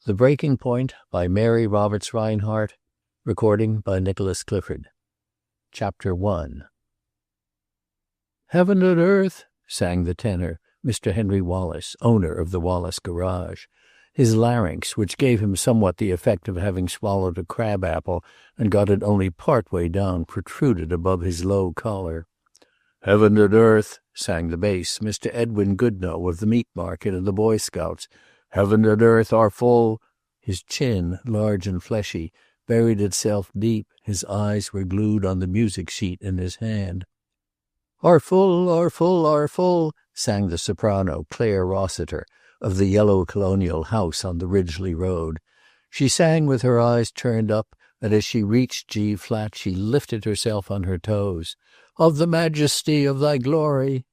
The Breaking Point by Mary Roberts Rinehart. Recording by Nicholas Clifford. Chapter 1. "Heaven and earth," sang the tenor, Mr. Henry Wallace, owner of the Wallace Garage. His larynx, which gave him somewhat the effect of having swallowed a crab-apple and got it only part way down, protruded above his low collar. "Heaven and earth," sang the bass, Mr. Edwin Goodnow of the Meat Market and the Boy Scouts. "Heaven and earth are full." His chin, large and fleshy, buried itself deep. His eyes were glued on the music sheet in his hand. "Are full, are full, are full," sang the soprano, Claire Rossiter, of the yellow colonial house on the Ridgely Road. She sang with her eyes turned up, and as she reached G flat she lifted herself on her toes. "Of the majesty of thy glory."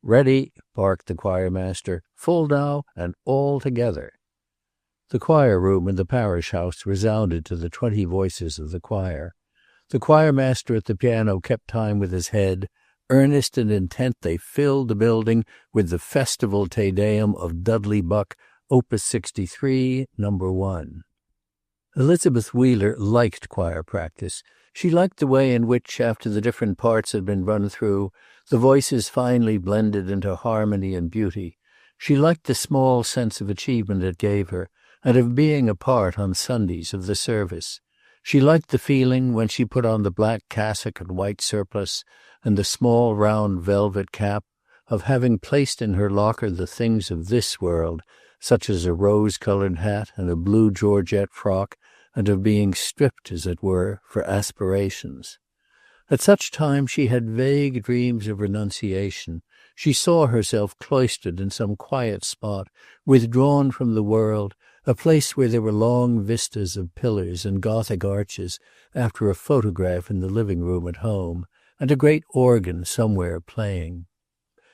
"Ready," barked the choir master. "Full now, and all together." The choir room in the parish house resounded to the 20 voices of the choir. The choir master at the piano kept time with his head. Earnest and intent, they filled the building with the festival Te Deum of Dudley Buck, Opus 63, No. 1. Elizabeth Wheeler liked choir practice. She liked the way in which, after the different parts had been run through, the voices finally blended into harmony and beauty. She liked the small sense of achievement it gave her, and of being a part, on Sundays, of the service. She liked the feeling, when she put on the black cassock and white surplice, and the small round velvet cap, of having placed in her locker the things of this world, such as a rose-colored hat and a blue georgette frock, and of being stripped, as it were, for aspirations. At such times she had vague dreams of renunciation. She saw herself cloistered in some quiet spot, withdrawn from the world, a place where there were long vistas of pillars and Gothic arches after a photograph in the living-room at home, and a great organ somewhere playing.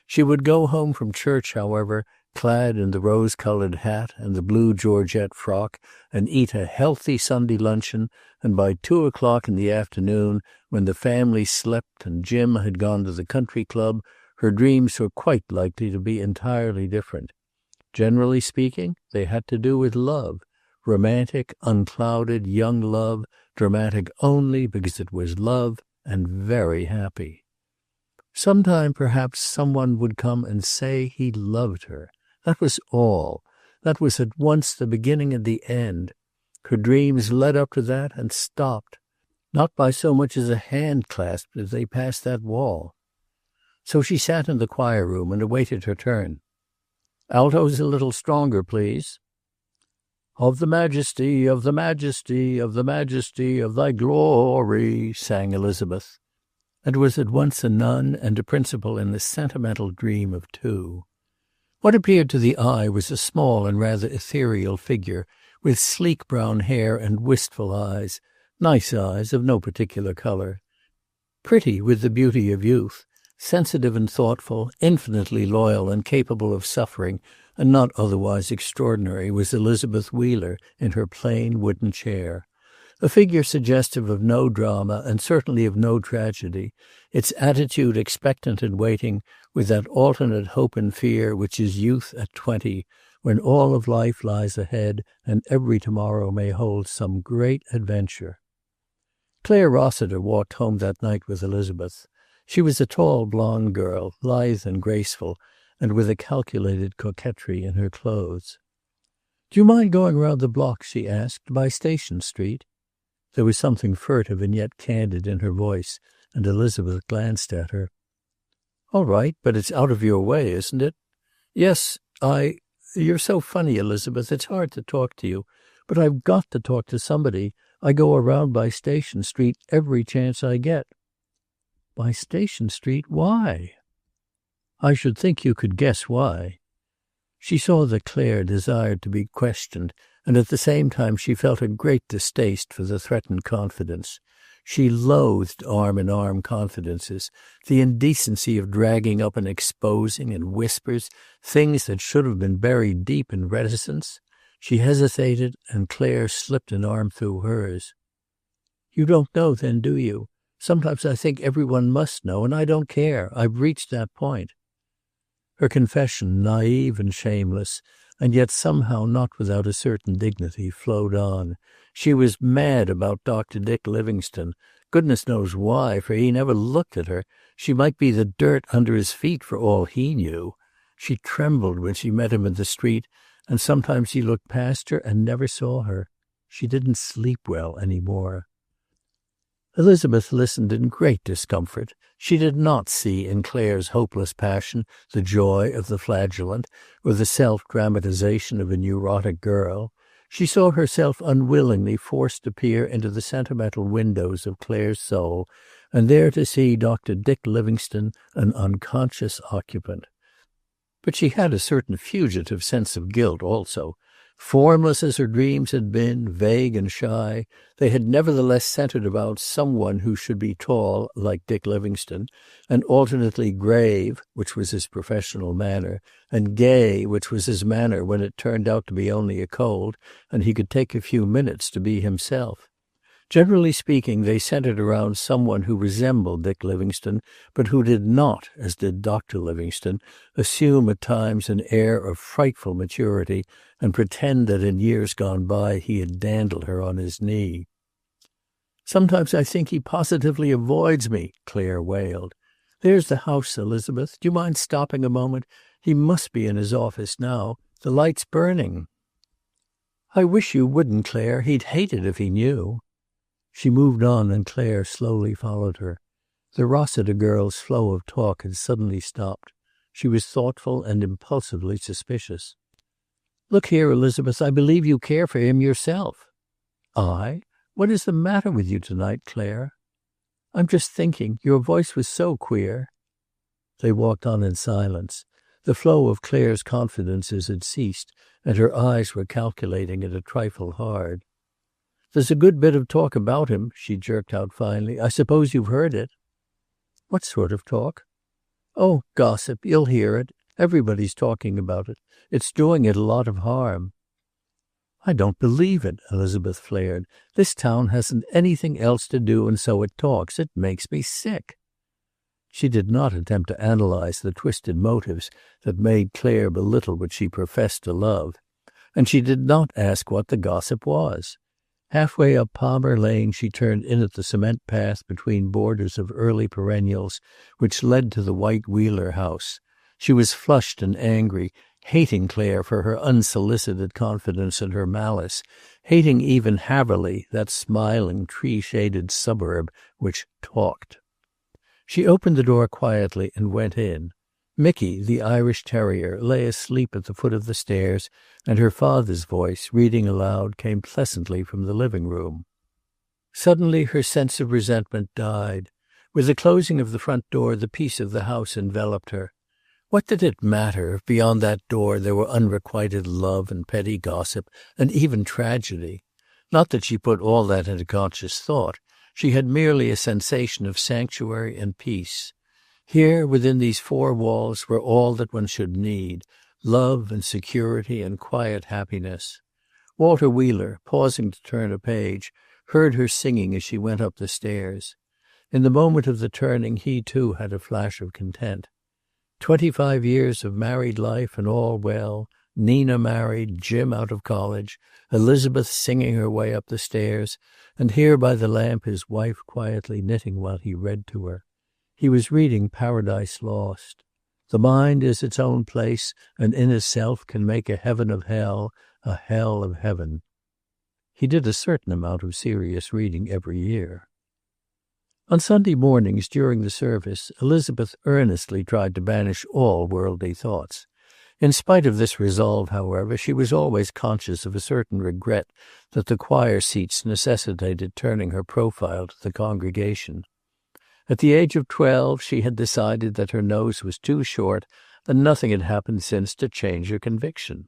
She would go home from church, however, clad in the rose-colored hat and the blue georgette frock, and eat a healthy Sunday luncheon, and by 2 o'clock in the afternoon, when the family slept and Jim had gone to the country club, her dreams were quite likely to be entirely different. Generally speaking, they had to do with love, romantic, unclouded, young love, dramatic only because it was love, and very happy. Sometime, perhaps, someone would come and say he loved her. That was all. That was at once the beginning and the end. Her dreams led up to that and stopped. Not by so much as a hand clasp as they passed that wall. So she sat in the choir room and awaited her turn. "Altos a little stronger, please." "Of the majesty, of the majesty, of the majesty of thy glory," sang Elizabeth, and was at once a nun and a principal in the sentimental dream of two. What appeared to the eye was a small and rather ethereal figure, with sleek brown hair and wistful eyes, nice eyes of no particular color. Pretty with the beauty of youth, sensitive and thoughtful, infinitely loyal and capable of suffering, and not otherwise extraordinary, was Elizabeth Wheeler in her plain wooden chair. A figure suggestive of no drama and certainly of no tragedy, its attitude expectant and waiting, with that alternate hope and fear which is youth at 20, when all of life lies ahead and every tomorrow may hold some great adventure. Claire Rossiter walked home that night with Elizabeth. She was a tall blonde girl, lithe and graceful, and with a calculated coquetry in her clothes. "Do you mind going round the block?" she asked, "by Station Street?" There was something furtive and yet candid in her voice, and Elizabeth glanced at her. "All right, but it's out of your way, isn't it?" "Yes, You're so funny, Elizabeth. It's hard to talk to you. But I've got to talk to somebody. I go around by Station Street every chance I get." "By Station Street? Why?" "I should think you could guess why." She saw that Claire desired to be questioned, and at the same time she felt a great distaste for the threatened confidence. She loathed arm-in-arm confidences, the indecency of dragging up and exposing in whispers things that should have been buried deep in reticence. She hesitated, and Claire slipped an arm through hers. "You don't know then, do you? Sometimes I think everyone must know, and I don't care. I've reached that point." Her confession, naive and shameless, and yet somehow not without a certain dignity, flowed on. She was mad about Dr. Dick Livingstone. Goodness knows why, for he never looked at her. She might be the dirt under his feet for all he knew. She trembled when she met him in the street, and sometimes he looked past her and never saw her. She didn't sleep well any more. Elizabeth listened in great discomfort. She did not see in Claire's hopeless passion the joy of the flagellant or the self-dramatization of a neurotic girl. She saw herself unwillingly forced to peer into the sentimental windows of Claire's soul, and there to see Dr. Dick Livingstone an unconscious occupant. But she had a certain fugitive sense of guilt also. Formless as her dreams had been, vague and shy, they had nevertheless centered about someone who should be tall, like Dick Livingstone, and alternately grave, which was his professional manner, and gay, which was his manner when it turned out to be only a cold, and he could take a few minutes to be himself. Generally speaking, they centered around someone who resembled Dick Livingstone, but who did not, as did Dr. Livingstone, assume at times an air of frightful maturity and pretend that in years gone by he had dandled her on his knee. "Sometimes I think he positively avoids me," Claire wailed. "There's the house, Elizabeth. Do you mind stopping a moment? He must be in his office now. The light's burning." "I wish you wouldn't, Claire. He'd hate it if he knew." She moved on, and Claire slowly followed her. The Rossiter girl's flow of talk had suddenly stopped. She was thoughtful and impulsively suspicious. "Look here, Elizabeth, I believe you care for him yourself." "I? What is the matter with you tonight, Claire?" "I'm just thinking. Your voice was so queer." They walked on in silence. The flow of Claire's confidences had ceased, and her eyes were calculating and a trifle hard. "There's a good bit of talk about him," she jerked out finally. "I suppose you've heard it." "What sort of talk?" "Oh, gossip. You'll hear it. Everybody's talking about it. It's doing it a lot of harm." "I don't believe it," Elizabeth flared. "This town hasn't anything else to do, and so it talks. It makes me sick." She did not attempt to analyze the twisted motives that made Claire belittle what she professed to love, and she did not ask what the gossip was. Halfway up Palmer Lane she turned in at the cement path between borders of early perennials which led to the white Wheeler house. She was flushed and angry, hating Claire for her unsolicited confidence and her malice, hating even Haverly, that smiling, tree-shaded suburb which talked. She opened the door quietly and went in. Mickey, the Irish terrier, lay asleep at the foot of the stairs, and her father's voice, reading aloud, came pleasantly from the living room. Suddenly her sense of resentment died. With the closing of the front door, the peace of the house enveloped her. What did it matter if beyond that door there were unrequited love and petty gossip and even tragedy? Not that she put all that into conscious thought. She had merely a sensation of sanctuary and peace. Here, within these four walls, were all that one should need, love and security and quiet happiness. Walter Wheeler, pausing to turn a page, heard her singing as she went up the stairs. In the moment of the turning he too had a flash of content. 25 years of married life and all well, Nina married, Jim out of college, Elizabeth singing her way up the stairs, and here by the lamp his wife quietly knitting while he read to her. He was reading Paradise Lost. The mind is its own place, and in itself can make a heaven of hell, a hell of heaven. He did a certain amount of serious reading every year. On Sunday mornings during the service, Elizabeth earnestly tried to banish all worldly thoughts. In spite of this resolve, however, she was always conscious of a certain regret that the choir seats necessitated turning her profile to the congregation. At the age of 12, she had decided that her nose was too short, and nothing had happened since to change her conviction.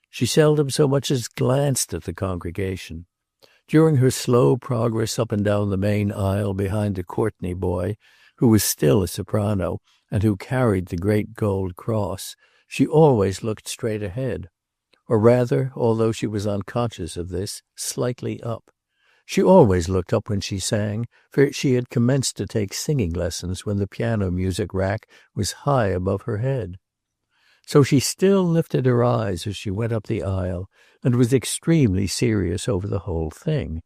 She seldom so much as glanced at the congregation. During her slow progress up and down the main aisle behind the Courtney boy, who was still a soprano and who carried the great gold cross, she always looked straight ahead. Or rather, although she was unconscious of this, slightly up. She always looked up when she sang, for she had commenced to take singing lessons when the piano music rack was high above her head. So she still lifted her eyes as she went up the aisle, and was extremely serious over the whole thing,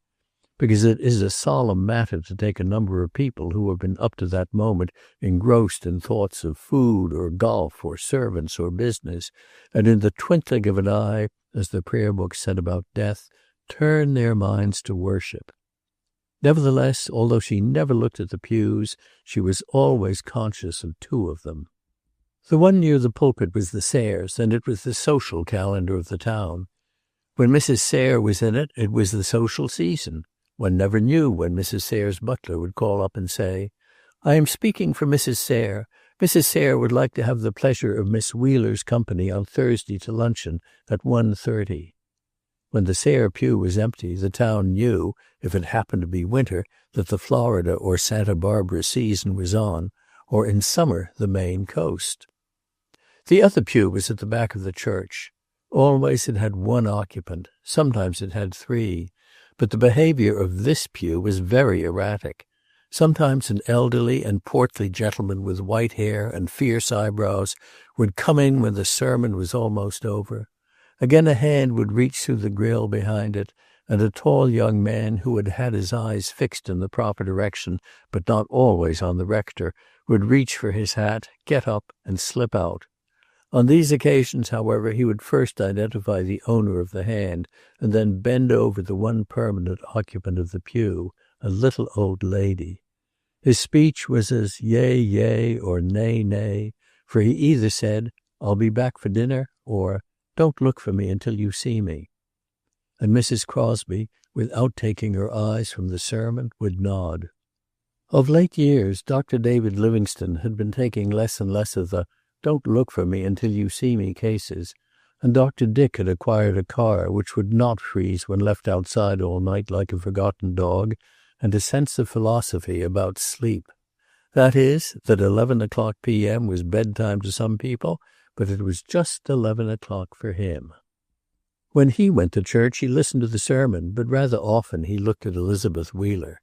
because it is a solemn matter to take a number of people who have been up to that moment engrossed in thoughts of food or golf or servants or business, and in the twinkling of an eye, as the prayer book said about death, turn their minds to worship. Nevertheless, although she never looked at the pews, she was always conscious of two of them. The one near the pulpit was the Sayres, and it was the social calendar of the town. When Mrs. Sayre was in it, it was the social season. One never knew when Mrs. Sayre's butler would call up and say, "I am speaking for Mrs. Sayre. Mrs. Sayre would like to have the pleasure of Miss Wheeler's company on Thursday to luncheon at 1:30. When the Sayre pew was empty, the town knew, if it happened to be winter, that the Florida or Santa Barbara season was on, or in summer the Maine coast. The other pew was at the back of the church. Always it had one occupant. Sometimes it had three. But the behavior of this pew was very erratic. Sometimes an elderly and portly gentleman with white hair and fierce eyebrows would come in when the sermon was almost over. Again a hand would reach through the grill behind it, and a tall young man who had had his eyes fixed in the proper direction, but not always on the rector, would reach for his hat, get up, and slip out. On these occasions, however, he would first identify the owner of the hand, and then bend over the one permanent occupant of the pew, a little old lady. His speech was as yea, yea, or nay, nay, for he either said, "I'll be back for dinner," or "Don't look for me until you see me." And Mrs. Crosby, without taking her eyes from the sermon, would nod. Of late years, Dr. David Livingstone had been taking less and less of the "Don't look for me until you see me" cases, and Dr. Dick had acquired a car which would not freeze when left outside all night like a forgotten dog, and a sense of philosophy about sleep. That is, that 11 o'clock p.m. was bedtime to some people, but it was just 11 o'clock for him. When he went to church, he listened to the sermon, but rather often he looked at Elizabeth Wheeler.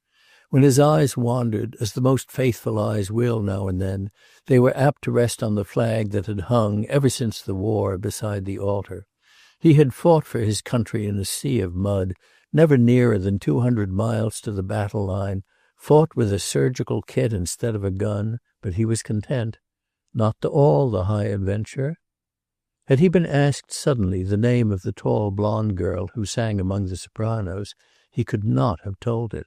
When his eyes wandered, as the most faithful eyes will now and then, they were apt to rest on the flag that had hung, ever since the war, beside the altar. He had fought for his country in a sea of mud, never nearer than 200 miles to the battle line, fought with a surgical kit instead of a gun, but he was content. Not to all the high adventure. Had he been asked suddenly the name of the tall blonde girl who sang among the sopranos, he could not have told it.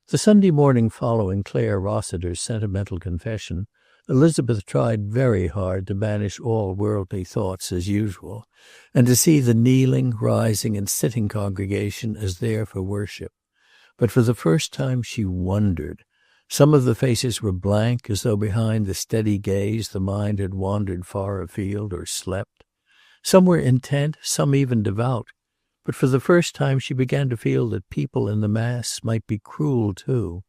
The Sunday morning following Claire Rossiter's sentimental confession, Elizabeth tried very hard to banish all worldly thoughts as usual, and to see the kneeling, rising, and sitting congregation as there for worship. But for the first time she wondered. Some of the faces were blank, as though behind the steady gaze the mind had wandered far afield or slept. Some were intent, some even devout. But for the first time she began to feel that people in the mass might be cruel too.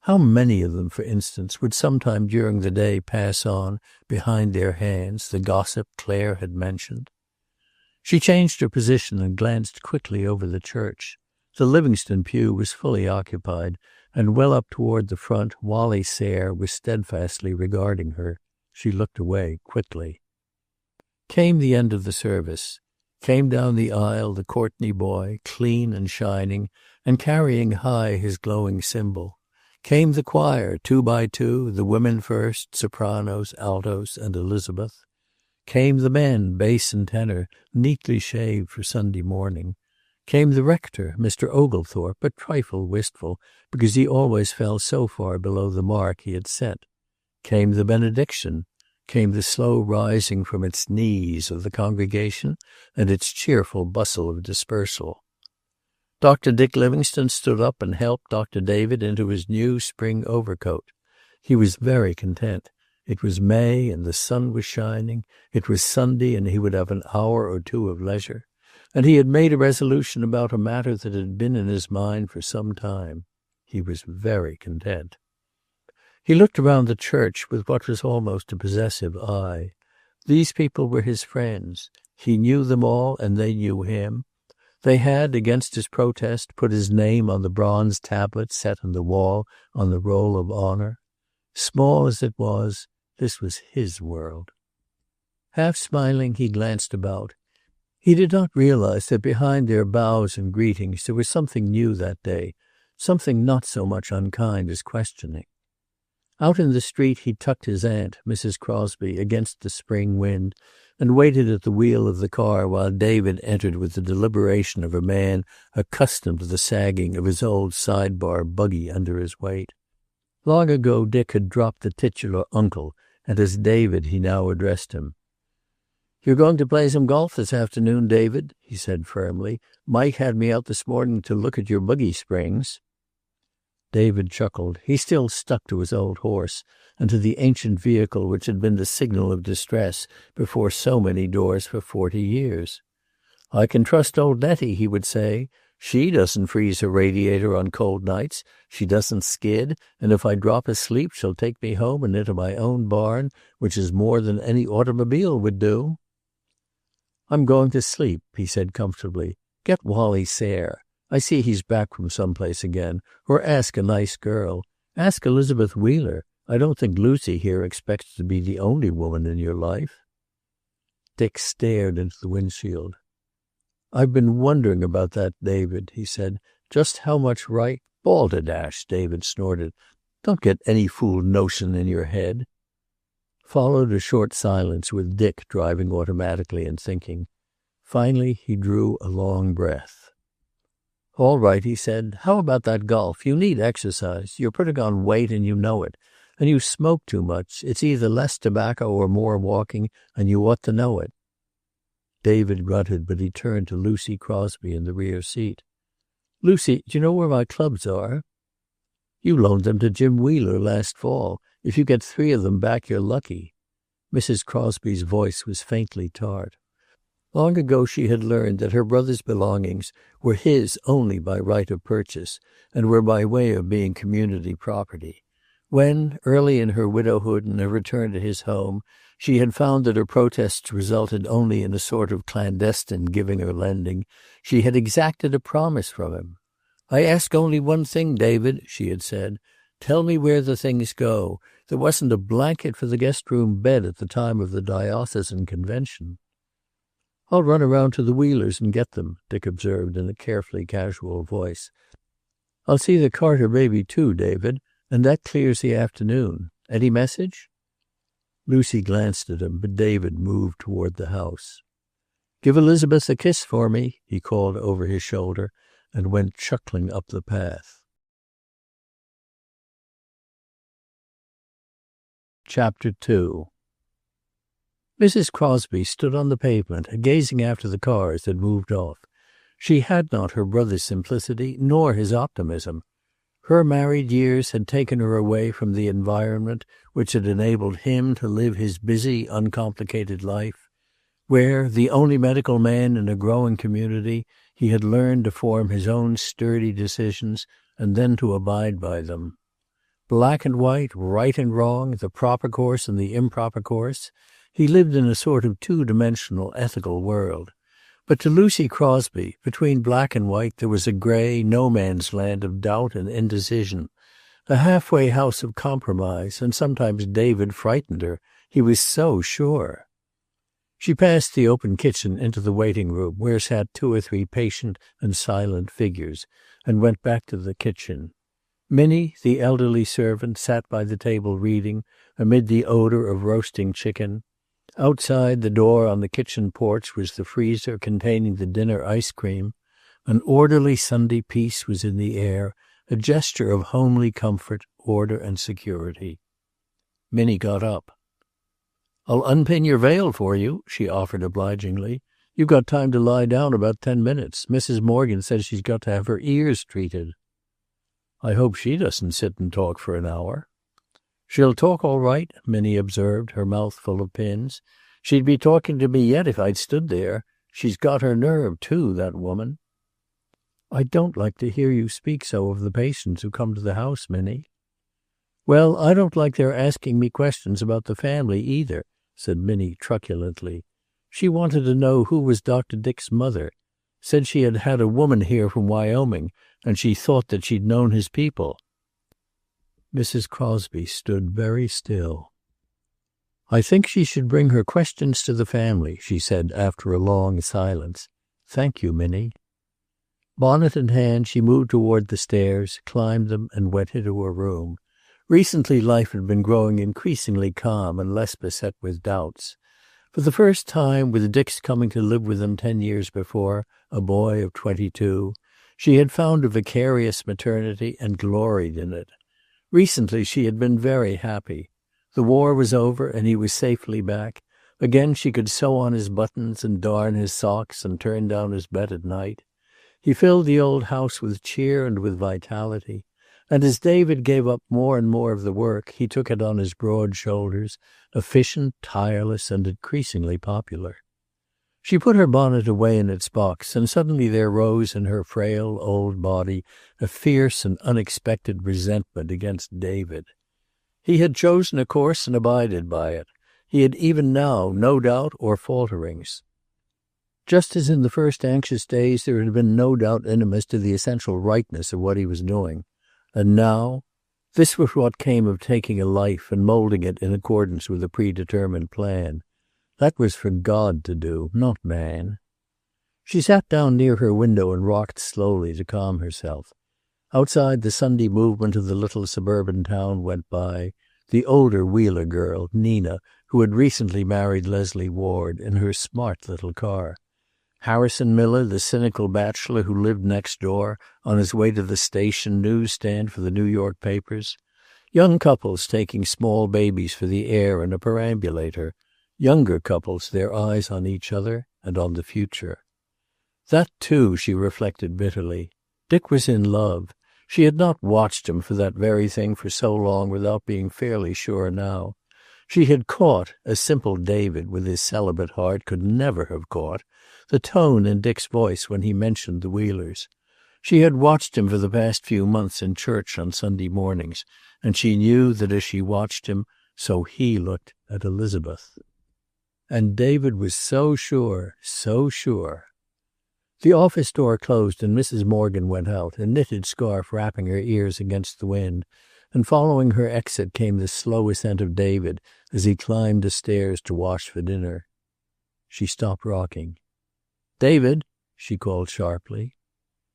How many of them, for instance, would sometime during the day pass on, behind their hands, the gossip Claire had mentioned? She changed her position and glanced quickly over the church. The Livingstone pew was fully occupied, and well up toward the front Wally Sayre was steadfastly regarding her. She looked away quickly. Came the end of the service. Came down the aisle the Courtney boy, clean and shining, and carrying high his glowing cymbal. Came the choir, 2 by 2, the women first, sopranos, altos, and Elizabeth. Came the men, bass and tenor, neatly shaved for Sunday morning. Came the rector, Mr. Oglethorpe, a trifle wistful, because he always fell so far below the mark he had set. Came the benediction. Came the slow rising from its knees of the congregation and its cheerful bustle of dispersal. Dr. Dick Livingstone stood up and helped Dr. David into his new spring overcoat. He was very content. It was May and the sun was shining. It was Sunday and he would have an hour or two of leisure. And he had made a resolution about a matter that had been in his mind for some time. He was very content. He looked around the church with what was almost a possessive eye. These people were his friends. He knew them all, and they knew him. They had, against his protest, put his name on the bronze tablet set in the wall on the roll of honor. Small as it was, this was his world. Half smiling, he glanced about. He did not realize that behind their bows and greetings there was something new that day, something not so much unkind as questioning. Out in the street he tucked his aunt, Mrs. Crosby, against the spring wind and waited at the wheel of the car while David entered with the deliberation of a man accustomed to the sagging of his old sidebar buggy under his weight. Long ago Dick had dropped the titular uncle, and as David he now addressed him. "You're going to play some golf this afternoon, David," he said firmly. "Mike had me out this morning to look at your buggy springs." David chuckled. He still stuck to his old horse and to the ancient vehicle which had been the signal of distress before so many doors for 40 years. "I can trust old Nettie," he would say. "She doesn't freeze her radiator on cold nights. She doesn't skid, and if I drop asleep she'll take me home and into my own barn, which is more than any automobile would do." "I'm going to sleep," he said comfortably. "Get Wally Sayre. I see he's back from someplace again. Or ask a nice girl. Ask Elizabeth Wheeler. I don't think Lucy here expects to be the only woman in your life." Dick stared into the windshield. "I've been wondering about that, David," he said. "Just how much right—" "Balderdash," David snorted. "Don't get any fool notion in your head." Followed a short silence with Dick driving automatically and thinking. Finally he drew a long breath. "All right," he said. "How about that golf? You need exercise. You're putting on weight and you know it. And you smoke too much. It's either less tobacco or more walking, and you ought to know it." David grunted, but he turned to Lucy Crosby in the rear seat. "Lucy, do you know where my clubs are?" "You loaned them to Jim Wheeler last fall. If you get 3 of them back, you're lucky." Mrs. Crosby's voice was faintly tart. Long ago she had learned that her brother's belongings were his only by right of purchase, and were by way of being community property. When, early in her widowhood and her return to his home, she had found that her protests resulted only in a sort of clandestine giving or lending, she had exacted a promise from him. "I ask only one thing, David," she had said. "Tell me where the things go. There wasn't a blanket for the guest-room bed at the time of the diocesan convention." "I'll run around to the Wheelers and get them," Dick observed in a carefully casual voice. "I'll see the Carter baby too, David, and that clears the afternoon. Any message?" Lucy glanced at him, but David moved toward the house. "Give Elizabeth a kiss for me," he called over his shoulder, and went chuckling up the path. Chapter 2. Mrs. Crosby stood on the pavement, gazing after the cars that moved off. She had not her brother's simplicity, nor his optimism. Her married years had taken her away from the environment which had enabled him to live his busy, uncomplicated life, where, the only medical man in a growing community, he had learned to form his own sturdy decisions and then to abide by them. Black and white, right and wrong, the proper course and the improper course, he lived in a sort of two-dimensional ethical world. But to Lucy Crosby, between black and white there was a gray no-man's land of doubt and indecision, a halfway house of compromise, and sometimes David frightened her. He was so sure. She passed the open kitchen into the waiting room, where sat 2 or 3 patient and silent figures, and went back to the kitchen. Minnie, the elderly servant, sat by the table reading, amid the odor of roasting chicken. Outside the door on the kitchen porch was the freezer containing the dinner ice cream. An orderly Sunday peace was in the air, a gesture of homely comfort, order, and security. Minnie got up. "I'll unpin your veil for you," she offered obligingly. "You've got time to lie down about 10 minutes. Mrs. Morgan says she's got to have her ears treated." "I hope she doesn't sit and talk for an hour." "She'll talk all right," Minnie observed, her mouth full of pins. "She'd be talking to me yet if I'd stood there. She's got her nerve, too, that woman." "I don't like to hear you speak so of the patients who come to the house, Minnie." "Well, I don't like their asking me questions about the family, either," said Minnie truculently. "She wanted to know who was Dr. Dick's mother. Said she had had a woman here from Wyoming, and she thought that she'd known his people." Mrs. Crosby stood very still. I think she should bring her questions to the family, she said after a long silence. Thank you, Minnie. Bonnet in hand, she moved toward the stairs, climbed them, and went into her room. Recently life had been growing increasingly calm and less beset with doubts. For the first time, with Dick's coming to live with them 10 years before, a boy of 22, she had found a vicarious maternity and gloried in it. Recently she had been very happy. The war was over and he was safely back. Again she could sew on his buttons and darn his socks and turn down his bed at night. He filled the old house with cheer and with vitality. And as David gave up more and more of the work, he took it on his broad shoulders, efficient, tireless, and increasingly popular. She put her bonnet away in its box, and suddenly there rose in her frail old body a fierce and unexpected resentment against David. He had chosen a course and abided by it. He had even now no doubt or falterings. Just as in the first anxious days there had been no doubt in him as to the essential rightness of what he was doing. And now, this was what came of taking a life and molding it in accordance with a predetermined plan. That was for God to do, not man. She sat down near her window and rocked slowly to calm herself. Outside, the Sunday movement of the little suburban town went by. The older Wheeler girl, Nina, who had recently married Leslie Ward, in her smart little car. Harrison Miller, the cynical bachelor who lived next door, on his way to the station newsstand for the New York papers. Young couples taking small babies for the air in a perambulator. Younger couples, their eyes on each other and on the future. That, too, she reflected bitterly. Dick was in love. She had not watched him for that very thing for so long without being fairly sure now. She had caught, as simple David with his celibate heart could never have caught, the tone in Dick's voice when he mentioned the Wheelers. She had watched him for the past few months in church on Sunday mornings, and she knew that as she watched him, so he looked at Elizabeth. And David was so sure, so sure. The office door closed and Mrs. Morgan went out, a knitted scarf wrapping her ears against the wind, and following her exit came the slow ascent of David as he climbed the stairs to wash for dinner. She stopped rocking. "David," she called sharply.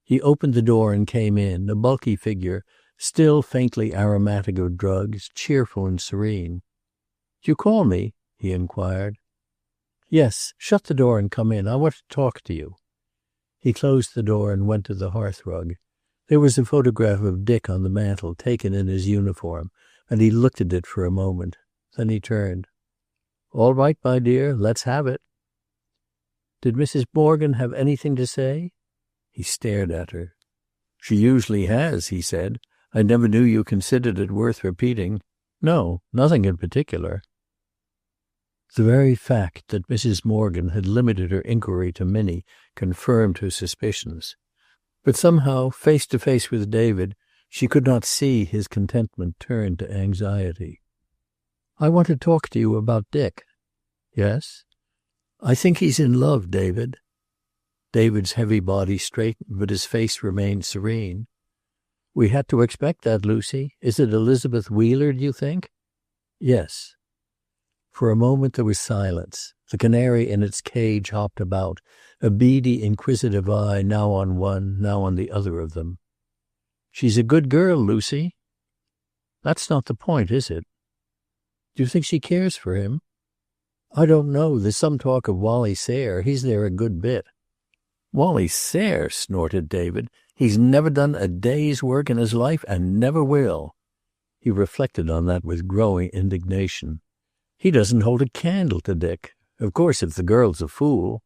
He opened the door and came in, a bulky figure, still faintly aromatic of drugs, cheerful and serene. "Do you call me?" he inquired. "Yes. Shut the door and come in. I want to talk to you." He closed the door and went to the hearthrug. There was a photograph of Dick on the mantel, taken in his uniform, and he looked at it for a moment. Then he turned. "All right, my dear, let's have it." "Did Mrs. Morgan have anything to say?" He stared at her. "She usually has," he said. "I never knew you considered it worth repeating." "No, nothing in particular." The very fact that Mrs. Morgan had limited her inquiry to Minnie confirmed her suspicions. But somehow, face to face with David, she could not see his contentment turn to anxiety. "I want to talk to you about Dick." "Yes?" "I think he's in love, David." David's heavy body straightened, but his face remained serene. "We had to expect that, Lucy. Is it Elizabeth Wheeler, do you think?" "Yes." For a moment there was silence. The canary in its cage hopped about, a beady, inquisitive eye now on one, now on the other of them. "She's a good girl, Lucy." "That's not the point, is it?" "Do you think she cares for him?" "I don't know. There's some talk of Wally Sayre. He's there a good bit." "Wally Sayre!" snorted David. "He's never done a day's work in his life and never will." He reflected on that with growing indignation. "He doesn't hold a candle to Dick. Of course, if the girl's a fool."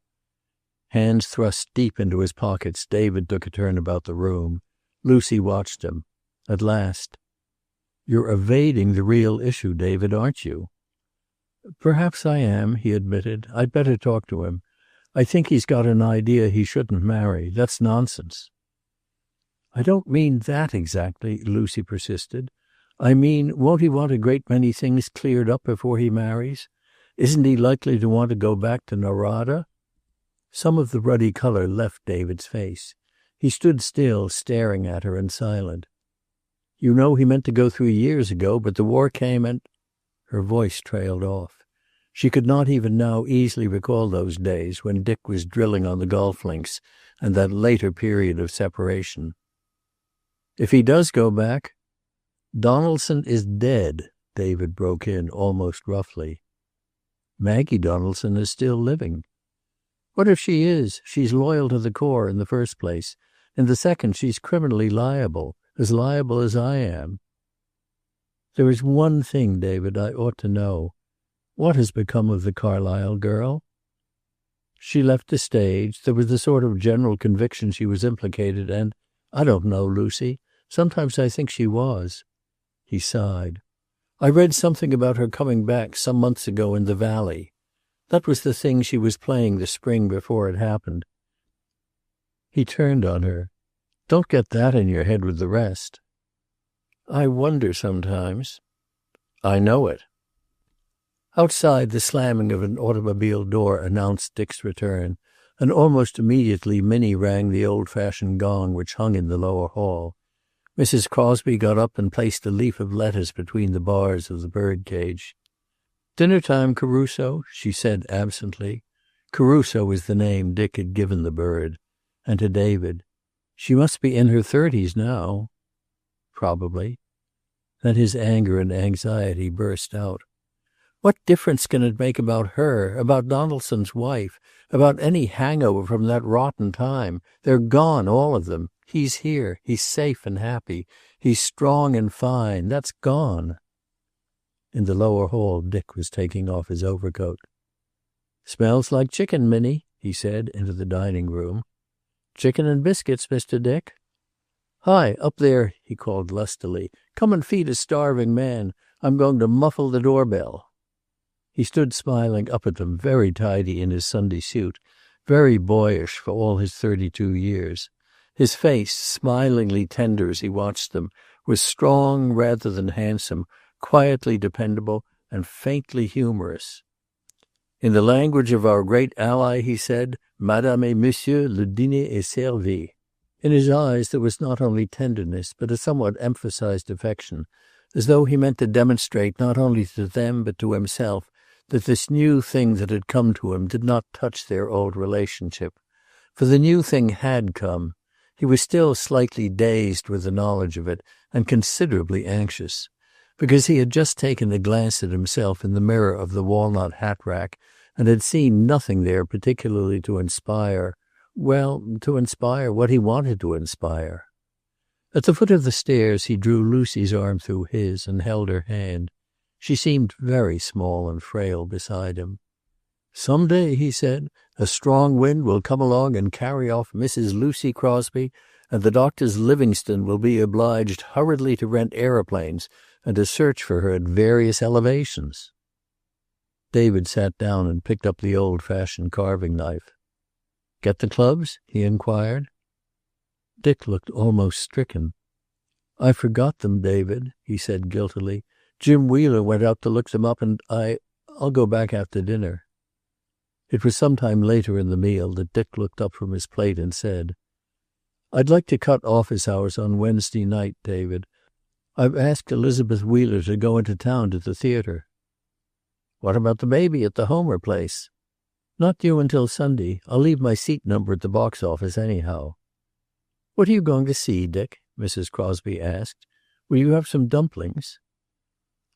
Hands thrust deep into his pockets, David took a turn about the room. Lucy watched him. At last, "You're evading the real issue, David, aren't you?" "Perhaps I am," he admitted. "I'd better talk to him. I think he's got an idea he shouldn't marry. That's nonsense." "I don't mean that exactly," Lucy persisted. "I mean, won't he want a great many things cleared up before he marries? Isn't he likely to want to go back to Norada?" Some of the ruddy color left David's face. He stood still, staring at her and silent. "You know he meant to go 3 years ago, but the war came and—" Her voice trailed off. She could not even now easily recall those days when Dick was drilling on the golf links and that later period of separation. If he does go back, Donaldson is dead, David broke in almost roughly. Maggie Donaldson is still living. What if she is? She's loyal to the core in the first place. In the second, she's criminally liable as I am. There is one thing, David, I ought to know. What has become of the Carlyle girl? She left the stage. There was a sort of general conviction she was implicated, and I don't know, Lucy. Sometimes I think she was. He sighed. I read something about her coming back some months ago in the valley. That was the thing she was playing the spring before it happened. He turned on her. Don't get that in your head with the rest. I wonder sometimes. I know it. Outside, the slamming of an automobile door announced Dick's return, and almost immediately Minnie rang the old-fashioned gong which hung in the lower hall. Mrs. Crosby got up and placed a leaf of lettuce between the bars of the bird-cage. "Dinner time, Caruso," she said absently. Caruso was the name Dick had given the bird. And to David, "She must be in her 30s now." "Probably." Then his anger and anxiety burst out. What difference can it make about her, about Donaldson's wife, about any hangover from that rotten time? They're gone, all of them. He's here. He's safe and happy. He's strong and fine. That's gone. In the lower hall, Dick was taking off his overcoat. "Smells like chicken, Minnie," he said into the dining room. "Chicken and biscuits, Mr. Dick." "Hi, up there," he called lustily. "Come and feed a starving man. I'm going to muffle the doorbell." He stood smiling up at them, very tidy in his Sunday suit, very boyish for all his 32 years. His face, smilingly tender as he watched them, was strong rather than handsome, quietly dependable, and faintly humorous. "In the language of our great ally," he said, "Madame et Monsieur, le dîner est servi." In his eyes there was not only tenderness, but a somewhat emphasized affection, as though he meant to demonstrate not only to them but to himself that this new thing that had come to him did not touch their old relationship. For the new thing had come. He was still slightly dazed with the knowledge of it, and considerably anxious, because he had just taken a glance at himself in the mirror of the walnut hat rack, and had seen nothing there particularly to inspire, to inspire what he wanted to inspire. At the foot of the stairs he drew Lucy's arm through his and held her hand. She seemed very small and frail beside him. "Some day," he said, "a strong wind will come along and carry off Mrs. Lucy Crosby, and the doctors Livingstone will be obliged hurriedly to rent aeroplanes and to search for her at various elevations." David sat down and picked up the old-fashioned carving knife. "Get the clubs?" he inquired. Dick looked almost stricken. "I forgot them, David," he said guiltily. "Jim Wheeler went out to look them up, and I'll go back after dinner." It was some time later in the meal that Dick looked up from his plate and said, "I'd like to cut office hours on Wednesday night, David. I've asked Elizabeth Wheeler to go into town to the theater." "What about the baby at the Homer place?" "Not due until Sunday. I'll leave my seat number at the box office anyhow." "What are you going to see, Dick?" Mrs. Crosby asked. "Will you have some dumplings?"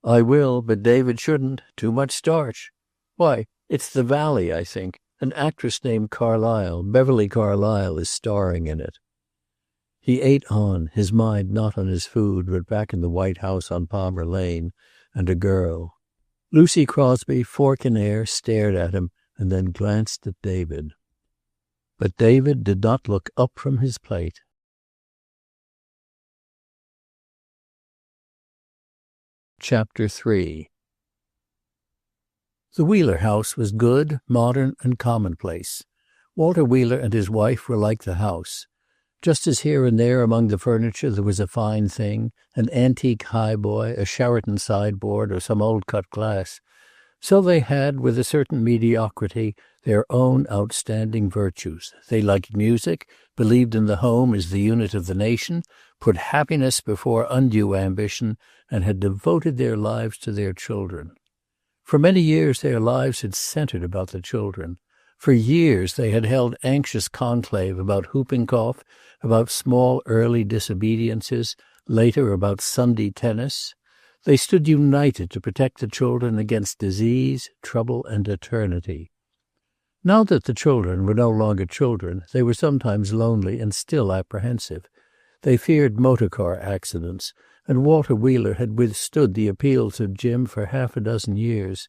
"I will, but David shouldn't. Too much starch. Why, it's The Valley, I think. An actress named Carlyle, Beverly Carlyle, is starring in it." He ate on, his mind not on his food, but back in the white house on Palmer Lane, and a girl. Lucy Crosby, fork in air, stared at him and then glanced at David. But David did not look up from his plate. Chapter 3. The Wheeler house was good, modern, and commonplace. Walter Wheeler and his wife were like the house. Just as here and there among the furniture there was a fine thing, an antique highboy, a Sheraton sideboard, or some old cut glass, so they had, with a certain mediocrity, their own outstanding virtues. They liked music, believed in the home as the unit of the nation, put happiness before undue ambition, and had devoted their lives to their children. For many years their lives had centered about the children. For years they had held anxious conclave about whooping cough, about small early disobediences, later about Sunday tennis. They stood united to protect the children against disease, trouble, and eternity. Now that the children were no longer children, they were sometimes lonely and still apprehensive. They feared motor-car accidents, and Walter Wheeler had withstood the appeals of Jim for half a dozen years.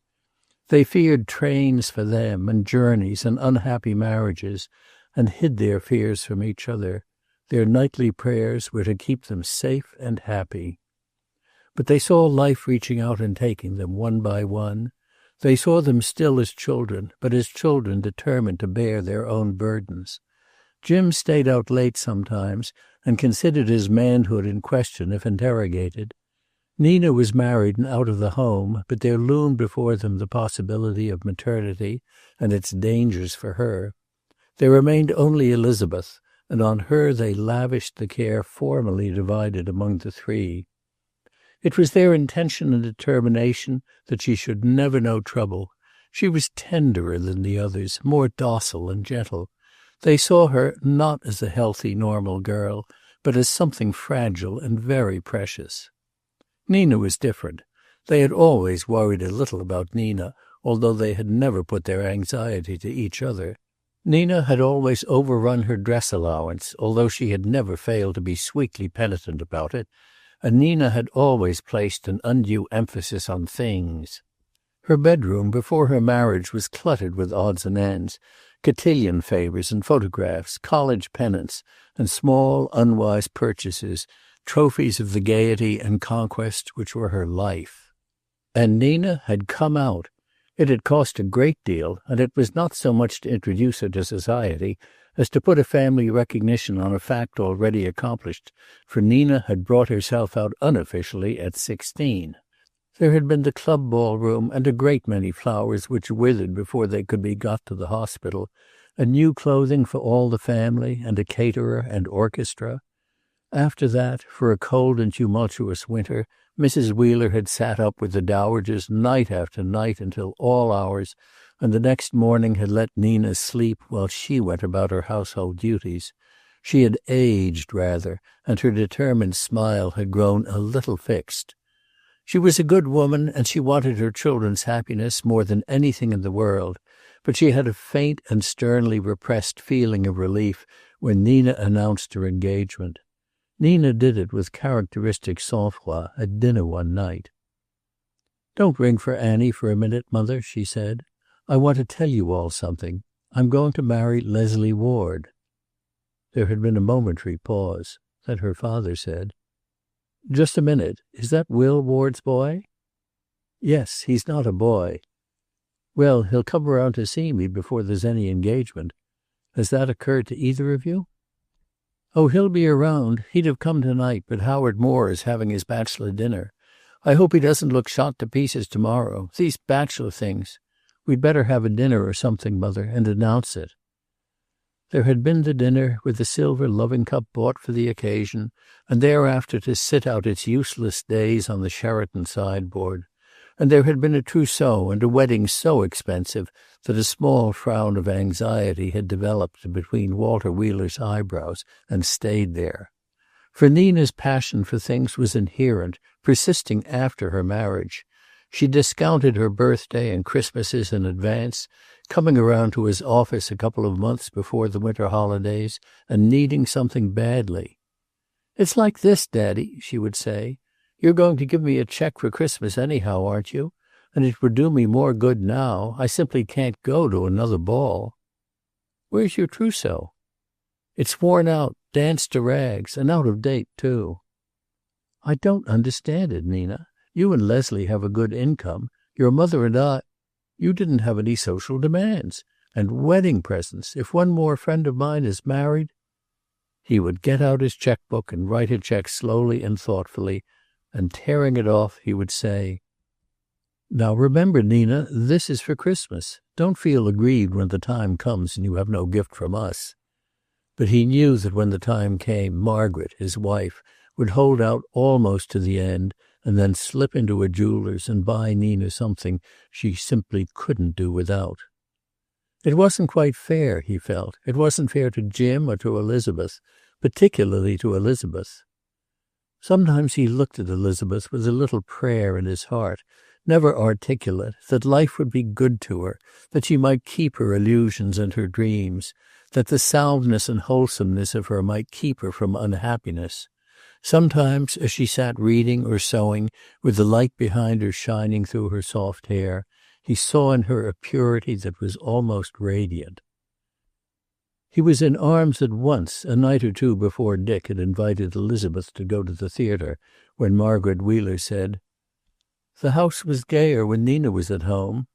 They feared trains for them, and journeys, and unhappy marriages, and hid their fears from each other. Their nightly prayers were to keep them safe and happy. But they saw life reaching out and taking them one by one. They saw them still as children, but as children determined to bear their own burdens. Jim stayed out late sometimes and considered his manhood in question if interrogated. Nina was married and out of the home, but there loomed before them the possibility of maternity and its dangers for her. There remained only Elizabeth, and on her they lavished the care formerly divided among the three. It was their intention and determination that she should never know trouble. She was tenderer than the others, more docile and gentle. They saw her not as a healthy, normal girl, but as something fragile and very precious. Nina was different. They had always worried a little about Nina, although they had never put their anxiety to each other. Nina had always overrun her dress allowance, although she had never failed to be sweetly penitent about it, and Nina had always placed an undue emphasis on things. Her bedroom before her marriage was cluttered with odds and ends, cotillion favors and photographs, college pennants, and small, unwise purchases, trophies of the gaiety and conquest which were her life. And Nina had come out. It had cost a great deal, and it was not so much to introduce her to society as to put a family recognition on a fact already accomplished, for Nina had brought herself out unofficially at 16. There had been the club ballroom and a great many flowers which withered before they could be got to the hospital, and new clothing for all the family, and a caterer and orchestra. After that, for a cold and tumultuous winter, Mrs. Wheeler had sat up with the dowagers night after night until all hours, and the next morning had let Nina sleep while she went about her household duties. She had aged, rather, and her determined smile had grown a little fixed. She was a good woman, and she wanted her children's happiness more than anything in the world, but she had a faint and sternly repressed feeling of relief when Nina announced her engagement. Nina did it with characteristic sang-froid at dinner one night. "Don't ring for Annie for a minute, Mother," she said. "I want to tell you all something. I'm going to marry Leslie Ward." There had been a momentary pause. Then her father said, "Just a minute. Is that Will Ward's boy?" "Yes, he's not a boy." "Well, he'll come around to see me before there's any engagement. Has that occurred to either of you?" "Oh, he'll be around. He'd have come tonight, but Howard Moore is having his bachelor dinner. I hope he doesn't look shot to pieces tomorrow. These bachelor things. We'd better have a dinner or something, Mother, and announce it." There had been the dinner, with the silver loving cup bought for the occasion, and thereafter to sit out its useless days on the Sheraton sideboard. And there had been a trousseau and a wedding so expensive that a small frown of anxiety had developed between Walter Wheeler's eyebrows and stayed there. For Nina's passion for things was inherent, persisting after her marriage. She discounted her birthday and Christmases in advance, coming around to his office a couple of months before the winter holidays and needing something badly. "It's like this, Daddy," she would say. "You're going to give me a check for Christmas anyhow, aren't you? And it would do me more good now. I simply can't go to another ball." "Where's your trousseau?" "It's worn out, danced to rags, and out of date, too." "I don't understand it, Nina. You and Leslie have a good income. Your mother and I—" "You didn't have any social demands. And wedding presents. If one more friend of mine is married—" He would get out his checkbook and write a check slowly and thoughtfully, and tearing it off, he would say, "Now remember, Nina, this is for Christmas. Don't feel aggrieved when the time comes and you have no gift from us." But he knew that when the time came, Margaret, his wife, would hold out almost to the end, and then slip into a jeweler's and buy Nina something she simply couldn't do without. It wasn't quite fair, he felt. It wasn't fair to Jim or to Elizabeth, particularly to Elizabeth. Sometimes he looked at Elizabeth with a little prayer in his heart, never articulate, that life would be good to her, that she might keep her illusions and her dreams, that the soundness and wholesomeness of her might keep her from unhappiness. Sometimes, as she sat reading or sewing, with the light behind her shining through her soft hair, he saw in her a purity that was almost radiant. He was in arms at once, a night or two before Dick had invited Elizabeth to go to the theater, when Margaret Wheeler said, "The house was gayer when Nina was at home."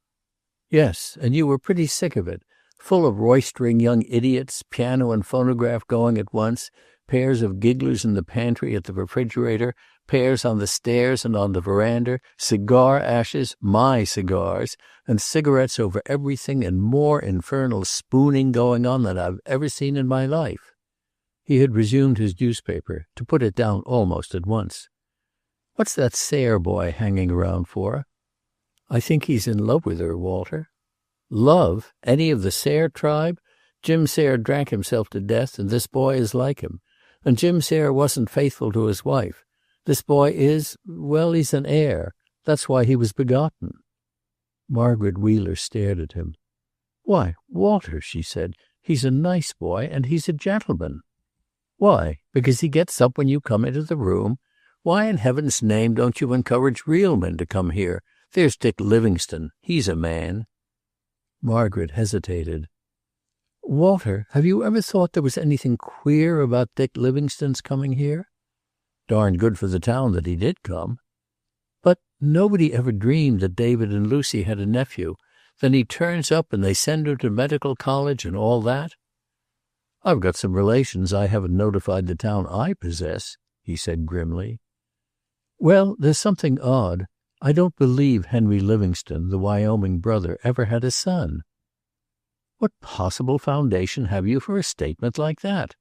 "Yes, and you were pretty sick of it. Full of roistering young idiots, piano and phonograph going at once, pairs of gigglers in the pantry at the refrigerator, pairs on the stairs and on the veranda, cigar ashes, my cigars, and cigarettes over everything, and more infernal spooning going on than I've ever seen in my life." He had resumed his newspaper, to put it down almost at once. "What's that Sayre boy hanging around for?" "I think he's in love with her, Walter." "Love? Any of the Sayre tribe? Jim Sayre drank himself to death, and this boy is like him. And Jim Sayre wasn't faithful to his wife. This boy is, well, he's an heir. That's why he was begotten." Margaret Wheeler stared at him. "Why, Walter," she said, "he's a nice boy, and he's a gentleman." "Why? Because he gets up when you come into the room? Why in heaven's name don't you encourage real men to come here? There's Dick Livingstone. He's a man." Margaret hesitated. "Walter, have you ever thought there was anything queer about Dick Livingstone's coming here?" "Darn good for the town that he did come." "But nobody ever dreamed that David and Lucy had a nephew. Then he turns up and they send him to medical college and all that." "I've got some relations I haven't notified the town I possess," he said grimly. "Well, there's something odd. I don't believe Henry Livingstone, the Wyoming brother, ever had a son." "What possible foundation have you for a statement like that?"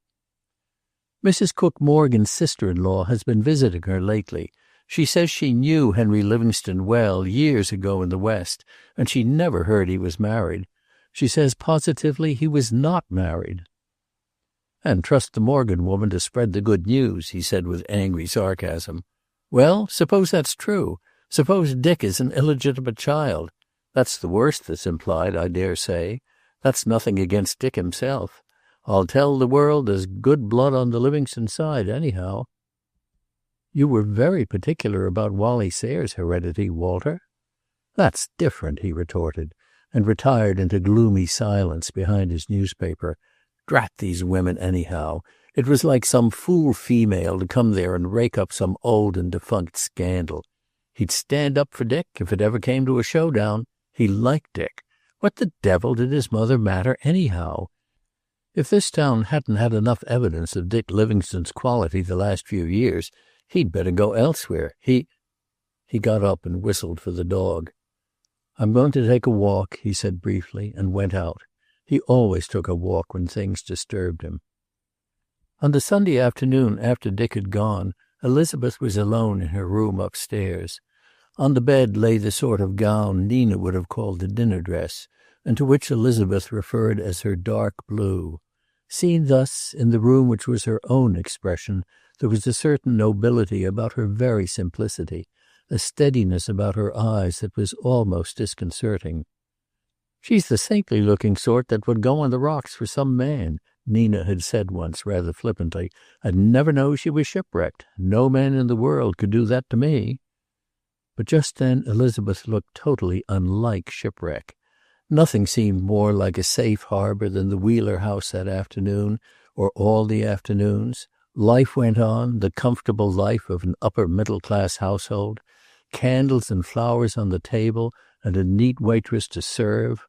"Mrs. Cook Morgan's sister-in-law has been visiting her lately. She says she knew Henry Livingstone well years ago in the West, and she never heard he was married. She says positively he was not married." "And trust the Morgan woman to spread the good news," he said with angry sarcasm. "Well, suppose that's true. Suppose Dick is an illegitimate child. That's the worst that's implied, I dare say. That's nothing against Dick himself. I'll tell the world there's good blood on the Livingstone side, anyhow." "You were very particular about Wally Sayre's heredity, Walter." "That's different," he retorted, and retired into gloomy silence behind his newspaper. Drat these women, anyhow. It was like some fool female to come there and rake up some old and defunct scandal. He'd stand up for Dick if it ever came to a showdown. He liked Dick. What the devil did his mother matter, anyhow? If this town hadn't had enough evidence of Dick Livingstone's quality the last few years, he'd better go elsewhere. He got up and whistled for the dog. "I'm going to take a walk," he said briefly, and went out. He always took a walk when things disturbed him. On the Sunday afternoon after Dick had gone, Elizabeth was alone in her room upstairs. On the bed lay the sort of gown Nina would have called a dinner dress, and to which Elizabeth referred as her dark blue. Seen thus, in the room which was her own expression, there was a certain nobility about her very simplicity, a steadiness about her eyes that was almost disconcerting. "She's the saintly-looking sort that would go on the rocks for some man," Nina had said once rather flippantly, "and never know she was shipwrecked. No man in the world could do that to me." But just then Elizabeth looked totally unlike shipwreck. Nothing seemed more like a safe harbor than the Wheeler house that afternoon, or all the afternoons. Life went on, the comfortable life of an upper-middle-class household. Candles and flowers on the table, and a neat waitress to serve.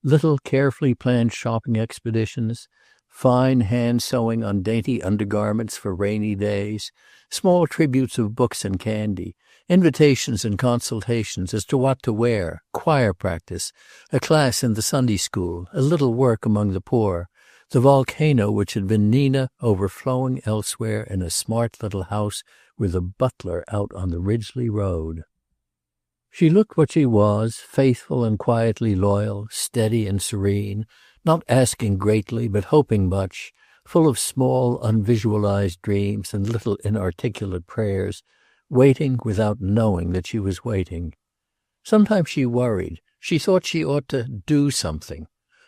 Little carefully planned shopping expeditions. Fine hand-sewing on dainty undergarments for rainy days. Small tributes of books and candy. Invitations and consultations as to what to wear, choir practice, a class in the Sunday school, a little work among the poor, the volcano which had been Nina overflowing elsewhere in a smart little house with a butler out on the Ridgely Road. She looked what she was, faithful and quietly loyal, steady and serene, not asking greatly but hoping much, full of small unvisualized dreams and little inarticulate prayers, waiting without knowing that she was waiting. Sometimes she worried. She thought she ought to do something.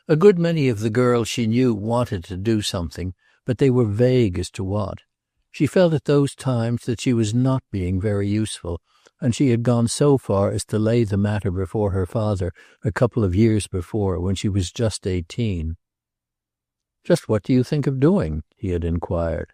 A good many of the girls she knew wanted to do something, but they were vague as to what. She felt at those times that she was not being very useful, and she had gone so far as to lay the matter before her father a couple of years before, when she was just 18. "Just what do you think of doing?" he had inquired.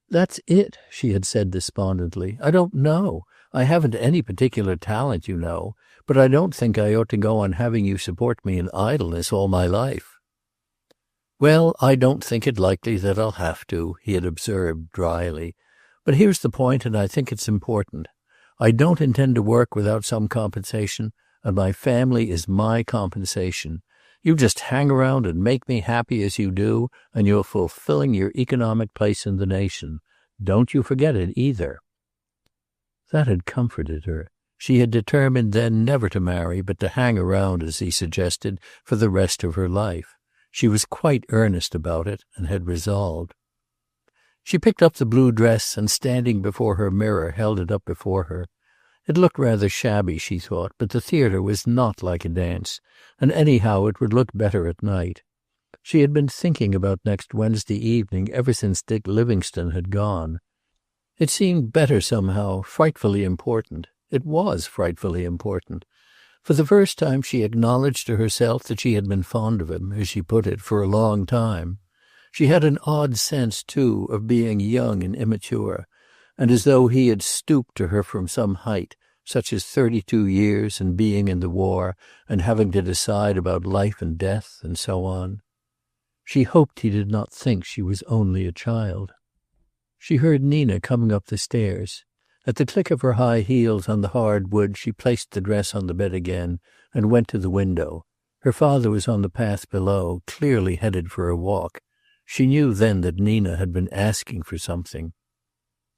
"That's it," she had said despondently. "I don't know. I haven't any particular talent, you know, but I don't think I ought to go on having you support me in idleness all my life." "Well, I don't think it likely that I'll have to," he had observed dryly. "But here's the point, and I think it's important. I don't intend to work without some compensation, and my family is my compensation. You just hang around and make me happy as you do, and you're fulfilling your economic place in the nation. Don't you forget it either." That had comforted her. She had determined then never to marry, but to hang around, as he suggested, for the rest of her life. She was quite earnest about it, and had resolved. She picked up the blue dress, and standing before her mirror held it up before her. It looked rather shabby, she thought, but the theater was not like a dance, and anyhow it would look better at night. She had been thinking about next Wednesday evening ever since Dick Livingstone had gone. It seemed better somehow, frightfully important. It was frightfully important. For the first time she acknowledged to herself that she had been fond of him, as she put it, for a long time. She had an odd sense, too, of being young and immature, and as though he had stooped to her from some height, such as 32 years and being in the war and having to decide about life and death and so on. She hoped he did not think she was only a child. She heard Nina coming up the stairs. At the click of her high heels on the hard wood she placed the dress on the bed again and went to the window. Her father was on the path below, clearly headed for a walk. She knew then that Nina had been asking for something.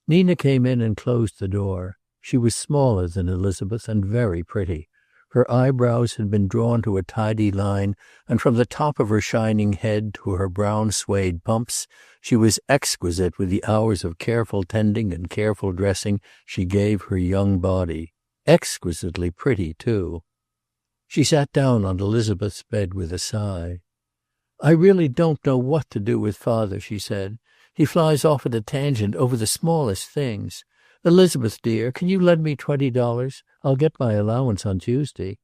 Nina came in and closed the door. She was smaller than Elizabeth and very pretty. Her eyebrows had been drawn to a tidy line, and from the top of her shining head to her brown suede pumps, she was exquisite with the hours of careful tending and careful dressing she gave her young body. Exquisitely pretty, too. She sat down on Elizabeth's bed with a sigh. "I really don't know what to do with father," she said. "He flies off at a tangent over the smallest things. Elizabeth, dear, can you lend me $20? I'll get my allowance on Tuesday."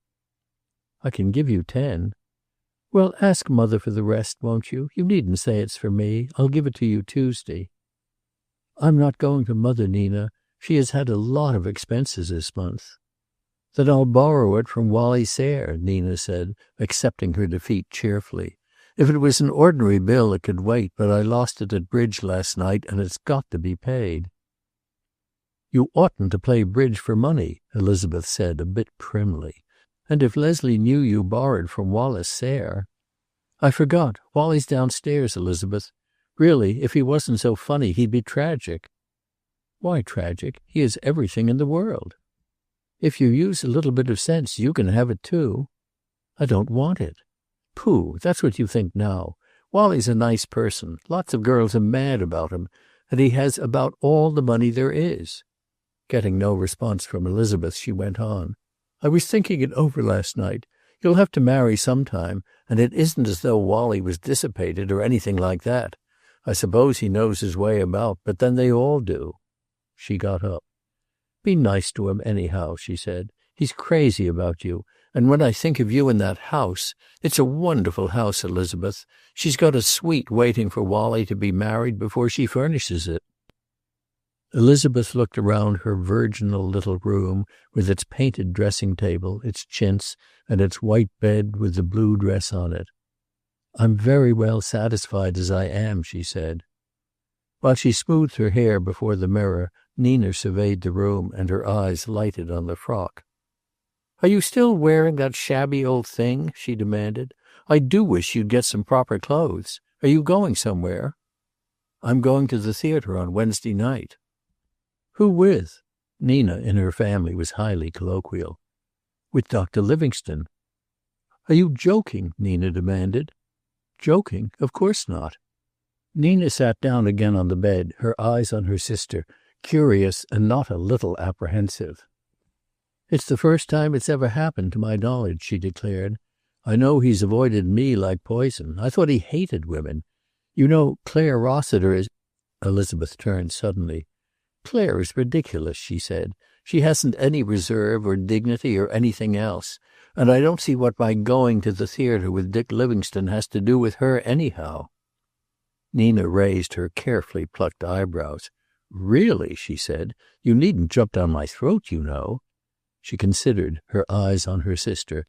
"I can give you 10. "Well, ask Mother for the rest, won't you? You needn't say it's for me. I'll give it to you Tuesday." "I'm not going to Mother, Nina. She has had a lot of expenses this month." "Then I'll borrow it from Wally Sayre," Nina said, accepting her defeat cheerfully. "If it was an ordinary bill it could wait, but I lost it at bridge last night, and it's got to be paid." "You oughtn't to play bridge for money," Elizabeth said a bit primly. "And if Leslie knew you borrowed from Wallace Sayre—" "I forgot. Wally's downstairs, Elizabeth. Really, if he wasn't so funny, he'd be tragic." "Why tragic? He has everything in the world." "If you use a little bit of sense, you can have it too." "I don't want it." "Pooh, that's what you think now. Wally's a nice person. Lots of girls are mad about him. And he has about all the money there is." Getting no response from Elizabeth, she went on. "I was thinking it over last night. You'll have to marry sometime, and it isn't as though Wally was dissipated or anything like that. I suppose he knows his way about, but then they all do." She got up. "Be nice to him anyhow," she said. "He's crazy about you. And when I think of you in that house, it's a wonderful house, Elizabeth. She's got a suite waiting for Wally to be married before she furnishes it." Elizabeth looked around her virginal little room with its painted dressing table, its chintz, and its white bed with the blue dress on it. "I'm very well satisfied as I am," she said. While she smoothed her hair before the mirror, Nina surveyed the room, and her eyes lighted on the frock. "Are you still wearing that shabby old thing?" she demanded. "I do wish you'd get some proper clothes. Are you going somewhere?" "I'm going to the theater on Wednesday night." "Who with?" Nina, in her family, was highly colloquial. "With Dr. Livingstone." "Are you joking?" Nina demanded. "Joking? Of course not." Nina sat down again on the bed, her eyes on her sister, curious and not a little apprehensive. "It's the first time it's ever happened, to my knowledge," she declared. "I know he's avoided me like poison. I thought he hated women. You know, Claire Rossiter is—" Elizabeth turned suddenly. "Claire is ridiculous," she said. "She hasn't any reserve or dignity or anything else. And I don't see what my going to the theater with Dick Livingstone has to do with her anyhow." Nina raised her carefully plucked eyebrows. "Really," she said, "you needn't jump down my throat, you know." She considered, her eyes on her sister.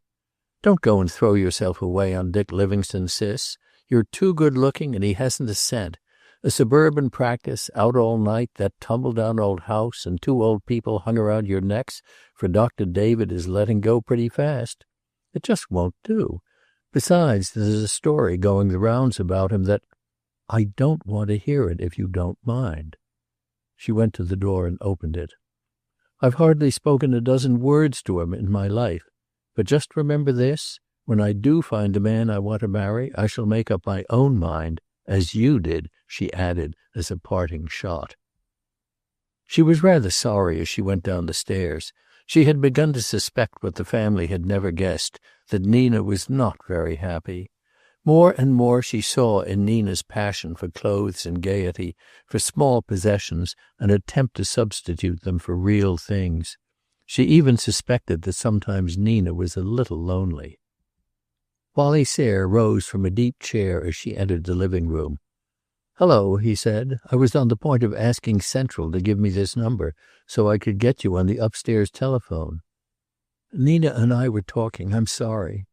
"Don't go and throw yourself away on Dick Livingstone, sis. You're too good looking, and he hasn't a cent. A suburban practice, out all night, that tumble-down old house, and 2 old people hung around your necks, for Dr. David is letting go pretty fast. It just won't do. Besides, there's a story going the rounds about him that—" "I don't want to hear it, if you don't mind." She went to the door and opened it. "I've hardly spoken a dozen words to him in my life. But just remember this, when I do find a man I want to marry, I shall make up my own mind, as you did," she added as a parting shot. She was rather sorry as she went down the stairs. She had begun to suspect what the family had never guessed, that Nina was not very happy. More and more she saw in Nina's passion for clothes and gaiety, for small possessions, an attempt to substitute them for real things. She even suspected that sometimes Nina was a little lonely. Wallie Sayre rose from a deep chair as she entered the living room. "Hello," he said. "I was on the point of asking Central to give me this number so I could get you on the upstairs telephone." "Nina and I were talking. I'm sorry."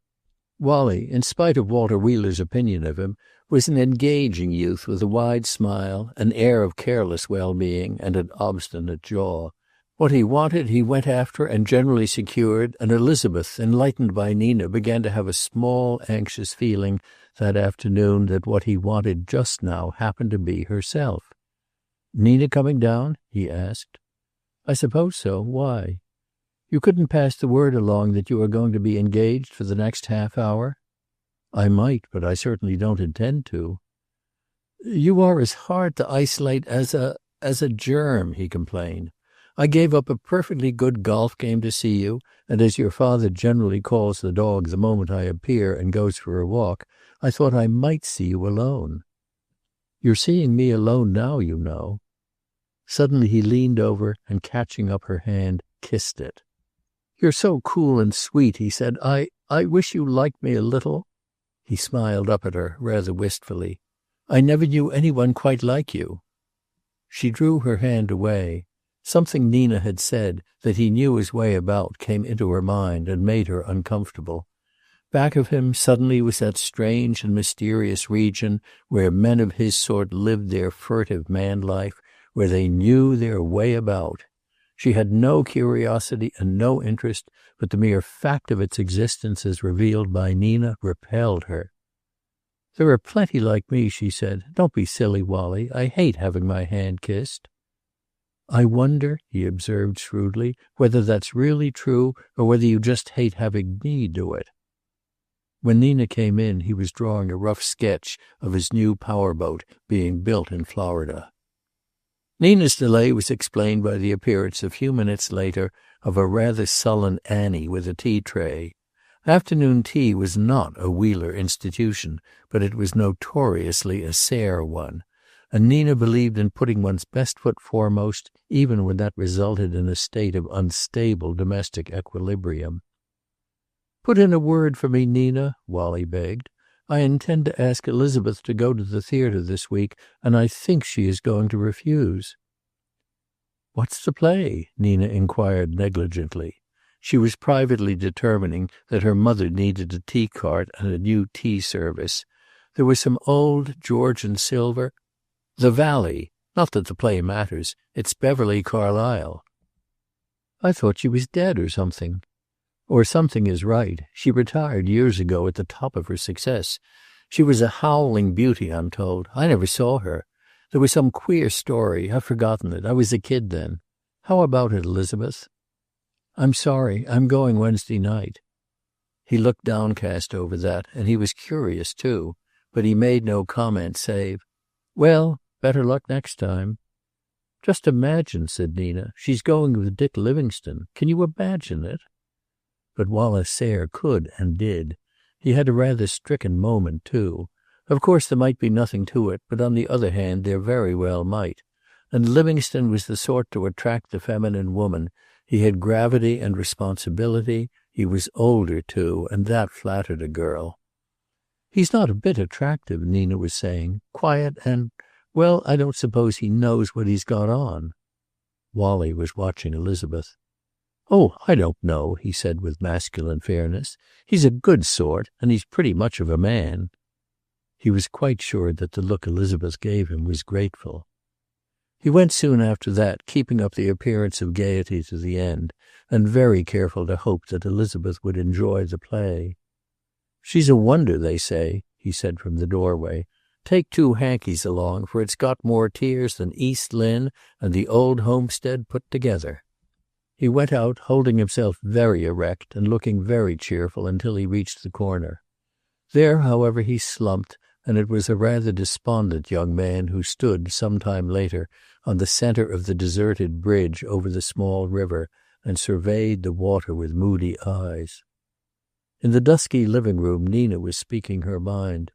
Wallie, in spite of Walter Wheeler's opinion of him, was an engaging youth with a wide smile, an air of careless well-being, and an obstinate jaw. What he wanted he went after and generally secured, and Elizabeth, enlightened by Nina, began to have a small, anxious feeling that afternoon that what he wanted just now happened to be herself. "Nina coming down?" he asked. "I suppose so. Why?" "You couldn't pass the word along that you are going to be engaged for the next half hour?" "I might, but I certainly don't intend to." "You are as hard to isolate as a germ," he complained. "I gave up a perfectly good golf game to see you, and as your father generally calls the dog the moment I appear and goes for a walk, I thought I might see you alone." "You're seeing me alone now, you know." Suddenly he leaned over and, catching up her hand, kissed it. "You're so cool and sweet," he said. I wish you liked me a little." He smiled up at her, rather wistfully. "I never knew any one quite like you." She drew her hand away. Something Nina had said, that he knew his way about, came into her mind and made her uncomfortable. Back of him suddenly was that strange and mysterious region where men of his sort lived their furtive man life, where they knew their way about. She had no curiosity and no interest, but the mere fact of its existence as revealed by Nina repelled her. "There are plenty like me," she said. "Don't be silly, Wallie. I hate having my hand kissed." "I wonder," he observed shrewdly, "whether that's really true or whether you just hate having me do it." When Nina came in, he was drawing a rough sketch of his new power boat being built in Florida. Nina's delay was explained by the appearance a few minutes later of a rather sullen Annie with a tea tray. Afternoon tea was not a Wheeler institution, but it was notoriously a Sayre one, and Nina believed in putting one's best foot foremost, even when that resulted in a state of unstable domestic equilibrium. "Put in a word for me, Nina," Wallie begged. "I intend to ask Elizabeth to go to the theater this week, and I think she is going to refuse." "What's the play?" Nina inquired negligently. She was privately determining that her mother needed a tea cart and a new tea service. There was some old Georgian silver. "The Valley. Not that the play matters. It's Beverly Carlyle." "I thought she was dead or something." "Or something is right. She retired years ago at the top of her success. She was a howling beauty, I'm told. I never saw her. There was some queer story. I've forgotten it. I was a kid then. How about it, Elizabeth?" "I'm sorry. I'm going Wednesday night." He looked downcast over that, and he was curious, too. But he made no comment save, "Well, better luck next time." "Just imagine," said Nina. "She's going with Dick Livingstone. Can you imagine it?" But Wallace Sayre could and did. He had a rather stricken moment, too. Of course there might be nothing to it, but on the other hand there very well might. And Livingstone was the sort to attract the feminine woman. He had gravity and responsibility. He was older, too, and that flattered a girl. "He's not a bit attractive," Nina was saying. "Quiet and, well, I don't suppose he knows what he's got on." Wally was watching Elizabeth. "Oh, I don't know," he said with masculine fairness. "He's a good sort, and he's pretty much of a man." He was quite sure that the look Elizabeth gave him was grateful. He went soon after that, keeping up the appearance of gaiety to the end, and very careful to hope that Elizabeth would enjoy the play. "She's a wonder, they say," he said from the doorway. "Take 2 hankies along, for it's got more tears than East Lynne and the old homestead put together." He went out, holding himself very erect and looking very cheerful until he reached the corner. There, however, he slumped, and it was a rather despondent young man who stood, some time later, on the center of the deserted bridge over the small river and surveyed the water with moody eyes. In the dusky living room Nina was speaking her mind.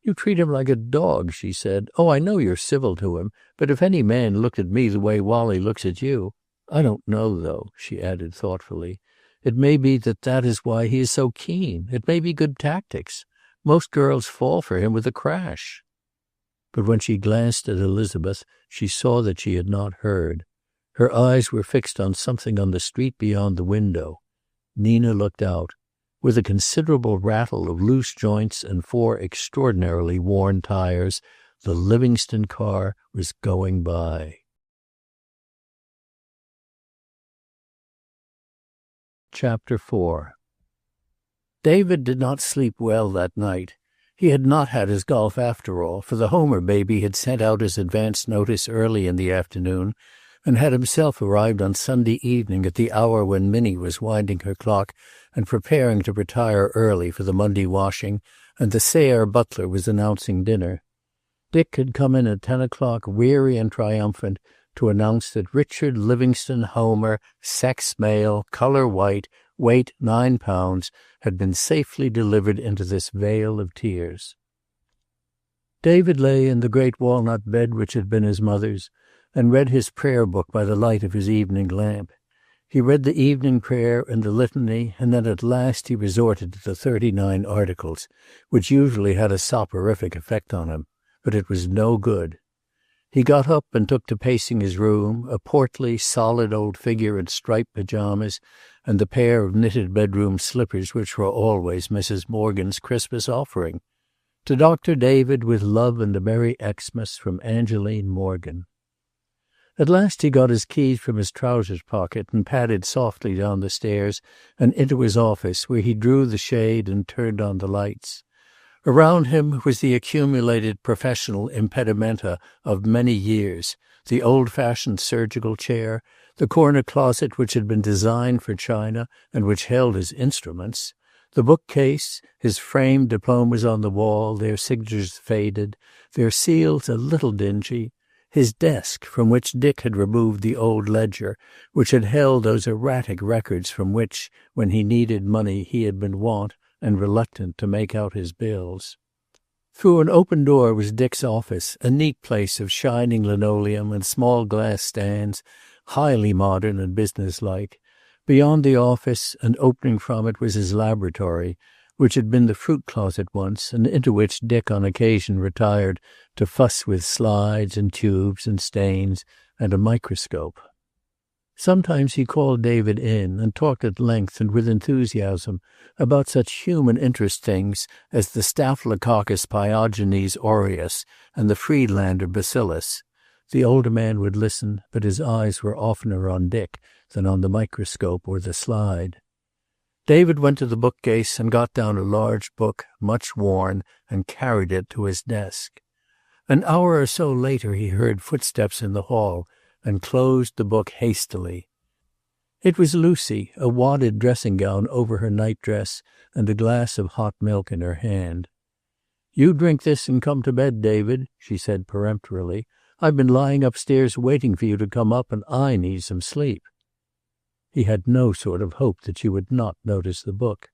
"You treat him like a dog," she said. "Oh, I know you're civil to him, but if any man looked at me the way Wally looks at you, I don't know, though," she added thoughtfully. "It may be that is why he is so keen. It may be good tactics. Most girls fall for him with a crash." But when she glanced at Elizabeth, she saw that she had not heard. Her eyes were fixed on something on the street beyond the window. Nina looked out. With a considerable rattle of loose joints and 4 extraordinarily worn tires, the Livingstone car was going by. Chapter 4. David did not sleep well that night. He had not had his golf after all, for the Homer baby had sent out his advance notice early in the afternoon, and had himself arrived on Sunday evening at the hour when Minnie was winding her clock and preparing to retire early for the Monday washing, and the Sayre butler was announcing dinner. Dick had come in at 10 o'clock, weary and triumphant, to announce that Richard Livingstone Homer, sex male, color white, weight 9 pounds, had been safely delivered into this vale of tears. David lay in the great walnut bed which had been his mother's, and read his prayer book by the light of his evening lamp. He read the evening prayer and the litany, and then at last he resorted to the 39 Articles, which usually had a soporific effect on him, but it was no good. He got up and took to pacing his room, a portly, solid old figure in striped pajamas and the pair of knitted bedroom slippers which were always Mrs. Morgan's Christmas offering. To Dr. David, with love and a Merry Xmas from Angeline Morgan. At last he got his keys from his trousers pocket and padded softly down the stairs and into his office, where he drew the shade and turned on the lights. Around him was the accumulated professional impedimenta of many years, the old-fashioned surgical chair, the corner closet which had been designed for China and which held his instruments, the bookcase, his framed diplomas on the wall, their signatures faded, their seals a little dingy, his desk, from which Dick had removed the old ledger, which had held those erratic records from which, when he needed money, he had been wont and reluctant to make out his bills. Through an open door was Dick's office, a neat place of shining linoleum and small glass stands, highly modern and businesslike. Beyond the office and opening from it was his laboratory, which had been the fruit closet once, and into which Dick on occasion retired to fuss with slides and tubes and stains and a microscope. Sometimes he called David in and talked at length and with enthusiasm about such human interest things as the Staphylococcus pyogenes aureus and the Friedlander bacillus. The older man would listen, but his eyes were oftener on Dick than on the microscope or the slide. David went to the bookcase and got down a large book, much worn, and carried it to his desk. An hour or so later he heard footsteps in the hall and closed the book hastily. It was Lucy, a wadded dressing gown over her nightdress and a glass of hot milk in her hand. "You drink this and come to bed, David," she said peremptorily. "I've been lying upstairs waiting for you to come up, and I need some sleep." He had no sort of hope that she would not notice the book.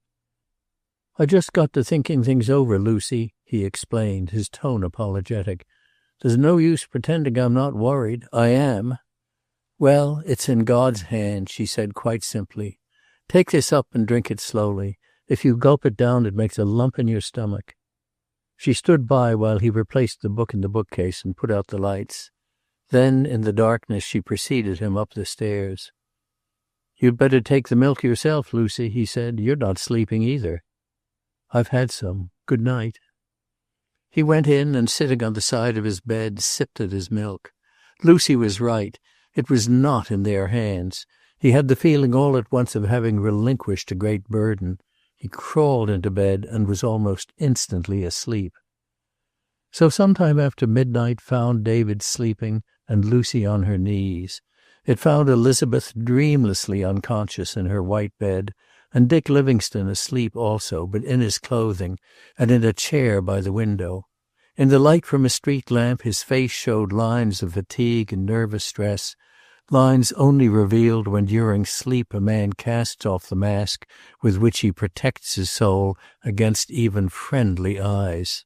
"I just got to thinking things over, Lucy," he explained, his tone apologetic. "There's no use pretending I'm not worried. I am." "Well, it's in God's hand," she said quite simply. "Take this up and drink it slowly. If you gulp it down, it makes a lump in your stomach." She stood by while he replaced the book in the bookcase and put out the lights. Then, in the darkness, she preceded him up the stairs. "You'd better take the milk yourself, Lucy," he said. "You're not sleeping either." "I've had some. Good night." He went in and, sitting on the side of his bed, sipped at his milk. Lucy was right. It was not in their hands. He had the feeling all at once of having relinquished a great burden. He crawled into bed and was almost instantly asleep. So sometime after midnight found David sleeping and Lucy on her knees. It found Elizabeth dreamlessly unconscious in her white bed, and Dick Livingstone asleep also, but in his clothing, and in a chair by the window. In the light from a street lamp his face showed lines of fatigue and nervous stress, lines only revealed when during sleep a man casts off the mask with which he protects his soul against even friendly eyes.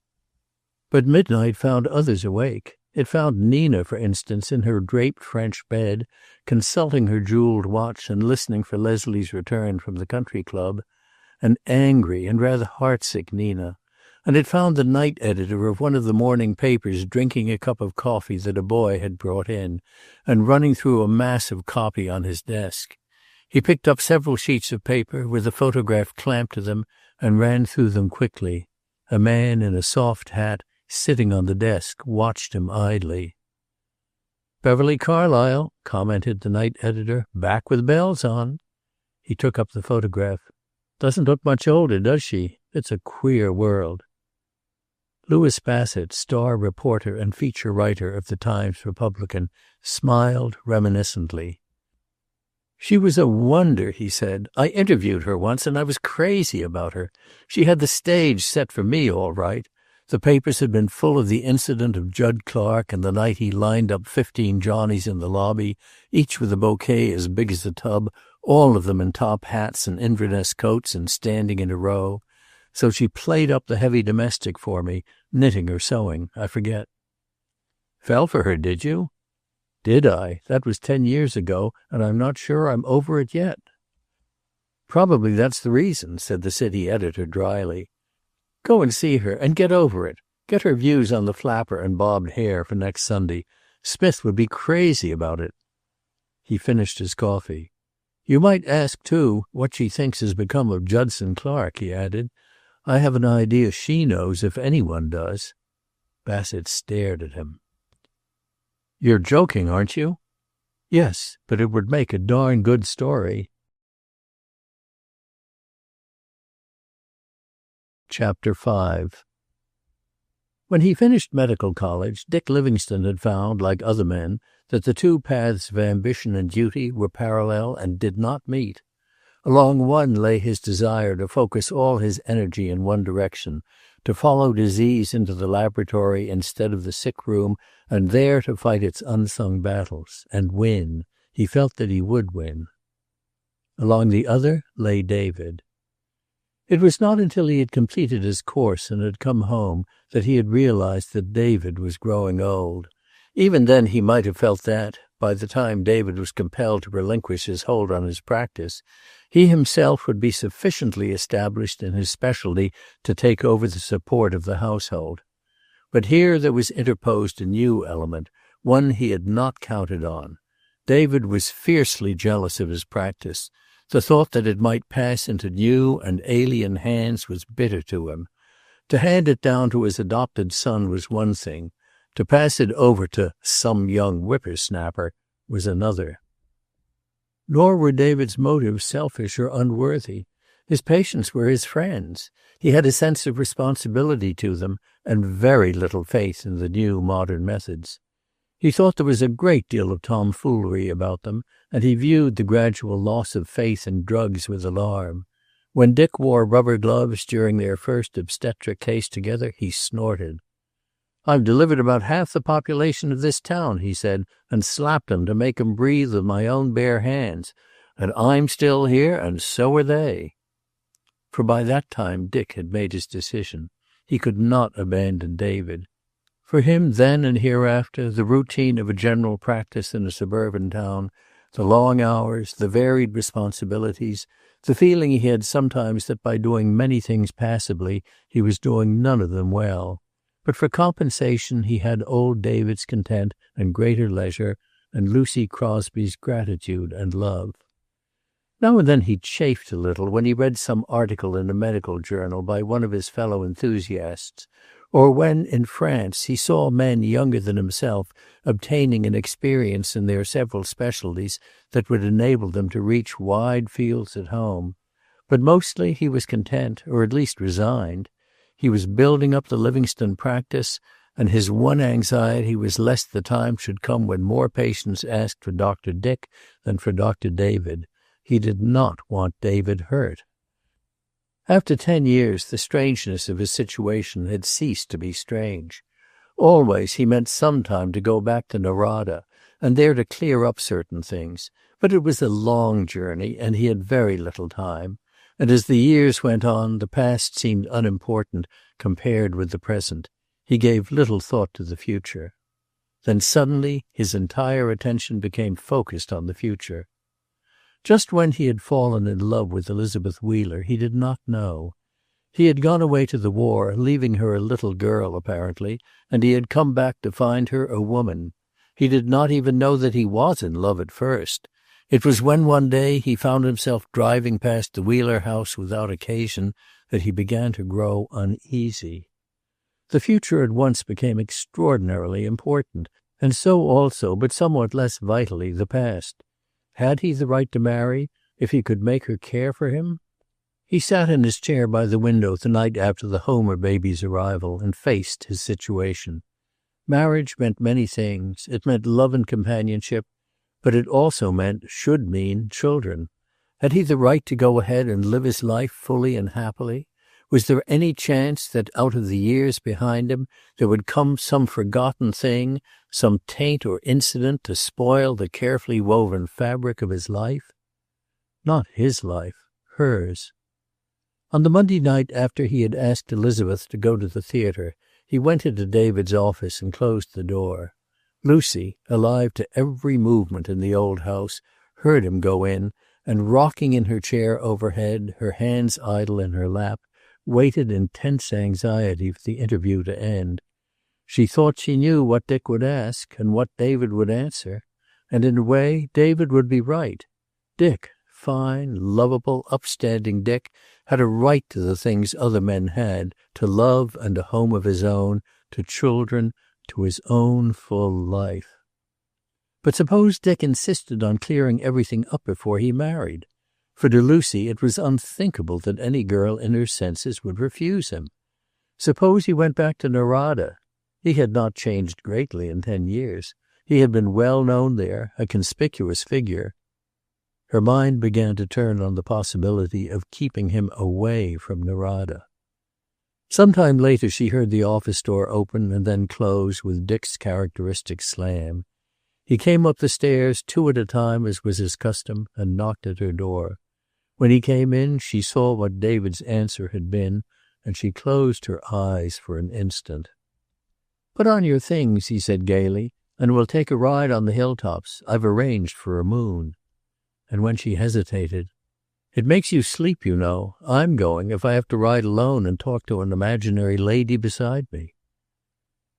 But midnight found others awake. It found Nina, for instance, in her draped French bed, consulting her jeweled watch and listening for Leslie's return from the country club, an angry and rather heartsick Nina. And it found the night editor of one of the morning papers drinking a cup of coffee that a boy had brought in, and running through a massive copy on his desk. He picked up several sheets of paper with a photograph clamped to them and ran through them quickly. A man in a soft hat, sitting on the desk, watched him idly. "Beverly Carlyle," commented the night editor, "back with bells on." He took up the photograph. "Doesn't look much older, does she? It's a queer world." Louis Bassett, star reporter and feature writer of the Times-Republican, smiled reminiscently. "She was a wonder," he said. "I interviewed her once, and I was crazy about her. She had the stage set for me all right. The papers had been full of the incident of Judd Clark and the night he lined up 15 Johnnies in the lobby, each with a bouquet as big as a tub, all of them in top hats and Inverness coats and standing in a row. So she played up the heavy domestic for me, knitting or sewing, I forget." "Fell for her, did you?" "Did I? That was 10 years ago, and I'm not sure I'm over it yet." "Probably that's the reason," said the city editor dryly. "Go and see her, and get over it. Get her views on the flapper and bobbed hair for next Sunday. Smith would be crazy about it." He finished his coffee. "You might ask, too, what she thinks has become of Judson Clark," he added. "I have an idea she knows, if anyone does." Bassett stared at him. "You're joking, aren't you?" "Yes, but it would make a darn good story." Chapter 5. When he finished medical college, Dick Livingstone had found, like other men, that the two paths of ambition and duty were parallel and did not meet. Along one lay his desire to focus all his energy in one direction, to follow disease into the laboratory instead of the sick room, and there to fight its unsung battles, and win. He felt that he would win. Along the other lay David. It was not until he had completed his course and had come home that he had realized that David was growing old. Even then he might have felt that, by the time David was compelled to relinquish his hold on his practice, he himself would be sufficiently established in his specialty to take over the support of the household. But here there was interposed a new element, one he had not counted on. David was fiercely jealous of his practice. The thought that it might pass into new and alien hands was bitter to him. To hand it down to his adopted son was one thing. To pass it over to some young whippersnapper was another. Nor were David's motives selfish or unworthy. His patients were his friends. He had a sense of responsibility to them and very little faith in the new modern methods. He thought there was a great deal of tomfoolery about them, and he viewed the gradual loss of faith in drugs with alarm. When Dick wore rubber gloves during their first obstetric case together, he snorted. "I've delivered about half the population of this town," he said, "and slapped 'em to make 'em breathe with my own bare hands. And I'm still here, and so are they." For by that time Dick had made his decision. He could not abandon David. For him then and hereafter, the routine of a general practice in a suburban town, the long hours, the varied responsibilities, the feeling he had sometimes that by doing many things passably he was doing none of them well. But for compensation he had old David's content and greater leisure, and Lucy Crosby's gratitude and love. Now and then he chafed a little when he read some article in a medical journal by one of his fellow enthusiasts, or when, in France, he saw men younger than himself obtaining an experience in their several specialties that would enable them to reach wide fields at home. But mostly he was content, or at least resigned. He was building up the Livingstone practice, and his one anxiety was lest the time should come when more patients asked for Dr. Dick than for Dr. David. He did not want David hurt. After 10 years, the strangeness of his situation had ceased to be strange. Always he meant sometime to go back to Narada, and there to clear up certain things. But it was a long journey, and he had very little time. And as the years went on, the past seemed unimportant compared with the present. He gave little thought to the future. Then suddenly his entire attention became focused on the future. Just when he had fallen in love with Elizabeth Wheeler, he did not know. He had gone away to the war, leaving her a little girl, apparently, and he had come back to find her a woman. He did not even know that he was in love at first. It was when one day he found himself driving past the Wheeler house without occasion that he began to grow uneasy. The future at once became extraordinarily important, and so also, but somewhat less vitally, the past. Had he the right to marry, if he could make her care for him? He sat in his chair by the window the night after the Homer baby's arrival and faced his situation. Marriage meant many things. It meant love and companionship, but it also should mean children. Had he the right to go ahead and live his life fully and happily? Was there any chance that out of the years behind him there would come some forgotten thing, some taint or incident to spoil the carefully woven fabric of his life? Not his life, hers. On the Monday night after he had asked Elizabeth to go to the theater, he went into David's office and closed the door. Lucy, alive to every movement in the old house, heard him go in, and rocking in her chair overhead, her hands idle in her lap, waited in tense anxiety for the interview to end. She thought she knew what Dick would ask and what David would answer, and in a way David would be right. Dick, fine, lovable, upstanding Dick, had a right to the things other men had, to love and a home of his own, to children, to his own full life. But suppose Dick insisted on clearing everything up before he married? For to Lucy it was unthinkable that any girl in her senses would refuse him. Suppose he went back to Narada? He had not changed greatly in 10 years. He had been well known there, a conspicuous figure. Her mind began to turn on the possibility of keeping him away from Narada. Some time later she heard the office door open and then close with Dick's characteristic slam. He came up the stairs 2 at a time, as was his custom, and knocked at her door. When he came in, she saw what David's answer had been, and she closed her eyes for an instant. "Put on your things," he said gaily, "and we'll take a ride on the hilltops. I've arranged for a moon." And when she hesitated, "It makes you sleep, you know. I'm going if I have to ride alone and talk to an imaginary lady beside me."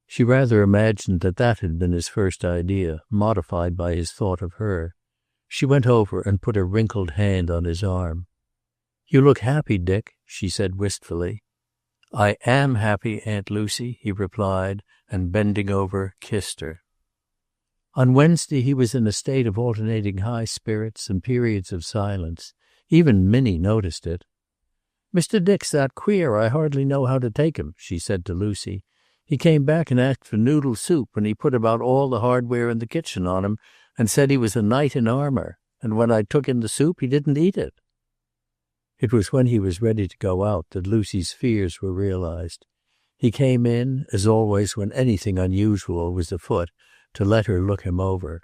She rather imagined that had been his first idea, modified by his thought of her. She went over and put a wrinkled hand on his arm. "You look happy, Dick," she said wistfully. "I am happy, Aunt Lucy," he replied, and bending over, kissed her. On Wednesday he was in a state of alternating high spirits and periods of silence. Even Minnie noticed it. "Mr. Dick's that queer I hardly know how to take him," she said to Lucy. "He came back and asked for noodle soup, and he put about all the hardware in the kitchen on him and said he was a knight in armor, and when I took in the soup he didn't eat it." It was when he was ready to go out that Lucy's fears were realized. He came in, as always when anything unusual was afoot, to let her look him over.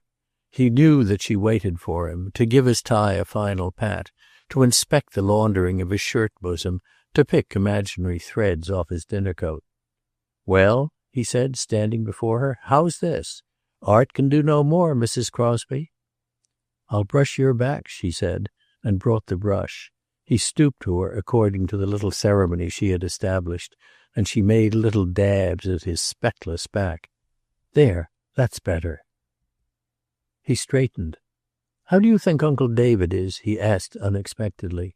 He knew that she waited for him, to give his tie a final pat, to inspect the laundering of his shirt bosom, to pick imaginary threads off his dinner coat. "Well," he said, standing before her, "how's this? Art can do no more, Mrs. Crosby." "I'll brush your back," she said, and brought the brush. He stooped to her according to the little ceremony she had established, and she made little dabs at his speckless back. "There, that's better." He straightened. "How do you think Uncle David is?" he asked unexpectedly.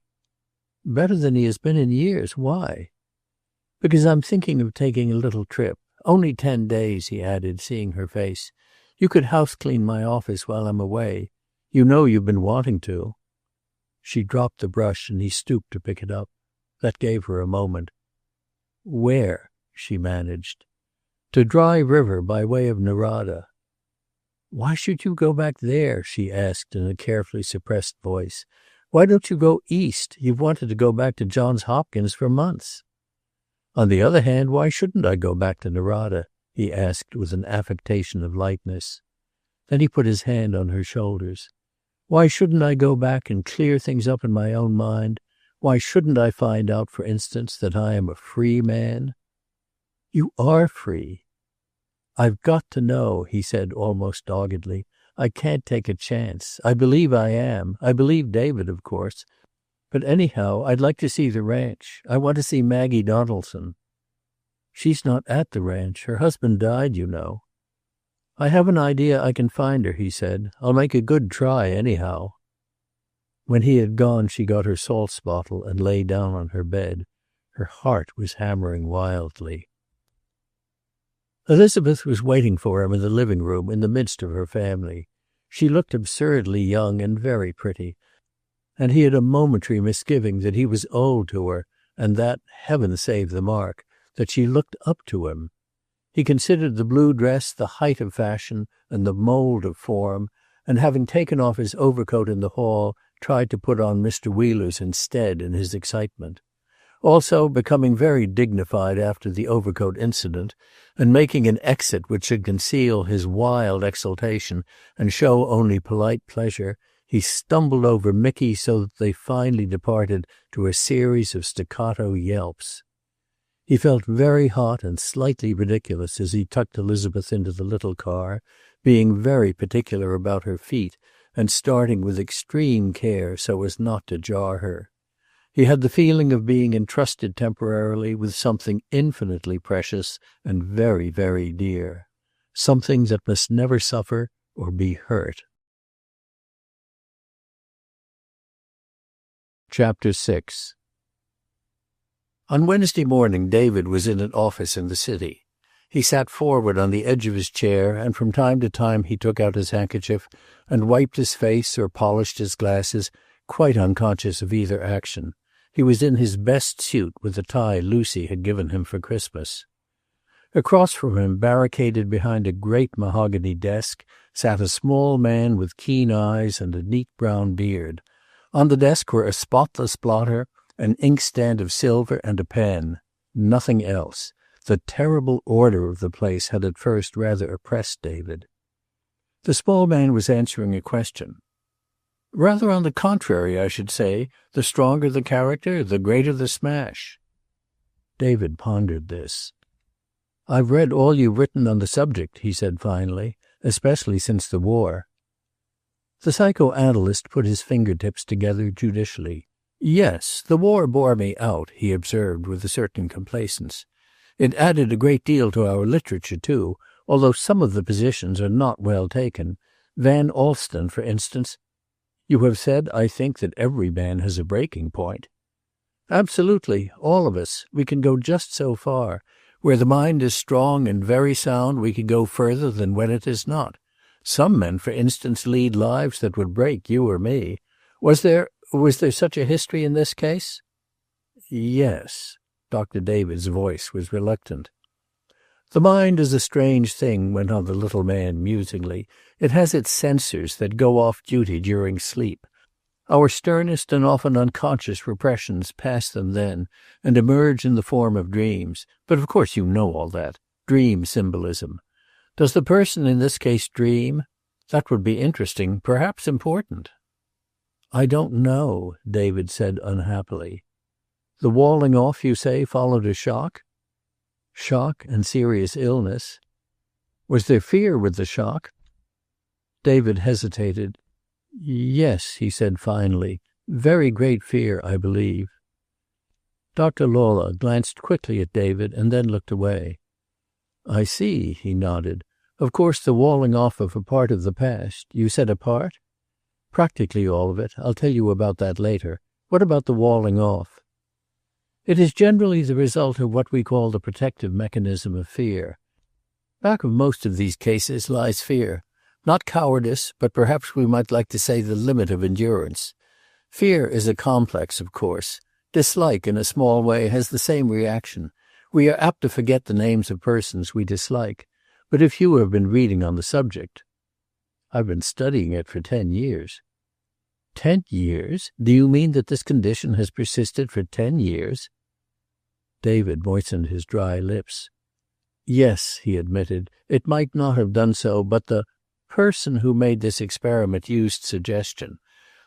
"Better than he has been in years. Why?" "Because I'm thinking of taking a little trip. Only 10 days, he added, seeing her face. "You could house clean my office while I'm away. You know you've been wanting to." She dropped the brush and he stooped to pick it up. That gave her a moment. "Where?" she managed. "To Dry River by way of Narada." "Why should you go back there?" she asked in a carefully suppressed voice. "Why don't you go east? You've wanted to go back to Johns Hopkins for months." "On the other hand, why shouldn't I go back to Narada?" he asked with an affectation of lightness. Then he put his hand on her shoulders. "Why shouldn't I go back and clear things up in my own mind? Why shouldn't I find out, for instance, that I am a free man?" "You are free." "I've got to know," he said almost doggedly. "I can't take a chance. I believe I am. I believe David, of course. But anyhow, I'd like to see the ranch. I want to see Maggie Donaldson." "She's not at the ranch. Her husband died, you know." "I have an idea I can find her," he said. "I'll make a good try, anyhow." When he had gone, she got her salts bottle and lay down on her bed. Her heart was hammering wildly. Elizabeth was waiting for him in the living room in the midst of her family. She looked absurdly young and very pretty, and he had a momentary misgiving that he was old to her, and that, heaven save the mark, that she looked up to him. He considered the blue dress the height of fashion and the mold of form, and having taken off his overcoat in the hall, tried to put on Mr. Wheeler's instead in his excitement. Also, becoming very dignified after the overcoat incident, and making an exit which should conceal his wild exultation and show only polite pleasure, he stumbled over Mickey so that they finally departed to a series of staccato yelps. He felt very hot and slightly ridiculous as he tucked Elizabeth into the little car, being very particular about her feet and starting with extreme care so as not to jar her. He had the feeling of being entrusted temporarily with something infinitely precious and very, very dear. Something that must never suffer or be hurt. Chapter 6. On Wednesday morning, David was in an office in the city. He sat forward on the edge of his chair, and from time to time he took out his handkerchief and wiped his face or polished his glasses, quite unconscious of either action. He was in his best suit with the tie Lucy had given him for Christmas. Across from him, barricaded behind a great mahogany desk, sat a small man with keen eyes and a neat brown beard. On the desk were a spotless blotter, an inkstand of silver, and a pen. Nothing else. The terrible order of the place had at first rather oppressed David. The small man was answering a question. "Rather on the contrary, I should say. The stronger the character, the greater the smash." David pondered this. "I've read all you've written on the subject," he said finally, "especially since the war." The psychoanalyst put his fingertips together judicially. "Yes, the war bore me out," he observed with a certain complacence. "It added a great deal to our literature, too, although some of the positions are not well taken. Van Alston, for instance." "You have said, I think, that every man has a breaking point." "Absolutely. All of us. We can go just so far. Where the mind is strong and very sound, we can go further than when it is not. Some men, for instance, lead lives that would break you or me. Was there such a history in this case?" Yes. Dr. David's voice was reluctant. The mind is a strange thing, went on the little man musingly. It has its censors that go off duty during sleep. Our sternest and often unconscious repressions pass them then and emerge in the form of dreams. But of course you know all that. Dream symbolism. Does the person in this case dream? That would be interesting, perhaps important. I don't know, David said unhappily. The walling off, you say, followed a shock? Shock and serious illness. Was there fear with the shock? David hesitated. Yes, he said finally. Very great fear, I believe. Dr. Lawler glanced quickly at David and then looked away. I see, he nodded. Of course, the walling off of a part of the past. You said a part? Practically all of it. I'll tell you about that later. What about the walling off? It is generally the result of what we call the protective mechanism of fear. Back of most of these cases lies fear. Not cowardice, but perhaps we might like to say the limit of endurance. Fear is a complex, of course. Dislike, in a small way, has the same reaction. We are apt to forget the names of persons we dislike. But if you have been reading on the subject... I've been studying it for 10 years. 10 years? Do you mean that this condition has persisted for 10 years? David moistened his dry lips. Yes, he admitted. It might not have done so, but the person who made this experiment used suggestion.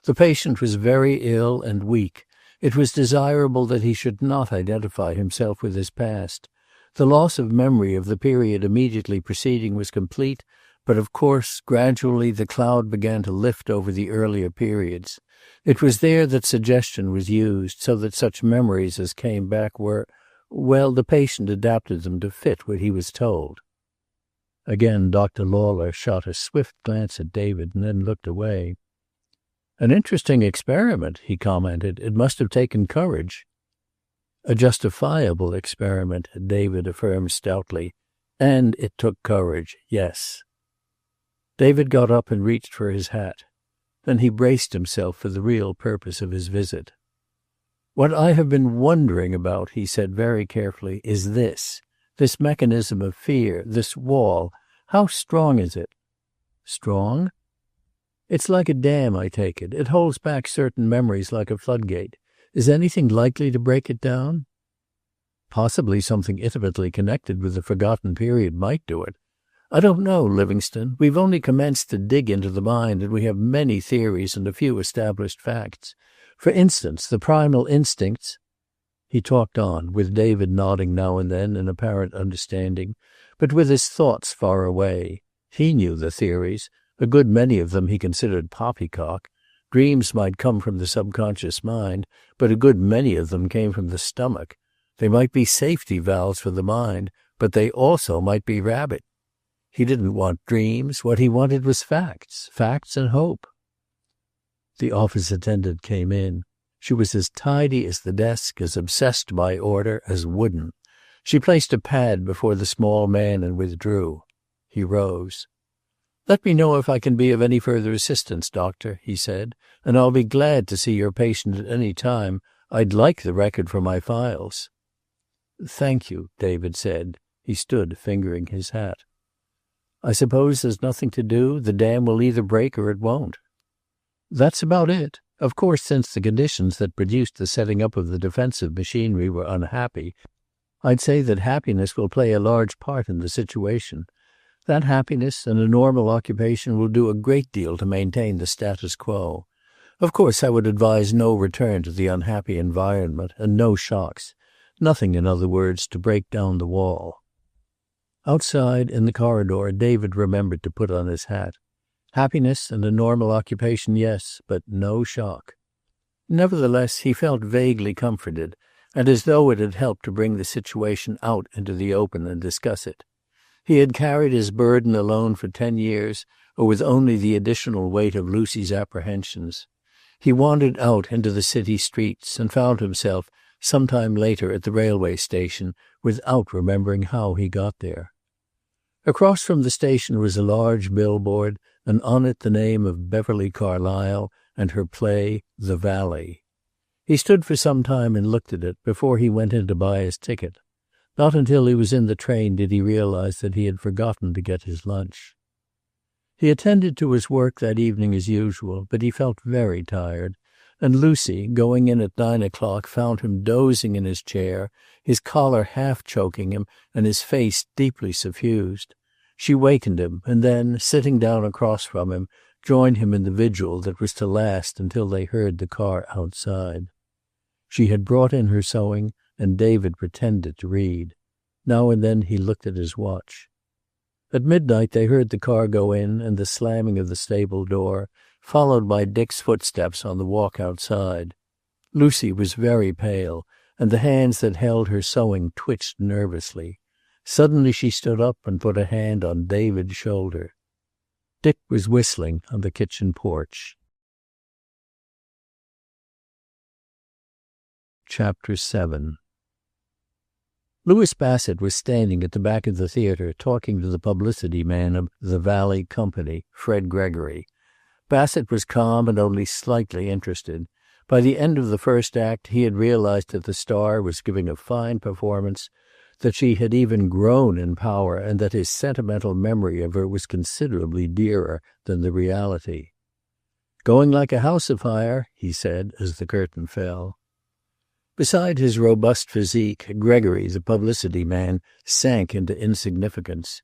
The patient was very ill and weak. It was desirable that he should not identify himself with his past. The loss of memory of the period immediately preceding was complete, but of course, gradually the cloud began to lift over the earlier periods. It was there that suggestion was used, so that such memories as came back were, well, the patient adapted them to fit what he was told. Again, Dr. Lawler shot a swift glance at David and then looked away. An interesting experiment, he commented. It must have taken courage. A justifiable experiment, David affirmed stoutly. And it took courage, yes. David got up and reached for his hat. Then he braced himself for the real purpose of his visit. What I have been wondering about, he said very carefully, is this mechanism of fear, this wall. How strong is it? Strong? It's like a dam, I take it. It holds back certain memories like a floodgate. Is anything likely to break it down? Possibly something intimately connected with the forgotten period might do it. I don't know, Livingstone. We've only commenced to dig into the mind, and we have many theories and a few established facts. For instance, the primal instincts... He talked on, with David nodding now and then in apparent understanding, but with his thoughts far away. He knew the theories. A good many of them he considered poppycock. Dreams might come from the subconscious mind, but a good many of them came from the stomach. They might be safety valves for the mind, but they also might be rabbit. He didn't want dreams. What he wanted was facts and hope. The office attendant came in. She was as tidy as the desk, as obsessed by order, as wooden. She placed a pad before the small man and withdrew. He rose. Let me know if I can be of any further assistance, doctor, he said, and I'll be glad to see your patient at any time. I'd like the record for my files. Thank you, David said. He stood fingering his hat. I suppose there's nothing to do. The dam will either break or it won't. That's about it. Of course, since the conditions that produced the setting up of the defensive machinery were unhappy, I'd say that happiness will play a large part in the situation. That happiness and a normal occupation will do a great deal to maintain the status quo. Of course, I would advise no return to the unhappy environment and no shocks. Nothing, in other words, to break down the wall. Outside, in the corridor, David remembered to put on his hat. Happiness and a normal occupation, yes, but no shock. Nevertheless, he felt vaguely comforted, and as though it had helped to bring the situation out into the open and discuss it. He had carried his burden alone for 10 years, or with only the additional weight of Lucy's apprehensions. He wandered out into the city streets and found himself some time later at the railway station without remembering how he got there. Across from the station was a large billboard, and on it the name of Beverly Carlyle and her play, The Valley. He stood for some time and looked at it before he went in to buy his ticket. Not until he was in the train did he realize that he had forgotten to get his lunch. He attended to his work that evening as usual, but he felt very tired, and Lucy, going in at 9 o'clock, found him dozing in his chair, his collar half choking him and his face deeply suffused. She wakened him, and then, sitting down across from him, joined him in the vigil that was to last until they heard the car outside. She had brought in her sewing, and David pretended to read. Now and then he looked at his watch. At midnight they heard the car go in and the slamming of the stable door, followed by Dick's footsteps on the walk outside. Lucy was very pale, and the hands that held her sewing twitched nervously. Suddenly she stood up and put a hand on David's shoulder. Dick was whistling on the kitchen porch. Chapter 7. Louis Bassett was standing at the back of the theater talking to the publicity man of the Valley Company, Fred Gregory. Bassett was calm and only slightly interested. By the end of the first act he had realized that the star was giving a fine performance, that she had even grown in power, and that his sentimental memory of her was considerably dearer than the reality. "Going like a house afire," he said as the curtain fell. Beside his robust physique, Gregory, the publicity man, sank into insignificance.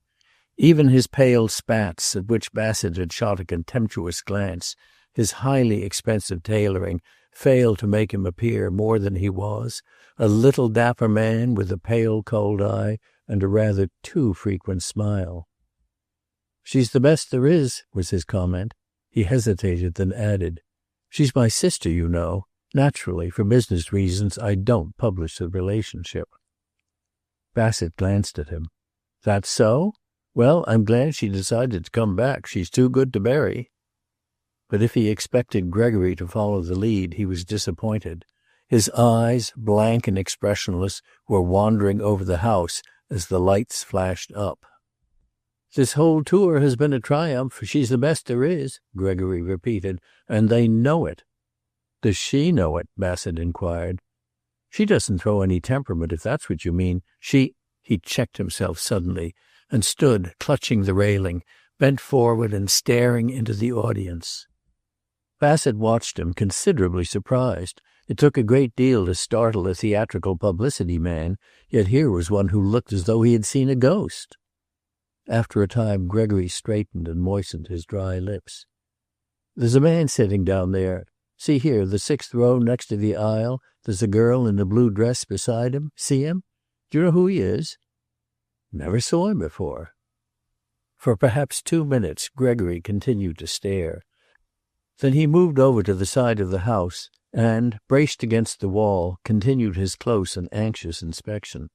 Even his pale spats, at which Bassett had shot a contemptuous glance, his highly expensive tailoring, failed to make him appear more than he was, a little dapper man with a pale cold eye and a rather too frequent smile. "She's the best there is," was his comment. He hesitated, then added, "She's my sister, you know. Naturally, for business reasons, I don't publish the relationship." Bassett glanced at him. "That's so? Well, I'm glad she decided to come back. She's too good to bury." But if he expected Gregory to follow the lead, he was disappointed. His eyes, blank and expressionless, were wandering over the house as the lights flashed up. "This whole tour has been a triumph. She's the best there is," Gregory repeated, "and they know it." "Does she know it?" Bassett inquired. "She doesn't throw any temperament, if that's what you mean. She—" He checked himself suddenly and stood, clutching the railing, bent forward and staring into the audience. Bassett watched him, considerably surprised. It took a great deal to startle a theatrical publicity man, yet here was one who looked as though he had seen a ghost. After a time Gregory straightened and moistened his dry lips. "There's a man sitting down there. See here, the 6th row next to the aisle. There's a girl in a blue dress beside him. See him? Do you know who he is?" "Never saw him before." For perhaps 2 minutes Gregory continued to stare. Then he moved over to the side of the house and, braced against the wall, continued his close and anxious inspection.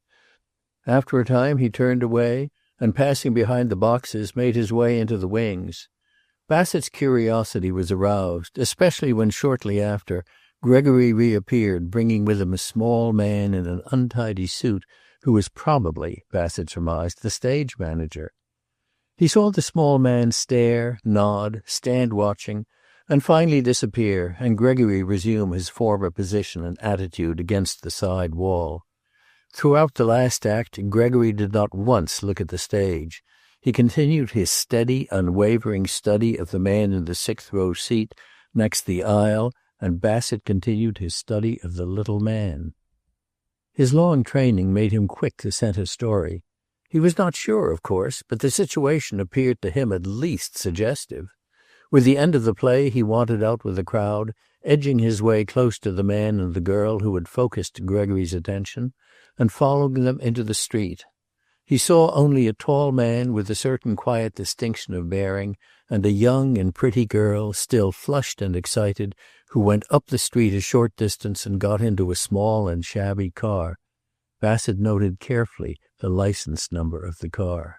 After a time he turned away and, passing behind the boxes, made his way into the wings. Bassett's curiosity was aroused, especially when shortly after Gregory reappeared, bringing with him a small man in an untidy suit who was probably, Bassett surmised, the stage manager. He saw the small man stare, nod, stand watching, and finally disappear, and Gregory resume his former position and attitude against the side wall. Throughout the last act, Gregory did not once look at the stage. He continued his steady, unwavering study of the man in the 6th row seat next the aisle, and Bassett continued his study of the little man. His long training made him quick to scent a story. He was not sure, of course, but the situation appeared to him at least suggestive. With the end of the play he wandered out with the crowd, edging his way close to the man and the girl who had focused Gregory's attention, and following them into the street. He saw only a tall man with a certain quiet distinction of bearing, and a young and pretty girl, still flushed and excited, who went up the street a short distance and got into a small and shabby car. Bassett noted carefully the license number of the car.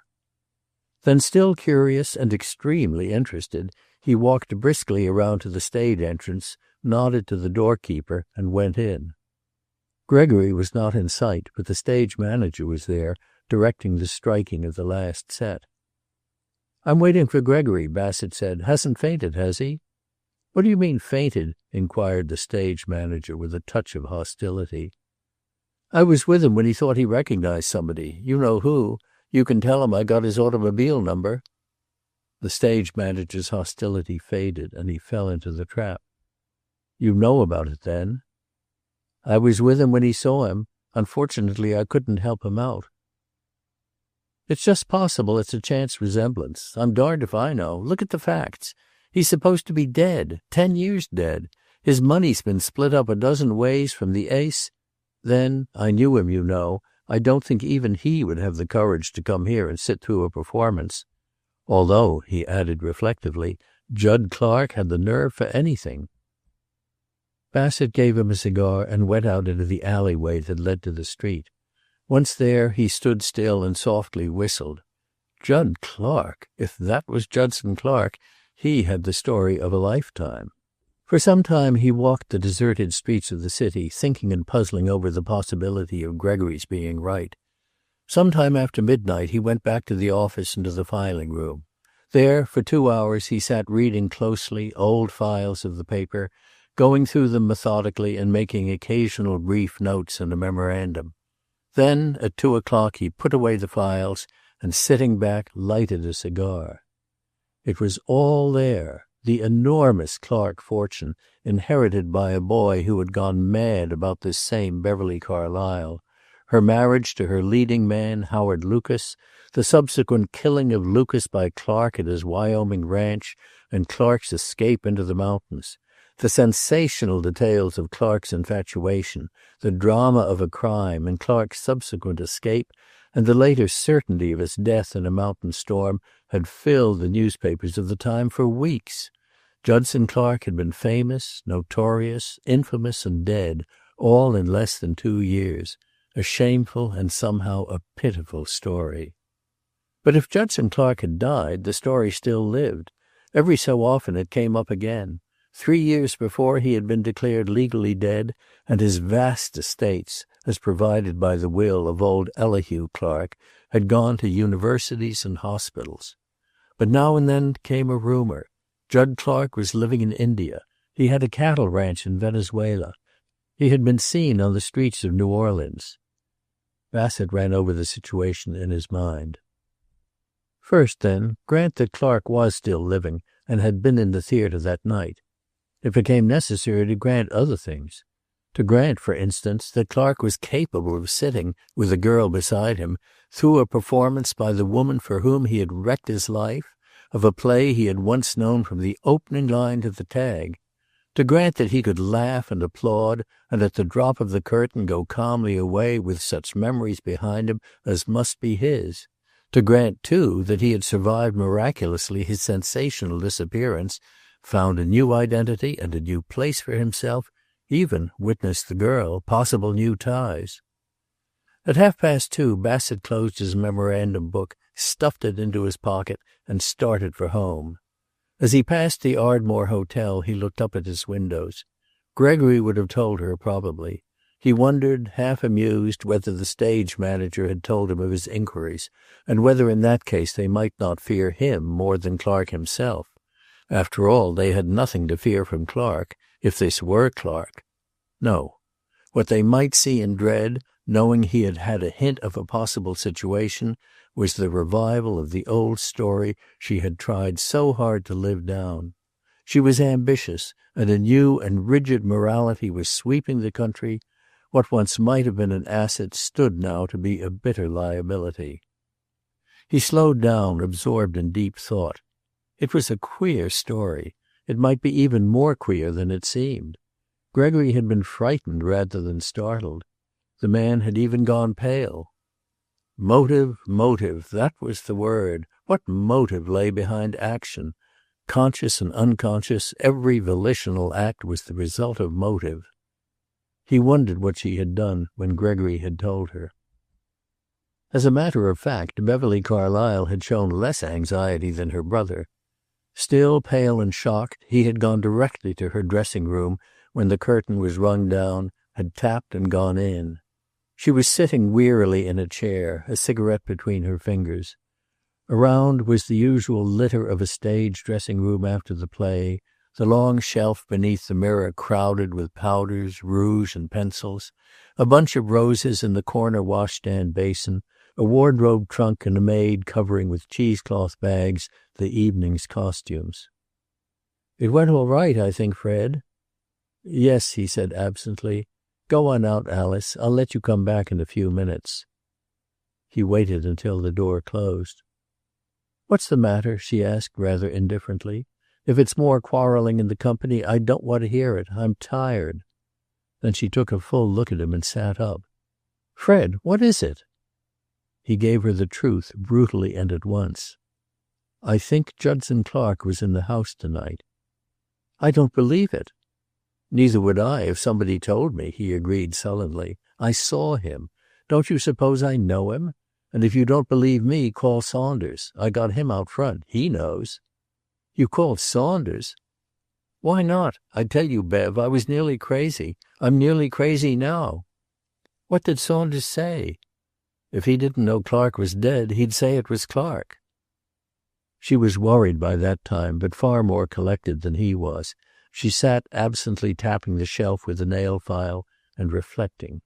Then, still curious and extremely interested, he walked briskly around to the stage entrance, nodded to the doorkeeper, and went in. Gregory was not in sight, but the stage manager was there, directing the striking of the last set. "I'm waiting for Gregory," Bassett said. "Hasn't fainted, has he?" "What do you mean fainted?" inquired the stage manager with a touch of hostility. "I was with him when he thought he recognized somebody. You know who. You can tell him I got his automobile number." The stage manager's hostility faded, and he fell into the trap. "You know about it, then?" "I was with him when he saw him. Unfortunately, I couldn't help him out." "It's just possible it's a chance resemblance. I'm darned if I know. Look at the facts. He's supposed to be dead, 10 years dead. His money's been split up a dozen ways from the ace. Then, I knew him, you know. I don't think even he would have the courage to come here and sit through a performance. Although," he added reflectively, "Judd Clark had the nerve for anything." Bassett gave him a cigar and went out into the alleyway that led to the street. Once there, he stood still and softly whistled. Judd Clark! If that was Judson Clark, he had the story of a lifetime. For some time he walked the deserted streets of the city, thinking and puzzling over the possibility of Gregory's being right. Sometime after midnight he went back to the office and to the filing room. There, for 2 hours, he sat reading closely old files of the paper, going through them methodically and making occasional brief notes and a memorandum. Then, at 2 o'clock, he put away the files and, sitting back, lighted a cigar. It was all there, the enormous Clark fortune, inherited by a boy who had gone mad about this same Beverly Carlyle, her marriage to her leading man, Howard Lucas, the subsequent killing of Lucas by Clark at his Wyoming ranch, and Clark's escape into the mountains, the sensational details of Clark's infatuation, the drama of a crime and Clark's subsequent escape, and the later certainty of his death in a mountain storm had filled the newspapers of the time for weeks. Judson Clark had been famous, notorious, infamous, and dead, all in less than 2 years. A shameful and somehow a pitiful story. But if Judson Clark had died, the story still lived. Every so often it came up again. 3 years before he had been declared legally dead, and his vast estates, as provided by the will of old Elihu Clark, had gone to universities and hospitals. But now and then came a rumor. Judd Clark was living in India. He had a cattle ranch in Venezuela. He had been seen on the streets of New Orleans. Bassett ran over the situation in his mind. First, then, grant that Clark was still living and had been in the theater that night. It became necessary to grant other things. To grant, for instance, that Clark was capable of sitting, with a girl beside him, through a performance by the woman for whom he had wrecked his life, of a play he had once known from the opening line to the tag. To grant that he could laugh and applaud, and at the drop of the curtain go calmly away with such memories behind him as must be his. To grant, too, that he had survived miraculously his sensational disappearance, found a new identity and a new place for himself, even, witness the girl, possible new ties. At 2:30, Bassett closed his memorandum book, stuffed it into his pocket, and started for home. As he passed the Ardmore Hotel, he looked up at its windows. Gregory would have told her, probably. He wondered, half amused, whether the stage manager had told him of his inquiries, and whether in that case they might not fear him more than Clark himself. After all, they had nothing to fear from Clark, if this were Clark. No. What they might see and dread, knowing he had had a hint of a possible situation, was the revival of the old story she had tried so hard to live down. She was ambitious, and a new and rigid morality was sweeping the country. What once might have been an asset stood now to be a bitter liability. He slowed down, absorbed in deep thought. It was a queer story. It might be even more queer than it seemed. Gregory had been frightened rather than startled. The man had even gone pale. Motive, that was the word. What motive lay behind action? Conscious and unconscious, every volitional act was the result of motive. He wondered what she had done when Gregory had told her. As a matter of fact, Beverly Carlyle had shown less anxiety than her brother. Still pale and shocked, he had gone directly to her dressing room when the curtain was rung down, had tapped and gone in. She was sitting wearily in a chair, a cigarette between her fingers. Around was the usual litter of a stage dressing room after the play, the long shelf beneath the mirror crowded with powders, rouge, and pencils, a bunch of roses in the corner washstand basin, a wardrobe trunk and a maid covering with cheesecloth bags the evening's costumes. "It went all right, I think, Fred." "Yes," he said absently. "Go on out, Alice. I'll let you come back in a few minutes." He waited until the door closed. "What's the matter?" she asked rather indifferently. "If it's more quarreling in the company, I don't want to hear it. I'm tired." Then she took a full look at him and sat up. "Fred, what is it?" He gave her the truth brutally and at once. "I think Judson Clark was in the house tonight." "I don't believe it." "Neither would I if somebody told me," he agreed sullenly. "I saw him. Don't you suppose I know him? And if you don't believe me, call Saunders. I got him out front. He knows." "You called Saunders?" "Why not? I tell you, Bev, I was nearly crazy. I'm nearly crazy now." "What did Saunders say?" "If he didn't know Clark was dead, he'd say it was Clark." She was worried by that time, but far more collected than he was. She sat absently tapping the shelf with a nail file and reflecting.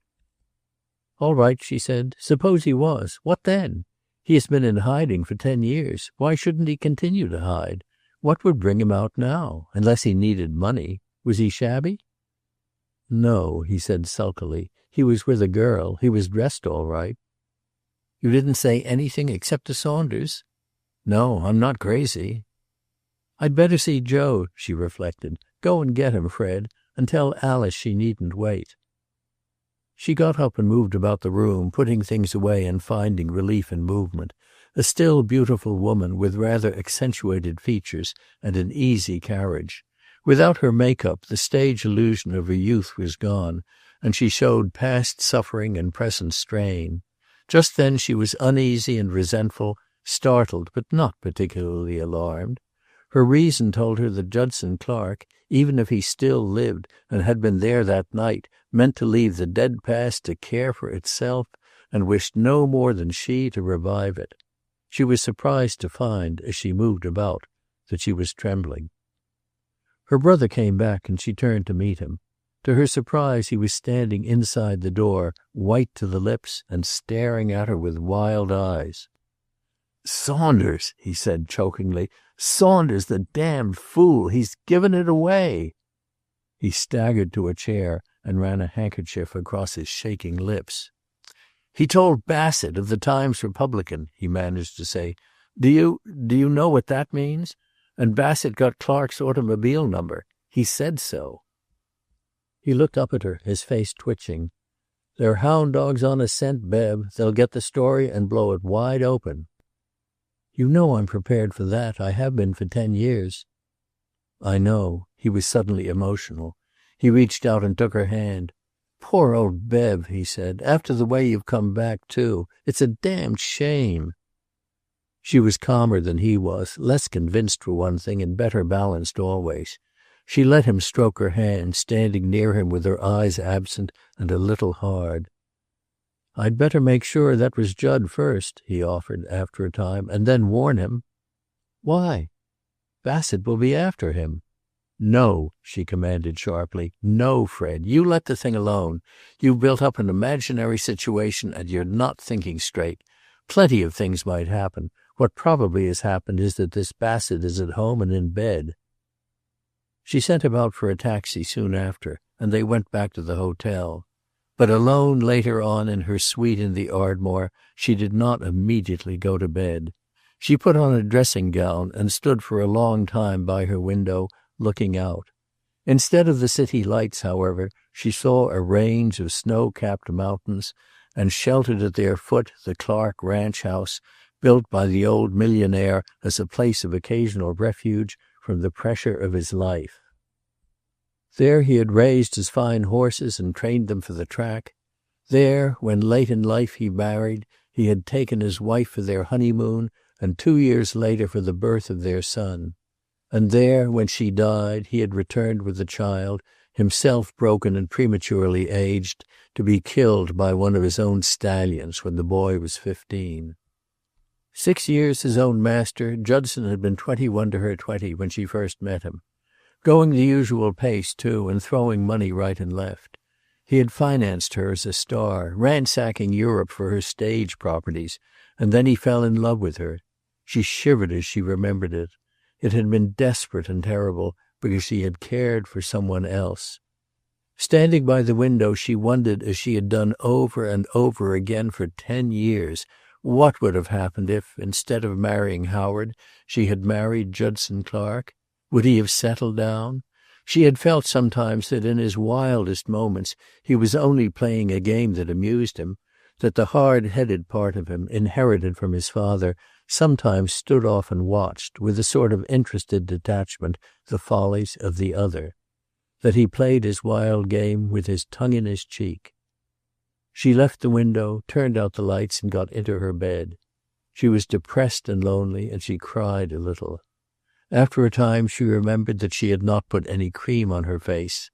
"All right," she said. "Suppose he was. What then? He has been in hiding for 10 years. Why shouldn't he continue to hide? What would bring him out now? Unless he needed money. Was he shabby?" "No," he said sulkily. "He was with a girl. He was dressed all right." "You didn't say anything except to Saunders?" "No, I'm not crazy." "I'd better see Joe," she reflected. "Go and get him, Fred, and tell Alice she needn't wait." She got up and moved about the room, putting things away and finding relief in movement, a still beautiful woman with rather accentuated features and an easy carriage. Without her make-up, the stage illusion of her youth was gone, and she showed past suffering and present strain. Just then she was uneasy and resentful, startled but not particularly alarmed. Her reason told her that Judson Clark, even if he still lived and had been there that night, meant to leave the dead past to care for itself, and wished no more than she to revive it. She was surprised to find, as she moved about, that she was trembling. Her brother came back and she turned to meet him. To her surprise he was standing inside the door, white to the lips and staring at her with wild eyes. "Saunders," he said chokingly. "Saunders, the damned fool. He's given it away." He staggered to a chair and ran a handkerchief across his shaking lips. "He told Bassett of the Times-Republican," he managed to say. Do you know what that means? And Bassett got Clark's automobile number. He said so." He looked up at her, his face twitching. "They're hound dogs on a scent, Bev. They'll get the story and blow it wide open." "You know I'm prepared for that. I have been for 10 years." "I know." He was suddenly emotional. He reached out and took her hand. "Poor old Bev," he said. "After the way you've come back, too. It's a damned shame." She was calmer than he was, less convinced for one thing, and better balanced always. She let him stroke her hand, standing near him with her eyes absent and a little hard. "I'd better make sure that was Judd first," he offered after a time, "and then warn him." "Why?" "Bassett will be after him." "No," she commanded sharply. "No, Fred. You let the thing alone. You've built up an imaginary situation and you're not thinking straight. Plenty of things might happen. What probably has happened is that this Bassett is at home and in bed." She sent him out for a taxi soon after, and they went back to the hotel. But alone later on in her suite in the Ardmore, she did not immediately go to bed. She put on a dressing gown and stood for a long time by her window, looking out. Instead of the city lights, however, she saw a range of snow-capped mountains, and sheltered at their foot the Clark ranch house, built by the old millionaire as a place of occasional refuge from the pressure of his life. There he had raised his fine horses and trained them for the track. There, when late in life he married, he had taken his wife for their honeymoon, and 2 years later for the birth of their son. And there, when she died, he had returned with the child, himself broken and prematurely aged, to be killed by one of his own stallions when the boy was 15. 6 years his own master, Judson had been 21 to her 20 when she first met him. Going the usual pace, too, and throwing money right and left. He had financed her as a star, ransacking Europe for her stage properties, and then he fell in love with her. She shivered as she remembered it. It had been desperate and terrible because she had cared for someone else. Standing by the window, she wondered, as she had done over and over again for 10 years, what would have happened if, instead of marrying Howard, she had married Judson Clark. Would he have settled down? She had felt sometimes that in his wildest moments he was only playing a game that amused him, that the hard-headed part of him, inherited from his father, sometimes stood off and watched, with a sort of interested detachment, the follies of the other, that he played his wild game with his tongue in his cheek. She left the window, turned out the lights, and got into her bed. She was depressed and lonely, and she cried a little. After a time she remembered that she had not put any cream on her face.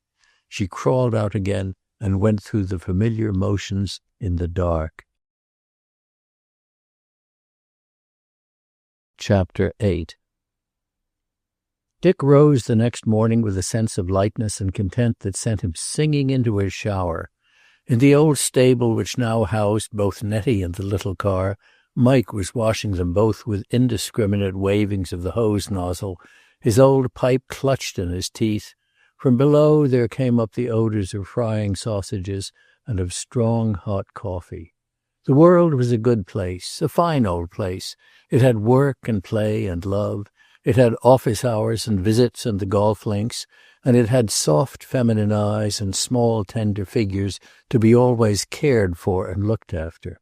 She crawled out again and went through the familiar motions in the dark. Chapter 8. Dick rose the next morning with a sense of lightness and content that sent him singing into his shower. In the old stable which now housed both Nettie and the little car, Mike was washing them both with indiscriminate wavings of the hose nozzle, his old pipe clutched in his teeth. From below there came up the odors of frying sausages and of strong hot coffee. The world was a good place, a fine old place. It had work and play and love. It had office hours and visits and the golf links, and it had soft feminine eyes and small tender figures to be always cared for and looked after.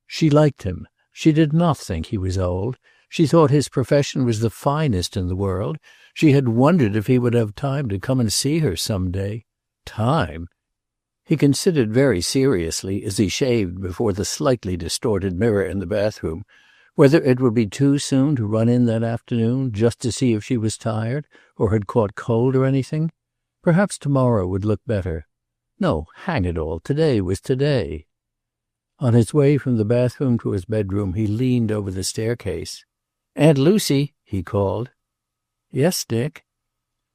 She liked him. She did not think he was old. She thought his profession was the finest in the world. She had wondered if he would have time to come and see her some day. Time? He considered very seriously, as he shaved before the slightly distorted mirror in the bathroom, whether it would be too soon to run in that afternoon just to see if she was tired or had caught cold or anything. Perhaps tomorrow would look better. No, hang it all, today was today. On his way from the bathroom to his bedroom, he leaned over the staircase. "Aunt Lucy," he called. "Yes, Dick."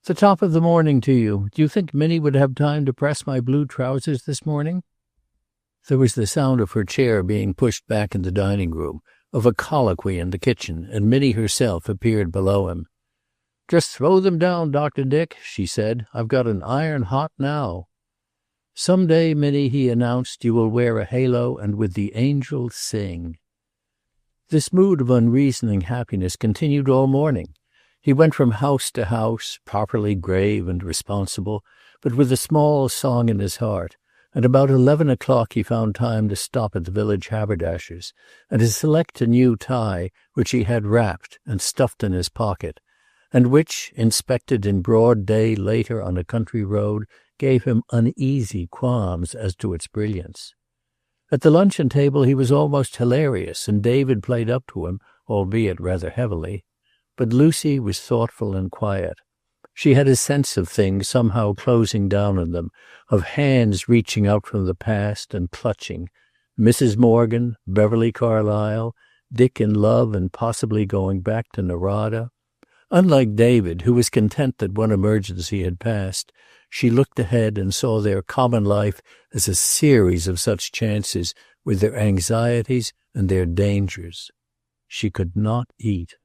"The top of the morning to you. Do you think Minnie would have time to press my blue trousers this morning?" There was the sound of her chair being pushed back in the dining room, of a colloquy in the kitchen, and Minnie herself appeared below him. "Just throw them down, Dr. Dick," she said. "I've got an iron hot now." "Some day, Minnie," he announced, "you will wear a halo and with the angels sing." This mood of unreasoning happiness continued all morning. He went from house to house, properly grave and responsible, but with a small song in his heart, and about 11 o'clock he found time to stop at the village haberdasher's and to select a new tie which he had wrapped and stuffed in his pocket, and which, inspected in broad day later on a country road, gave him uneasy qualms as to its brilliance. At the luncheon table he was almost hilarious, and David played up to him, albeit rather heavily. But Lucy was thoughtful and quiet. She had a sense of things somehow closing down on them, of hands reaching out from the past and clutching. Mrs. Morgan, Beverly Carlyle, Dick in love and possibly going back to Narada. Unlike David, who was content that one emergency had passed, she looked ahead and saw their common life as a series of such chances, with their anxieties and their dangers. She could not eat.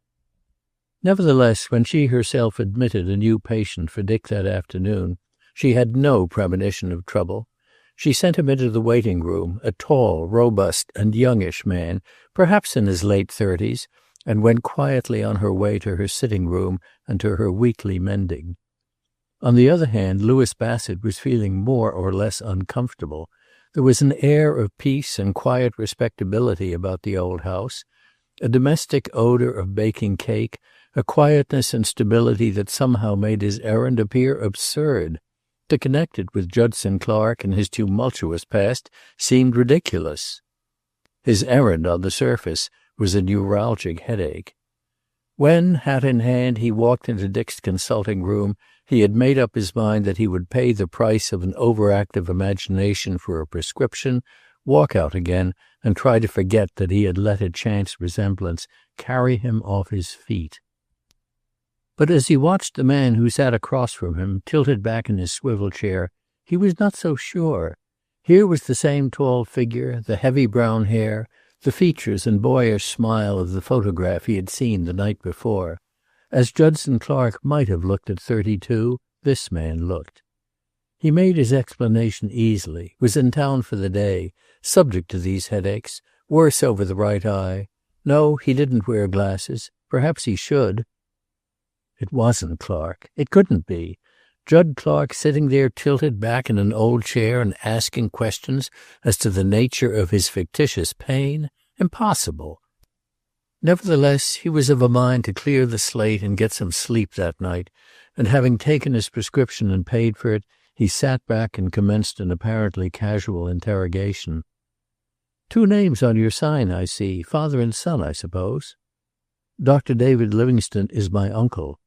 Nevertheless, when she herself admitted a new patient for Dick that afternoon, she had no premonition of trouble. She sent him into the waiting room, a tall, robust, and youngish man, perhaps in his late 30s, and went quietly on her way to her sitting room and to her weekly mending. On the other hand, Louis Bassett was feeling more or less uncomfortable. There was an air of peace and quiet respectability about the old house, a domestic odor of baking cake, a quietness and stability that somehow made his errand appear absurd. To connect it with Judson Clark and his tumultuous past seemed ridiculous. His errand, on the surface, was a neuralgic headache. When, hat in hand, he walked into Dick's consulting room, he had made up his mind that he would pay the price of an overactive imagination for a prescription, walk out again, and try to forget that he had let a chance resemblance carry him off his feet. But as he watched the man who sat across from him, tilted back in his swivel chair, he was not so sure. Here was the same tall figure, the heavy brown hair, the features and boyish smile of the photograph he had seen the night before. As Judson Clark might have looked at 32, this man looked. He made his explanation easily, was in town for the day, subject to these headaches, worse over the right eye. No, he didn't wear glasses. Perhaps he should. It wasn't Clark. It couldn't be. Judd Clark sitting there tilted back in an old chair and asking questions as to the nature of his fictitious pain? Impossible. Nevertheless, he was of a mind to clear the slate and get some sleep that night, and having taken his prescription and paid for it, he sat back and commenced an apparently casual interrogation. "Two names on your sign, I see. Father and son, I suppose." "Dr. David Livingstone is my uncle."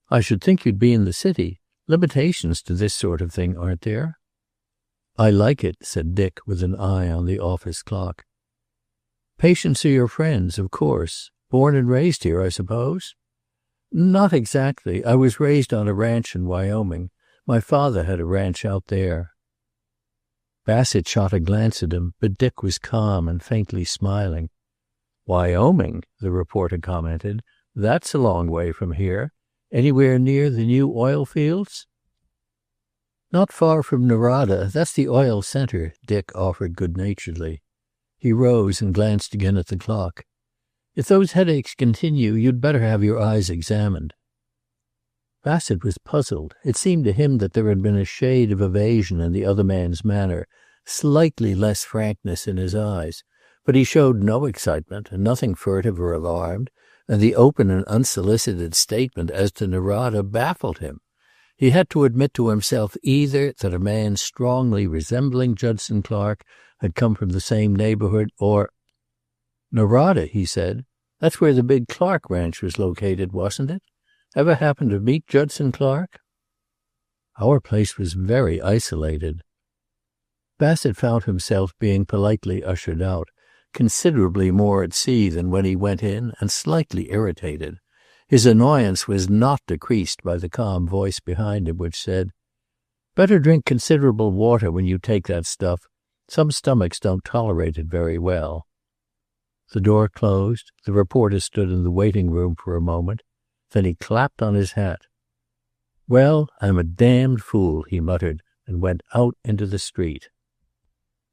"I should think you'd be in the city. Limitations to this sort of thing, aren't there?" "I like it," said Dick with an eye on the office clock. "Patients are your friends, of course. Born and raised here, I suppose?" "Not exactly. I was raised on a ranch in Wyoming. My father had a ranch out there." Bassett shot a glance at him, but Dick was calm and faintly smiling. "Wyoming," the reporter commented. "That's a long way from here. Anywhere near the new oil fields?" "Not far from Narada. That's the oil center," Dick offered good-naturedly. He rose and glanced again at the clock. "If those headaches continue, you'd better have your eyes examined." Bassett was puzzled. It seemed to him that there had been a shade of evasion in the other man's manner, slightly less frankness in his eyes, but he showed no excitement, nothing furtive or alarmed, and the open and unsolicited statement as to Narada baffled him. He had to admit to himself either that a man strongly resembling Judson Clark had come from the same neighborhood, or... "Narada," he said. "That's where the big Clark ranch was located, wasn't it? Ever happen to meet Judson Clark?" "Our place was very isolated." Bassett found himself being politely ushered out, considerably more at sea than when he went in, and slightly irritated. His annoyance was not decreased by the calm voice behind him, which said, "Better drink considerable water when you take that stuff. Some stomachs don't tolerate it very well." The door closed. The reporter stood in the waiting room for a moment. Then he clapped on his hat. "Well, I'm a damned fool," he muttered, and went out into the street.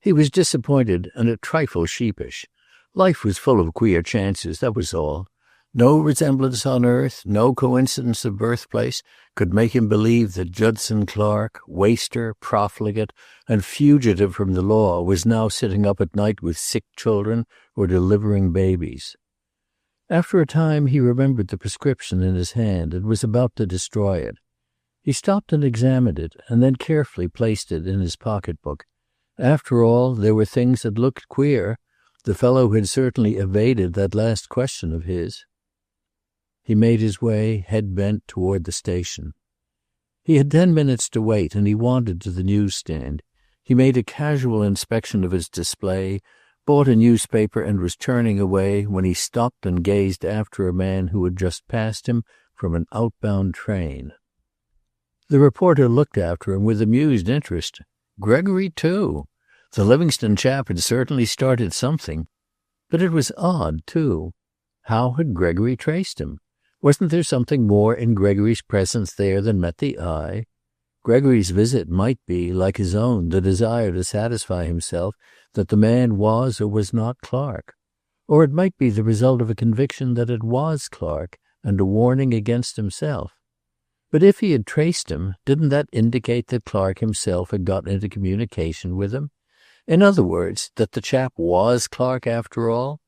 He was disappointed and a trifle sheepish. Life was full of queer chances, that was all. No resemblance on earth, no coincidence of birthplace, could make him believe that Judson Clark, waster, profligate, and fugitive from the law, was now sitting up at night with sick children or delivering babies. After a time he remembered the prescription in his hand and was about to destroy it. He stopped and examined it, and then carefully placed it in his pocketbook. After all, there were things that looked queer. The fellow had certainly evaded that last question of his. He made his way, head bent, toward the station. He had 10 minutes to wait, and he wandered to the newsstand. He made a casual inspection of its display, bought a newspaper, and was turning away when he stopped and gazed after a man who had just passed him from an outbound train. The reporter looked after him with amused interest. Gregory, too. The Livingstone chap had certainly started something. But it was odd, too. How had Gregory traced him? Wasn't there something more in Gregory's presence there than met the eye? Gregory's visit might be, like his own, the desire to satisfy himself that the man was or was not Clark. Or it might be the result of a conviction that it was Clark and a warning against himself. But if he had traced him, didn't that indicate that Clark himself had got into communication with him? In other words, that the chap was Clark after all?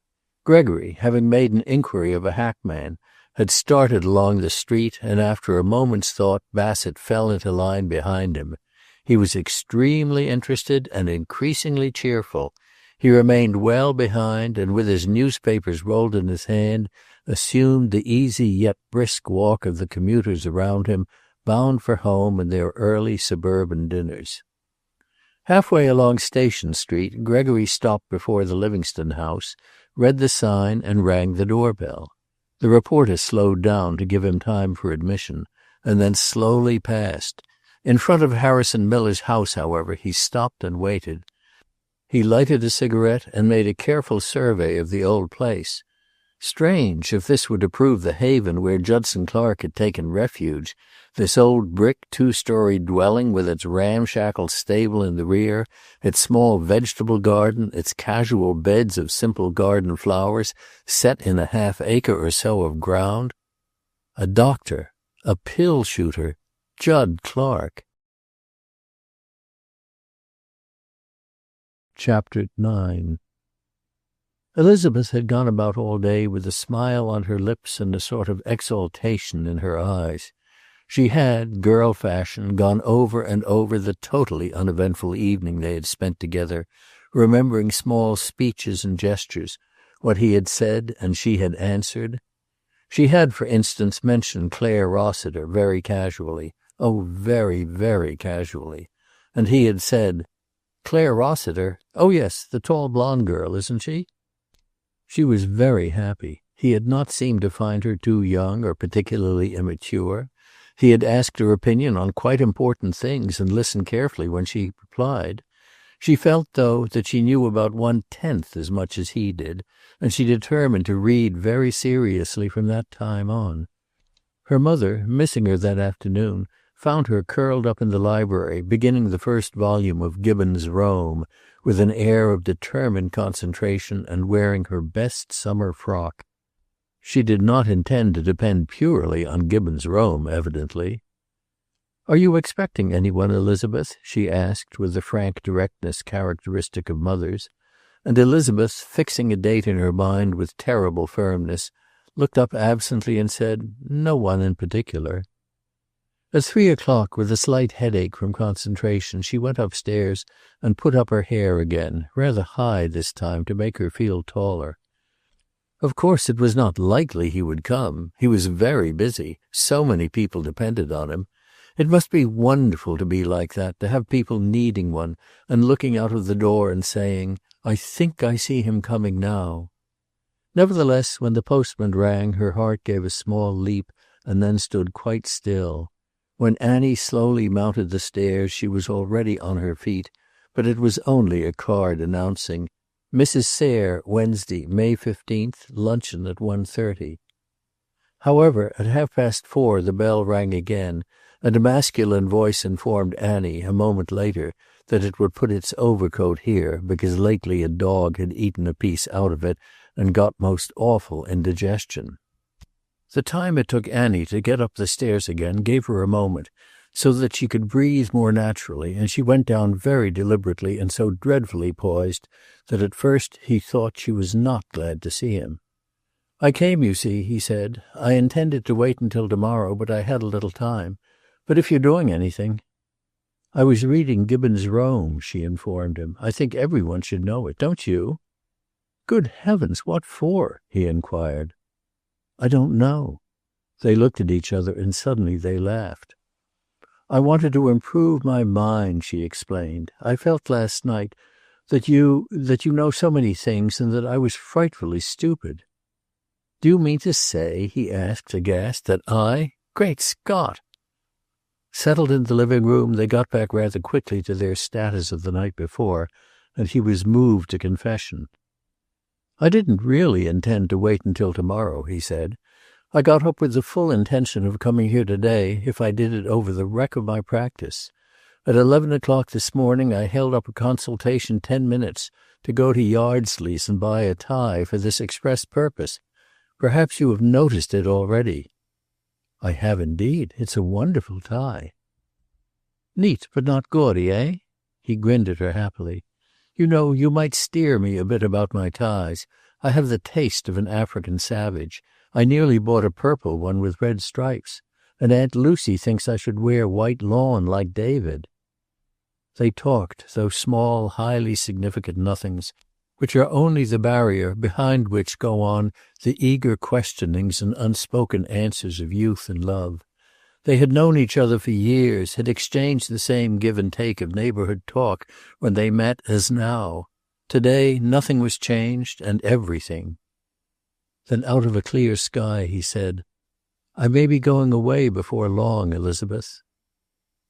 Gregory, having made an inquiry of a hackman, had started along the street, and after a moment's thought Bassett fell into line behind him. He was extremely interested and increasingly cheerful. He remained well behind, and with his newspapers rolled in his hand, assumed the easy yet brisk walk of the commuters around him, bound for home and their early suburban dinners. Halfway along Station Street, Gregory stopped before the Livingstone house, read the sign, and rang the doorbell. The reporter slowed down to give him time for admission, and then slowly passed. In front of Harrison Miller's house, however, he stopped and waited. He lighted a cigarette and made a careful survey of the old place. Strange, if this were to prove the haven where Judson Clark had taken refuge, this old brick two-storied dwelling with its ramshackle stable in the rear, its small vegetable garden, its casual beds of simple garden flowers set in a half-acre or so of ground. A doctor, a pill shooter, Judd Clark. Chapter 9. Elizabeth had gone about all day with a smile on her lips and a sort of exaltation in her eyes. She had, girl fashion, gone over and over the totally uneventful evening they had spent together, remembering small speeches and gestures, what he had said and she had answered. She had, for instance, mentioned Claire Rossiter very casually, oh, very, very casually, and he had said, "Claire Rossiter? Oh, yes, the tall blonde girl, isn't she?" She was very happy. He had not seemed to find her too young or particularly immature. He had asked her opinion on quite important things and listened carefully when she replied. She felt, though, that she knew about 1/10 as much as he did, and she determined to read very seriously from that time on. Her mother, missing her that afternoon, found her curled up in the library, beginning the first volume of Gibbon's Rome, with an air of determined concentration and wearing her best summer frock. She did not intend to depend purely on Gibbon's Rome, evidently. "Are you expecting anyone, Elizabeth?" she asked, with the frank directness characteristic of mothers. And Elizabeth, fixing a date in her mind with terrible firmness, looked up absently and said, "No one in particular." At 3:00, with a slight headache from concentration, she went upstairs and put up her hair again, rather high this time to make her feel taller. Of course it was not likely he would come. He was very busy. So many people depended on him. It must be wonderful to be like that, to have people needing one and looking out of the door and saying, "I think I see him coming now." Nevertheless, when the postman rang, her heart gave a small leap and then stood quite still. When Annie slowly mounted the stairs, she was already on her feet, but it was only a card announcing, "Mrs. Sayre, Wednesday, May 15th, luncheon at 1:30. However, at 4:30 the bell rang again, and a masculine voice informed Annie, a moment later, that it would put its overcoat here, because lately a dog had eaten a piece out of it and got most awful indigestion. The time it took Annie to get up the stairs again gave her a moment, so that she could breathe more naturally, and she went down very deliberately and so dreadfully poised that at first he thought she was not glad to see him. "I came, you see," he said. "I intended to wait until tomorrow, but I had a little time. But if you're doing anything—" "I was reading Gibbon's Rome," she informed him. "I think everyone should know it, don't you?" "Good heavens, what for?" he inquired. "I don't know." They looked at each other and suddenly they laughed. "I wanted to improve my mind," she explained. "I felt last night that you know so many things and that I was frightfully stupid." "Do you mean to say," he asked, aghast, "that I? Great Scott!" Settled in the living room, they got back rather quickly to their status of the night before, and he was moved to confession. "I didn't really intend to wait until tomorrow," he said. "I got up with the full intention of coming here today if I did it over the wreck of my practice. At 11:00 this morning I held up a consultation 10 minutes to go to Yardsley's and buy a tie for this express purpose. Perhaps you have noticed it already." "I have indeed. It's a wonderful tie." "Neat, but not gaudy, eh?" He grinned at her happily. "You know, you might steer me a bit about my ties. I have the taste of an African savage. I nearly bought a purple one with red stripes. And Aunt Lucy thinks I should wear white lawn like David." They talked, those small, highly significant nothings, which are only the barrier behind which go on the eager questionings and unspoken answers of youth and love. They had known each other for years, had exchanged the same give and take of neighborhood talk when they met as now. Today nothing was changed, and everything. Then out of a clear sky he said, "I may be going away before long, Elizabeth."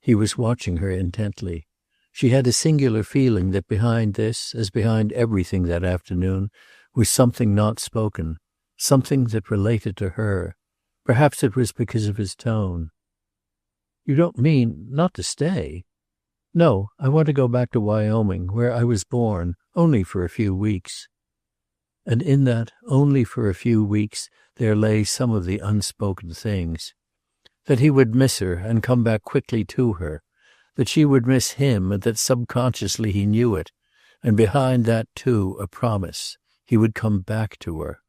He was watching her intently. She had a singular feeling that behind this, as behind everything that afternoon, was something not spoken, something that related to her. Perhaps it was because of his tone. "You don't mean not to stay?" "No, I want to go back to Wyoming, where I was born, only for a few weeks." And in that "only for a few weeks" there lay some of the unspoken things. That he would miss her and come back quickly to her. That she would miss him, and that subconsciously he knew it. And behind that, too, a promise. He would come back to her.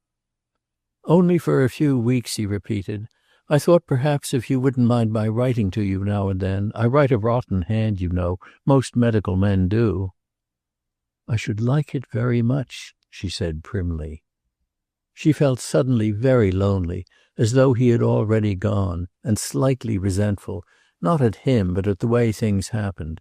"Only for a few weeks," he repeated. "I thought perhaps if you wouldn't mind my writing to you now and then. I write a rotten hand, you know. Most medical men do." "I should like it very much," she said primly. She felt suddenly very lonely, as though he had already gone, and slightly resentful, not at him but at the way things happened.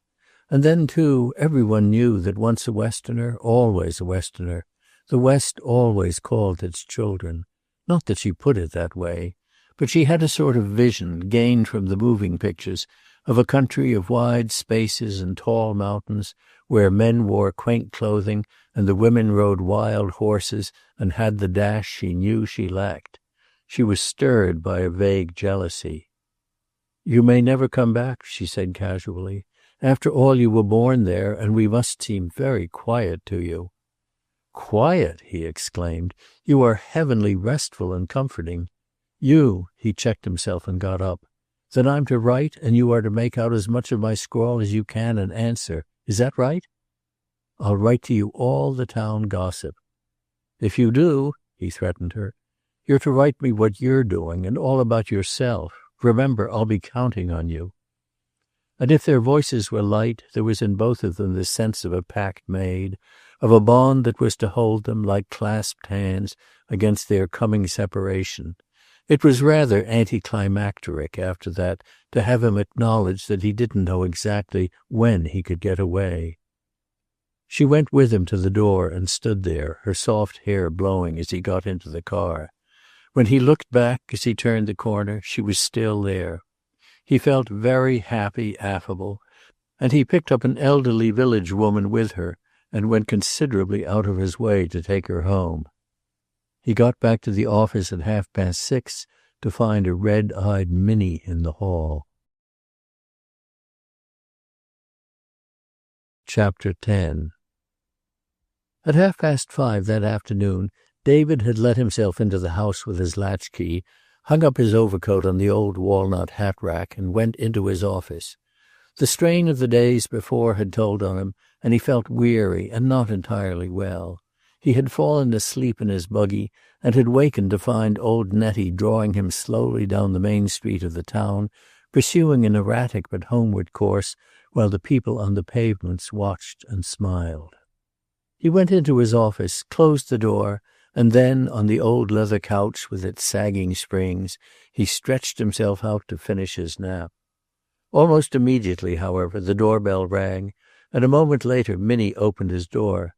And then, too, everyone knew that once a Westerner, always a Westerner. The West always called its children. Not that she put it that way. But she had a sort of vision, gained from the moving pictures, of a country of wide spaces and tall mountains, where men wore quaint clothing and the women rode wild horses and had the dash she knew she lacked. She was stirred by a vague jealousy. "You may never come back," she said casually. "After all, you were born there, and we must seem very quiet to you." "Quiet!" he exclaimed. "You are heavenly restful and comforting. He checked himself and got up. "Then I'm to write, and you are to make out as much of my scrawl as you can and answer. Is that right?" "I'll write to you all the town gossip." "If you do," he threatened her, "you're to write me what you're doing, and all about yourself. Remember, I'll be counting on you." And if their voices were light, there was in both of them the sense of a pact made, of a bond that was to hold them, like clasped hands, against their coming separation. It was rather anticlimacteric, after that, to have him acknowledge that he didn't know exactly when he could get away. She went with him to the door and stood there, her soft hair blowing as he got into the car. When he looked back as he turned the corner, she was still there. He felt very happy, affable, and he picked up an elderly village woman with her and went considerably out of his way to take her home. He got back to the office at 6:30 to find a red-eyed Minnie in the hall. Chapter 10. At 5:30 that afternoon, David had let himself into the house with his latchkey, hung up his overcoat on the old walnut hat rack, and went into his office. The strain of the days before had told on him, and he felt weary and not entirely well. He had fallen asleep in his buggy and had wakened to find old Nettie drawing him slowly down the main street of the town, pursuing an erratic but homeward course, while the people on the pavements watched and smiled. He went into his office, closed the door, and then, on the old leather couch with its sagging springs, he stretched himself out to finish his nap. Almost immediately, however, the doorbell rang, and a moment later Minnie opened his door.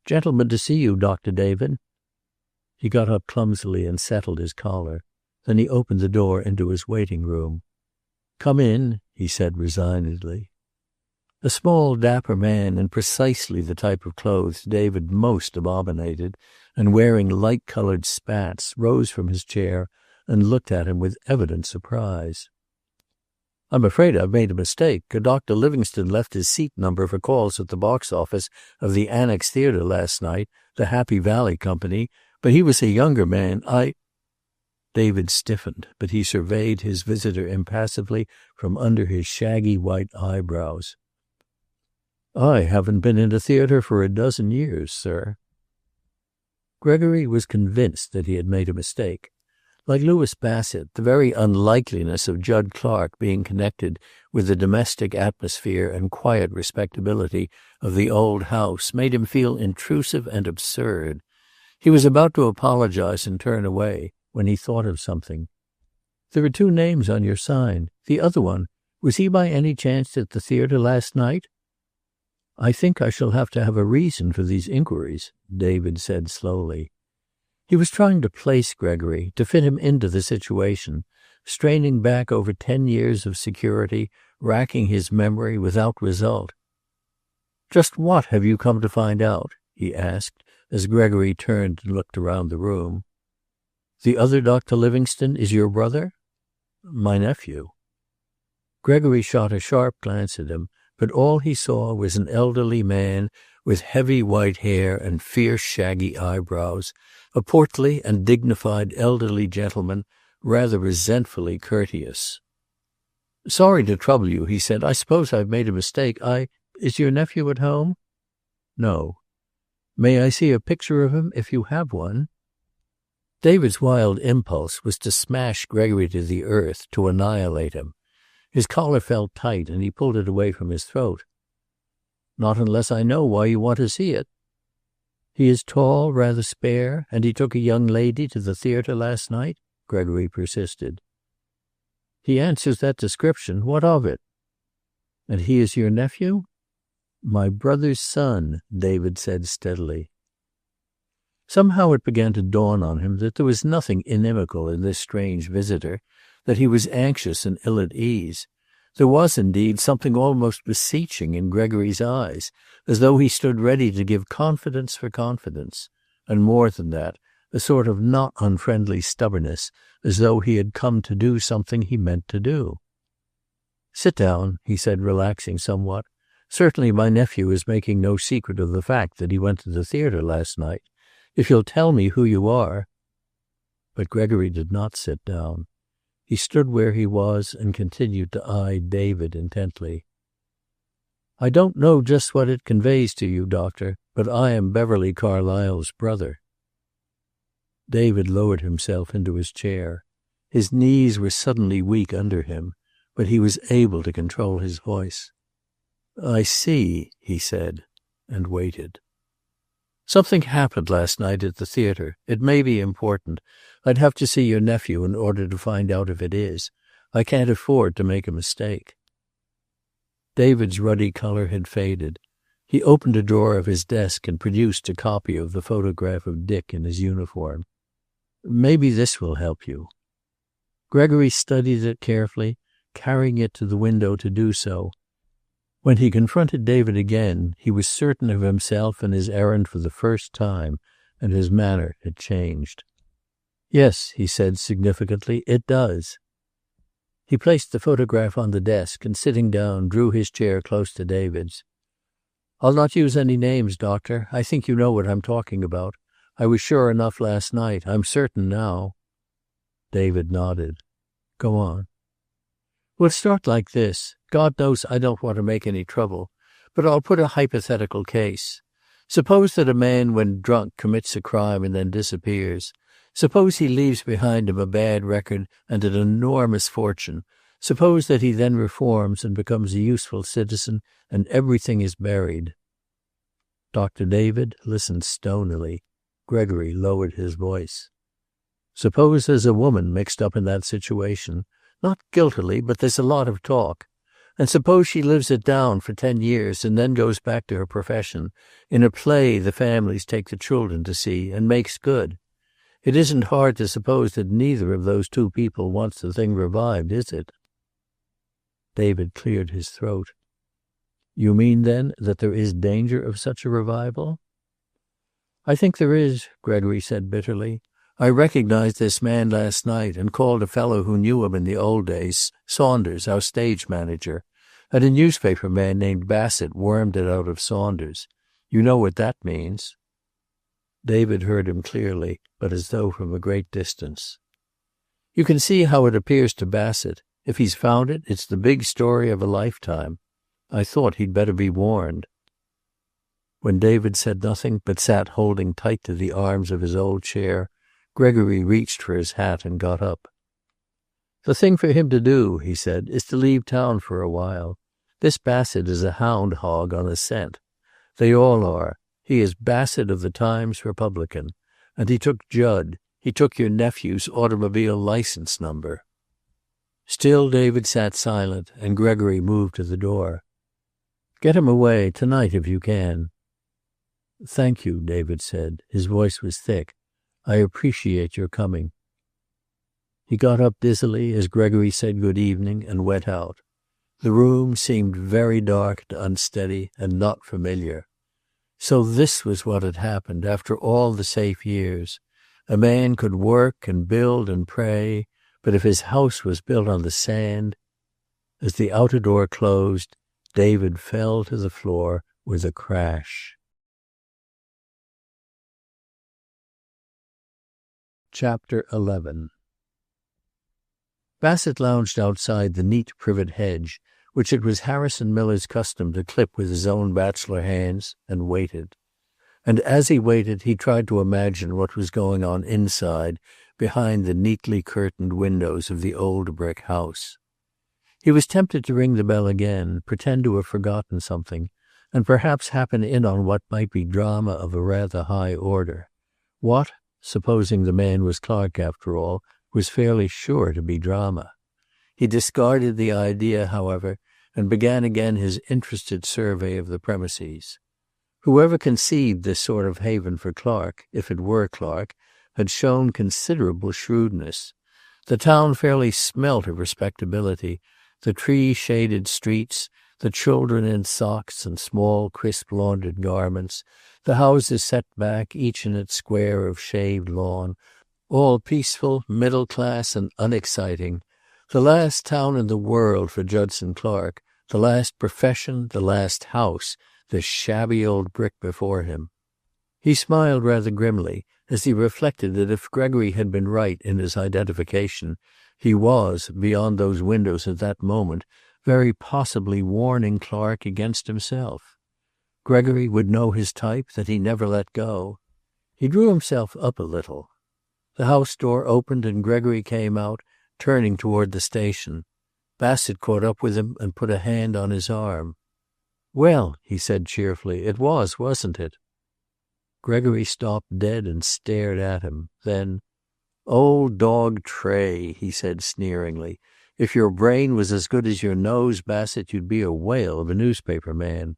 "Gentleman to see you, Dr. David." He got up clumsily and settled his collar. Then he opened the door into his waiting room. "Come in," he said resignedly. A small, dapper man in precisely the type of clothes David most abominated, and wearing light-colored spats, rose from his chair and looked at him with evident surprise. "I'm afraid I've made a mistake. Dr. Livingstone left his seat number for calls at the box office of the Annex Theater last night, the Happy Valley Company, but he was a younger man. David stiffened, but he surveyed his visitor impassively from under his shaggy white eyebrows. "I haven't been in a theater for a dozen years, sir." Gregory was convinced that he had made a mistake. Like Louis Bassett, the very unlikeliness of Judd Clark being connected with the domestic atmosphere and quiet respectability of the old house made him feel intrusive and absurd. He was about to apologize and turn away when he thought of something. "There are 2 names on your sign. The other one, was he by any chance at the theater last night?" "I think I shall have to have a reason for these inquiries," David said slowly. He was trying to place Gregory, to fit him into the situation, straining back over 10 years of security, racking his memory without result. "Just what have you come to find out?" he asked, as Gregory turned and looked around the room. "The other Dr. Livingstone is your brother?" "My nephew." Gregory shot a sharp glance at him, but all he saw was an elderly man with heavy white hair and fierce shaggy eyebrows, a portly and dignified elderly gentleman, rather resentfully courteous. "Sorry to trouble you," he said. "I suppose I've made a mistake. Is your nephew at home?" "No." "May I see a picture of him if you have one?" David's wild impulse was to smash Gregory to the earth, to annihilate him. His collar felt tight, and he pulled it away from his throat. "Not unless I know why you want to see it." "He is tall, rather spare, and he took a young lady to the theater last night?" Gregory persisted. "He answers that description. What of it?" "And he is your nephew?" "My brother's son," David said steadily. Somehow it began to dawn on him that there was nothing inimical in this strange visitor, that he was anxious and ill at ease. There was, indeed, something almost beseeching in Gregory's eyes, as though he stood ready to give confidence for confidence, and more than that, a sort of not unfriendly stubbornness, as though he had come to do something he meant to do. "Sit down," he said, relaxing somewhat. "Certainly my nephew is making no secret of the fact that he went to the theater last night. If you'll tell me who you are—" But Gregory did not sit down. He stood where he was and continued to eye David intently. "I don't know just what it conveys to you, Doctor, but I am Beverly Carlisle's brother." David lowered himself into his chair. His knees were suddenly weak under him, but he was able to control his voice. "I see," he said, and waited. "Something happened last night at the theater. It may be important. I'd have to see your nephew in order to find out if it is. I can't afford to make a mistake." David's ruddy color had faded. He opened a drawer of his desk and produced a copy of the photograph of Dick in his uniform. "Maybe this will help you." Gregory studied it carefully, carrying it to the window to do so. When he confronted David again, he was certain of himself and his errand for the first time, and his manner had changed. "Yes," he said significantly, "it does." He placed the photograph on the desk and, sitting down, drew his chair close to David's. "I'll not use any names, Doctor. I think you know what I'm talking about. I was sure enough last night. I'm certain now." David nodded. "Go on." "We'll start like this. God knows I don't want to make any trouble, but I'll put a hypothetical case. Suppose that a man, when drunk, commits a crime and then disappears. Suppose he leaves behind him a bad record and an enormous fortune. Suppose that he then reforms and becomes a useful citizen, and everything is buried." Dr. David listened stonily. Gregory lowered his voice. "Suppose there's a woman mixed up in that situation. Not guiltily, but there's a lot of talk. And suppose she lives it down for 10 years and then goes back to her profession. In a play the families take the children to see, and makes good. It isn't hard to suppose that neither of those two people wants the thing revived, is it?" David cleared his throat. "You mean, then, that there is danger of such a revival?" "I think there is," Gregory said bitterly. "I recognized this man last night and called a fellow who knew him in the old days, Saunders, our stage manager, and a newspaper man named Bassett wormed it out of Saunders. You know what that means." David heard him clearly, but as though from a great distance. "You can see how it appears to Bassett. If he's found it, it's the big story of a lifetime. I thought he'd better be warned." When David said nothing, but sat holding tight to the arms of his old chair, Gregory reached for his hat and got up. "The thing for him to do," he said, "is to leave town for a while. This Bassett is a hound hog on a scent. They all are. He is Bassett of the Times-Republican. And he took Judd. He took your nephew's automobile license number." Still David sat silent, and Gregory moved to the door. "Get him away, tonight if you can." "Thank you," David said. His voice was thick. I appreciate your coming." He got up dizzily as Gregory said good evening and went out. The room seemed very dark and unsteady and not familiar. So this was what had happened after all the safe years. A man could work and build and pray, but if his house was built on the sand... As the outer door closed, David fell to the floor with a crash. Chapter 11. Bassett lounged outside the neat privet hedge, which it was Harrison Miller's custom to clip with his own bachelor hands, and waited. And as he waited, he tried to imagine what was going on inside, behind the neatly curtained windows of the old brick house. He was tempted to ring the bell again, pretend to have forgotten something, and perhaps happen in on what might be drama of a rather high order. What, supposing the man was Clark after all, was fairly sure to be drama. He discarded the idea, however, and began again his interested survey of the premises. Whoever conceived this sort of haven for Clark, if it were Clark, had shown considerable shrewdness. The town fairly smelt of respectability, the tree-shaded streets, the children in socks and small, crisp-laundered garments, the houses set back, each in its square of shaved lawn, all peaceful, middle-class, and unexciting. The last town in the world for Judson Clark, the last profession, the last house, this shabby old brick before him. He smiled rather grimly as he reflected that if Gregory had been right in his identification, he was, beyond those windows at that moment, very possibly warning Clark against himself. Gregory would know his type that he never let go. He drew himself up a little. The house door opened and Gregory came out, turning toward the station. Bassett caught up with him and put a hand on his arm. "Well," he said cheerfully, "it was, wasn't it?" Gregory stopped dead and stared at him. Then, "Old dog Tray," he said sneeringly. "If your brain was as good as your nose, Bassett, you'd be a whale of a newspaper man."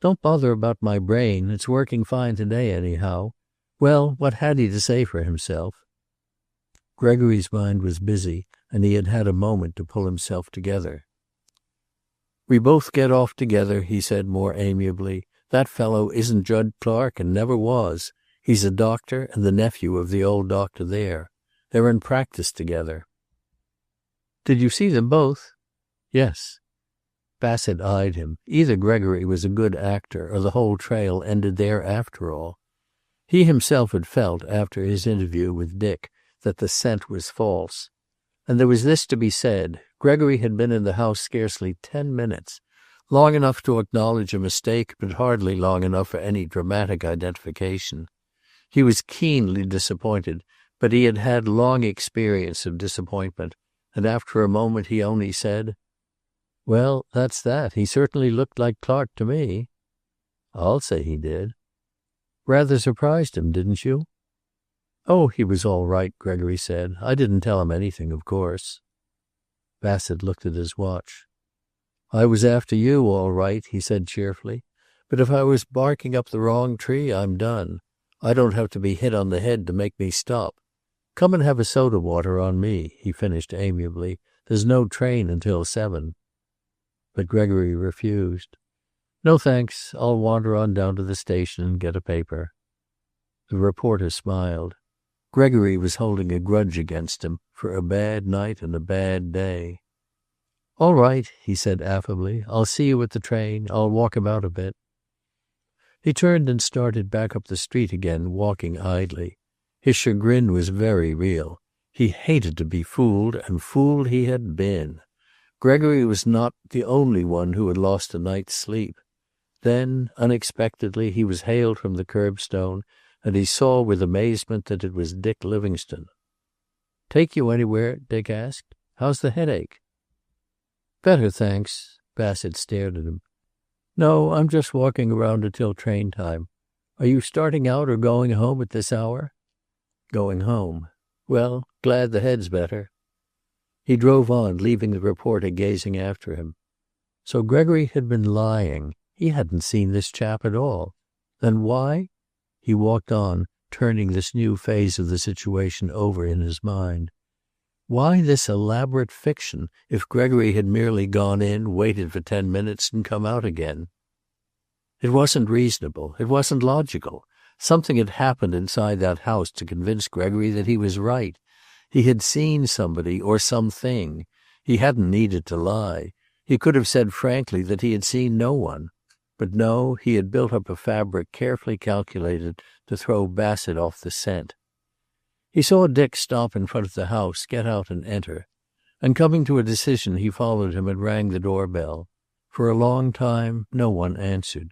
"Don't bother about my brain. It's working fine today, anyhow. Well, what had he to say for himself?" Gregory's mind was busy, and he had had a moment to pull himself together. "We both get off together," he said more amiably. "That fellow isn't Judd Clark and never was. He's a doctor and the nephew of the old doctor there. They're in practice together." "Did you see them both?" "Yes." Bassett eyed him. Either Gregory was a good actor or the whole trail ended there after all. He himself had felt, after his interview with Dick, that the scent was false. And there was this to be said. Gregory had been in the house scarcely 10 minutes, long enough to acknowledge a mistake, but hardly long enough for any dramatic identification. He was keenly disappointed, but he had had long experience of disappointment, and after a moment he only said, "Well, that's that. He certainly looked like Clark to me." "I'll say he did." "Rather surprised him, didn't you?" "Oh, he was all right," Gregory said. "I didn't tell him anything, of course." Bassett looked at his watch. "I was after you, all right," he said cheerfully. "But if I was barking up the wrong tree, I'm done. I don't have to be hit on the head to make me stop. Come and have a soda water on me," he finished amiably. "There's no train until 7. But Gregory refused. "No, thanks. I'll wander on down to the station and get a paper." The reporter smiled. Gregory was holding a grudge against him for a bad night and a bad day. "All right," he said affably. "I'll see you at the train. I'll walk about a bit." He turned and started back up the street again, walking idly. His chagrin was very real. He hated to be fooled, and fooled he had been. Gregory was not the only one who had lost a night's sleep. Then, unexpectedly, he was hailed from the curbstone, and he saw with amazement that it was Dick Livingstone. "Take you anywhere?" Dick asked. "How's the headache?" "Better, thanks." Bassett stared at him. "No, I'm just walking around until train time. Are you starting out or going home at this hour?" "Going home." "Well, glad the head's better." He drove on, leaving the reporter gazing after him. So Gregory had been lying. He hadn't seen this chap at all. Then why? He walked on, turning this new phase of the situation over in his mind. Why this elaborate fiction if Gregory had merely gone in, waited for 10 minutes, and come out again? It wasn't reasonable. It wasn't logical. Something had happened inside that house to convince Gregory that he was right. He had seen somebody or something. He hadn't needed to lie. He could have said frankly that he had seen no one. But no, he had built up a fabric carefully calculated to throw Bassett off the scent. He saw Dick stop in front of the house, get out and enter. And coming to a decision, he followed him and rang the doorbell. For a long time, no one answered.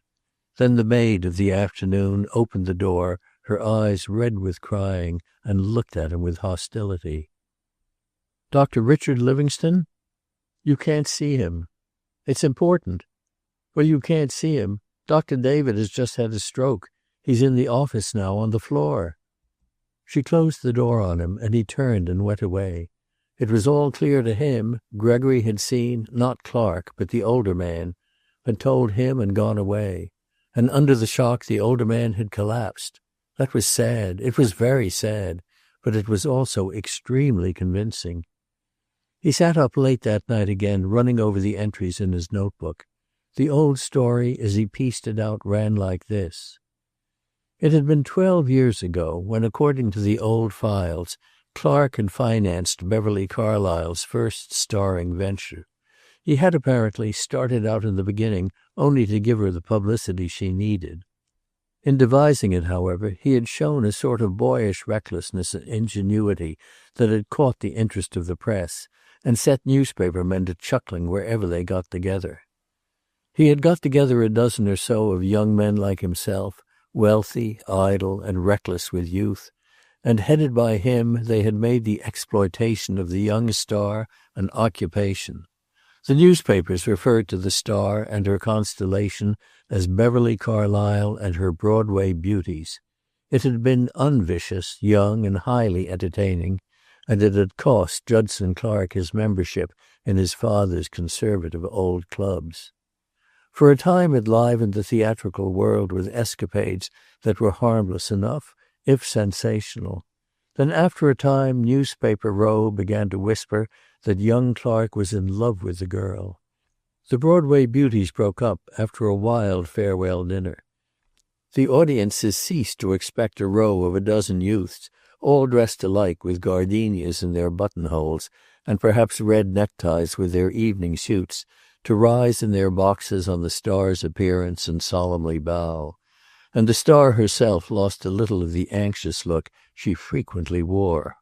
Then the maid of the afternoon opened the door, her eyes red with crying, and looked at him with hostility. "Dr. Richard Livingstone? You can't see him. It's important." "Well, you can't see him. Dr. David has just had a stroke. He's in the office now, on the floor." She closed the door on him, and he turned and went away. It was all clear to him. Gregory had seen, not Clark, but the older man, had told him and gone away. And under the shock, the older man had collapsed. That was sad. It was very sad. But it was also extremely convincing. He sat up late that night again, running over the entries in his notebook. The old story, as he pieced it out, ran like this. It had been 12 years ago when, according to the old files, Clark had financed Beverly Carlisle's first starring venture. He had apparently started out in the beginning only to give her the publicity she needed. In devising it, however, he had shown a sort of boyish recklessness and ingenuity that had caught the interest of the press and set newspapermen to chuckling wherever they got together. He had got together a dozen or so of young men like himself, wealthy, idle, and reckless with youth, and headed by him they had made the exploitation of the young star an occupation. The newspapers referred to the star and her constellation as Beverly Carlisle and her Broadway beauties. It had been unvicious, young, and highly entertaining, and it had cost Judson Clark his membership in his father's conservative old clubs. For a time it livened the theatrical world with escapades that were harmless enough, if sensational. Then after a time Newspaper Row began to whisper that young Clark was in love with the girl. The Broadway beauties broke up after a wild farewell dinner. The audiences ceased to expect a row of a dozen youths, all dressed alike with gardenias in their buttonholes and perhaps red neckties with their evening suits, to rise in their boxes on the star's appearance and solemnly bow. And the star herself lost a little of the anxious look she frequently wore.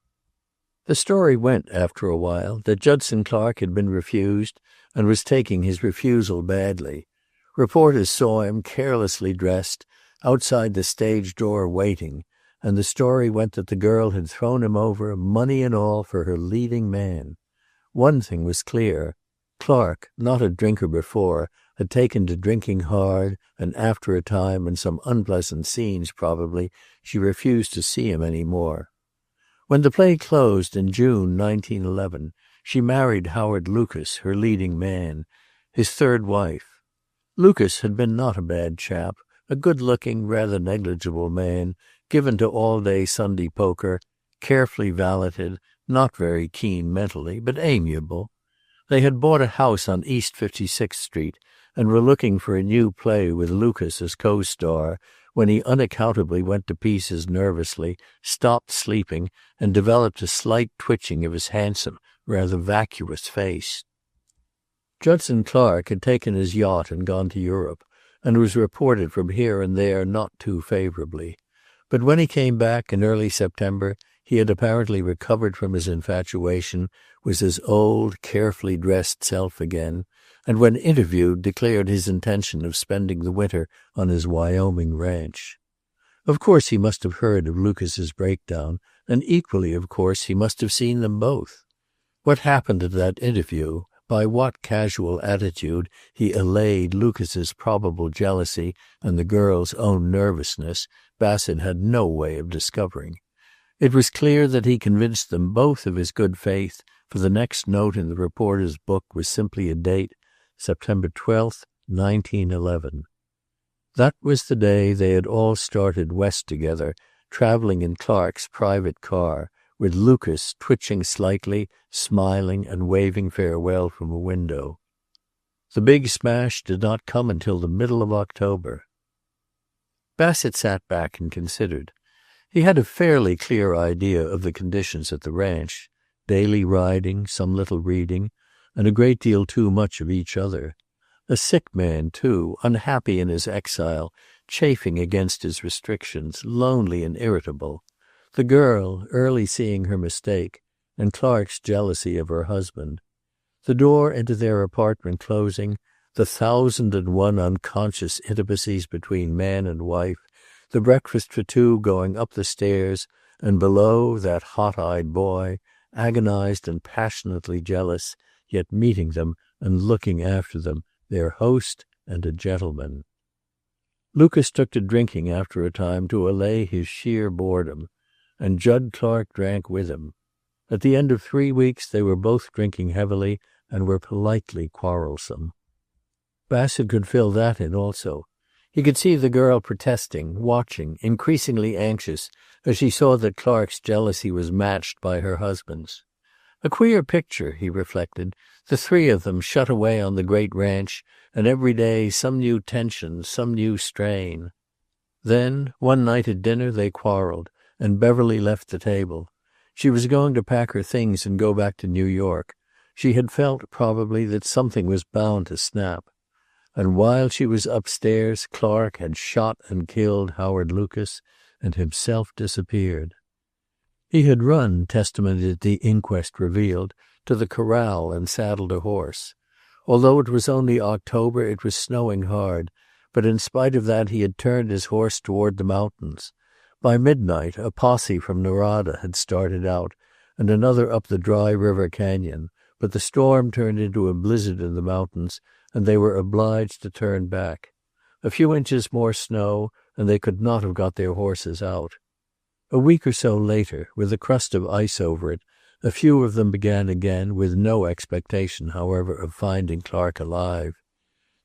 The story went, after a while, that Judson Clark had been refused and was taking his refusal badly. Reporters saw him, carelessly dressed, outside the stage door waiting, and the story went that the girl had thrown him over, money and all, for her leading man. One thing was clear. Clark, not a drinker before, had taken to drinking hard, and after a time, and some unpleasant scenes probably, she refused to see him any more. When the play closed in June 1911, she married Howard Lucas, her leading man, his third wife. Lucas had been not a bad chap, a good-looking, rather negligible man, given to all-day Sunday poker, carefully valeted, not very keen mentally, but amiable. They had bought a house on East 56th Street and were looking for a new play with Lucas as co-star when he unaccountably went to pieces nervously, stopped sleeping, and developed a slight twitching of his handsome, rather vacuous face. Judson Clark had taken his yacht and gone to Europe, and was reported from here and there not too favorably. But when he came back in early September, he had apparently recovered from his infatuation, was his old, carefully dressed self again, and when interviewed declared his intention of spending the winter on his Wyoming ranch. Of course he must have heard of Lucas's breakdown, and equally of course he must have seen them both. What happened at that interview, by what casual attitude he allayed Lucas's probable jealousy and the girl's own nervousness, Bassett had no way of discovering. It was clear that he convinced them both of his good faith, for the next note in the reporter's book was simply a date, September 12th, 1911. That was the day they had all started west together traveling in Clark's private car, with Lucas twitching slightly, smiling and waving farewell from a window. The big smash did not come until the middle of October. Bassett sat back and considered. He had a fairly clear idea of the conditions at the ranch: daily riding, some little reading, and a great deal too much of each other. A sick man, too, unhappy in his exile, chafing against his restrictions, lonely and irritable. The girl, early seeing her mistake, and Clark's jealousy of her husband. The door into their apartment closing, the 1,001 unconscious intimacies between man and wife, the breakfast for two going up the stairs, and below that hot-eyed boy, agonized and passionately jealous, yet meeting them and looking after them, their host and a gentleman. Lucas took to drinking after a time to allay his sheer boredom, and Judd Clark drank with him. At the end of 3 weeks they were both drinking heavily and were politely quarrelsome. Bassett could fill that in also. He could see the girl protesting, watching, increasingly anxious, as she saw that Clark's jealousy was matched by her husband's. A queer picture, he reflected, the three of them shut away on the great ranch, and every day some new tension, some new strain. Then, one night at dinner, they quarreled, and Beverly left the table. She was going to pack her things and go back to New York. She had felt, probably, that something was bound to snap. And while she was upstairs, Clark had shot and killed Howard Lucas, and himself disappeared. He had run, testimony at the inquest revealed, to the corral and saddled a horse. Although it was only October, it was snowing hard, but in spite of that he had turned his horse toward the mountains. By midnight, a posse from Narada had started out, and another up the dry river canyon, but the storm turned into a blizzard in the mountains, and they were obliged to turn back. A few inches more snow, and they could not have got their horses out. A week or so later, with a crust of ice over it, a few of them began again, with no expectation, however, of finding Clark alive.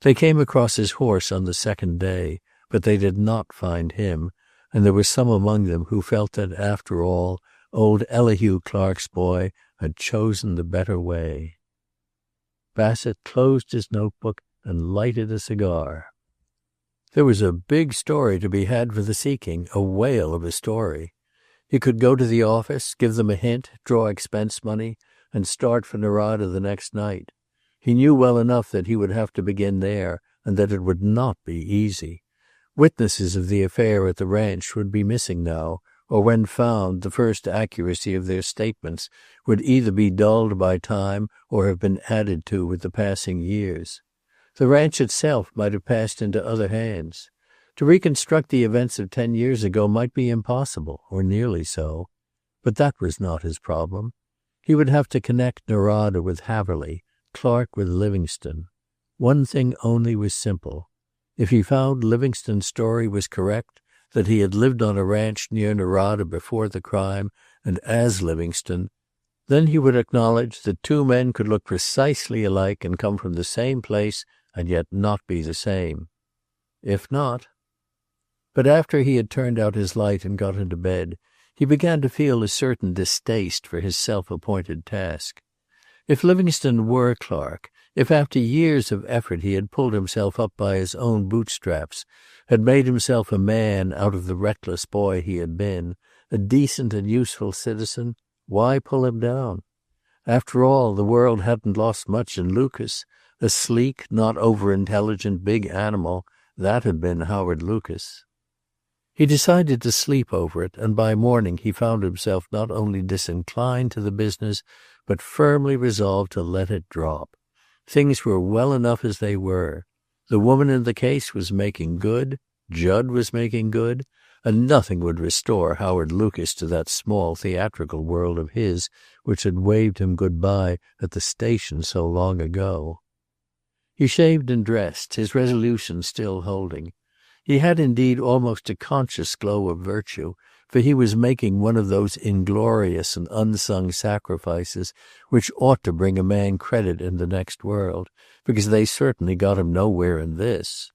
They came across his horse on the second day, but they did not find him, and there were some among them who felt that, after all, old Elihu Clark's boy had chosen the better way. Bassett closed his notebook and lighted a cigar. There was a big story to be had for the seeking, a whale of a story. He could go to the office, give them a hint, draw expense money, and start for Narada the next night. He knew well enough that he would have to begin there, and that it would not be easy. Witnesses of the affair at the ranch would be missing now, or when found, the first accuracy of their statements would either be dulled by time or have been added to with the passing years. The ranch itself might have passed into other hands. To reconstruct the events of 10 years ago might be impossible, or nearly so. But that was not his problem. He would have to connect Narada with Haverly, Clark with Livingstone. One thing only was simple. If he found Livingstone's story was correct, that he had lived on a ranch near Narada before the crime, and as Livingstone, then he would acknowledge that two men could look precisely alike and come from the same place and yet not be the same. If not... But after he had turned out his light and got into bed, he began to feel a certain distaste for his self-appointed task. If Livingstone were Clark, if after years of effort he had pulled himself up by his own bootstraps, had made himself a man out of the reckless boy he had been, a decent and useful citizen, why pull him down? After all, the world hadn't lost much in Lucas, a sleek, not over-intelligent big animal. That had been Howard Lucas. He decided to sleep over it, and by morning he found himself not only disinclined to the business, but firmly resolved to let it drop. Things were well enough as they were. The woman in the case was making good, Judd was making good, and nothing would restore Howard Lucas to that small theatrical world of his which had waved him good-bye at the station so long ago. He shaved and dressed, his resolution still holding. He had indeed almost a conscious glow of virtue, for he was making one of those inglorious and unsung sacrifices which ought to bring a man credit in the next world, because they certainly got him nowhere in this.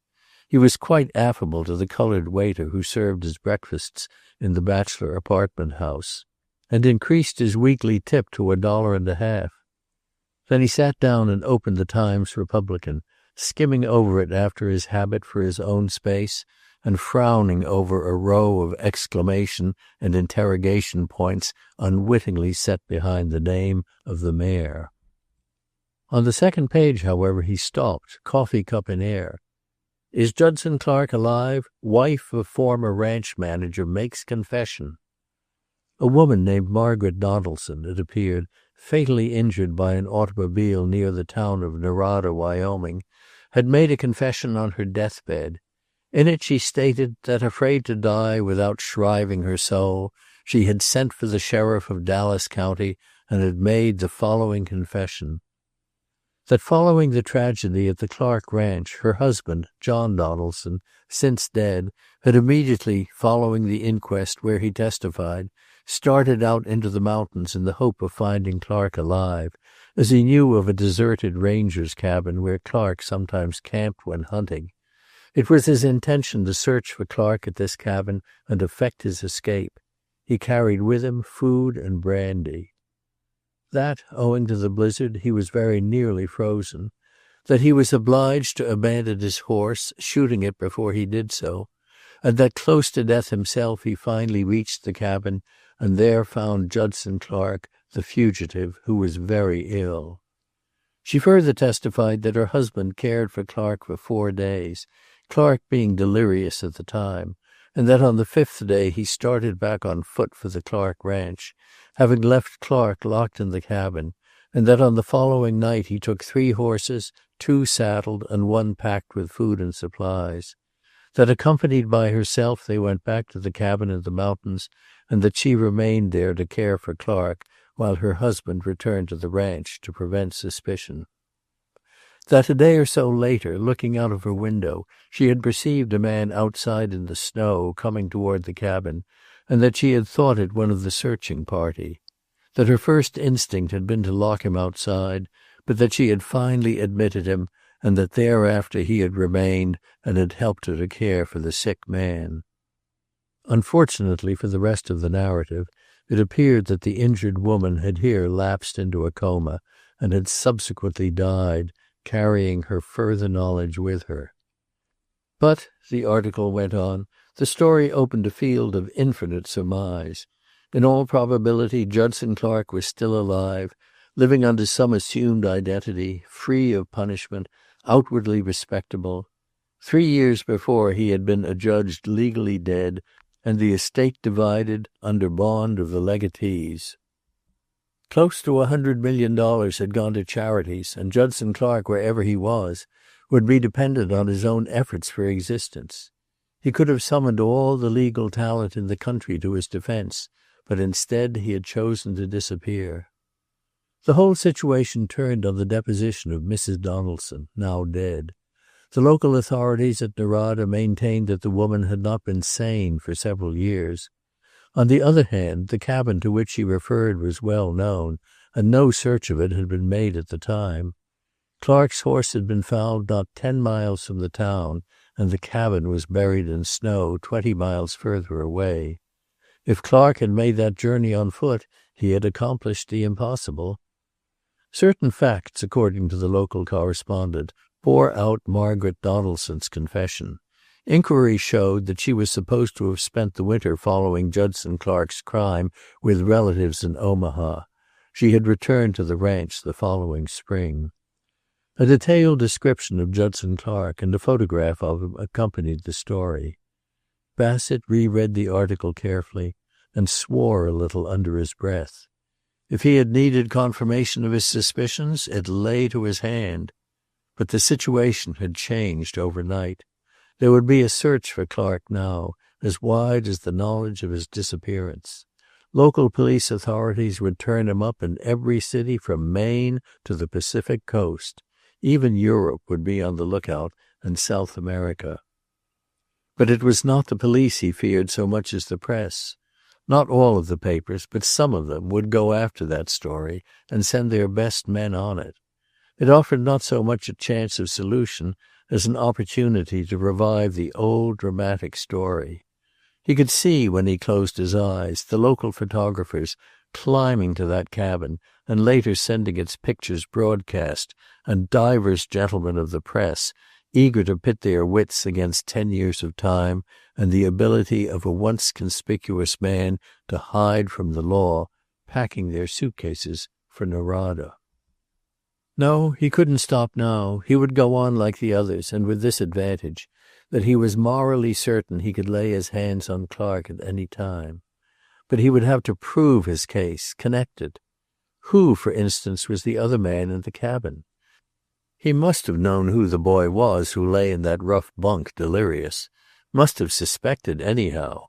He was quite affable to the colored waiter who served his breakfasts in the bachelor apartment house, and increased his weekly tip to $1.50. Then he sat down and opened the Times-Republican, skimming over it after his habit for his own space, and frowning over a row of exclamation and interrogation points unwittingly set behind the name of the mayor. On the second page, however, he stopped, coffee cup in air. "Is Judson Clark alive? Wife of former ranch manager makes confession." A woman named Margaret Donaldson, it appeared, fatally injured by an automobile near the town of Narada, Wyoming, had made a confession on her deathbed. In it she stated that, afraid to die without shriving her soul, she had sent for the sheriff of Dallas County and had made the following confession: that following the tragedy at the Clark Ranch, her husband, John Donaldson, since dead, had immediately following the inquest where he testified, started out into the mountains in the hope of finding Clark alive, as he knew of a deserted ranger's cabin where Clark sometimes camped when hunting. It was his intention to search for Clark at this cabin and effect his escape. He carried with him food and brandy. That, owing to the blizzard, he was very nearly frozen. That he was obliged to abandon his horse, shooting it before he did so, and that close to death himself he finally reached the cabin and there found Judson Clark, the fugitive, who was very ill. She further testified that her husband cared for Clark for 4 days, Clark being delirious at the time, and that on the 5th day he started back on foot for the Clark Ranch, having left Clark locked in the cabin, and that on the following night he took 3 horses, 2 saddled and 1 packed with food and supplies. That accompanied by herself they went back to the cabin in the mountains, and that she remained there to care for Clark while her husband returned to the ranch to prevent suspicion. That a day or so later, looking out of her window, she had perceived a man outside in the snow coming toward the cabin, and that she had thought it one of the searching party. That her first instinct had been to lock him outside, but that she had finally admitted him, and that thereafter he had remained and had helped her to care for the sick man. Unfortunately for the rest of the narrative, it appeared that the injured woman had here lapsed into a coma and had subsequently died, carrying her further knowledge with her. But, the article went on, the story opened a field of infinite surmise. In all probability, Judson Clark was still alive, living under some assumed identity, free of punishment, outwardly respectable. 3 years before he had been adjudged legally dead, and the estate divided under bond of the legatees. Close to $100 million had gone to charities, and Judson Clark, wherever he was, would be dependent on his own efforts for existence. He could have summoned all the legal talent in the country to his defense, but instead he had chosen to disappear. The whole situation turned on the deposition of Mrs. Donaldson, now dead. The local authorities at Narada maintained that the woman had not been sane for several years. On the other hand, the cabin to which she referred was well known, and no search of it had been made at the time. Clark's horse had been found not 10 miles from the town, and the cabin was buried in snow 20 miles further away. If Clark had made that journey on foot, he had accomplished the impossible. Certain facts, according to the local correspondent, bore out Margaret Donaldson's confession. Inquiry showed that she was supposed to have spent the winter following Judson Clark's crime with relatives in Omaha. She had returned to the ranch the following spring. A detailed description of Judson Clark and a photograph of him accompanied the story. Bassett reread the article carefully and swore a little under his breath. If he had needed confirmation of his suspicions, it lay to his hand. But the situation had changed overnight. There would be a search for Clark now, as wide as the knowledge of his disappearance. Local police authorities would turn him up in every city from Maine to the Pacific coast. Even Europe would be on the lookout, and South America. But it was not the police he feared so much as the press. Not all of the papers, but some of them, would go after that story and send their best men on it. It offered not so much a chance of solution as an opportunity to revive the old dramatic story. He could see, when he closed his eyes, the local photographers climbing to that cabin and later sending its pictures broadcast, and divers gentlemen of the press, eager to pit their wits against 10 years of time and the ability of a once conspicuous man to hide from the law, packing their suitcases for Narada. No, he couldn't stop now. He would go on like the others, and with this advantage, that he was morally certain he could lay his hands on Clark at any time. But he would have to prove his case, connect it. Who, for instance, was the other man in the cabin? He must have known who the boy was who lay in that rough bunk delirious. Must have suspected anyhow.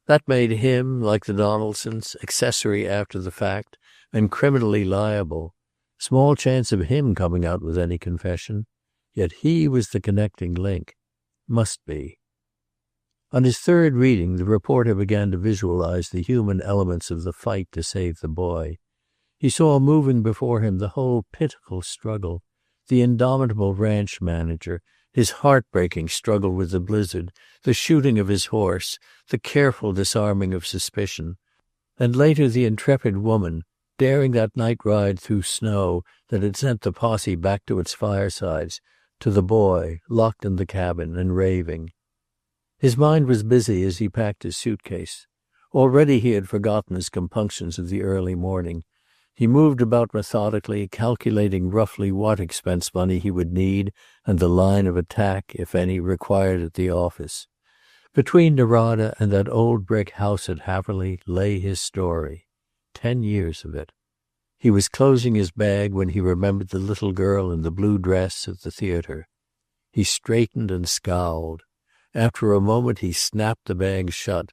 That made him, like the Donaldsons, accessory after the fact, and criminally liable. Small chance of him coming out with any confession. Yet he was the connecting link. Must be. On his third reading, the reporter began to visualize the human elements of the fight to save the boy. He saw moving before him the whole pitiful struggle, the indomitable ranch manager, his heartbreaking struggle with the blizzard, the shooting of his horse, the careful disarming of suspicion, and later the intrepid woman, daring that night ride through snow that had sent the posse back to its firesides, to the boy, locked in the cabin and raving. His mind was busy as he packed his suitcase. Already he had forgotten his compunctions of the early morning. He moved about methodically, calculating roughly what expense money he would need and the line of attack, if any, required at the office. Between Narada and that old brick house at Haverly lay his story. 10 years of it. He was closing his bag when he remembered the little girl in the blue dress at the theater. He straightened and scowled. After a moment he snapped the bag shut.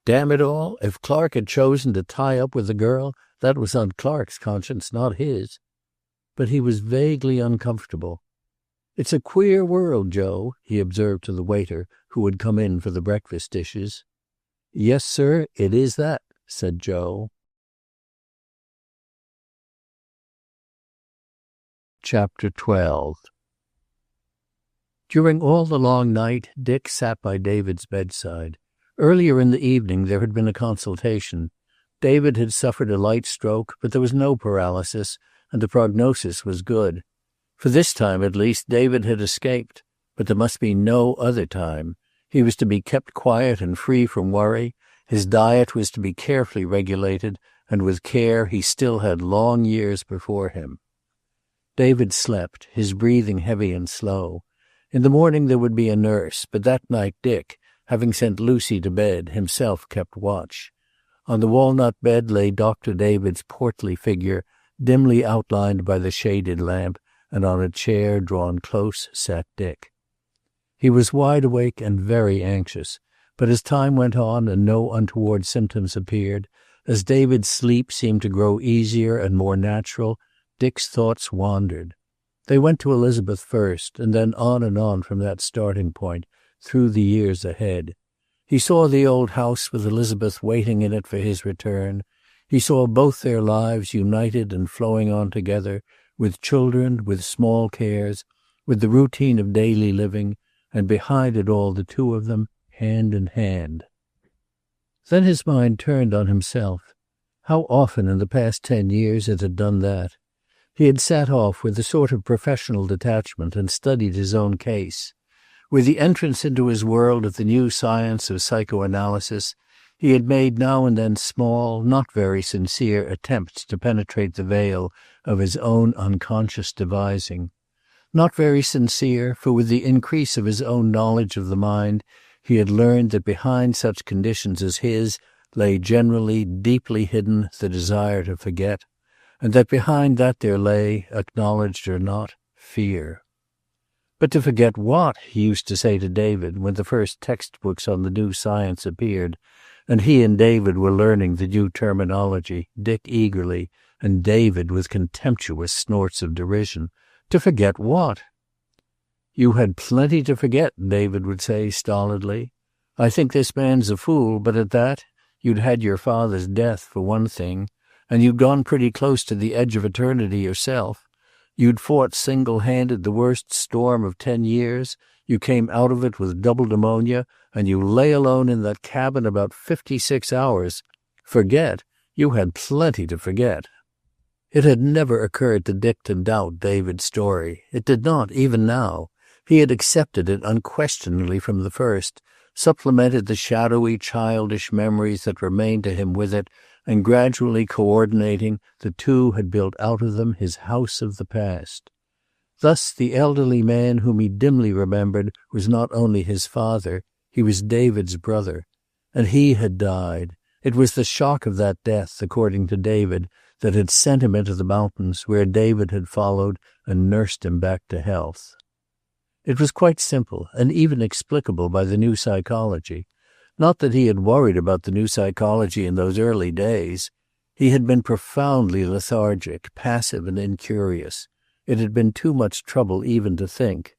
Damn it all, if Clark had chosen to tie up with the girl, that was on Clark's conscience, not his. But he was vaguely uncomfortable. "It's a queer world, Joe," he observed to the waiter who had come in for the breakfast dishes. "Yes, sir, it is that," said Joe. Chapter 12. During all the long night, Dick sat by David's bedside. Earlier in the evening there had been a consultation. David had suffered a light stroke, but there was no paralysis, and the prognosis was good. For this time, at least, David had escaped, but there must be no other time. He was to be kept quiet and free from worry. His diet was to be carefully regulated, and with care he still had long years before him. David slept, his breathing heavy and slow. In the morning there would be a nurse, but that night Dick, having sent Lucy to bed, himself kept watch. On the walnut bed lay Dr. David's portly figure, dimly outlined by the shaded lamp, and on a chair drawn close sat Dick. He was wide awake and very anxious, but as time went on and no untoward symptoms appeared, as David's sleep seemed to grow easier and more natural, Dick's thoughts wandered. They went to Elizabeth first, and then on from that starting point, through the years ahead. He saw the old house with Elizabeth waiting in it for his return. He saw both their lives united and flowing on together, with children, with small cares, with the routine of daily living, and behind it all the two of them, hand in hand. Then his mind turned on himself. How often in the past 10 years it had done that. He had sat off with a sort of professional detachment and studied his own case. With the entrance into his world of the new science of psychoanalysis, he had made now and then small, not very sincere attempts to penetrate the veil of his own unconscious devising. Not very sincere, for with the increase of his own knowledge of the mind, he had learned that behind such conditions as his lay generally, deeply hidden, the desire to forget, and that behind that there lay, acknowledged or not, fear. But to forget what, he used to say to David when the first textbooks on the new science appeared, and he and David were learning the new terminology, Dick eagerly, and David with contemptuous snorts of derision. To forget what? "You had plenty to forget," David would say stolidly. "I think this man's a fool, but at that, you'd had your father's death, for one thing, and you'd gone pretty close to the edge of eternity yourself. You'd fought single-handed the worst storm of 10 years. You came out of it with double pneumonia, and you lay alone in that cabin about 56 hours. Forget? You had plenty to forget. It had never occurred to Dick to doubt David's story. It did not, even now. He had accepted it unquestioningly from the first, supplemented the shadowy, childish memories that remained to him with it, and gradually coordinating, the two had built out of them his house of the past. Thus the elderly man whom he dimly remembered was not only his father, he was David's brother. And he had died. It was the shock of that death, according to David, that had sent him into the mountains, where David had followed and nursed him back to health. It was quite simple, and even explicable by the new psychology. Not that he had worried about the new psychology in those early days. He had been profoundly lethargic, passive and incurious. It had been too much trouble even to think.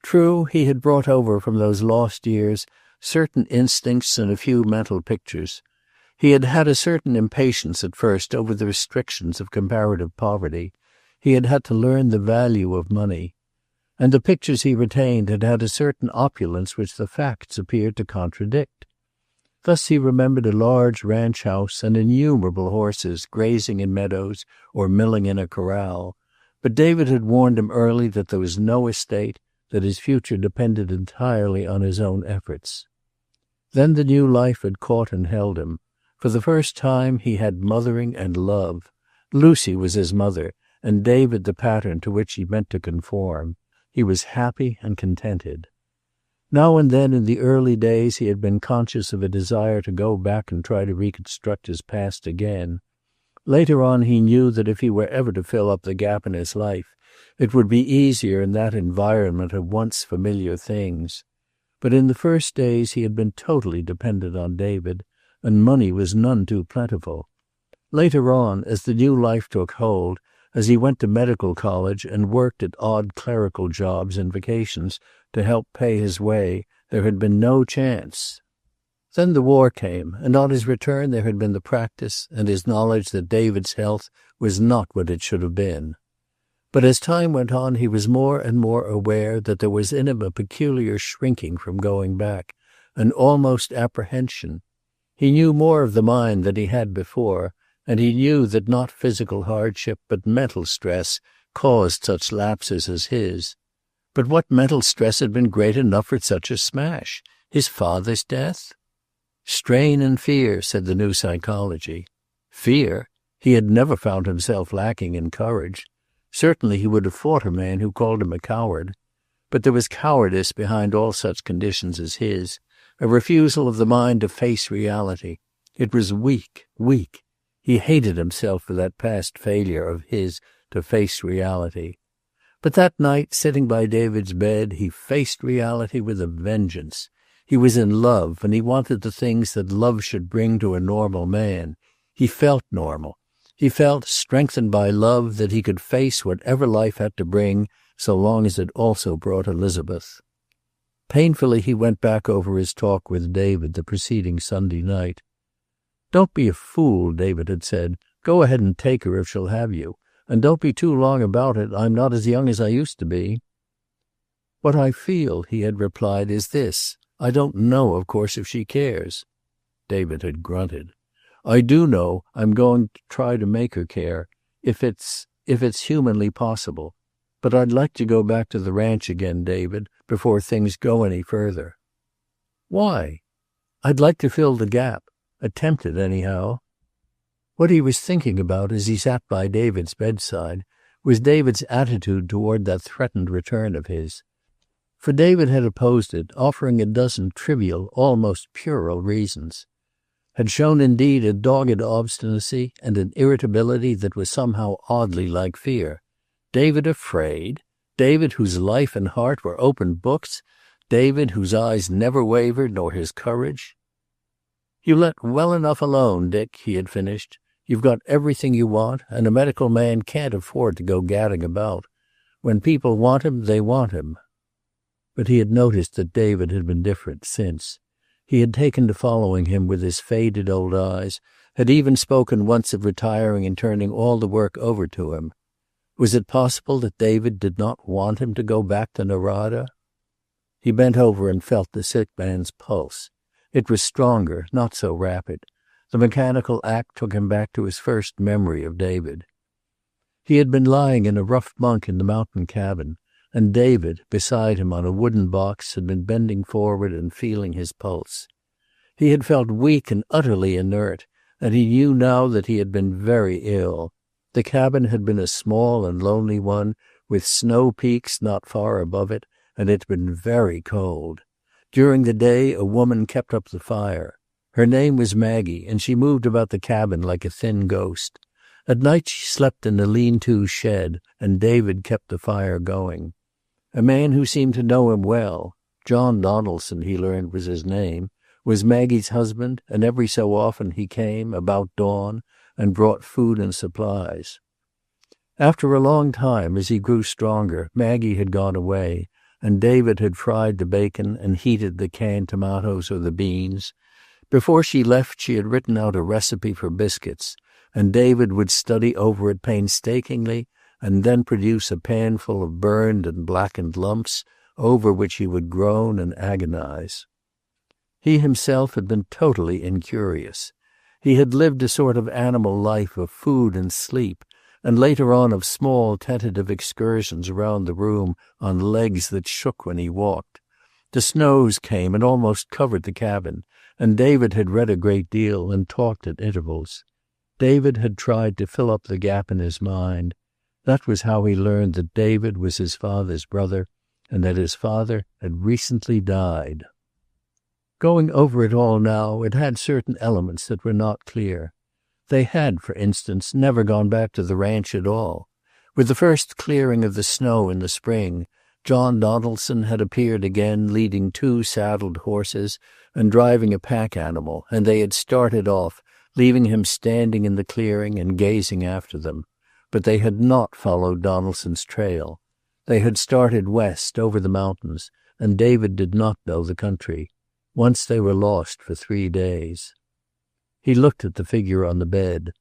True, he had brought over from those lost years certain instincts and a few mental pictures. He had had a certain impatience at first over the restrictions of comparative poverty. He had had to learn the value of money. And the pictures he retained had had a certain opulence which the facts appeared to contradict. Thus he remembered a large ranch house and innumerable horses grazing in meadows or milling in a corral. But David had warned him early that there was no estate, that his future depended entirely on his own efforts. Then the new life had caught and held him. For the first time he had mothering and love. Lucy was his mother, and David the pattern to which he meant to conform. He was happy and contented. Now and then in the early days he had been conscious of a desire to go back and try to reconstruct his past again. Later on he knew that if he were ever to fill up the gap in his life, it would be easier in that environment of once familiar things. But in the first days he had been totally dependent on David, and money was none too plentiful. Later on, as the new life took hold, as he went to medical college and worked at odd clerical jobs in vacations to help pay his way, there had been no chance. Then the war came, and on his return there had been the practice and his knowledge that David's health was not what it should have been. But as time went on he was more and more aware that there was in him a peculiar shrinking from going back, an almost apprehension. He knew more of the mind than he had before, and he knew that not physical hardship but mental stress caused such lapses as his. But what mental stress had been great enough for such a smash? His father's death? Strain and fear, said the new psychology. Fear? He had never found himself lacking in courage. Certainly he would have fought a man who called him a coward. But there was cowardice behind all such conditions as his, a refusal of the mind to face reality. It was weak, weak. He hated himself for that past failure of his to face reality. But that night, sitting by David's bed, he faced reality with a vengeance. He was in love, and he wanted the things that love should bring to a normal man. He felt normal. He felt, strengthened by love, that he could face whatever life had to bring, so long as it also brought Elizabeth. Painfully he went back over his talk with David the preceding Sunday night. "Don't be a fool," David had said. "Go ahead and take her if she'll have you. And don't be too long about it. I'm not as young as I used to be." "What I feel," he had replied, "is this. I don't know, of course, if she cares." David had grunted. "I do know I'm going to try to make her care, if it's humanly possible. But I'd like to go back to the ranch again, David, before things go any further." "Why?" "I'd like to fill the gap. Attempt it, anyhow." What he was thinking about as he sat by David's bedside was David's attitude toward that threatened return of his. For David had opposed it, offering a dozen trivial, almost puerile reasons. Had shown indeed a dogged obstinacy and an irritability that was somehow oddly like fear. David afraid? David whose life and heart were open books? David whose eyes never wavered, nor his courage? "You let well enough alone, Dick," he had finished. "You've got everything you want, and a medical man can't afford to go gadding about. When people want him, they want him." But he had noticed that David had been different since. He had taken to following him with his faded old eyes, had even spoken once of retiring and turning all the work over to him. Was it possible that David did not want him to go back to Narada? He bent over and felt the sick man's pulse. It was stronger, not so rapid. The mechanical act took him back to his first memory of David. He had been lying in a rough bunk in the mountain cabin, and David, beside him on a wooden box, had been bending forward and feeling his pulse. He had felt weak and utterly inert, and he knew now that he had been very ill. The cabin had been a small and lonely one, with snow peaks not far above it, and it had been very cold. During the day a woman kept up the fire. Her name was Maggie, and she moved about the cabin like a thin ghost. At night she slept in a lean-to shed, and David kept the fire going. A man who seemed to know him well, John Donaldson, he learned was his name, was Maggie's husband, and every so often he came, about dawn, and brought food and supplies. After a long time, as he grew stronger, Maggie had gone away, and David had fried the bacon and heated the canned tomatoes or the beans. Before she left, she had written out a recipe for biscuits, and David would study over it painstakingly and then produce a panful of burned and blackened lumps, over which he would groan and agonize. He himself had been totally incurious. He had lived a sort of animal life of food and sleep, and later on of small tentative excursions around the room on legs that shook when he walked. The snows came and almost covered the cabin, and David had read a great deal and talked at intervals. David had tried to fill up the gap in his mind. That was how he learned that David was his father's brother, and that his father had recently died. Going over it all now, it had certain elements that were not clear. They had, for instance, never gone back to the ranch at all. With the first clearing of the snow in the spring, John Donaldson had appeared again leading 2 saddled horses and driving a pack animal, and they had started off, leaving him standing in the clearing and gazing after them. But they had not followed Donaldson's trail. They had started west, over the mountains, and David did not know the country. Once they were lost for 3 days. He looked at the figure on the bed.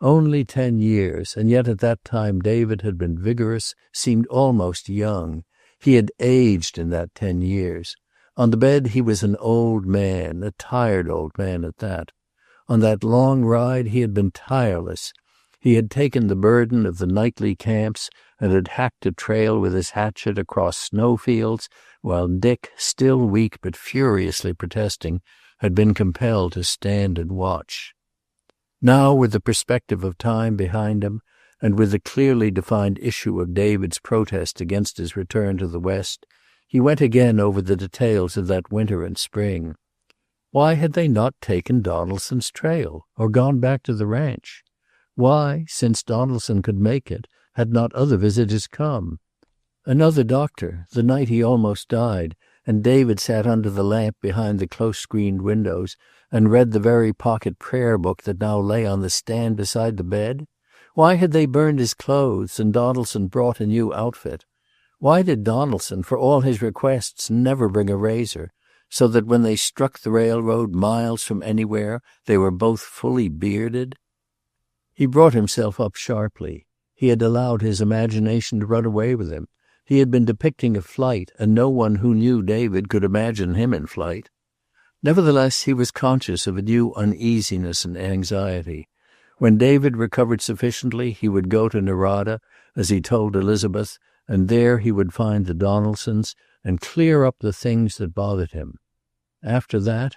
Only 10 years, and yet at that time David had been vigorous, seemed almost young. He had aged in that 10 years. On the bed he was an old man, a tired old man at that. On that long ride he had been tireless. He had taken the burden of the nightly camps and had hacked a trail with his hatchet across snowfields, while Dick, still weak but furiously protesting, had been compelled to stand and watch. Now, with the perspective of time behind him, and with the clearly defined issue of David's protest against his return to the West, he went again over the details of that winter and spring. Why had they not taken Donaldson's trail, or gone back to the ranch? Why, since Donaldson could make it, had not other visitors come? Another doctor, the night he almost died, and David sat under the lamp behind the close-screened windows and read the very pocket prayer book that now lay on the stand beside the bed? Why had they burned his clothes and Donaldson brought a new outfit? Why did Donaldson, for all his requests, never bring a razor, so that when they struck the railroad miles from anywhere, they were both fully bearded? He brought himself up sharply. He had allowed his imagination to run away with him. He had been depicting a flight, and no one who knew David could imagine him in flight. Nevertheless, he was conscious of a new uneasiness and anxiety. When David recovered sufficiently, he would go to Narada, as he told Elizabeth, and there he would find the Donaldsons and clear up the things that bothered him. After that,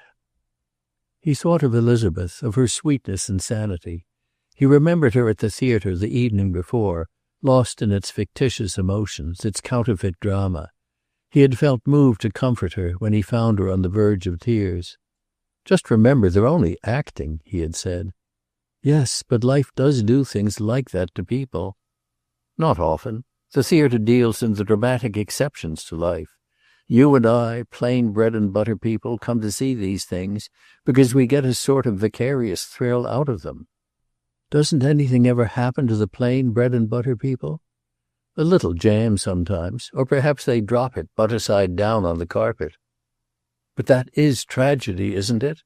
he thought of Elizabeth, of her sweetness and sanity. He remembered her at the theater the evening before, lost in its fictitious emotions, its counterfeit drama. He had felt moved to comfort her when he found her on the verge of tears. "Just remember, they're only acting," he had said. "Yes, but life does do things like that to people." "Not often. The theater deals in the dramatic exceptions to life. You and I, plain bread-and-butter people, come to see these things because we get a sort of vicarious thrill out of them." "Doesn't anything ever happen to the plain bread-and-butter people?" "A little jam sometimes, or perhaps they drop it butter side down on the carpet." "But that is tragedy, isn't it?"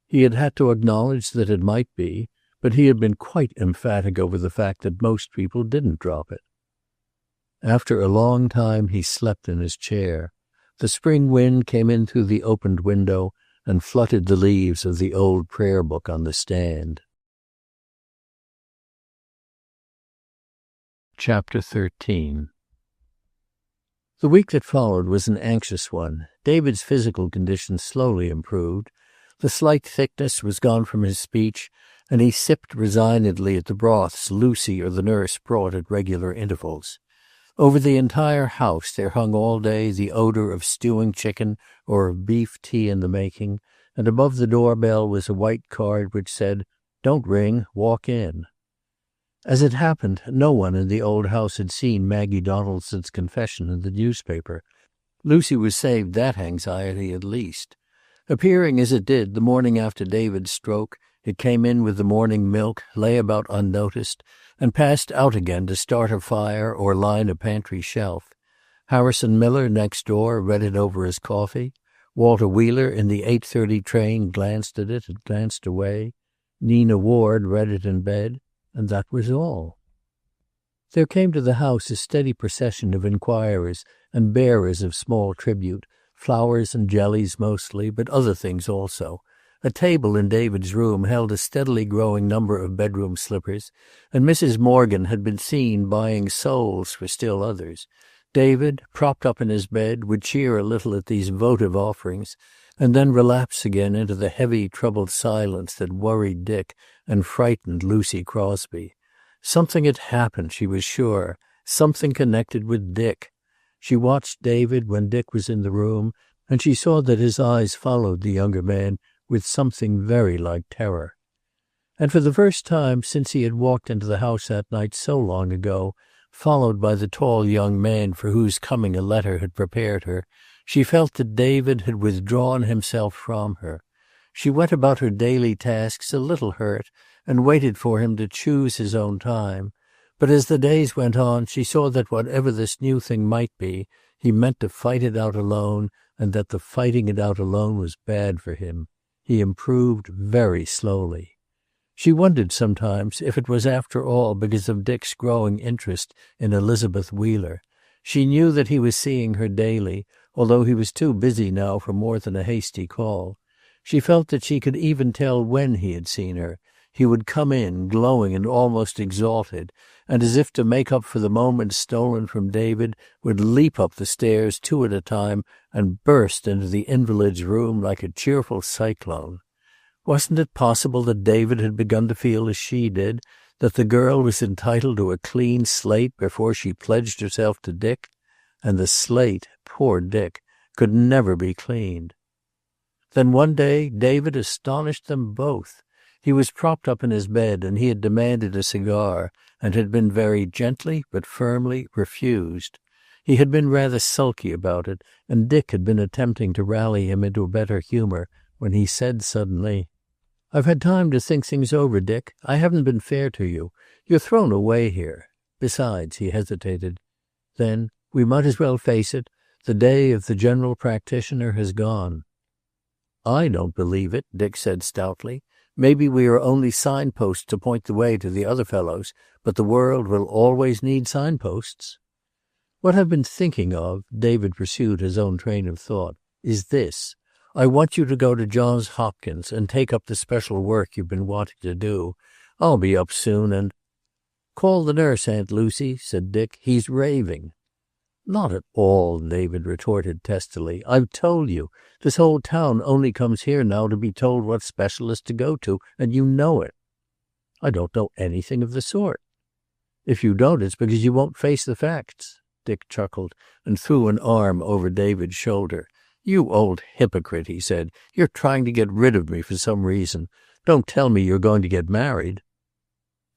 He had had to acknowledge that it might be, but he had been quite emphatic over the fact that most people didn't drop it. After a long time he slept in his chair. The spring wind came in through the opened window and fluttered the leaves of the old prayer book on the stand. Chapter 13. The week that followed was an anxious one. David's physical condition slowly improved. The slight thickness was gone from his speech, and he sipped resignedly at the broths Lucy or the nurse brought at regular intervals. Over the entire house there hung all day the odor of stewing chicken or of beef tea in the making, and above the doorbell was a white card which said, "Don't ring, walk in." As it happened, no one in the old house had seen Maggie Donaldson's confession in the newspaper. Lucy was saved that anxiety at least. Appearing as it did the morning after David's stroke, it came in with the morning milk, lay about unnoticed, and passed out again to start a fire or line a pantry shelf. Harrison Miller next door read it over his coffee. Walter Wheeler in the 8:30 train glanced at it and glanced away. Nina Ward read it in bed, and that was all. There came to the house a steady procession of inquirers and bearers of small tribute, flowers and jellies mostly, but other things also. A table in David's room held a steadily growing number of bedroom slippers, and Mrs. Morgan had been seen buying souls for still others. David, propped up in his bed, would cheer a little at these votive offerings, and then relapse again into the heavy, troubled silence that worried Dick and frightened Lucy Crosby. Something had happened, she was sure, something connected with Dick. She watched David when Dick was in the room, and she saw that his eyes followed the younger man with something very like terror. And for the first time since he had walked into the house that night so long ago, followed by the tall young man for whose coming a letter had prepared her, she felt that David had withdrawn himself from her. She went about her daily tasks a little hurt, and waited for him to choose his own time. But as the days went on, she saw that whatever this new thing might be, he meant to fight it out alone, and that the fighting it out alone was bad for him. He improved very slowly. She wondered sometimes if it was after all because of Dick's growing interest in Elizabeth Wheeler. She knew that he was seeing her daily, although he was too busy now for more than a hasty call. She felt that she could even tell when he had seen her. He would come in, glowing and almost exalted, and as if to make up for the moments stolen from David, would leap up the stairs 2 at a time and burst into the invalid's room like a cheerful cyclone. Wasn't it possible that David had begun to feel as she did, that the girl was entitled to a clean slate before she pledged herself to Dick? And the slate, poor Dick, could never be cleaned. Then one day David astonished them both. He was propped up in his bed, and he had demanded a cigar, and had been very gently but firmly refused. He had been rather sulky about it, and Dick had been attempting to rally him into a better humor when he said suddenly, "I've had time to think things over, Dick. I haven't been fair to you. You're thrown away here. Besides," he hesitated. Then, "we might as well face it. The day of the general practitioner has gone." "I don't believe it," Dick said stoutly. "Maybe we are only signposts to point the way to the other fellows, but the world will always need signposts." "What I've been thinking of," David pursued his own train of thought, "is this. I want you to go to Johns Hopkins and take up the special work you've been wanting to do. I'll be up soon and—" "Call the nurse, Aunt Lucy," said Dick. "He's raving." "Not at all," David retorted testily. "I've told you. This whole town only comes here now to be told what specialist to go to, and you know it." "I don't know anything of the sort." "If you don't, it's because you won't face the facts." Dick chuckled and threw an arm over David's shoulder. "You old hypocrite," he said. "You're trying to get rid of me for some reason. Don't tell me you're going to get married."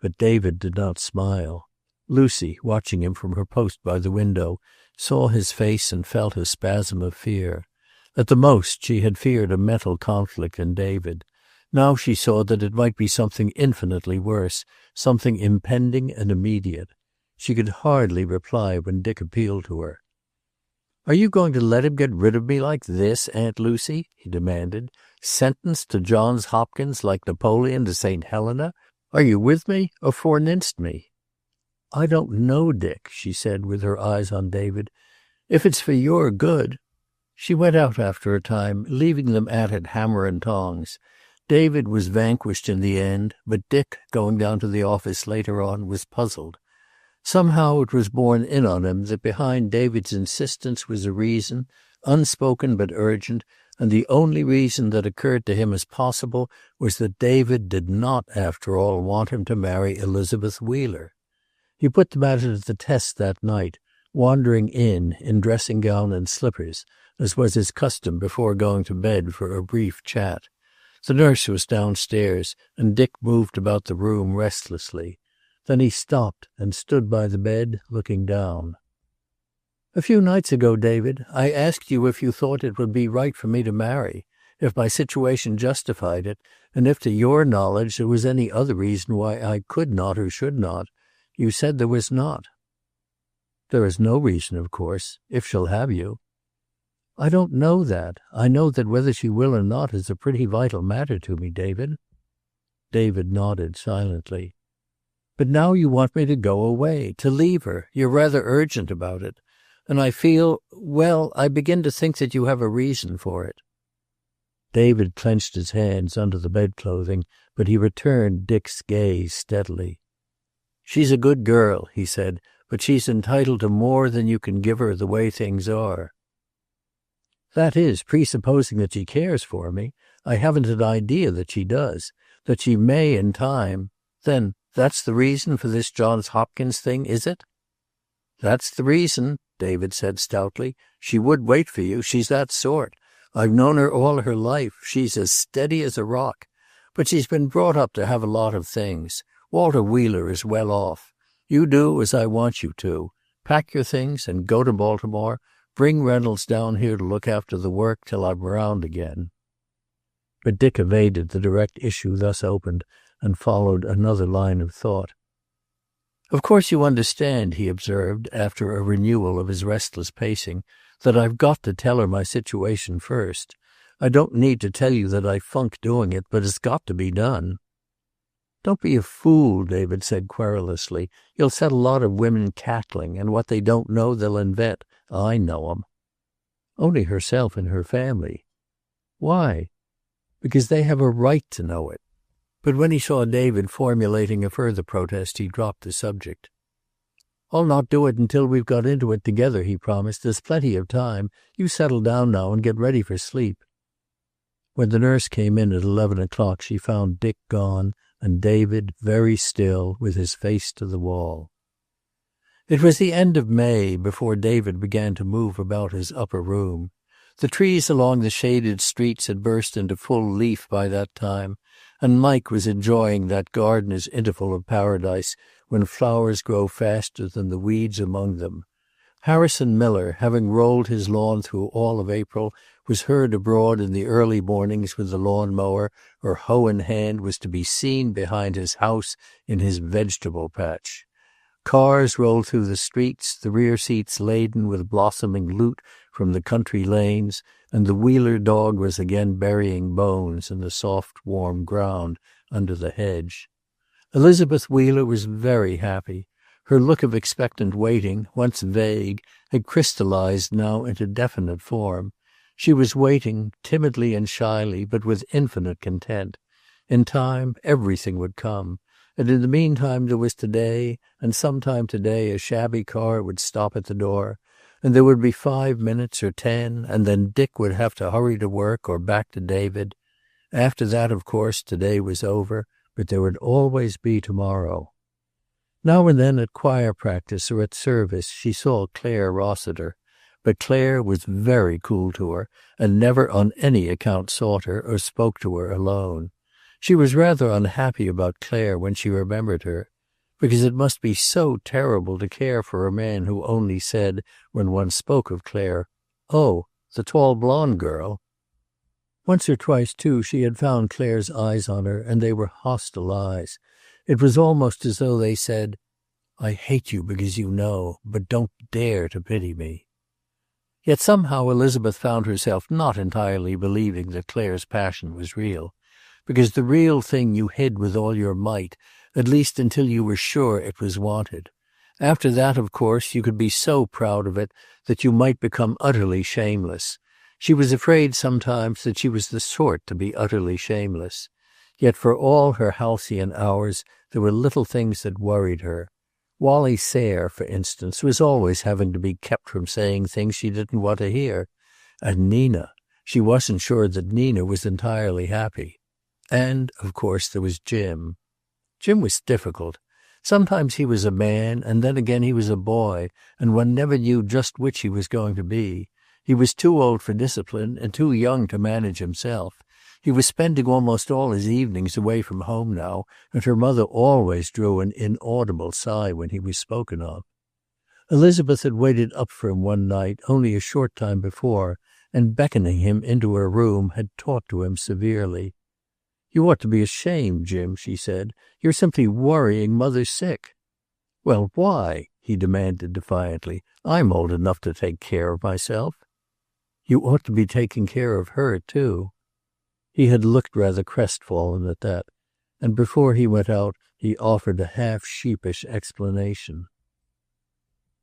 But David did not smile. Lucy, watching him from her post by the window, saw his face and felt a spasm of fear. At the most, she had feared a mental conflict in David. Now she saw that it might be something infinitely worse, something impending and immediate. She could hardly reply when Dick appealed to her. "Are you going to let him get rid of me like this, Aunt Lucy?" he demanded. "Sentenced to Johns Hopkins like Napoleon to St. Helena? Are you with me or forninst me?" "I don't know, Dick," she said with her eyes on David. "If it's for your good—" She went out after a time, leaving them at it hammer and tongs. David was vanquished in the end, but Dick, going down to the office later on, was puzzled. Somehow it was borne in on him that behind David's insistence was a reason, unspoken but urgent, and the only reason that occurred to him as possible was that David did not, after all, want him to marry Elizabeth Wheeler. He put the matter to the test that night, wandering in dressing gown and slippers, as was his custom before going to bed for a brief chat. The nurse was downstairs, and Dick moved about the room restlessly. Then he stopped and stood by the bed, looking down. "A few nights ago, David, I asked you if you thought it would be right for me to marry, if my situation justified it, and if to your knowledge there was any other reason why I could not or should not. You said there was not." "There is no reason, of course, if she'll have you." "I don't know that. I know that whether she will or not is a pretty vital matter to me, David." David nodded silently. "But now you want me to go away, to leave her. You're rather urgent about it. And I feel, well, I begin to think that you have a reason for it." David clenched his hands under the bedclothing, but he returned Dick's gaze steadily. "She's a good girl," he said, "but she's entitled to more than you can give her the way things are." "That is, presupposing that she cares for me. I haven't an idea that she does. That she may in time. Then, that's the reason for this Johns Hopkins thing, is it?" "That's the reason," David said stoutly. "She would wait for you. She's that sort. I've known her all her life. She's as steady as a rock. But she's been brought up to have a lot of things. Walter Wheeler is well off. You do as I want you to. Pack your things and go to Baltimore. Bring Reynolds down here to look after the work till I'm round again." But Dick evaded the direct issue thus opened and followed another line of thought. "Of course you understand," he observed, after a renewal of his restless pacing, "that I've got to tell her my situation first. I don't need to tell you that I funk doing it, but it's got to be done." "Don't be a fool," David said querulously. "You'll set a lot of women cackling, and what they don't know they'll invent. I know 'em." "Only herself and her family." "Why?" "Because they have a right to know it." But when he saw David formulating a further protest, he dropped the subject. "I'll not do it until we've got into it together," he promised. "There's plenty of time. You settle down now and get ready for sleep." When the nurse came in at 11 o'clock, she found Dick gone and David very still with his face to the wall. It was the end of May before David began to move about his upper room. The trees along the shaded streets had burst into full leaf by that time, and Mike was enjoying that gardener's interval of paradise when flowers grow faster than the weeds among them. Harrison Miller, having rolled his lawn through all of April, was heard abroad in the early mornings with the lawn-mower or hoe in hand was to be seen behind his house in his vegetable patch. Cars rolled through the streets, the rear seats laden with blossoming loot from the country lanes, and the Wheeler dog was again burying bones in the soft, warm ground under the hedge. Elizabeth Wheeler was very happy. Her look of expectant waiting, once vague, had crystallized now into definite form. She was waiting, timidly and shyly, but with infinite content. In time, everything would come. And in the meantime there was today, and sometime today a shabby car would stop at the door, and there would be 5 minutes or 10, and then Dick would have to hurry to work or back to David. After that, of course, today was over, but there would always be tomorrow. Now and then at choir practice or at service she saw Claire Rossiter, but Claire was very cool to her and never on any account sought her or spoke to her alone. She was rather unhappy about Claire when she remembered her, because it must be so terrible to care for a man who only said, when one spoke of Claire, "Oh, the tall blonde girl." Once or twice, too, she had found Claire's eyes on her, and they were hostile eyes. It was almost as though they said, "I hate you because you know, but don't dare to pity me." Yet somehow Elizabeth found herself not entirely believing that Claire's passion was real, because the real thing you hid with all your might, at least until you were sure it was wanted. After that, of course, you could be so proud of it that you might become utterly shameless. She was afraid sometimes that she was the sort to be utterly shameless. Yet for all her halcyon hours, there were little things that worried her. Wally Sayre, for instance, was always having to be kept from saying things she didn't want to hear. And Nina. She wasn't sure that Nina was entirely happy. And, of course, there was Jim. Jim was difficult. Sometimes he was a man, and then again he was a boy, and one never knew just which he was going to be. He was too old for discipline and too young to manage himself. He was spending almost all his evenings away from home now, and her mother always drew an inaudible sigh when he was spoken of. Elizabeth had waited up for him one night, only a short time before, and beckoning him into her room, had talked to him severely. "You ought to be ashamed, Jim," she said. "You're simply worrying Mother sick." "Well, why?" he demanded defiantly. "I'm old enough to take care of myself." "You ought to be taking care of her, too." He had looked rather crestfallen at that, and before he went out he offered a half-sheepish explanation.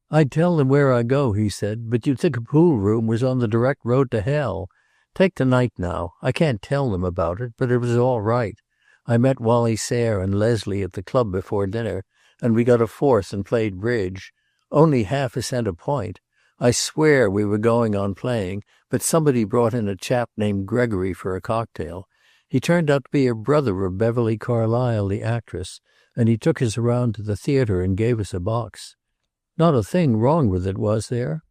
"I'd tell them where I go," he said, "but you'd think a pool room was on the direct road to hell. Take tonight now. I can't tell them about it, but it was all right. I met Wally Sayre and Leslie at the club before dinner, and we got a fourth and played bridge. Only half a cent a point. I swear we were going on playing, but somebody brought in a chap named Gregory for a cocktail. He turned out to be a brother of Beverly Carlyle, the actress, and he took us around to the theater and gave us a box. Not a thing wrong with it, was there?"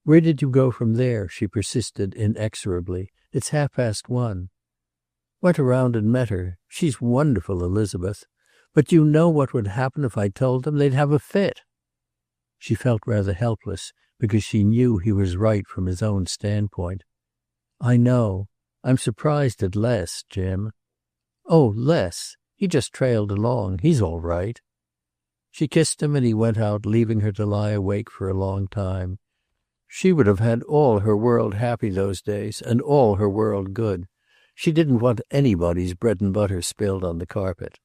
"Where did you go from there?" she persisted inexorably. "It's 1:30. "Went around and met her. She's wonderful, Elizabeth. But you know what would happen if I told them? They'd have a fit." She felt rather helpless, because she knew he was right from his own standpoint. "I know. I'm surprised at Les, Jim." "Oh, Les. He just trailed along. He's all right." She kissed him and he went out, leaving her to lie awake for a long time. She would have had all her world happy those days, and all her world good. She didn't want anybody's bread and butter spilled on the carpet.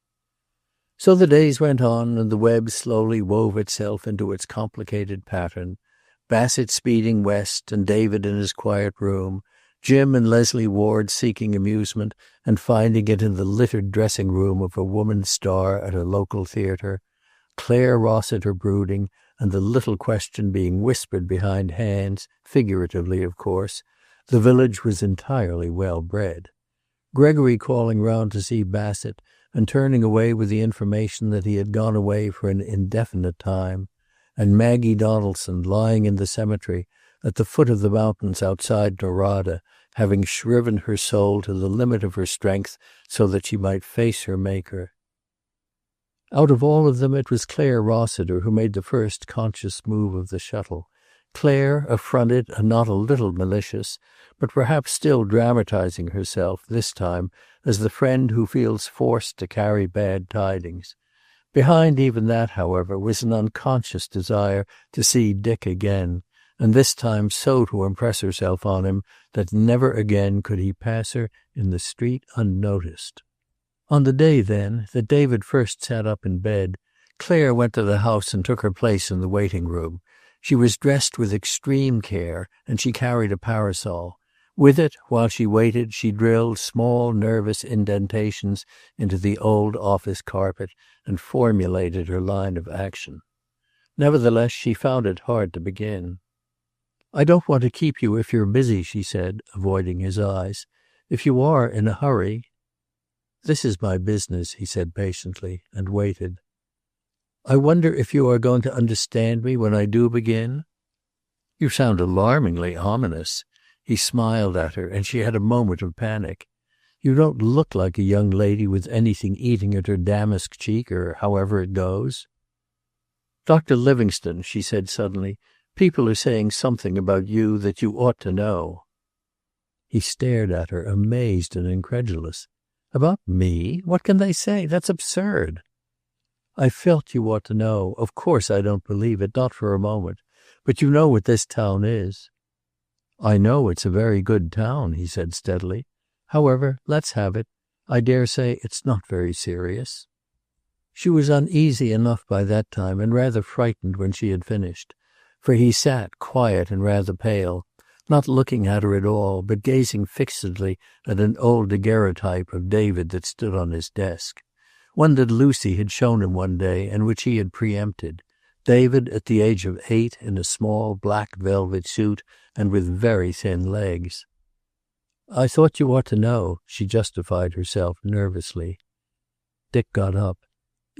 So the days went on, and the web slowly wove itself into its complicated pattern. Bassett speeding west, and David in his quiet room, Jim and Leslie Ward seeking amusement and finding it in the littered dressing room of a woman star at a local theater, Claire Rossiter brooding, and the little question being whispered behind hands, figuratively, of course. The village was entirely well bred. Gregory calling round to see Bassett, and turning away with the information that he had gone away for an indefinite time, and Maggie Donaldson lying in the cemetery at the foot of the mountains outside Norada, having shriven her soul to the limit of her strength so that she might face her Maker. Out of all of them it was Claire Rossiter who made the first conscious move of the shuttle. Claire, affronted and not a little malicious, but perhaps still dramatizing herself, this time, as the friend who feels forced to carry bad tidings. Behind even that, however, was an unconscious desire to see Dick again, and this time so to impress herself on him that never again could he pass her in the street unnoticed. On the day, then, that David first sat up in bed, Claire went to the house and took her place in the waiting room. She was dressed with extreme care, and she carried a parasol. With it, while she waited, she drilled small nervous indentations into the old office carpet and formulated her line of action. Nevertheless, she found it hard to begin. "I don't want to keep you if you're busy," she said, avoiding his eyes. "If you are in a hurry—" "This is my business," he said patiently, and waited. "I wonder if you are going to understand me when I do begin?" "You sound alarmingly ominous." He smiled at her, and she had a moment of panic. "You don't look like a young lady with anything eating at her damask cheek, or however it goes." "Dr. Livingstone," she said suddenly, "people are saying something about you that you ought to know." He stared at her, amazed and incredulous. "About me? What can they say? That's absurd." "I felt you ought to know. Of course I don't believe it, not for a moment. But you know what this town is." "I know it's a very good town," he said steadily. "However, let's have it. I dare say it's not very serious." She was uneasy enough by that time and rather frightened when she had finished, for he sat quiet and rather pale, not looking at her at all, but gazing fixedly at an old daguerreotype of David that stood on his desk, one that Lucy had shown him one day and which he had preempted. David at the age of 8 in a small black velvet suit and with very thin legs. "I thought you ought to know," she justified herself nervously. Dick got up.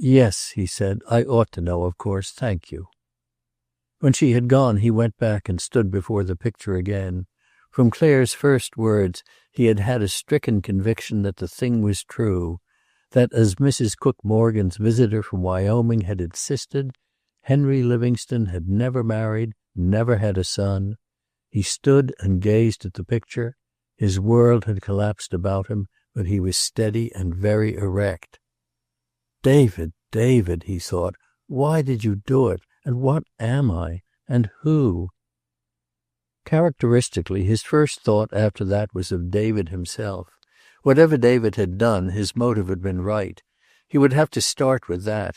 "Yes," he said, "I ought to know, of course. Thank you." When she had gone, he went back and stood before the picture again. From Claire's first words, he had had a stricken conviction that the thing was true, that, as Mrs. Cook Morgan's visitor from Wyoming had insisted, Henry Livingstone had never married, never had a son. He stood and gazed at the picture. His world had collapsed about him, but he was steady and very erect. "David, David," he thought, "why did you do it? And what am I? And who?" Characteristically, his first thought after that was of David himself. Whatever David had done, his motive had been right. He would have to start with that.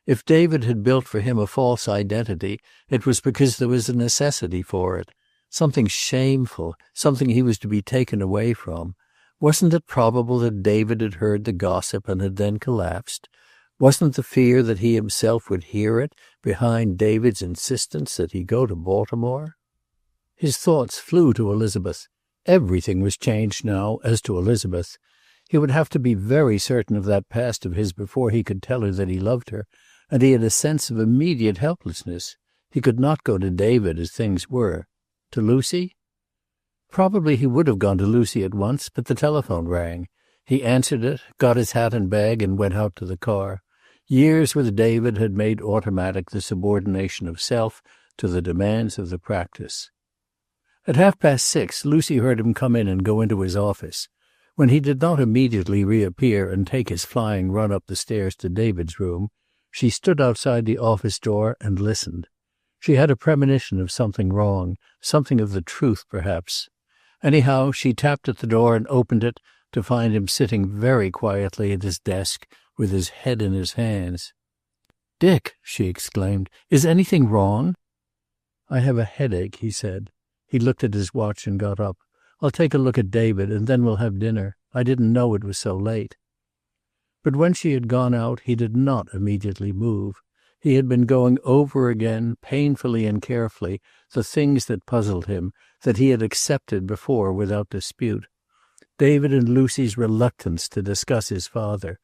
If David had built for him a false identity, it was because there was a necessity for it. Something shameful, something he was to be taken away from. Wasn't it probable that David had heard the gossip and had then collapsed? Wasn't the fear that he himself would hear it behind David's insistence that he go to Baltimore? His thoughts flew to Elizabeth. Everything was changed now as to Elizabeth. He would have to be very certain of that past of his before he could tell her that he loved her, and he had a sense of immediate helplessness. He could not go to David as things were. To Lucy? Probably he would have gone to Lucy at once, but the telephone rang. He answered it, got his hat and bag, and went out to the car. Years with David had made automatic the subordination of self to the demands of the practice. At 6:30, Lucy heard him come in and go into his office. When he did not immediately reappear and take his flying run up the stairs to David's room, she stood outside the office door and listened. She had a premonition of something wrong, something of the truth, perhaps. Anyhow, she tapped at the door and opened it to find him sitting very quietly at his desk with his head in his hands. "Dick," she exclaimed, "is anything wrong?" "I have a headache," he said. He looked at his watch and got up. "I'll take a look at David, and then we'll have dinner. I didn't know it was so late." But when she had gone out, he did not immediately move. He had been going over again, painfully and carefully, the things that puzzled him, that he had accepted before without dispute. David and Lucy's reluctance to discuss his father.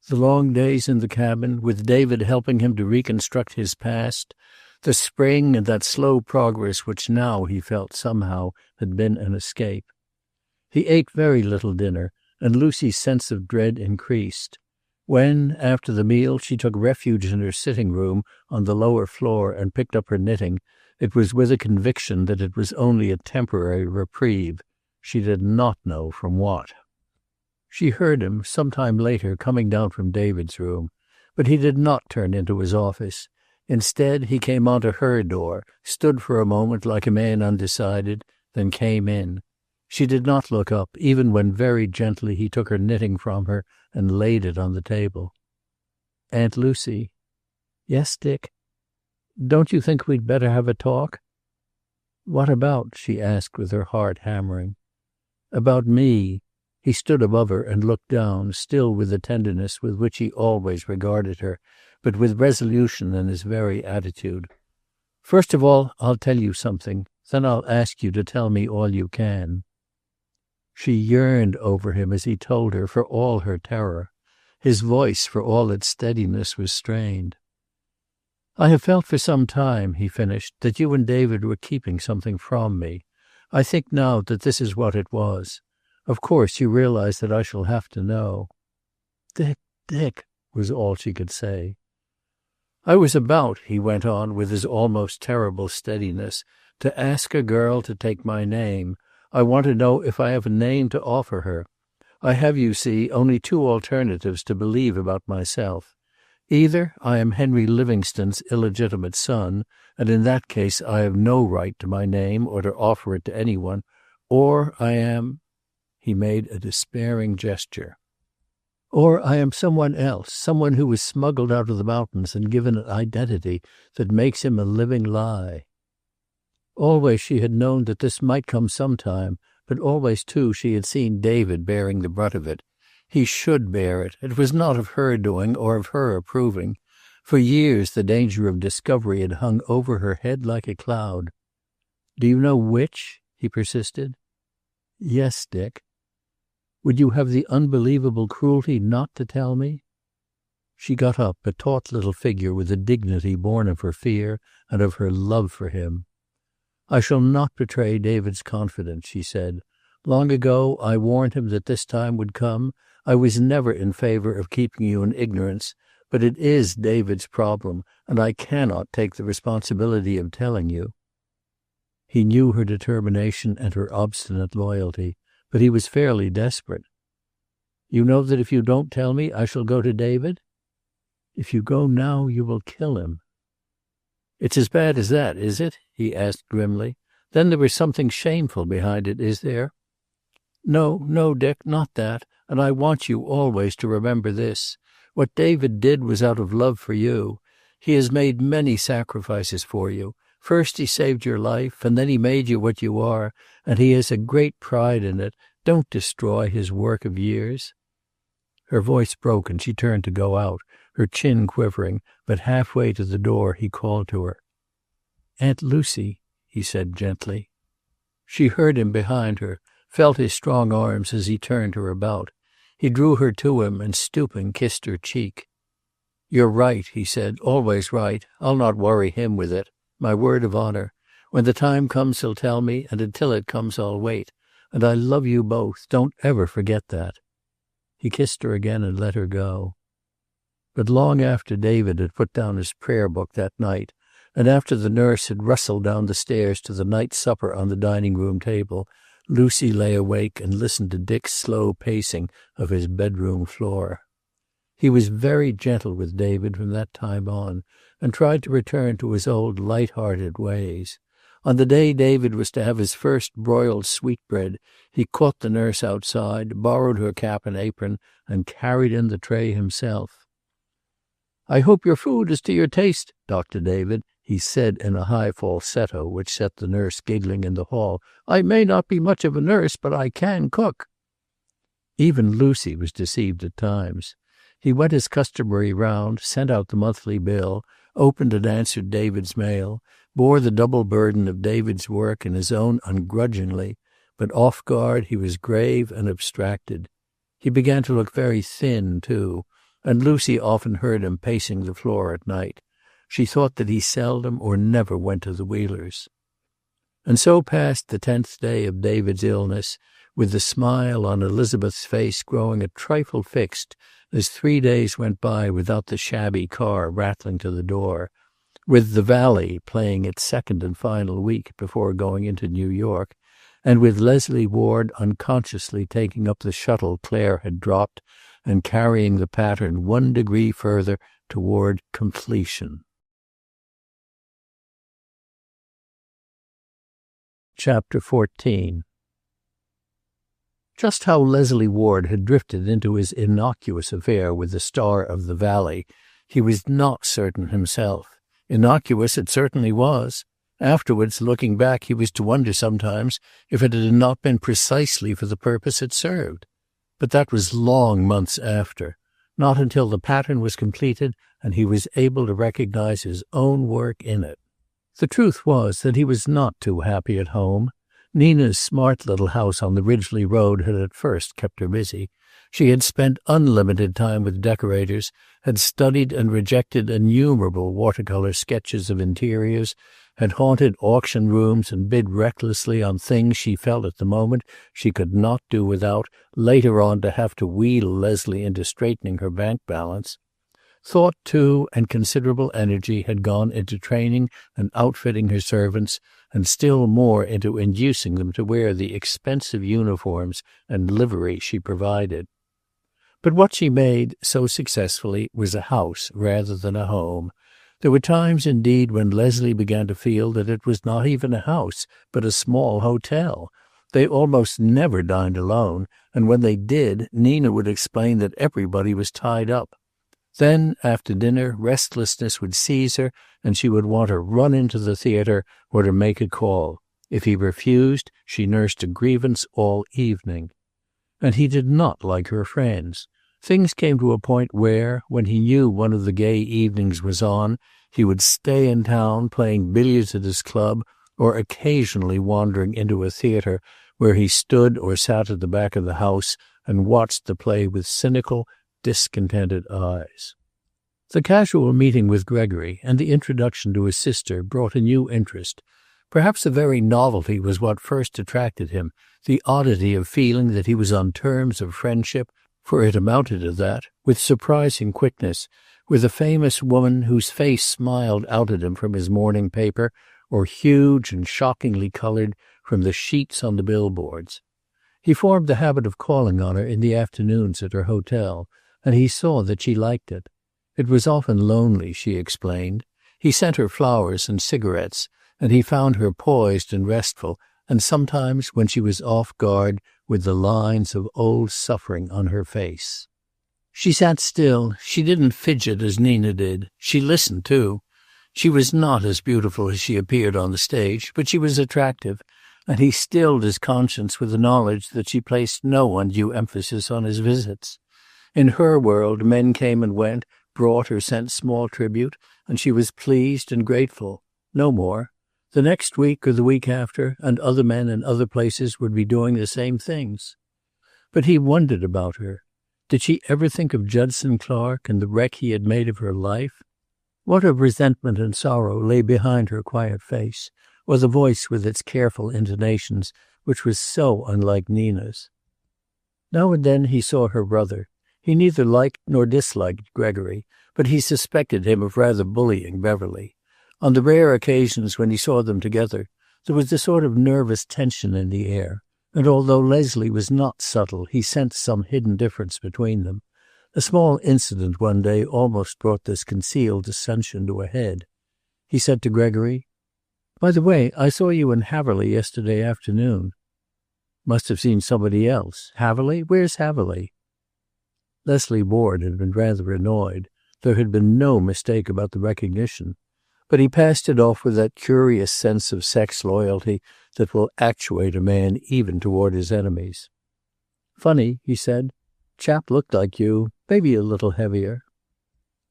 The long days in the cabin, with David helping him to reconstruct his past. The spring and that slow progress which now he felt somehow had been an escape. He ate very little dinner, and Lucy's sense of dread increased. When, after the meal, she took refuge in her sitting room on the lower floor and picked up her knitting, it was with a conviction that it was only a temporary reprieve. She did not know from what. She heard him, some time later, coming down from David's room, but he did not turn into his office. Instead, he came onto her door, stood for a moment like a man undecided, then came in. She did not look up, even when very gently he took her knitting from her and laid it on the table. "Aunt Lucy." "Yes, Dick?" "Don't you think we'd better have a talk?" "What about?" she asked with her heart hammering. "About me." He stood above her and looked down, still with the tenderness with which he always regarded her, but with resolution in his very attitude. "First of all, I'll tell you something. Then I'll ask you to tell me all you can." She yearned over him as he told her, for all her terror. His voice, for all its steadiness, was strained. "I have felt for some time," he finished, "that you and David were keeping something from me. I think now that this is what it was. Of course, you realize that I shall have to know." "Dick, Dick," was all she could say. "I was about," he went on with his almost terrible steadiness, "to ask a girl to take my name. I want to know if I have a name to offer her. I have, you see, only two alternatives to believe about myself. Either I am Henry Livingstone's illegitimate son, and in that case I have no right to my name or to offer it to anyone, or I am—" He made a despairing gesture. Or I am someone else, someone who was smuggled out of the mountains and given an identity that makes him a living lie. Always she had known that this might come sometime, but always, too, she had seen David bearing the brunt of it. He should bear it. It was not of her doing or of her approving. For years the danger of discovery had hung over her head like a cloud. "Do you know which?" he persisted. "Yes, Dick." "Would you have the unbelievable cruelty not to tell me?" She got up, a taut little figure with a dignity born of her fear and of her love for him. "I shall not betray David's confidence," she said. "Long ago I warned him that this time would come. I was never in favor of keeping you in ignorance, but it is David's problem, and I cannot take the responsibility of telling you." He knew her determination and her obstinate loyalty, but he was fairly desperate. "You know that if you don't tell me, I shall go to David?" "If you go now, you will kill him." "It's as bad as that, is it?" he asked grimly. "Then there is something shameful behind it, is there?" "No, no, Dick, not that. And I want you always to remember this. What David did was out of love for you. He has made many sacrifices for you. First he saved your life, and then he made you what you are, and he has a great pride in it. Don't destroy his work of years." Her voice broke and she turned to go out, her chin quivering, but halfway to the door he called to her. "Aunt Lucy," he said gently. She heard him behind her, felt his strong arms as he turned her about. He drew her to him and, stooping, kissed her cheek. "You're right," he said, "always right. I'll not worry him with it. My word of honor. When the time comes he'll tell me, and until it comes I'll wait. And I love you both. Don't ever forget that." He kissed her again and let her go. But long after David had put down his prayer book that night, and after the nurse had rustled down the stairs to the night supper on the dining room table, Lucy lay awake and listened to Dick's slow pacing of his bedroom floor. He was very gentle with David from that time on, and tried to return to his old light-hearted ways. On the day David was to have his first broiled sweetbread, he caught the nurse outside, borrowed her cap and apron, and carried in the tray himself. "I hope your food is to your taste, Dr. David," he said in a high falsetto which set the nurse giggling in the hall. "I may not be much of a nurse, but I can cook." Even Lucy was deceived at times. He went his customary round, sent out the monthly bill, opened and answered David's mail, bore the double burden of David's work and his own ungrudgingly, but off guard he was grave and abstracted. He began to look very thin, too, and Lucy often heard him pacing the floor at night. She thought that he seldom or never went to the Wheelers'. And so passed the 10th day of David's illness, with the smile on Elizabeth's face growing a trifle fixed as 3 days went by without the shabby car rattling to the door, with The Valley playing its second and final week before going into New York, and with Leslie Ward unconsciously taking up the shuttle Claire had dropped and carrying the pattern 1 degree further toward completion. Chapter 14. Just how Leslie Ward had drifted into his innocuous affair with the star of The Valley, he was not certain himself. Innocuous it certainly was. Afterwards, looking back, he was to wonder sometimes if it had not been precisely for the purpose it served. But that was long months after, not until the pattern was completed and he was able to recognize his own work in it. The truth was that he was not too happy at home. Nina's smart little house on the Ridgely Road had at first kept her busy. She had spent unlimited time with decorators, had studied and rejected innumerable watercolor sketches of interiors, had haunted auction rooms and bid recklessly on things she felt at the moment she could not do without, later on to have to wheedle Leslie into straightening her bank balance. Thought, too, and considerable energy had gone into training and outfitting her servants, and still more into inducing them to wear the expensive uniforms and livery she provided. But what she made so successfully was a house rather than a home. There were times, indeed, when Leslie began to feel that it was not even a house, but a small hotel. They almost never dined alone, and when they did, Nina would explain that everybody was tied up. Then, after dinner, restlessness would seize her, and she would want to run into the theater or to make a call. If he refused, she nursed a grievance all evening. And he did not like her friends. Things came to a point where, when he knew one of the gay evenings was on, he would stay in town playing billiards at his club, or occasionally wandering into a theater where he stood or sat at the back of the house and watched the play with cynical, discontented eyes. The casual meeting with Gregory and the introduction to his sister brought a new interest. Perhaps the very novelty was what first attracted him, the oddity of feeling that he was on terms of friendship, for it amounted to that, with surprising quickness, with a famous woman whose face smiled out at him from his morning paper, or huge and shockingly colored from the sheets on the billboards. He formed the habit of calling on her in the afternoons at her hotel, and he saw that she liked it. It was often lonely, she explained. He sent her flowers and cigarettes, and he found her poised and restful, and sometimes, when she was off guard, with the lines of old suffering on her face. She sat still. She didn't fidget as Nina did. She listened, too. She was not as beautiful as she appeared on the stage, but she was attractive, and he stilled his conscience with the knowledge that she placed no undue emphasis on his visits. In her world, men came and went, brought or sent small tribute, and she was pleased and grateful. No more. The next week or the week after, and other men in other places would be doing the same things. But he wondered about her. Did she ever think of Judson Clark and the wreck he had made of her life? What of resentment and sorrow lay behind her quiet face, or the voice with its careful intonations, which was so unlike Nina's? Now and then he saw her brother. He neither liked nor disliked Gregory, but he suspected him of rather bullying Beverly. On the rare occasions when he saw them together, there was a sort of nervous tension in the air, and although Leslie was not subtle, he sensed some hidden difference between them. A small incident one day almost brought this concealed dissension to a head. He said to Gregory, "By the way, I saw you in Haverly yesterday afternoon." "Must have seen somebody else. Haverly? Where's Haverly?" Leslie Ward had been rather annoyed. There had been no mistake about the recognition. But he passed it off with that curious sense of sex loyalty that will actuate a man even toward his enemies. "Funny," he said. "Chap looked like you, maybe a little heavier."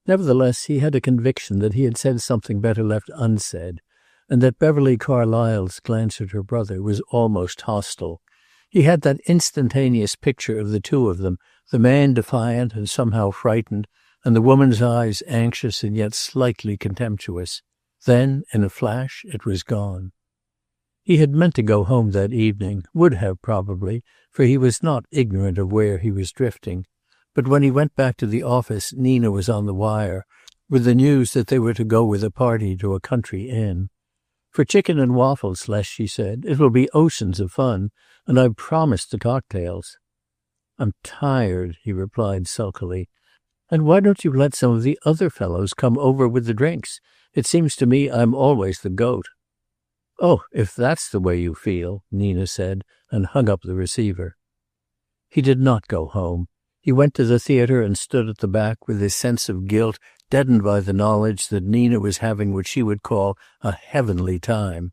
Nevertheless, he had a conviction that he had said something better left unsaid, and that Beverly Carlysle's glance at her brother was almost hostile. He had that instantaneous picture of the two of them, the man defiant and somehow frightened, and the woman's eyes anxious and yet slightly contemptuous. Then, in a flash, it was gone. He had meant to go home that evening, would have probably, for he was not ignorant of where he was drifting. But when he went back to the office, Nina was on the wire, with the news that they were to go with a party to a country inn. "For chicken and waffles, Les," she said. "It will be oceans of fun, and I've promised the cocktails." "I'm tired," he replied sulkily. "And why don't you let some of the other fellows come over with the drinks? It seems to me I'm always the goat." "Oh, if that's the way you feel," Nina said, and hung up the receiver. He did not go home. He went to the theater and stood at the back with his sense of guilt deadened by the knowledge that Nina was having what she would call a heavenly time.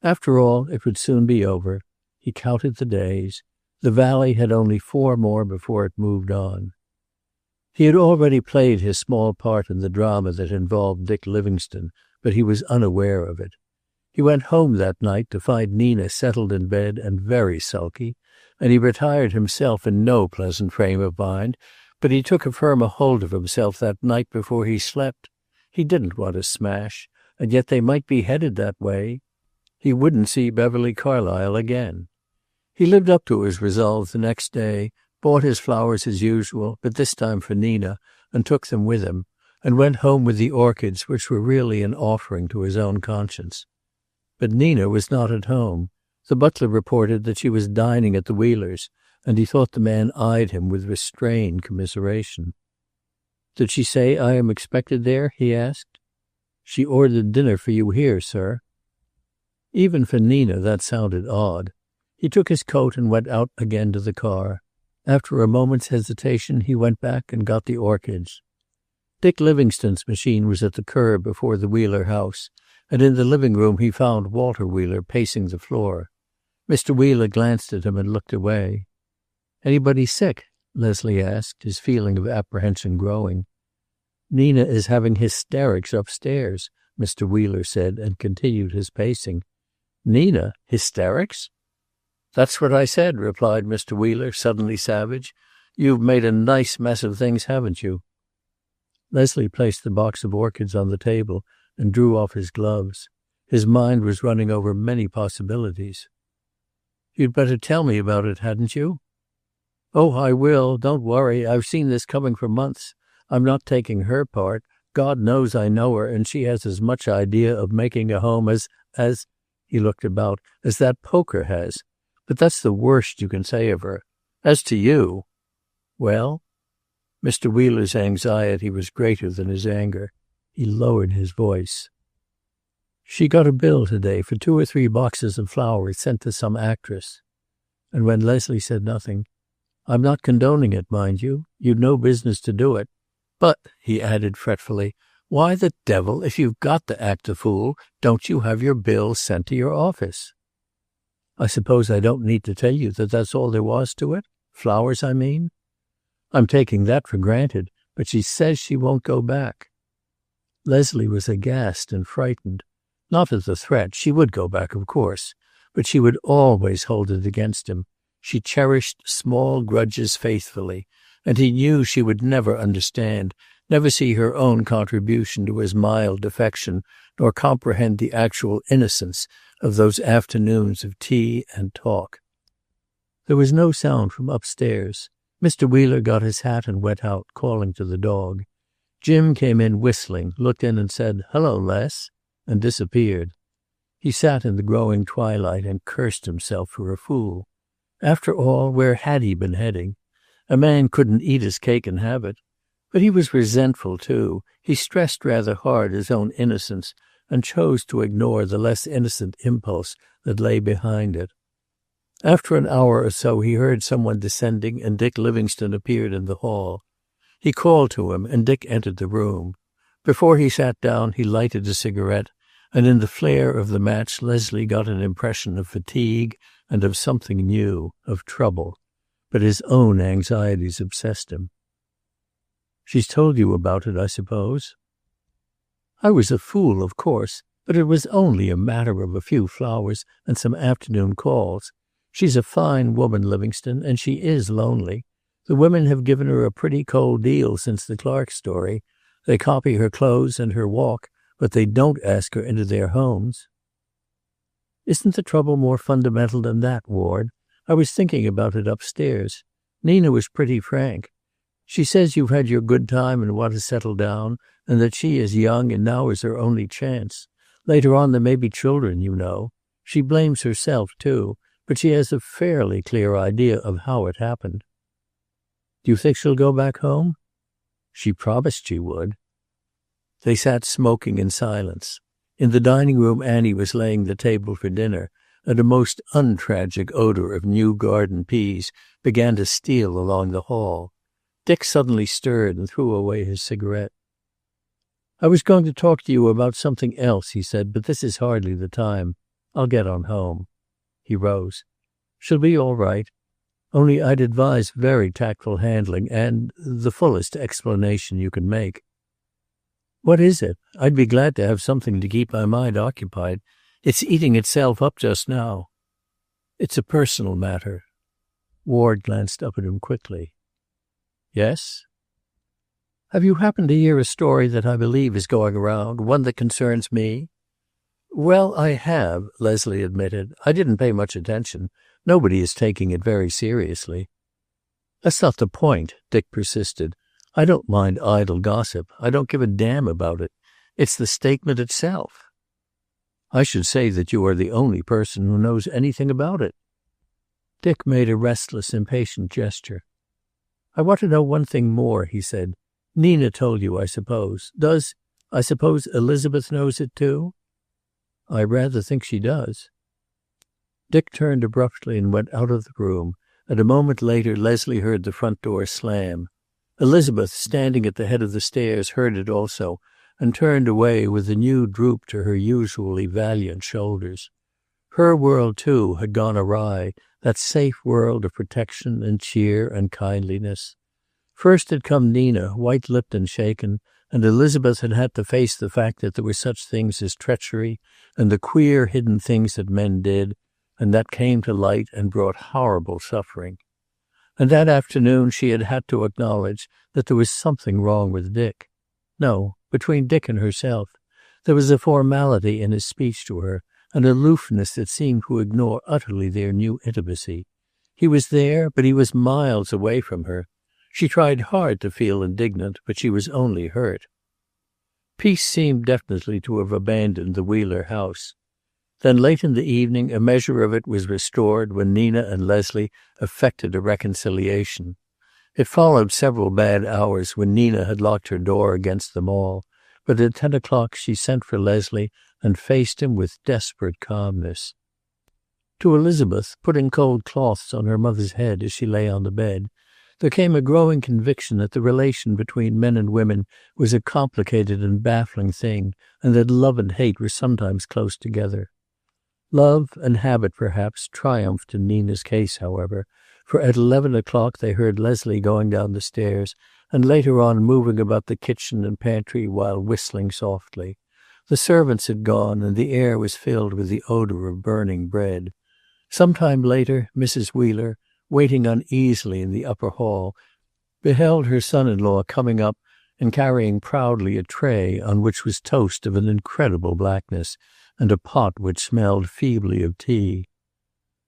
After all, it would soon be over. He counted the days. The valley had only 4 more before it moved on. He had already played his small part in the drama that involved Dick Livingstone, but he was unaware of it. He went home that night to find Nina settled in bed and very sulky, and he retired himself in no pleasant frame of mind, but he took a firmer hold of himself that night before he slept. He didn't want to smash, and yet they might be headed that way. He wouldn't see Beverly Carlyle again. He lived up to his resolve the next day, bought his flowers as usual, but this time for Nina, and took them with him, and went home with the orchids which were really an offering to his own conscience. But Nina was not at home. The butler reported that she was dining at the Wheelers', and he thought the man eyed him with restrained commiseration. "Did she say I am expected there?" he asked. "She ordered dinner for you here, sir." Even for Nina that sounded odd. He took his coat and went out again to the car. After a moment's hesitation, he went back and got the orchids. Dick Livingstone's machine was at the curb before the Wheeler house, and in the living room he found Walter Wheeler pacing the floor. Mr. Wheeler glanced at him and looked away. "Anybody sick?" Leslie asked, his feeling of apprehension growing. "Nina is having hysterics upstairs," Mr. Wheeler said, and continued his pacing. "Nina? Hysterics?" "That's what I said," replied Mr. Wheeler, suddenly savage. "You've made a nice mess of things, haven't you?" Leslie placed the box of orchids on the table and drew off his gloves. His mind was running over many possibilities. "You'd better tell me about it, hadn't you?" "Oh, I will. Don't worry. I've seen this coming for months. I'm not taking her part. God knows I know her, and she has as much idea of making a home as, he looked about, as that poker has. But that's the worst you can say of her. As to you—" "Well?" Mr. Wheeler's anxiety was greater than his anger. He lowered his voice. "She got a bill today for 2 or 3 boxes of flowers sent to some actress." And when Leslie said nothing, "I'm not condoning it, mind you. You'd no business to do it. But," he added fretfully, "why the devil, if you've got to act a fool, don't you have your bills sent to your office?" "I suppose I don't need to tell you that that's all there was to it? Flowers, I mean?" "I'm taking that for granted, but she says she won't go back." Leslie was aghast and frightened. Not at the threat. She would go back, of course, but she would always hold it against him. She cherished small grudges faithfully, and he knew she would never understand, never see her own contribution to his mild defection, nor comprehend the actual innocence of those afternoons of tea and talk. There was no sound from upstairs. Mr. Wheeler got his hat and went out, calling to the dog. Jim came in whistling, looked in and said, "Hello, Les," and disappeared. He sat in the growing twilight and cursed himself for a fool. After all, where had he been heading? A man couldn't eat his cake and have it. But he was resentful, too. He stressed rather hard his own innocence and chose to ignore the less innocent impulse that lay behind it. After an hour or so he heard someone descending, and Dick Livingstone appeared in the hall. He called to him, and Dick entered the room. Before he sat down he lighted a cigarette, and in the flare of the match Leslie got an impression of fatigue and of something new, of trouble. But his own anxieties obsessed him. "She's told you about it, I suppose?" "I was a fool, of course, but it was only a matter of a few flowers and some afternoon calls. She's a fine woman, Livingstone, and she is lonely. The women have given her a pretty cold deal since the Clark story. They copy her clothes and her walk, but they don't ask her into their homes." "Isn't the trouble more fundamental than that, Ward? I was thinking about it upstairs. Nina was pretty frank. She says you've had your good time and want to settle down, and that she is young and now is her only chance. Later on there may be children, you know. She blames herself, too, but she has a fairly clear idea of how it happened." "Do you think she'll go back home?" "She promised she would." They sat smoking in silence. In the dining room Annie was laying the table for dinner, and a most untragic odor of new garden peas began to steal along the hall. Dick suddenly stirred and threw away his cigarette. "I was going to talk to you about something else," he said, "but this is hardly the time. I'll get on home." He rose. "She'll be all right. Only I'd advise very tactful handling and the fullest explanation you can make." "What is it? I'd be glad to have something to keep my mind occupied. It's eating itself up just now." "It's a personal matter." Ward glanced up at him quickly. "Yes?" "Have you happened to hear a story that I believe is going around, one that concerns me?" "Well, I have," Leslie admitted. "I didn't pay much attention. Nobody is taking it very seriously." "That's not the point," Dick persisted. "I don't mind idle gossip. I don't give a damn about it. It's the statement itself." "I should say that you are the only person who knows anything about it." Dick made a restless, impatient gesture. "I want to know one thing more," he said. "Nina told you, I suppose. I suppose Elizabeth knows it too?" "I rather think she does." Dick turned abruptly and went out of the room, and a moment later Leslie heard the front door slam. Elizabeth, standing at the head of the stairs, heard it also, and turned away with a new droop to her usually valiant shoulders. Her world, too, had gone awry, that safe world of protection and cheer and kindliness. First had come Nina, white-lipped and shaken, and Elizabeth had had to face the fact that there were such things as treachery and the queer hidden things that men did, and that came to light and brought horrible suffering. And that afternoon she had had to acknowledge that there was something wrong with Dick. No, between Dick and herself. There was a formality in his speech to her, an aloofness that seemed to ignore utterly their new intimacy. He was there, but he was miles away from her. She tried hard to feel indignant, but she was only hurt. Peace seemed definitely to have abandoned the Wheeler house. Then late in the evening a measure of it was restored when Nina and Leslie effected a reconciliation. It followed several bad hours when Nina had locked her door against them all, but at 10 o'clock she sent for Leslie and faced him with desperate calmness. To Elizabeth, putting cold cloths on her mother's head as she lay on the bed, there came a growing conviction that the relation between men and women was a complicated and baffling thing, and that love and hate were sometimes close together. Love and habit, perhaps, triumphed in Nina's case, however, for at 11 o'clock they heard Leslie going down the stairs, and later on moving about the kitchen and pantry while whistling softly. The servants had gone, and the air was filled with the odor of burning bread. Some time later, Mrs. Wheeler, waiting uneasily in the upper hall, beheld her son-in-law coming up and carrying proudly a tray on which was toast of an incredible blackness, and a pot which smelled feebly of tea.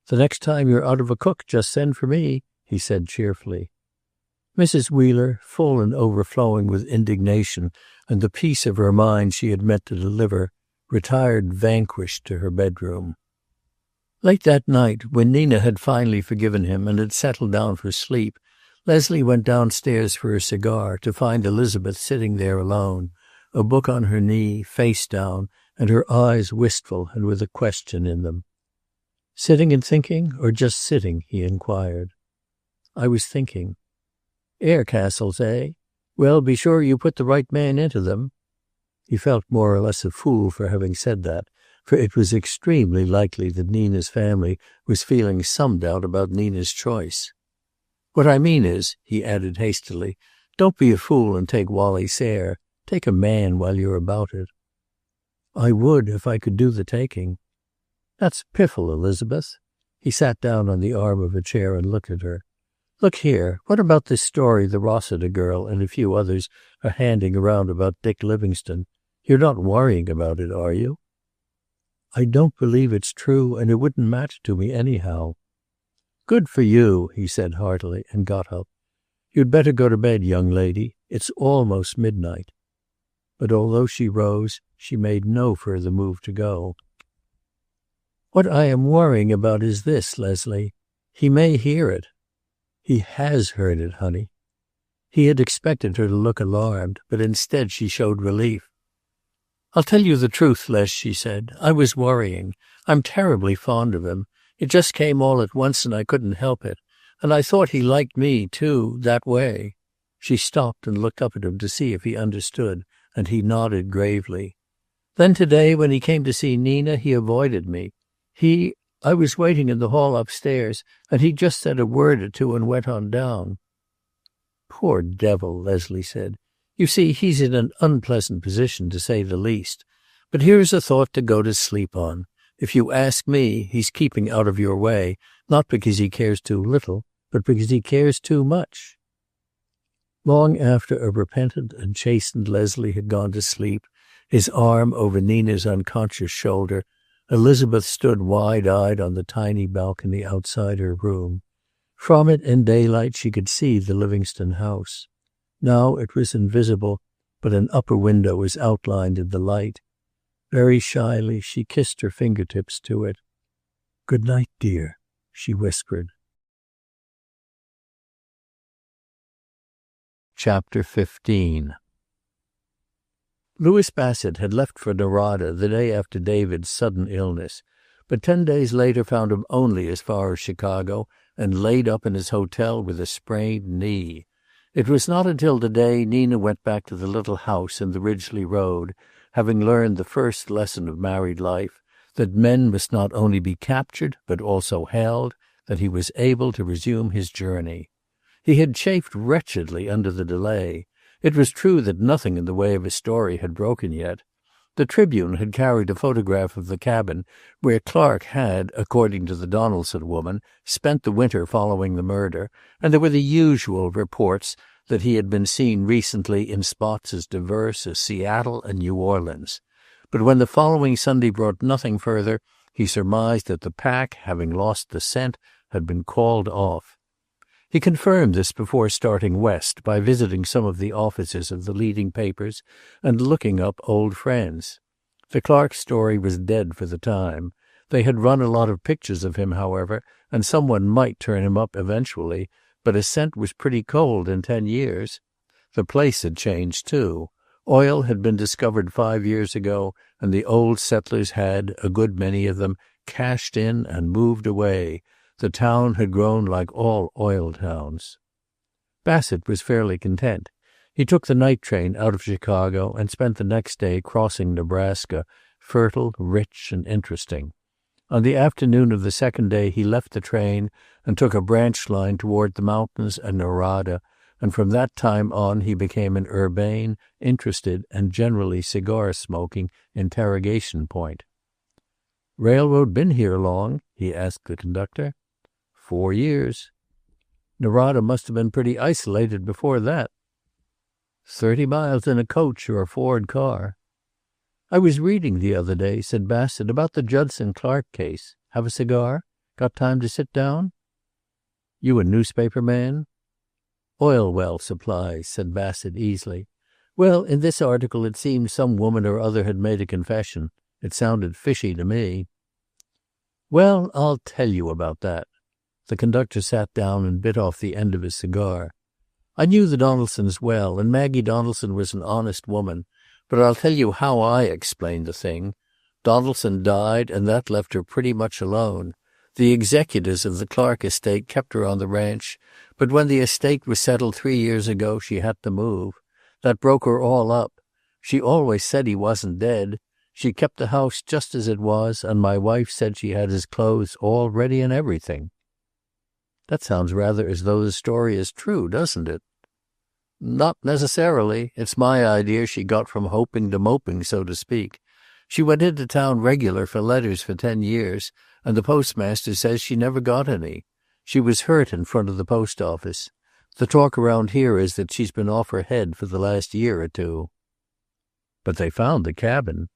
"The next time you're out of a cook, just send for me," he said cheerfully. Mrs. Wheeler, full and overflowing with indignation and the peace of her mind she had meant to deliver, retired vanquished to her bedroom. Late that night, when Nina had finally forgiven him and had settled down for sleep, Leslie went downstairs for a cigar to find Elizabeth sitting there alone, a book on her knee, face down, and her eyes wistful and with a question in them. "Sitting and thinking, or just sitting?" he inquired. "I was thinking." "Air castles, eh? Well, be sure you put the right man into them." He felt more or less a fool for having said that, for it was extremely likely that Nina's family was feeling some doubt about Nina's choice. "What I mean is," he added hastily, "don't be a fool and take Wally Sayre. Take a man while you're about it." "I would if I could do the taking." "That's piffle, Elizabeth." He sat down on the arm of a chair and looked at her. "Look here, what about this story the Rossiter girl and a few others are handing around about Dick Livingstone? You're not worrying about it, are you?" "I don't believe it's true, and it wouldn't matter to me anyhow." "Good for you," he said heartily, and got up. "You'd better go to bed, young lady. It's almost midnight." But although she rose, she made no further move to go. "What I am worrying about is this, Leslie. He may hear it." "He has heard it, honey." He had expected her to look alarmed, but instead she showed relief. "I'll tell you the truth, Les," she said. "I was worrying. I'm terribly fond of him. It just came all at once and I couldn't help it. And I thought he liked me, too, that way." She stopped and looked up at him to see if he understood, and he nodded gravely. "Then today, when he came to see Nina, he avoided me. I was waiting in the hall upstairs, and he just said a word or two and went on down." "Poor devil," Leslie said. "You see, he's in an unpleasant position, to say the least. But here's a thought to go to sleep on. If you ask me, he's keeping out of your way, not because he cares too little, but because he cares too much." Long after a repentant and chastened Leslie had gone to sleep, his arm over Nina's unconscious shoulder, Elizabeth stood wide-eyed on the tiny balcony outside her room. From it in daylight she could see the Livingstone house. Now it was invisible, but an upper window was outlined in the light. Very shyly she kissed her fingertips to it. "Good night, dear," she whispered. Chapter 15. Louis Bassett had left for Norada the day after David's sudden illness, but 10 days later found him only as far as Chicago and laid up in his hotel with a sprained knee. It was not until the day Nina went back to the little house in the Ridgely Road, having learned the first lesson of married life, that men must not only be captured but also held, that he was able to resume his journey. He had chafed wretchedly under the delay. It was true that nothing in the way of a story had broken yet. The Tribune had carried a photograph of the cabin where Clark had, according to the Donaldson woman, spent the winter following the murder, and there were the usual reports that he had been seen recently in spots as diverse as Seattle and New Orleans. But when the following Sunday brought nothing further, he surmised that the pack, having lost the scent, had been called off. He confirmed this before starting west by visiting some of the offices of the leading papers and looking up old friends. The Clark story was dead for the time. They had run a lot of pictures of him, however, and someone might turn him up eventually, but a scent was pretty cold in 10 years. The place had changed, too. Oil had been discovered 5 years ago, and the old settlers had, a good many of them, cashed in and moved away. The town had grown like all oil towns. Bassett was fairly content. He took the night train out of Chicago and spent the next day crossing Nebraska, fertile, rich, and interesting. On the afternoon of the second day he left the train and took a branch line toward the mountains and Norada, and from that time on he became an urbane, interested, and generally cigar-smoking interrogation point. "Railroad been here long?" he asked the conductor. 4 years. Norada must have been pretty isolated before that. 30 miles in a coach or a Ford car. "I was reading the other day," said Bassett, "about the Judson Clark case. Have a cigar? Got time to sit down?" "You a newspaper man?" "Oil well supplies," said Bassett easily. "Well, in this article it seemed some woman or other had made a confession. It sounded fishy to me." "Well, I'll tell you about that." The conductor sat down and bit off the end of his cigar. "I knew the Donaldsons well, and Maggie Donaldson was an honest woman. But I'll tell you how I explained the thing. Donaldson died, and that left her pretty much alone. The executors of the Clark estate kept her on the ranch, but when the estate was settled 3 years ago, she had to move. That broke her all up. She always said he wasn't dead. She kept the house just as it was, and my wife said she had his clothes all ready and everything." "That sounds rather as though the story is true, doesn't it?" "Not necessarily. It's my idea she got from hoping to moping, so to speak. She went into town regular for letters for 10 years, and the postmaster says she never got any. She was hurt in front of the post office. The talk around here is that she's been off her head for the last year or two." "But they found the cabin."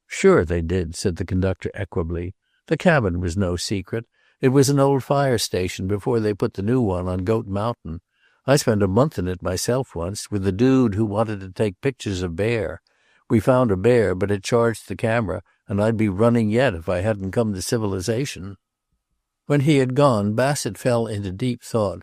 "Sure they did," said the conductor equably. "The cabin was no secret. It was an old fire station before they put the new one on Goat Mountain. I spent a month in it myself once, with a dude who wanted to take pictures of bear. We found a bear, but it charged the camera, and I'd be running yet if I hadn't come to civilization." When he had gone, Bassett fell into deep thought.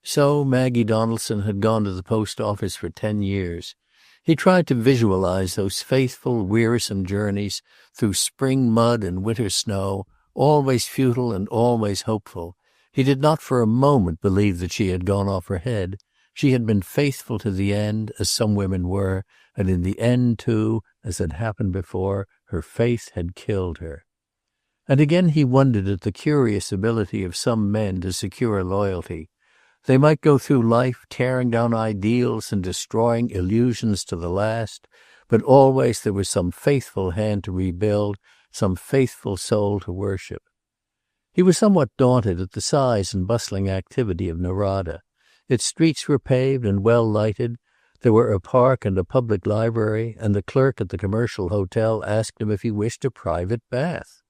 So Maggie Donaldson had gone to the post office for 10 years. He tried to visualize those faithful, wearisome journeys through spring mud and winter snow, always futile and always hopeful. He did not for a moment believe that she had gone off her head. She had been faithful to the end, as some women were, and in the end, too, as had happened before, her faith had killed her. And again he wondered at the curious ability of some men to secure loyalty. They might go through life tearing down ideals and destroying illusions to the last, but always there was some faithful hand to rebuild, some faithful soul to worship. He was somewhat daunted at the size and bustling activity of Norada. Its streets were paved and well lighted. There were a park and a public library, and the clerk at the commercial hotel asked him if he wished a private bath.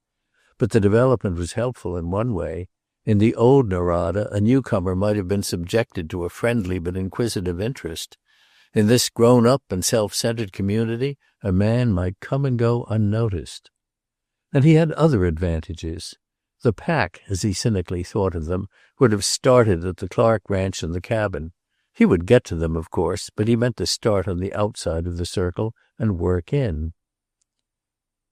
But the development was helpful in one way. In the old Norada, a newcomer might have been subjected to a friendly but inquisitive interest. In this grown-up and self-centered community, a man might come and go unnoticed. And he had other advantages. The pack, as he cynically thought of them, would have started at the Clark ranch and the cabin. He would get to them, of course, but he meant to start on the outside of the circle and work in.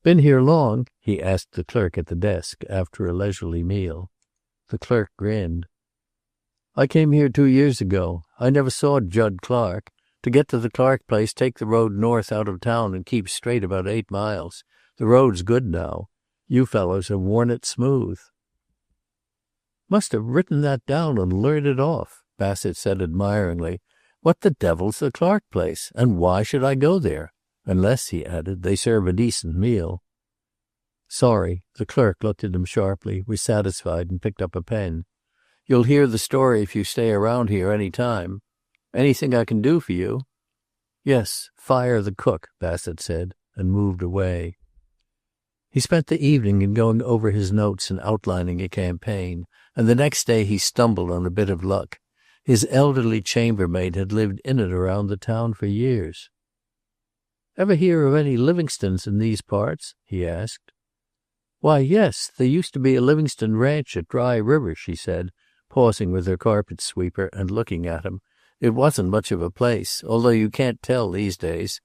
"Been here long?" he asked the clerk at the desk after a leisurely meal. The clerk grinned. "I came here 2 years ago. I never saw Judd Clark. To get to the Clark place, take the road north out of town and keep straight about 8 miles. The road's good now. You fellows have worn it smooth." "Must have written that down and learned it off," Bassett said admiringly. "What the devil's the Clark place? And why should I go there? Unless," he added, "they serve a decent meal." "Sorry." The clerk looked at him sharply, was satisfied, and picked up a pen. "You'll hear the story if you stay around here any time. Anything I can do for you?" "Yes, fire the cook," Bassett said, and moved away. He spent the evening in going over his notes and outlining a campaign, and the next day he stumbled on a bit of luck. His elderly chambermaid had lived in and around the town for years. "Ever hear of any Livingstones in these parts?" he asked. "Why, yes, there used to be a Livingstone ranch at Dry River," she said, pausing with her carpet sweeper and looking at him. "It wasn't much of a place, although you can't tell these days.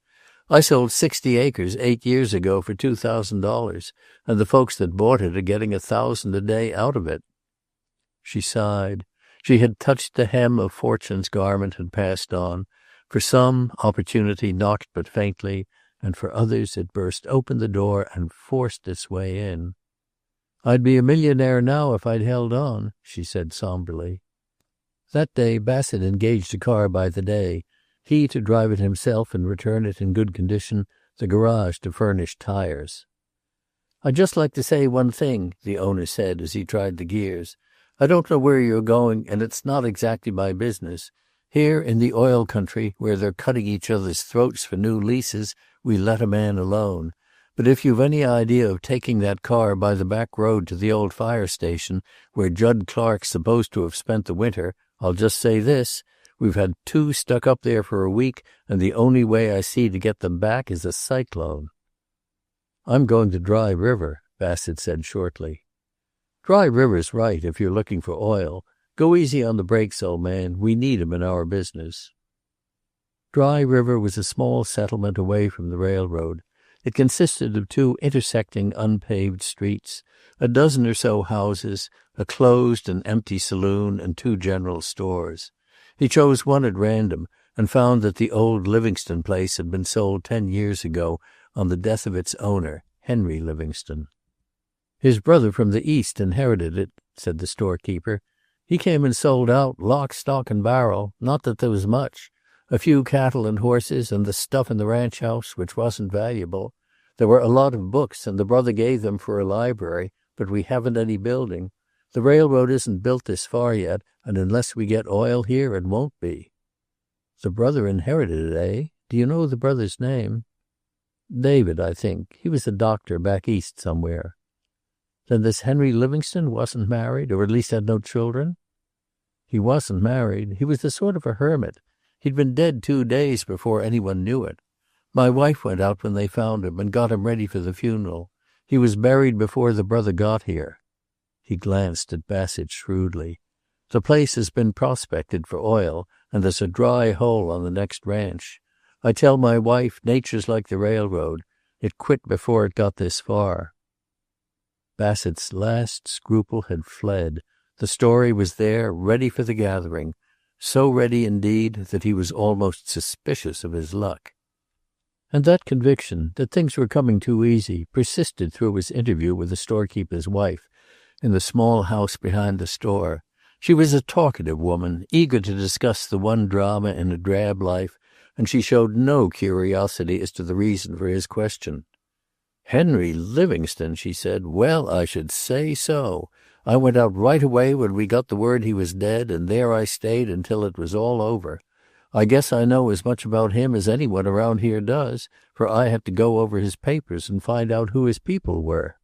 I sold 60 acres 8 years ago for $2,000, and the folks that bought it are getting $1,000 a day out of it." She sighed. She had touched the hem of fortune's garment and passed on. For some, opportunity knocked but faintly, and for others it burst open the door and forced its way in. "I'd be a millionaire now if I'd held on," she said somberly. That day Bassett engaged a car by the day, he to drive it himself and return it in good condition, the garage to furnish tires. "I'd just like to say one thing," the owner said as he tried the gears. "I don't know where you're going, and it's not exactly my business. Here in the oil country, where they're cutting each other's throats for new leases, we let a man alone. But if you've any idea of taking that car by the back road to the old fire station, where Judd Clark's supposed to have spent the winter, I'll just say this. We've had 2 stuck up there for a week, and the only way I see to get them back is a cyclone." "I'm going to Dry River," Bassett said shortly. "Dry River's right if you're looking for oil. Go easy on the brakes, old man. We need 'em in our business." Dry River was a small settlement away from the railroad. It consisted of 2 intersecting unpaved streets, a dozen or so houses, a closed and empty saloon, and 2 general stores. He chose one at random and found that the old Livingstone place had been sold 10 years ago on the death of its owner, Henry Livingstone. "His brother from the East inherited it," said the storekeeper. "He came and sold out, lock, stock, and barrel. Not that there was much. A few cattle and horses and the stuff in the ranch house, which wasn't valuable. There were a lot of books, and the brother gave them for a library, but we haven't any building. The railroad isn't built this far yet, and unless we get oil here, it won't be." "The brother inherited it, eh? Do you know the brother's name?" "David, I think. He was a doctor back east somewhere." "Then this Henry Livingstone wasn't married, or at least had no children?" "He wasn't married. He was a sort of a hermit. He'd been dead 2 days before anyone knew it. My wife went out when they found him and got him ready for the funeral. He was buried before the brother got here." He glanced at Bassett shrewdly. "The place has been prospected for oil, and there's a dry hole on the next ranch. I tell my wife nature's like the railroad. It quit before it got this far." Bassett's last scruple had fled. The story was there, ready for the gathering. So ready, indeed, that he was almost suspicious of his luck. And that conviction, that things were coming too easy, persisted through his interview with the storekeeper's wife in the small house behind the store. She was a talkative woman, eager to discuss the one drama in a drab life, and she showed no curiosity as to the reason for his question. "Henry Livingstone," she said. "Well, I should say so. I went out right away when we got the word he was dead, and there I stayed until it was all over. I guess I know as much about him as anyone around here does, for I had to go over his papers and find out who his people were."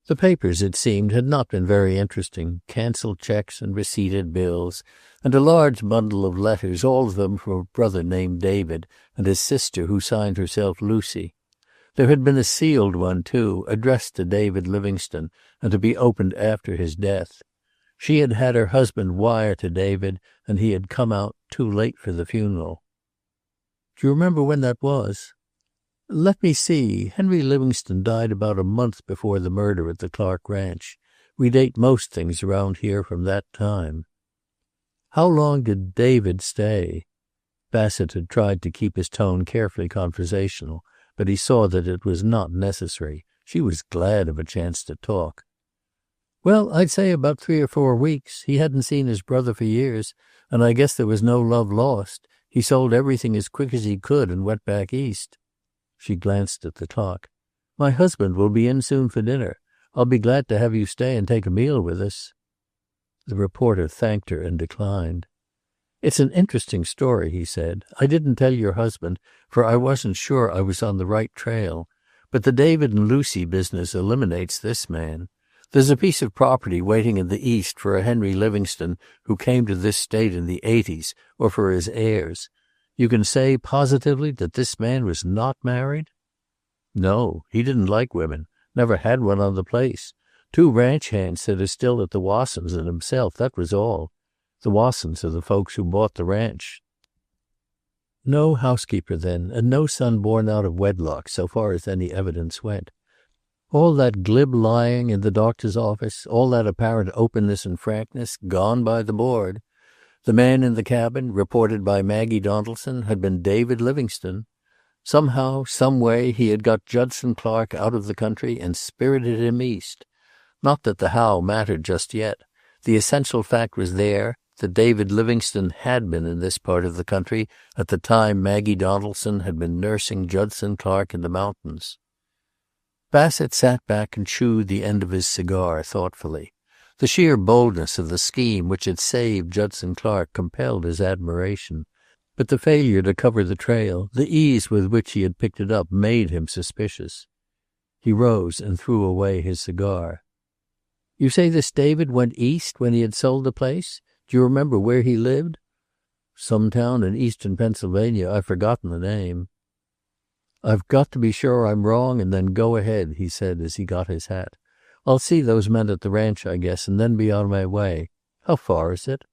The papers, it seemed, had not been very interesting, canceled checks and receipted bills, and a large bundle of letters, all of them from a brother named David and his sister who signed herself Lucy. There had been a sealed one, too, addressed to David Livingstone, and to be opened after his death. She had had her husband wire to David, and he had come out too late for the funeral. "Do you remember when that was?" Let me see. Henry Livingstone died about a month before the murder at the Clark Ranch. We date most things around here from that time. How long did David stay? Bassett had tried to keep his tone carefully conversational, but he saw that it was not necessary. She was glad of a chance to talk. Well, I'd say about 3 or 4 weeks. He hadn't seen his brother for years, and I guess there was no love lost. He sold everything as quick as he could and went back east. She glanced at the clock. My husband will be in soon for dinner. I'll be glad to have you stay and take a meal with us. The reporter thanked her and declined. It's an interesting story, he said. I didn't tell your husband, for I wasn't sure I was on the right trail. But the David and Lucy business eliminates this man. There's a piece of property waiting in the East for a Henry Livingstone who came to this state in the 80s, or for his heirs. You can say positively that this man was not married? No, he didn't like women. Never had one on the place. 2 ranch hands that are still at the Wassons and himself, that was all. The Wassons are the folks who bought the ranch. No housekeeper then, and no son born out of wedlock, so far as any evidence went. All that glib lying in the doctor's office, all that apparent openness and frankness, gone by the board. The man in the cabin, reported by Maggie Donaldson, had been David Livingstone. Somehow, some way, he had got Judson Clark out of the country and spirited him east. Not that the how mattered just yet. The essential fact was there, that David Livingstone had been in this part of the country at the time Maggie Donaldson had been nursing Judson Clark in the mountains. Bassett sat back and chewed the end of his cigar thoughtfully. The sheer boldness of the scheme which had saved Judson Clark compelled his admiration. But the failure to cover the trail, the ease with which he had picked it up, made him suspicious. He rose and threw away his cigar. You say this David went east when he had sold the place? Do you remember where he lived? Some town in eastern Pennsylvania. I've forgotten the name. I've got to be sure I'm wrong and then go ahead, he said as he got his hat. I'll see those men at the ranch, I guess, and then be on my way. How far is it?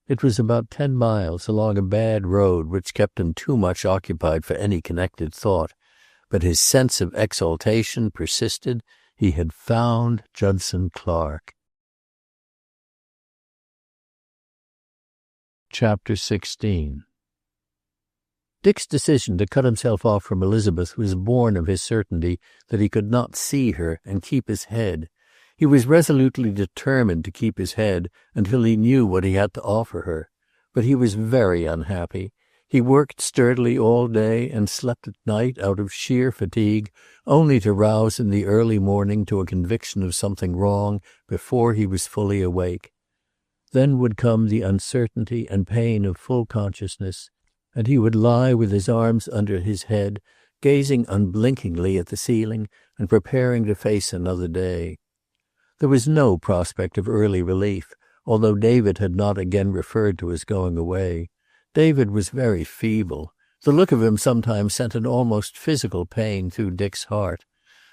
It was about 10 miles along a bad road which kept him too much occupied for any connected thought. But his sense of exaltation persisted. He had found Judson Clark. Chapter 16. Dick's decision to cut himself off from Elizabeth was born of his certainty that he could not see her and keep his head. He was resolutely determined to keep his head until he knew what he had to offer her. But he was very unhappy. He worked sturdily all day and slept at night out of sheer fatigue, only to rouse in the early morning to a conviction of something wrong before he was fully awake. Then would come the uncertainty and pain of full consciousness, and he would lie with his arms under his head, gazing unblinkingly at the ceiling and preparing to face another day. There was no prospect of early relief, although David had not again referred to his going away. David was very feeble. The look of him sometimes sent an almost physical pain through Dick's heart.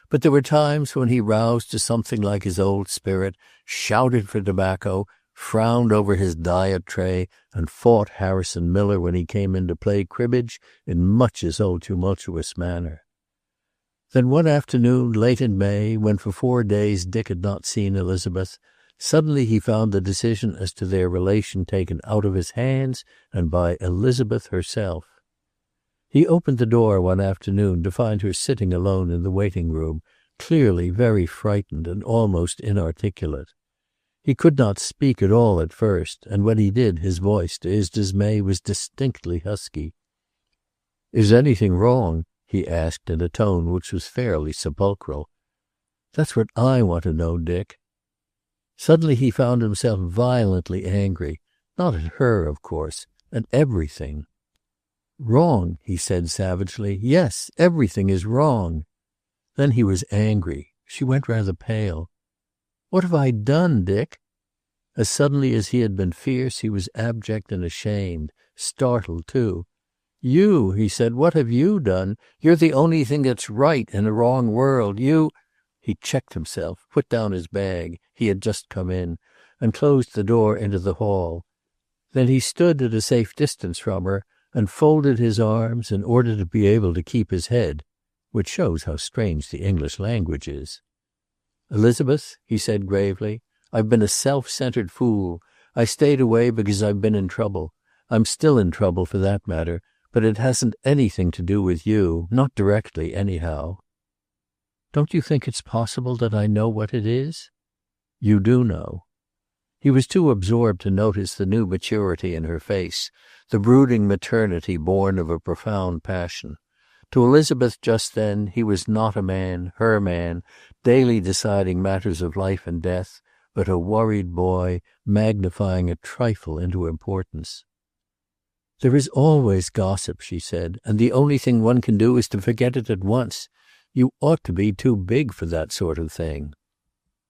But there were times when he roused to something like his old spirit, shouted for tobacco, frowned over his diet tray, and fought Harrison Miller when he came in to play cribbage in much his old tumultuous manner. Then one afternoon, late in May, when for 4 days Dick had not seen Elizabeth, suddenly he found the decision as to their relation taken out of his hands and by Elizabeth herself. He opened the door one afternoon to find her sitting alone in the waiting room, clearly very frightened and almost inarticulate. He could not speak at all at first, and when he did, his voice, to his dismay, was distinctly husky. "Is anything wrong?" he asked in a tone which was fairly sepulchral. "That's what I want to know, Dick." Suddenly he found himself violently angry, not at her, of course, at everything. "Wrong," he said savagely. "Yes, everything is wrong." Then he was angry. She went rather pale. "What have I done, Dick?" As suddenly as he had been fierce, he was abject and ashamed, startled too. "You," he said, "what have you done? You're the only thing that's right in a wrong world. You—" He checked himself, put down his bag, he had just come in, and closed the door into the hall. Then he stood at a safe distance from her and folded his arms in order to be able to keep his head, which shows how strange the English language is. "Elizabeth," he said gravely, "I've been a self-centered fool. I stayed away because I've been in trouble. I'm still in trouble, for that matter, but it hasn't anything to do with you, not directly, anyhow." "Don't you think it's possible that I know what it is?" "You do know." He was too absorbed to notice the new maturity in her face, the brooding maternity born of a profound passion. To Elizabeth just then he was not a man, her man, daily deciding matters of life and death, but a worried boy, magnifying a trifle into importance. "There is always gossip," she said, "and the only thing one can do is to forget it at once. You ought to be too big for that sort of thing."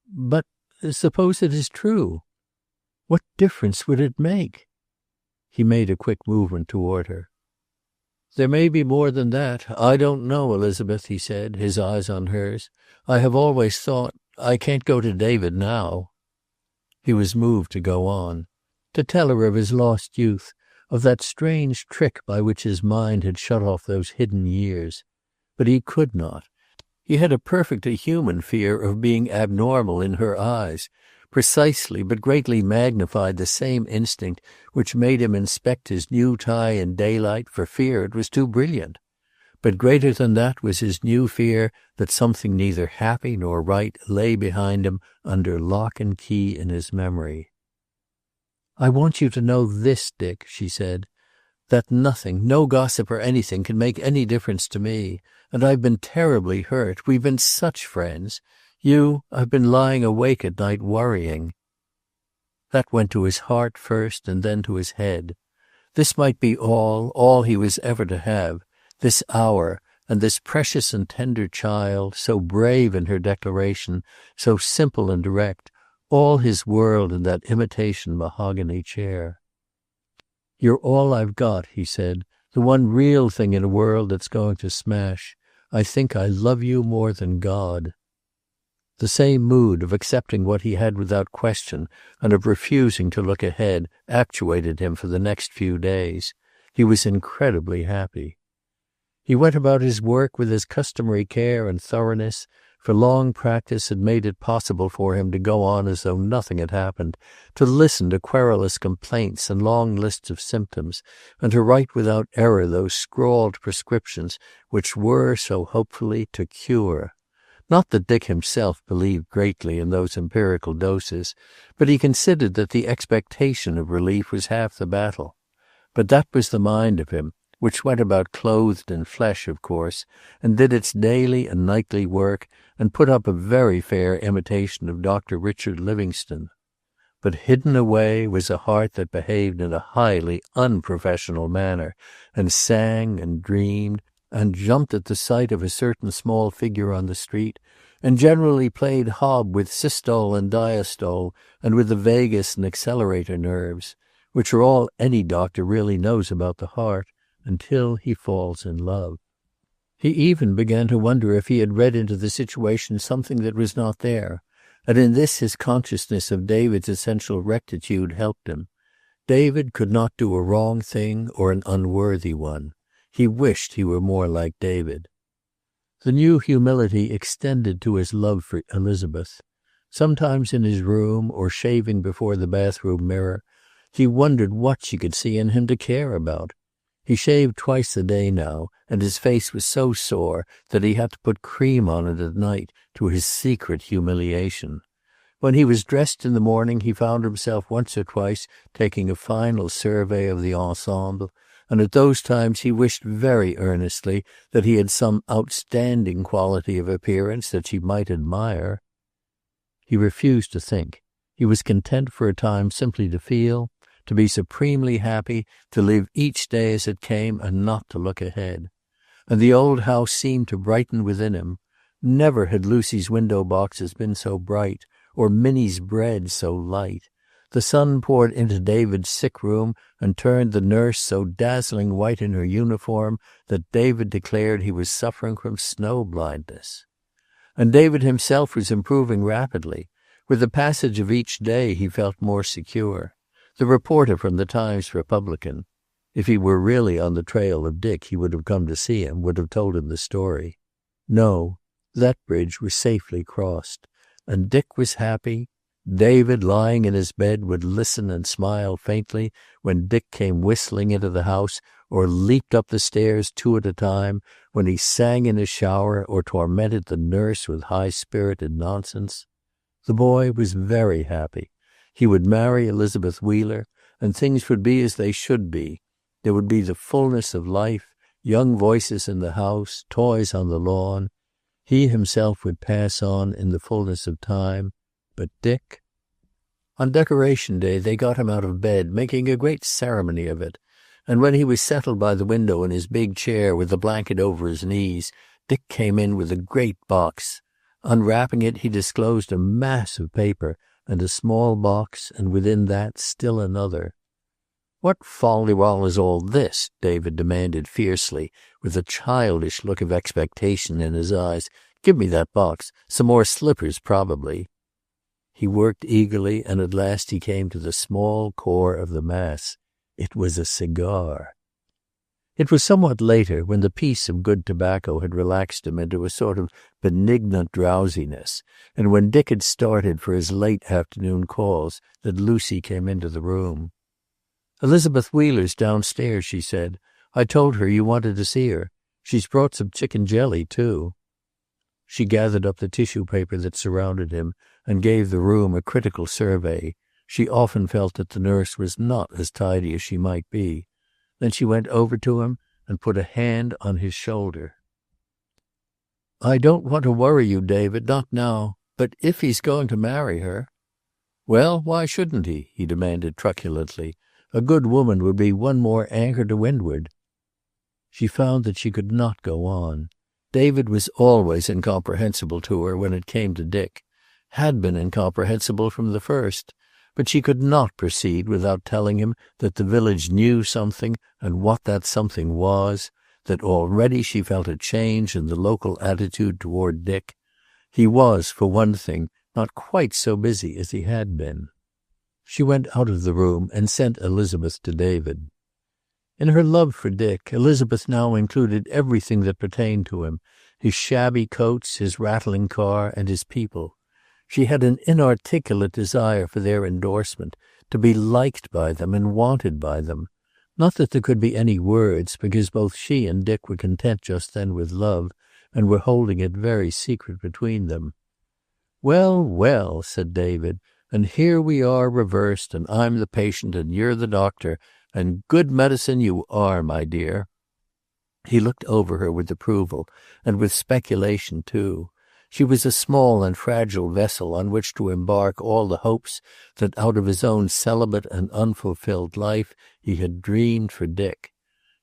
"But suppose it is true? What difference would it make?" He made a quick movement toward her. "There may be more than that. I don't know, Elizabeth," he said, his eyes on hers. "I have always thought I can't go to David now." He was moved to go on, to tell her of his lost youth, of that strange trick by which his mind had shut off those hidden years. But he could not. He had a perfectly human fear of being abnormal in her eyes, precisely but greatly magnified the same instinct which made him inspect his new tie in daylight for fear it was too brilliant. But greater than that was his new fear that something neither happy nor right lay behind him under lock and key in his memory. "I want you to know this, Dick," she said, "that nothing, no gossip or anything, can make any difference to me. And I've been terribly hurt. We've been such friends. I've been lying awake at night worrying." That went to his heart first and then to his head. This might be all he was ever to have, this hour, and this precious and tender child, so brave in her declaration, so simple and direct, all his world in that imitation mahogany chair. "You're all I've got," he said, "the one real thing in a world that's going to smash. I think I love you more than God." The same mood of accepting what he had without question and of refusing to look ahead actuated him for the next few days. He was incredibly happy. He went about his work with his customary care and thoroughness, for long practice had made it possible for him to go on as though nothing had happened, to listen to querulous complaints and long lists of symptoms, and to write without error those scrawled prescriptions which were, so hopefully, to cure. Not that Dick himself believed greatly in those empirical doses, but he considered that the expectation of relief was half the battle. But that was the mind of him, which went about clothed in flesh, of course, and did its daily and nightly work, and put up a very fair imitation of Dr. Richard Livingstone. But hidden away was a heart that behaved in a highly unprofessional manner, and sang and dreamed, and jumped at the sight of a certain small figure on the street, and generally played hob with systole and diastole, and with the vagus and accelerator nerves, which are all any doctor really knows about the heart, until he falls in love. He even began to wonder if he had read into the situation something that was not there, and in this his consciousness of David's essential rectitude helped him. David could not do a wrong thing or an unworthy one. He wished he were more like David. The new humility extended to his love for Elizabeth. Sometimes in his room, or shaving before the bathroom mirror, he wondered what she could see in him to care about. He shaved twice a day now, and his face was so sore that he had to put cream on it at night, to his secret humiliation. When he was dressed in the morning he found himself once or twice taking a final survey of the ensemble, and at those times he wished very earnestly that he had some outstanding quality of appearance that she might admire. He refused to think. He was content for a time simply to feel, to be supremely happy, to live each day as it came and not to look ahead. And the old house seemed to brighten within him. Never had Lucy's window boxes been so bright, or Minnie's bread so light. The sun poured into David's sick room and turned the nurse so dazzling white in her uniform that David declared he was suffering from snow blindness. And David himself was improving rapidly. With the passage of each day he felt more secure. The reporter from the Times Republican, If he were really on the trail of Dick, he would have come to see him, would have told him the story. No, that bridge was safely crossed. And Dick was happy. David, lying in his bed, would listen and smile faintly when Dick came whistling into the house, or leaped up the stairs 2 at a time, when he sang in his shower or tormented the nurse with high-spirited nonsense. The boy was very happy. He would marry Elizabeth Wheeler, and things would be as they should be. There would be the fullness of life, young voices in the house, toys on the lawn. He himself would pass on in the fullness of time. But Dick? On Decoration Day they got him out of bed, making a great ceremony of it. And when he was settled by the window in his big chair with the blanket over his knees, Dick came in with a great box. Unwrapping it, he disclosed a mass of paper and a small box, and within that still another. "What folly-wall is all this?" David demanded fiercely, with a childish look of expectation in his eyes. "Give me that box. Some more slippers, probably." He worked eagerly, and at last he came to the small core of the mass. It was a cigar. It was somewhat later, when the peace of good tobacco had relaxed him into a sort of benignant drowsiness, and when Dick had started for his late afternoon calls, that Lucy came into the room. "Elizabeth Wheeler's downstairs," she said. "I told her you wanted to see her. She's brought some chicken jelly, too." She gathered up the tissue paper that surrounded him and gave the room a critical survey. She often felt that the nurse was not as tidy as she might be. Then she went over to him and put a hand on his shoulder. "I don't want to worry you, David, not now. But if he's going to marry her—" "Well, why shouldn't he?" he demanded truculently. "A good woman would be one more anchor to windward." She found that she could not go on. David was always incomprehensible to her when it came to Dick. Had been incomprehensible from the first. But she could not proceed without telling him that the village knew something, and what that something was, that already she felt a change in the local attitude toward Dick. He was, for one thing, not quite so busy as he had been. She went out of the room and sent Elizabeth to David. In her love for Dick, Elizabeth now included everything that pertained to him, his shabby coats, his rattling car, and his people. She had an inarticulate desire for their endorsement, to be liked by them and wanted by them. Not that there could be any words, because both she and Dick were content just then with love, and were holding it very secret between them. "Well, well," said David, "and here we are reversed, and I'm the patient and you're the doctor, and good medicine you are, my dear." He looked over her with approval, and with speculation too. She was a small and fragile vessel on which to embark all the hopes that out of his own celibate and unfulfilled life he had dreamed for Dick.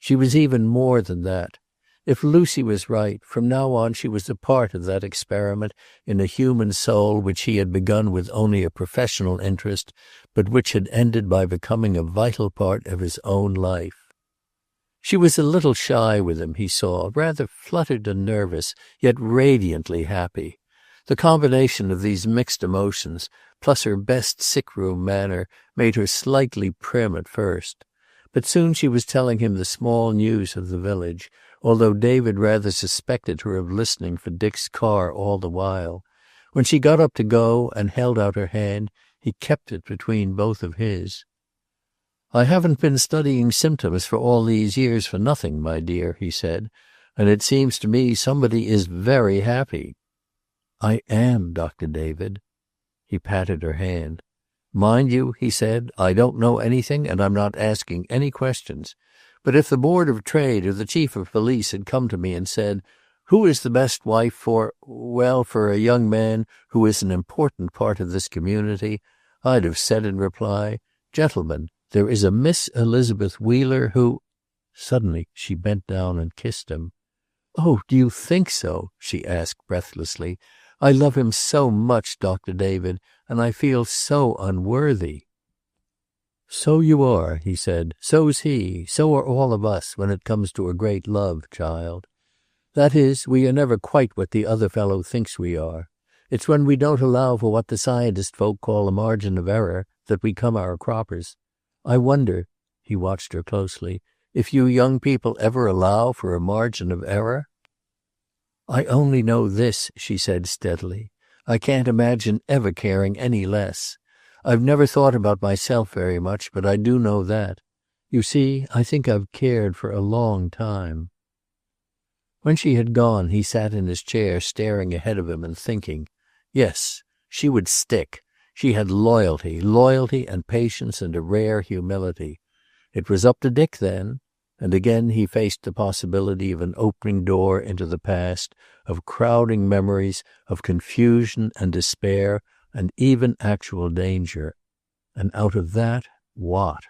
She was even more than that. If Lucy was right, from now on she was a part of that experiment in a human soul which he had begun with only a professional interest, but which had ended by becoming a vital part of his own life. She was a little shy with him, he saw, rather fluttered and nervous, yet radiantly happy. The combination of these mixed emotions, plus her best sick-room manner, made her slightly prim at first. But soon she was telling him the small news of the village, although David rather suspected her of listening for Dick's car all the while. When she got up to go and held out her hand, he kept it between both of his. "I haven't been studying symptoms for all these years for nothing, my dear," he said, "and it seems to me somebody is very happy." "I am, Dr. David." He patted her hand. "Mind you," he said, "I don't know anything, and I'm not asking any questions. But if the Board of Trade or the Chief of Police had come to me and said, 'Who is the best wife for a young man who is an important part of this community?' I'd have said in reply, 'Gentlemen, there is a Miss Elizabeth Wheeler who—'" Suddenly she bent down and kissed him. "Oh, do you think so?" she asked breathlessly. "I love him so much, Dr. David, and I feel so unworthy." "So you are," he said. "So's he. So are all of us when it comes to a great love, child. That is, we are never quite what the other fellow thinks we are. It's when we don't allow for what the scientist folk call a margin of error that we come our croppers. I wonder," he watched her closely, if you young people ever allow for a margin of error?" "I only know this," she said steadily. "I can't imagine ever caring any less. I've never thought about myself very much, but I do know that. You see, I think I've cared for a long time." When she had gone, he sat in his chair staring ahead of him and thinking. Yes, she would stick. She had loyalty and patience and a rare humility. It was up to Dick then. And again he faced the possibility of an opening door into the past, of crowding memories, of confusion and despair, and even actual danger. And out of that, what?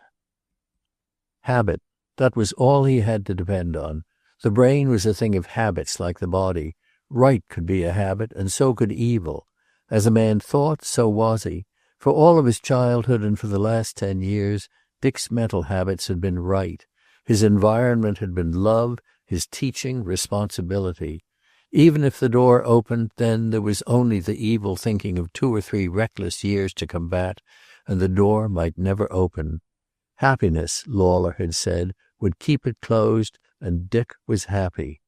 Habit. That was all he had to depend on. The brain was a thing of habits like the body. Right could be a habit, and so could evil. As a man thought, so was he. For all of his childhood and for the last 10 years, Dick's mental habits had been right. His environment had been love, his teaching, responsibility. Even if the door opened, then there was only the evil thinking of 2 or 3 reckless years to combat, and the door might never open. Happiness, Lawler had said, would keep it closed, and Dick was happy.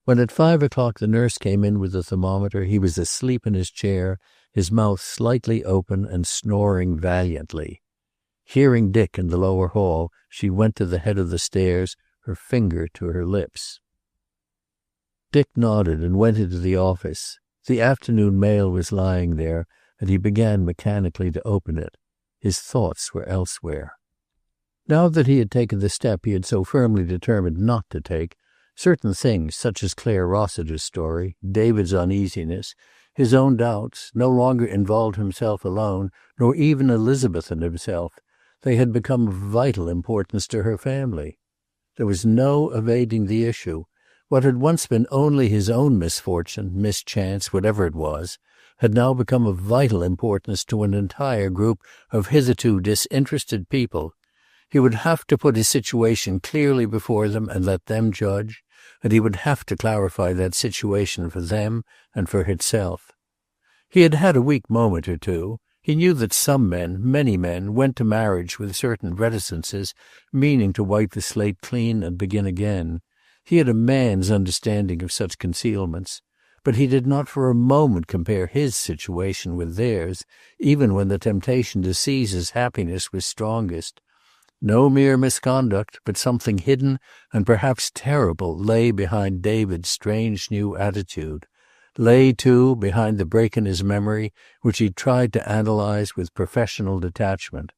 When at 5 o'clock the nurse came in with the thermometer, he was asleep in his chair, his mouth slightly open and snoring valiantly. Hearing Dick in the lower hall, she went to the head of the stairs, her finger to her lips. Dick nodded and went into the office. The afternoon mail was lying there, and he began mechanically to open it. His thoughts were elsewhere. Now that he had taken the step he had so firmly determined not to take, certain things, such as Claire Rossiter's story, David's uneasiness, his own doubts, no longer involved himself alone, nor even Elizabeth and himself. They had become of vital importance to her family. There was no evading the issue. What had once been only his own misfortune, mischance, whatever it was, had now become of vital importance to an entire group of hitherto disinterested people. He would have to put his situation clearly before them and let them judge, and he would have to clarify that situation for them and for himself. He had had a weak moment or two. He knew that some men, many men, went to marriage with certain reticences, meaning to wipe the slate clean and begin again. He had a man's understanding of such concealments, but he did not for a moment compare his situation with theirs, even when the temptation to seize his happiness was strongest. No mere misconduct, but something hidden and perhaps terrible lay behind David's strange new attitude. Lay, too, behind the break in his memory, which he tried to analyze with professional detachment.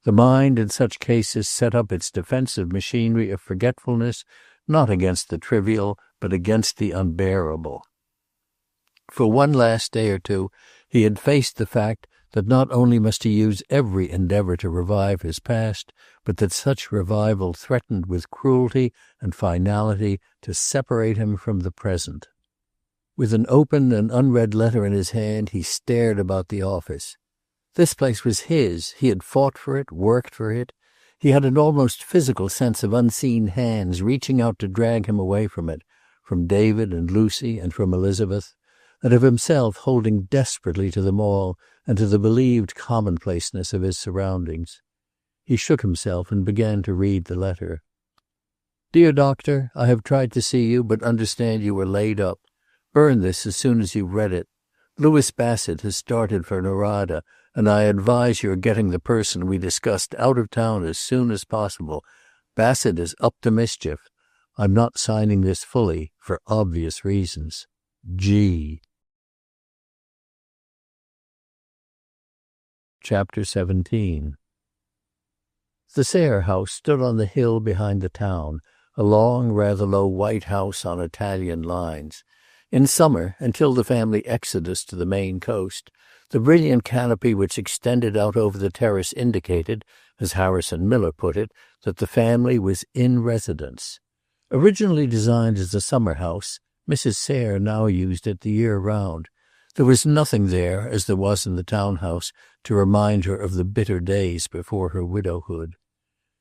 The mind in such cases set up its defensive machinery of forgetfulness, not against the trivial, but against the unbearable. For one last day or two, he had faced the fact that not only must he use every endeavor to revive his past, but that such revival threatened with cruelty and finality to separate him from the present. With an open and unread letter in his hand, he stared about the office. This place was his. He had fought for it, worked for it. He had an almost physical sense of unseen hands reaching out to drag him away from it, from David and Lucy and from Elizabeth, and of himself holding desperately to them all and to the believed commonplaceness of his surroundings. He shook himself and began to read the letter. "Dear Doctor, I have tried to see you, but understand you were laid up. Burn this as soon as you've read it. Louis Bassett has started for Narada, and I advise your getting the person we discussed out of town as soon as possible. Bassett is up to mischief. I'm not signing this fully, for obvious reasons. G." Chapter 17. The Sayre house stood on the hill behind the town, a long, rather low white house on Italian lines. In summer, until the family exodus to the Maine coast, the brilliant canopy which extended out over the terrace indicated, as Harrison Miller put it, that the family was in residence. Originally designed as a summer house, Mrs. Sayre now used it the year round. There was nothing there, as there was in the townhouse, to remind her of the bitter days before her widowhood.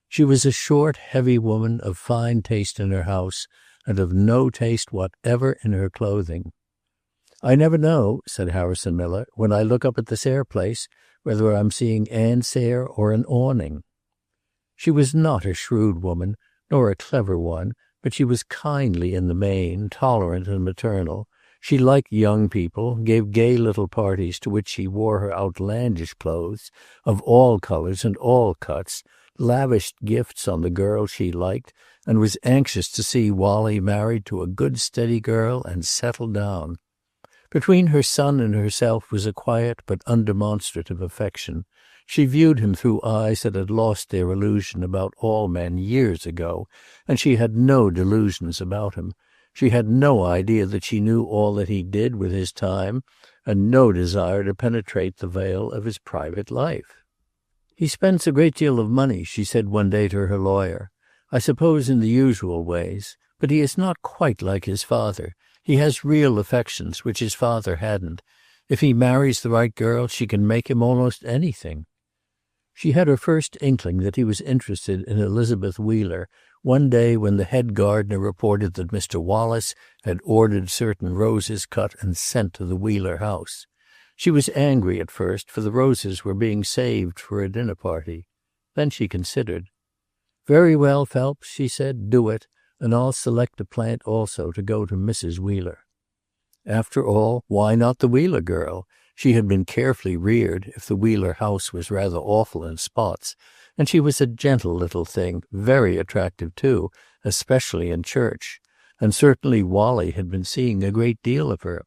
She was a short, heavy woman of fine taste in her house, and of no taste whatever in her clothing. "I never know," said Harrison Miller, "when I look up at the Sayre place, whether I'm seeing Anne Sayre or an awning." She was not a shrewd woman, nor a clever one, but she was kindly in the main, tolerant and maternal. She liked young people, gave gay little parties to which she wore her outlandish clothes, of all colors and all cuts, lavished gifts on the girls she liked, and was anxious to see Wally married to a good steady girl and settled down. Between her son and herself was a quiet but undemonstrative affection. She viewed him through eyes that had lost their illusion about all men years ago, and she had no delusions about him. She had no idea that she knew all that he did with his time, and no desire to penetrate the veil of his private life. "He spends a great deal of money," she said one day to her lawyer. "I suppose in the usual ways. But he is not quite like his father. He has real affections, which his father hadn't. If he marries the right girl, she can make him almost anything." She had her first inkling that he was interested in Elizabeth Wheeler one day when the head gardener reported that Mr. Wallace had ordered certain roses cut and sent to the Wheeler house. She was angry at first, for the roses were being saved for a dinner party. Then she considered. "Very well, Phelps," she said, "do it, and I'll select a plant also to go to Mrs. Wheeler." After all, why not the Wheeler girl? She had been carefully reared, if the Wheeler house was rather awful in spots, and she was a gentle little thing, very attractive too, especially in church, and certainly Wally had been seeing a great deal of her.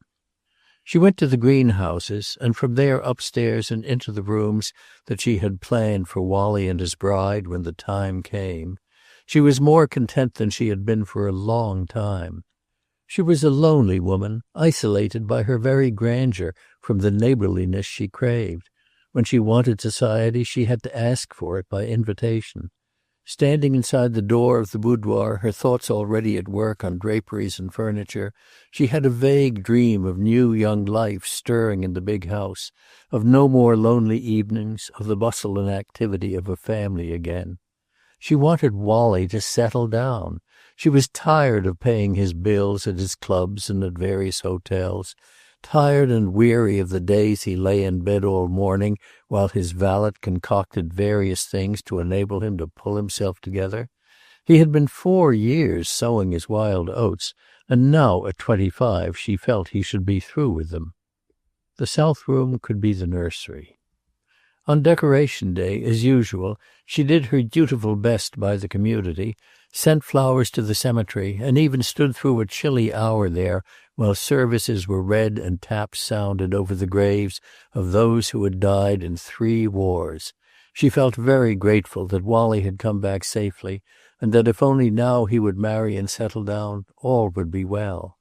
She went to the greenhouses, and from there upstairs and into the rooms that she had planned for Wally and his bride when the time came. She was more content than she had been for a long time. She was a lonely woman, isolated by her very grandeur from the neighborliness she craved. When she wanted society, she had to ask for it by invitation. Standing inside the door of the boudoir, her thoughts already at work on draperies and furniture, she had a vague dream of new young life stirring in the big house, of no more lonely evenings, of the bustle and activity of a family again. She wanted Wally to settle down. She was tired of paying his bills at his clubs and at various hotels, tired and weary of the days he lay in bed all morning while his valet concocted various things to enable him to pull himself together. He had been 4 years sowing his wild oats, and now at 25 she felt he should be through with them. The south room could be the nursery. On Decoration Day, as usual, she did her dutiful best by the community, sent flowers to the cemetery, and even stood through a chilly hour there while services were read and taps sounded over the graves of those who had died in 3 wars. She felt very grateful that Wally had come back safely, and that if only now he would marry and settle down, all would be well.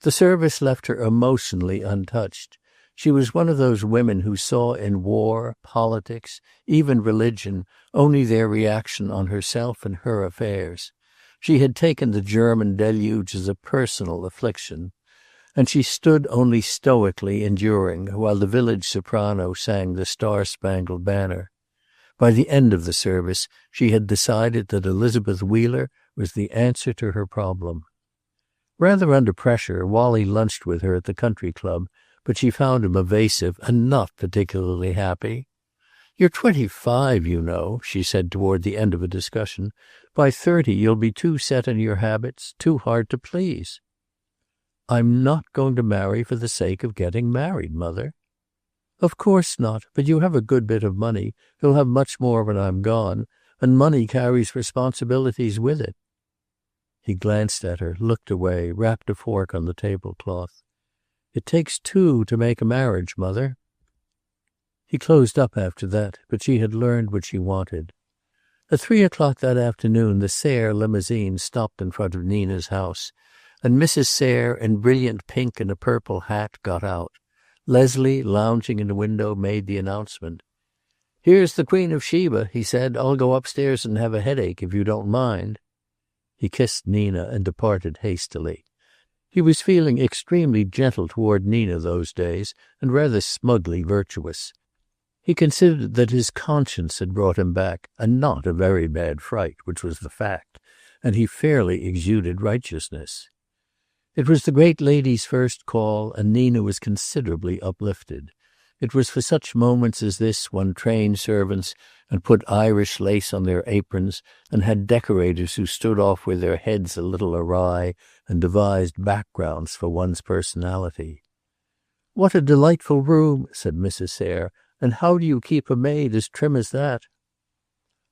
The service left her emotionally untouched. She was one of those women who saw in war, politics, even religion, only their reaction on herself and her affairs. She had taken the German deluge as a personal affliction, and she stood only stoically enduring while the village soprano sang the Star-Spangled Banner. By the end of the service, she had decided that Elizabeth Wheeler was the answer to her problem. Rather under pressure, Wally lunched with her at the country club, but she found him evasive and not particularly happy. "You're 25, you know," she said toward the end of a discussion. "By 30 you'll be too set in your habits, too hard to please." "I'm not going to marry for the sake of getting married, Mother." "Of course not, but you have a good bit of money. You'll have much more when I'm gone, and money carries responsibilities with it." He glanced at her, looked away, rapped a fork on the tablecloth. "It takes 2 to make a marriage, Mother." He closed up after that, but she had learned what she wanted. At 3 o'clock that afternoon the Sayre limousine stopped in front of Nina's house, and Mrs. Sayre, in brilliant pink and a purple hat, got out. Leslie, lounging in the window, made the announcement. "Here's the Queen of Sheba," he said. "I'll go upstairs and have a headache, if you don't mind." He kissed Nina and departed hastily. He was feeling extremely gentle toward Nina those days, and rather smugly virtuous. He considered that his conscience had brought him back, and not a very bad fright, which was the fact, and he fairly exuded righteousness. It was the great lady's first call, and Nina was considerably uplifted. It was for such moments as this one trained servants and put Irish lace on their aprons, and had decorators who stood off with their heads a little awry and devised backgrounds for one's personality. "What a delightful room," said Mrs. Sayre, "and how do you keep a maid as trim as that?"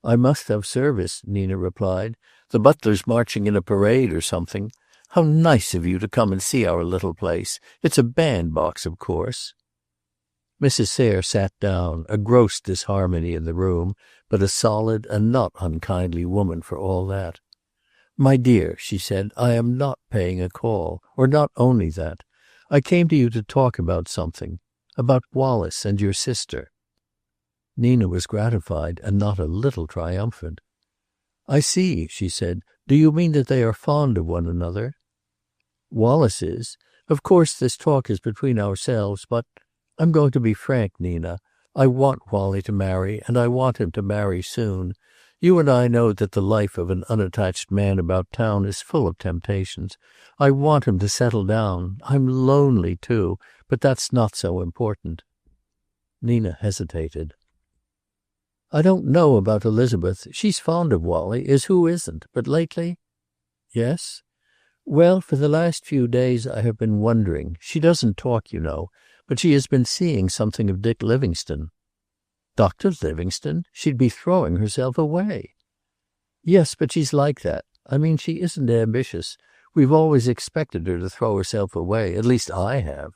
"I must have service," Nina replied. "The butler's marching in a parade or something. How nice of you to come and see our little place. It's a bandbox, of course." Mrs. Sayre sat down, a gross disharmony in the room, but a solid and not unkindly woman for all that. "My dear," she said, "I am not paying a call, or not only that. I came to you to talk about something, about Wallace and your sister." Nina was gratified and not a little triumphant. "I see," she said. "Do you mean that they are fond of one another?" "Wallace is. Of course this talk is between ourselves, but I'm going to be frank, Nina. I want Wally to marry, and I want him to marry soon. You and I know that the life of an unattached man about town is full of temptations. I want him to settle down. I'm lonely, too, but that's not so important." Nina hesitated. "I don't know about Elizabeth. She's fond of Wally, as who isn't, but lately—" "Yes?" "Well, for the last few days I have been wondering. She doesn't talk, you know, but she has been seeing something of Dick Livingstone." "Dr. Livingstone? She'd be throwing herself away." "Yes, but she's like that. I mean, she isn't ambitious. We've always expected her to throw herself away. At least I have."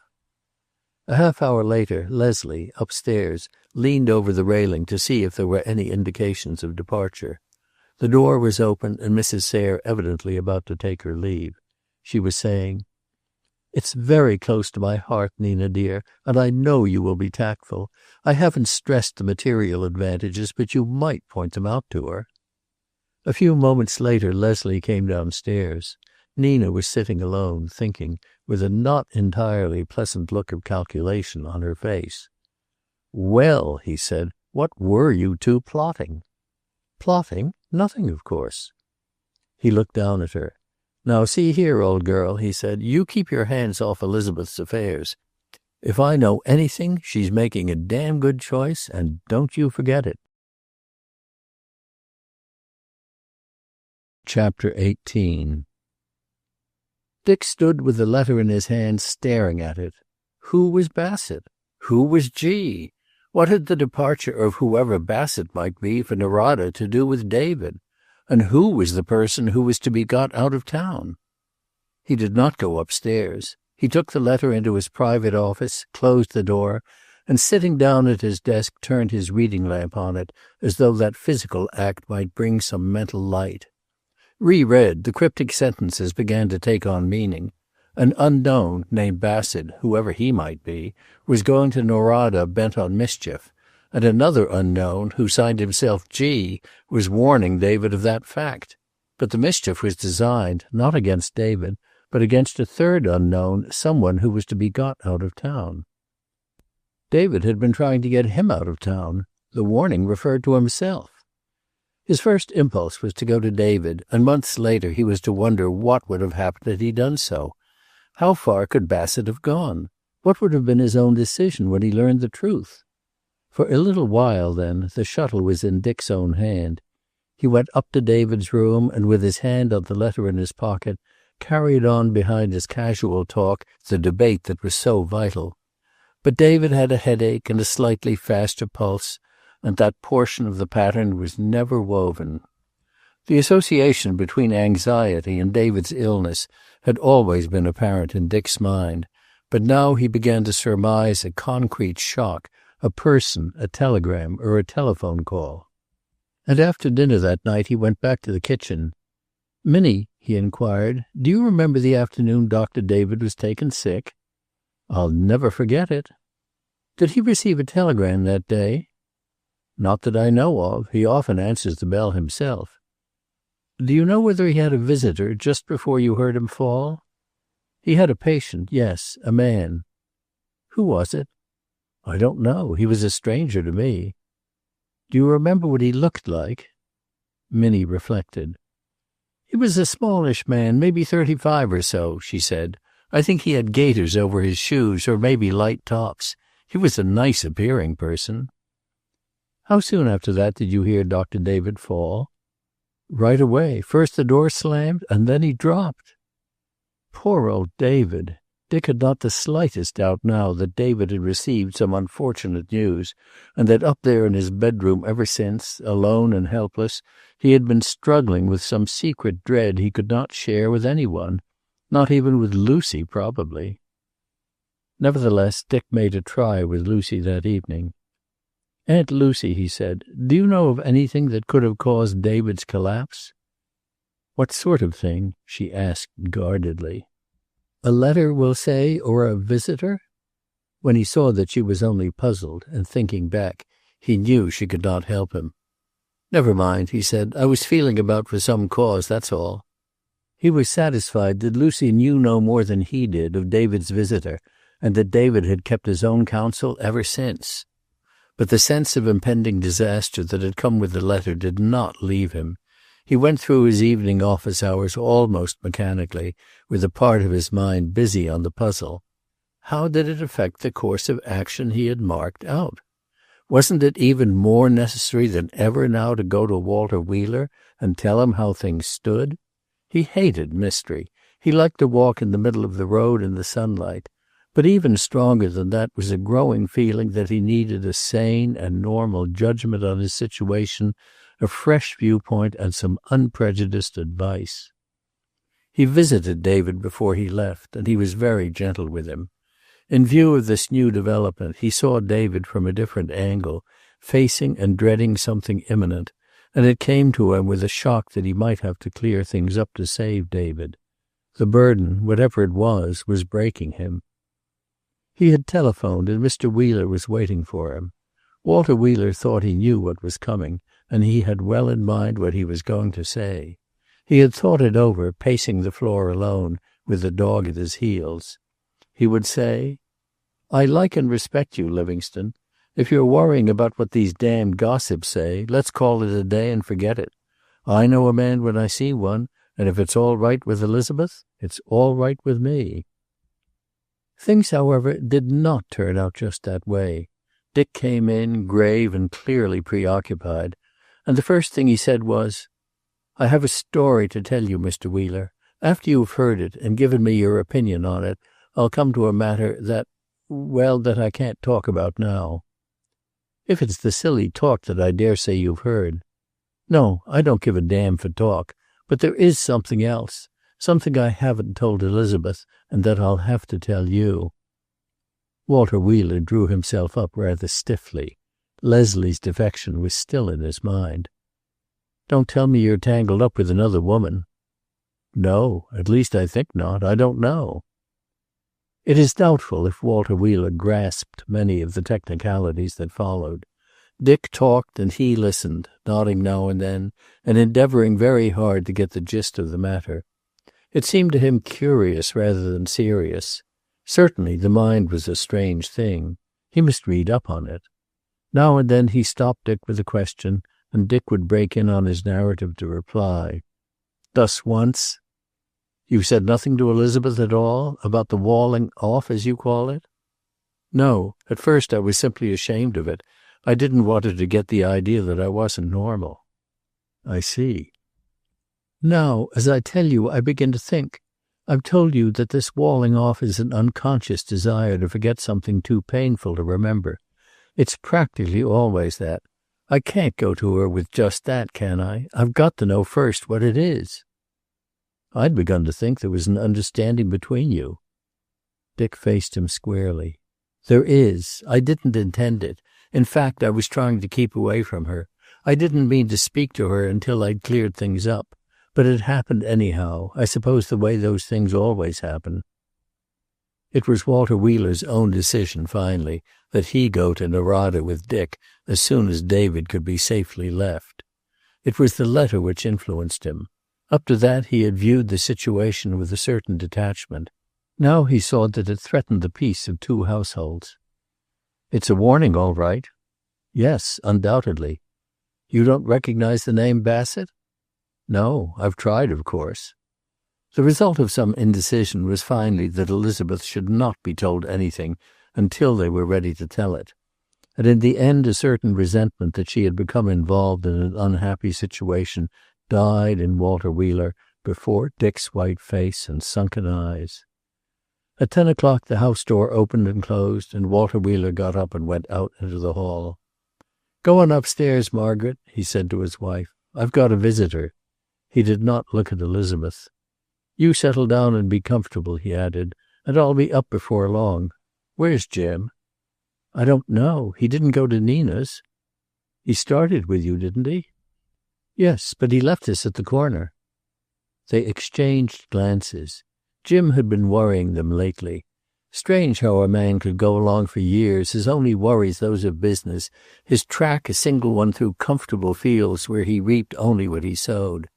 A half hour later, Leslie, upstairs, leaned over the railing to see if there were any indications of departure. The door was open, and Mrs. Sayre evidently about to take her leave. She was saying, "It's very close to my heart, Nina dear, and I know you will be tactful. I haven't stressed the material advantages, but you might point them out to her." A few moments later Leslie came downstairs. Nina was sitting alone, thinking, with a not entirely pleasant look of calculation on her face. "Well," he said, "what were you two plotting?" "Plotting? Nothing, of course." He looked down at her. "Now see here, old girl," he said, "you keep your hands off Elizabeth's affairs. If I know anything, she's making a damn good choice, and don't you forget it." Chapter 18. Dick stood with the letter in his hand, staring at it. Who was Bassett? Who was G? What had the departure of whoever Bassett might be for Narada to do with David? And who was the person who was to be got out of town? He did not go upstairs. He took the letter into his private office, closed the door, and sitting down at his desk turned his reading lamp on it, as though that physical act might bring some mental light. Reread, the cryptic sentences began to take on meaning. An unknown, named Bassett, whoever he might be, was going to Norada bent on mischief, and another unknown, who signed himself G, was warning David of that fact. But the mischief was designed, not against David, but against a third unknown, someone who was to be got out of town. David had been trying to get him out of town. The warning referred to himself. His first impulse was to go to David, and months later he was to wonder what would have happened had he done so. How far could Bassett have gone? What would have been his own decision when he learned the truth? For a little while, then, the shuttle was in Dick's own hand. He went up to David's room, and with his hand on the letter in his pocket, carried on behind his casual talk the debate that was so vital. But David had a headache and a slightly faster pulse, and that portion of the pattern was never woven. The association between anxiety and David's illness had always been apparent in Dick's mind, but now he began to surmise a concrete shock, a person, a telegram, or a telephone call. And after dinner that night he went back to the kitchen. "Minnie," he inquired, "do you remember the afternoon Dr. David was taken sick?" "I'll never forget it." "Did he receive a telegram that day?" "Not that I know of. He often answers the bell himself." "Do you know whether he had a visitor just before you heard him fall?" "He had a patient, yes, a man." "Who was it?" "I don't know. He was a stranger to me." "Do you remember what he looked like?" Minnie reflected. "He was a smallish man, maybe 35 or so," she said. "I think he had gaiters over his shoes, or maybe light tops. He was a nice-appearing person. How soon after that did you hear Dr. David fall? Right away. First the door slammed, and then he dropped. Poor old David. Dick had not the slightest doubt now that David had received some unfortunate news, and that up there in his bedroom ever since, alone and helpless, he had been struggling with some secret dread he could not share with anyone, not even with Lucy, probably. Nevertheless, Dick made a try with Lucy that evening. "Aunt Lucy," he said, "do you know of anything that could have caused David's collapse?" "What sort of thing?" she asked guardedly. "A letter, we'll say, or a visitor?" When he saw that she was only puzzled and thinking back, he knew she could not help him. "Never mind," he said. "I was feeling about for some cause, that's all." He was satisfied that Lucy knew no more than he did of David's visitor, and that David had kept his own counsel ever since. But the sense of impending disaster that had come with the letter did not leave him. He went through his evening office hours almost mechanically, with a part of his mind busy on the puzzle. How did it affect the course of action he had marked out? Wasn't it even more necessary than ever now to go to Walter Wheeler and tell him how things stood? He hated mystery. He liked to walk in the middle of the road in the sunlight. But even stronger than that was a growing feeling that he needed a sane and normal judgment on his situation, a fresh viewpoint, and some unprejudiced advice. He visited David before he left, and he was very gentle with him. In view of this new development, he saw David from a different angle, facing and dreading something imminent, and it came to him with a shock that he might have to clear things up to save David. The burden, whatever it was breaking him. He had telephoned, and Mr. Wheeler was waiting for him. Walter Wheeler thought he knew what was coming, and he had well in mind what he was going to say. He had thought it over, pacing the floor alone, with the dog at his heels. He would say, "I like and respect you, Livingstone. If you're worrying about what these damned gossips say, let's call it a day and forget it. I know a man when I see one, and if it's all right with Elizabeth, it's all right with me." Things, however, did not turn out just that way. Dick came in, grave and clearly preoccupied, and the first thing he said was, "I have a story to tell you, Mr. Wheeler. After you've heard it and given me your opinion on it, I'll come to a matter that I can't talk about now." "If it's the silly talk that I dare say you've heard." "No, I don't give a damn for talk. But there is something else. Something I haven't told Elizabeth, and that I'll have to tell you." Walter Wheeler drew himself up rather stiffly. Leslie's defection was still in his mind. "Don't tell me you're tangled up with another woman." "No, at least I think not. I don't know." It is doubtful if Walter Wheeler grasped many of the technicalities that followed. Dick talked and he listened, nodding now and then, and endeavoring very hard to get the gist of the matter. It seemed to him curious rather than serious. Certainly the mind was a strange thing. He must read up on it. Now and then he stopped Dick with a question, and Dick would break in on his narrative to reply. Thus once, "You said nothing to Elizabeth at all, about the walling off, as you call it?" "No. At first I was simply ashamed of it. I didn't want her to get the idea that I wasn't normal." "I see." "Now, as I tell you, I begin to think. I've told you that this walling off is an unconscious desire to forget something too painful to remember. It's practically always that. I can't go to her with just that, can I? I've got to know first what it is." "I'd begun to think there was an understanding between you." Dick faced him squarely. "There is. I didn't intend it. In fact, I was trying to keep away from her. I didn't mean to speak to her until I'd cleared things up. But it happened anyhow, I suppose the way those things always happen." It was Walter Wheeler's own decision, finally, that he go to Narada with Dick as soon as David could be safely left. It was the letter which influenced him. Up to that he had viewed the situation with a certain detachment. Now he saw that it threatened the peace of two households. "It's a warning, all right." "Yes, undoubtedly." "You don't recognize the name Bassett?" "No, I've tried, of course." The result of some indecision was finally that Elizabeth should not be told anything until they were ready to tell it. And in the end, a certain resentment that she had become involved in an unhappy situation died in Walter Wheeler before Dick's white face and sunken eyes. At 10 o'clock the house door opened and closed, and Walter Wheeler got up and went out into the hall. "Go on upstairs, Margaret," he said to his wife. "I've got a visitor." He did not look at Elizabeth. "You settle down and be comfortable," he added, "and I'll be up before long. Where's Jim?" "I don't know. He didn't go to Nina's." "He started with you, didn't he?" "Yes, but he left us at the corner." They exchanged glances. Jim had been worrying them lately. Strange how a man could go along for years, his only worries those of business, his track a single one through comfortable fields where he reaped only what he sowed.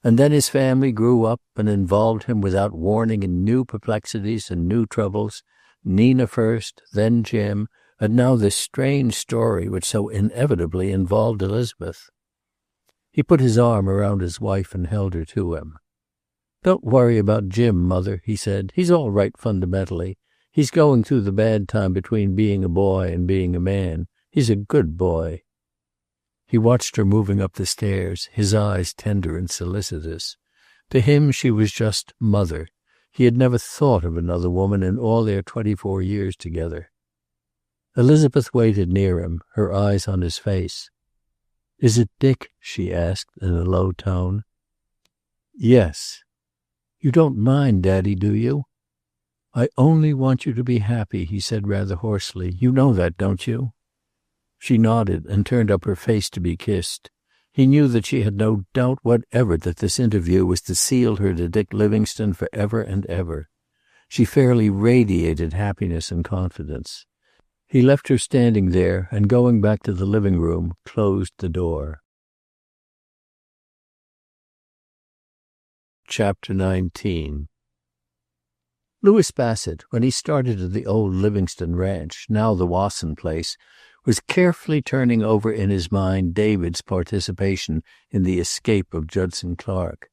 And then his family grew up and involved him without warning in new perplexities and new troubles. Nina first, then Jim, and now this strange story which so inevitably involved Elizabeth. He put his arm around his wife and held her to him. "Don't worry about Jim, Mother," he said. "He's all right fundamentally. He's going through the bad time between being a boy and being a man. He's a good boy." He watched her moving up the stairs, his eyes tender and solicitous. To him she was just Mother. He had never thought of another woman in all their 24 years together. Elizabeth waited near him, her eyes on his face. "Is it Dick?" she asked in a low tone. "Yes." "You don't mind, Daddy, do you?" "I only want you to be happy," he said rather hoarsely. "You know that, don't you?" She nodded and turned up her face to be kissed. He knew that she had no doubt whatever that this interview was to seal her to Dick Livingstone for ever and ever. She fairly radiated happiness and confidence. He left her standing there and, going back to the living room, closed the door. Chapter 19. Louis Bassett, when he started at the old Livingstone ranch, now the Wasson place, was carefully turning over in his mind David's participation in the escape of Judson Clark.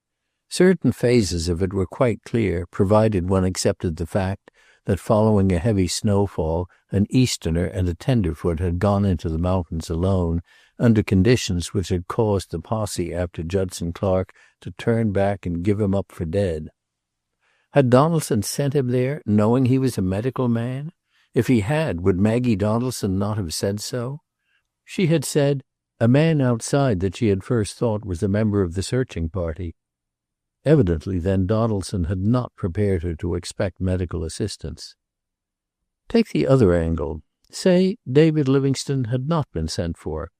Certain phases of it were quite clear, provided one accepted the fact that following a heavy snowfall, an Easterner and a tenderfoot had gone into the mountains alone, under conditions which had caused the posse after Judson Clark to turn back and give him up for dead. Had Donaldson sent him there, knowing he was a medical man? If he had, would Maggie Donaldson not have said so? She had said, a man outside that she had first thought was a member of the searching party. Evidently, then, Donaldson had not prepared her to expect medical assistance. Take the other angle. Say David Livingstone had not been sent for.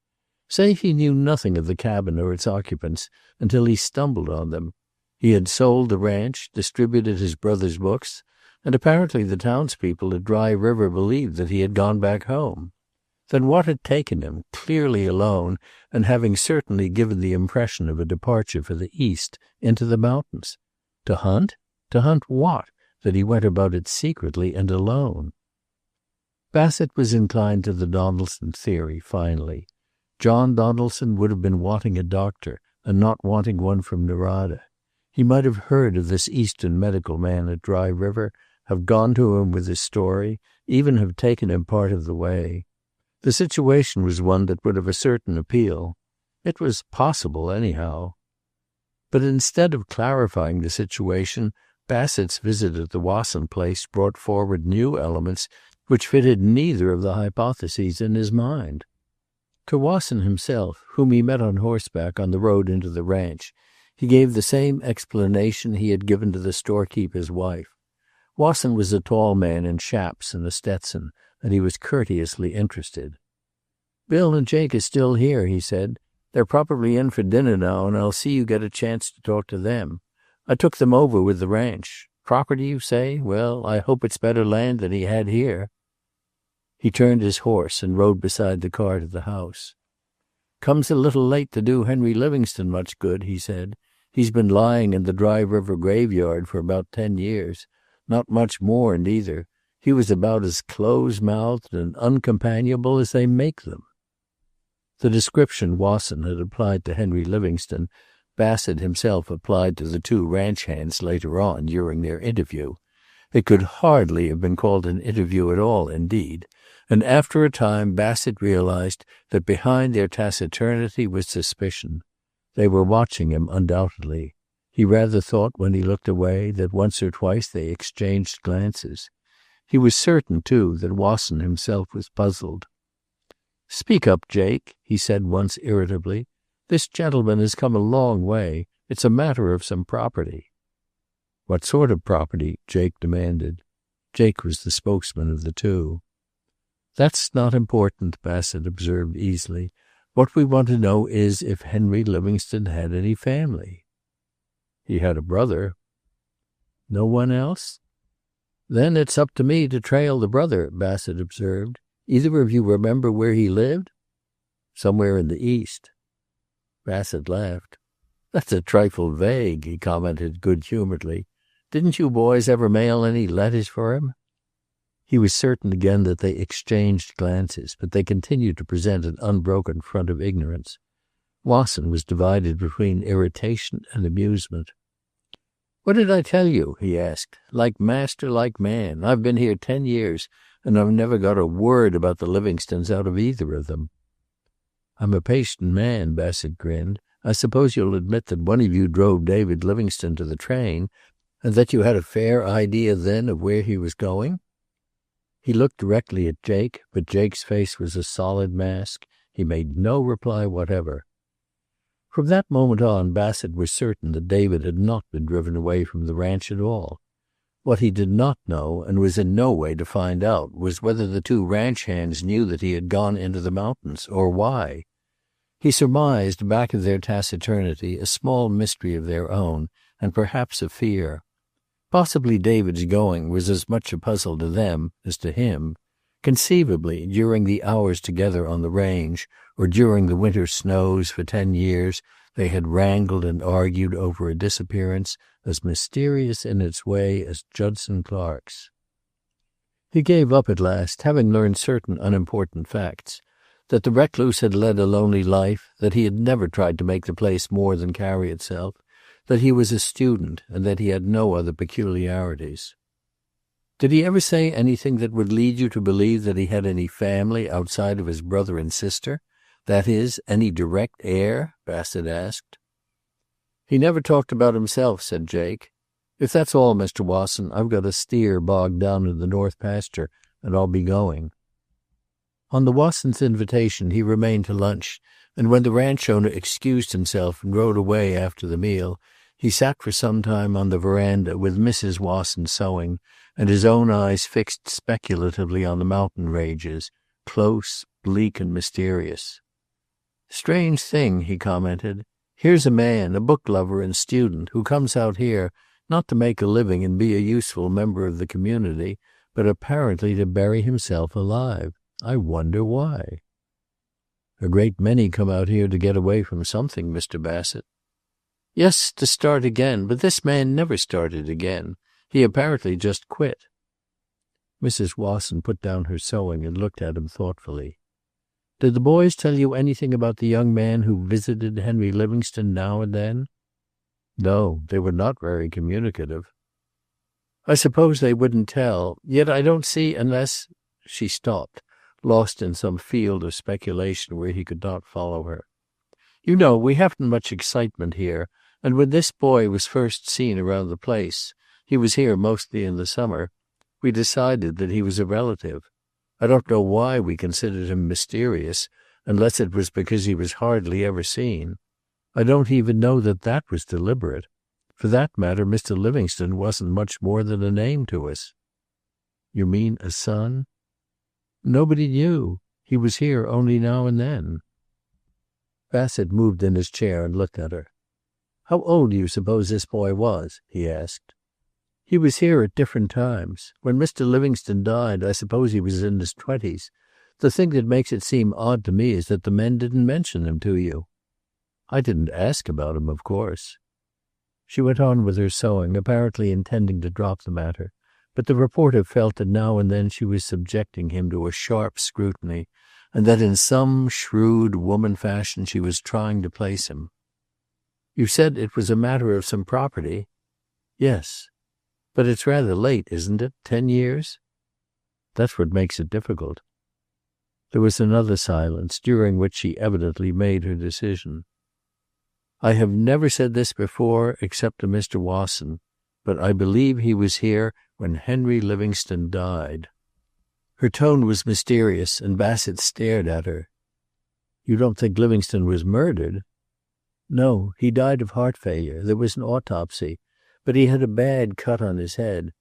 Say he knew nothing of the cabin or its occupants until he stumbled on them. He had sold the ranch, distributed his brother's books, and apparently the townspeople at Dry River believed that he had gone back home. Then what had taken him, clearly alone, and having certainly given the impression of a departure for the East, into the mountains? To hunt? To hunt what, that he went about it secretly and alone? Bassett was inclined to the Donaldson theory, finally. John Donaldson would have been wanting a doctor, and not wanting one from Norada. He might have heard of this Eastern medical man at Dry River, have gone to him with his story, even have taken him part of the way. The situation was one that would have a certain appeal. It was possible, anyhow. But instead of clarifying the situation, Bassett's visit at the Wasson place brought forward new elements which fitted neither of the hypotheses in his mind. To Wasson himself, whom he met on horseback on the road into the ranch, he gave the same explanation he had given to the storekeeper's wife. Wasson was a tall man in chaps and a Stetson, and he was courteously interested. "Bill and Jake are still here," he said. "They're probably in for dinner now, and I'll see you get a chance to talk to them. I took them over with the ranch. Property, you say? Well, I hope it's better land than he had here." He turned his horse and rode beside the car to the house. "Comes a little late to do Henry Livingstone much good," he said. "He's been lying in the Dry River graveyard for about 10 years. Not much more, neither. He was about as close-mouthed and uncompanionable as they make them." The description Wasson had applied to Henry Livingstone, Bassett himself applied to the two ranch hands later on during their interview. It could hardly have been called an interview at all, indeed, and after a time Bassett realized that behind their taciturnity was suspicion. They were watching him, undoubtedly. He rather thought, when he looked away, that once or twice they exchanged glances. He was certain, too, that Wasson himself was puzzled. "Speak up, Jake," he said once irritably. "This gentleman has come a long way. It's a matter of some property." "What sort of property?" Jake demanded. Jake was the spokesman of the two. "That's not important," Bassett observed easily. "What we want to know is if Henry Livingstone had any family." "He had a brother." "No one else?" "Then it's up to me to trail the brother," Bassett observed. "Either of you remember where he lived?" "Somewhere in the East." Bassett laughed. "That's a trifle vague," he commented good-humoredly. "Didn't you boys ever mail any letters for him?" He was certain again that they exchanged glances, but they continued to present an unbroken front of ignorance. Wasson was divided between irritation and amusement. "What did I tell you?" he asked. "Like master, like man. I've been here 10 years, and I've never got a word about the Livingstones out of either of them." "I'm a patient man," Bassett grinned. "I suppose you'll admit that one of you drove David Livingstone to the train, and that you had a fair idea then of where he was going?" He looked directly at Jake, but Jake's face was a solid mask. He made no reply whatever. From that moment on, Bassett was certain that David had not been driven away from the ranch at all. What he did not know, and was in no way to find out, was whether the two ranch hands knew that he had gone into the mountains, or why. He surmised, back of their taciturnity, a small mystery of their own, and perhaps a fear. Possibly David's going was as much a puzzle to them as to him. Conceivably, during the hours together on the range, or during the winter snows for 10 years, they had wrangled and argued over a disappearance as mysterious in its way as Judson Clark's. He gave up at last, having learned certain unimportant facts. That the recluse had led a lonely life, that he had never tried to make the place more than carry itself, that he was a student, and that he had no other peculiarities. "Did he ever say anything that would lead you to believe that he had any family outside of his brother and sister? That is, any direct heir?" Bassett asked. "He never talked about himself," said Jake. "If that's all, Mr. Wasson, I've got a steer bogged down in the north pasture, and I'll be going." On the Wassons' invitation he remained to lunch, and when the ranch owner excused himself and rode away after the meal, he sat for some time on the veranda with Mrs. Wasson sewing, and his own eyes fixed speculatively on the mountain ranges, close, bleak, and mysterious. "Strange thing," he commented. "Here's a man, a book lover and student, who comes out here, not to make a living and be a useful member of the community, but apparently to bury himself alive. I wonder why." "A great many come out here to get away from something, Mr. Bassett." "Yes, to start again, but this man never started again. He apparently just quit." Mrs. Wasson put down her sewing and looked at him thoughtfully. "Did the boys tell you anything about the young man who visited Henry Livingstone now and then?" "No, they were not very communicative." "I suppose they wouldn't tell. Yet I don't see unless—" She stopped, lost in some field of speculation where he could not follow her. "You know, we haven't much excitement here, and when this boy was first seen around the place, he was here mostly in the summer, we decided that he was a relative. I don't know why we considered him mysterious, unless it was because he was hardly ever seen. I don't even know that that was deliberate. For that matter, Mr. Livingstone wasn't much more than a name to us." "You mean a son?" "Nobody knew. He was here only now and then." Bassett moved in his chair and looked at her. "How old do you suppose this boy was?" he asked. "He was here at different times. When Mr. Livingstone died, I suppose he was in his 20s. The thing that makes it seem odd to me is that the men didn't mention him to you." "I didn't ask about him, of course." She went on with her sewing, apparently intending to drop the matter, but the reporter felt that now and then she was subjecting him to a sharp scrutiny, and that in some shrewd woman fashion she was trying to place him. "You said it was a matter of some property?" "Yes." But it's rather late, isn't it? 10 years? That's what makes it difficult. There was another silence, during which she evidently made her decision. I have never said this before except to Mr. Wasson, but I believe he was here when Henry Livingstone died. Her tone was mysterious, and Bassett stared at her. You don't think Livingstone was murdered? No, he died of heart failure. There was an autopsy, but he had a bad cut on his head.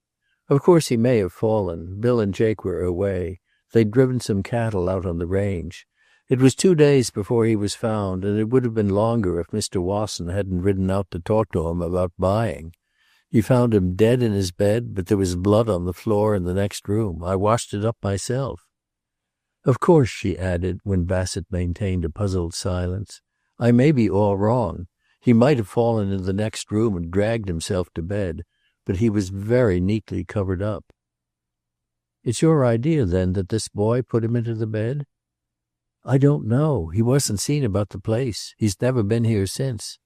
Of course he may have fallen. Bill and Jake were away. They'd driven some cattle out on the range. It was 2 days before he was found, and it would have been longer if Mr. Wasson hadn't ridden out to talk to him about buying. He found him dead in his bed, but there was blood on the floor in the next room. I washed it up myself. Of course, she added, when Bassett maintained a puzzled silence, I may be all wrong. He might have fallen in the next room and dragged himself to bed, but he was very neatly covered up. It's your idea, then, that this boy put him into the bed? I don't know. He wasn't seen about the place. He's never been here since.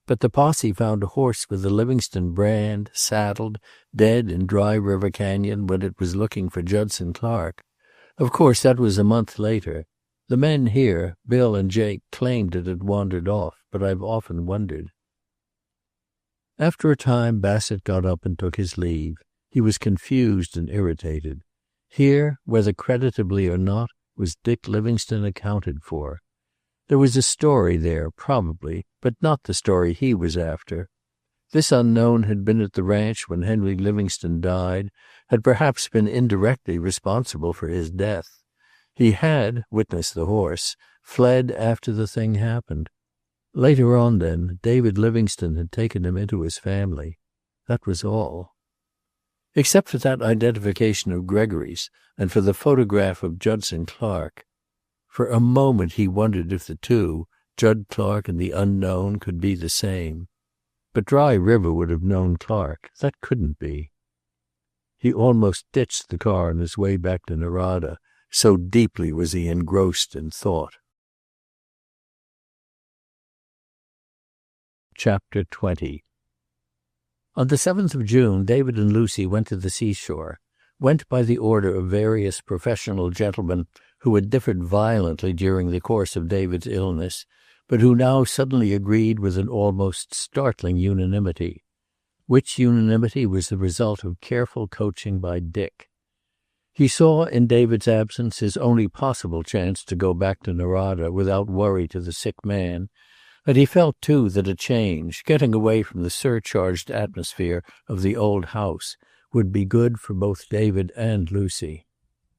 But the posse found a horse with the Livingstone brand, saddled, dead in Dry River Canyon when it was looking for Judson Clark. Of course, that was a month later. The men here, Bill and Jake, claimed it had wandered off, but I've often wondered. After a time, Bassett got up and took his leave. He was confused and irritated. Here, whether creditably or not, was Dick Livingstone accounted for. There was a story there, probably, but not the story he was after. This unknown had been at the ranch when Henry Livingstone died, had perhaps been indirectly responsible for his death. He had, witness the horse, fled after the thing happened. Later on, then, David Livingstone had taken him into his family. That was all. Except for that identification of Gregory's and for the photograph of Judson Clark. For a moment he wondered if the two, Judd Clark and the unknown, could be the same. But Dry River would have known Clark. That couldn't be. He almost ditched the car on his way back to Narada, so deeply was he engrossed in thought. Chapter 20. On the 7th of June, David and Lucy went to the seashore, went by the order of various professional gentlemen who had differed violently during the course of David's illness, but who now suddenly agreed with an almost startling unanimity, which unanimity was the result of careful coaching by Dick. He saw in David's absence his only possible chance to go back to Narada without worry to the sick man, and he felt, too, that a change, getting away from the surcharged atmosphere of the old house, would be good for both David and Lucy.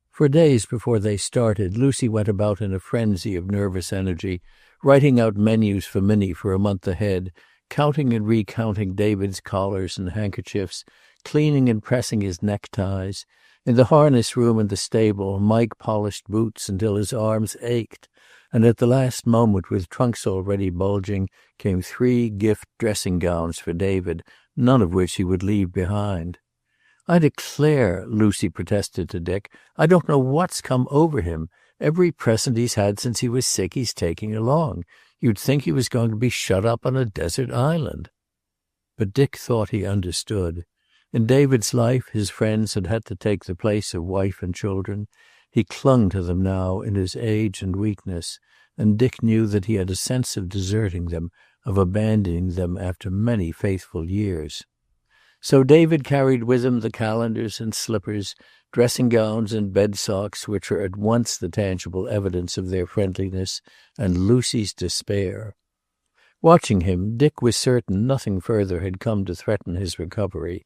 For days before they started, Lucy went about in a frenzy of nervous energy, writing out menus for Minnie for a month ahead, counting and recounting David's collars and handkerchiefs, cleaning and pressing his neckties. In the harness room in the stable, Mike polished boots until his arms ached, and at the last moment, with trunks already bulging, came 3 gift dressing gowns for David, none of which he would leave behind. I declare, Lucy protested to Dick, I don't know what's come over him. Every present he's had since he was sick he's taking along. You'd think he was going to be shut up on a desert island. But Dick thought he understood. In David's life, his friends had had to take the place of wife and children. He clung to them now in his age and weakness, and Dick knew that he had a sense of deserting them, of abandoning them after many faithful years. So David carried with him the calendars and slippers, dressing gowns and bed socks, which were at once the tangible evidence of their friendliness and Lucy's despair. Watching him, Dick was certain nothing further had come to threaten his recovery.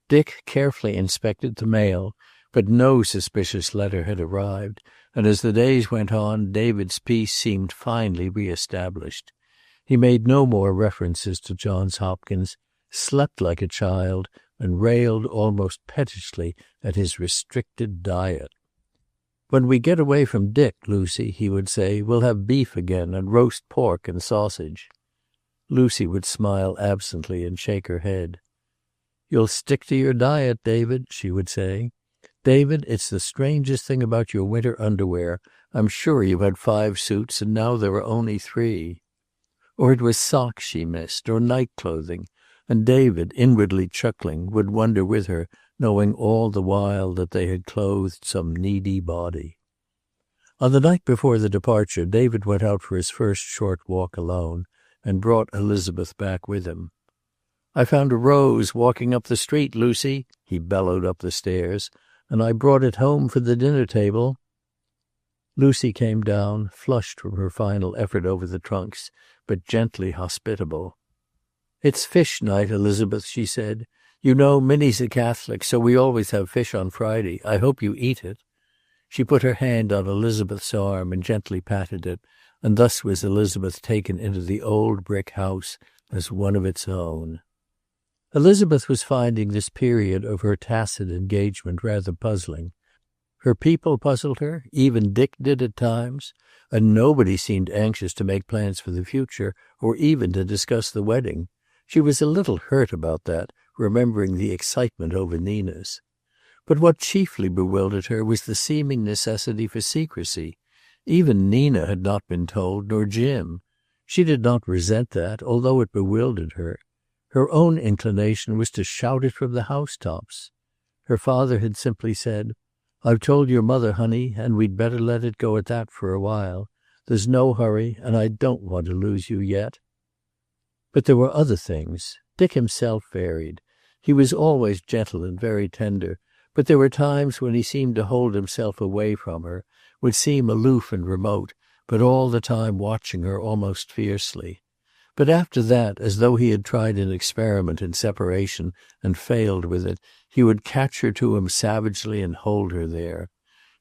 Dick carefully inspected the mail, but no suspicious letter had arrived, and as the days went on, David's peace seemed finally re-established. He made no more references to Johns Hopkins, slept like a child, and railed almost pettishly at his restricted diet. When we get away from Dick, Lucy, he would say, we'll have beef again and roast pork and sausage. Lucy would smile absently and shake her head. You'll stick to your diet, David, she would say. David, it's the strangest thing about your winter underwear. I'm sure you had 5 suits, and now there are only 3. Or it was socks she missed, or night clothing, and David, inwardly chuckling, would wonder with her, knowing all the while that they had clothed some needy body. On the night before the departure, David went out for his first short walk alone, and brought Elizabeth back with him. "I found a rose walking up the street, Lucy," he bellowed up the stairs, "and I brought it home for the dinner table." Lucy came down, flushed from her final effort over the trunks, but gently hospitable. "It's fish night, Elizabeth," she said. "You know Minnie's a Catholic, so we always have fish on Friday. I hope you eat it." She put her hand on Elizabeth's arm and gently patted it, and thus was Elizabeth taken into the old brick house as one of its own. Elizabeth was finding this period of her tacit engagement rather puzzling. Her people puzzled her, even Dick did at times, and nobody seemed anxious to make plans for the future or even to discuss the wedding. She was a little hurt about that, remembering the excitement over Nina's. But what chiefly bewildered her was the seeming necessity for secrecy. Even Nina had not been told, nor Jim. She did not resent that, although it bewildered her. Her own inclination was to shout it from the housetops. Her father had simply said, "I've told your mother, honey, and we'd better let it go at that for a while. There's no hurry, and I don't want to lose you yet." But there were other things. Dick himself varied. He was always gentle and very tender, but there were times when he seemed to hold himself away from her, would seem aloof and remote, but all the time watching her almost fiercely. But after that, as though he had tried an experiment in separation and failed with it, he would catch her to him savagely and hold her there.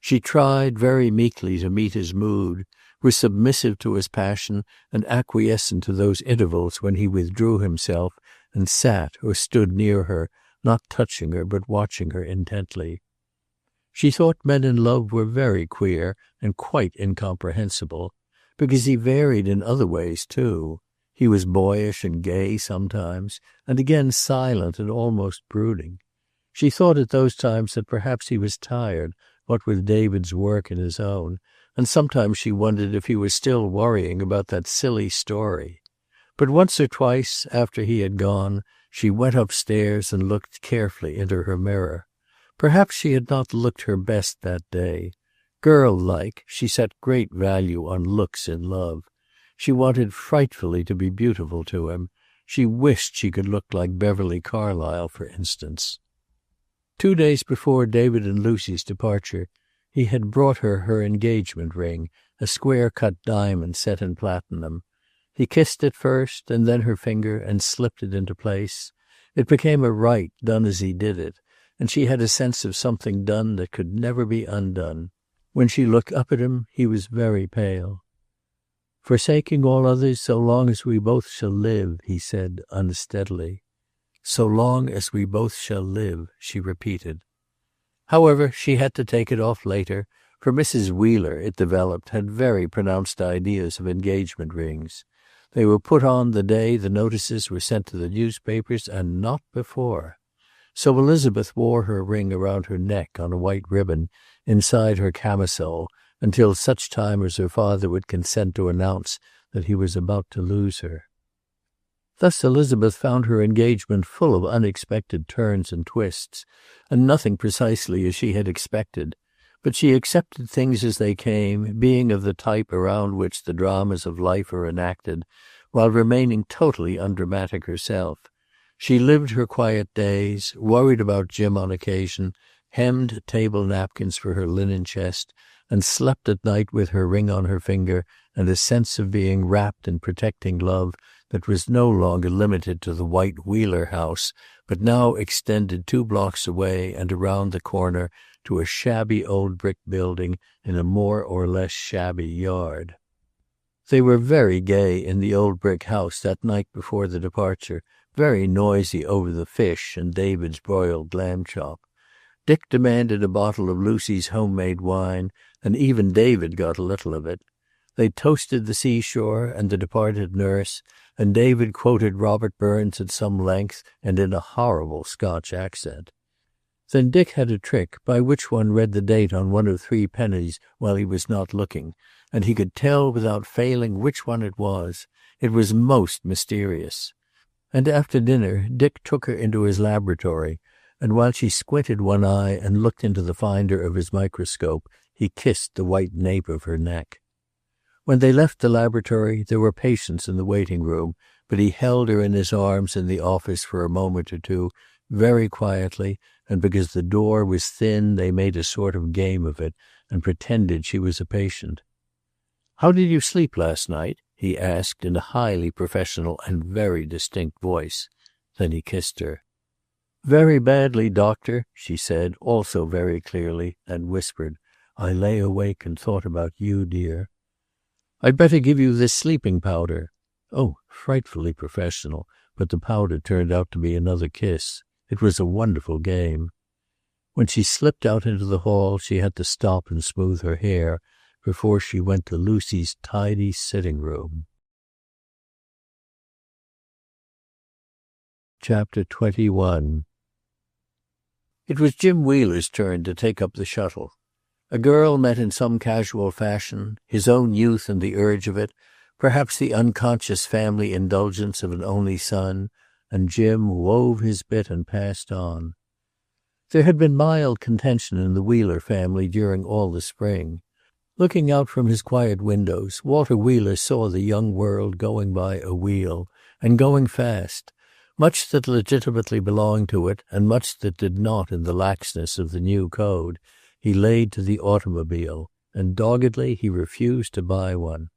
She tried very meekly to meet his mood, was submissive to his passion and acquiescent to those intervals when he withdrew himself and sat or stood near her, not touching her but watching her intently. She thought men in love were very queer and quite incomprehensible, because he varied in other ways too. He was boyish and gay sometimes, and again silent and almost brooding. She thought at those times that perhaps he was tired, what with David's work and his own, and sometimes she wondered if he was still worrying about that silly story. But once or twice, after he had gone, she went upstairs and looked carefully into her mirror. Perhaps she had not looked her best that day. Girl-like, she set great value on looks in love. She wanted frightfully to be beautiful to him. She wished she could look like Beverly Carlyle, for instance. 2 days before David and Lucy's departure, he had brought her engagement ring, a square-cut diamond set in platinum. He kissed it first, and then her finger, and slipped it into place. It became a rite, done as he did it, and she had a sense of something done that could never be undone. When she looked up at him, he was very pale. "Forsaking all others so long as we both shall live," he said unsteadily. "So long as we both shall live," she repeated. However, she had to take it off later, for Mrs. Wheeler, it developed, had very pronounced ideas of engagement rings. They were put on the day the notices were sent to the newspapers, and not before. So Elizabeth wore her ring around her neck on a white ribbon inside her camisole until such time as her father would consent to announce that he was about to lose her. Thus Elizabeth found her engagement full of unexpected turns and twists, and nothing precisely as she had expected. But she accepted things as they came, being of the type around which the dramas of life are enacted, while remaining totally undramatic herself. She lived her quiet days, worried about Jim on occasion, hemmed table napkins for her linen chest, and slept at night with her ring on her finger and a sense of being wrapped in protecting love that was no longer limited to the white Wheeler house, but now extended 2 blocks away and around the corner to a shabby old brick building in a more or less shabby yard. They were very gay in the old brick house that night before the departure, very noisy over the fish and David's broiled lamb chop. Dick demanded a bottle of Lucy's homemade wine, and even David got a little of it. They toasted the seashore and the departed nurse, and David quoted Robert Burns at some length and in a horrible Scotch accent. Then Dick had a trick by which one read the date on one of 3 pennies while he was not looking, and he could tell without failing which one it was. It was most mysterious. And after dinner Dick took her into his laboratory, and while she squinted one eye and looked into the finder of his microscope, he kissed the white nape of her neck. When they left the laboratory there were patients in the waiting room, but he held her in his arms in the office for a moment or two, very quietly, and because the door was thin they made a sort of game of it and pretended she was a patient. "How did you sleep last night?" he asked in a highly professional and very distinct voice. Then he kissed her. "Very badly, doctor," she said, also very clearly, and whispered, "I lay awake and thought about you, dear." "I'd better give you this sleeping powder." Oh, frightfully professional, but the powder turned out to be another kiss. It was a wonderful game. When she slipped out into the hall she had to stop and smooth her hair before she went to Lucy's tidy sitting room. Chapter 21. It was Jim Wheeler's turn to take up the shuttle. A girl met in some casual fashion, his own youth and the urge of it, perhaps the unconscious family indulgence of an only son, and Jim wove his bit and passed on. There had been mild contention in the Wheeler family during all the spring. Looking out from his quiet windows, Walter Wheeler saw the young world going by a wheel, and going fast. Much that legitimately belonged to it, and much that did not in the laxness of the new code, he laid to the automobile, and doggedly he refused to buy one.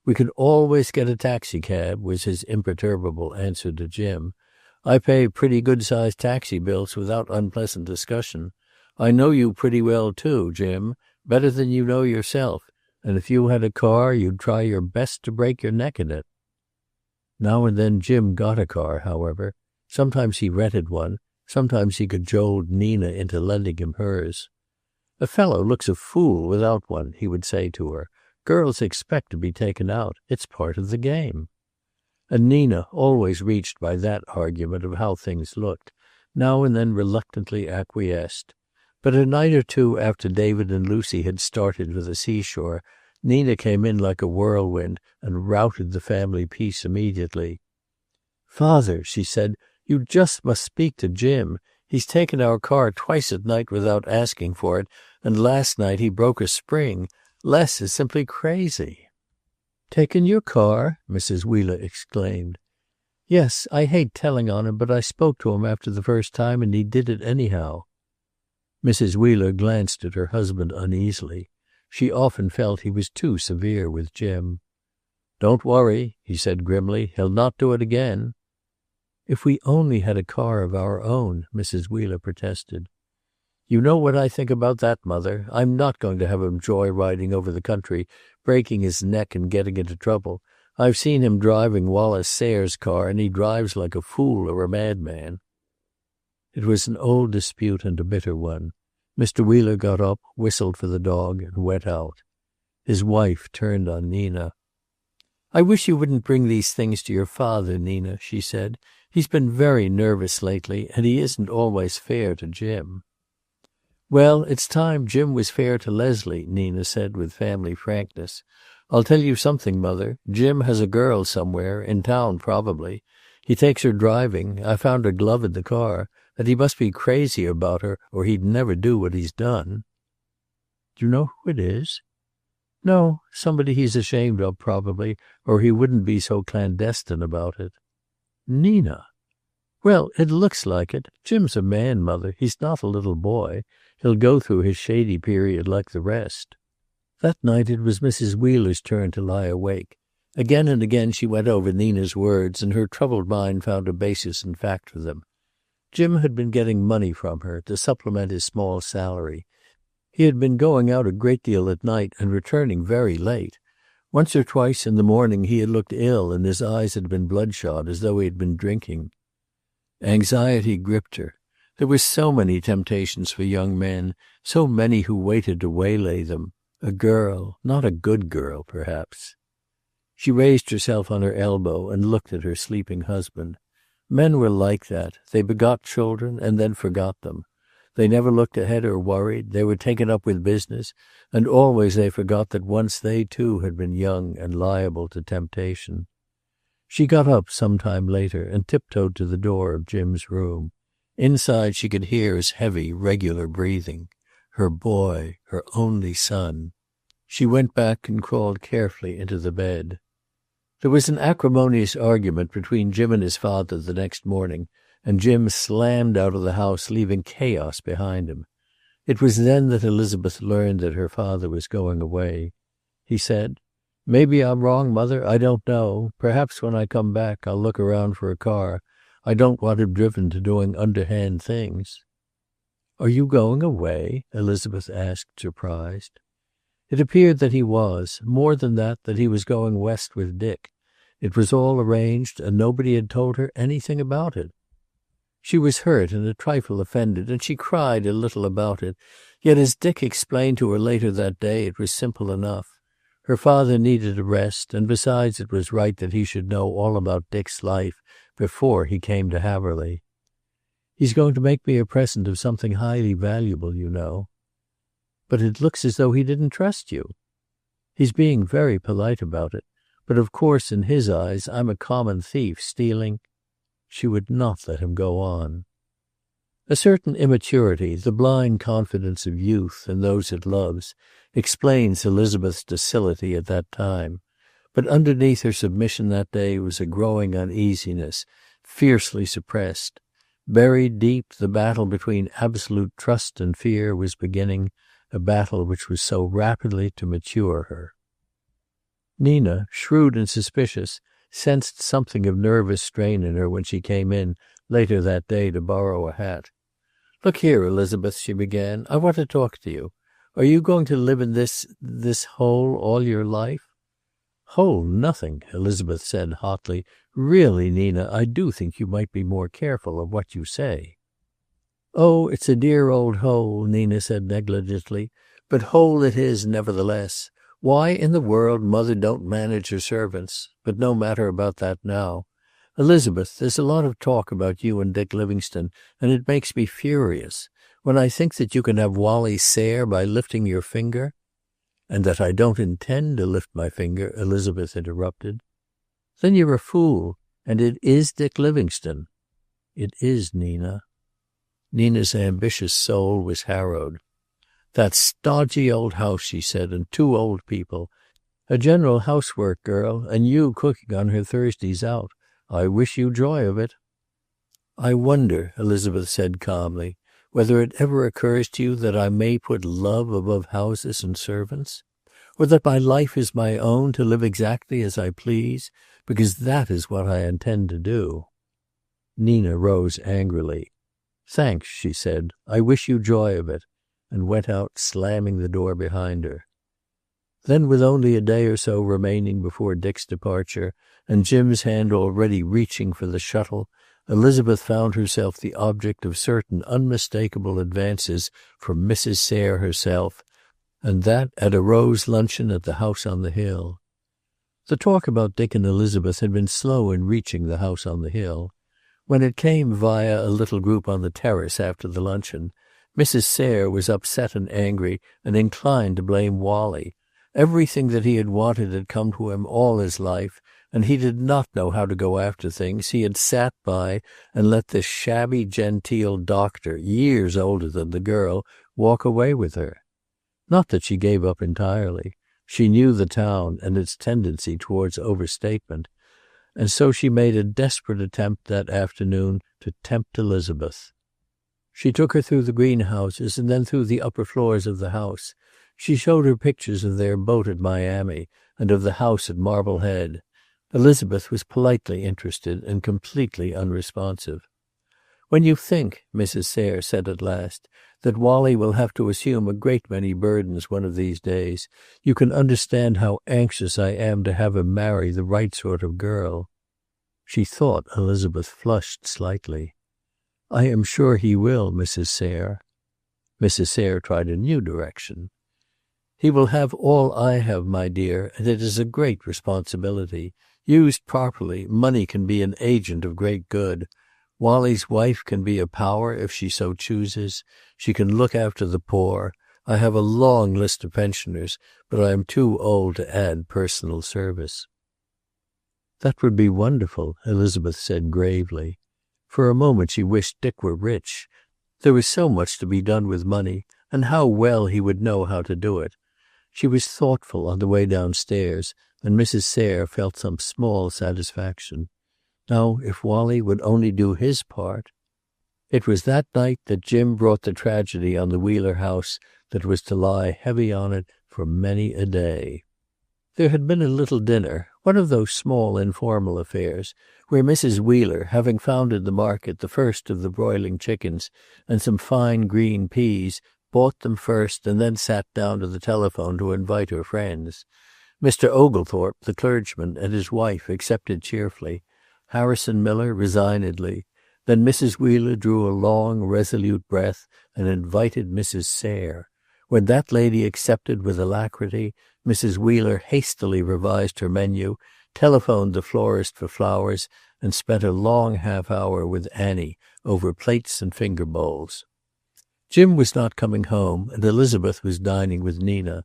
"We could always get a taxicab," was his imperturbable answer to Jim. "I pay pretty good-sized taxi bills without unpleasant discussion. I know you pretty well, too, Jim, better than you know yourself, and if you had a car you'd try your best to break your neck in it." Now and then Jim got a car, however. Sometimes he rented one, sometimes he cajoled Nina into lending him hers. "A fellow looks a fool without one," he would say to her. "Girls expect to be taken out. It's part of the game." And Nina, always reached by that argument of how things looked, now and then reluctantly acquiesced. But a night or two after David and Lucy had started for the seashore, Nina came in like a whirlwind and routed the family peace immediately. "Father," she said, "you just must speak to Jim. He's taken our car twice at night without asking for it, and last night he broke a spring. Les is simply crazy." "Taken your car?" Mrs. Wheeler exclaimed. "Yes, I hate telling on him, but I spoke to him after the first time, and he did it anyhow." Mrs. Wheeler glanced at her husband uneasily. She often felt he was too severe with Jim. "Don't worry," he said grimly. "He'll not do it again." "If we only had a car of our own," Mrs. Wheeler protested. "You know what I think about that, Mother. I'm not going to have him joy-riding over the country, breaking his neck and getting into trouble. I've seen him driving Wallace Sayre's car, and he drives like a fool or a madman." It was an old dispute and a bitter one. Mr. Wheeler got up, whistled for the dog, and went out. His wife turned on Nina. "I wish you wouldn't bring these things to your father, Nina," she said. "He's been very nervous lately, and he isn't always fair to Jim." "Well, it's time Jim was fair to Leslie," Nina said with family frankness. "I'll tell you something, Mother. Jim has a girl somewhere, in town probably. He takes her driving. I found her glove in the car. And he must be crazy about her, or he'd never do what he's done." "Do you know who it is?" "No, somebody he's ashamed of, probably, or he wouldn't be so clandestine about it." "Nina!" "Well, it looks like it. Jim's a man, Mother. He's not a little boy. He'll go through his shady period like the rest." That night it was Mrs. Wheeler's turn to lie awake. Again and again she went over Nina's words, and her troubled mind found a basis in fact for them. Jim had been getting money from her to supplement his small salary. He had been going out a great deal at night and returning very late. Once or twice in the morning he had looked ill and his eyes had been bloodshot as though he had been drinking. Anxiety gripped her. There were so many temptations for young men, so many who waited to waylay them. A girl, not a good girl, perhaps. She raised herself on her elbow and looked at her sleeping husband. Men were like that. They begot children and then forgot them. They never looked ahead or worried. They were taken up with business, and always they forgot that once they too had been young and liable to temptation. She got up some time later and tiptoed to the door of Jim's room. Inside she could hear his heavy, regular breathing. Her boy, her only son. She went back and crawled carefully into the bed. There was an acrimonious argument between Jim and his father the next morning, and Jim slammed out of the house, leaving chaos behind him. It was then that Elizabeth learned that her father was going away. He said, "Maybe I'm wrong, Mother. I don't know. Perhaps when I come back I'll look around for a car. I don't want him driven to doing underhand things." "Are you going away?" Elizabeth asked, surprised. It appeared that he was. More than that he was going west with Dick. It was all arranged, and nobody had told her anything about it. She was hurt and a trifle offended, and she cried a little about it. Yet as Dick explained to her later that day, it was simple enough. Her father needed a rest, and besides it was right that he should know all about Dick's life before he came to Haverly. "He's going to make me a present of something highly valuable, you know." "But it looks as though he didn't trust you." "He's being very polite about it. But of course in his eyes I'm a common thief stealing—" She would not let him go on. A certain immaturity, the blind confidence of youth and those it loves, explains Elizabeth's docility at that time. But underneath her submission that day was a growing uneasiness, fiercely suppressed. Buried deep, the battle between absolute trust and fear was beginning, a battle which was so rapidly to mature her. Nina, shrewd and suspicious, sensed something of nervous strain in her when she came in later that day to borrow a hat. "Look here, Elizabeth," she began. "I want to talk to you. Are you going to live in this hole all your life?" "Hole nothing," Elizabeth said hotly. "Really, Nina, I do think you might be more careful of what you say." "Oh, it's a dear old hole," Nina said negligently. "But hole it is nevertheless. Why in the world Mother don't manage her servants? But no matter about that now. Elizabeth, there's a lot of talk about you and Dick Livingstone, and it makes me furious. When I think that you can have Wally Sayre by lifting your finger—" "And that I don't intend to lift my finger," Elizabeth interrupted. "Then you're a fool. And it is Dick Livingstone." "It is, Nina." Nina's ambitious soul was harrowed. "That stodgy old house," she said, "and 2 old people. A general housework girl, and you cooking on her Thursdays out. I wish you joy of it." "I wonder," Elizabeth said calmly, "whether it ever occurs to you that I may put love above houses and servants? Or that my life is my own, to live exactly as I please? Because that is what I intend to do." Nina rose angrily. "Thanks," she said. "I wish you joy of it," and went out, slamming the door behind her. Then, with only a day or so remaining before Dick's departure, and Jim's hand already reaching for the shuttle, Elizabeth found herself the object of certain unmistakable advances from Mrs. Sayre herself, and that at a rose luncheon at the house on the hill. The talk about Dick and Elizabeth had been slow in reaching the house on the hill. When it came via a little group on the terrace after the luncheon, Mrs. Sayre was upset and angry and inclined to blame Wally. Everything that he had wanted had come to him all his life, and he did not know how to go after things. He had sat by and let this shabby genteel doctor, years older than the girl, walk away with her. Not that she gave up entirely. She knew the town and its tendency towards overstatement, and so she made a desperate attempt that afternoon to tempt Elizabeth. She took her through the greenhouses and then through the upper floors of the house. She showed her pictures of their boat at Miami and of the house at Marblehead. Elizabeth was politely interested and completely unresponsive. "When you think," Mrs. Sayre said at last, "that Wally will have to assume a great many burdens one of these days, you can understand how anxious I am to have him marry the right sort of girl." She thought Elizabeth flushed slightly. "I am sure he will, Mrs. Sayre." Mrs. Sayre tried a new direction. "He will have all I have, my dear, and it is a great responsibility. Used properly, money can be an agent of great good. Wally's wife can be a power if she so chooses. She can look after the poor. I have a long list of pensioners, but I am too old to add personal service." That would be wonderful, Elizabeth said gravely. For a moment she wished Dick were rich. There was so much to be done with money, and how well he would know how to do it. She was thoughtful on the way downstairs, and Mrs. Sayre felt some small satisfaction. Now, if Wally would only do his part. It was that night that Jim brought the tragedy on the Wheeler house that was to lie heavy on it for many a day. There had been a little dinner, one of those small informal affairs, where Mrs. Wheeler, having found in the market the first of the broiling chickens and some fine green peas, bought them first and then sat down to the telephone to invite her friends. Mr. Oglethorpe, the clergyman, and his wife accepted cheerfully. Harrison Miller resignedly. Then Mrs. Wheeler drew a long, resolute breath and invited Mrs. Sayre. When that lady accepted with alacrity, Mrs. Wheeler hastily revised her menu, telephoned the florist for flowers, and spent a long half-hour with Annie over plates and finger bowls. Jim was not coming home, and Elizabeth was dining with Nina.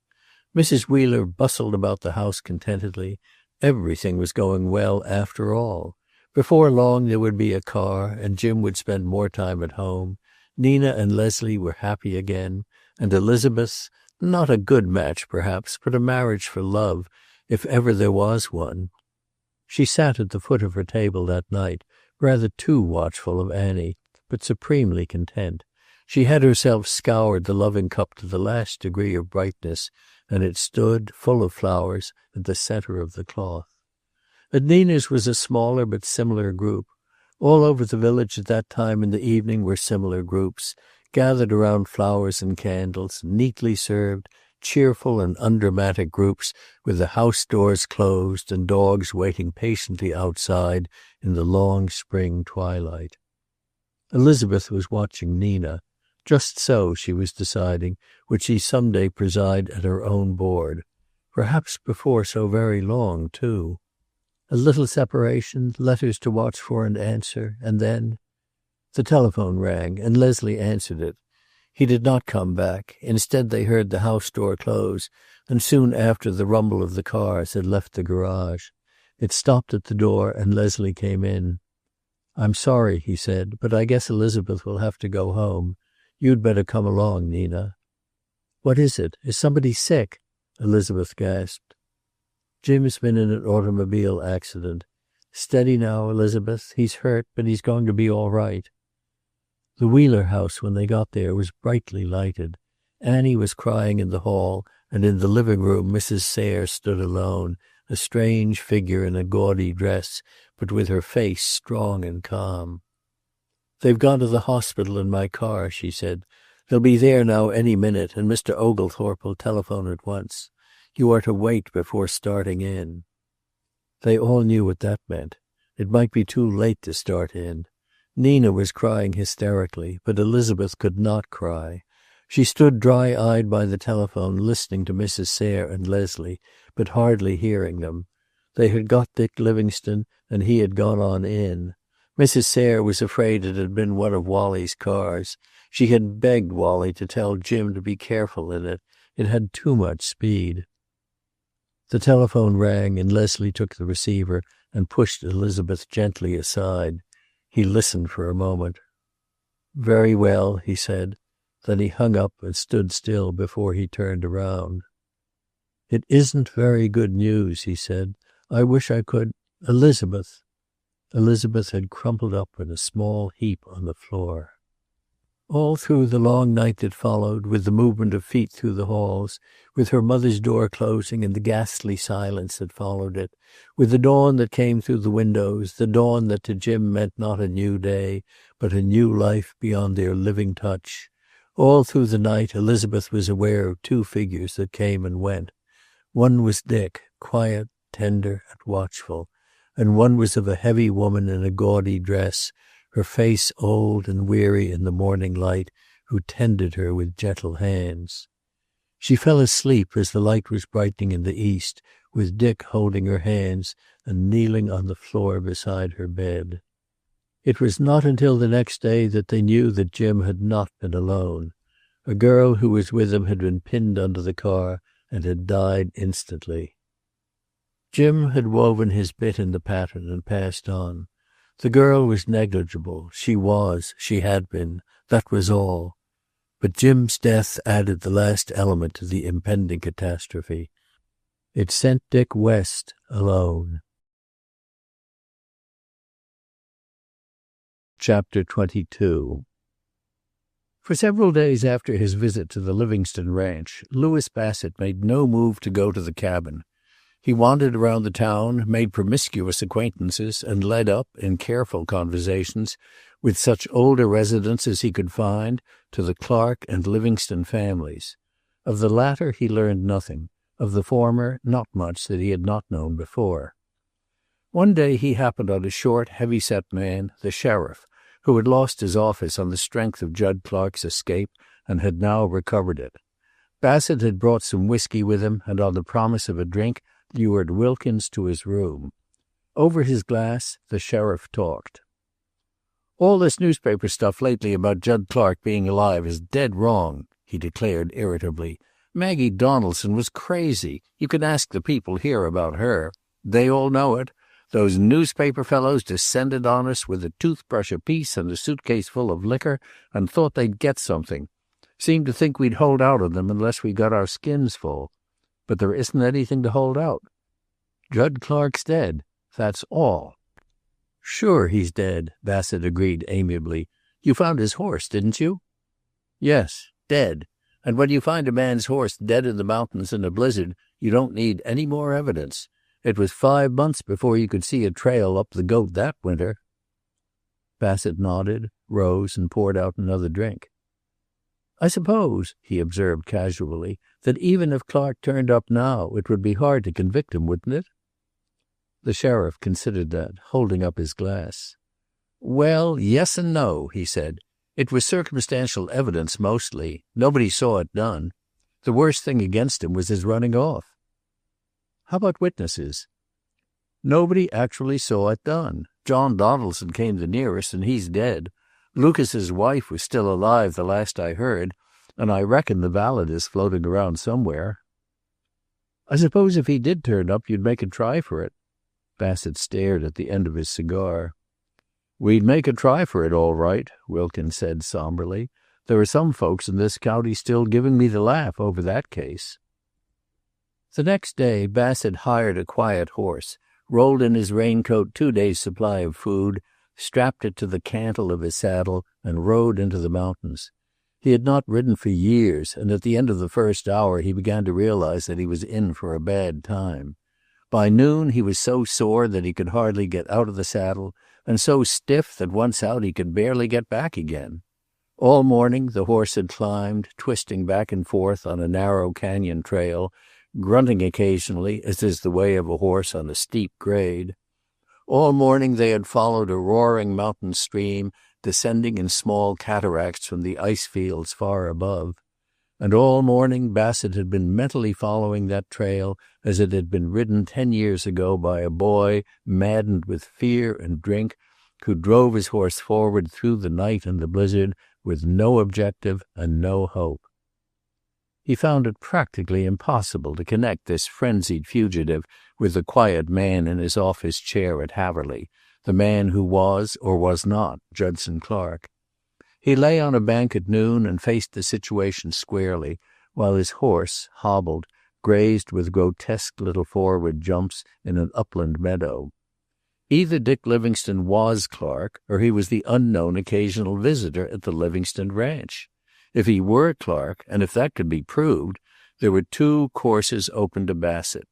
Mrs. Wheeler bustled about the house contentedly. Everything was going well after all. Before long there would be a car, and Jim would spend more time at home. Nina and Leslie were happy again, and Elizabeth, not a good match perhaps, but a marriage for love, if ever there was one. She sat at the foot of her table that night, rather too watchful of Annie, but supremely content. She had herself scoured the loving cup to the last degree of brightness, and it stood, full of flowers, at the center of the cloth. At Nina's was a smaller but similar group. All over the village at that time in the evening were similar groups, gathered around flowers and candles, neatly served, cheerful and undramatic groups with the house doors closed and dogs waiting patiently outside in the long spring twilight. Elizabeth was watching Nina. Just so, she was deciding, would she some day preside at her own board. Perhaps before so very long, too. A little separation, letters to watch for and answer, and then... The telephone rang, and Leslie answered it. He did not come back. Instead, they heard the house door close, and soon after the rumble of the cars had left the garage. It stopped at the door, and Leslie came in. "I'm sorry," he said, "but I guess Elizabeth will have to go home. You'd better come along, Nina." "What is it? Is somebody sick?" Elizabeth gasped. "Jim's been in an automobile accident. Steady now, Elizabeth. He's hurt, but he's going to be all right." The Wheeler house, when they got there, was brightly lighted. Annie was crying in the hall, and in the living room Mrs. Sayre stood alone, a strange figure in a gaudy dress, but with her face strong and calm. "They've gone to the hospital in my car," she said. "They'll be there now any minute, and Mr. Oglethorpe will telephone at once. You are to wait before starting in." They all knew what that meant. It might be too late to start in. Nina was crying hysterically, but Elizabeth could not cry. She stood dry-eyed by the telephone, listening to Mrs. Sayre and Leslie, but hardly hearing them. They had got Dick Livingstone, and he had gone on in. Mrs. Sayre was afraid it had been one of Wally's cars. She had begged Wally to tell Jim to be careful in it. It had too much speed. The telephone rang, and Leslie took the receiver and pushed Elizabeth gently aside. He listened for a moment. "Very well," he said. Then he hung up and stood still before he turned around. "It isn't very good news," he said. "I wish I could... Elizabeth." Elizabeth had crumpled up in a small heap on the floor. All through the long night that followed, with the movement of feet through the halls, with her mother's door closing and the ghastly silence that followed it, with the dawn that came through the windows, the dawn that to Jim meant not a new day, but a new life beyond their living touch, all through the night Elizabeth was aware of two figures that came and went. One was Dick, quiet, tender, and watchful, and one was of a heavy woman in a gaudy dress, her face old and weary in the morning light, who tended her with gentle hands. She fell asleep as the light was brightening in the east, with Dick holding her hands and kneeling on the floor beside her bed. It was not until the next day that they knew that Jim had not been alone. A girl who was with him had been pinned under the car and had died instantly. Jim had woven his bit in the pattern and passed on. The girl was negligible. She had been. That was all. But Jim's death added the last element to the impending catastrophe. It sent Dick west alone. Chapter 22. For several days after his visit to the Livingstone ranch, Louis Bassett made no move to go to the cabin. He wandered around the town, made promiscuous acquaintances, and led up, in careful conversations, with such older residents as he could find, to the Clark and Livingstone families. Of the latter he learned nothing. Of the former, not much that he had not known before. One day he happened on a short, heavy-set man, the sheriff, who had lost his office on the strength of Judd Clark's escape and had now recovered it. Bassett had brought some whiskey with him, and on the promise of a drink lured Wilkins to his room. Over his glass the sheriff talked. "All this newspaper stuff lately about Judd Clark being alive is dead wrong," he declared irritably. "Maggie Donaldson was crazy. You can ask the people here about her. They all know it. Those newspaper fellows descended on us with a toothbrush apiece and a suitcase full of liquor and thought they'd get something. Seemed to think we'd hold out on them unless we got our skins full. But there isn't anything to hold out. Judd Clark's dead. That's all." "Sure he's dead," Bassett agreed amiably. "You found his horse, didn't you?" "Yes, dead. And when you find a man's horse dead in the mountains in a blizzard, you don't need any more evidence. It was 5 months before you could see a trail up the Goat that winter." Bassett nodded, rose, and poured out another drink. "I suppose," he observed casually, "that even if Clark turned up now, it would be hard to convict him, wouldn't it?" The sheriff considered that, holding up his glass. "Well, yes and no," he said. "It was circumstantial evidence mostly. Nobody saw it done. The worst thing against him was his running off." "How about witnesses?" "Nobody actually saw it done. John Donaldson came the nearest, and he's dead. Lucas's wife was still alive the last I heard, and I reckon the valet is floating around somewhere." "I suppose if he did turn up, you'd make a try for it." Bassett stared at the end of his cigar. "We'd make a try for it, all right," Wilkins said somberly. "There are some folks in this county still giving me the laugh over that case." The next day Bassett hired a quiet horse, rolled in his raincoat 2 days' supply of food, strapped it to the cantle of his saddle, and rode into the mountains. He had not ridden for years, and at the end of the first hour he began to realize that he was in for a bad time. By noon he was so sore that he could hardly get out of the saddle, and so stiff that once out he could barely get back again. All morning the horse had climbed, twisting back and forth on a narrow canyon trail, grunting occasionally, as is the way of a horse on a steep grade. All morning they had followed a roaring mountain stream, descending in small cataracts from the ice fields far above. And all morning Bassett had been mentally following that trail as it had been ridden 10 years ago by a boy maddened with fear and drink, who drove his horse forward through the night and the blizzard with no objective and no hope. He found it practically impossible to connect this frenzied fugitive with the quiet man in his office chair at Haverly, the man who was or was not Judson Clark. He lay on a bank at noon and faced the situation squarely, while his horse, hobbled, grazed with grotesque little forward jumps in an upland meadow. Either Dick Livingstone was Clark, or he was the unknown occasional visitor at the Livingstone ranch. If he were Clark, and if that could be proved, there were 2 courses open to Bassett.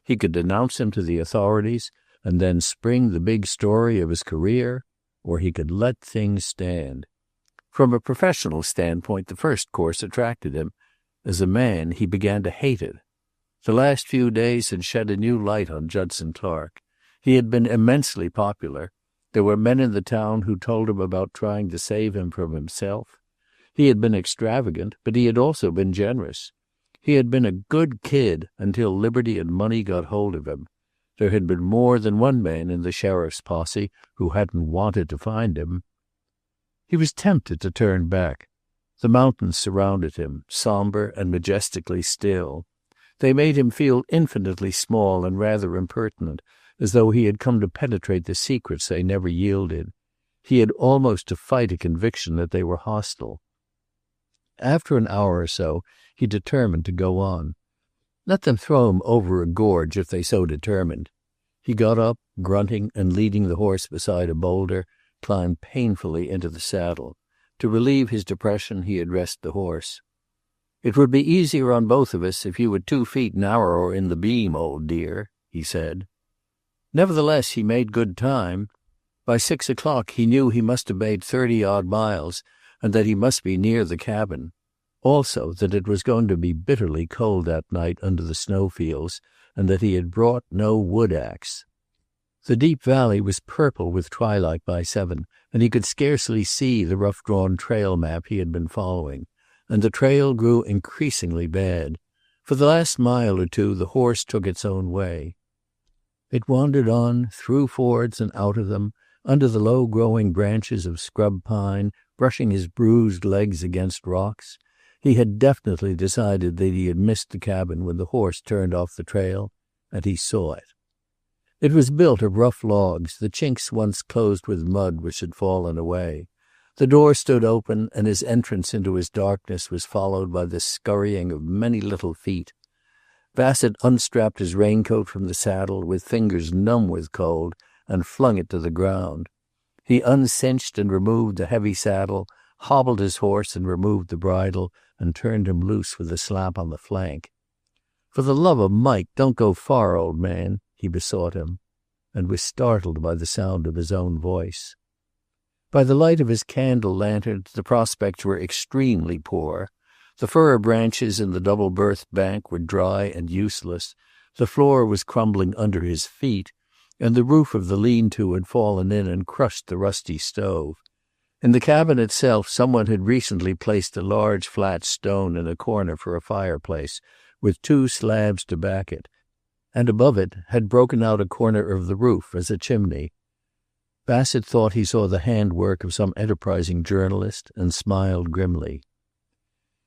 He could denounce him to the authorities and then spring the big story of his career, or he could let things stand. From a professional standpoint, the first course attracted him. As a man, he began to hate it. The last few days had shed a new light on Judson Clark. He had been immensely popular. There were men in the town who told him about trying to save him from himself. He had been extravagant, but he had also been generous. He had been a good kid until liberty and money got hold of him. There had been more than one man in the sheriff's posse who hadn't wanted to find him. He was tempted to turn back. The mountains surrounded him, somber and majestically still. They made him feel infinitely small and rather impertinent, as though he had come to penetrate the secrets they never yielded. He had almost to fight a conviction that they were hostile. After an hour or so, he determined to go on. Let them throw him over a gorge if they so determined. He got up, grunting, and leading the horse beside a boulder, climbed painfully into the saddle. To relieve his depression, he addressed the horse. "It would be easier on both of us if you were 2 feet narrower in the beam, old dear," he said. Nevertheless, he made good time. By 6 o'clock he knew he must have made 30-odd miles, and that he must be near the cabin. Also that it was going to be bitterly cold that night under the snowfields, and that he had brought no wood axe. The deep valley was purple with twilight by 7, and he could scarcely see the rough-drawn trail map he had been following, and the trail grew increasingly bad. For the last mile or two the horse took its own way. It wandered on, through fords and out of them, under the low-growing branches of scrub pine, brushing his bruised legs against rocks. He had definitely decided that he had missed the cabin when the horse turned off the trail, and he saw it. It was built of rough logs, the chinks once closed with mud which had fallen away. The door stood open, and his entrance into his darkness was followed by the scurrying of many little feet. Bassett unstrapped his raincoat from the saddle with fingers numb with cold and flung it to the ground. He uncinched and removed the heavy saddle, hobbled his horse and removed the bridle, and turned him loose with a slap on the flank. "For the love of Mike, don't go far, old man," he besought him, and was startled by the sound of his own voice. By the light of his candle lantern the prospects were extremely poor. The fir branches in the double-berthed bank were dry and useless, the floor was crumbling under his feet, and the roof of the lean-to had fallen in and crushed the rusty stove. In the cabin itself someone had recently placed a large flat stone in a corner for a fireplace, with 2 slabs to back it, and above it had broken out a corner of the roof as a chimney. Bassett thought he saw the handwork of some enterprising journalist, and smiled grimly.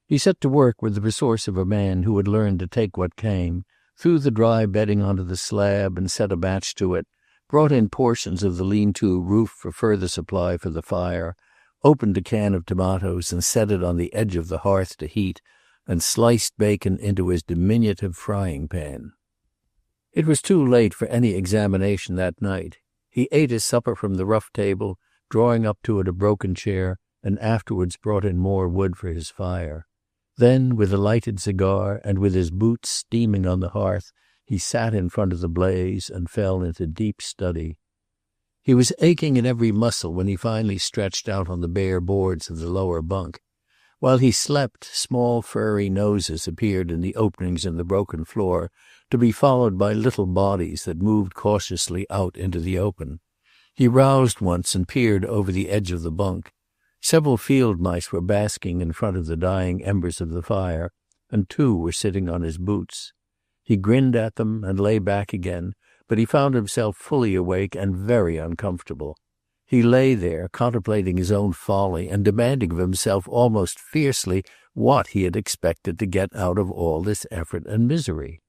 He set to work with the resource of a man who had learned to take what came, threw the dry bedding onto the slab and set a match to it, brought in portions of the lean-to roof for further supply for the fire, opened a can of tomatoes and set it on the edge of the hearth to heat, and sliced bacon into his diminutive frying pan. It was too late for any examination that night. He ate his supper from the rough table, drawing up to it a broken chair, and afterwards brought in more wood for his fire. Then, with a lighted cigar, and with his boots steaming on the hearth, he sat in front of the blaze and fell into deep study. He was aching in every muscle when he finally stretched out on the bare boards of the lower bunk. While he slept, small furry noses appeared in the openings in the broken floor, to be followed by little bodies that moved cautiously out into the open. He roused once and peered over the edge of the bunk. Several field mice were basking in front of the dying embers of the fire, and 2 were sitting on his boots. He grinned at them and lay back again, but he found himself fully awake and very uncomfortable. He lay there, contemplating his own folly and demanding of himself almost fiercely what he had expected to get out of all this effort and misery.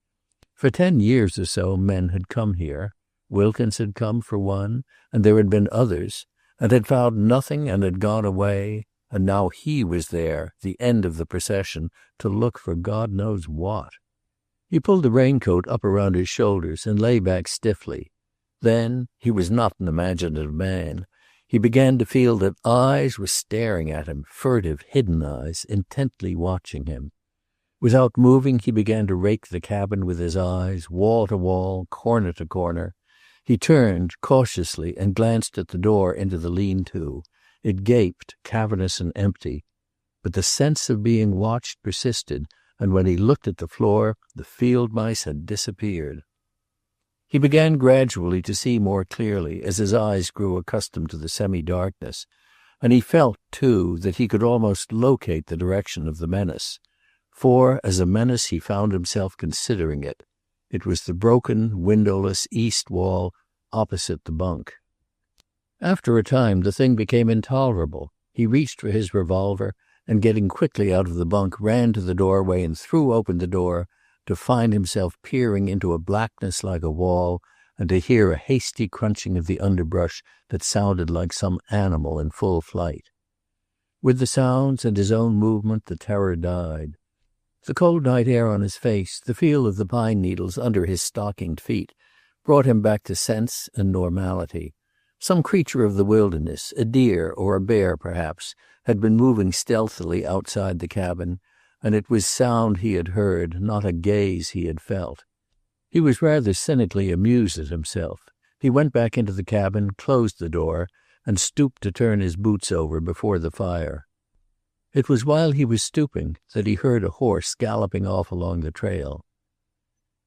For 10 years or so men had come here. Wilkins had come, for one, and there had been others, and had found nothing and had gone away, and now he was there, the end of the procession, to look for God knows what. He pulled the raincoat up around his shoulders and lay back stiffly. Then, he was not an imaginative man, he began to feel that eyes were staring at him, furtive, hidden eyes, intently watching him. Without moving, he began to rake the cabin with his eyes, wall to wall, corner to corner. He turned, cautiously, and glanced at the door into the lean-to. It gaped, cavernous and empty. But the sense of being watched persisted, and when he looked at the floor, the field mice had disappeared. He began gradually to see more clearly as his eyes grew accustomed to the semi-darkness, and he felt, too, that he could almost locate the direction of the menace. For, as a menace, he found himself considering it. It was the broken, windowless east wall opposite the bunk. After a time, the thing became intolerable. He reached for his revolver, and getting quickly out of the bunk, ran to the doorway and threw open the door, to find himself peering into a blackness like a wall, and to hear a hasty crunching of the underbrush that sounded like some animal in full flight. With the sounds and his own movement, the terror died. The cold night air on his face, the feel of the pine needles under his stockinged feet, brought him back to sense and normality. Some creature of the wilderness, a deer or a bear perhaps, had been moving stealthily outside the cabin, and it was sound he had heard, not a gaze he had felt. He was rather cynically amused at himself. He went back into the cabin, closed the door, and stooped to turn his boots over before the fire. It was while he was stooping that he heard a horse galloping off along the trail.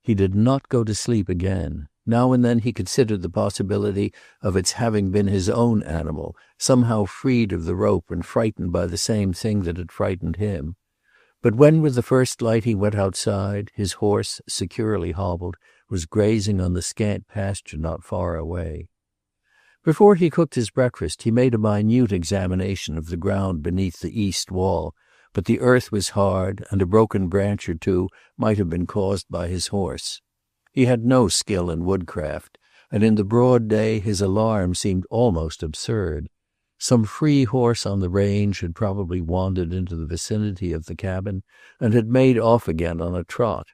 He did not go to sleep again. Now and then he considered the possibility of its having been his own animal, somehow freed of the rope and frightened by the same thing that had frightened him. But when with the first light he went outside, his horse, securely hobbled, was grazing on the scant pasture not far away. Before he cooked his breakfast, he made a minute examination of the ground beneath the east wall, but the earth was hard, and a broken branch or two might have been caused by his horse. He had no skill in woodcraft, and in the broad day his alarm seemed almost absurd. Some free horse on the range had probably wandered into the vicinity of the cabin and had made off again on a trot.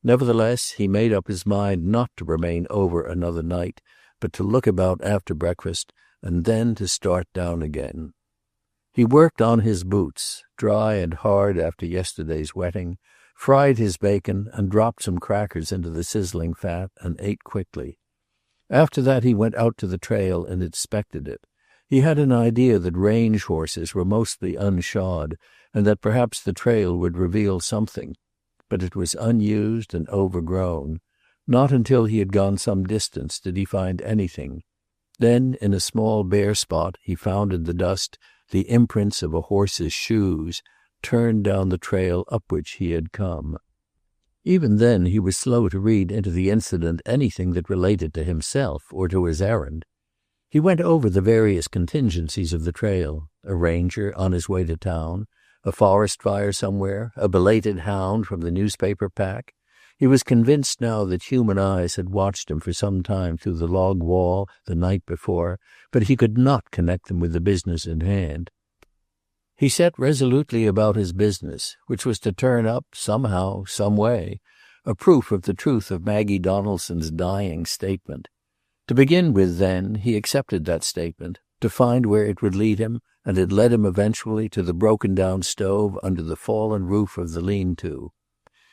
Nevertheless, he made up his mind not to remain over another night, but to look about after breakfast, and then to start down again. He worked on his boots, dry and hard after yesterday's wetting, fried his bacon, and dropped some crackers into the sizzling fat, and ate quickly. After that he went out to the trail and inspected it. He had an idea that range horses were mostly unshod, and that perhaps the trail would reveal something. But it was unused and overgrown. Not until he had gone some distance did he find anything. Then, in a small bare spot, he found in the dust the imprints of a horse's shoes, turned down the trail up which he had come. Even then he was slow to read into the incident anything that related to himself or to his errand. He went over the various contingencies of the trail: a ranger on his way to town, a forest fire somewhere, a belated hound from the newspaper pack. He was convinced now that human eyes had watched him for some time through the log wall the night before, but he could not connect them with the business in hand. He set resolutely about his business, which was to turn up, somehow, some way, a proof of the truth of Maggie Donaldson's dying statement. To begin with, then, he accepted that statement, to find where it would lead him, and it led him eventually to the broken-down stove under the fallen roof of the lean-to.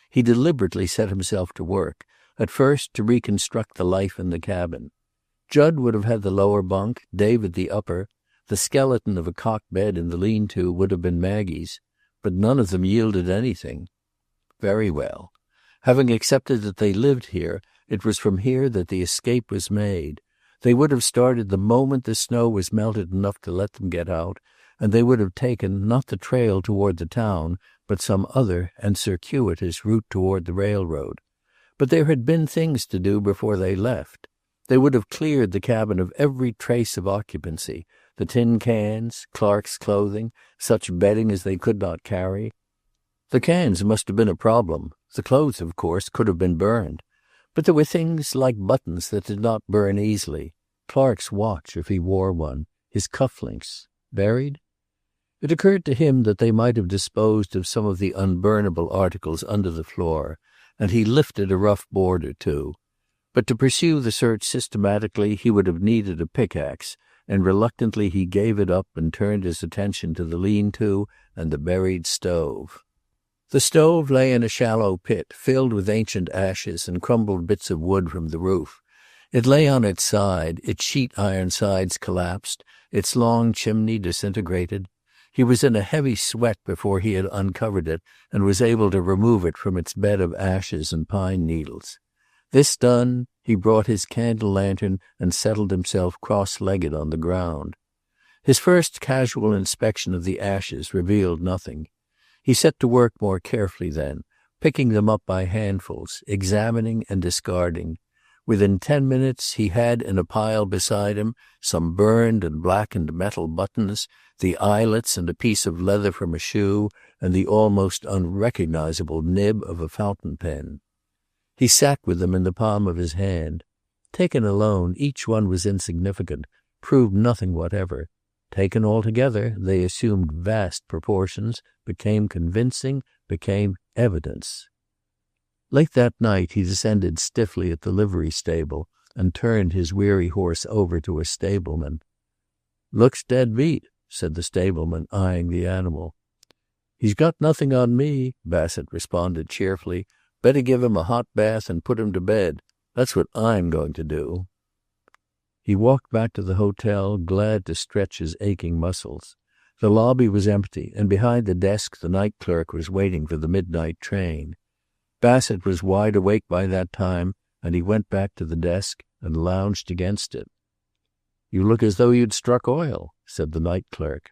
He deliberately set himself to work, at first to reconstruct the life in the cabin. Judd would have had the lower bunk, David the upper. The skeleton of a cot bed in the lean-to would have been Maggie's, but none of them yielded anything. Very well. Having accepted that they lived here, it was from here that the escape was made. They would have started the moment the snow was melted enough to let them get out, and they would have taken not the trail toward the town, but some other and circuitous route toward the railroad. But there had been things to do before they left. They would have cleared the cabin of every trace of occupancy, the tin cans, Clark's clothing, such bedding as they could not carry. The cans must have been a problem. The clothes, of course, could have been burned. But there were things like buttons that did not burn easily. Clark's watch, if he wore one, his cufflinks. Buried? It occurred to him that they might have disposed of some of the unburnable articles under the floor, and he lifted a rough board or two. But to pursue the search systematically he would have needed a pickaxe, and reluctantly he gave it up and turned his attention to the lean-to and the buried stove. The stove lay in a shallow pit, filled with ancient ashes and crumbled bits of wood from the roof. It lay on its side, its sheet-iron sides collapsed, its long chimney disintegrated. He was in a heavy sweat before he had uncovered it and was able to remove it from its bed of ashes and pine needles. This done, he brought his candle lantern and settled himself cross-legged on the ground. His first casual inspection of the ashes revealed nothing. He set to work more carefully then, picking them up by handfuls, examining and discarding. Within 10 minutes he had in a pile beside him some burned and blackened metal buttons, the eyelets and a piece of leather from a shoe, and the almost unrecognizable nib of a fountain pen. He sat with them in the palm of his hand. Taken alone, each one was insignificant, proved nothing whatever. Taken all together, they assumed vast proportions, became convincing, became evidence. Late that night he descended stiffly at the livery stable and turned his weary horse over to a stableman. "Looks dead beat," said the stableman, eyeing the animal. "He's got nothing on me," Bassett responded cheerfully. "Better give him a hot bath and put him to bed. That's what I'm going to do." He walked back to the hotel, glad to stretch his aching muscles. The lobby was empty, and behind the desk the night clerk was waiting for the midnight train. Bassett was wide awake by that time, and he went back to the desk and lounged against it. "You look as though you'd struck oil," said the night clerk.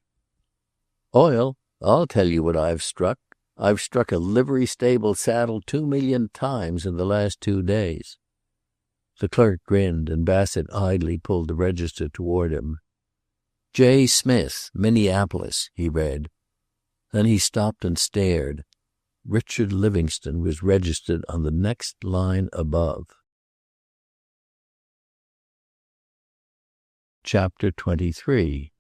"Oil? I'll tell you what I've struck. I've struck a livery stable saddle 2,000,000 times in the last 2 days. The clerk grinned, and Bassett idly pulled the register toward him. "J. Smith, Minneapolis," he read. Then he stopped and stared. Richard Livingstone was registered on the next line above. Chapter 23.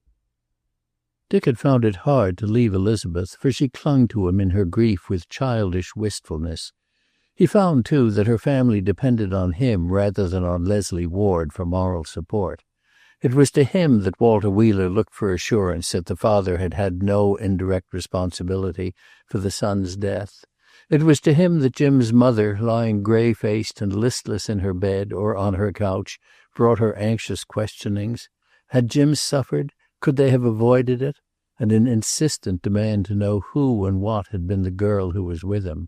Dick had found it hard to leave Elizabeth, for she clung to him in her grief with childish wistfulness. He found, too, that her family depended on him rather than on Leslie Ward for moral support. It was to him that Walter Wheeler looked for assurance that the father had had no indirect responsibility for the son's death. It was to him that Jim's mother, lying gray-faced and listless in her bed or on her couch, brought her anxious questionings. Had Jim suffered? Could they have avoided it? And an insistent demand to know who and what had been the girl who was with him.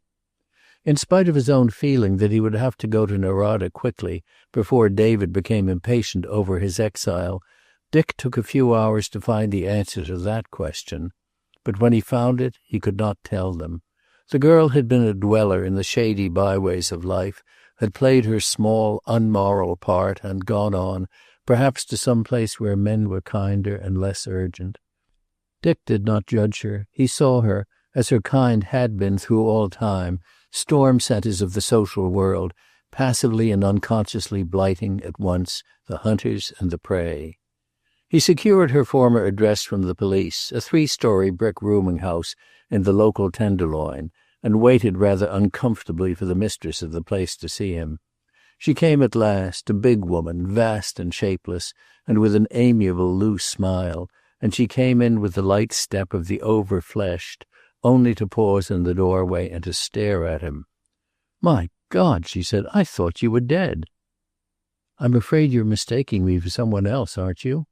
In spite of his own feeling that he would have to go to Narada quickly before David became impatient over his exile, Dick took a few hours to find the answer to that question. But when he found it, he could not tell them. The girl had been a dweller in the shady byways of life, had played her small, unmoral part and gone on, perhaps to some place where men were kinder and less urgent. Dick did not judge her. He saw her, as her kind had been through all time, storm centers of the social world, passively and unconsciously blighting at once the hunters and the prey. He secured her former address from the police, a 3-story brick rooming house in the local Tenderloin, and waited rather uncomfortably for the mistress of the place to see him. She came at last, a big woman, vast and shapeless, and with an amiable, loose smile, and she came in with the light step of the over-fleshed, only to pause in the doorway and to stare at him. "My God," she said, "I thought you were dead." "I'm afraid you're mistaking me for someone else, aren't you?"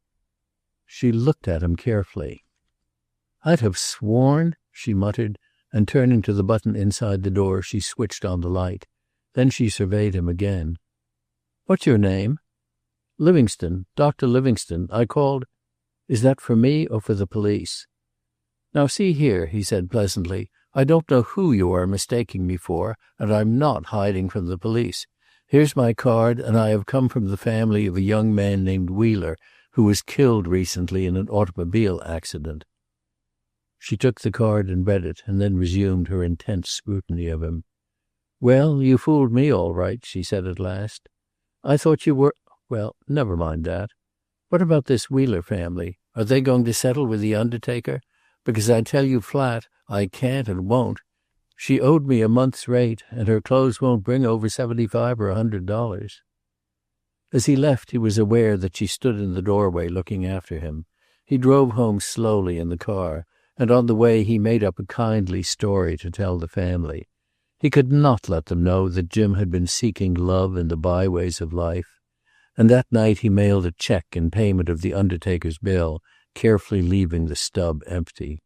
She looked at him carefully. "I'd have sworn," she muttered, and turning to the button inside the door, she switched on the light. Then she surveyed him again. "What's your name?" "Livingstone. Dr. Livingstone. I called—" "Is that for me or for the police?" "Now see here," he said pleasantly, "I don't know who you are mistaking me for, and I'm not hiding from the police. Here's my card, and I have come from the family of a young man named Wheeler, who was killed recently in an automobile accident." She took the card and read it, and then resumed her intense scrutiny of him. "Well, you fooled me all right," she said at last. "I thought you were— Well, never mind that. What about this Wheeler family? Are they going to settle with the undertaker? Because I tell you flat, I can't and won't. She owed me a month's rate, and her clothes won't bring over $75 or $100. As he left, he was aware that she stood in the doorway looking after him. He drove home slowly in the car, and on the way he made up a kindly story to tell the family. He could not let them know that Jim had been seeking love in the byways of life. And that night he mailed a check in payment of the undertaker's bill, carefully leaving the stub empty.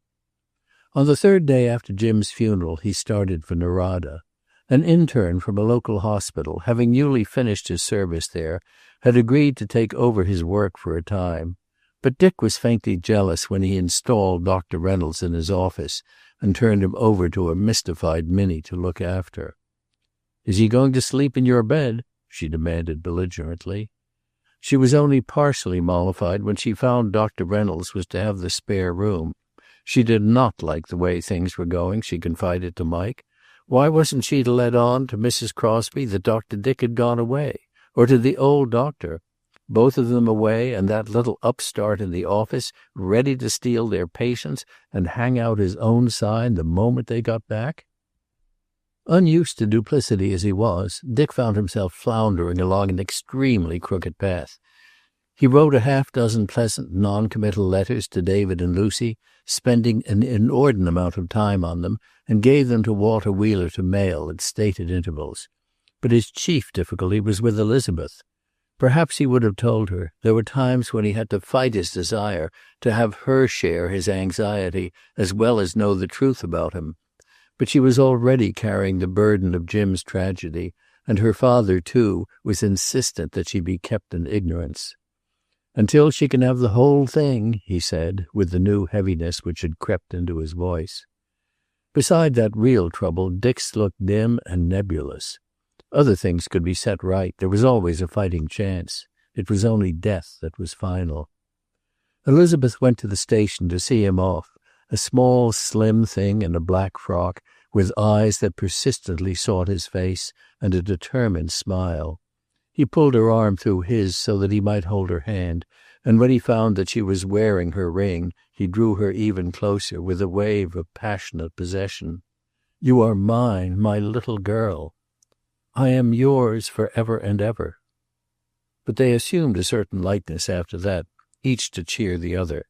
On the 3rd day after Jim's funeral, he started for Narada. An intern from a local hospital, having newly finished his service there, had agreed to take over his work for a time. But Dick was faintly jealous when he installed Dr. Reynolds in his office and turned him over to a mystified Minnie to look after. "Is he going to sleep in your bed?" she demanded belligerently. She was only partially mollified when she found Dr. Reynolds was to have the spare room. She did not like the way things were going, she confided to Mike. Why wasn't she to let on to Mrs. Crosby that Dr. Dick had gone away? Or to the old doctor? Both of them away, and that little upstart in the office ready to steal their patients and hang out his own sign the moment they got back? Unused to duplicity as he was, Dick found himself floundering along an extremely crooked path. He wrote a half-dozen pleasant, non-committal letters to David and Lucy, spending an inordinate amount of time on them, and gave them to Walter Wheeler to mail at stated intervals. But his chief difficulty was with Elizabeth. Perhaps he would have told her. There were times when he had to fight his desire to have her share his anxiety as well as know the truth about him. But she was already carrying the burden of Jim's tragedy, and her father, too, was insistent that she be kept in ignorance. "Until she can have the whole thing," he said, with the new heaviness which had crept into his voice. Beside that real trouble, Dick's looked dim and nebulous. Other things could be set right. There was always a fighting chance. It was only death that was final. Elizabeth went to the station to see him off, a small, slim thing in a black frock, with eyes that persistently sought his face and a determined smile. He pulled her arm through his so that he might hold her hand, and when he found that she was wearing her ring, he drew her even closer with a wave of passionate possession. "You are mine, my little girl. I am yours forever and ever." But they assumed a certain lightness after that, each to cheer the other.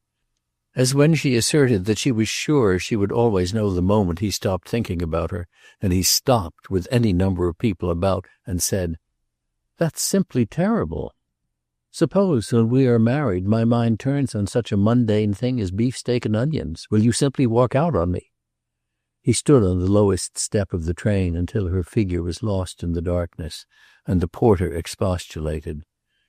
As when she asserted that she was sure she would always know the moment he stopped thinking about her, and he stopped with any number of people about and said, "That's simply terrible. Suppose when we are married my mind turns on such a mundane thing as beefsteak and onions. Will you simply walk out on me?" He stood on the lowest step of the train until her figure was lost in the darkness, and the porter expostulated.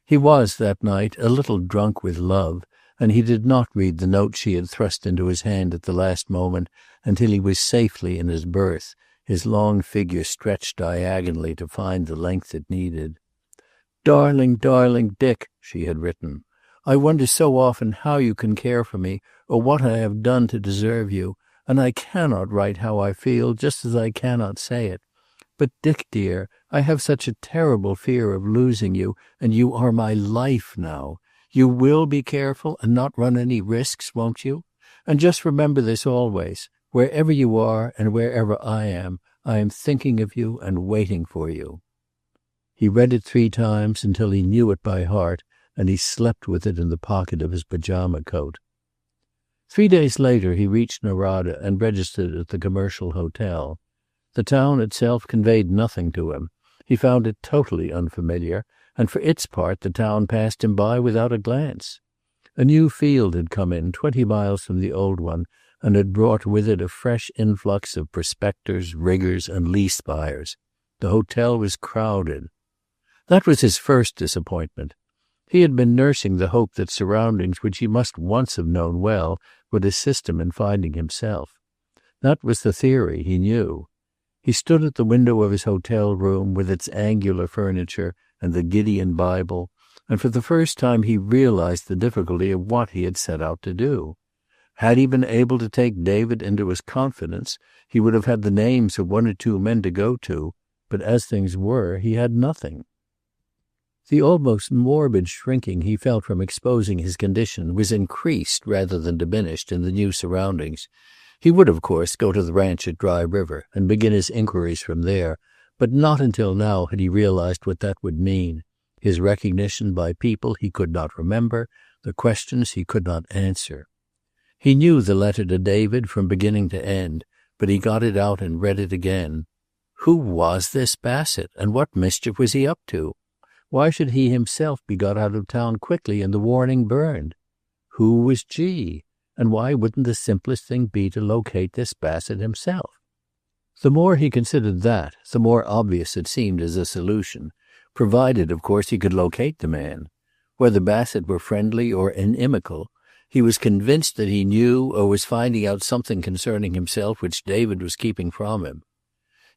He was, that night, a little drunk with love, and he did not read the note she had thrust into his hand at the last moment until he was safely in his berth, his long figure stretched diagonally to find the length it needed. "Darling, darling Dick," she had written, "I wonder so often how you can care for me, or what I have done to deserve you. And I cannot write how I feel, just as I cannot say it. But, Dick, dear, I have such a terrible fear of losing you, and you are my life now. You will be careful and not run any risks, won't you? And just remember this always. Wherever you are and wherever I am thinking of you and waiting for you." He read it 3 times until he knew it by heart, and he slept with it in the pocket of his pajama coat. 3 days later he reached Narada and registered at the Commercial Hotel. The town itself conveyed nothing to him. He found it totally unfamiliar, and for its part the town passed him by without a glance. A new field had come in, 20 miles from the old one, and had brought with it a fresh influx of prospectors, riggers, and lease buyers. The hotel was crowded. That was his first disappointment. He had been nursing the hope that surroundings which he must once have known well would assist him in finding himself. That was the theory, he knew. He stood at the window of his hotel room with its angular furniture and the Gideon Bible, and for the first time he realized the difficulty of what he had set out to do. Had he been able to take David into his confidence, he would have had the names of 1 or 2 men to go to, but as things were, he had nothing. The almost morbid shrinking he felt from exposing his condition was increased rather than diminished in the new surroundings. He would, of course, go to the ranch at Dry River and begin his inquiries from there, but not until now had he realized what that would mean. His recognition by people he could not remember, the questions he could not answer. He knew the letter to David from beginning to end, but he got it out and read it again. Who was this Bassett, and what mischief was he up to? Why should he himself be got out of town quickly and the warning burned? Who was G? And why wouldn't the simplest thing be to locate this Bassett himself? The more he considered that, the more obvious it seemed as a solution, provided, of course, he could locate the man. Whether Bassett were friendly or inimical, he was convinced that he knew or was finding out something concerning himself which David was keeping from him.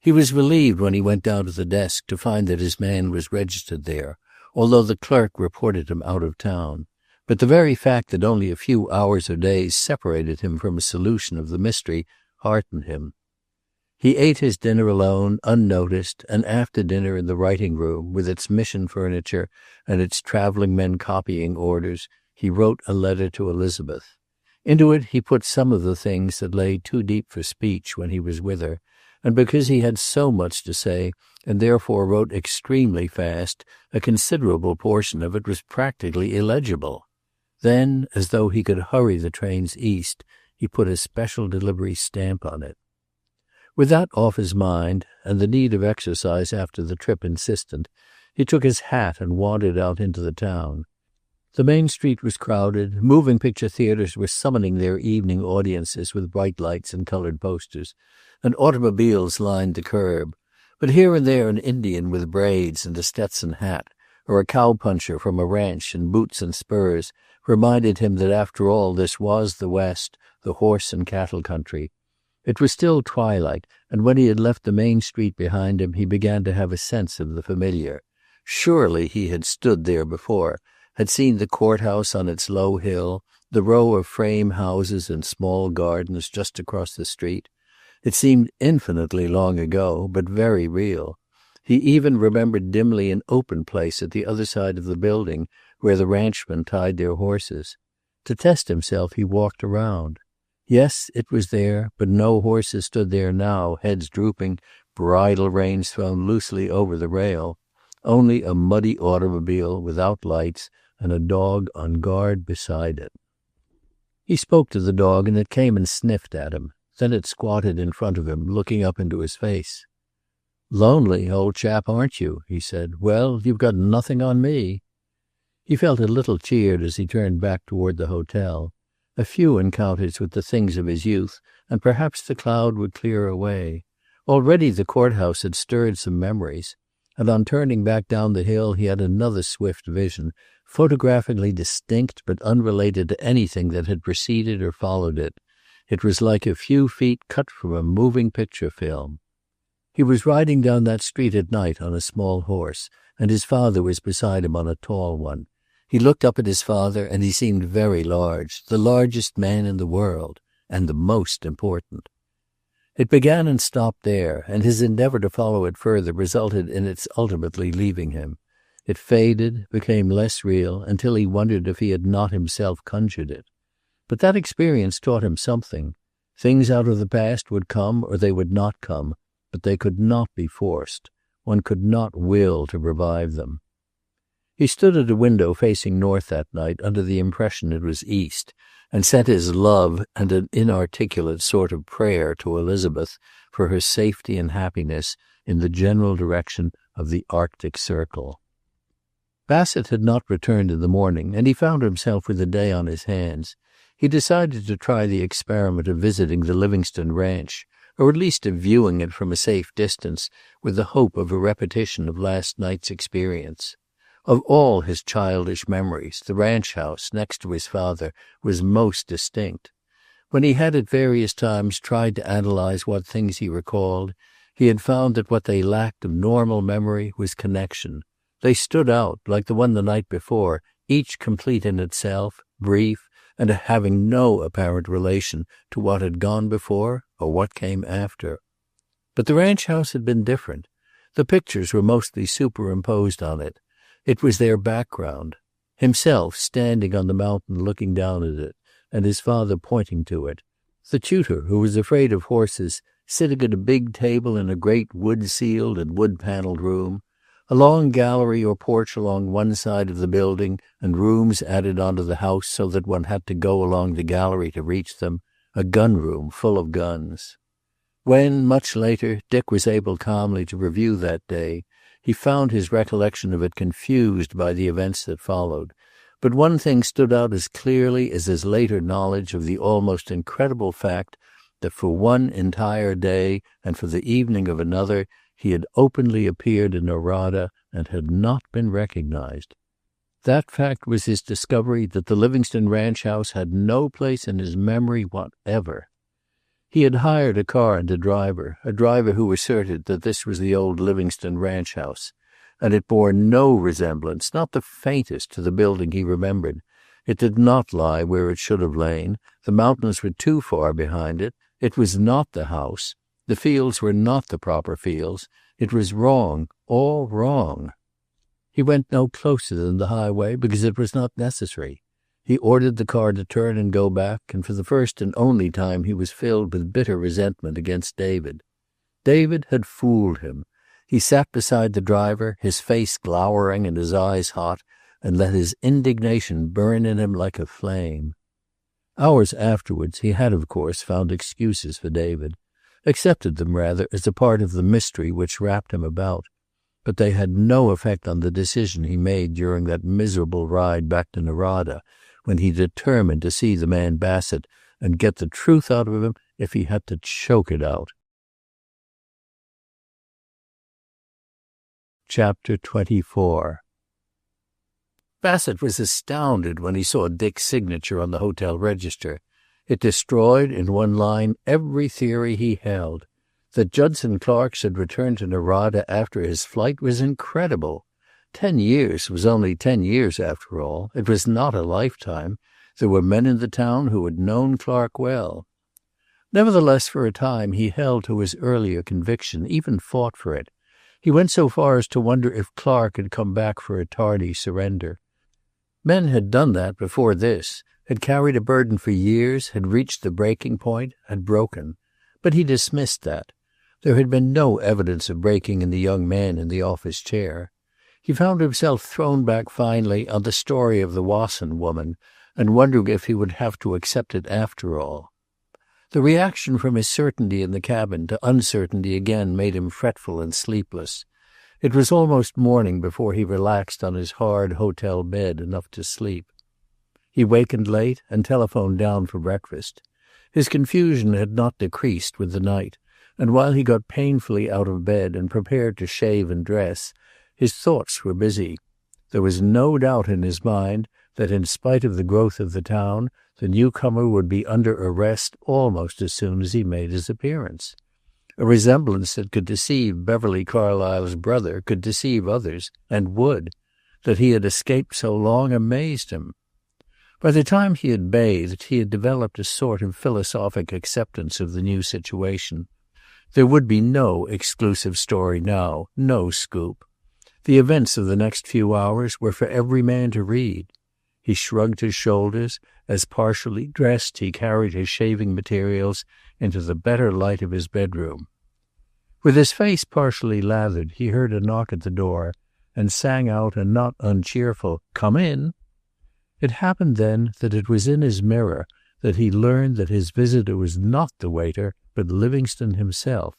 He was relieved when he went down to the desk to find that his man was registered there, although the clerk reported him out of town. But the very fact that only a few hours or days separated him from a solution of the mystery heartened him. He ate his dinner alone, unnoticed, and after dinner in the writing room, with its mission furniture and its traveling men copying orders, he wrote a letter to Elizabeth. Into it he put some of the things that lay too deep for speech when he was with her, and because he had so much to say, and therefore wrote extremely fast, a considerable portion of it was practically illegible. Then, as though he could hurry the trains east, he put a special delivery stamp on it. With that off his mind, and the need of exercise after the trip insistent, he took his hat and wandered out into the town. The main street was crowded. Moving picture theaters were summoning their evening audiences with bright lights and colored posters, and automobiles lined the curb. But here and there an Indian with braids and a Stetson hat, or a cowpuncher from a ranch in boots and spurs, reminded him that after all this was the West, the horse and cattle country. It was still twilight, and when he had left the main street behind him, he began to have a sense of the familiar. Surely he had stood there before, had seen the courthouse on its low hill, the row of frame houses and small gardens just across the street. It seemed infinitely long ago, but very real. He even remembered dimly an open place at the other side of the building where the ranchmen tied their horses. To test himself, he walked around. Yes, it was there, but no horses stood there now, heads drooping, bridle reins thrown loosely over the rail. Only a muddy automobile without lights and a dog on guard beside it. He spoke to the dog, and it came and sniffed at him. Then it squatted in front of him, looking up into his face. "Lonely, old chap, aren't you?" he said. "Well, you've got nothing on me." He felt a little cheered as he turned back toward the hotel. A few encounters with the things of his youth, and perhaps the cloud would clear away. Already the courthouse had stirred some memories, and on turning back down the hill he had another swift vision, photographically distinct but unrelated to anything that had preceded or followed it. It was like a few feet cut from a moving picture film. He was riding down that street at night on a small horse, and his father was beside him on a tall one. He looked up at his father, and he seemed very large, the largest man in the world, and the most important. It began and stopped there, and his endeavor to follow it further resulted in its ultimately leaving him. It faded, became less real, until he wondered if he had not himself conjured it. But that experience taught him something. Things out of the past would come or they would not come, but they could not be forced. One could not will to revive them. He stood at a window facing north that night under the impression it was east, and sent his love and an inarticulate sort of prayer to Elizabeth for her safety and happiness in the general direction of the Arctic Circle. Bassett had not returned in the morning, and he found himself with the day on his hands. He decided to try the experiment of visiting the Livingstone ranch, or at least of viewing it from a safe distance, with the hope of a repetition of last night's experience. Of all his childish memories, the ranch house, next to his father, was most distinct. When he had at various times tried to analyze what things he recalled, he had found that what they lacked of normal memory was connection. They stood out, like the one the night before, each complete in itself, brief, and having no apparent relation to what had gone before or what came after. But the ranch house had been different. The pictures were mostly superimposed on it. It was their background. Himself standing on the mountain looking down at it, and his father pointing to it. The tutor, who was afraid of horses, sitting at a big table in a great wood-ceiled and wood-paneled room. A long gallery or porch along one side of the building, and rooms added onto the house so that one had to go along the gallery to reach them. A gun room full of guns. When, much later, Dick was able calmly to review that day, he found his recollection of it confused by the events that followed. But one thing stood out as clearly as his later knowledge of the almost incredible fact that for one entire day and for the evening of another he had openly appeared in Norada and had not been recognized. That fact was his discovery that the Livingstone ranch house had no place in his memory whatever. He had hired a car and a driver who asserted that this was the old Livingstone ranch house, and it bore no resemblance, not the faintest, to the building he remembered. It did not lie where it should have lain. The mountains were too far behind it. It was not the house. The fields were not the proper fields. It was wrong, all wrong. He went no closer than the highway because it was not necessary. He ordered the car to turn and go back, and for the first and only time he was filled with bitter resentment against David. David had fooled him. He sat beside the driver, his face glowering and his eyes hot, and let his indignation burn in him like a flame. Hours afterwards he had, of course, found excuses for David, accepted them rather as a part of the mystery which wrapped him about, but they had no effect on the decision he made during that miserable ride back to Narada, when he determined to see the man Bassett and get the truth out of him if he had to choke it out. Chapter 24. Bassett was astounded when he saw Dick's signature on the hotel register. It destroyed, in one line, every theory he held. That Judson Clark had returned to Narada after his flight was incredible. 10 years was only 10 years, after all. It was not a lifetime. There were men in the town who had known Clark well. Nevertheless, for a time he held to his earlier conviction, even fought for it. He went so far as to wonder if Clark had come back for a tardy surrender. Men had done that before this, had carried a burden for years, had reached the breaking point, had broken. But he dismissed that. There had been no evidence of breaking in the young man in the office chair. He found himself thrown back finally on the story of the Wasson woman, and wondering if he would have to accept it after all. The reaction from his certainty in the cabin to uncertainty again made him fretful and sleepless. It was almost morning before he relaxed on his hard hotel bed enough to sleep. He wakened late and telephoned down for breakfast. His confusion had not decreased with the night, and while he got painfully out of bed and prepared to shave and dress, his thoughts were busy. There was no doubt in his mind that in spite of the growth of the town, the newcomer would be under arrest almost as soon as he made his appearance. A resemblance that could deceive Beverly Carlyle's brother could deceive others, and would. That he had escaped so long amazed him. By the time he had bathed, he had developed a sort of philosophic acceptance of the new situation. There would be no exclusive story now, no scoop. The events of the next few hours were for every man to read. He shrugged his shoulders as, partially dressed, he carried his shaving materials into the better light of his bedroom. With his face partially lathered, he heard a knock at the door and sang out a not uncheerful, "Come in." It happened then that it was in his mirror that he learned that his visitor was not the waiter, but Livingstone himself.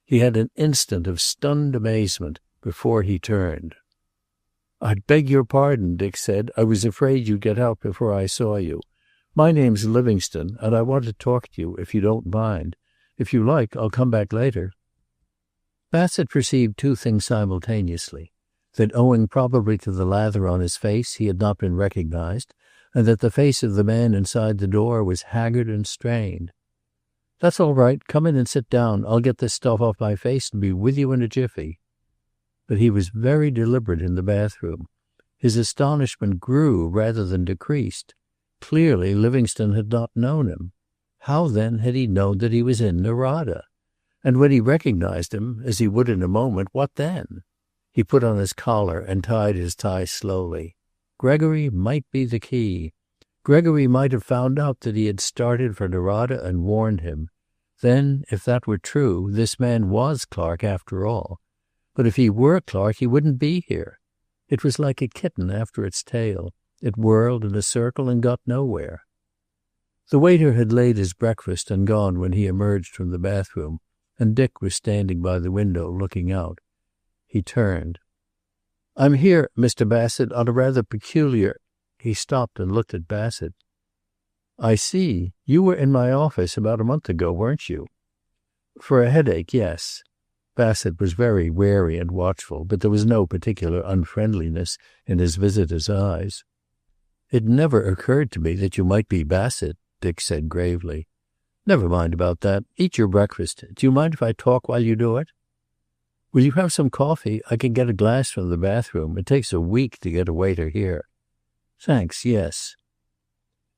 He had an instant of stunned amazement before he turned. "I beg your pardon," Dick said. "I was afraid you'd get out before I saw you. My name's Livingstone, and I want to talk to you, if you don't mind. If you like, I'll come back later." Bassett perceived two things simultaneously: that owing probably to the lather on his face he had not been recognized, and that the face of the man inside the door was haggard and strained. "That's all right. Come in and sit down. I'll get this stuff off my face and be with you in a jiffy." But he was very deliberate in the bathroom. His astonishment grew rather than decreased. Clearly Livingstone had not known him. How then had he known that he was in Narada? And when he recognized him, as he would in a moment, what then? He put on his collar and tied his tie slowly. Gregory might be the key. Gregory might have found out that he had started for Narada and warned him. Then, if that were true, this man was Clark after all. But if he were Clark, he wouldn't be here. It was like a kitten after its tail. It whirled in a circle and got nowhere. The waiter had laid his breakfast and gone when he emerged from the bathroom, and Dick was standing by the window looking out. He turned. "I'm here, Mr. Bassett, on a rather peculiar—" He stopped and looked at Bassett. "I see. You were in my office about a month ago, weren't you?" "For a headache, yes." Bassett was very wary and watchful, but there was no particular unfriendliness in his visitor's eyes. "It never occurred to me that you might be Bassett," Dick said gravely. Never mind about that. Eat your breakfast. Do you mind if I talk while you do it? Will you have some coffee? I can get a glass from the bathroom. It takes a week to get a waiter here. Thanks, yes.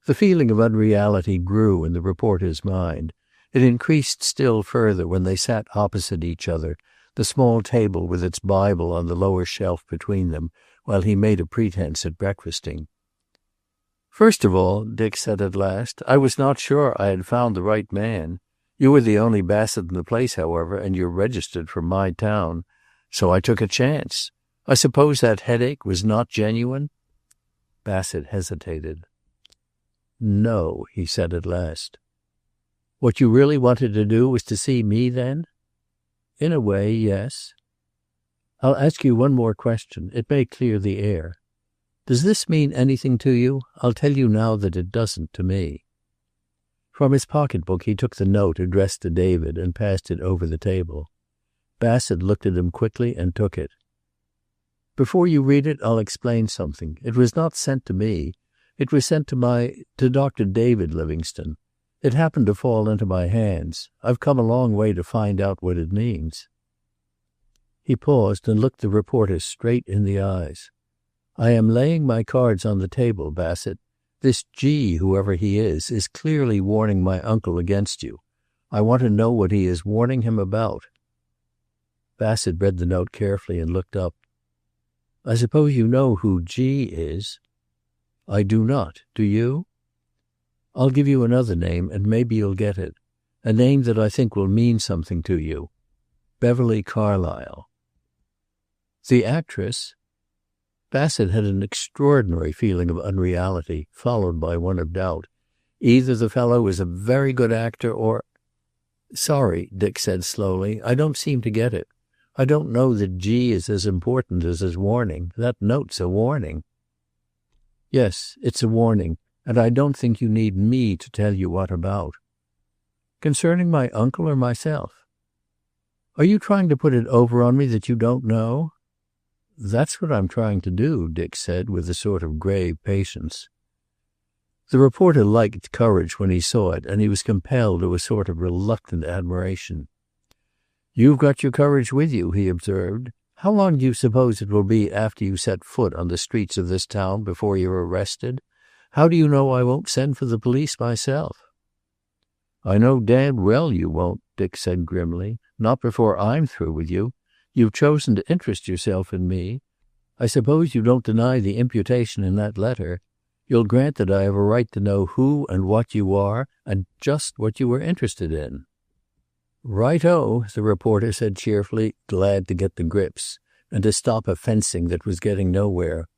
The feeling of unreality grew in the reporter's mind. It increased still further when they sat opposite each other, the small table with its Bible on the lower shelf between them, while he made a pretense at breakfasting. First of all, Dick said at last, I was not sure I had found the right man. You were the only Bassett in the place, however, and you're registered from my town. So I took a chance. I suppose that headache was not genuine? Bassett hesitated. No, he said at last. What you really wanted to do was to see me then? In a way, yes. I'll ask you one more question. It may clear the air. Does this mean anything to you? I'll tell you now that it doesn't to me. From his pocketbook he took the note addressed to David and passed it over the table. Bassett looked at him quickly and took it. Before you read it, I'll explain something. It was not sent to me. It was sent to Dr. David Livingstone. It happened to fall into my hands. I've come a long way to find out what it means. He paused and looked the reporter straight in the eyes. I am laying my cards on the table, Bassett. This G, whoever he is clearly warning my uncle against you. I want to know what he is warning him about. Bassett read the note carefully and looked up. I suppose you know who G is? I do not. Do you? I'll give you another name, and maybe you'll get it. A name that I think will mean something to you. Beverly Carlyle. The actress? Bassett had an extraordinary feeling of unreality, followed by one of doubt. Either the fellow is a very good actor or... Sorry, Dick said slowly. I don't seem to get it. I don't know that G is as important as his warning. That note's a warning. Yes, it's a warning, and I don't think you need me to tell you what about. Concerning my uncle or myself? Are you trying to put it over on me that you don't know? That's what I'm trying to do, Dick said with a sort of grave patience. The reporter liked courage when he saw it, and he was compelled to a sort of reluctant admiration. You've got your courage with you, he observed. How long do you suppose it will be after you set foot on the streets of this town before you're arrested? How do you know I won't send for the police myself? I know damned well you won't, Dick said grimly. Not before I'm through with you. You've chosen to interest yourself in me. I suppose you don't deny the imputation in that letter. You'll grant that I have a right to know who and what you are, and just what you were interested in. Right-o, the reporter said cheerfully, glad to get the grips, and to stop a fencing that was getting nowhere.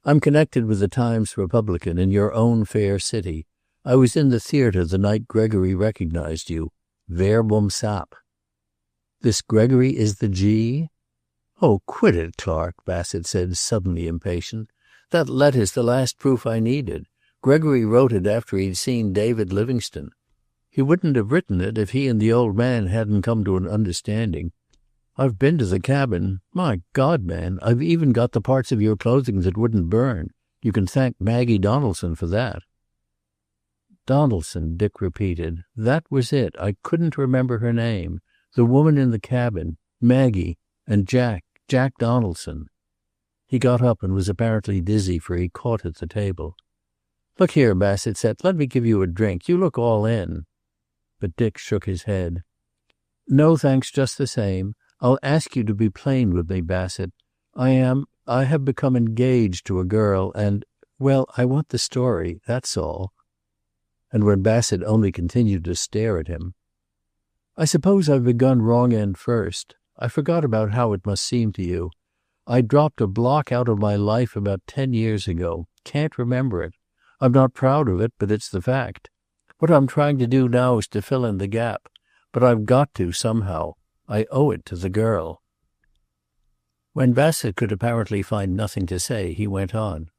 I'm connected with the Times-Republican in your own fair city. I was in the theater the night Gregory recognized you. Verbum sap. This Gregory is the G? Oh, quit it, Clark, Bassett said, suddenly impatient. That letter's the last proof I needed. Gregory wrote it after he'd seen David Livingstone. He wouldn't have written it if he and the old man hadn't come to an understanding. I've been to the cabin. My God, man, I've even got the parts of your clothing that wouldn't burn. You can thank Maggie Donaldson for that. Donaldson, Dick repeated. That was it. I couldn't remember her name. The woman in the cabin, Maggie, and Jack Donaldson. He got up and was apparently dizzy, for he caught at the table. Look here, Bassett said, let me give you a drink. You look all in. But Dick shook his head. No, thanks, just the same. I'll ask you to be plain with me, Bassett. I have become engaged to a girl, and, well, I want the story, that's all. And when Bassett only continued to stare at him, I suppose I've begun wrong end first. I forgot about how it must seem to you. I dropped a block out of my life about 10 years ago. Can't remember it. I'm not proud of it, but it's the fact. What I'm trying to do now is to fill in the gap. But I've got to somehow. I owe it to the girl. When Bassett could apparently find nothing to say, he went on.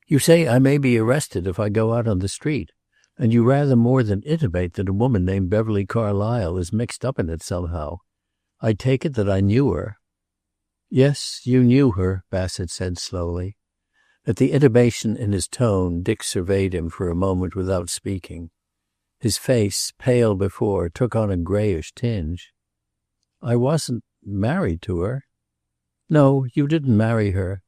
You say I may be arrested if I go out on the street. And you rather more than intimate that a woman named Beverly Carlyle is mixed up in it somehow. I take it that I knew her. Yes, you knew her, Bassett said slowly. At the intimation in his tone, Dick surveyed him for a moment without speaking. His face, pale before, took on a grayish tinge. I wasn't married to her. No, you didn't marry her.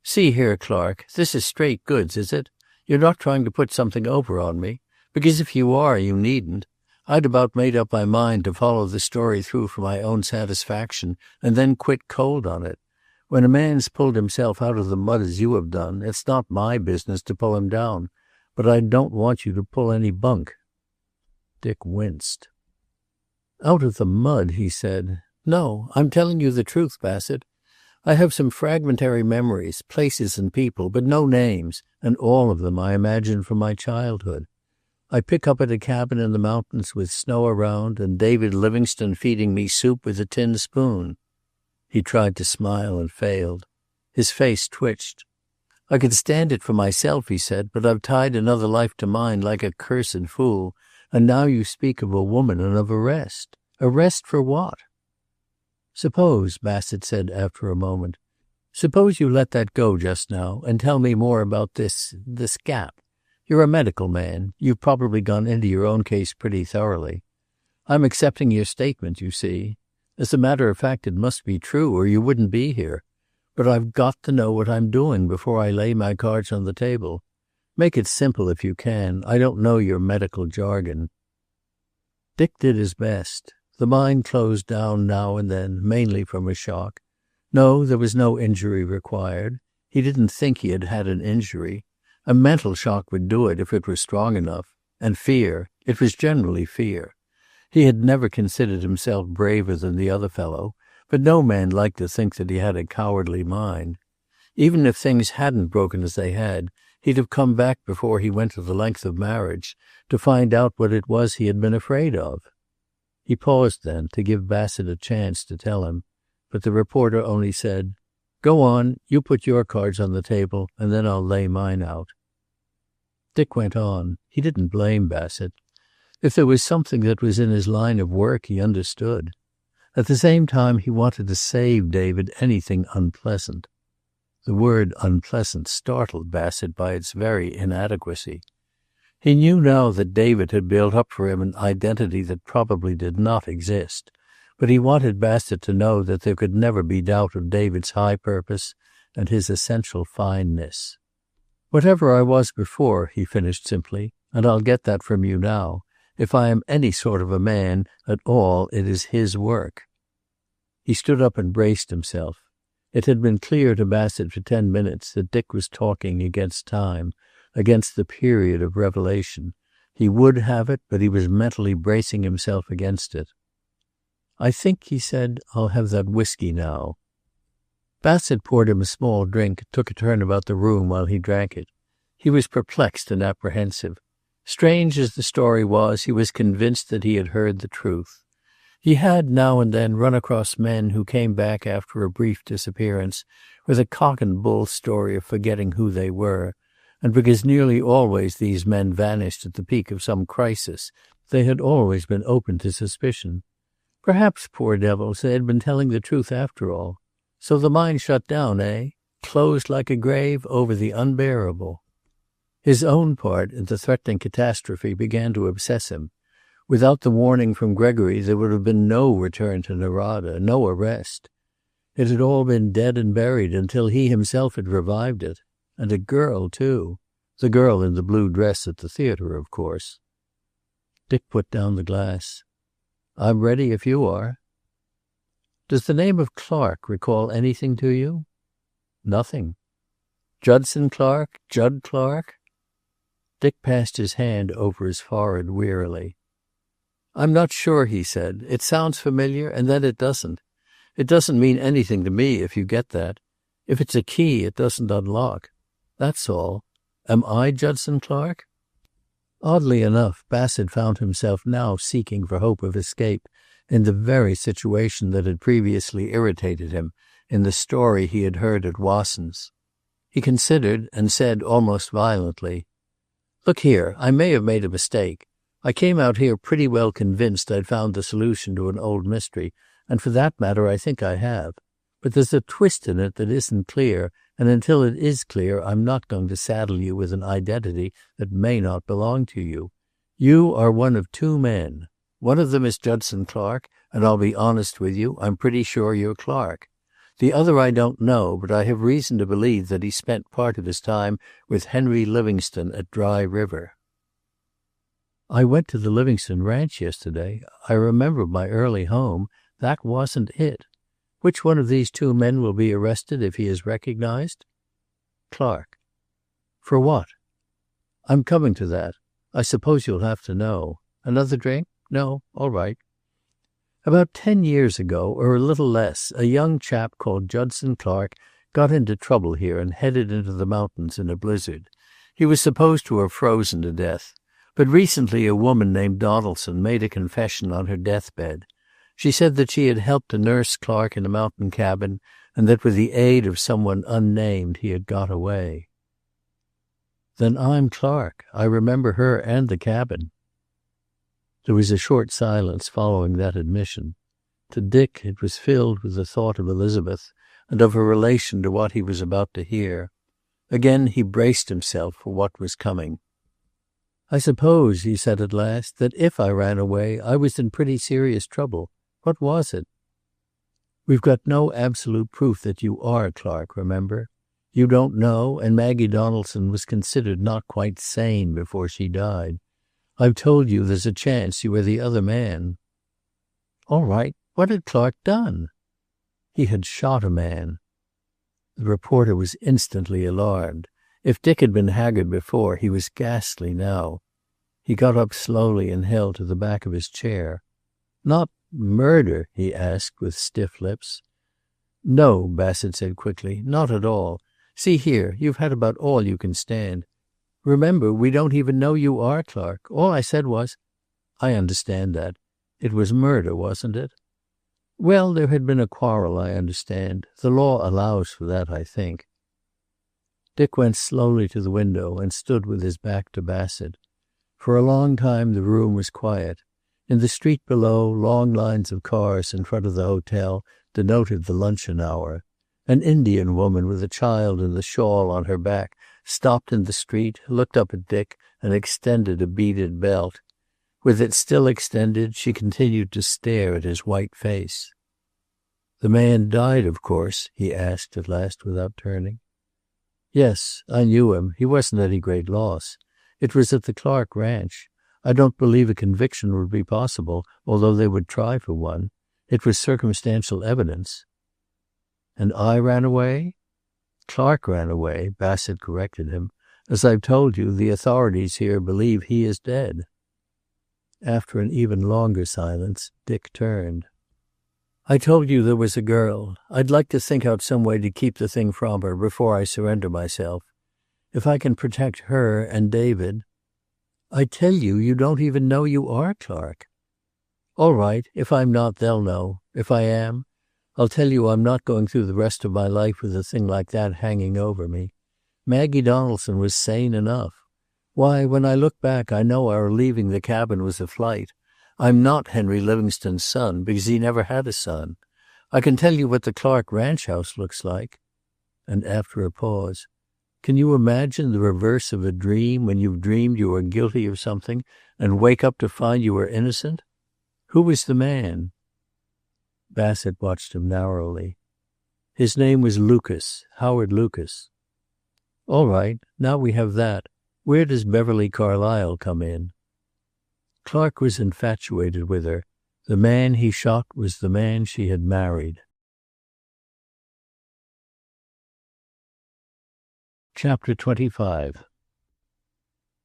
See here, Clark, this is straight goods, is it? You're not trying to put something over on me? Because if you are, you needn't. I'd about made up my mind to follow the story through for my own satisfaction and then quit cold on it. When a man's pulled himself out of the mud as you have done, it's not my business to pull him down. But I don't want you to pull any bunk. Dick winced. Out of the mud, he said. No, I'm telling you the truth, Bassett. I have some fragmentary memories, places and people, but no names, and all of them I imagine from my childhood. I pick up at a cabin in the mountains with snow around and David Livingstone feeding me soup with a tin spoon. He tried to smile and failed. His face twitched. I could stand it for myself, he said, but I've tied another life to mine like a cursed fool, and now you speak of a woman and of arrest. Arrest for what? Suppose, Bassett said after a moment, suppose you let that go just now and tell me more about this gap. You're a medical man. You've probably gone into your own case pretty thoroughly. I'm accepting your statement, you see. As a matter of fact, it must be true, or you wouldn't be here. But I've got to know what I'm doing before I lay my cards on the table. Make it simple if you can. I don't know your medical jargon. Dick did his best. The mind closed down now and then, mainly from a shock. No, there was no injury required. He didn't think he had had an injury. A mental shock would do it if it were strong enough. And fear. It was generally fear. He had never considered himself braver than the other fellow, but no man liked to think that he had a cowardly mind. Even if things hadn't broken as they had, he'd have come back before he went to the length of marriage to find out what it was he had been afraid of. He paused then to give Bassett a chance to tell him, but the reporter only said, Go on, you put your cards on the table, and then I'll lay mine out. Dick went on. He didn't blame Bassett. If there was something that was in his line of work, he understood. At the same time, he wanted to save David anything unpleasant. The word unpleasant startled Bassett by its very inadequacy. He knew now that David had built up for him an identity that probably did not exist, but he wanted Bassett to know that there could never be doubt of David's high purpose and his essential fineness. Whatever I was before, he finished simply, and I'll get that from you now. If I am any sort of a man at all, it is his work. He stood up and braced himself. It had been clear to Bassett for 10 minutes that Dick was talking against time, against the period of revelation. He would have it, but he was mentally bracing himself against it. I think, he said, I'll have that whiskey now. Bassett poured him a small drink, took a turn about the room while he drank it. He was perplexed and apprehensive. Strange as the story was, he was convinced that he had heard the truth. He had now and then run across men who came back after a brief disappearance with a cock and bull story of forgetting who they were, and because nearly always these men vanished at the peak of some crisis, they had always been open to suspicion. Perhaps, poor devils, they had been telling the truth after all. So the mind shut down, eh? Closed like a grave over the unbearable. His own part in the threatening catastrophe began to obsess him. Without the warning from Gregory, there would have been no return to Narada, no arrest. It had all been dead and buried until he himself had revived it. And a girl, too. The girl in the blue dress at the theater, of course. Dick put down the glass. I'm ready if you are. Does the name of Clark recall anything to you? Nothing. Judson Clark? Judd Clark? Dick passed his hand over his forehead wearily. I'm not sure, he said. It sounds familiar, and then it doesn't. It doesn't mean anything to me, if you get that. If it's a key, it doesn't unlock. That's all. Am I Judson Clark? Oddly enough, Bassett found himself now seeking for hope of escape in the very situation that had previously irritated him in the story he had heard at Wasson's. He considered and said almost violently, Look here, I may have made a mistake. I came out here pretty well convinced I'd found the solution to an old mystery, and for that matter I think I have. But there's a twist in it that isn't clear, and until it is clear I'm not going to saddle you with an identity that may not belong to you. You are one of two men. One of them is Judson Clark, and I'll be honest with you, I'm pretty sure you're Clark. The other I don't know, but I have reason to believe that he spent part of his time with Henry Livingstone at Dry River." "I went to the Livingstone ranch yesterday. I remember my early home. That wasn't it. Which one of these two men will be arrested if he is recognized?" "Clark." "For what?" "I'm coming to that. I suppose you'll have to know. Another drink? No? All right. About 10 years ago, or a little less, a young chap called Judson Clark got into trouble here and headed into the mountains in a blizzard. He was supposed to have frozen to death. But recently a woman named Donaldson made a confession on her deathbed. She said that she had helped to nurse Clark in a mountain cabin, and that with the aid of someone unnamed he had got away." "Then I'm Clark. I remember her and the cabin." There was a short silence following that admission. To Dick it was filled with the thought of Elizabeth and of her relation to what he was about to hear. Again he braced himself for what was coming. "I suppose," he said at last, "that if I ran away I was in pretty serious trouble. What was it?" "We've got no absolute proof that you are Clark, remember? You don't know, and Maggie Donaldson was considered not quite sane before she died. I've told you there's a chance you are the other man." "All right. What had Clark done?" "He had shot a man." The reporter was instantly alarmed. If Dick had been haggard before, he was ghastly now. He got up slowly and held to the back of his chair. "Not murder?" he asked with stiff lips. "No," Bassett said quickly. "Not at all. See here, you've had about all you can stand. Remember, we don't even know you are Clark. All I said was—" "I understand that. It was murder, wasn't it?" "Well, there had been a quarrel, I understand. The law allows for that, I think." Dick went slowly to the window and stood with his back to Bassett. For a long time the room was quiet. In the street below, long lines of cars in front of the hotel denoted the luncheon hour. An Indian woman with a child and the shawl on her back stopped in the street, looked up at Dick, and extended a beaded belt. With it still extended, she continued to stare at his white face. "The man died, of course?" he asked at last without turning. "Yes, I knew him. He wasn't any great loss. It was at the Clark ranch. I don't believe a conviction would be possible, although they would try for one. It was circumstantial evidence." "And I ran away?" "Clark ran away," Bassett corrected him. "As I've told you, the authorities here believe he is dead." After an even longer silence, Dick turned. "I told you there was a girl. I'd like to think out some way to keep the thing from her before I surrender myself. If I can protect her and David—" "I tell you, you don't even know you are Clark." "All right. If I'm not, they'll know. If I am, I'll tell you I'm not going through the rest of my life with a thing like that hanging over me. Maggie Donaldson was sane enough. Why, when I look back, I know our leaving the cabin was a flight. I'm not Henry Livingstone's son, because he never had a son. I can tell you what the Clark ranch house looks like." And after a pause, "Can you imagine the reverse of a dream when you've dreamed you are guilty of something and wake up to find you are innocent? Who was the man?" Bassett watched him narrowly. "His name was Lucas, Howard Lucas." "All right. Now we have that. Where does Beverly Carlyle come in?" "Clark was infatuated with her. The man he shot was the man she had married." Chapter 25.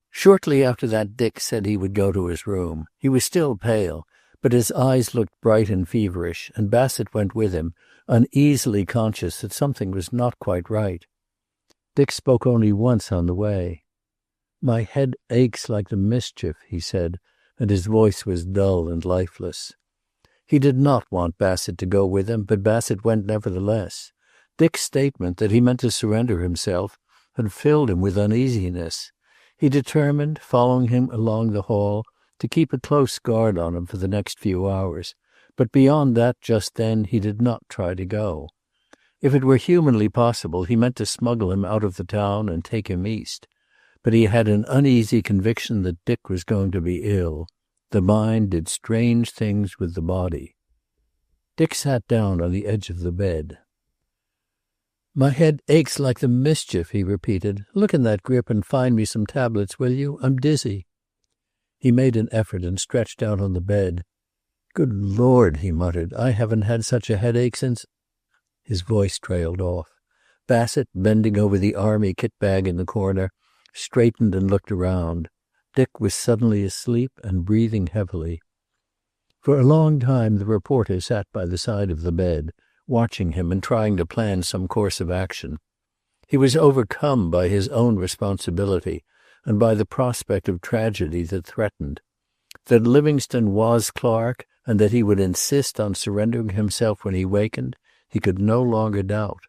Shortly after that Dick said he would go to his room. He was still pale, but his eyes looked bright and feverish, and Bassett went with him, uneasily conscious that something was not quite right. Dick spoke only once on the way. "My head aches like the mischief," he said, and his voice was dull and lifeless. He did not want Bassett to go with him, but Bassett went nevertheless. Dick's statement that he meant to surrender himself had filled him with uneasiness. He determined, following him along the hall, to keep a close guard on him for the next few hours, but beyond that just then he did not try to go. If it were humanly possible, he meant to smuggle him out of the town and take him east. but he had an uneasy conviction that Dick was going to be ill. The mind did strange things with the body. Dick sat down on the edge of the bed. "My head aches like the mischief," he repeated. "Look in that grip and find me some tablets, will you? I'm dizzy." He made an effort and stretched out on the bed. "Good Lord," he muttered, "I haven't had such a headache since—" His voice trailed off. Bassett, bending over the army kit bag in the corner, straightened and looked around. Dick was suddenly asleep and breathing heavily. For a long time the reporter sat by the side of the bed, watching him and trying to plan some course of action. He was overcome by his own responsibility and by the prospect of tragedy that threatened. That Livingstone was Clark, and that he would insist on surrendering himself when he wakened, he could no longer doubt.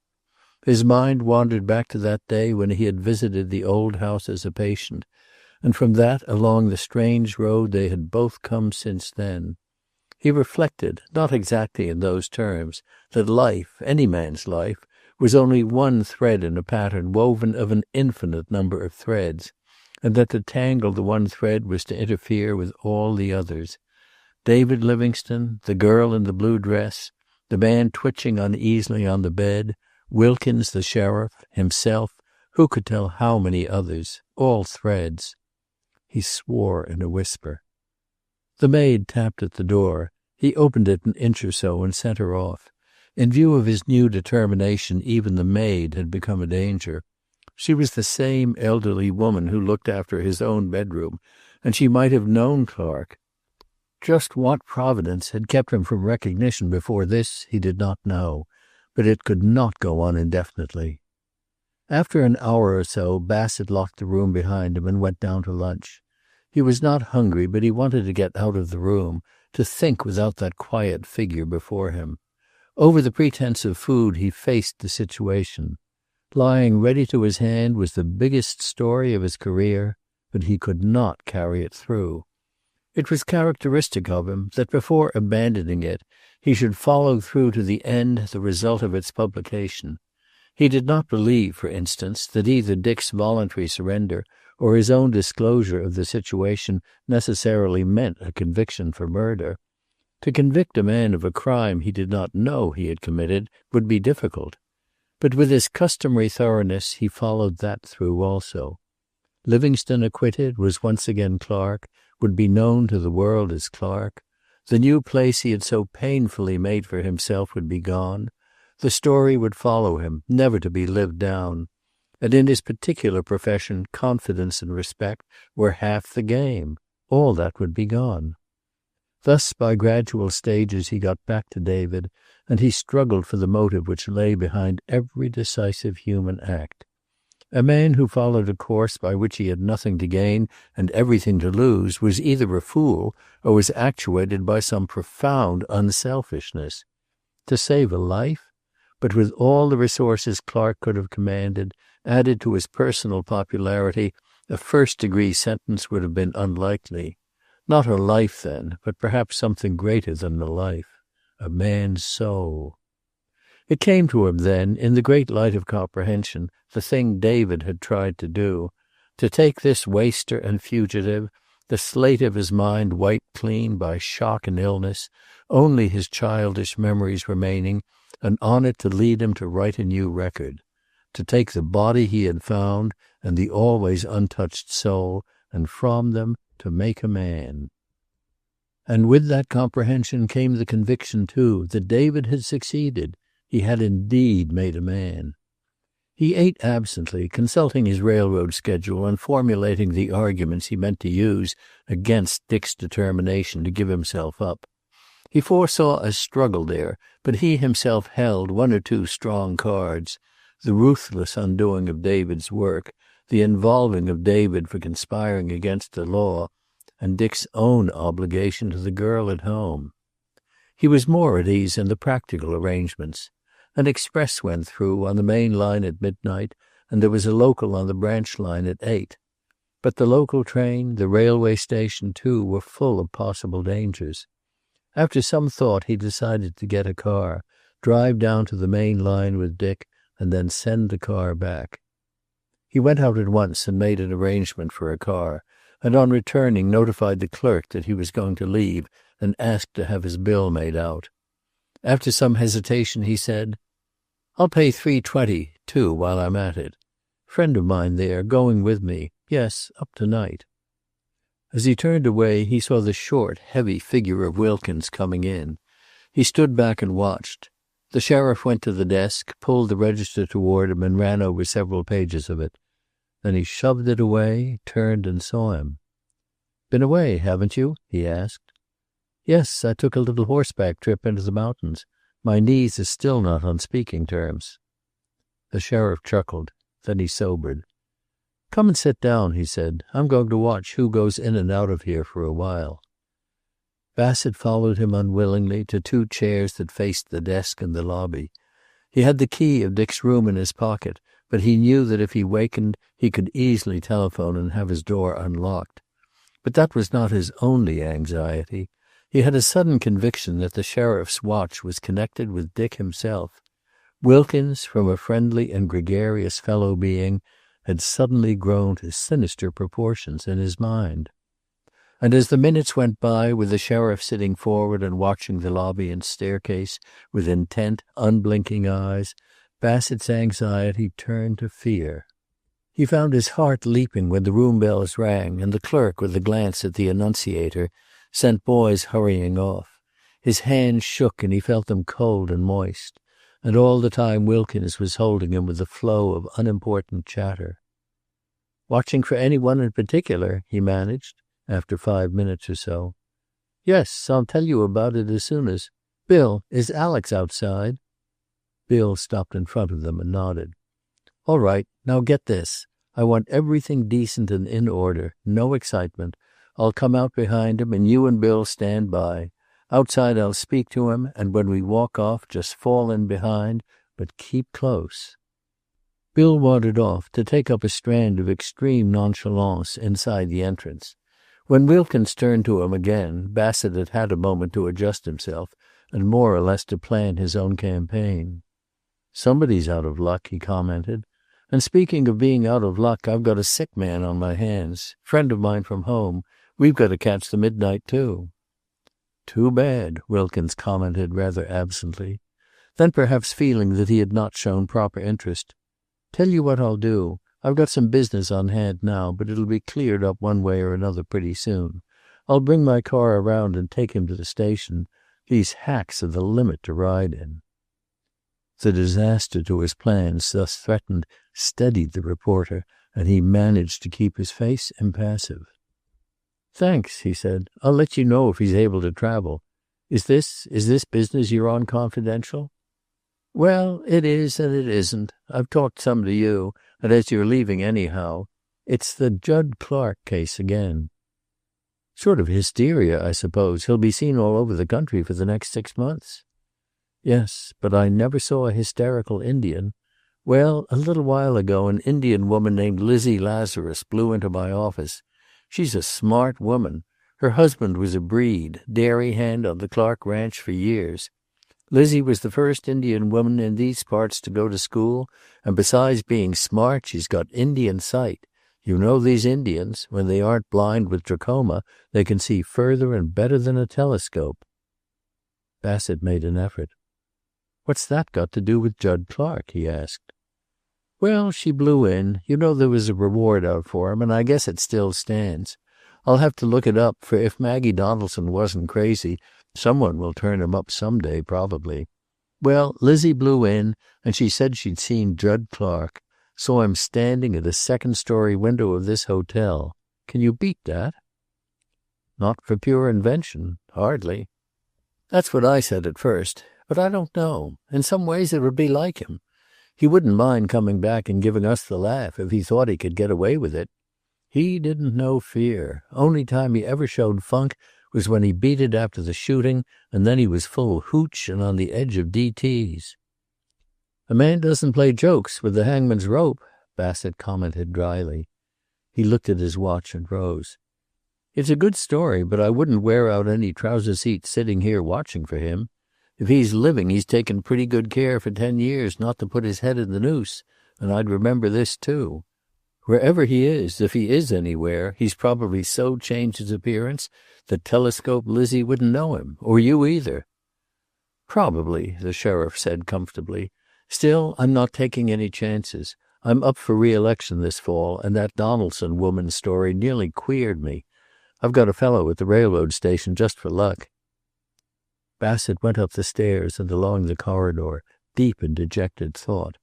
His mind wandered back to that day when he had visited the old house as a patient, and from that along the strange road they had both come since then. He reflected, not exactly in those terms, that life, any man's life, was only one thread in a pattern woven of an infinite number of threads, and that to tangle the one thread was to interfere with all the others. David Livingstone, the girl in the blue dress, the man twitching uneasily on the bed, Wilkins the sheriff, himself, who could tell how many others, all threads. He swore in a whisper. The maid tapped at the door. He opened it an inch or so and sent her off. In view of his new determination, even the maid had become a danger. She was the same elderly woman who looked after his own bedroom, and she might have known Clark. Just what providence had kept him from recognition before this, he did not know, but it could not go on indefinitely. After an hour or so, Bassett locked the room behind him and went down to lunch. He was not hungry, but he wanted to get out of the room, to think without that quiet figure before him. Over the pretense of food, he faced the situation. Lying ready to his hand was the biggest story of his career, but he could not carry it through. It was characteristic of him that before abandoning it, he should follow through to the end the result of its publication. He did not believe, for instance, that either Dick's voluntary surrender or his own disclosure of the situation necessarily meant a conviction for murder. To convict a man of a crime he did not know he had committed would be difficult. But with his customary thoroughness he followed that through also. Livingstone acquitted was once again Clark, would be known to the world as Clark. The new place he had so painfully made for himself would be gone. The story would follow him, never to be lived down. And in his particular profession, confidence and respect were half the game. All that would be gone. Thus, by gradual stages, he got back to David, and he struggled for the motive which lay behind every decisive human act. A man who followed a course by which he had nothing to gain and everything to lose was either a fool or was actuated by some profound unselfishness. To save a life? But with all the resources Clark could have commanded, added to his personal popularity, a first-degree sentence would have been unlikely. Not a life, then, but perhaps something greater than a life. A man's soul. It came to him then, in the great light of comprehension, the thing David had tried to do, to take this waster and fugitive, the slate of his mind wiped clean by shock and illness, only his childish memories remaining, and on it to lead him to write a new record, to take the body he had found and the always untouched soul, and from them to make a man. And with that comprehension came the conviction, too, that David had succeeded. He had indeed made a man. He ate absently, consulting his railroad schedule and formulating the arguments he meant to use against Dick's determination to give himself up. He foresaw a struggle there, but he himself held one or two strong cards: the ruthless undoing of David's work, the involving of David for conspiring against the law, and Dick's own obligation to the girl at home. He was more at ease in the practical arrangements. An express went through on the main line at midnight, and there was a local on the branch line at 8. But the local train, the railway station, too, were full of possible dangers. After some thought he decided to get a car, drive down to the main line with Dick, and then send the car back. He went out at once and made an arrangement for a car, and on returning notified the clerk that he was going to leave and asked to have his bill made out. After some hesitation he said, "I'll pay $3.20, too, while I'm at it. Friend of mine there, going with me. Yes, up tonight." As he turned away, he saw the short, heavy figure of Wilkins coming in. He stood back and watched. The sheriff went to the desk, pulled the register toward him, and ran over several pages of it. Then he shoved it away, turned and saw him. "Been away, haven't you?" he asked. "Yes, I took a little horseback trip into the mountains. My knees are still not on speaking terms." The sheriff chuckled. Then he sobered. "Come and sit down," he said. "I'm going to watch who goes in and out of here for a while." Bassett followed him unwillingly to two chairs that faced the desk in the lobby. He had the key of Dick's room in his pocket, but he knew that if he wakened he could easily telephone and have his door unlocked. But that was not his only anxiety. He had a sudden conviction that the sheriff's watch was connected with Dick himself. Wilkins, from a friendly and gregarious fellow being, had suddenly grown to sinister proportions in his mind. And as the minutes went by, with the sheriff sitting forward and watching the lobby and staircase with intent, unblinking eyes, Bassett's anxiety turned to fear. He found his heart leaping when the room bells rang, and the clerk, with a glance at the annunciator, sent boys hurrying off. His hands shook, and he felt them cold and moist. And all the time Wilkins was holding him with a flow of unimportant chatter. "Watching for anyone in particular?" he managed, after 5 minutes or so. "Yes, I'll tell you about it as soon as... Bill, is Alex outside?" Bill stopped in front of them and nodded. "All right, now get this. I want everything decent and in order. No excitement. I'll come out behind him, and you and Bill stand by. Outside I'll speak to him, and when we walk off, just fall in behind, but keep close." Bill wandered off to take up a strand of extreme nonchalance inside the entrance. When Wilkins turned to him again, Bassett had had a moment to adjust himself and more or less to plan his own campaign. "Somebody's out of luck," he commented. "And speaking of being out of luck, I've got a sick man on my hands. Friend of mine from home. We've got to catch the midnight, too." "Too bad," Wilkins commented rather absently. Then, perhaps feeling that he had not shown proper interest, "Tell you what I'll do. I've got some business on hand now, but it'll be cleared up one way or another pretty soon. I'll bring my car around and take him to the station. These hacks are the limit to ride in." The disaster to his plans thus threatened steadied the reporter, and he managed to keep his face impassive. "Thanks," he said. "I'll let you know if he's able to travel. Is this business you're on confidential?" "Well, it is and it isn't. I've talked some to you, and as you're leaving anyhow, it's the Judd Clark case again." "Sort of hysteria, I suppose. He'll be seen all over the country for the next 6 months." "Yes, but I never saw a hysterical Indian. Well, a little while ago an Indian woman named Lizzie Lazarus blew into my office. She's a smart woman. Her husband was a breed, dairy hand on the Clark ranch for years. Lizzie was the first Indian woman in these parts to go to school, and besides being smart, she's got Indian sight. You know these Indians, when they aren't blind with trachoma, they can see further and better than a telescope." Bassett made an effort. "What's that got to do with Judd Clark?" he asked. "Well, she blew in. You know there was a reward out for him, and I guess it still stands. I'll have to look it up, for if Maggie Donaldson wasn't crazy, someone will turn him up some day, probably. Well, Lizzie blew in, and she said she'd seen Judd Clark. Saw him standing at a second-story window of this hotel. Can you beat that?" "Not for pure invention. Hardly." "That's what I said at first. But I don't know. In some ways it would be like him. He wouldn't mind coming back and giving us the laugh if he thought he could get away with it. He didn't know fear. Only time he ever showed funk was when he beat it after the shooting, and then he was full hooch and on the edge of DTs. "A man doesn't play jokes with the hangman's rope," Bassett commented dryly. He looked at his watch and rose. "It's a good story, but I wouldn't wear out any trouser seat sitting here watching for him. If he's living, he's taken pretty good care for 10 years not to put his head in the noose, and I'd remember this, too. Wherever he is, if he is anywhere, he's probably so changed his appearance that Telescope Lizzie wouldn't know him, or you either." "Probably," the sheriff said comfortably. "Still, I'm not taking any chances. I'm up for re-election this fall, and that Donaldson woman's story nearly queered me. I've got a fellow at the railroad station just for luck." Bassett went up the stairs and along the corridor, deep in dejected thought.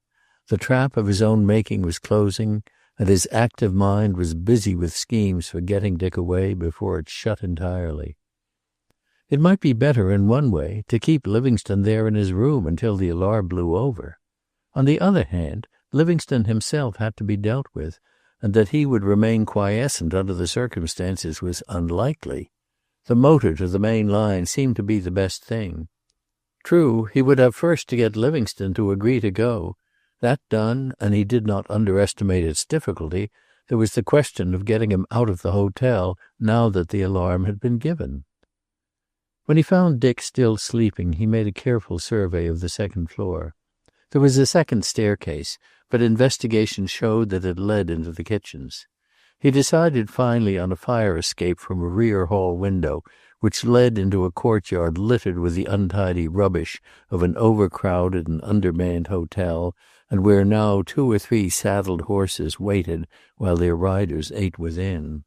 The trap of his own making was closing, and his active mind was busy with schemes for getting Dick away before it shut entirely. It might be better, in one way, to keep Livingstone there in his room until the alarm blew over. On the other hand, Livingstone himself had to be dealt with, and that he would remain quiescent under the circumstances was unlikely. The motor to the main line seemed to be the best thing. True, he would have first to get Livingstone to agree to go. That done, and he did not underestimate its difficulty, there was the question of getting him out of the hotel now that the alarm had been given. When he found Dick still sleeping, he made a careful survey of the second floor. There was a second staircase, but investigation showed that it led into the kitchens. He decided finally on a fire escape from a rear hall window, which led into a courtyard littered with the untidy rubbish of an overcrowded and undermanned hotel, and where now 2 or 3 saddled horses waited while their riders ate within.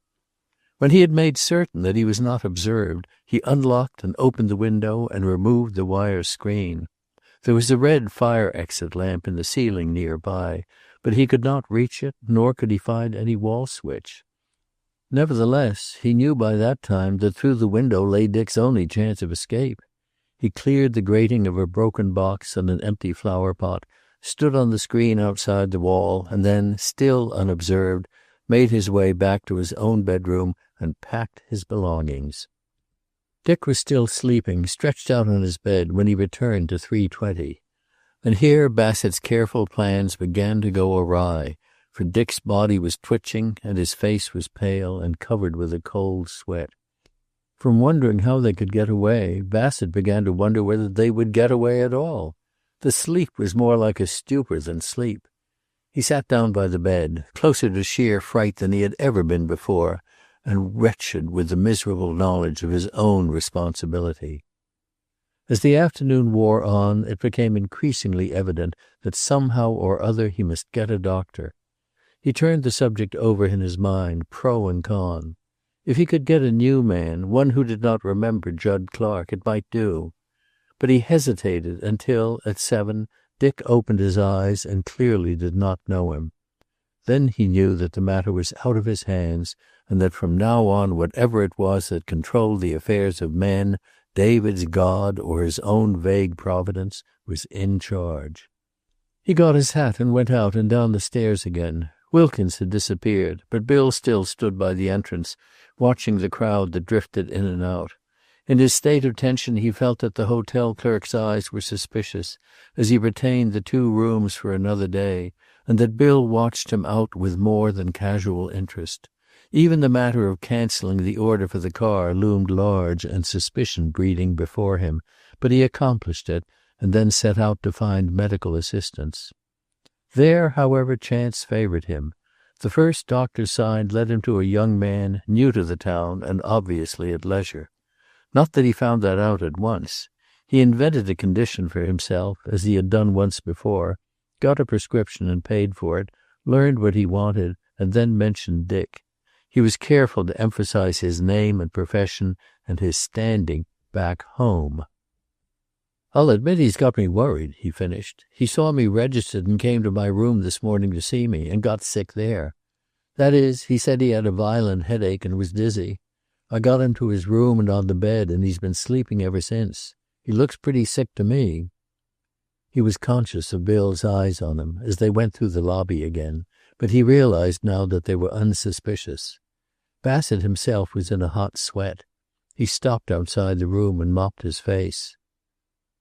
When he had made certain that he was not observed, he unlocked and opened the window and removed the wire screen. There was a red fire exit lamp in the ceiling nearby, but he could not reach it, nor could he find any wall switch. Nevertheless, he knew by that time that through the window lay Dick's only chance of escape. He cleared the grating of a broken box and an empty flower pot, stood on the screen outside the wall, and then, still unobserved, made his way back to his own bedroom and packed his belongings. Dick was still sleeping, stretched out on his bed, when he returned to 320. And here Bassett's careful plans began to go awry, for Dick's body was twitching and his face was pale and covered with a cold sweat. From wondering how they could get away, Bassett began to wonder whether they would get away at all. The sleep was more like a stupor than sleep. He sat down by the bed, closer to sheer fright than he had ever been before, and wretched with the miserable knowledge of his own responsibility. As the afternoon wore on, it became increasingly evident that somehow or other he must get a doctor. He turned the subject over in his mind, pro and con. If he could get a new man, one who did not remember Judd Clark, it might do. But he hesitated until, at 7, Dick opened his eyes and clearly did not know him. Then he knew that the matter was out of his hands, and that from now on whatever it was that controlled the affairs of men, David's God or his own vague providence, was in charge. He got his hat and went out and down the stairs again. Wilkins had disappeared, but Bill still stood by the entrance, watching the crowd that drifted in and out. In his state of tension he felt that the hotel clerk's eyes were suspicious, as he retained the 2 rooms for another day, and that Bill watched him out with more than casual interest. Even the matter of canceling the order for the car loomed large and suspicion-breeding before him, but he accomplished it, and then set out to find medical assistance. There, however, chance favored him. The first doctor's sign led him to a young man, new to the town and obviously at leisure. Not that he found that out at once. He invented a condition for himself, as he had done once before, got a prescription and paid for it, learned what he wanted, and then mentioned Dick. He was careful to emphasize his name and profession and his standing back home. "I'll admit he's got me worried," he finished. "He saw me registered and came to my room this morning to see me, and got sick there. That is, he said he had a violent headache and was dizzy. I got him to his room and on the bed, and he's been sleeping ever since. He looks pretty sick to me." He was conscious of Bill's eyes on him as they went through the lobby again, but he realized now that they were unsuspicious. Bassett himself was in a hot sweat. He stopped outside the room and mopped his face.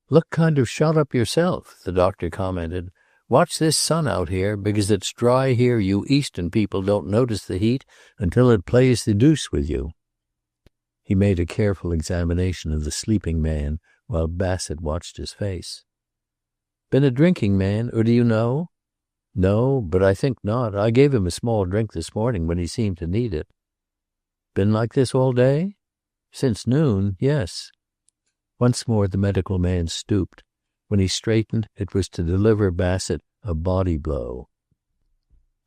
"Look kind of shot up yourself," the doctor commented. "Watch this sun out here, because it's dry here you Eastern people don't notice the heat until it plays the deuce with you." He made a careful examination of the sleeping man while Bassett watched his face. "Been a drinking man, or do you know?" No, but I think not. I gave him a small drink this morning when he seemed to need it. Been like this all day? Since noon, yes. Once more the medical man stooped. When he straightened, it was to deliver Bassett a body blow.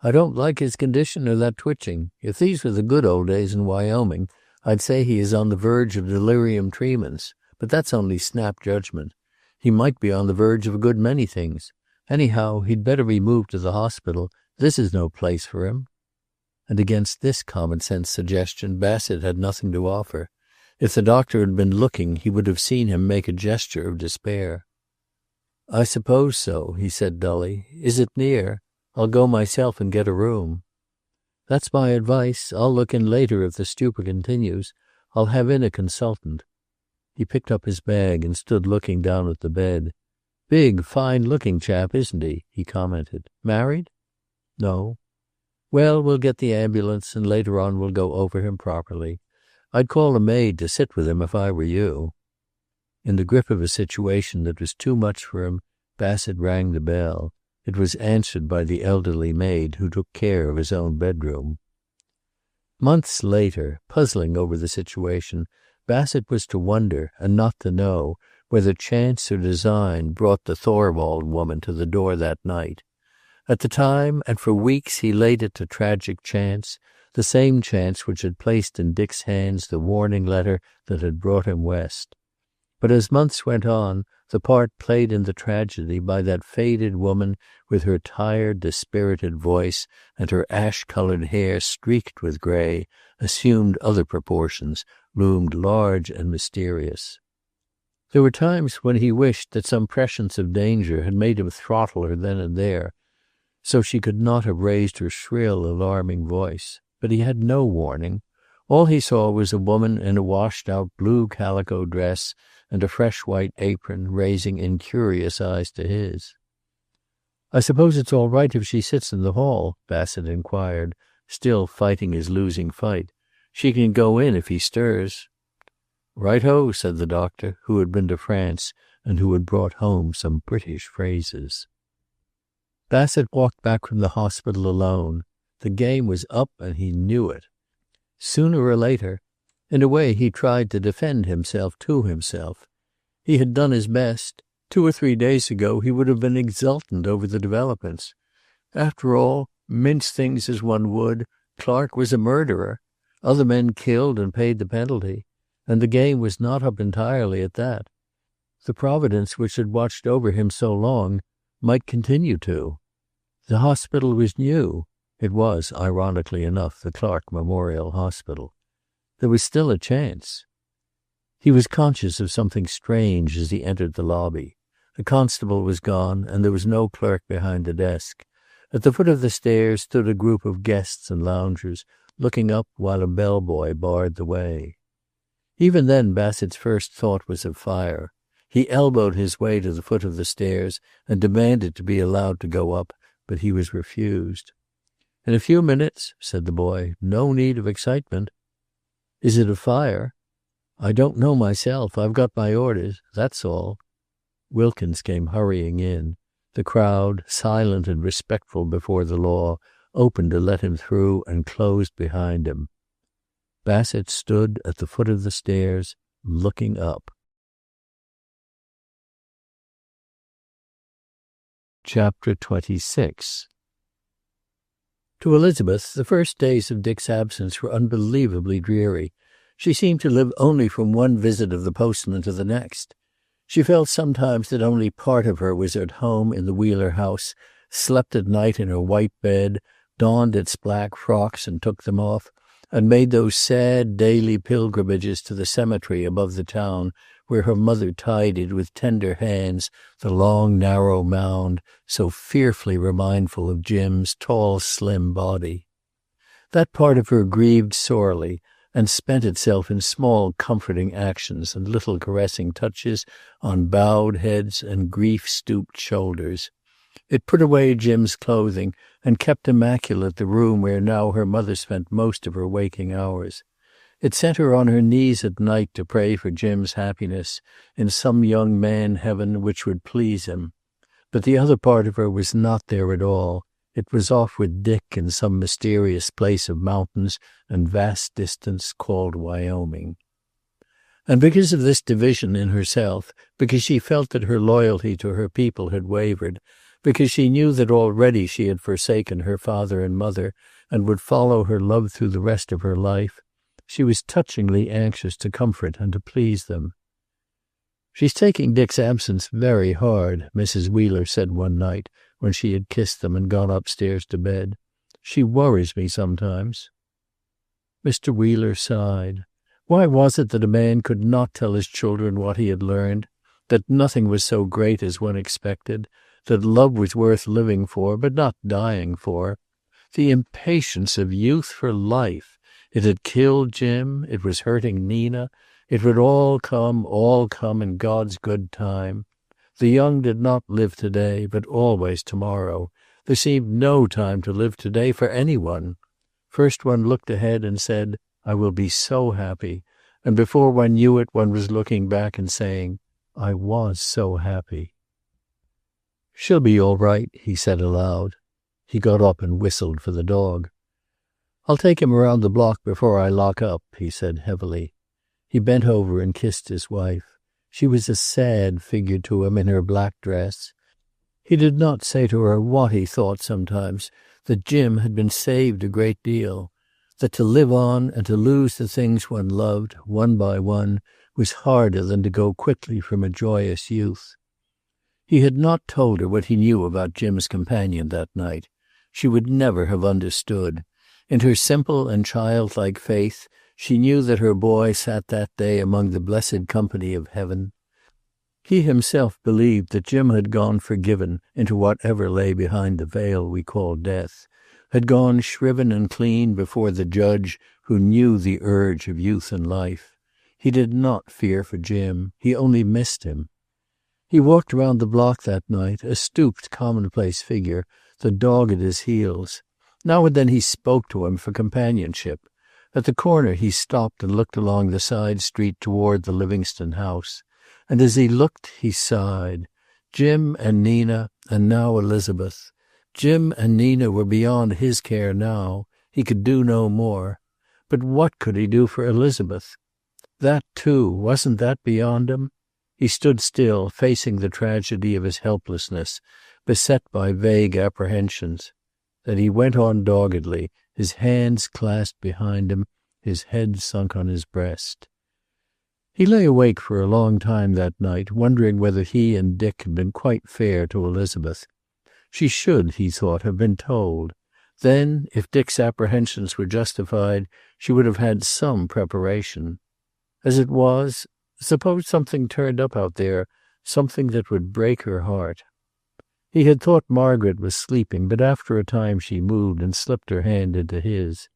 I don't like his condition or that twitching. If these were the good old days in Wyoming, I'd say he is on the verge of delirium tremens. But that's only snap judgment. He might be on the verge of a good many things. Anyhow, he'd better be moved to the hospital. This is no place for him. And against this common-sense suggestion, Bassett had nothing to offer. If the doctor had been looking, he would have seen him make a gesture of despair. I suppose so, he said dully. Is it near? I'll go myself and get a room. That's my advice. I'll look in later if the stupor continues. I'll have in a consultant. He picked up his bag and stood looking down at the bed. Big, fine-looking chap, isn't he? He commented. Married? No. Well, we'll get the ambulance, and later on we'll go over him properly. I'd call a maid to sit with him if I were you. In the grip of a situation that was too much for him, Bassett rang the bell. It was answered by the elderly maid who took care of his own bedroom. Months later, puzzling over the situation, Bassett was to wonder, and not to know, whether chance or design brought the Thorwald woman to the door that night. At the time, and for weeks, he laid it to tragic chance, the same chance which had placed in Dick's hands the warning letter that had brought him west. But as months went on, the part played in the tragedy by that faded woman with her tired, dispirited voice and her ash-colored hair streaked with gray, assumed other proportions, loomed large and mysterious. There were times when he wished that some prescience of danger had made him throttle her then and there, so she could not have raised her shrill, alarming voice. But he had no warning. All he saw was a woman in a washed-out blue calico dress and a fresh white apron, raising incurious eyes to his. I suppose it's all right if she sits in the hall, Bassett inquired, still fighting his losing fight. She can go in if he stirs. Right-ho, said the doctor, who had been to France and who had brought home some British phrases. Bassett walked back from the hospital alone. The game was up and he knew it. Sooner or later, in a way he tried to defend himself to himself. He had done his best. 2 or 3 days ago he would have been exultant over the developments. After all, mince things as one would, Clark was a murderer. Other men killed and paid the penalty. And the game was not up entirely at that. The Providence which had watched over him so long might continue to. The hospital was new. It was, ironically enough, the Clark Memorial Hospital. There was still a chance. He was conscious of something strange as he entered the lobby. The constable was gone, and there was no clerk behind the desk. At the foot of the stairs stood a group of guests and loungers, looking up while a bellboy barred the way. Even then Bassett's first thought was of fire. He elbowed his way to the foot of the stairs and demanded to be allowed to go up, but he was refused. In a few minutes, said the boy. No need of excitement. Is it a fire? I don't know myself. I've got my orders. That's all. Wilkins came hurrying in. The crowd, silent and respectful before the law, opened to let him through and closed behind him. Bassett stood at the foot of the stairs, looking up. Chapter 26. To Elizabeth, the first days of Dick's absence were unbelievably dreary. She seemed to live only from one visit of the postman to the next. She felt sometimes that only part of her was at home in the Wheeler house, slept at night in her white bed, donned its black frocks and took them off, and made those sad daily pilgrimages to the cemetery above the town where her mother tidied with tender hands the long narrow mound, so fearfully remindful of Jim's tall slim body. That part of her grieved sorely, and spent itself in small comforting actions and little caressing touches on bowed heads and grief-stooped shoulders. It put away Jim's clothing and kept immaculate the room where now her mother spent most of her waking hours. It sent her on her knees at night to pray for Jim's happiness in some young man heaven which would please him. But the other part of her was not there at all. It was off with Dick in some mysterious place of mountains and vast distance called Wyoming. And because of this division in herself, because she felt that her loyalty to her people had wavered, because she knew that already she had forsaken her father and mother and would follow her love through the rest of her life, she was touchingly anxious to comfort and to please them. "She's taking Dick's absence very hard," Mrs. Wheeler said one night when she had kissed them and gone upstairs to bed. "She worries me sometimes." Mr. Wheeler sighed. Why was it that a man could not tell his children what he had learned, that nothing was so great as one expected, that love was worth living for but not dying for? The impatience of youth for life! It had killed Jim. It was hurting Nina. It would all come in God's good time. The young did not live today, but always tomorrow. There seemed no time to live today for anyone. First one looked ahead and said, "I will be so happy." And before one knew it, one was looking back and saying, "I was so happy." "She'll be all right," he said aloud. He got up and whistled for the dog. "I'll take him around the block before I lock up," he said heavily. He bent over and kissed his wife. She was a sad figure to him in her black dress. He did not say to her what he thought sometimes, that Jim had been saved a great deal, that to live on and to lose the things one loved, one by one, was harder than to go quickly from a joyous youth. He had not told her what he knew about Jim's companion that night. She would never have understood. In her simple and childlike faith, she knew that her boy sat that day among the blessed company of heaven. He himself believed that Jim had gone forgiven into whatever lay behind the veil we call death, had gone shriven and clean before the Judge who knew the urge of youth and life. He did not fear for Jim. He only missed him. He walked around the block that night, a stooped, commonplace figure, the dog at his heels. Now and then he spoke to him for companionship. At the corner he stopped and looked along the side street toward the Livingstone house. And as he looked, he sighed. Jim and Nina, and now Elizabeth. Jim and Nina were beyond his care now. He could do no more. But what could he do for Elizabeth? That, too, wasn't that beyond him? He stood still, facing the tragedy of his helplessness, beset by vague apprehensions. Then he went on doggedly, his hands clasped behind him, his head sunk on his breast. He lay awake for a long time that night, wondering whether he and Dick had been quite fair to Elizabeth. She should, he thought, have been told. Then, if Dick's apprehensions were justified, she would have had some preparation. As it was, suppose something turned up out there, something that would break her heart. He had thought Margaret was sleeping, but after a time she moved and slipped her hand into his.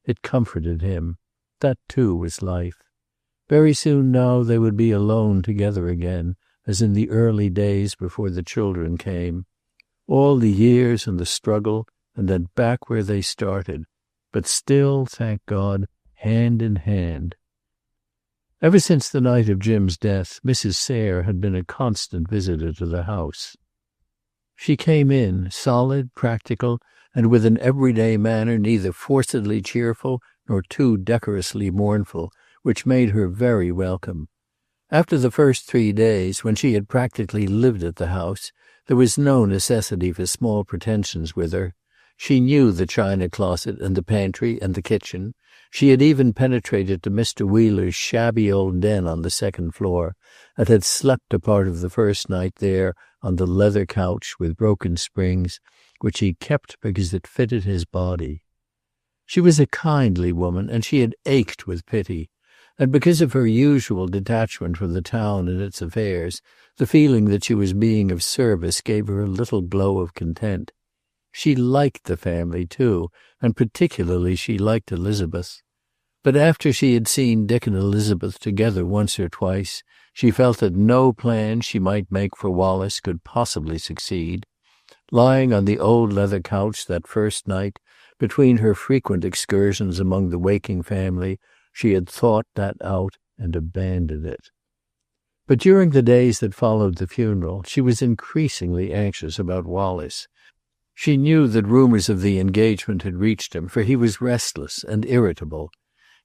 It comforted him. That, too, was life. Very soon now they would be alone together again, as in the early days before the children came. All the years and the struggle, and then back where they started. But still, thank God, hand in hand. Ever since the night of Jim's death, Mrs. Sayre had been a constant visitor to the house. She came in, solid, practical, and with an everyday manner neither forcedly cheerful nor too decorously mournful, which made her very welcome. After the first 3 days, when she had practically lived at the house, there was no necessity for small pretensions with her. She knew the china closet and the pantry and the kitchen. She had even penetrated to Mr. Wheeler's shabby old den on the second floor, and had slept a part of the first night there on the leather couch with broken springs, which he kept because it fitted his body. She was a kindly woman, and she had ached with pity. And because of her usual detachment from the town and its affairs, the feeling that she was being of service gave her a little glow of content. She liked the family, too, and particularly she liked Elizabeth. But after she had seen Dick and Elizabeth together once or twice, she felt that no plan she might make for Wallace could possibly succeed. Lying on the old leather couch that first night, between her frequent excursions among the waking family, she had thought that out and abandoned it. But during the days that followed the funeral, she was increasingly anxious about Wallace. She knew that rumors of the engagement had reached him, for he was restless and irritable.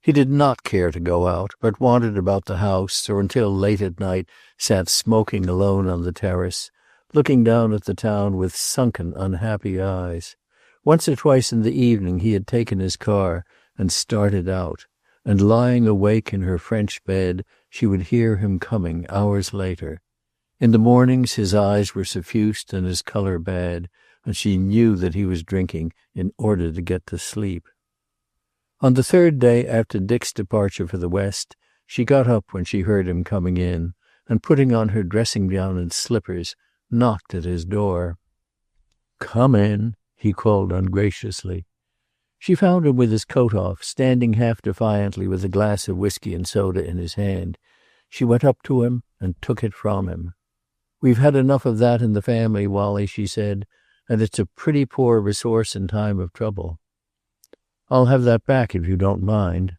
He did not care to go out, but wandered about the house, or until late at night sat smoking alone on the terrace, looking down at the town with sunken, unhappy eyes. Once or twice in the evening he had taken his car and started out, and lying awake in her French bed, she would hear him coming hours later. In the mornings his eyes were suffused and his color bad, and she knew that he was drinking in order to get to sleep. On the third day after Dick's departure for the West, she got up when she heard him coming in, and putting on her dressing gown and slippers, knocked at his door. "Come in," he called ungraciously. She found him with his coat off, standing half defiantly with a glass of whiskey and soda in his hand. She went up to him and took it from him. "We've had enough of that in the family, Wally," she said, "and it's a pretty poor resource in time of trouble." "I'll have that back if you don't mind."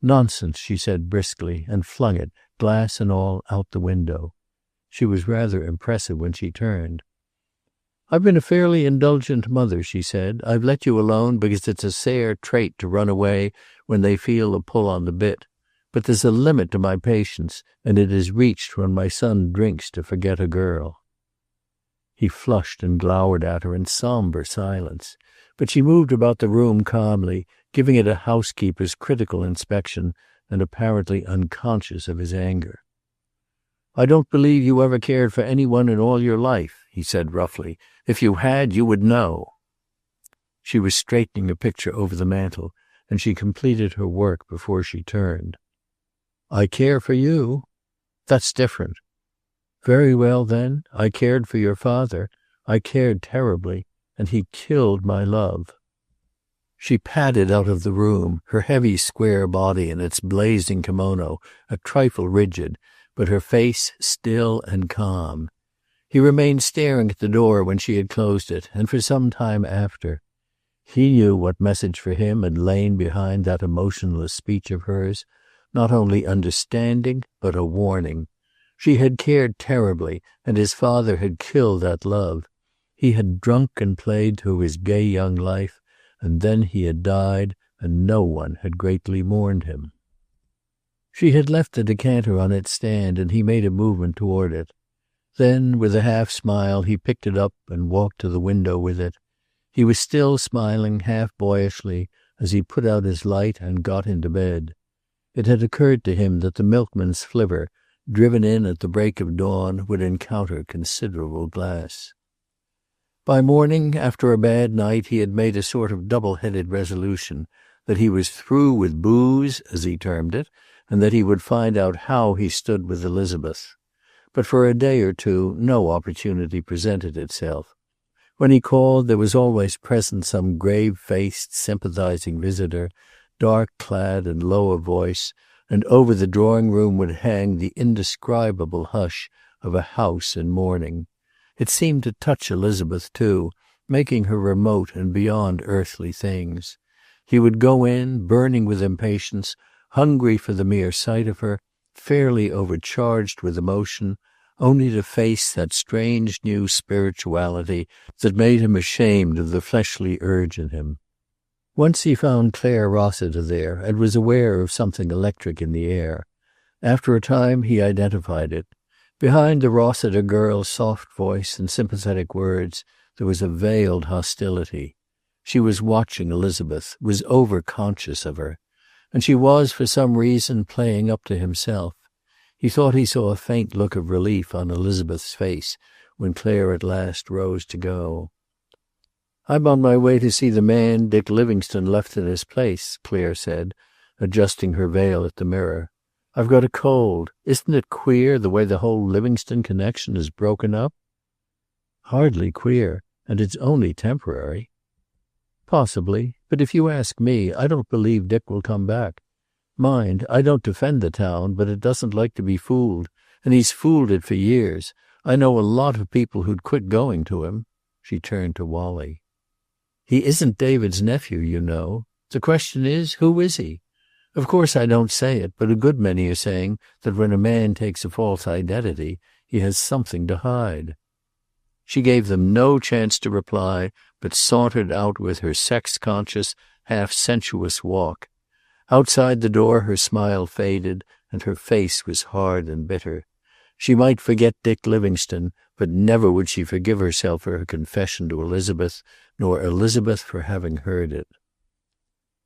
"Nonsense," she said briskly, and flung it, glass and all, out the window. She was rather impressive when she turned. "I've been a fairly indulgent mother," she said. "I've let you alone because it's a Sayre trait to run away when they feel a pull on the bit. But there's a limit to my patience, and it is reached when my son drinks to forget a girl." He flushed and glowered at her in somber silence, but she moved about the room calmly, giving it a housekeeper's critical inspection and apparently unconscious of his anger. "I don't believe you ever cared for anyone in all your life," he said roughly. "If you had, you would know." She was straightening a picture over the mantel, and she completed her work before she turned. "I care for you." "That's different." "Very well, then. I cared for your father. I cared terribly, and he killed my love." She padded out of the room, her heavy square body in its blazing kimono a trifle rigid, but her face still and calm. He remained staring at the door when she had closed it, and for some time after. He knew what message for him had lain behind that emotionless speech of hers, not only understanding, but a warning. She had cared terribly, and his father had killed that love. He had drunk and played through his gay young life, and then he had died, and no one had greatly mourned him. She had left the decanter on its stand, and he made a movement toward it. Then, with a half smile, he picked it up and walked to the window with it. He was still smiling half boyishly as he put out his light and got into bed. It had occurred to him that the milkman's flivver, driven in at the break of dawn, would encounter considerable glass. By morning, after a bad night, he had made a sort of double-headed resolution that he was through with booze, as he termed it, and that he would find out how he stood with Elizabeth. But for a day or two no opportunity presented itself. When he called, there was always present some grave-faced, sympathizing visitor, dark-clad and low of voice, and over the drawing-room would hang the indescribable hush of a house in mourning. It seemed to touch Elizabeth, too, making her remote and beyond earthly things. He would go in, burning with impatience, hungry for the mere sight of her, fairly overcharged with emotion, only to face that strange new spirituality that made him ashamed of the fleshly urge in him. Once he found Claire Rossiter there and was aware of something electric in the air. After a time he identified it. Behind the Rossiter girl's soft voice and sympathetic words there was a veiled hostility. She was watching Elizabeth, was overconscious of her, and she was, for some reason, playing up to himself. He thought he saw a faint look of relief on Elizabeth's face when Claire at last rose to go. "I'm on my way to see the man Dick Livingstone left in his place," Claire said, adjusting her veil at the mirror. "I've got a cold. Isn't it queer the way the whole Livingstone connection is broken up?" "Hardly queer, and it's only temporary." "Possibly. But if you ask me, I don't believe Dick will come back. Mind, I don't defend the town, but it doesn't like to be fooled, and he's fooled it for years. I know a lot of people who'd quit going to him." She turned to Wally. "He isn't David's nephew, you know. The question is, who is he? Of course I don't say it, but a good many are saying that when a man takes a false identity, he has something to hide." She gave them no chance to reply, but sauntered out with her sex-conscious, half-sensuous walk. Outside the door her smile faded, and her face was hard and bitter. She might forget Dick Livingstone, but never would she forgive herself for her confession to Elizabeth, nor Elizabeth for having heard it.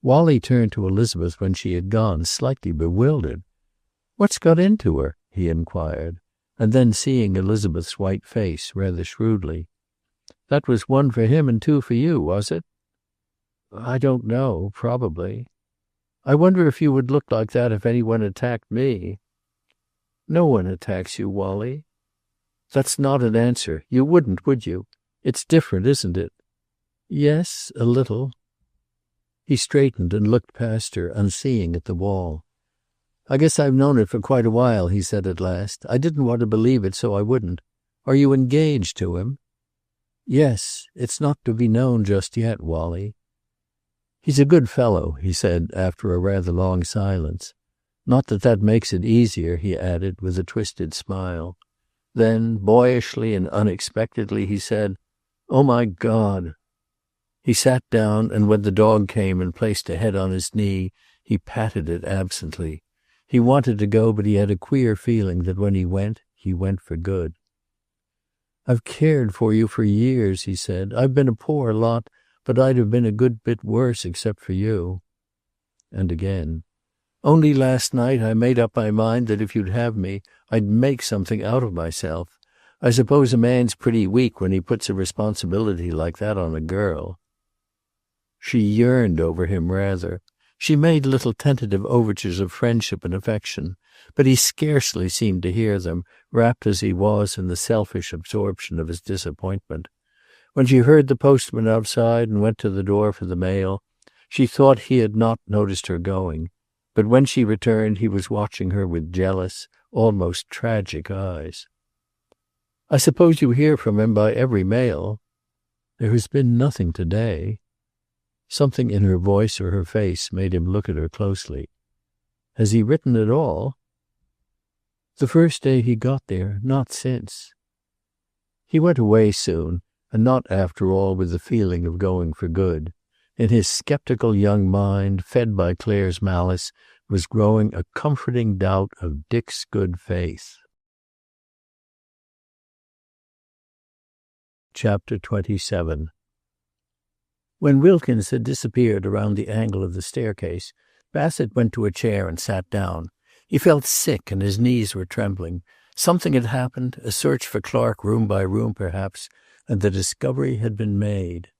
Wally turned to Elizabeth when she had gone, slightly bewildered. "What's got into her?" he inquired, and then seeing Elizabeth's white face, rather shrewdly. "That was 1 for him and 2 for you, was it?" "I don't know. Probably." "I wonder if you would look like that if anyone attacked me." "No one attacks you, Wally." "That's not an answer. You wouldn't, would you? It's different, isn't it?" "Yes, a little." He straightened and looked past her, unseeing, at the wall. "I guess I've known it for quite a while," he said at last. "I didn't want to believe it, so I wouldn't. Are you engaged to him?" "Yes. It's not to be known just yet, Wally." "He's a good fellow," he said after a rather long silence. "Not that that makes it easier," he added, with a twisted smile. Then, boyishly and unexpectedly, he said, "Oh, my God." He sat down, and when the dog came and placed a head on his knee, he patted it absently. He wanted to go, but he had a queer feeling that when he went for good. "I've cared for you for years," he said. "I've been a poor lot, but I'd have been a good bit worse except for you." And again, "Only last night I made up my mind that if you'd have me, I'd make something out of myself. I suppose a man's pretty weak when he puts a responsibility like that on a girl." She yearned over him, rather. She made little tentative overtures of friendship and affection, but he scarcely seemed to hear them, wrapped as he was in the selfish absorption of his disappointment. When she heard the postman outside and went to the door for the mail, she thought he had not noticed her going. But when she returned, he was watching her with jealous, almost tragic eyes. "I suppose you hear from him by every mail?" "There has been nothing today." Something in her voice or her face made him look at her closely. "Has he written at all?" "The first day he got there, not since." He went away soon, and not after all with the feeling of going for good. In his skeptical young mind, fed by Claire's malice, was growing a comforting doubt of Dick's good faith. Chapter 27. When Wilkins had disappeared around the angle of the staircase, Bassett went to a chair and sat down. He felt sick and his knees were trembling. Something had happened, a search for Clark room by room perhaps, and the discovery had been made.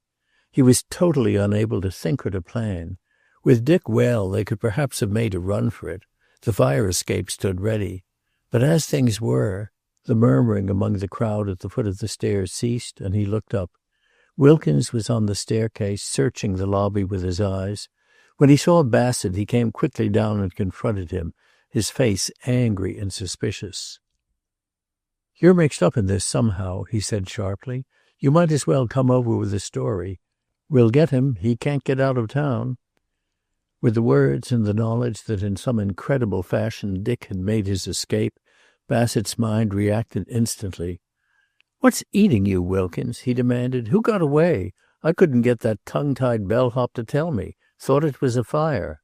He was totally unable to think or to plan. With Dick well, they could perhaps have made a run for it. The fire escape stood ready. But as things were, the murmuring among the crowd at the foot of the stairs ceased, and he looked up. Wilkins was on the staircase, searching the lobby with his eyes. When he saw Bassett, he came quickly down and confronted him, his face angry and suspicious. "You're mixed up in this somehow," he said sharply. "You might as well come over with the story. We'll get him. He can't get out of town." With the words and the knowledge that in some incredible fashion Dick had made his escape, Bassett's mind reacted instantly. "What's eating you, Wilkins?" he demanded. "Who got away? I couldn't get that tongue-tied bellhop to tell me. Thought it was a fire."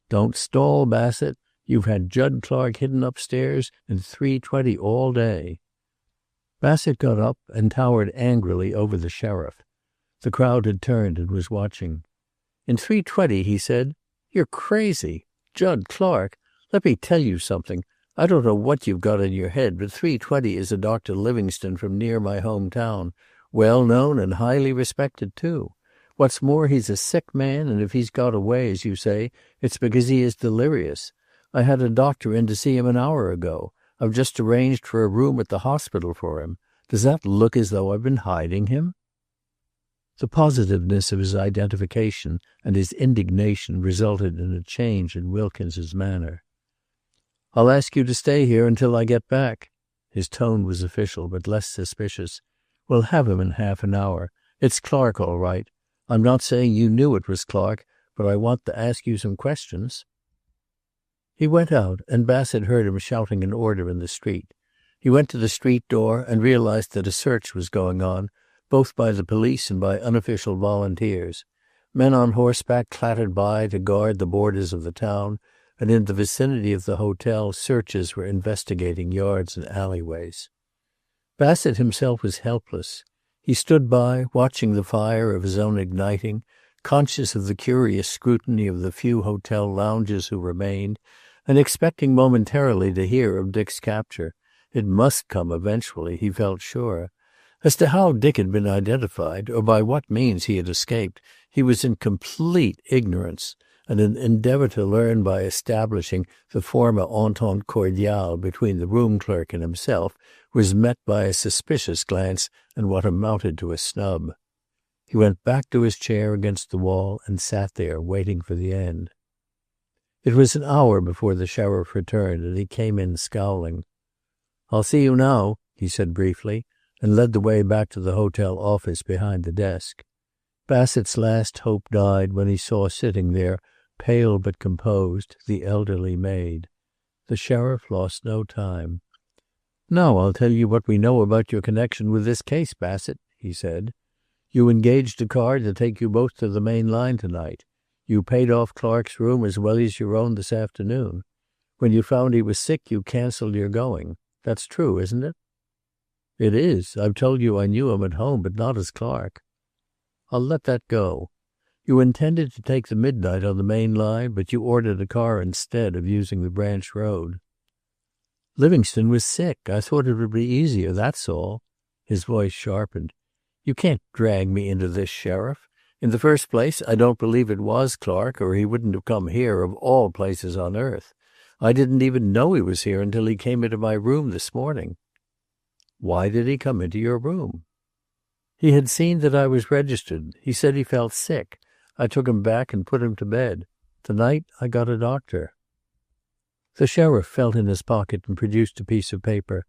"Don't stall, Bassett. You've had Judd Clark hidden upstairs in 320 all day." Bassett got up and towered angrily over the sheriff. The crowd had turned and was watching. "In 320, he said. You're crazy. Judd Clark. Let me tell you something. I don't know what you've got in your head, but 320 is a Dr. Livingstone from near my hometown. Well known and highly respected, too. What's more, he's a sick man, and if he's got away, as you say, it's because he is delirious. I had a doctor in to see him an hour ago. I've just arranged for a room at the hospital for him. Does that look as though I've been hiding him?" The positiveness of his identification and his indignation resulted in a change in Wilkins's manner. "I'll ask you to stay here until I get back." His tone was official, but less suspicious. "We'll have him in half an hour. It's Clark, all right. I'm not saying you knew it was Clark, but I want to ask you some questions." He went out, and Bassett heard him shouting an order in the street. He went to the street door and realized that a search was going on, both by the police and by unofficial volunteers. Men on horseback clattered by to guard the borders of the town, and in the vicinity of the hotel searchers were investigating yards and alleyways. Bassett himself was helpless. He stood by, watching the fire of his own igniting, conscious of the curious scrutiny of the few hotel loungers who remained, and expecting momentarily to hear of Dick's capture. It must come eventually, he felt sure. As to how Dick had been identified, or by what means he had escaped, he was in complete ignorance, and an endeavor to learn by establishing the former entente cordiale between the room clerk and himself was met by a suspicious glance and what amounted to a snub. He went back to his chair against the wall and sat there, waiting for the end. It was an hour before the sheriff returned, and he came in scowling. "I'll see you now," he said briefly, and led the way back to the hotel office behind the desk. Bassett's last hope died when he saw sitting there, pale but composed, the elderly maid. The sheriff lost no time. "Now I'll tell you what we know about your connection with this case, Bassett," he said. "You engaged a car to take you both to the main line tonight. You paid off Clark's room as well as your own this afternoon. When you found he was sick, you canceled your going. That's true, isn't it?" "It is. I've told you I knew him at home, but not as Clark." "I'll let that go. You intended to take the midnight on the main line, but you ordered a car instead of using the branch road." "Livingstone was sick. I thought it would be easier, that's all." His voice sharpened. "You can't drag me into this, Sheriff. In the first place, I don't believe it was Clark, or he wouldn't have come here of all places on earth. I didn't even know he was here until he came into my room this morning." "Why did he come into your room?" "He had seen that I was registered. He said he felt sick. I took him back and put him to bed. Tonight I got a doctor." The sheriff felt in his pocket and produced a piece of paper.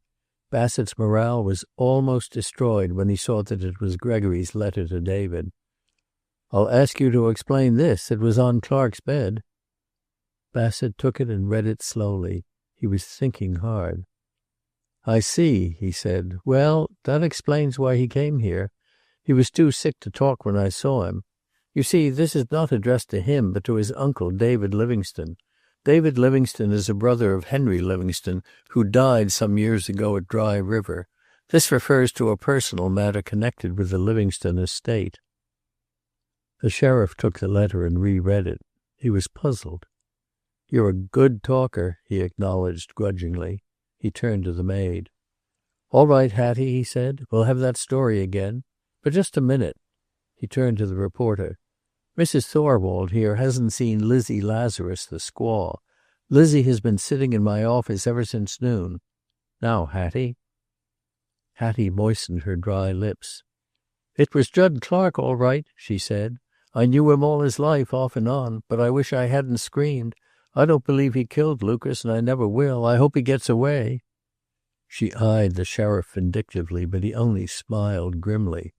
Bassett's morale was almost destroyed when he saw that it was Gregory's letter to David. "I'll ask you to explain this. It was on Clark's bed." Bassett took it and read it slowly. He was thinking hard. "I see," he said. "Well, that explains why he came here. He was too sick to talk when I saw him. You see, this is not addressed to him, but to his uncle, David Livingstone. David Livingstone is a brother of Henry Livingstone, who died some years ago at Dry River. This refers to a personal matter connected with the Livingstone estate." The sheriff took the letter and reread it. He was puzzled. "You're a good talker," he acknowledged grudgingly. He turned to the maid. "All right, Hattie," he said. "We'll have that story again. But just a minute." He turned to the reporter. "Mrs. Thorwald here hasn't seen Lizzie Lazarus, the squaw. Lizzie has been sitting in my office ever since noon. Now, Hattie." Hattie moistened her dry lips. "It was Jud Clark, all right," she said. "I knew him all his life, off and on, but I wish I hadn't screamed. I don't believe he killed Lucas, and I never will. I hope he gets away." She eyed the sheriff vindictively, but he only smiled grimly.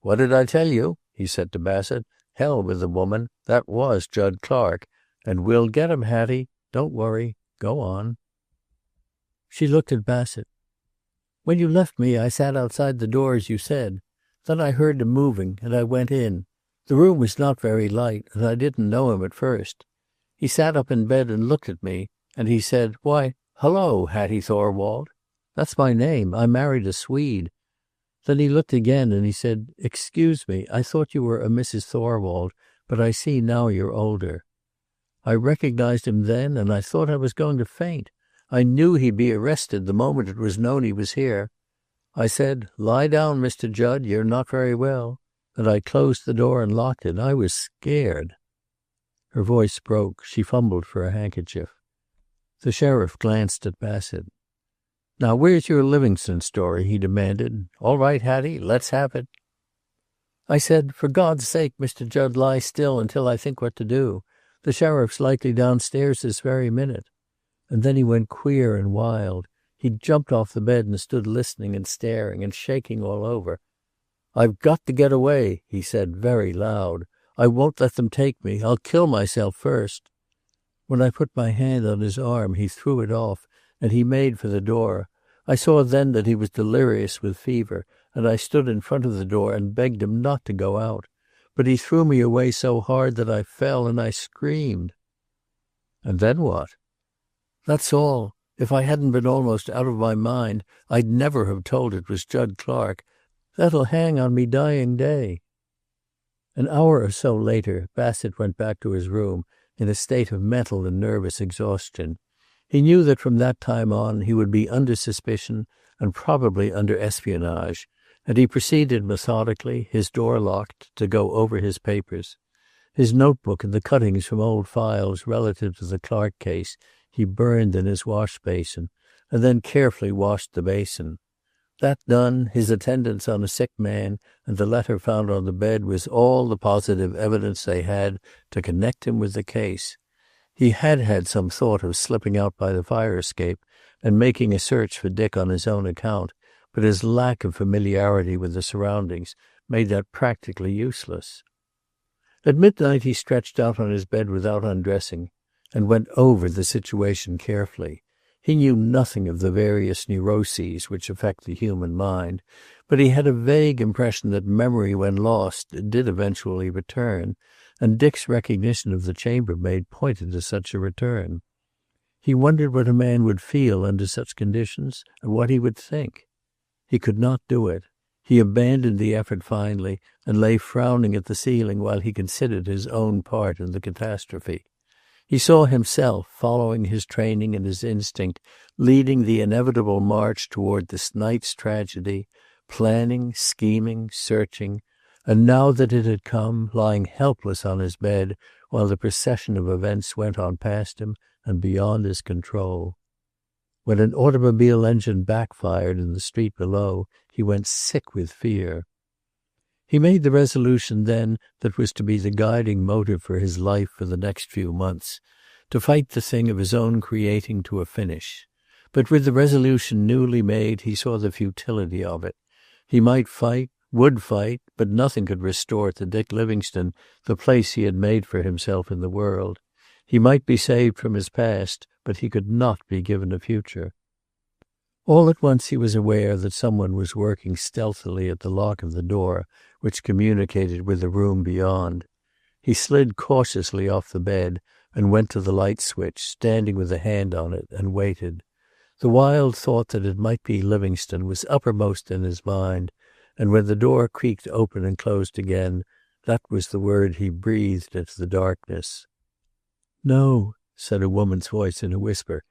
"What did I tell you?" he said to Bassett. "Hell with the woman. That was Jud Clark. And we'll get him, Hattie. Don't worry. Go on." She looked at Bassett. "When you left me, I sat outside the door as you said. Then I heard him moving, and I went in. The room was not very light, and I didn't know him at first. He sat up in bed and looked at me, and he said, 'Why, hello, Hattie Thorwald. That's my name. I married a Swede.' Then he looked again, and he said, 'Excuse me, I thought you were a Mrs. Thorwald, but I see now you're older.' I recognized him then, and I thought I was going to faint. I knew he'd be arrested the moment it was known he was here. I said, 'Lie down, Mr. Judd, you're not very well.' And I closed the door and locked it. I was scared." Her voice broke. She fumbled for a handkerchief. The sheriff glanced at Bassett. "Now, where's your Livingstone story?" he demanded. "All right, Hattie, let's have it." I said, "For God's sake, Mr. Judd, lie still until I think what to do. The sheriff's likely downstairs this very minute." And then he went queer and wild. He jumped off the bed and stood listening and staring and shaking all over. "I've got to get away," he said very loud. "I won't let them take me. I'll kill myself first." When I put my hand on his arm, he threw it off, and he made for the door. I saw then that he was delirious with fever, and I stood in front of the door and begged him not to go out. But he threw me away so hard that I fell, and I screamed." "And then what?" "That's all. If I hadn't been almost out of my mind, I'd never have told it was Jud Clark. That'll hang on me dying day." An hour or so later, Bassett went back to his room in a state of mental and nervous exhaustion. He knew that from that time on he would be under suspicion and probably under espionage, and he proceeded methodically, his door locked, to go over his papers. His notebook and the cuttings from old files relative to the Clark case he burned in his wash basin, and then carefully washed the basin. That done, his attendance on a sick man and the letter found on the bed was all the positive evidence they had to connect him with the case. He had had some thought of slipping out by the fire escape and making a search for Dick on his own account, but his lack of familiarity with the surroundings made that practically useless. At midnight he stretched out on his bed without undressing and went over the situation carefully. He knew nothing of the various neuroses which affect the human mind, but he had a vague impression that memory when lost did eventually return, and Dick's recognition of the chambermaid pointed to such a return. He wondered what a man would feel under such conditions and what he would think. He could not do it. He abandoned the effort finally and lay frowning at the ceiling while he considered his own part in the catastrophe. He saw himself, following his training and his instinct, leading the inevitable march toward this night's tragedy, planning, scheming, searching, and now that it had come, lying helpless on his bed while the procession of events went on past him and beyond his control. When an automobile engine backfired in the street below, he went sick with fear. He made the resolution then that was to be the guiding motive for his life for the next few months, to fight the thing of his own creating to a finish. But with the resolution newly made, he saw the futility of it. He might fight, would fight, but nothing could restore to Dick Livingstone the place he had made for himself in the world. He might be saved from his past, but he could not be given a future. All at once he was aware that someone was working stealthily at the lock of the door which communicated with the room beyond. He slid cautiously off the bed and went to the light switch, standing with a hand on it, and waited. The wild thought that it might be Livingstone was uppermost in his mind, and when the door creaked open and closed again, that was the word he breathed into the darkness. "No," said a woman's voice in a whisper.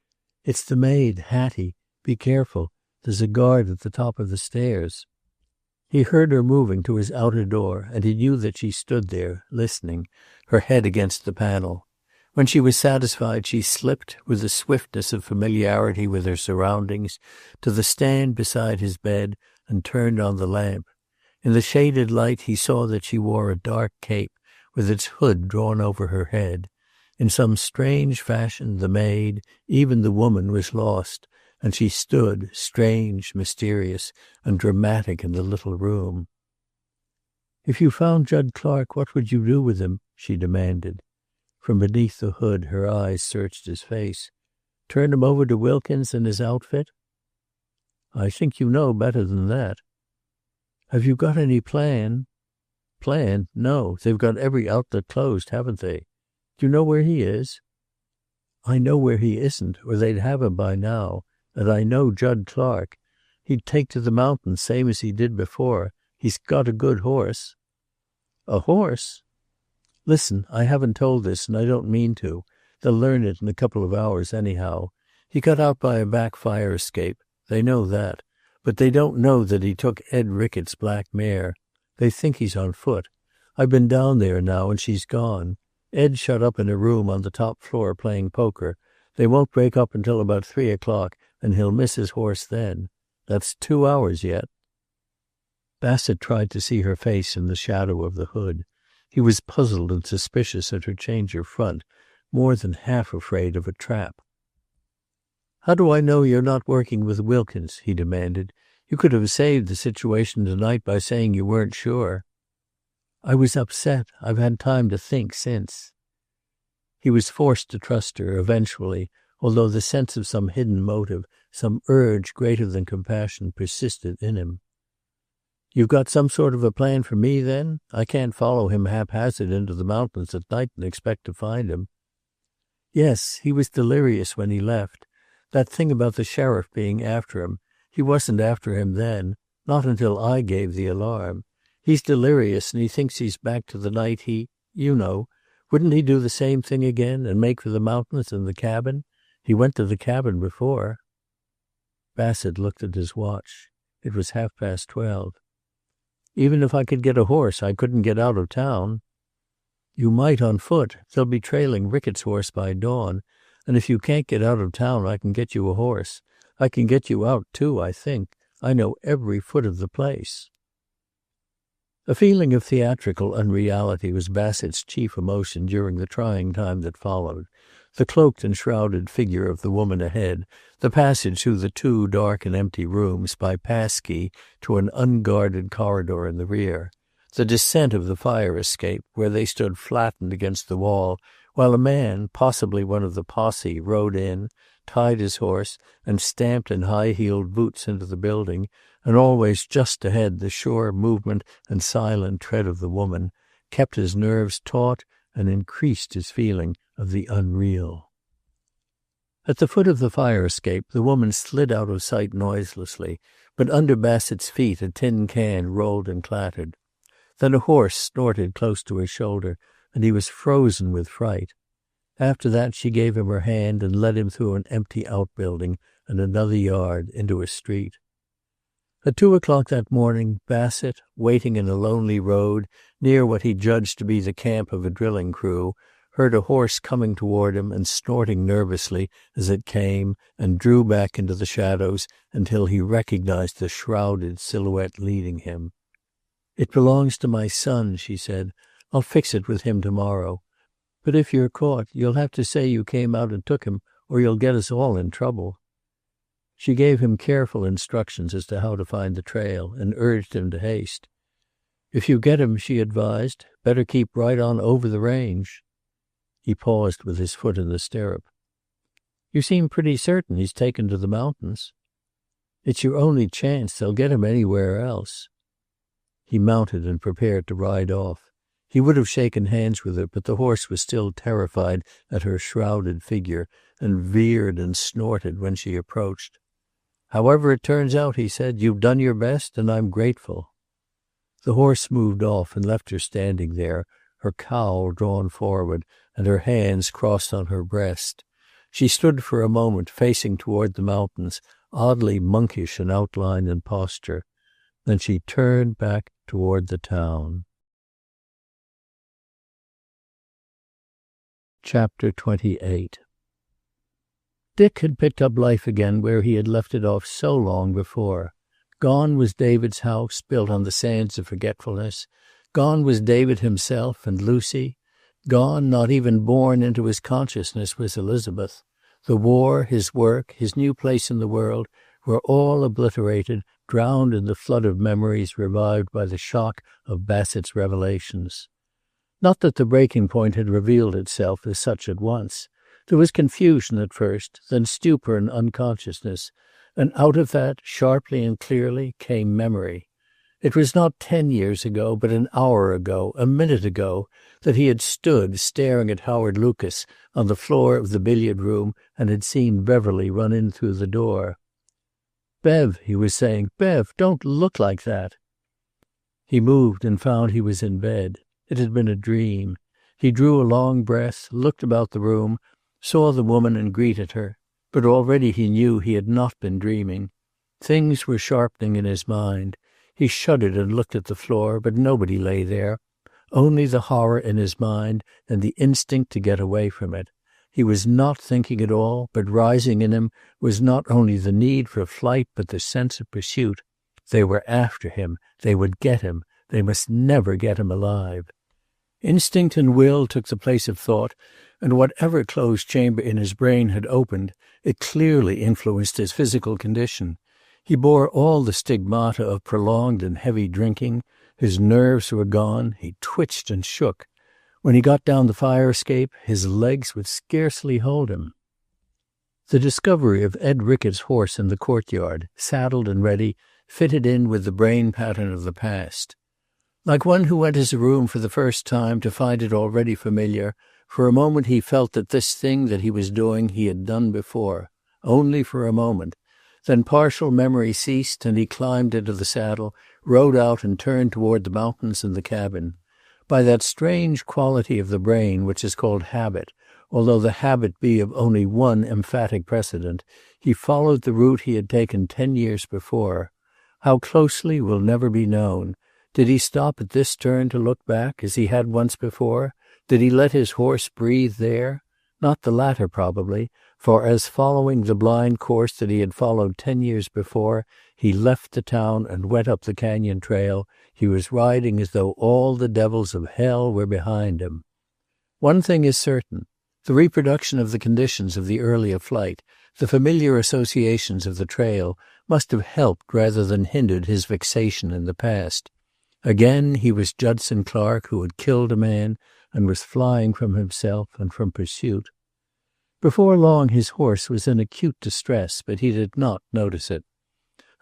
"It's the maid, Hattie. Be careful. There's a guard at the top of the stairs." He heard her moving to his outer door, and he knew that she stood there, listening, her head against the panel. When she was satisfied, she slipped, with the swiftness of familiarity with her surroundings, to the stand beside his bed and turned on the lamp. In the shaded light he saw that she wore a dark cape, with its hood drawn over her head. In some strange fashion the maid, even the woman, was lost, and she stood, strange, mysterious, and dramatic in the little room. "If you found Jud Clark, what would you do with him?" she demanded. From beneath the hood her eyes searched his face. "Turn him over to Wilkins and his outfit?" "I think you know better than that." "Have you got any plan?" "Plan? No. They've got every outlet closed, haven't they? Do you know where he is?" "I know where he isn't, or they'd have him by now. And I know Jud Clark. He'd take to the mountains, same as he did before. He's got a good horse." "A horse?" "Listen, I haven't told this, and I don't mean to. They'll learn it in a couple of hours anyhow. He got out by a back fire escape. They know that. But they don't know that he took Ed Ricketts' black mare. They think he's on foot. I've been down there now, and she's gone. Ed's shut up in a room on the top floor playing poker. They won't break up until about 3 o'clock, and he'll miss his horse then. That's 2 hours yet." Bassett tried to see her face in the shadow of the hood. He was puzzled and suspicious at her change of front, more than half afraid of a trap. "How do I know you're not working with Wilkins?" he demanded. "You could have saved the situation tonight by saying you weren't sure." "I was upset. I've had time to think since." He was forced to trust her, eventually, although the sense of some hidden motive some urge greater than compassion persisted in him. "You've got some sort of a plan for me, then? I can't follow him haphazard into the mountains at night and expect to find him." "Yes, he was delirious when he left. That thing about the sheriff being after him. He wasn't after him then. Not until I gave the alarm. He's delirious, and he thinks he's back to the night you know. Wouldn't he do the same thing again and make for the mountains and the cabin? He went to the cabin before." Bassett looked at his watch. It was 12:30. "Even if I could get a horse, I couldn't get out of town." "You might on foot. They'll be trailing Ricketts' horse by dawn. And if you can't get out of town, I can get you a horse. I can get you out, too, I think. I know every foot of the place." A feeling of theatrical unreality was Bassett's chief emotion during the trying time that followed. The cloaked and shrouded figure of the woman ahead, the passage through the 2 dark and empty rooms by pass key to an unguarded corridor in the rear, the descent of the fire escape, where they stood flattened against the wall, while a man, possibly one of the posse, rode in, tied his horse, and stamped in high-heeled boots into the building, and always just ahead the sure movement and silent tread of the woman, kept his nerves taut and increased his feeling of the unreal. At the foot of the fire escape, the woman slid out of sight noiselessly, but under Bassett's feet a tin can rolled and clattered. Then a horse snorted close to his shoulder, and he was frozen with fright. After that she gave him her hand and led him through an empty outbuilding and another yard into a street. At 2:00 that morning, Bassett, waiting in a lonely road near what he judged to be the camp of a drilling crew, heard a horse coming toward him and snorting nervously as it came, and drew back into the shadows until he recognized the shrouded silhouette leading him. "It belongs to my son," she said. "I'll fix it with him tomorrow. But if you're caught, you'll have to say you came out and took him, or you'll get us all in trouble." She gave him careful instructions as to how to find the trail, and urged him to haste. "If you get him," she advised, "better keep right on over the range." He paused with his foot in the stirrup. "You seem pretty certain he's taken to the mountains." "It's your only chance. They'll get him anywhere else." He mounted and prepared to ride off. He would have shaken hands with her, but the horse was still terrified at her shrouded figure, and veered and snorted when she approached. "However it turns out," he said, "you've done your best, and I'm grateful." The horse moved off and left her standing there, her cowl drawn forward and her hands crossed on her breast. She stood for a moment facing toward the mountains, oddly monkish in outline and posture. Then she turned back toward the town. Chapter 28. Dick had picked up life again where he had left it off so long before. Gone was David's house, built on the sands of forgetfulness. Gone was David himself and Lucy. Gone, not even born into his consciousness, was Elizabeth. The war, his work, his new place in the world were all obliterated, drowned in the flood of memories revived by the shock of Bassett's revelations. Not that the breaking point had revealed itself as such at once. There was confusion at first, then stupor and unconsciousness, and out of that, sharply and clearly, came memory. It was not 10 years ago, but an hour ago, a minute ago, that he had stood staring at Howard Lucas on the floor of the billiard room and had seen Beverly run in through the door. "Bev," he was saying, "Bev, don't look like that." He moved and found he was in bed. It had been a dream. He drew a long breath, looked about the room, saw the woman and greeted her. But already he knew he had not been dreaming. Things were sharpening in his mind. He shuddered and looked at the floor, but nobody lay there. Only the horror in his mind and the instinct to get away from it. He was not thinking at all, but rising in him was not only the need for flight, but the sense of pursuit. They were after him. They would get him. They must never get him alive. Instinct and will took the place of thought, and whatever closed chamber in his brain had opened, it clearly influenced his physical condition. He bore all the stigmata of prolonged and heavy drinking. His nerves were gone. He twitched and shook. When he got down the fire escape, his legs would scarcely hold him. The discovery of Ed Ricketts' horse in the courtyard, saddled and ready, fitted in with the brain pattern of the past. Like one who enters a room for the first time to find it already familiar, for a moment he felt that this thing that he was doing he had done before. Only for a moment. Then partial memory ceased, and he climbed into the saddle, rode out and turned toward the mountains and the cabin. By that strange quality of the brain which is called habit, although the habit be of only one emphatic precedent, he followed the route he had taken 10 years before. How closely will never be known. Did he stop at this turn to look back, as he had once before? Did he let his horse breathe there? Not the latter, probably, for as following the blind course that he had followed 10 years before, he left the town and went up the canyon trail, he was riding as though all the devils of hell were behind him. One thing is certain. The reproduction of the conditions of the earlier flight, the familiar associations of the trail, must have helped rather than hindered his fixation in the past. Again he was Judson Clark, who had killed a man and was flying from himself and from pursuit. Before long his horse was in acute distress, but he did not notice it.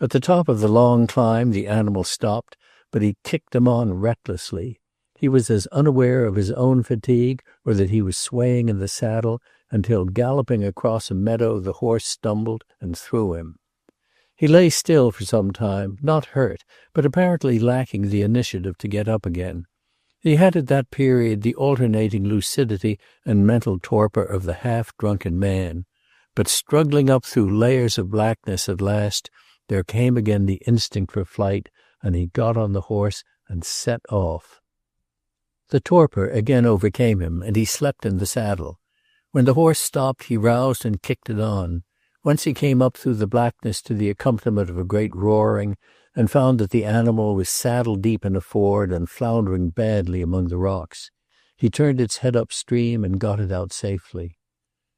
At the top of the long climb the animal stopped, but he kicked him on recklessly. He was as unaware of his own fatigue or that he was swaying in the saddle until, galloping across a meadow, the horse stumbled and threw him. He lay still for some time, not hurt, but apparently lacking the initiative to get up again. He had at that period the alternating lucidity and mental torpor of the half-drunken man. But struggling up through layers of blackness at last, there came again the instinct for flight, and he got on the horse and set off. The torpor again overcame him, and he slept in the saddle. When the horse stopped, he roused and kicked it on. Once he came up through the blackness to the accompaniment of a great roaring, and found that the animal was saddle-deep in a ford and floundering badly among the rocks. He turned its head upstream and got it out safely.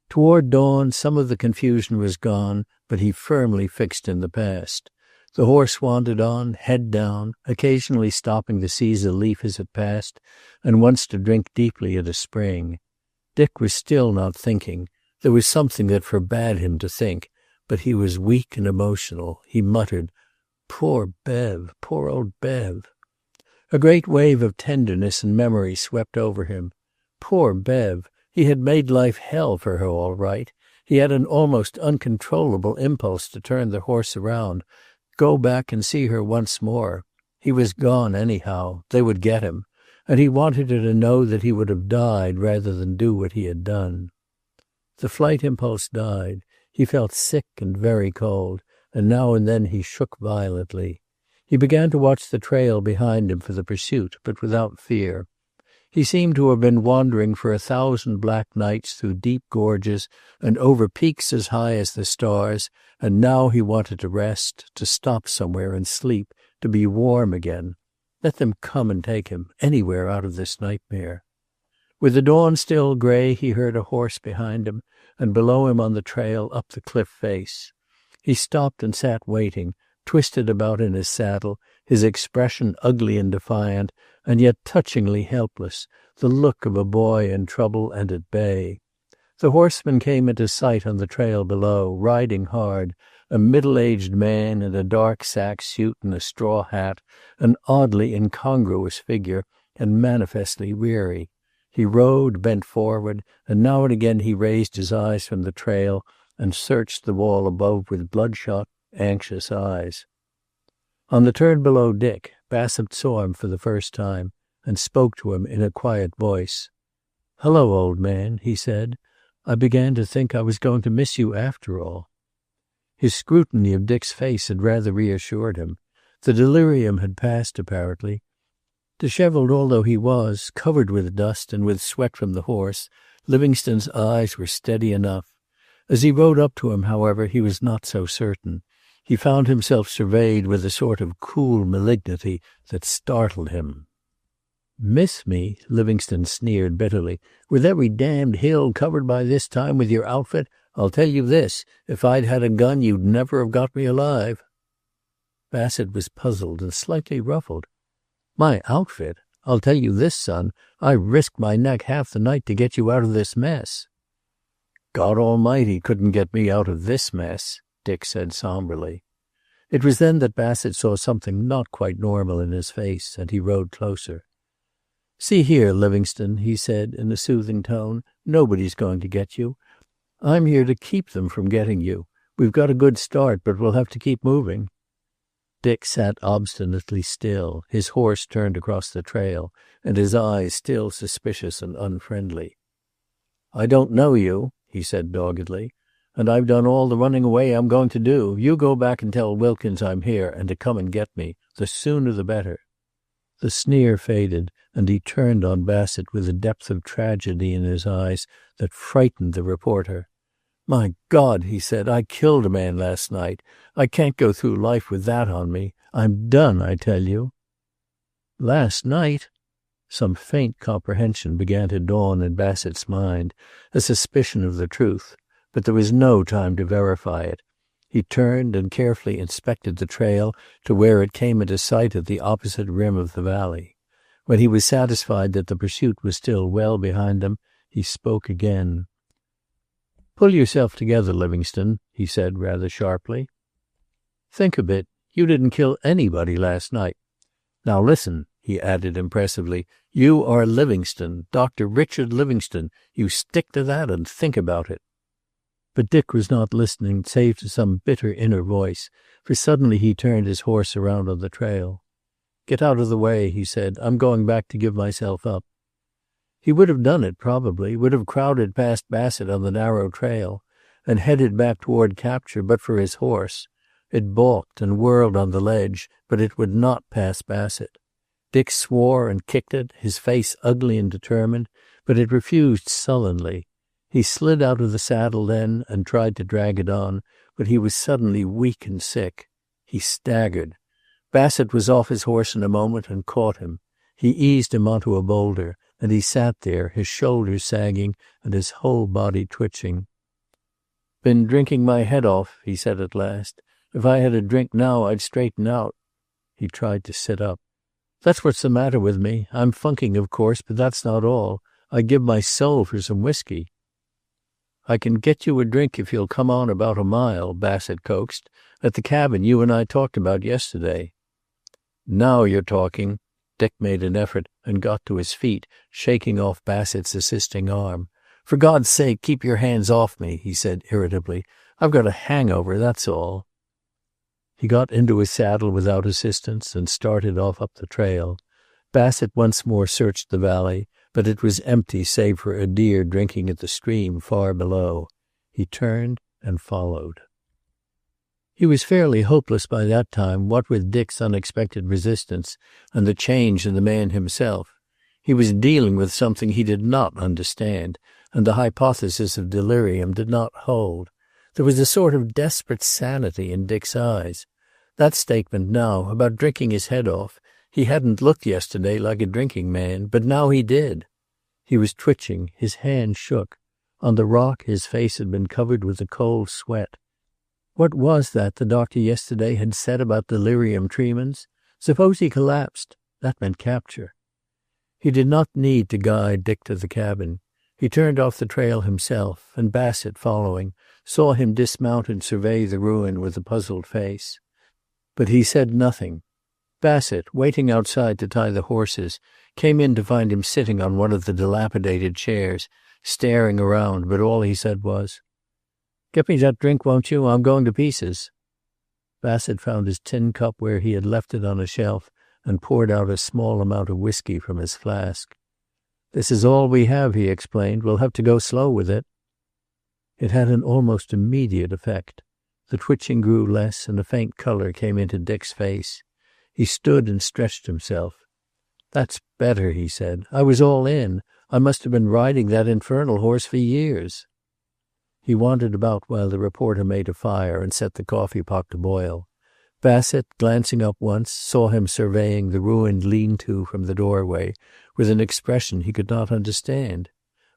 Toward dawn some of the confusion was gone, but he firmly fixed in the past. The horse wandered on, head down, occasionally stopping to seize a leaf as it passed, and once to drink deeply at a spring. Dick was still not thinking. There was something that forbade him to think, but he was weak and emotional. He muttered, "Poor Bev, poor old Bev." A great wave of tenderness and memory swept over him. Poor Bev. He had made life hell for her, all right. He had an almost uncontrollable impulse to turn the horse around, go back and see her once more. He was gone anyhow. They would get him. And he wanted her to know that he would have died rather than do what he had done. The flight impulse died. He felt sick and very cold, and now and then he shook violently. He began to watch the trail behind him for the pursuit, but without fear. He seemed to have been wandering for 1,000 black nights through deep gorges and over peaks as high as the stars, and now he wanted to rest, to stop somewhere and sleep, to be warm again. Let them come and take him, anywhere out of this nightmare. With the dawn still gray, he heard a horse behind him, and below him on the trail up the cliff face. He stopped and sat waiting, twisted about in his saddle, his expression ugly and defiant, and yet touchingly helpless, the look of a boy in trouble and at bay. The horseman came into sight on the trail below, riding hard, a middle-aged man in a dark sack suit and a straw hat, an oddly incongruous figure, and manifestly weary. He rode, bent forward, and now and again he raised his eyes from the trail and searched the wall above with bloodshot, anxious eyes. On the turn below Dick, Bassett saw him for the first time and spoke to him in a quiet voice. "Hello, old man," he said. "I began to think I was going to miss you after all." His scrutiny of Dick's face had rather reassured him. The delirium had passed, apparently. Disheveled although he was, covered with dust and with sweat from the horse, Livingstone's eyes were steady enough. As he rode up to him, however, he was not so certain. He found himself surveyed with a sort of cool malignity that startled him. "Miss me?" Livingstone sneered bitterly. "With every damned hill covered by this time with your outfit, I'll tell you this, if I'd had a gun you'd never have got me alive." Bassett was puzzled and slightly ruffled. "My outfit? I'll tell you this, son, I risked my neck half the night to get you out of this mess." God Almighty couldn't get me out of this mess, Dick said somberly. It was then that Bassett saw something not quite normal in his face, and he rode closer. "See here, Livingstone," he said in a soothing tone, "nobody's going to get you. I'm here to keep them from getting you. We've got a good start, but we'll have to keep moving." Dick sat obstinately still, his horse turned across the trail, and his eyes still suspicious and unfriendly. "I don't know you," he said doggedly, "and I've done all the running away I'm going to do. You go back and tell Wilkins I'm here and to come and get me. The sooner the better." The sneer faded, and he turned on Bassett with a depth of tragedy in his eyes that frightened the reporter. "My God," he said, "I killed a man last night. I can't go through life with that on me. I'm done, I tell you." "Last night?" Some faint comprehension began to dawn in Bassett's mind, a suspicion of the truth, but there was no time to verify it. He turned and carefully inspected the trail to where it came into sight at the opposite rim of the valley. When he was satisfied that the pursuit was still well behind them, he spoke again. "Pull yourself together, Livingstone," he said rather sharply. "Think a bit. You didn't kill anybody last night. Now listen," he added impressively. "You are Livingstone, Dr. Richard Livingstone. You stick to that and think about it." But Dick was not listening save to some bitter inner voice, for suddenly he turned his horse around on the trail. "Get out of the way," he said. "I'm going back to give myself up." He would have done it, probably, would have crowded past Bassett on the narrow trail and headed back toward capture but for his horse. It balked and whirled on the ledge, but it would not pass Bassett. Dick swore and kicked it, his face ugly and determined, but it refused sullenly. He slid out of the saddle then and tried to drag it on, but he was suddenly weak and sick. He staggered. Bassett was off his horse in a moment and caught him. He eased him onto a boulder, and he sat there, his shoulders sagging and his whole body twitching. "Been drinking my head off," he said at last. "If I had a drink now, I'd straighten out." He tried to sit up. "That's what's the matter with me. I'm funking, of course, but that's not all. I'd give my soul for some whiskey." "I can get you a drink if you'll come on about a mile," Bassett coaxed, "at the cabin you and I talked about yesterday." "Now you're talking." Dick made an effort and got to his feet, shaking off Bassett's assisting arm. "For God's sake, keep your hands off me," he said irritably. "I've got a hangover, that's all." He got into his saddle without assistance and started off up the trail. Bassett once more searched the valley, but it was empty save for a deer drinking at the stream far below. He turned and followed. He was fairly hopeless by that time, what with Dick's unexpected resistance and the change in the man himself. He was dealing with something he did not understand, and the hypothesis of delirium did not hold. There was a sort of desperate sanity in Dick's eyes. That statement now, about drinking his head off, he hadn't looked yesterday like a drinking man, but now he did. He was twitching, his hand shook. On the rock his face had been covered with a cold sweat. What was that the doctor yesterday had said about delirium tremens? Suppose he collapsed? That meant capture. He did not need to guide Dick to the cabin. He turned off the trail himself, and Bassett, following, saw him dismount and survey the ruin with a puzzled face. But he said nothing. Bassett, waiting outside to tie the horses, came in to find him sitting on one of the dilapidated chairs, staring around, but all he said was, "Get me that drink, won't you? I'm going to pieces." Bassett found his tin cup where he had left it on a shelf and poured out a small amount of whiskey from his flask. "This is all we have," he explained. "We'll have to go slow with it." It had an almost immediate effect. The twitching grew less, and a faint color came into Dick's face. He stood and stretched himself. "That's better," he said. "I was all in. I must have been riding that infernal horse for years." He wandered about while the reporter made a fire and set the coffee pot to boil. Bassett, glancing up once, saw him surveying the ruined lean-to from the doorway with an expression he could not understand.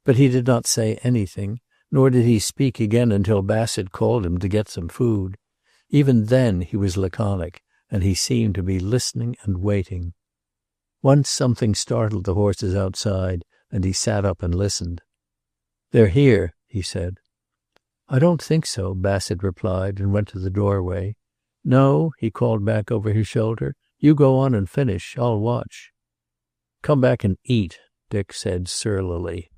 But he did not say anything, nor did he speak again until Bassett called him to get some food. Even then he was laconic, and he seemed to be listening and waiting. Once something startled the horses outside, and he sat up and listened. "They're here," he said. I don't think so, Bassett replied and went to the doorway. No, he called back over his shoulder. You go on and finish. I'll watch. Come back and eat, Dick said surlily.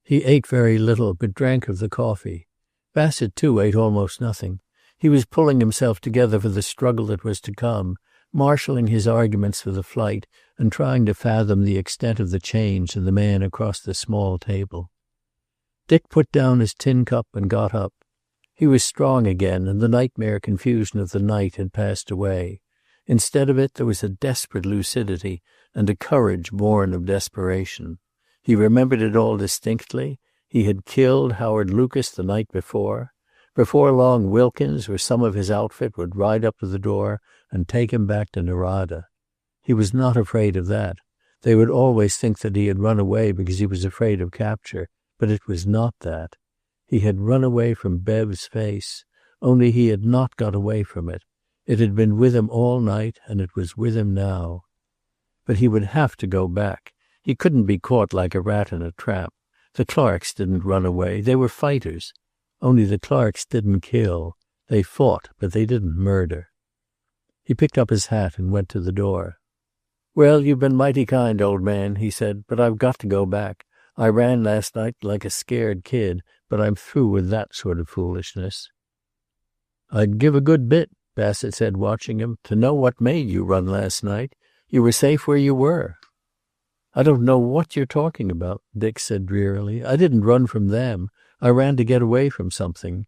He ate very little, but drank of the coffee. Bassett, too, ate almost nothing. He was pulling himself together for the struggle that was to come, marshalling his arguments for the flight, and trying to fathom the extent of the change in the man across the small table. Dick put down his tin cup and got up. He was strong again, and the nightmare confusion of the night had passed away. Instead of it, there was a desperate lucidity and a courage born of desperation. He remembered it all distinctly. He had killed Howard Lucas the night before. Before long, Wilkins or some of his outfit would ride up to the door and take him back to Narada. He was not afraid of that. They would always think that he had run away because he was afraid of capture, but it was not that. He had run away from Bev's face, only he had not got away from it. It had been with him all night, and it was with him now. But he would have to go back. He couldn't be caught like a rat in a trap. The Clarks didn't run away. They were fighters. Only the Clarks didn't kill. They fought, but they didn't murder. He picked up his hat and went to the door. Well, you've been mighty kind, old man, he said, but I've got to go back. I ran last night like a scared kid, but I'm through with that sort of foolishness. I'd give a good bit, Bassett said, watching him, to know what made you run last night. You were safe where you were. I don't know what you're talking about, Dick said drearily. I didn't run from them. I ran to get away from something.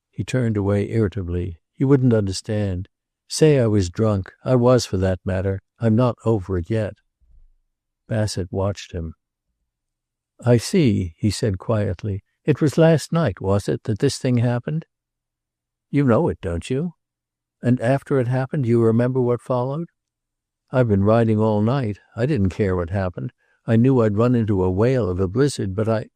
He turned away irritably. You wouldn't understand. Say I was drunk. I was, for that matter. I'm not over it yet. Bassett watched him. I see, he said quietly. It was last night, was it, that this thing happened? You know it, don't you? And after it happened, do you remember what followed? I've been riding all night. I didn't care what happened. I knew I'd run into a whale of a blizzard, but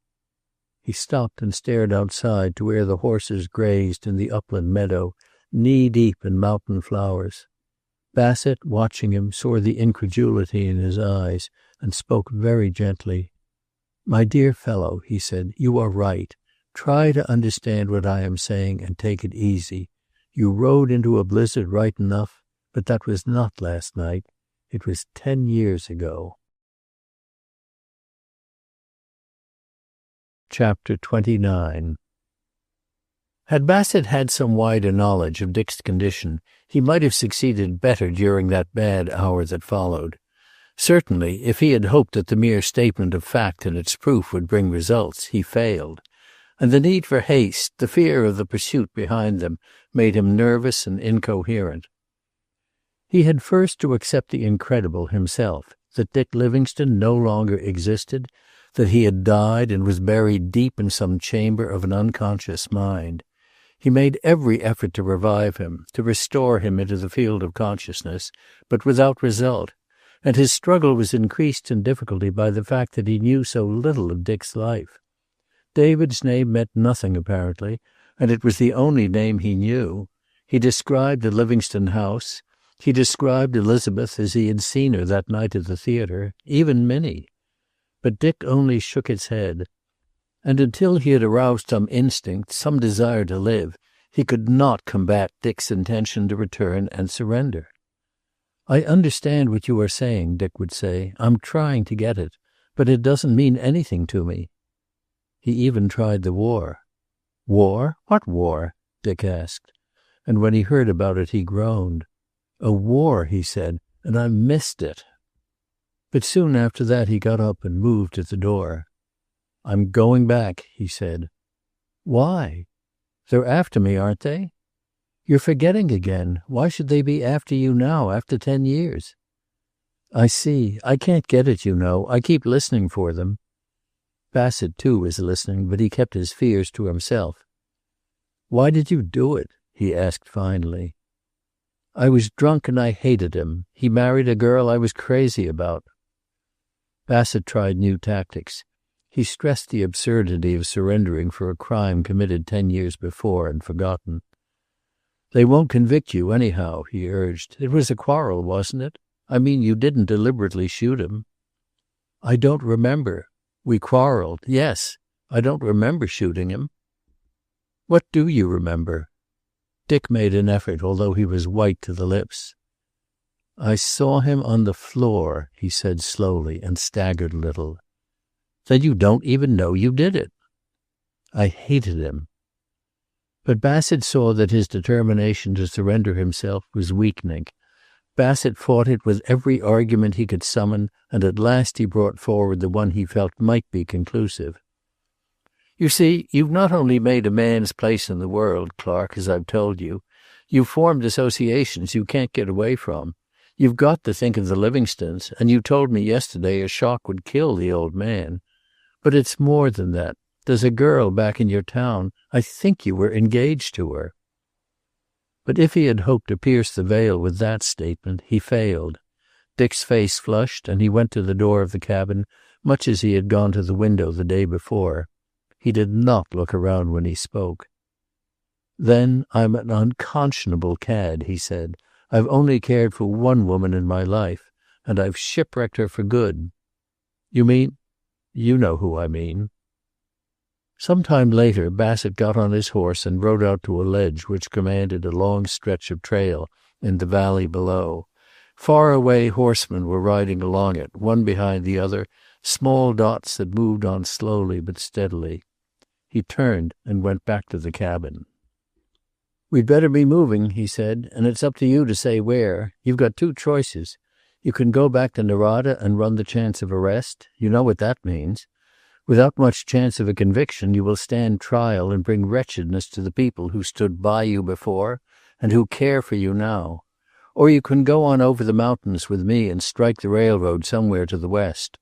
He stopped and stared outside to where the horses grazed in the upland meadow, knee-deep in mountain flowers. Bassett, watching him, saw the incredulity in his eyes and spoke very gently. My dear fellow, he said, you are right. Try to understand what I am saying and take it easy. You rode into a blizzard right enough, but that was not last night. It was 10 years ago. Chapter 29. Had Bassett had some wider knowledge of Dick's condition, he might have succeeded better during that bad hour that followed. Certainly, if he had hoped that the mere statement of fact and its proof would bring results, he failed. And the need for haste, the fear of the pursuit behind them, made him nervous and incoherent. He had first to accept the incredible himself, that Dick Livingstone no longer existed, that he had died and was buried deep in some chamber of an unconscious mind. He made every effort to revive him, to restore him into the field of consciousness, but without result, and his struggle was increased in difficulty by the fact that he knew so little of Dick's life. David's name meant nothing, apparently, and it was the only name he knew. He described the Livingstone house. He described Elizabeth as he had seen her that night at the theater, even Minnie. But Dick only shook his head. And until he had aroused some instinct, some desire to live, he could not combat Dick's intention to return and surrender. I understand what you are saying, Dick would say. I'm trying to get it, but it doesn't mean anything to me. He even tried the war. War? What war? Dick asked. And when he heard about it, he groaned. A war, he said, and I missed it. But soon after that he got up and moved at the door. I'm going back, he said. Why? They're after me, aren't they? You're forgetting again. Why should they be after you now, after 10 years? I see. I can't get it, you know. I keep listening for them. Bassett, too, was listening, but he kept his fears to himself. Why did you do it? He asked finally. I was drunk and I hated him. He married a girl I was crazy about. Bassett tried new tactics. He stressed the absurdity of surrendering for a crime committed 10 years before and forgotten. They won't convict you anyhow, he urged. It was a quarrel, wasn't it? I mean, you didn't deliberately shoot him. I don't remember. We quarreled, yes. I don't remember shooting him. What do you remember?" Dick made an effort, although he was white to the lips. "I saw him on the floor," he said slowly, and staggered a little. "Then you don't even know you did it." "I hated him." But Bassett saw that his determination to surrender himself was weakening. Bassett fought it with every argument he could summon, and at last he brought forward the one he felt might be conclusive. "You see, you've not only made a man's place in the world, Clark, as I've told you. You've formed associations you can't get away from. You've got to think of the Livingstones, and you told me yesterday a shock would kill the old man. But it's more than that. There's a girl back in your town. I think you were engaged to her." But if he had hoped to pierce the veil with that statement, he failed. Dick's face flushed, and he went to the door of the cabin, much as he had gone to the window the day before. He did not look around when he spoke. "Then I'm an unconscionable cad," he said. "I've only cared for one woman in my life, and I've shipwrecked her for good." "You mean—" "You know who I mean." Some time later, Bassett got on his horse and rode out to a ledge which commanded a long stretch of trail in the valley below. Far away horsemen were riding along it, one behind the other, small dots that moved on slowly but steadily. He turned and went back to the cabin. "We'd better be moving," he said, "and it's up to you to say where. You've got two choices. You can go back to Narada and run the chance of arrest. You know what that means. Without much chance of a conviction, you will stand trial and bring wretchedness to the people who stood by you before and who care for you now. Or you can go on over the mountains with me and strike the railroad somewhere to the west.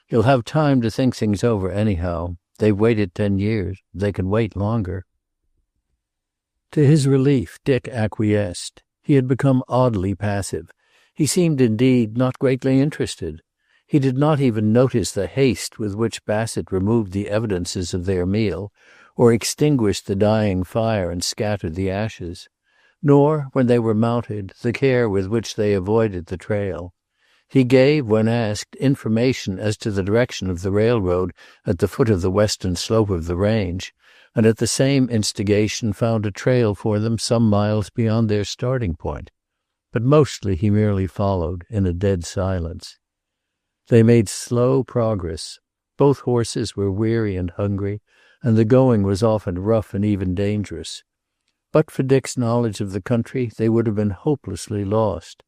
You'll have time to think things over anyhow. They've waited 10 years. They can wait longer." To his relief, Dick acquiesced. He had become oddly passive. He seemed, indeed, not greatly interested. He did not even notice the haste with which Bassett removed the evidences of their meal, or extinguished the dying fire and scattered the ashes. Nor, when they were mounted, the care with which they avoided the trail. He gave, when asked, information as to the direction of the railroad at the foot of the western slope of the range, and at the same instigation found a trail for them some miles beyond their starting point. But mostly he merely followed, in a dead silence. They made slow progress. Both horses were weary and hungry, and the going was often rough and even dangerous. But for Dick's knowledge of the country, they would have been hopelessly lost.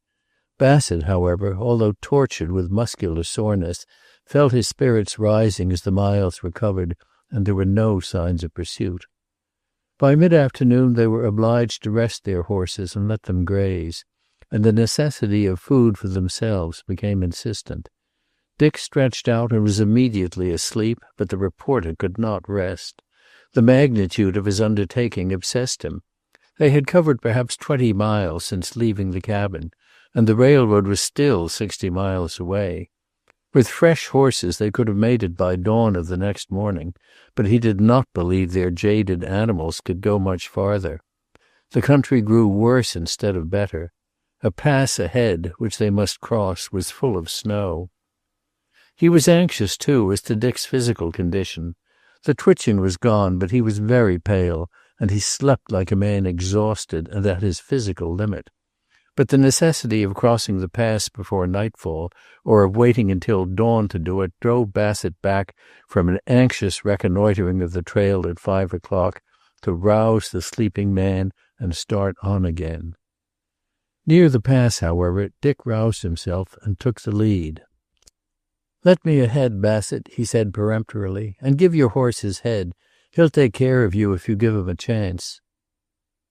Bassett, however, although tortured with muscular soreness, felt his spirits rising as the miles were covered, and there were no signs of pursuit. By mid-afternoon they were obliged to rest their horses and let them graze, and the necessity of food for themselves became insistent. Dick stretched out and was immediately asleep, but the reporter could not rest. The magnitude of his undertaking obsessed him. They had covered perhaps 20 miles since leaving the cabin, and the railroad was still 60 miles away. With fresh horses they could have made it by dawn of the next morning, but he did not believe their jaded animals could go much farther. The country grew worse instead of better. A pass ahead, which they must cross, was full of snow. He was anxious, too, as to Dick's physical condition. The twitching was gone, but he was very pale, and he slept like a man exhausted and at his physical limit. But the necessity of crossing the pass before nightfall, or of waiting until dawn to do it, drove Bassett back from an anxious reconnoitering of the trail at 5 o'clock to rouse the sleeping man and start on again. Near the pass, however, Dick roused himself and took the lead. "Let me ahead, Bassett," he said peremptorily, "and give your horse his head. He'll take care of you if you give him a chance."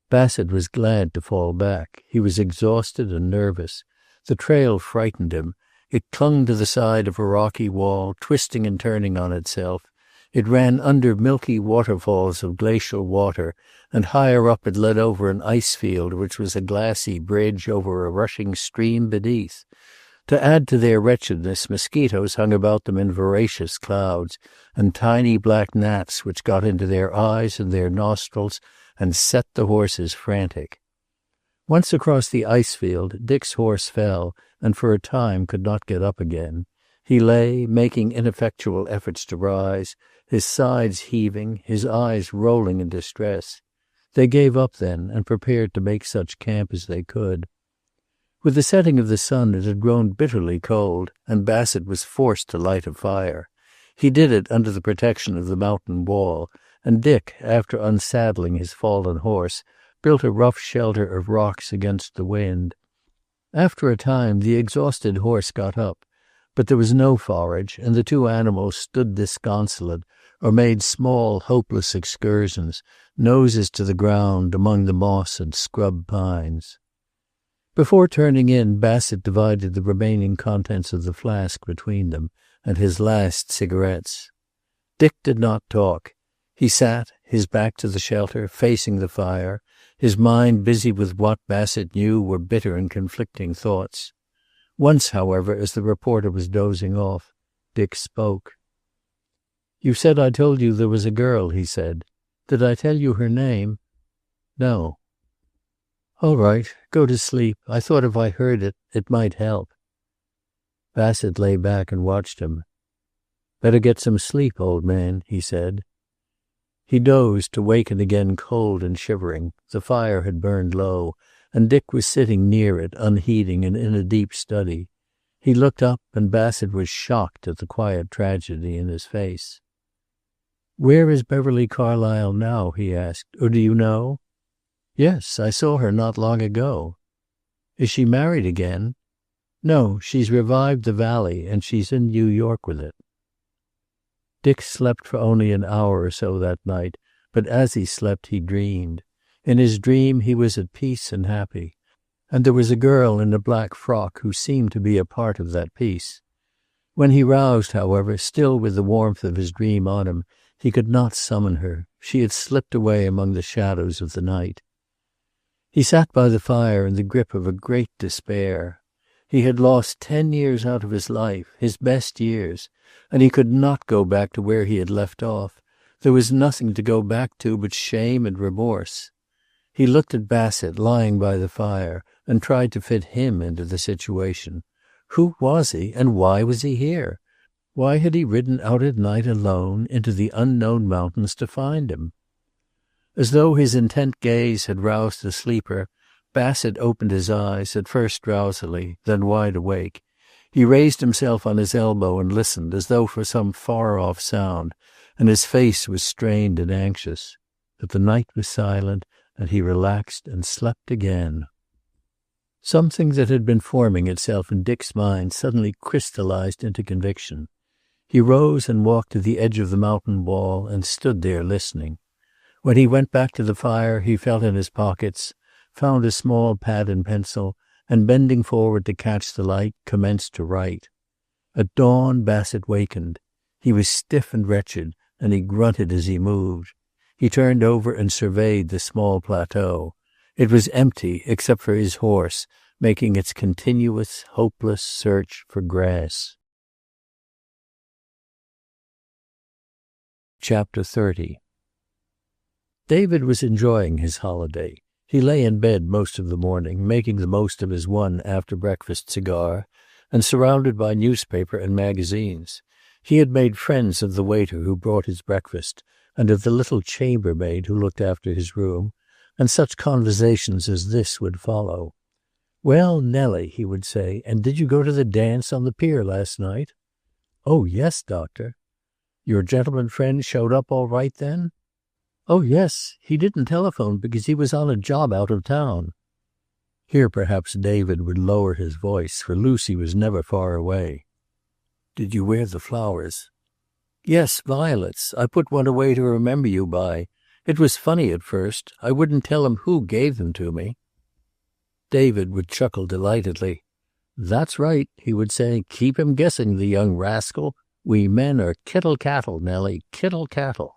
Bassett was glad to fall back. He was exhausted and nervous. The trail frightened him. It clung to the side of a rocky wall, twisting and turning on itself. It ran under milky waterfalls of glacial water, and higher up it led over an ice field which was a glassy bridge over a rushing stream beneath. To add to their wretchedness, mosquitoes hung about them in voracious clouds, and tiny black gnats which got into their eyes and their nostrils and set the horses frantic. Once across the ice field, Dick's horse fell, and for a time could not get up again. He lay, making ineffectual efforts to rise, his sides heaving, his eyes rolling in distress. They gave up then and prepared to make such camp as they could. With the setting of the sun it had grown bitterly cold, and Bassett was forced to light a fire. He did it under the protection of the mountain wall, and Dick, after unsaddling his fallen horse, built a rough shelter of rocks against the wind. After a time the exhausted horse got up, but there was no forage, and the two animals stood disconsolate, or made small, hopeless excursions, noses to the ground among the moss and scrub pines. Before turning in, Bassett divided the remaining contents of the flask between them, and his last cigarettes. Dick did not talk. He sat, his back to the shelter, facing the fire, his mind busy with what Bassett knew were bitter and conflicting thoughts. Once, however, as the reporter was dozing off, Dick spoke. "You said I told you there was a girl," he said. "Did I tell you her name?" "No." "All right. Go to sleep. I thought if I heard it, it might help." Bassett lay back and watched him. "Better get some sleep, old man," he said. He dozed, to waken again cold and shivering. The fire had burned low, and Dick was sitting near it, unheeding and in a deep study. He looked up, and Bassett was shocked at the quiet tragedy in his face. "Where is Beverly Carlyle now?" he asked. "Or do you know?" "Yes, I saw her not long ago." "Is she married again?" "No, she's revived the Valley, and she's in New York with it." Dick slept for only an hour or so that night, but as he slept he dreamed. In his dream he was at peace and happy, and there was a girl in a black frock who seemed to be a part of that peace. When he roused, however, still with the warmth of his dream on him, he could not summon her. She had slipped away among the shadows of the night. He sat by the fire in the grip of a great despair. He had lost 10 years out of his life, his best years, and he could not go back to where he had left off. There was nothing to go back to but shame and remorse. He looked at Bassett lying by the fire and tried to fit him into the situation. Who was he, and why was he here? Why had he ridden out at night alone into the unknown mountains to find him? As though his intent gaze had roused a sleeper, Bassett opened his eyes, at first drowsily, then wide awake. He raised himself on his elbow and listened, as though for some far-off sound, and his face was strained and anxious. But the night was silent, and he relaxed and slept again. Something that had been forming itself in Dick's mind suddenly crystallized into conviction. He rose and walked to the edge of the mountain wall and stood there listening. When he went back to the fire, he felt in his pockets, found a small pad and pencil, and bending forward to catch the light, commenced to write. At dawn, Bassett wakened. He was stiff and wretched, and he grunted as he moved. He turned over and surveyed the small plateau. It was empty, except for his horse, making its continuous, hopeless search for grass. Chapter 30. David was enjoying his holiday. He lay in bed most of the morning, making the most of his one after-breakfast cigar, and surrounded by newspaper and magazines. He had made friends of the waiter who brought his breakfast, and of the little chambermaid who looked after his room, and such conversations as this would follow. "Well, Nellie," he would say, "and did you go to the dance on the pier last night?" "Oh, yes, doctor." "Your gentleman friend showed up all right then?" "Oh, yes. He didn't telephone because he was on a job out of town." Here perhaps David would lower his voice, for Lucy was never far away. "Did you wear the flowers?" "Yes, violets. I put one away to remember you by. It was funny at first. I wouldn't tell him who gave them to me." David would chuckle delightedly. "That's right," he would say. "Keep him guessing, the young rascal. We men are kittle-cattle, Nellie, kittle-cattle."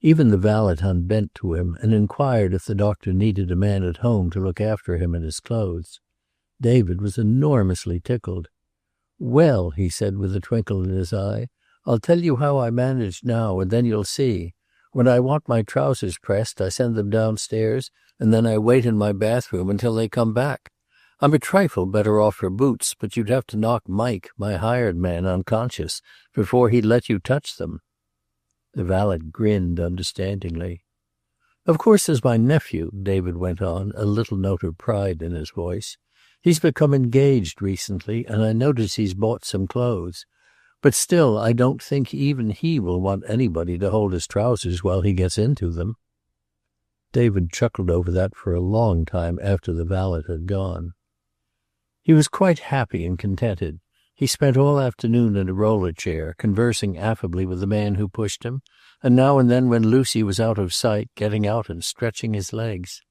Even the valet unbent to him and inquired if the doctor needed a man at home to look after him and his clothes. David was enormously tickled. "Well," he said with a twinkle in his eye, "I'll tell you how I manage now, and then you'll see. When I want my trousers pressed, I send them downstairs, and then I wait in my bathroom until they come back. I'm a trifle better off for boots, but you'd have to knock Mike, my hired man, unconscious before he'd let you touch them." The valet grinned understandingly. Of course there's my nephew, David went on, a little note of pride in his voice. He's become engaged recently, and I notice he's bought some clothes. But still, I don't think even he will want anybody to hold his trousers while he gets into them. David chuckled over that for a long time after the valet had gone. He was quite happy and contented. He spent all afternoon in a roller chair, conversing affably with the man who pushed him, and now and then when Lucy was out of sight, getting out and stretching his legs.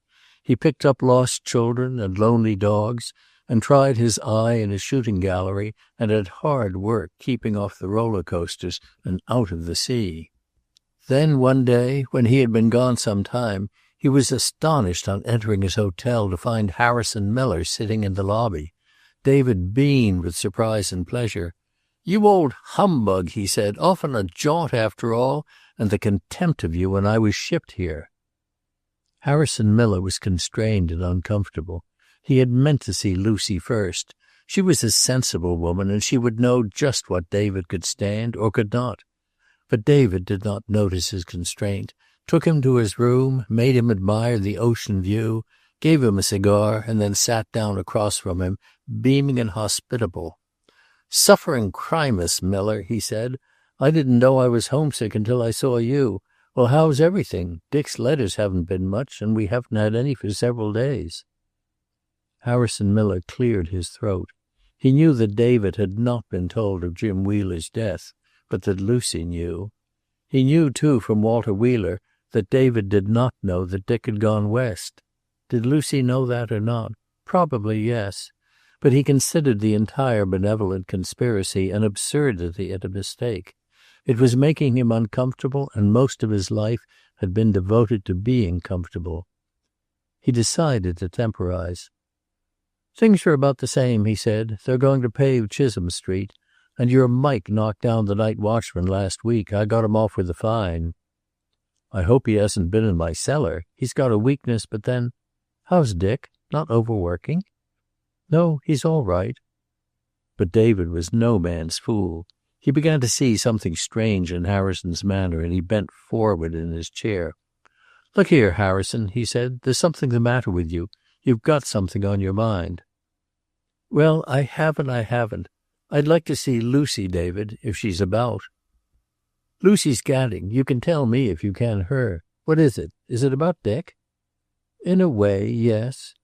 He picked up lost children and lonely dogs, and tried his eye in a shooting gallery, and had hard work keeping off the roller coasters and out of the sea. Then one day, when he had been gone some time, he was astonished on entering his hotel to find Harrison Miller sitting in the lobby. David beamed with surprise and pleasure. "You old humbug," he said, "off on a jaunt after all, and the contempt of you when I was shipped here." Harrison Miller was constrained and uncomfortable. He had meant to see Lucy first. She was a sensible woman, and she would know just what David could stand or could not. But David did not notice his constraint, took him to his room, made him admire the ocean view, gave him a cigar, and then sat down across from him, beaming and hospitable. "Suffering Crimus, Miller," he said. "I didn't know I was homesick until I saw you. Well, how's everything? Dick's letters haven't been much, and we haven't had any for several days." Harrison Miller cleared his throat. He knew that David had not been told of Jim Wheeler's death, but that Lucy knew. He knew, too, from Walter Wheeler, that David did not know that Dick had gone west. Did Lucy know that or not? Probably yes. But he considered the entire benevolent conspiracy an absurdity and a mistake. It was making him uncomfortable, and most of his life had been devoted to being comfortable. He decided to temporize. "Things are about the same," he said. "They're going to pave Chisholm Street. And your Mike knocked down the night watchman last week. I got him off with a fine." "I hope he hasn't been in my cellar. He's got a weakness, but then... How's Dick? Not overworking?" "No, he's all right." But David was no man's fool. He began to see something strange in Harrison's manner, and he bent forward in his chair. "Look here, Harrison," he said. "There's something the matter with you. You've got something on your mind." "Well, I haven't. I'd like to see Lucy, David, if she's about." "Lucy's gadding. You can tell me if you can her. What is it? Is it about Dick?" "In a way, yes."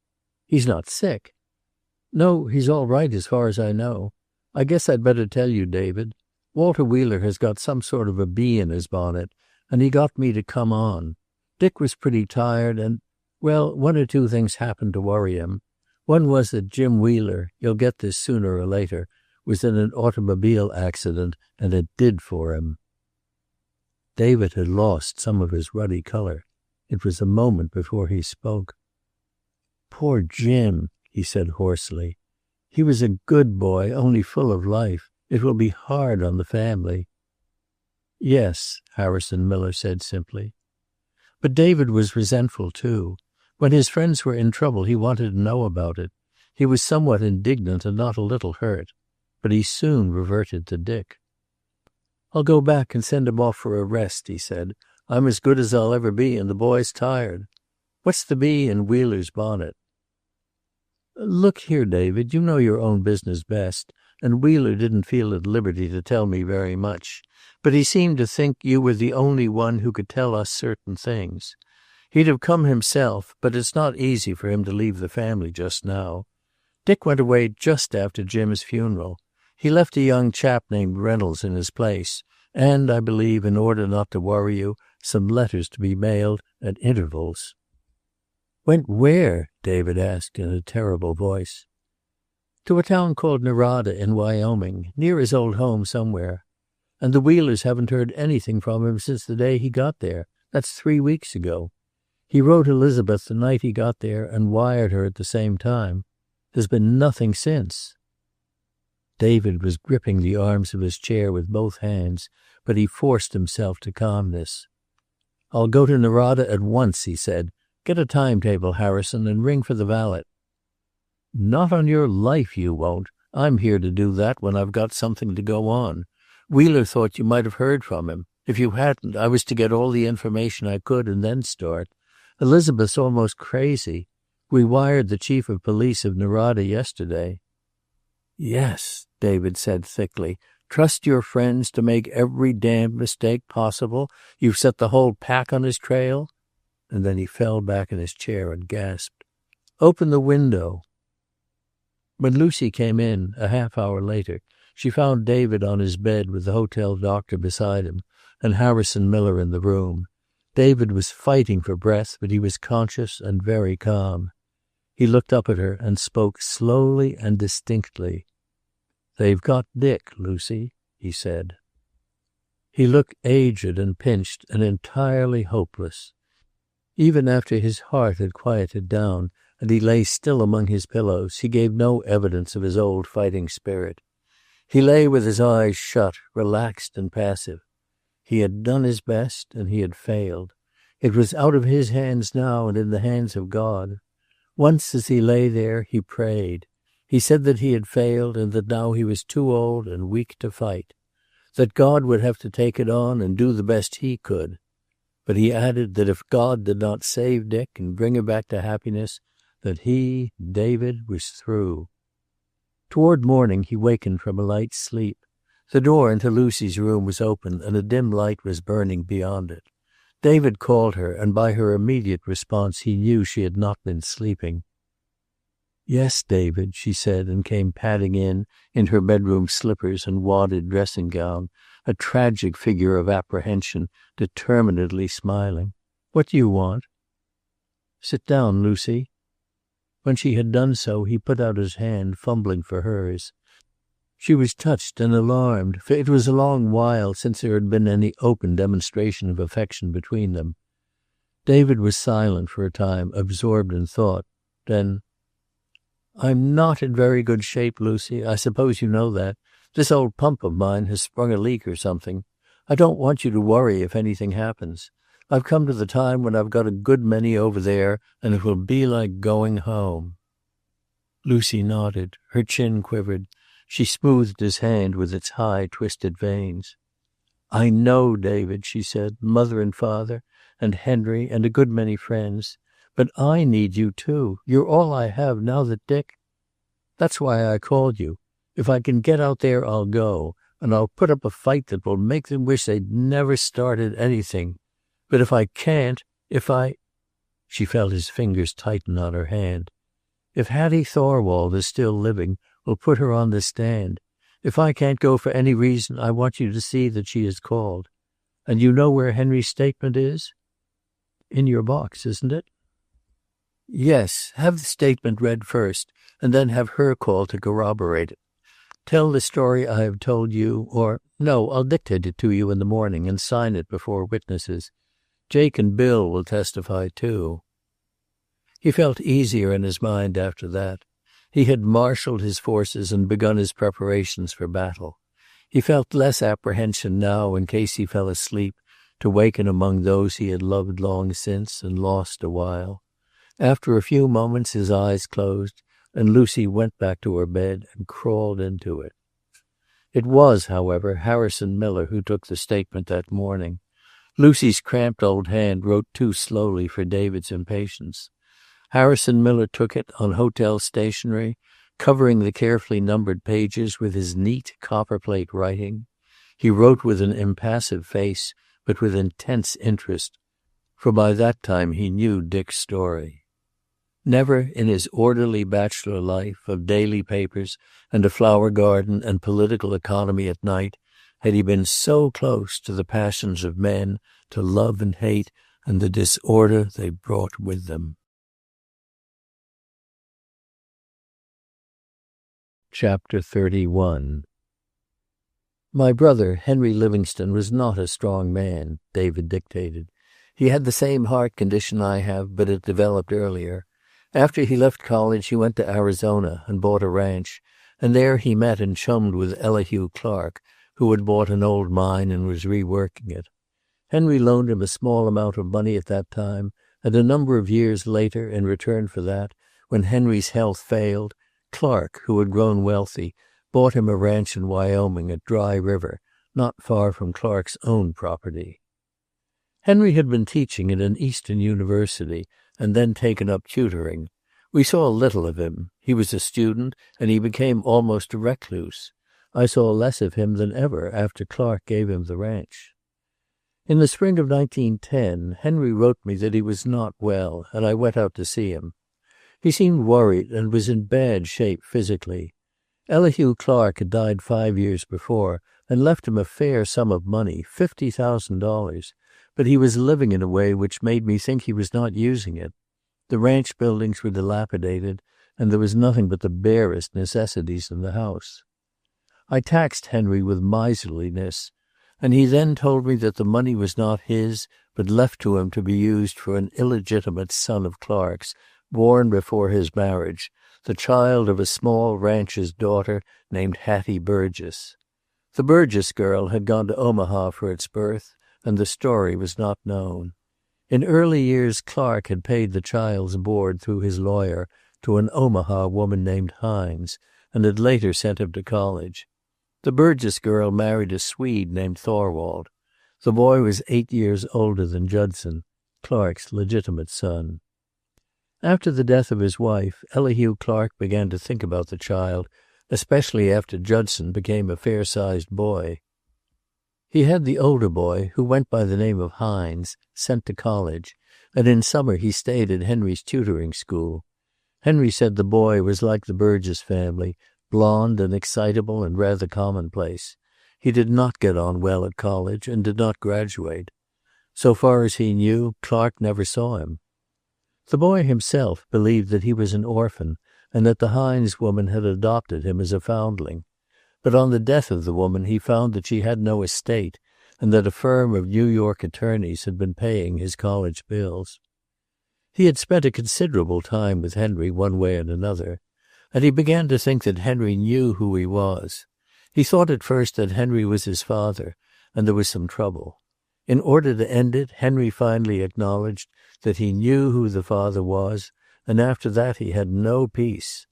"He's not sick?" "No, he's all right as far as I know. I guess I'd better tell you, David. Walter Wheeler has got some sort of a bee in his bonnet, and he got me to come on. Dick was pretty tired, and, well, one or two things happened to worry him. One was that Jim Wheeler, you'll get this sooner or later, was in an automobile accident, and it did for him." David had lost some of his ruddy color. It was a moment before he spoke. "Poor Jim," he said hoarsely. "He was a good boy, only full of life. It will be hard on the family." "Yes," Harrison Miller said simply. But David was resentful, too. When his friends were in trouble, he wanted to know about it. He was somewhat indignant and not a little hurt. But he soon reverted to Dick. "I'll go back and send him off for a rest," he said. "I'm as good as I'll ever be, and the boy's tired. What's the bee in Wheeler's bonnet?" "Look here, David, you know your own business best, and Wheeler didn't feel at liberty to tell me very much. But he seemed to think you were the only one who could tell us certain things. He'd have come himself, but it's not easy for him to leave the family just now. Dick went away just after Jim's funeral. He left a young chap named Reynolds in his place, and, I believe, in order not to worry you, some letters to be mailed at intervals." "Went where?" David asked in a terrible voice. "To a town called Narada in Wyoming, near his old home somewhere. And the Wheelers haven't heard anything from him since the day he got there. That's 3 weeks ago. He wrote Elizabeth the night he got there and wired her at the same time. There's been nothing since." David was gripping the arms of his chair with both hands, but he forced himself to calmness. "I'll go to Narada at once," he said. "Get a timetable, Harrison, and ring for the valet." "Not on your life you won't. I'm here to do that when I've got something to go on. Wheeler thought you might have heard from him. If you hadn't, I was to get all the information I could and then start. Elizabeth's almost crazy. We wired the chief of police of Narada yesterday." "Yes," David said thickly. "Trust your friends to make every damned mistake possible? You've set the whole pack on his trail?" And then he fell back in his chair and gasped, "Open the window." When Lucy came in, a half hour later, she found David on his bed with the hotel doctor beside him and Harrison Miller in the room. David was fighting for breath, but he was conscious and very calm. He looked up at her and spoke slowly and distinctly. "They've got Dick, Lucy," he said. He looked aged and pinched and entirely hopeless. Even after his heart had quieted down and he lay still among his pillows, he gave no evidence of his old fighting spirit. He lay with his eyes shut, relaxed and passive. He had done his best, and he had failed. It was out of his hands now and in the hands of God. Once as he lay there, he prayed. He said that he had failed and that now he was too old and weak to fight. That God would have to take it on and do the best he could. But he added that if God did not save Dick and bring him back to happiness, that he, David, was through. Toward morning he wakened from a light sleep. The door into Lucy's room was open and a dim light was burning beyond it. David called her, and by her immediate response he knew she had not been sleeping. "Yes, David," she said, and came padding in her bedroom slippers and wadded dressing gown, a tragic figure of apprehension, determinedly smiling. "What do you want?" "Sit down, Lucy." When she had done so, he put out his hand, fumbling for hers. She was touched and alarmed, for it was a long while since there had been any open demonstration of affection between them. David was silent for a time, absorbed in thought. Then, "I'm not in very good shape, Lucy. I suppose you know that. This old pump of mine has sprung a leak or something. I don't want you to worry if anything happens. I've come to the time when I've got a good many over there, and it will be like going home." Lucy nodded. Her chin quivered. She smoothed his hand with its high, twisted veins. "I know, David," she said, "mother and father, and Henry, and a good many friends. But I need you, too. You're all I have now that Dick... That's why I called you. If I can get out there, I'll go, and I'll put up a fight that will make them wish they'd never started anything. But if I can't, She felt his fingers tighten on her hand. "If Hattie Thorwald is still living, we'll put her on the stand. If I can't go for any reason, I want you to see that she is called. And you know where Henry's statement is?" "In your box, isn't it?" "Yes. Have the statement read first, and then have her called to corroborate it. Tell the story I have told you, or, no, I'll dictate it to you in the morning and sign it before witnesses. Jake and Bill will testify, too." He felt easier in his mind after that. He had marshaled his forces and begun his preparations for battle. He felt less apprehension now in case he fell asleep, to waken among those he had loved long since and lost a while. After a few moments his eyes closed, and Lucy went back to her bed and crawled into it. It was, however, Harrison Miller who took the statement that morning. Lucy's cramped old hand wrote too slowly for David's impatience. Harrison Miller took it on hotel stationery, covering the carefully numbered pages with his neat copperplate writing. He wrote with an impassive face, but with intense interest, for by that time he knew Dick's story. Never in his orderly bachelor life of daily papers and a flower garden and political economy at night had he been so close to the passions of men, to love and hate, and the disorder they brought with them. Chapter 31. "My brother, Henry Livingstone, was not a strong man," David dictated. "He had the same heart condition I have, but it developed earlier. After he left college, he went to Arizona and bought a ranch, and there he met and chummed with Elihu Clark, who had bought an old mine and was reworking it. Henry loaned him a small amount of money at that time, and a number of years later, in return for that, when Henry's health failed, Clark, who had grown wealthy, bought him a ranch in Wyoming at Dry River, not far from Clark's own property. Henry had been teaching at an Eastern university and then taken up tutoring. We saw little of him. He was a student, and he became almost a recluse. I saw less of him than ever after Clark gave him the ranch. In the spring of 1910, Henry wrote me that he was not well, and I went out to see him. He seemed worried and was in bad shape physically. Elihu Clark had died 5 years before and left him a fair sum of money, $50,000, but he was living in a way which made me think he was not using it. The ranch buildings were dilapidated, and there was nothing but the barest necessities in the house. I taxed Henry with miserliness, and he then told me that the money was not his, but left to him to be used for an illegitimate son of Clark's, born before his marriage, the child of a small rancher's daughter named Hattie Burgess. The Burgess girl had gone to Omaha for its birth, and the story was not known. In early years, Clark had paid the child's board through his lawyer to an Omaha woman named Hines, and had later sent him to college. The Burgess girl married a Swede named Thorwald. The boy was 8 years older than Judson, Clark's legitimate son. After the death of his wife, Elihu Clark began to think about the child, especially after Judson became a fair-sized boy. He had the older boy, who went by the name of Hines, sent to college, and in summer he stayed at Henry's tutoring school. Henry said the boy was like the Burgess family, blond and excitable and rather commonplace. He did not get on well at college and did not graduate. So far as he knew, Clark never saw him. The boy himself believed that he was an orphan and that the Hines woman had adopted him as a foundling. But on the death of the woman he found that she had no estate and that a firm of New York attorneys had been paying his college bills. He had spent a considerable time with Henry one way and another, and he began to think that Henry knew who he was. He thought at first that Henry was his father, and there was some trouble. In order to end it, Henry finally acknowledged that he knew who the father was, and after that he had no peace.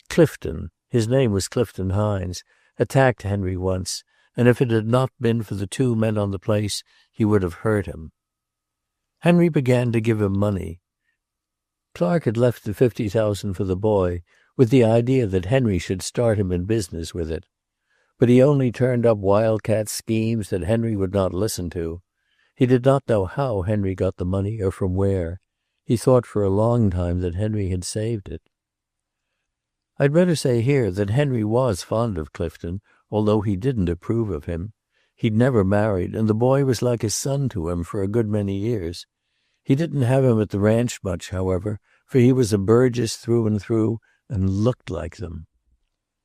Clifton, his name was Clifton Hines, attacked Henry once, and if it had not been for the two men on the place, he would have hurt him. Henry began to give him money. Clark had left the $50,000 for the boy, with the idea that Henry should start him in business with it. But he only turned up wildcat schemes that Henry would not listen to. He did not know how Henry got the money or from where. He thought for a long time that Henry had saved it. I'd better say here that Henry was fond of Clifton, although he didn't approve of him. He'd never married, and the boy was like a son to him for a good many years. He didn't have him at the ranch much, however, for he was a Burgess through and through and looked like them.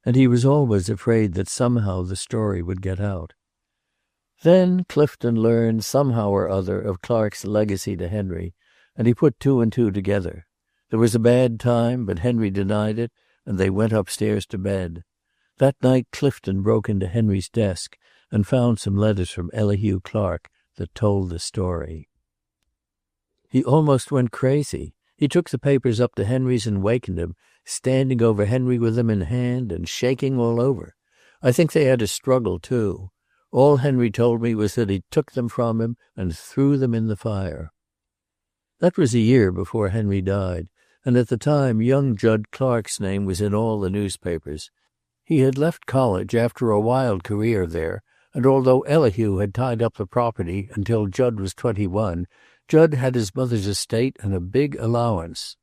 And he was always afraid that somehow the story would get out. Then Clifton learned somehow or other of Clark's legacy to Henry, and he put two and two together. There was a bad time, but Henry denied it, and they went upstairs to bed. That night Clifton broke into Henry's desk and found some letters from Elihu Clark that told the story. He almost went crazy. He took the papers up to Henry's and wakened him, standing over Henry with them in hand and shaking all over. I think they had a struggle, too. All Henry told me was that he took them from him and threw them in the fire. That was a year before Henry died, and at the time young Judd Clark's name was in all the newspapers. He had left college after a wild career there, and although Elihu had tied up the property until Judd was 21, Judd had his mother's estate and a big allowance.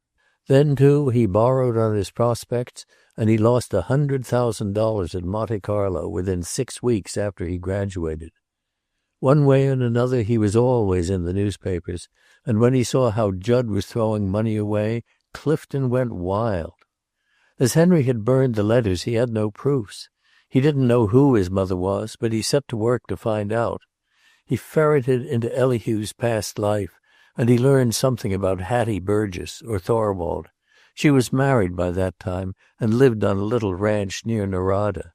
Then, too, he borrowed on his prospects, and he lost $100,000 at Monte Carlo within 6 weeks after he graduated. One way and another he was always in the newspapers, and when he saw how Judd was throwing money away, Clifton went wild. As Henry had burned the letters, he had no proofs. He didn't know who his mother was, but he set to work to find out. He ferreted into Elihu's past life, and he learned something about Hattie Burgess, or Thorwald. She was married by that time and lived on a little ranch near Narada.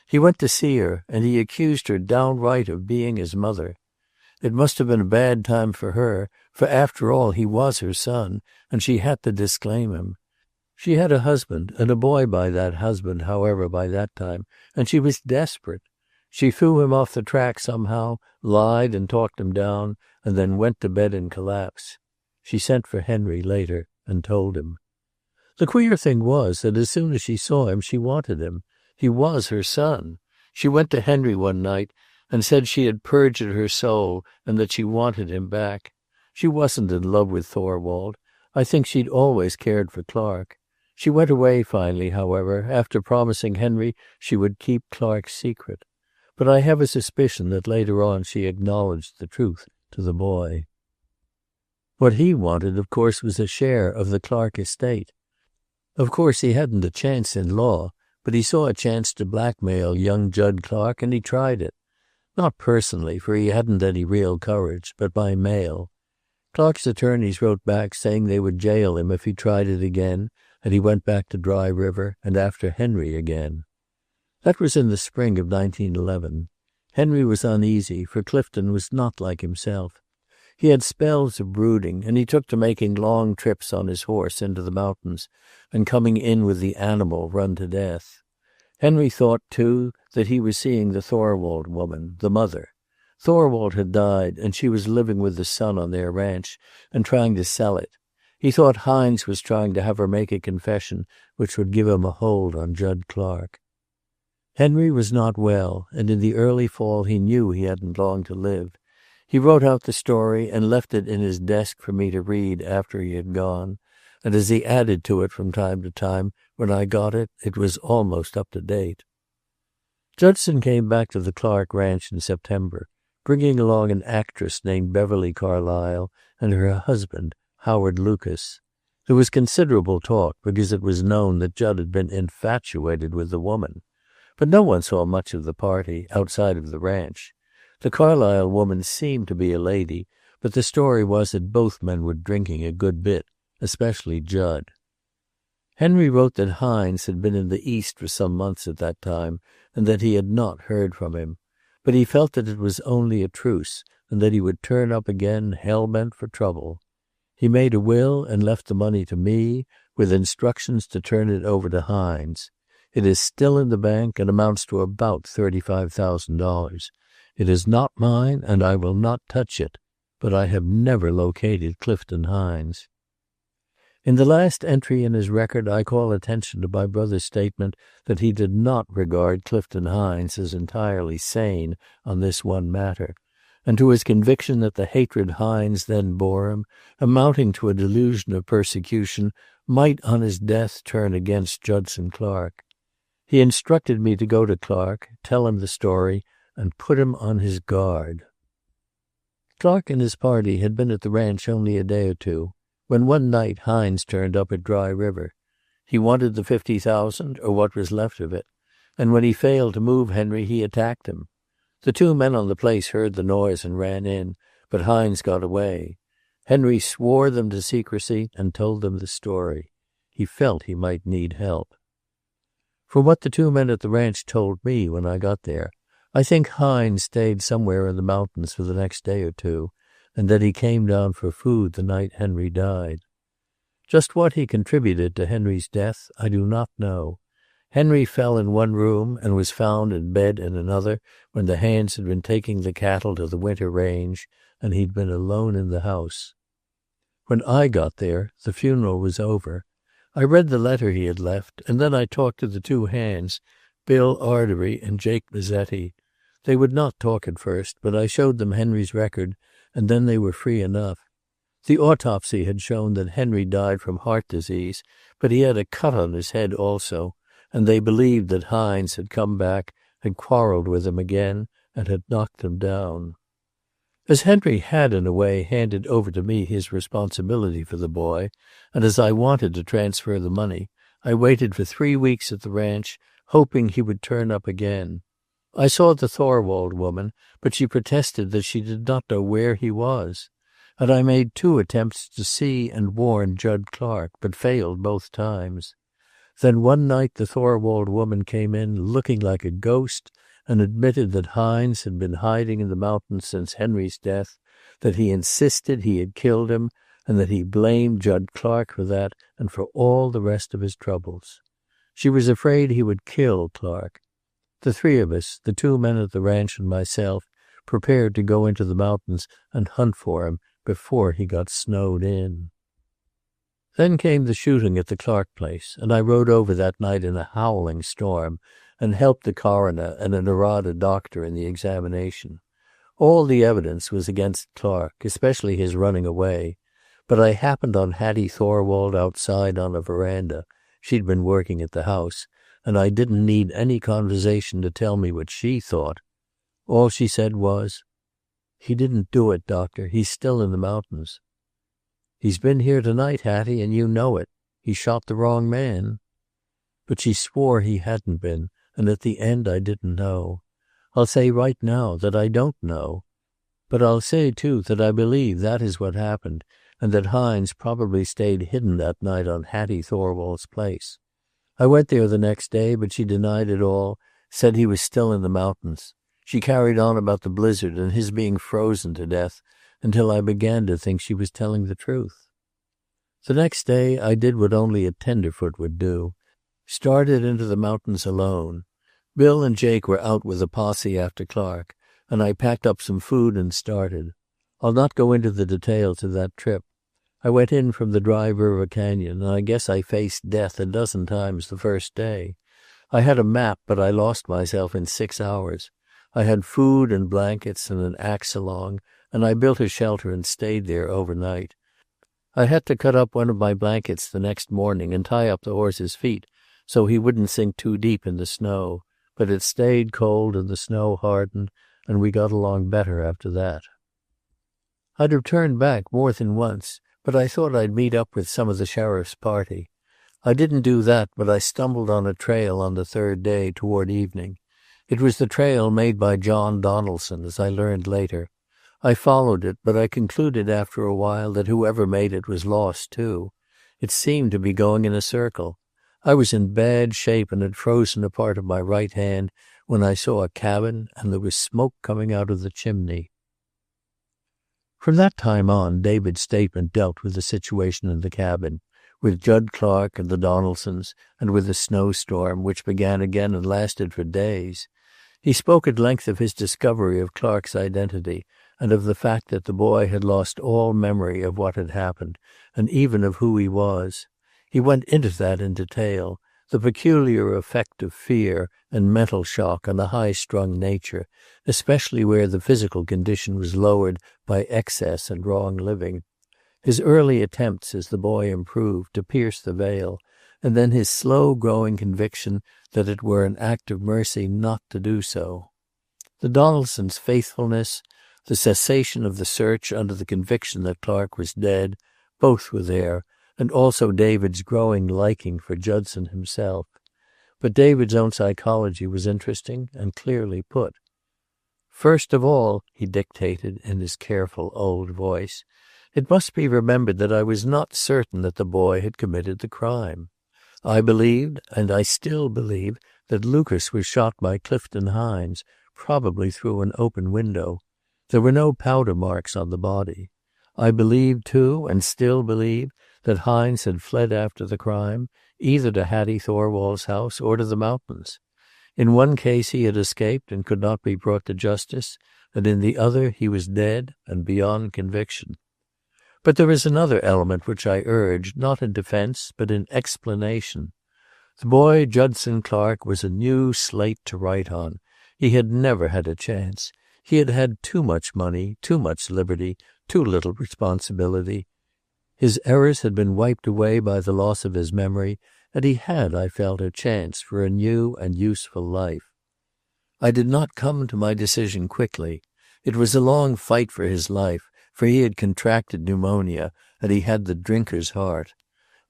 He went to see her, and he accused her downright of being his mother. It must have been a bad time for her, for after all he was her son, and she had to disclaim him. She had a husband, and a boy by that husband, however, by that time, and she was desperate. She threw him off the track somehow, lied and talked him down, and then went to bed in collapse. She sent for Henry later and told him. The queer thing was that as soon as she saw him, she wanted him. He was her son. She went to Henry one night and said she had perjured her soul and that she wanted him back. She wasn't in love with Thorwald. I think she'd always cared for Clark. She went away finally, however, after promising Henry she would keep Clark's secret. But I have a suspicion that later on she acknowledged the truth to the boy. What he wanted, of course, was a share of the Clark estate. Of course, he hadn't a chance in law, but he saw a chance to blackmail young Judd Clark, and he tried it. Not personally, for he hadn't any real courage, but by mail. Clark's attorneys wrote back saying they would jail him if he tried it again, and he went back to Dry River and after Henry again. That was in the spring of 1911. Henry was uneasy, for Clifton was not like himself. He had spells of brooding, and he took to making long trips on his horse into the mountains and coming in with the animal run to death. Henry thought, too, that he was seeing the Thorwald woman, the mother. Thorwald had died, and she was living with the son on their ranch and trying to sell it. He thought Hines was trying to have her make a confession which would give him a hold on Judd Clark. Henry was not well, and in the early fall he knew he hadn't long to live. He wrote out the story and left it in his desk for me to read after he had gone, and as he added to it from time to time, when I got it, it was almost up to date. Judson came back to the Clark ranch in September, bringing along an actress named Beverly Carlyle and her husband, Howard Lucas. There was considerable talk because it was known that Judd had been infatuated with the woman, but no one saw much of the party outside of the ranch. The Carlyle woman seemed to be a lady, but the story was that both men were drinking a good bit, especially Judd. Henry wrote that Hines had been in the East for some months at that time, and that he had not heard from him, but he felt that it was only a truce, and that he would turn up again hell-bent for trouble. He made a will and left the money to me, with instructions to turn it over to Hines. It is still in the bank and amounts to about $35,000. It is not mine, and I will not touch it, but I have never located Clifton Hines. In the last entry in his record, I call attention to my brother's statement that he did not regard Clifton Hines as entirely sane on this one matter, and to his conviction that the hatred Hines then bore him, amounting to a delusion of persecution, might on his death turn against Judson Clark. He instructed me to go to Clark, tell him the story, and put him on his guard. Clark and his party had been at the ranch only a day or two, when one night Hines turned up at Dry River. He wanted the $50,000, or what was left of it, and when he failed to move Henry, he attacked him. The two men on the place heard the noise and ran in, but Hines got away. Henry swore them to secrecy and told them the story. He felt he might need help. From what the two men at the ranch told me when I got there, I think Hines stayed somewhere in the mountains for the next day or two, and that he came down for food the night Henry died. Just what he contributed to Henry's death, I do not know. Henry fell in one room and was found in bed in another when the hands had been taking the cattle to the winter range, and he'd been alone in the house. When I got there, the funeral was over. I read the letter he had left, and then I talked to the two hands, Bill Ardery and Jake Mazzetti. They would not talk at first, but I showed them Henry's record, and then they were free enough. The autopsy had shown that Henry died from heart disease, but he had a cut on his head also, and they believed that Hines had come back, had quarreled with him again, and had knocked him down. As Henry had, in a way, handed over to me his responsibility for the boy, and as I wanted to transfer the money, I waited for 3 weeks at the ranch, hoping he would turn up again. I saw the Thorwald woman, but she protested that she did not know where he was, and I made 2 attempts to see and warn Judd Clark, but failed both times. Then one night the Thorwald woman came in looking like a ghost and admitted that Hines had been hiding in the mountains since Henry's death, that he insisted he had killed him, and that he blamed Judd Clark for that and for all the rest of his troubles. She was afraid he would kill Clark. The three of us, the 2 men at the ranch and myself, prepared to go into the mountains and hunt for him before he got snowed in. Then came the shooting at the Clark place, and I rode over that night in a howling storm and helped the coroner and a Nevada doctor in the examination. All the evidence was against Clark, especially his running away, but I happened on Hattie Thorwald outside on a veranda. She'd been working at the house, and I didn't need any conversation to tell me what she thought. All she said was, "He didn't do it, Doctor. He's still in the mountains." "He's been here tonight, Hattie, and you know it. He shot the wrong man." But she swore he hadn't been, and at the end I didn't know. I'll say right now that I don't know. But I'll say, too, that I believe that is what happened, and that Hines probably stayed hidden that night on Hattie Thorwald's place. I went there the next day, but she denied it all, said he was still in the mountains. She carried on about the blizzard and his being frozen to death until I began to think she was telling the truth. The next day I did what only a tenderfoot would do. Started into the mountains alone. Bill and Jake were out with a posse after Clark, and I packed up some food and started. I'll not go into the details of that trip. I went in from the Dry River Canyon, and I guess I faced death 12 times the first day. I had a map, but I lost myself in 6 hours. I had food and blankets and an axe along, and I built a shelter and stayed there overnight. I had to cut up one of my blankets the next morning and tie up the horse's feet so he wouldn't sink too deep in the snow, but it stayed cold and the snow hardened, and we got along better after that. I'd have turned back more than once, but I thought I'd meet up with some of the sheriff's party. I didn't do that, but I stumbled on a trail on the third day toward evening. It was the trail made by John Donaldson, as I learned later. I followed it, but I concluded after a while that whoever made it was lost, too. It seemed to be going in a circle. I was in bad shape and had frozen a part of my right hand when I saw a cabin and there was smoke coming out of the chimney. From that time on, David's statement dealt with the situation in the cabin, with Judd Clark and the Donaldsons, and with the snowstorm, which began again and lasted for days. He spoke at length of his discovery of Clark's identity, and of the fact that the boy had lost all memory of what had happened, and even of who he was. He went into that in detail, the peculiar effect of fear and mental shock on a high-strung nature, especially where the physical condition was lowered by excess and wrong living. His early attempts, as the boy improved, to pierce the veil, and then his slow-growing conviction that it were an act of mercy not to do so. The Donaldsons' faithfulness, the cessation of the search under the conviction that Clark was dead, both were there, and also David's growing liking for Judson himself. But David's own psychology was interesting and clearly put. "First of all," he dictated in his careful old voice, "it must be remembered that I was not certain that the boy had committed the crime. I believed, and I still believe, that Lucas was shot by Clifton Hines, probably through an open window. There were no powder marks on the body. I believed, too, and still believe, that Hines had fled after the crime, either to Hattie Thorwald's house or to the mountains. In one case he had escaped and could not be brought to justice, and in the other he was dead and beyond conviction. But there is another element which I urge, not in defense, but in explanation. The boy Judson Clark was a new slate to write on. He had never had a chance. He had had too much money, too much liberty, too little responsibility. His errors had been wiped away by the loss of his memory, and he had, I felt, a chance for a new and useful life. I did not come to my decision quickly. It was a long fight for his life, for he had contracted pneumonia, and he had the drinker's heart.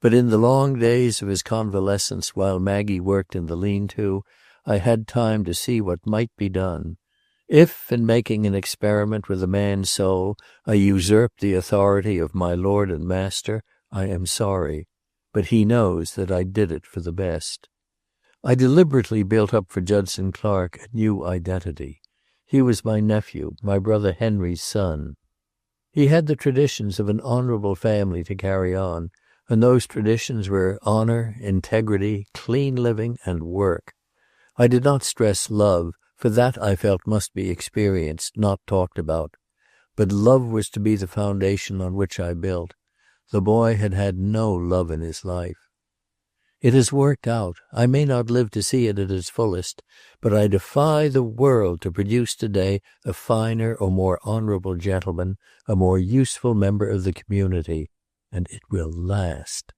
But in the long days of his convalescence while Maggie worked in the lean-to, I had time to see what might be done. If, in making an experiment with a man's soul, I usurped the authority of my Lord and Master, I am sorry, but he knows that I did it for the best. I deliberately built up for Judson Clark a new identity. He was my nephew, my brother Henry's son. He had the traditions of an honorable family to carry on, and those traditions were honor, integrity, clean living, and work. I did not stress love, for that I felt must be experienced, not talked about. But love was to be the foundation on which I built. The boy had had no love in his life. It has worked out. I may not live to see it at its fullest, but I defy the world to produce today a finer or more honorable gentleman, a more useful member of the community, and it will last.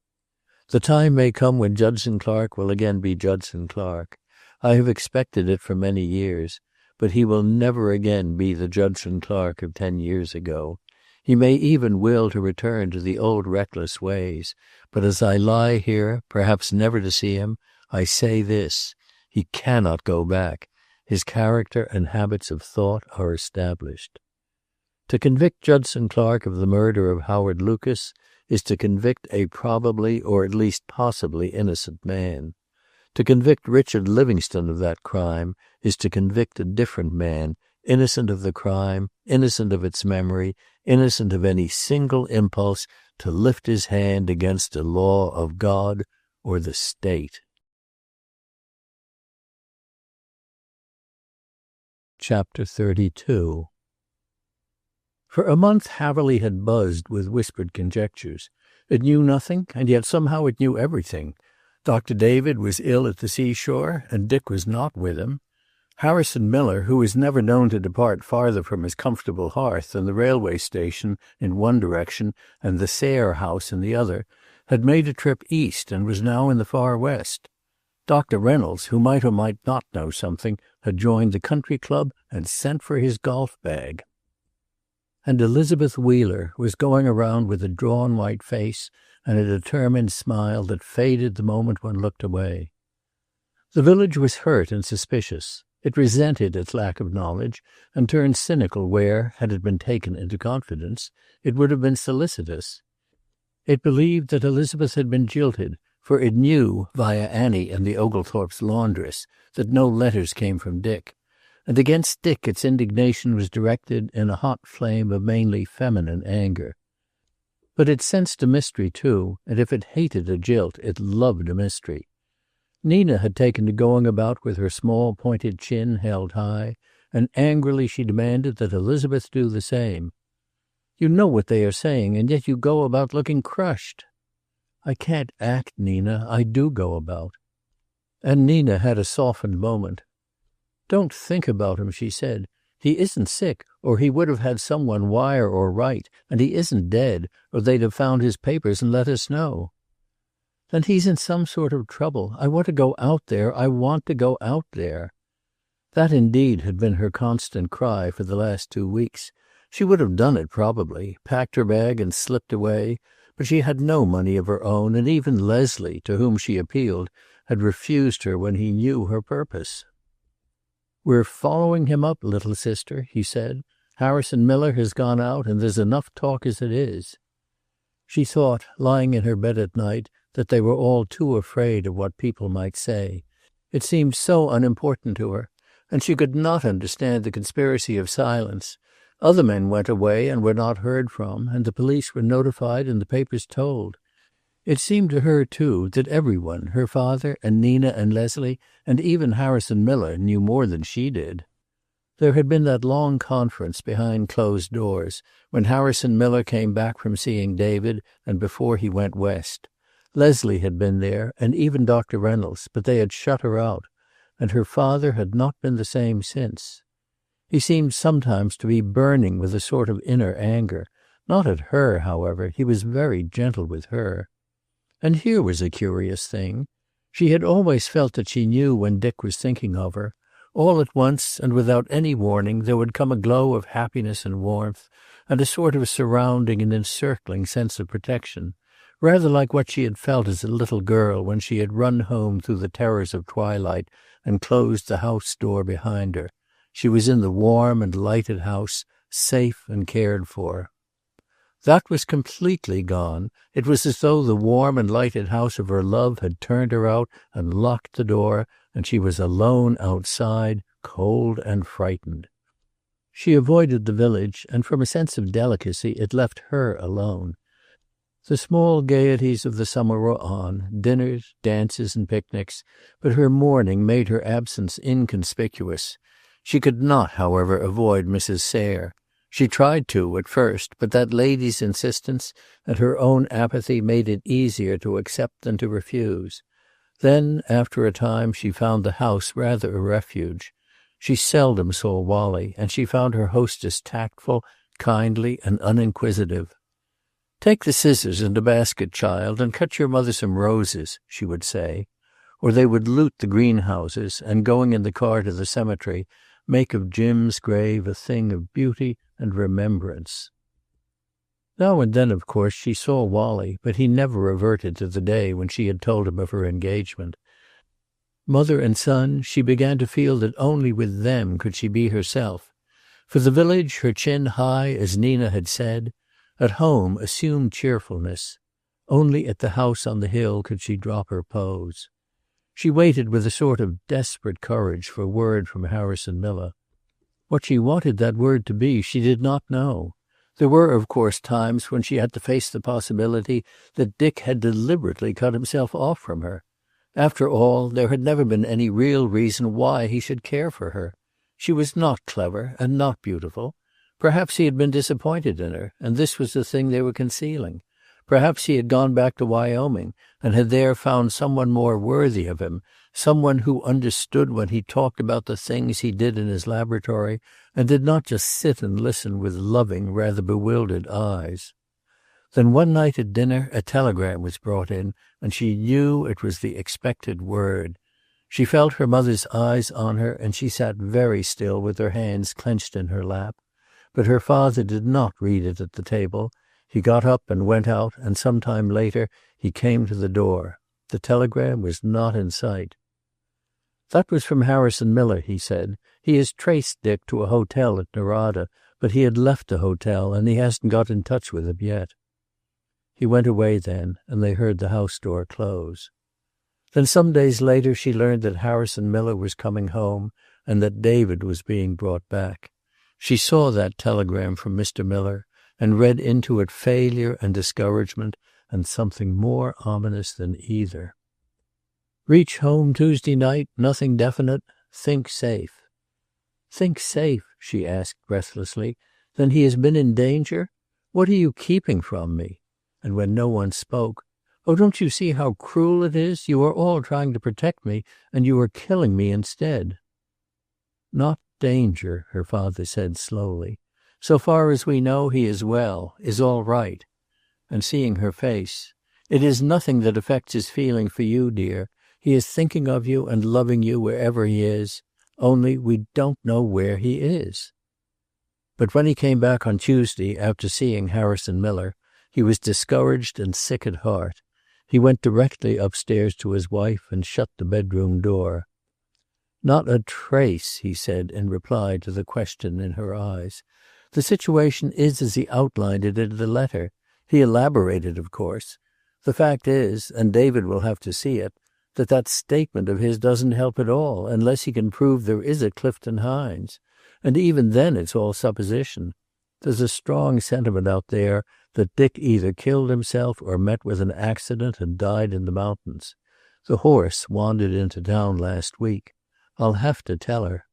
The time may come when Judson Clark will again be Judson Clark. I have expected it for many years, but he will never again be the Judson Clark of 10 years ago. He may even will to return to the old reckless ways, but as I lie here, perhaps never to see him, I say this: he cannot go back. His character and habits of thought are established. To convict Judson Clark of the murder of Howard Lucas is to convict a probably or at least possibly innocent man. To convict Richard Livingstone of that crime is to convict a different man, innocent of the crime, innocent of its memory, innocent of any single impulse to lift his hand against a law of God or the state. Chapter 32. For a month Haverly had buzzed with whispered conjectures. It knew nothing, and yet somehow it knew everything. Dr. David was ill at the seashore, and Dick was not with him. Harrison Miller, who was never known to depart farther from his comfortable hearth than the railway station in one direction and the Sayre house in the other, had made a trip east and was now in the far west. Dr. Reynolds, who might or might not know something, had joined the country club and sent for his golf bag. And Elizabeth Wheeler was going around with a drawn white face and a determined smile that faded the moment one looked away. The village was hurt and suspicious. It resented its lack of knowledge and turned cynical where, had it been taken into confidence, it would have been solicitous. It believed that Elizabeth had been jilted, for it knew, via Annie and the Oglethorpe's laundress, that no letters came from Dick. And against Dick its indignation was directed in a hot flame of mainly feminine anger. But it sensed a mystery, too, and if it hated a jilt, it loved a mystery. Nina had taken to going about with her small pointed chin held high, and angrily she demanded that Elizabeth do the same. "You know what they are saying, and yet you go about looking crushed." "I can't act, Nina. I do go about." And Nina had a softened moment. "Don't think about him," she said. "He isn't sick, or he would have had someone wire or write, and he isn't dead, or they'd have found his papers and let us know." "Then he's in some sort of trouble. I want to go out there. I want to go out there." That indeed had been her constant cry for the last 2 weeks. She would have done it probably, packed her bag and slipped away, but she had no money of her own, and even Leslie, to whom she appealed, had refused her when he knew her purpose. "We're following him up, little sister," he said. "Harrison Miller has gone out, and there's enough talk as it is." She thought, lying in her bed at night, that they were all too afraid of what people might say. It seemed so unimportant to her, and she could not understand the conspiracy of silence. Other men went away and were not heard from, and the police were notified and the papers told. It seemed to her, too, that everyone, her father and Nina and Leslie, and even Harrison Miller, knew more than she did. There had been that long conference behind closed doors, when Harrison Miller came back from seeing David and before he went west. Leslie had been there, and even Dr. Reynolds, but they had shut her out, and her father had not been the same since. He seemed sometimes to be burning with a sort of inner anger. Not at her, however. He was very gentle with her. And here was a curious thing. She had always felt that she knew when Dick was thinking of her. All at once, and without any warning, there would come a glow of happiness and warmth, and a sort of surrounding and encircling sense of protection, rather like what she had felt as a little girl when she had run home through the terrors of twilight and closed the house door behind her. She was in the warm and lighted house, safe and cared for. That was completely gone. It was as though the warm and lighted house of her love had turned her out and locked the door, and she was alone outside, cold and frightened. She avoided the village, and from a sense of delicacy it left her alone. The small gaieties of the summer were on, dinners, dances, and picnics, but her mourning made her absence inconspicuous. She could not, however, avoid Mrs. Sayre. She tried to, at first, but that lady's insistence and her own apathy made it easier to accept than to refuse. Then, after a time, she found the house rather a refuge. She seldom saw Wallie, and she found her hostess tactful, kindly, and uninquisitive. "Take the scissors and a basket, child, and cut your mother some roses," she would say. Or they would loot the greenhouses, and, going in the car to the cemetery, make of Jim's grave a thing of beauty and remembrance. Now and then, of course, she saw Wallie, but he never reverted to the day when she had told him of her engagement. Mother and son, she began to feel that only with them could she be herself. For the village, her chin high, as Nina had said. At home, assumed cheerfulness. Only at the house on the hill could she drop her pose. She waited with a sort of desperate courage for word from Harrison Miller. What she wanted that word to be, she did not know. There were, of course, times when she had to face the possibility that Dick had deliberately cut himself off from her. After all, there had never been any real reason why he should care for her. She was not clever and not beautiful. Perhaps he had been disappointed in her, and this was the thing they were concealing. Perhaps he had gone back to Wyoming and had there found someone more worthy of him, someone who understood when he talked about the things he did in his laboratory and did not just sit and listen with loving, rather bewildered eyes. Then one night at dinner a telegram was brought in, and she knew it was the expected word. She felt her mother's eyes on her, and she sat very still with her hands clenched in her lap. But her father did not read it at the table. He got up and went out, and some time later he came to the door. The telegram was not in sight. "That was from Harrison Miller," he said. "He has traced Dick to a hotel at Narada, but he had left the hotel, and he hasn't got in touch with him yet." He went away then, and they heard the house door close. Then some days later she learned that Harrison Miller was coming home, and that David was being brought back. She saw that telegram from Mr. Miller, and read into it failure and discouragement, and something more ominous than either. "Reach home Tuesday night, nothing definite. Think safe." "Think safe?" she asked breathlessly. "Then he has been in danger? What are you keeping from me?" And when no one spoke, "Oh, don't you see how cruel it is? You are all trying to protect me, and you are killing me instead." "Not danger," her father said slowly. "So far as we know, he is well, is all right." And seeing her face, "It is nothing that affects his feeling for you, dear. He is thinking of you and loving you wherever he is. Only we don't know where he is." But when he came back on Tuesday after seeing Harrison Miller, he was discouraged and sick at heart. He went directly upstairs to his wife and shut the bedroom door. "Not a trace," he said in reply to the question in her eyes. "The situation is as he outlined it in the letter. He elaborated, of course. The fact is, and David will have to see it, that statement of his doesn't help at all, unless he can prove there is a Clifton Hines. And even then it's all supposition. There's a strong sentiment out there that Dick either killed himself or met with an accident and died in the mountains. The horse wandered into town last week. I'll have to tell her."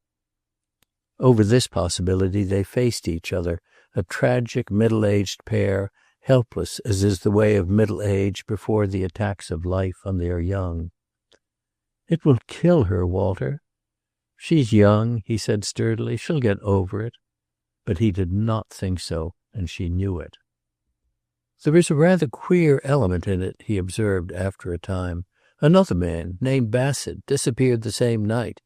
Over this possibility they faced each other, a tragic middle-aged pair, helpless as is the way of middle age before the attacks of life on their young. "It will kill her, Walter." "She's young," he said sturdily. "She'll get over it." But he did not think so, and she knew it. "There is a rather queer element in it," he observed after a time. "Another man, named Bassett, disappeared the same night.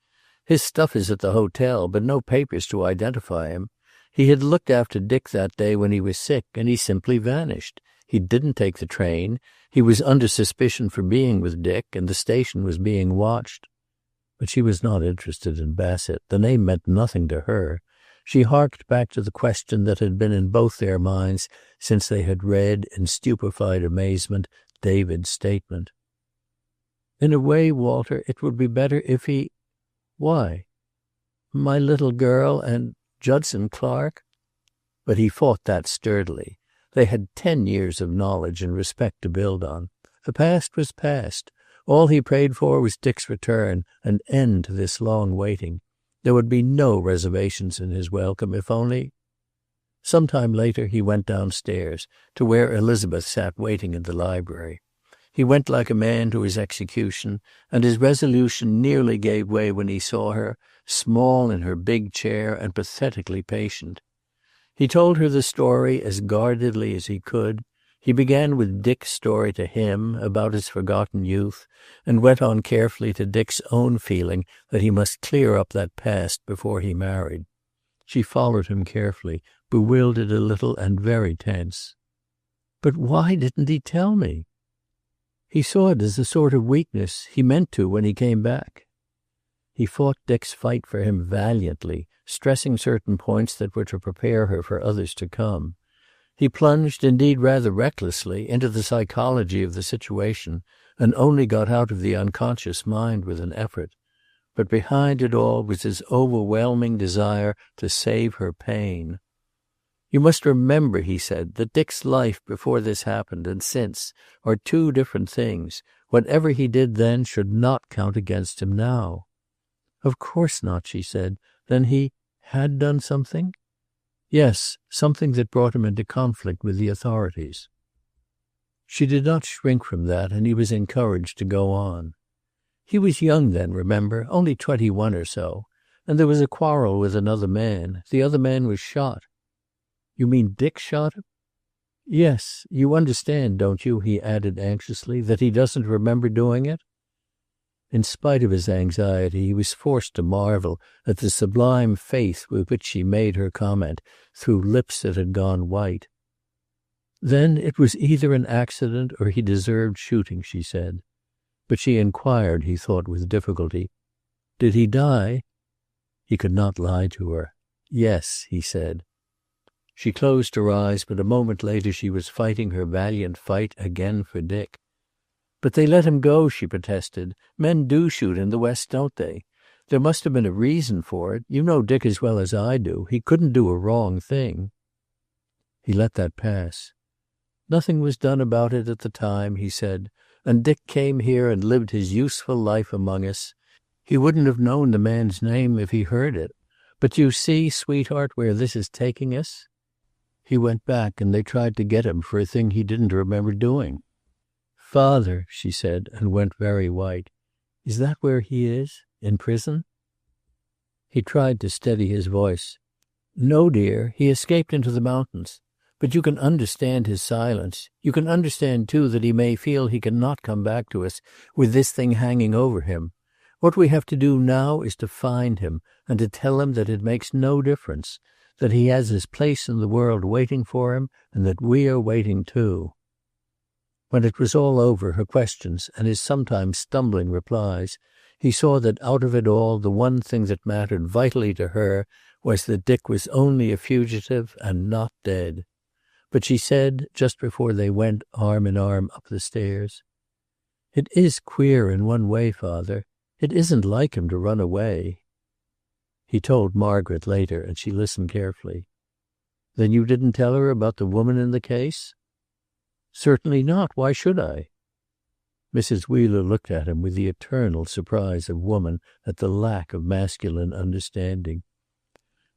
His stuff is at the hotel, but no papers to identify him. He had looked after Dick that day when he was sick, and he simply vanished. He didn't take the train. He was under suspicion for being with Dick, and the station was being watched." But she was not interested in Bassett. The name meant nothing to her. She harked back to the question that had been in both their minds since they had read, in stupefied amazement, David's statement. "In a way, Walter, it would be better if he—" "Why?" "My little girl and Judson Clark." But he fought that sturdily. They had 10 years of knowledge and respect to build on. The past was past. All he prayed for was Dick's return, an end to this long waiting. There would be no reservations in his welcome, if only... Some time later he went downstairs to where Elizabeth sat waiting in the library. He went like a man to his execution, and his resolution nearly gave way when he saw her, small in her big chair and pathetically patient. He told her the story as guardedly as he could. He began with Dick's story to him about his forgotten youth, and went on carefully to Dick's own feeling that he must clear up that past before he married. She followed him carefully, bewildered a little and very tense. "But why didn't he tell me?" "He saw it as a sort of weakness. He meant to when he came back." He fought Dick's fight for him valiantly, stressing certain points that were to prepare her for others to come. He plunged, indeed rather recklessly, into the psychology of the situation, and only got out of the unconscious mind with an effort. But behind it all was his overwhelming desire to save her pain. "You must remember," he said, "that Dick's life before this happened and since are two different things. Whatever he did then should not count against him now." "Of course not," she said. "Then he had done something?" "Yes, something that brought him into conflict with the authorities." She did not shrink from that, and he was encouraged to go on. "He was young then, remember, only 21 or so. And there was a quarrel with another man. The other man was shot." "You mean Dick shot him?" "Yes. You understand, don't you," he added anxiously, "that he doesn't remember doing it?" In spite of his anxiety, he was forced to marvel at the sublime faith with which she made her comment through lips that had gone white. "Then it was either an accident or he deserved shooting," she said. But she inquired, he thought with difficulty, "Did he die?" He could not lie to her. "Yes," he said. She closed her eyes, but a moment later she was fighting her valiant fight again for Dick. "But they let him go," she protested. "Men do shoot in the West, don't they? There must have been a reason for it. You know Dick as well as I do. He couldn't do a wrong thing." He let that pass. "Nothing was done about it at the time," he said, "and Dick came here and lived his useful life among us. He wouldn't have known the man's name if he heard it. But you see, sweetheart, where this is taking us? He went back and they tried to get him for a thing he didn't remember doing." "Father," she said, and went very white. "Is that where he is? In prison?" He tried to steady his voice. "No, dear. He escaped into the mountains. But you can understand his silence. You can understand, too, that he may feel he cannot come back to us with this thing hanging over him. What we have to do now is to find him and to tell him that it makes no difference, that he has his place in the world waiting for him and that we are waiting too." When it was all over, her questions and his sometimes stumbling replies, he saw that out of it all the one thing that mattered vitally to her was that Dick was only a fugitive and not dead. But she said, just before they went arm in arm up the stairs, "It is queer in one way, Father. It isn't like him to run away." He told Margaret later, and she listened carefully. "Then you didn't tell her about the woman in the case?" "Certainly not. Why should I?" Mrs. Wheeler looked at him with the eternal surprise of woman at the lack of masculine understanding.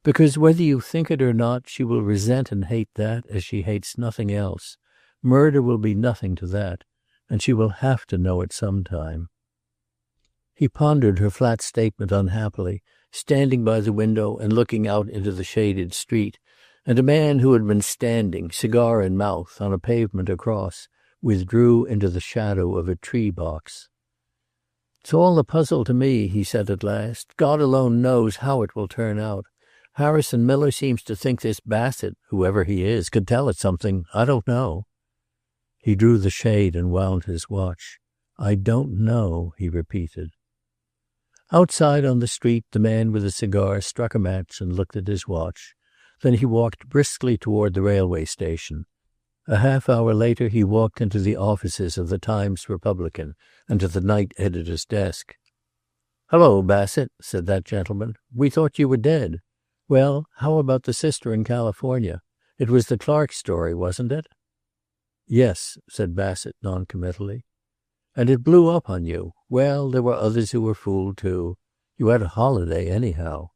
"Because whether you think it or not, she will resent and hate that as she hates nothing else. Murder will be nothing to that, and she will have to know it sometime." He pondered her flat statement unhappily, standing by the window and looking out into the shaded street, and a man who had been standing, cigar in mouth, on a pavement across, withdrew into the shadow of a tree box. "It's all a puzzle to me," he said at last. "God alone knows how it will turn out. Harrison Miller seems to think this Bassett, whoever he is, could tell it something. I don't know." He drew the shade and wound his watch. "I don't know," he repeated. Outside on the street, the man with the cigar struck a match and looked at his watch. Then he walked briskly toward the railway station. A half hour later he walked into the offices of the Times-Republican and to the night editor's desk. "Hello, Bassett," said that gentleman. "We thought you were dead. Well, how about the sister in California? It was the Clark story, wasn't it?" "Yes," said Bassett noncommittally. "And it blew up on you. Well, there were others who were fooled, too. You had a holiday, anyhow."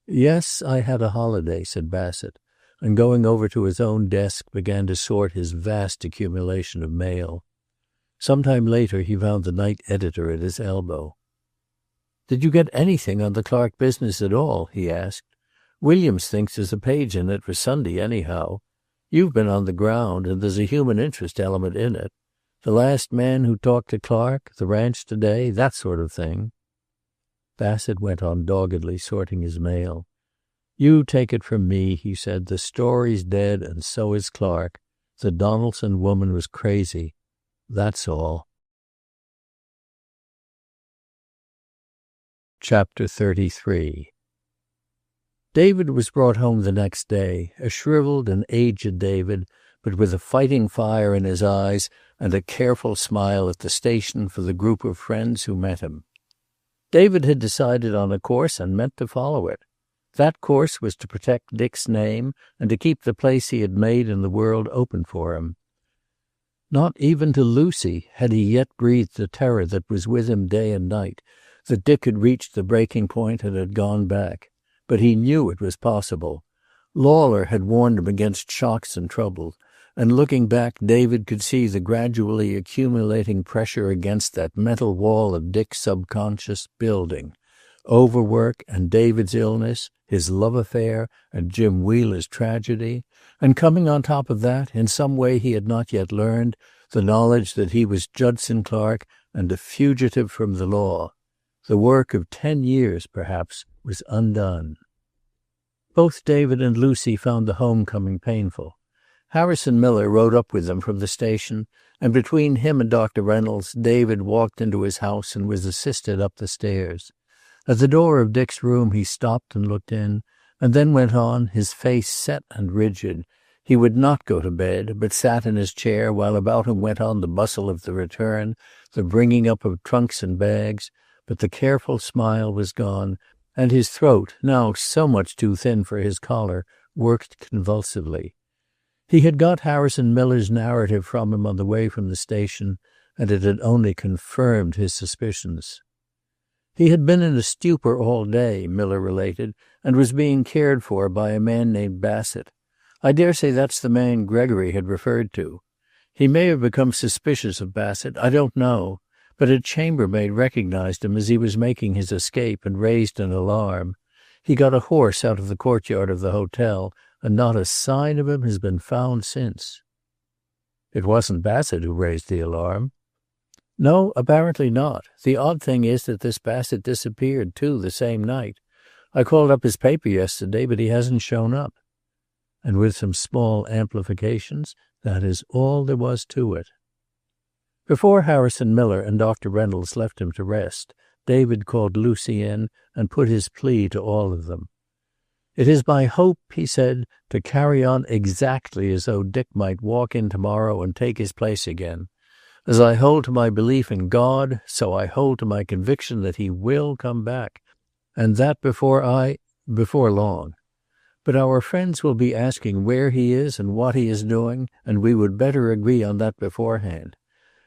"Yes, I had a holiday," said Bassett, and going over to his own desk began to sort his vast accumulation of mail. Some time later he found the night editor at his elbow. "Did you get anything on the Clark business at all?" he asked. "Williams thinks there's a page in it for Sunday, anyhow. You've been on the ground, and there's a human interest element in it. The last man who talked to Clark, the ranch today, that sort of thing." Bassett went on doggedly sorting his mail. "You take it from me," he said. "The story's dead, and so is Clark. The Donaldson woman was crazy. That's all." Chapter 33. David was brought home the next day, a shriveled and aged David, but with a fighting fire in his eyes and a careful smile at the station for the group of friends who met him. David had decided on a course and meant to follow it. That course was to protect Dick's name and to keep the place he had made in the world open for him. Not even to Lucy had he yet breathed the terror that was with him day and night, that Dick had reached the breaking point and had gone back. But he knew it was possible. Lawler had warned him against shocks and trouble, and looking back David could see the gradually accumulating pressure against that mental wall of Dick's subconscious building. Overwork and David's illness, his love affair and Jim Wheeler's tragedy, and coming on top of that, in some way he had not yet learned, the knowledge that he was Judson Clark and a fugitive from the law. The work of 10 years, perhaps, was undone. Both David and Lucy found the homecoming painful. Harrison Miller rode up with them from the station, and between him and Dr. Reynolds, David walked into his house and was assisted up the stairs. At the door of Dick's room he stopped and looked in, and then went on, his face set and rigid. He would not go to bed, but sat in his chair while about him went on the bustle of the return, the bringing up of trunks and bags, but the careful smile was gone, and his throat, now so much too thin for his collar, worked convulsively. He had got Harrison Miller's narrative from him on the way from the station, and it had only confirmed his suspicions. He had been in a stupor all day, Miller related, and was being cared for by a man named Bassett. I dare say that's the man Gregory had referred to. He may have become suspicious of Bassett, I don't know, but a chambermaid recognized him as he was making his escape and raised an alarm. He got a horse out of the courtyard of the hotel, and not a sign of him has been found since. It wasn't Bassett who raised the alarm. No, apparently not. The odd thing is that this Bassett disappeared, too, the same night. I called up his paper yesterday, but he hasn't shown up. And with some small amplifications, that is all there was to it. Before Harrison Miller and Dr. Reynolds left him to rest, David called Lucy in and put his plea to all of them. "It is my hope," he said, "to carry on exactly as though Dick might walk in tomorrow and take his place again. As I hold to my belief in God, so I hold to my conviction that he will come back, and that before long. But our friends will be asking where he is and what he is doing, and we would better agree on that beforehand.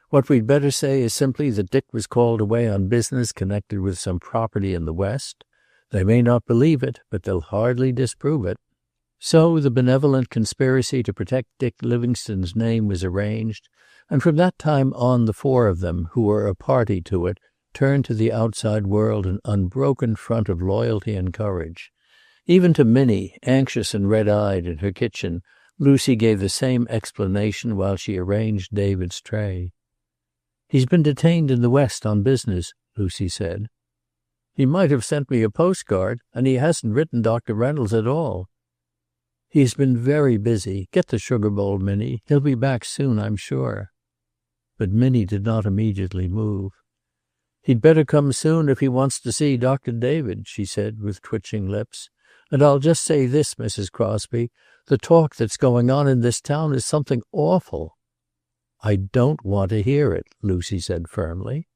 What we'd better say is simply that Dick was called away on business connected with some property in the West. They may not believe it, but they'll hardly disprove it." So the benevolent conspiracy to protect Dick Livingstone's name was arranged, and from that time on the four of them, who were a party to it, turned to the outside world an unbroken front of loyalty and courage. Even to Minnie, anxious and red-eyed in her kitchen, Lucy gave the same explanation while she arranged David's tray. "He's been detained in the West on business," Lucy said. "He might have sent me a postcard, and he hasn't written Dr. Reynolds at all." "He has been very busy. Get the sugar bowl, Minnie. He'll be back soon, I'm sure." But Minnie did not immediately move. "He'd better come soon if he wants to see Dr. David," she said with twitching lips. "And I'll just say this, Mrs. Crosby, the talk that's going on in this town is something awful." "I don't want to hear it," Lucy said firmly.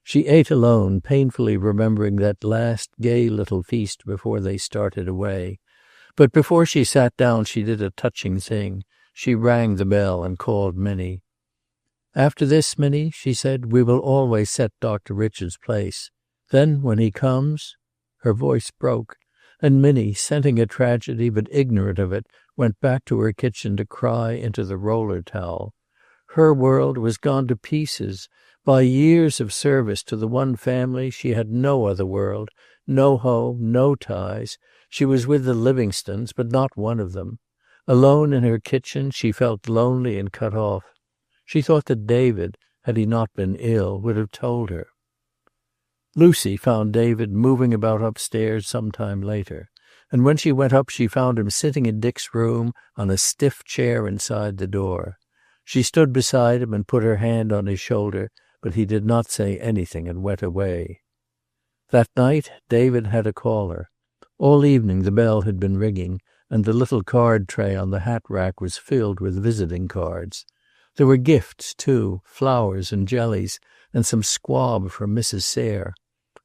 She ate alone, painfully remembering that last gay little feast before they started away. But before she sat down she did a touching thing. She rang the bell and called Minnie. "After this, Minnie," she said, "we will always set Dr. Richard's place. Then, when he comes—" Her voice broke, and Minnie, scenting a tragedy but ignorant of it, went back to her kitchen to cry into the roller towel. Her world was gone to pieces. By years of service to the one family she had no other world, no home, no ties. She was with the Livingstones, but not one of them. Alone in her kitchen she felt lonely and cut off. She thought that David, had he not been ill, would have told her. Lucy found David moving about upstairs some time later, and when she went up she found him sitting in Dick's room on a stiff chair inside the door. She stood beside him and put her hand on his shoulder, but he did not say anything and went away. That night David had a caller. All evening the bell had been ringing, and the little card tray on the hat rack was filled with visiting cards. There were gifts, too, flowers and jellies, and some squab from Mrs. Sayre.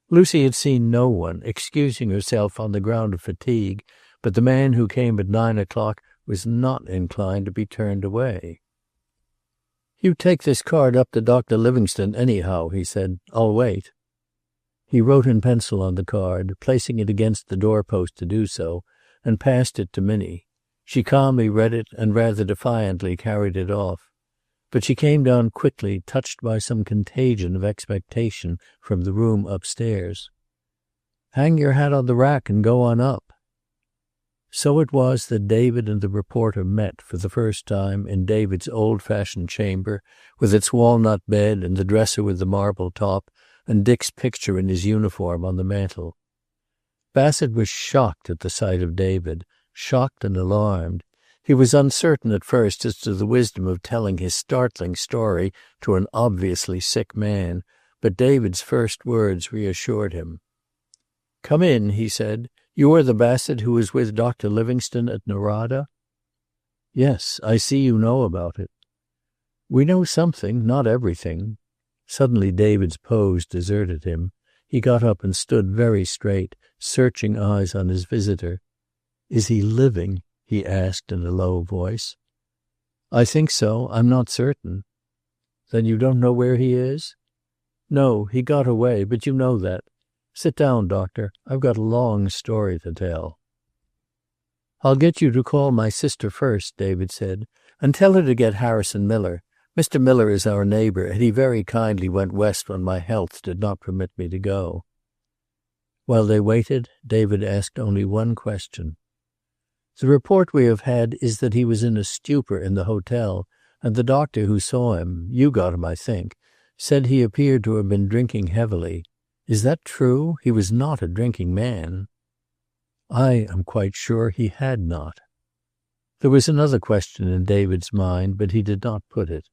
Lucy had seen no one, excusing herself on the ground of fatigue, but the man who came at 9 o'clock was not inclined to be turned away. "You take this card up to Dr. Livingstone anyhow," he said. "I'll wait." He wrote in pencil on the card, placing it against the doorpost to do so, and passed it to Minnie. She calmly read it and rather defiantly carried it off. But she came down quickly, touched by some contagion of expectation from the room upstairs. "Hang your hat on the rack and go on up." So it was that David and the reporter met for the first time in David's old-fashioned chamber, with its walnut bed and the dresser with the marble top, and Dick's picture in his uniform on the mantel. Bassett was shocked at the sight of David, shocked and alarmed. He was uncertain at first as to the wisdom of telling his startling story to an obviously sick man, but David's first words reassured him. "Come in," he said. "You are the Bassett who was with Dr. Livingstone at Norada?" "Yes, I see you know about it." "We know something, not everything." Suddenly David's pose deserted him. He got up and stood very straight, searching eyes on his visitor. "Is he living?" he asked in a low voice. "I think so. I'm not certain." "Then you don't know where he is?" "No, he got away, but you know that. Sit down, Doctor. I've got a long story to tell." "I'll get you to call my sister first," David said, "and tell her to get Harrison Miller. Mr. Miller is our neighbor, and he very kindly went west when my health did not permit me to go." While they waited, David asked only one question. "The report we have had is that he was in a stupor in the hotel, and the doctor who saw him, you got him, I think, said he appeared to have been drinking heavily. Is that true? He was not a drinking man." "I am quite sure he had not." There was another question in David's mind, but he did not put it.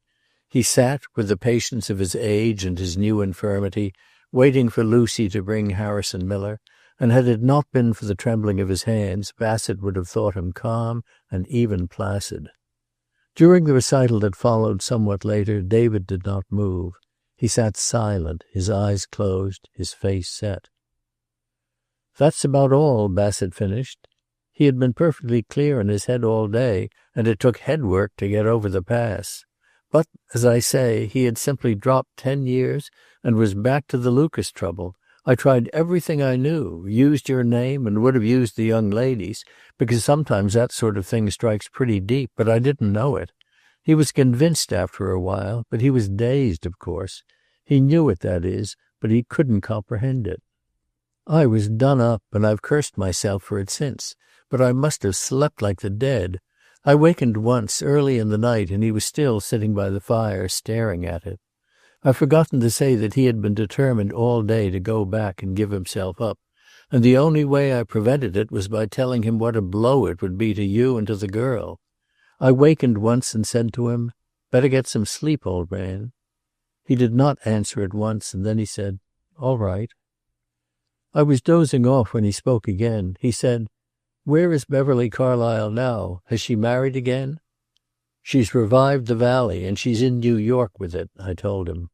He sat, with the patience of his age and his new infirmity, waiting for Lucy to bring Harrison Miller, and had it not been for the trembling of his hands, Bassett would have thought him calm and even placid. During the recital that followed somewhat later, David did not move. He sat silent, his eyes closed, his face set. "That's about all," Bassett finished. He had been perfectly clear in his head all day, and it took head work to get over the pass. But, as I say, he had simply dropped 10 years and was back to the Lucas trouble. I tried everything I knew, used your name and would have used the young lady's, because sometimes that sort of thing strikes pretty deep, but I didn't know it. He was convinced after a while, but he was dazed, of course. He knew it, that is, but he couldn't comprehend it. I was done up, and I've cursed myself for it since, but I must have slept like the dead. I wakened once, early in the night, and he was still sitting by the fire, staring at it. I've forgotten to say that he had been determined all day to go back and give himself up, and the only way I prevented it was by telling him what a blow it would be to you and to the girl. I wakened once and said to him, 'Better get some sleep, old man.' He did not answer at once, and then he said, 'All right.' I was dozing off when he spoke again. He said, 'Where is Beverly Carlyle now? Has she married again?' 'She's revived the Valley, and she's in New York with it,' I told him.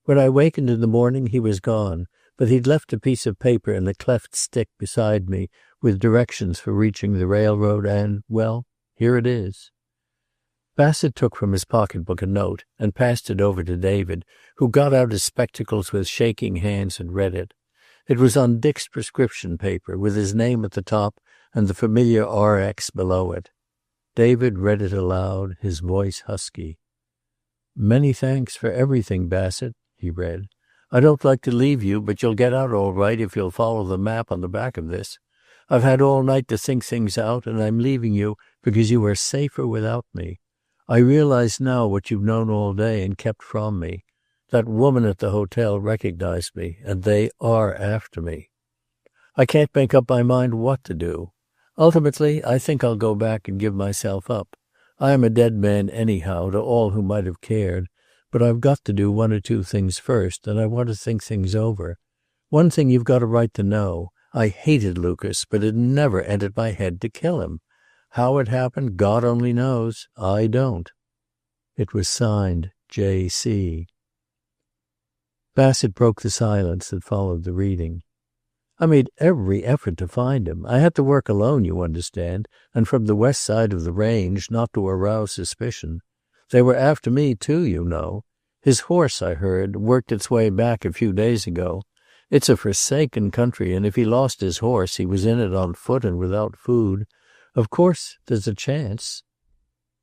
When I wakened in the morning he was gone, but he'd left a piece of paper in a cleft stick beside me with directions for reaching the railroad and, well, here it is. Bassett took from his pocketbook a note and passed it over to David, who got out his spectacles with shaking hands and read it. It was on Dick's prescription paper, with his name at the top and the familiar RX below it. David read it aloud, his voice husky. "Many thanks for everything, Bassett," he read. "I don't like to leave you, but you'll get out all right if you'll follow the map on the back of this. I've had all night to think things out, and I'm leaving you because you are safer without me. I realize now what you've known all day and kept from me. That woman at the hotel recognized me, and they are after me. I can't make up my mind what to do. Ultimately, I think I'll go back and give myself up. I am a dead man anyhow to all who might have cared, but I've got to do one or two things first, and I want to think things over. One thing you've got a right to know. I hated Lucas, but it never entered my head to kill him. How it happened, God only knows. I don't." It was signed J.C. Bassett broke the silence that followed the reading. "I made every effort to find him. I had to work alone, you understand, and from the west side of the range, not to arouse suspicion. They were after me, too, you know. His horse, I heard, worked its way back a few days ago. It's a forsaken country, and if he lost his horse, he was in it on foot and without food. Of course, there's a chance."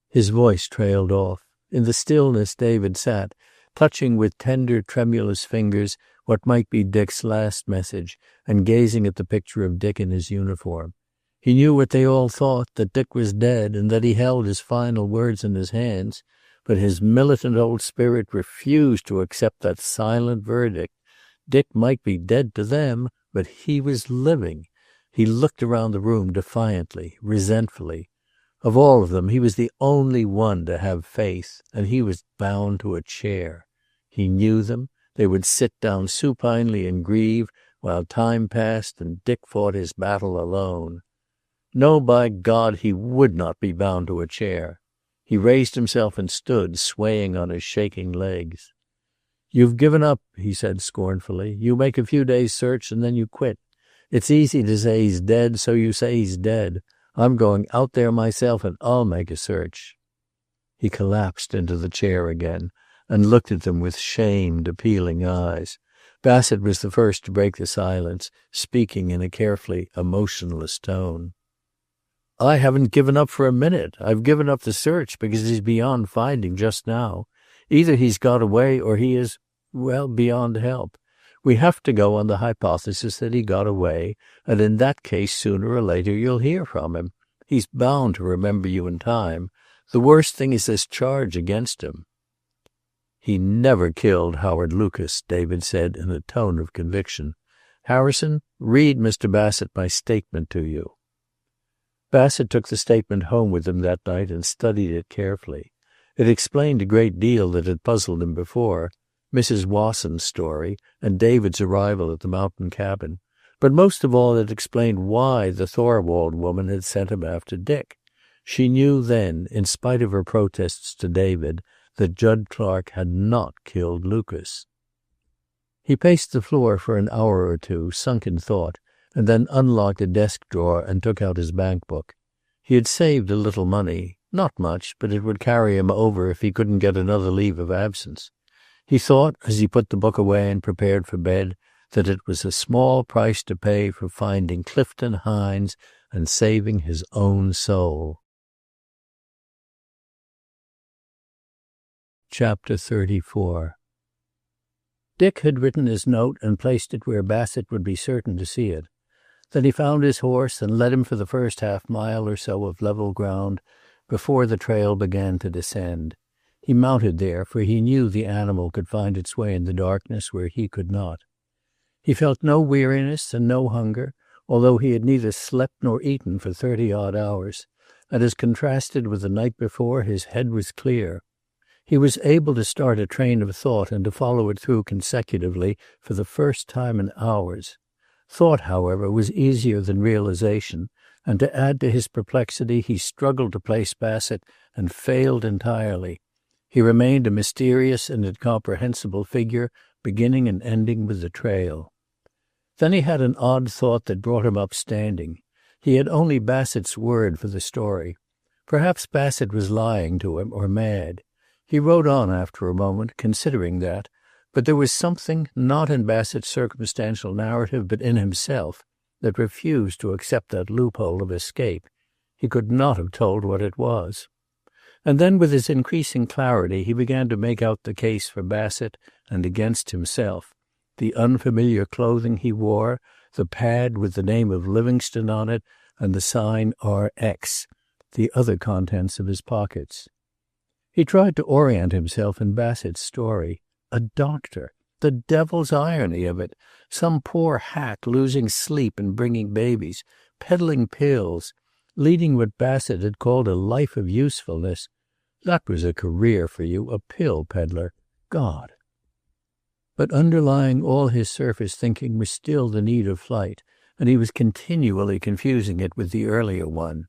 His voice trailed off. In the stillness David sat, touching with tender, tremulous fingers what might be Dick's last message, and gazing at the picture of Dick in his uniform. He knew what they all thought, that Dick was dead, and that he held his final words in his hands, but his militant old spirit refused to accept that silent verdict. Dick might be dead to them, but he was living. He looked around the room defiantly, resentfully. Of all of them, he was the only one to have faith, and he was bound to a chair. He knew them. They would sit down supinely and grieve while time passed and Dick fought his battle alone. No, by God, he would not be bound to a chair. He raised himself and stood, swaying on his shaking legs. "You've given up," he said scornfully. "You make a few days' search and then you quit. It's easy to say he's dead, so you say he's dead. I'm going out there myself and I'll make a search." He collapsed into the chair again and looked at them with shamed, appealing eyes. Bassett was the first to break the silence, speaking in a carefully emotionless tone. "I haven't given up for a minute. I've given up the search because he's beyond finding just now. Either he's got away or he is, well, beyond help. We have to go on the hypothesis that he got away, and in that case, sooner or later, you'll hear from him. He's bound to remember you in time. The worst thing is this charge against him." "He never killed Howard Lucas," David said in a tone of conviction. "Harrison, read Mr. Bassett my statement to you." Bassett took the statement home with him that night and studied it carefully. It explained a great deal that had puzzled him before, Mrs. Wasson's story and David's arrival at the mountain cabin. But most of all it explained why the Thorwald woman had sent him after Dick. She knew then, in spite of her protests to David, that Judd Clark had not killed Lucas. He paced the floor for an hour or two, sunk in thought, and then unlocked a desk drawer and took out his bank book. He had saved a little money. Not much, but it would carry him over if he couldn't get another leave of absence. He thought, as he put the book away and prepared for bed, that it was a small price to pay for finding Clifton Hines and saving his own soul. Chapter 34. Dick had written his note and placed it where Bassett would be certain to see it. Then he found his horse and led him for the first half-mile or so of level ground before the trail began to descend. He mounted there, for he knew the animal could find its way in the darkness where he could not. He felt no weariness and no hunger, although he had neither slept nor eaten for 30-odd hours, and as contrasted with the night before, his head was clear. He was able to start a train of thought and to follow it through consecutively for the first time in hours. Thought, however, was easier than realization, and to add to his perplexity, he struggled to place Bassett and failed entirely. He remained a mysterious and incomprehensible figure, beginning and ending with the trail. Then he had an odd thought that brought him up standing. He had only Bassett's word for the story. Perhaps Bassett was lying to him, or mad. He rode on after a moment, considering that, but there was something, not in Bassett's circumstantial narrative, but in himself, that refused to accept that loophole of escape. He could not have told what it was. And then, with his increasing clarity, he began to make out the case for Bassett and against himself. The unfamiliar clothing he wore, the pad with the name of Livingstone on it, and the sign RX, the other contents of his pockets. He tried to orient himself in Bassett's story. A doctor! The devil's irony of it! Some poor hack losing sleep and bringing babies, peddling pills, leading what Bassett had called a life of usefulness. That was a career for you, a pill peddler. God! But underlying all his surface thinking was still the need of flight, and he was continually confusing it with the earlier one.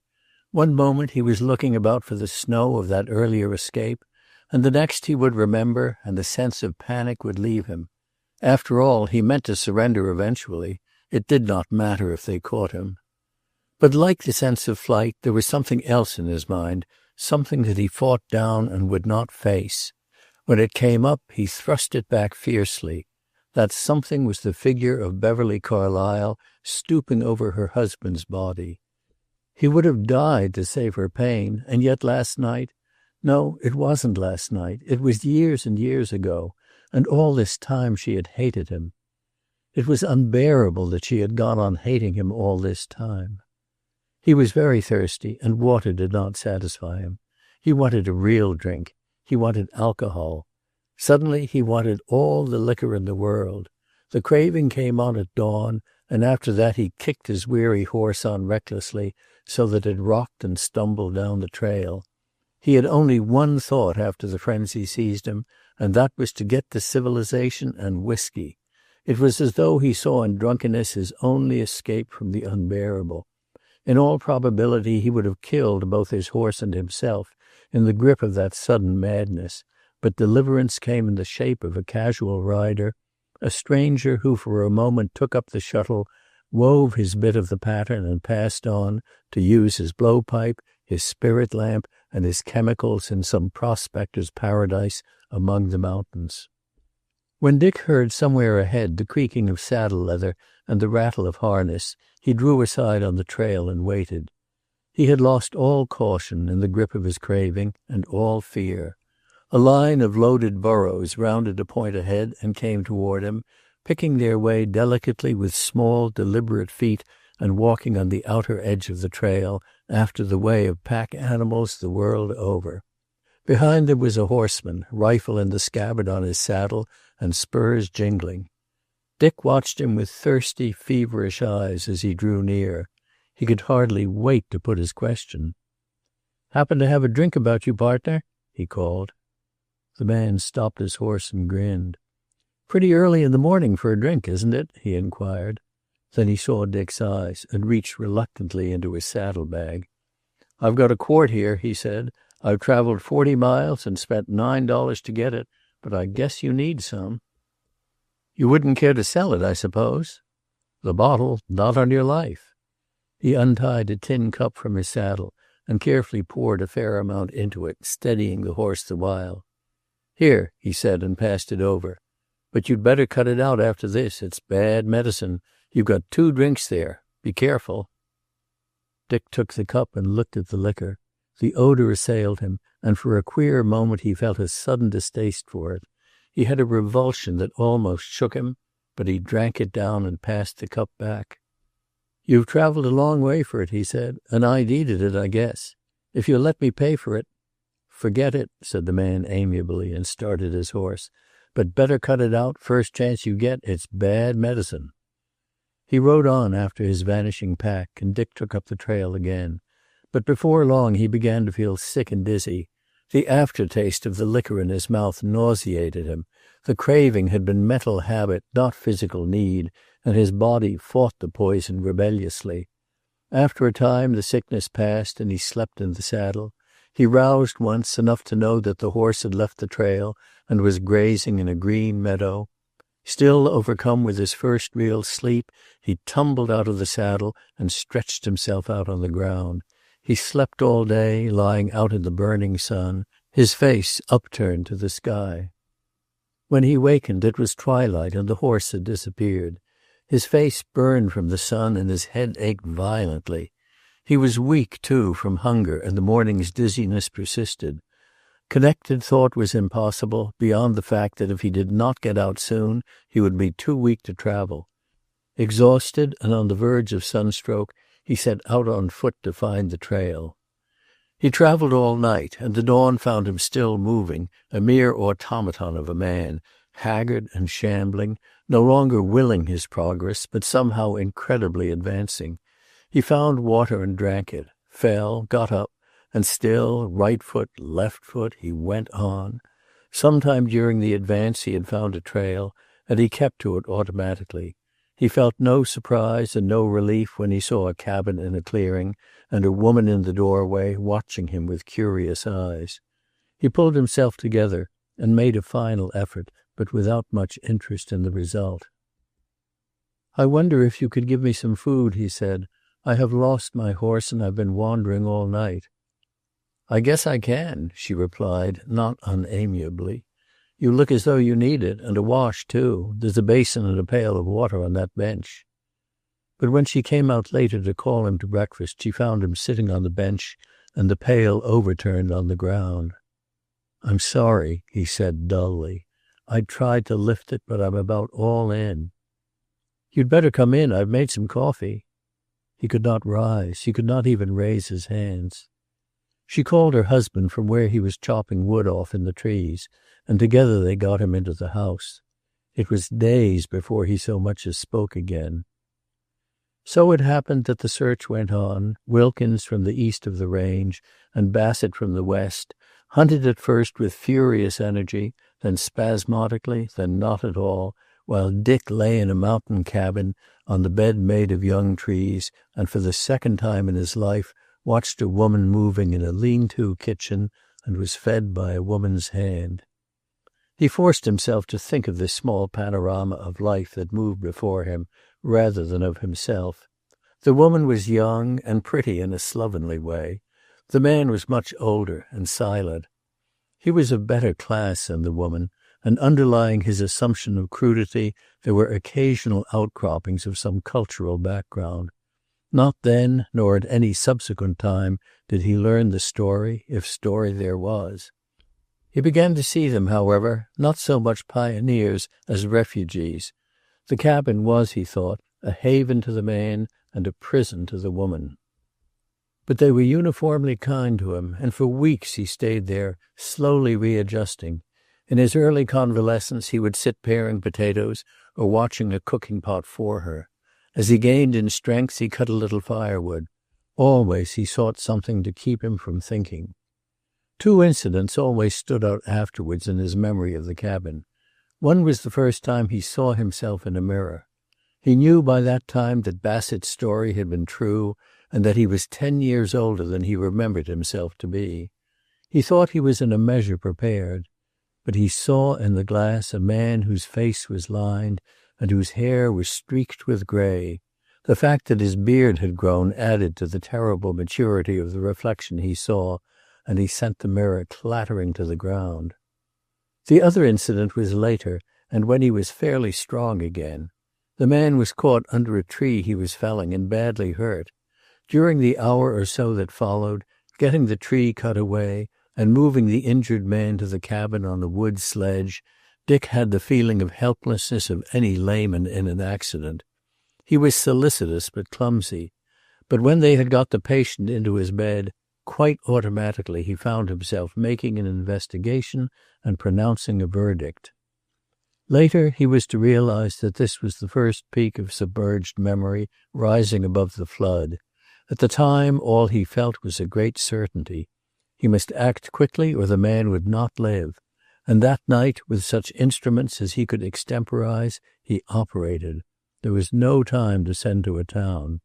One moment he was looking about for the snow of that earlier escape, and the next he would remember, and the sense of panic would leave him. After all, he meant to surrender eventually. It did not matter if they caught him. But like the sense of flight, there was something else in his mind, something that he fought down and would not face. When it came up, he thrust it back fiercely. That something was the figure of Beverly Carlyle stooping over her husband's body. He would have died to save her pain, and yet last night— no, it wasn't last night. It was years and years ago, and all this time she had hated him. It was unbearable that she had gone on hating him all this time. He was very thirsty, and water did not satisfy him. He wanted a real drink. He wanted alcohol. Suddenly he wanted all the liquor in the world. The craving came on at dawn, and after that he kicked his weary horse on recklessly, so that it rocked and stumbled down the trail. He had only one thought after the frenzy seized him, and that was to get to civilization and whiskey. It was as though he saw in drunkenness his only escape from the unbearable. In all probability he would have killed both his horse and himself in the grip of that sudden madness, but deliverance came in the shape of a casual rider, a stranger who for a moment took up the shuttle, wove his bit of the pattern and passed on to use his blowpipe, his spirit lamp, and his chemicals in some prospector's paradise among the mountains. When Dick heard somewhere ahead the creaking of saddle leather and the rattle of harness, he drew aside on the trail and waited. He had lost all caution in the grip of his craving, and all fear. A line of loaded burros rounded a point ahead and came toward him, picking their way delicately with small, deliberate feet and walking on the outer edge of the trail, after the way of pack animals the world over. Behind them was a horseman, rifle in the scabbard on his saddle and spurs jingling. Dick watched him with thirsty, feverish eyes as he drew near. He could hardly wait to put his question. "Happen to have a drink about you, partner?" he called. The man stopped his horse and grinned. "Pretty early in the morning for a drink, isn't it?" he inquired. Then he saw Dick's eyes and reached reluctantly into his saddlebag. "I've got a quart here," he said. "I've traveled 40 miles and spent $9 to get it, but I guess you need some." "You wouldn't care to sell it, I suppose?" "The bottle, not on your life." He untied a tin cup from his saddle and carefully poured a fair amount into it, steadying the horse the while. "Here," he said, and passed it over. "But you'd better cut it out after this. It's bad medicine. You've got 2 drinks there. Be careful." Dick took the cup and looked at the liquor. The odor assailed him, and for a queer moment he felt a sudden distaste for it. He had a revulsion that almost shook him, but he drank it down and passed the cup back. "You've traveled a long way for it," he said, "and I needed it, I guess. If you'll let me pay for it—" "Forget it," said the man amiably, and started his horse. "But better cut it out, first chance you get. It's bad medicine." He rode on after his vanishing pack, and Dick took up the trail again. But before long he began to feel sick and dizzy. The aftertaste of the liquor in his mouth nauseated him. The craving had been mental habit, not physical need, and his body fought the poison rebelliously. After a time the sickness passed, and he slept in the saddle. He roused once, enough to know that the horse had left the trail and was grazing in a green meadow. Still overcome with his first real sleep, he tumbled out of the saddle and stretched himself out on the ground. He slept all day, lying out in the burning sun, his face upturned to the sky. When he wakened, it was twilight and the horse had disappeared. His face burned from the sun and his head ached violently. He was weak, too, from hunger, and the morning's dizziness persisted. Connected thought was impossible, beyond the fact that if he did not get out soon, he would be too weak to travel. Exhausted and on the verge of sunstroke, he set out on foot to find the trail. He traveled all night, and the dawn found him still moving, a mere automaton of a man, haggard and shambling, no longer willing his progress, but somehow incredibly advancing. He found water and drank it, fell, got up, and still, right foot, left foot, he went on. Sometime during the advance he had found a trail, and he kept to it automatically. He felt no surprise and no relief when he saw a cabin in a clearing and a woman in the doorway watching him with curious eyes. He pulled himself together and made a final effort, but without much interest in the result. "I wonder if you could give me some food," he said. "I have lost my horse and I've been wandering all night." "I guess I can," she replied, not unamiably. "You look as though you need it, and a wash, too. There's a basin and a pail of water on that bench." But when she came out later to call him to breakfast, she found him sitting on the bench and the pail overturned on the ground. "I'm sorry," he said dully. "I tried to lift it, but I'm about all in." "You'd better come in. I've made some coffee." He could not rise. He could not even raise his hands. She called her husband from where he was chopping wood off in the trees, and together they got him into the house. It was days before he so much as spoke again. So it happened that the search went on. Wilkins from the east of the range and Bassett from the west hunted at first with furious energy, then spasmodically, then not at all, while Dick lay in a mountain cabin on the bed made of young trees and for the second time in his life watched a woman moving in a lean-to kitchen and was fed by a woman's hand. He forced himself to think of this small panorama of life that moved before him rather than of himself. The woman was young and pretty in a slovenly way. The man was much older and silent. He was of better class than the woman, and underlying his assumption of crudity there were occasional outcroppings of some cultural background. Not then, nor at any subsequent time, did he learn the story, if story there was. He began to see them, however, not so much pioneers as refugees. The cabin was, he thought, a haven to the man and a prison to the woman. But they were uniformly kind to him, and for weeks he stayed there, slowly readjusting. In his early convalescence he would sit paring potatoes or watching a cooking pot for her. As he gained in strength he cut a little firewood. Always he sought something to keep him from thinking. Two incidents always stood out afterwards in his memory of the cabin. One was the first time he saw himself in a mirror. He knew by that time that Bassett's story had been true and that he was 10 years older than he remembered himself to be. He thought he was in a measure prepared. But he saw in the glass a man whose face was lined and whose hair was streaked with gray. The fact that his beard had grown added to the terrible maturity of the reflection he saw, and he sent the mirror clattering to the ground. The other incident was later, and when he was fairly strong again. The man was caught under a tree he was felling and badly hurt. During the hour or so that followed, getting the tree cut away and moving the injured man to the cabin on a wood sledge, Dick had the feeling of helplessness of any layman in an accident. He was solicitous but clumsy. But when they had got the patient into his bed, quite automatically he found himself making an investigation and pronouncing a verdict. Later he was to realize that this was the first peak of submerged memory rising above the flood. At the time all he felt was a great certainty. He must act quickly or the man would not live. And that night, with such instruments as he could extemporize, he operated. There was no time to send to a town.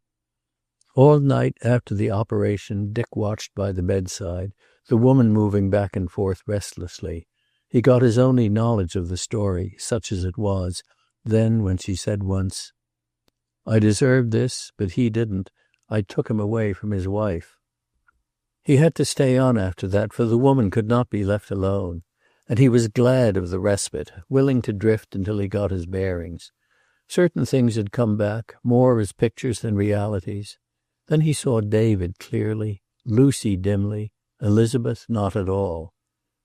All night after the operation, Dick watched by the bedside, the woman moving back and forth restlessly. He got his only knowledge of the story, such as it was, Then when she said once, "I deserved this, but he didn't. I took him away from his wife." He had to stay on after that, for the woman could not be left alone. And he was glad of the respite, willing to drift until he got his bearings. Certain things had come back, more as pictures than realities. Then he saw David clearly, Lucy dimly, Elizabeth not at all.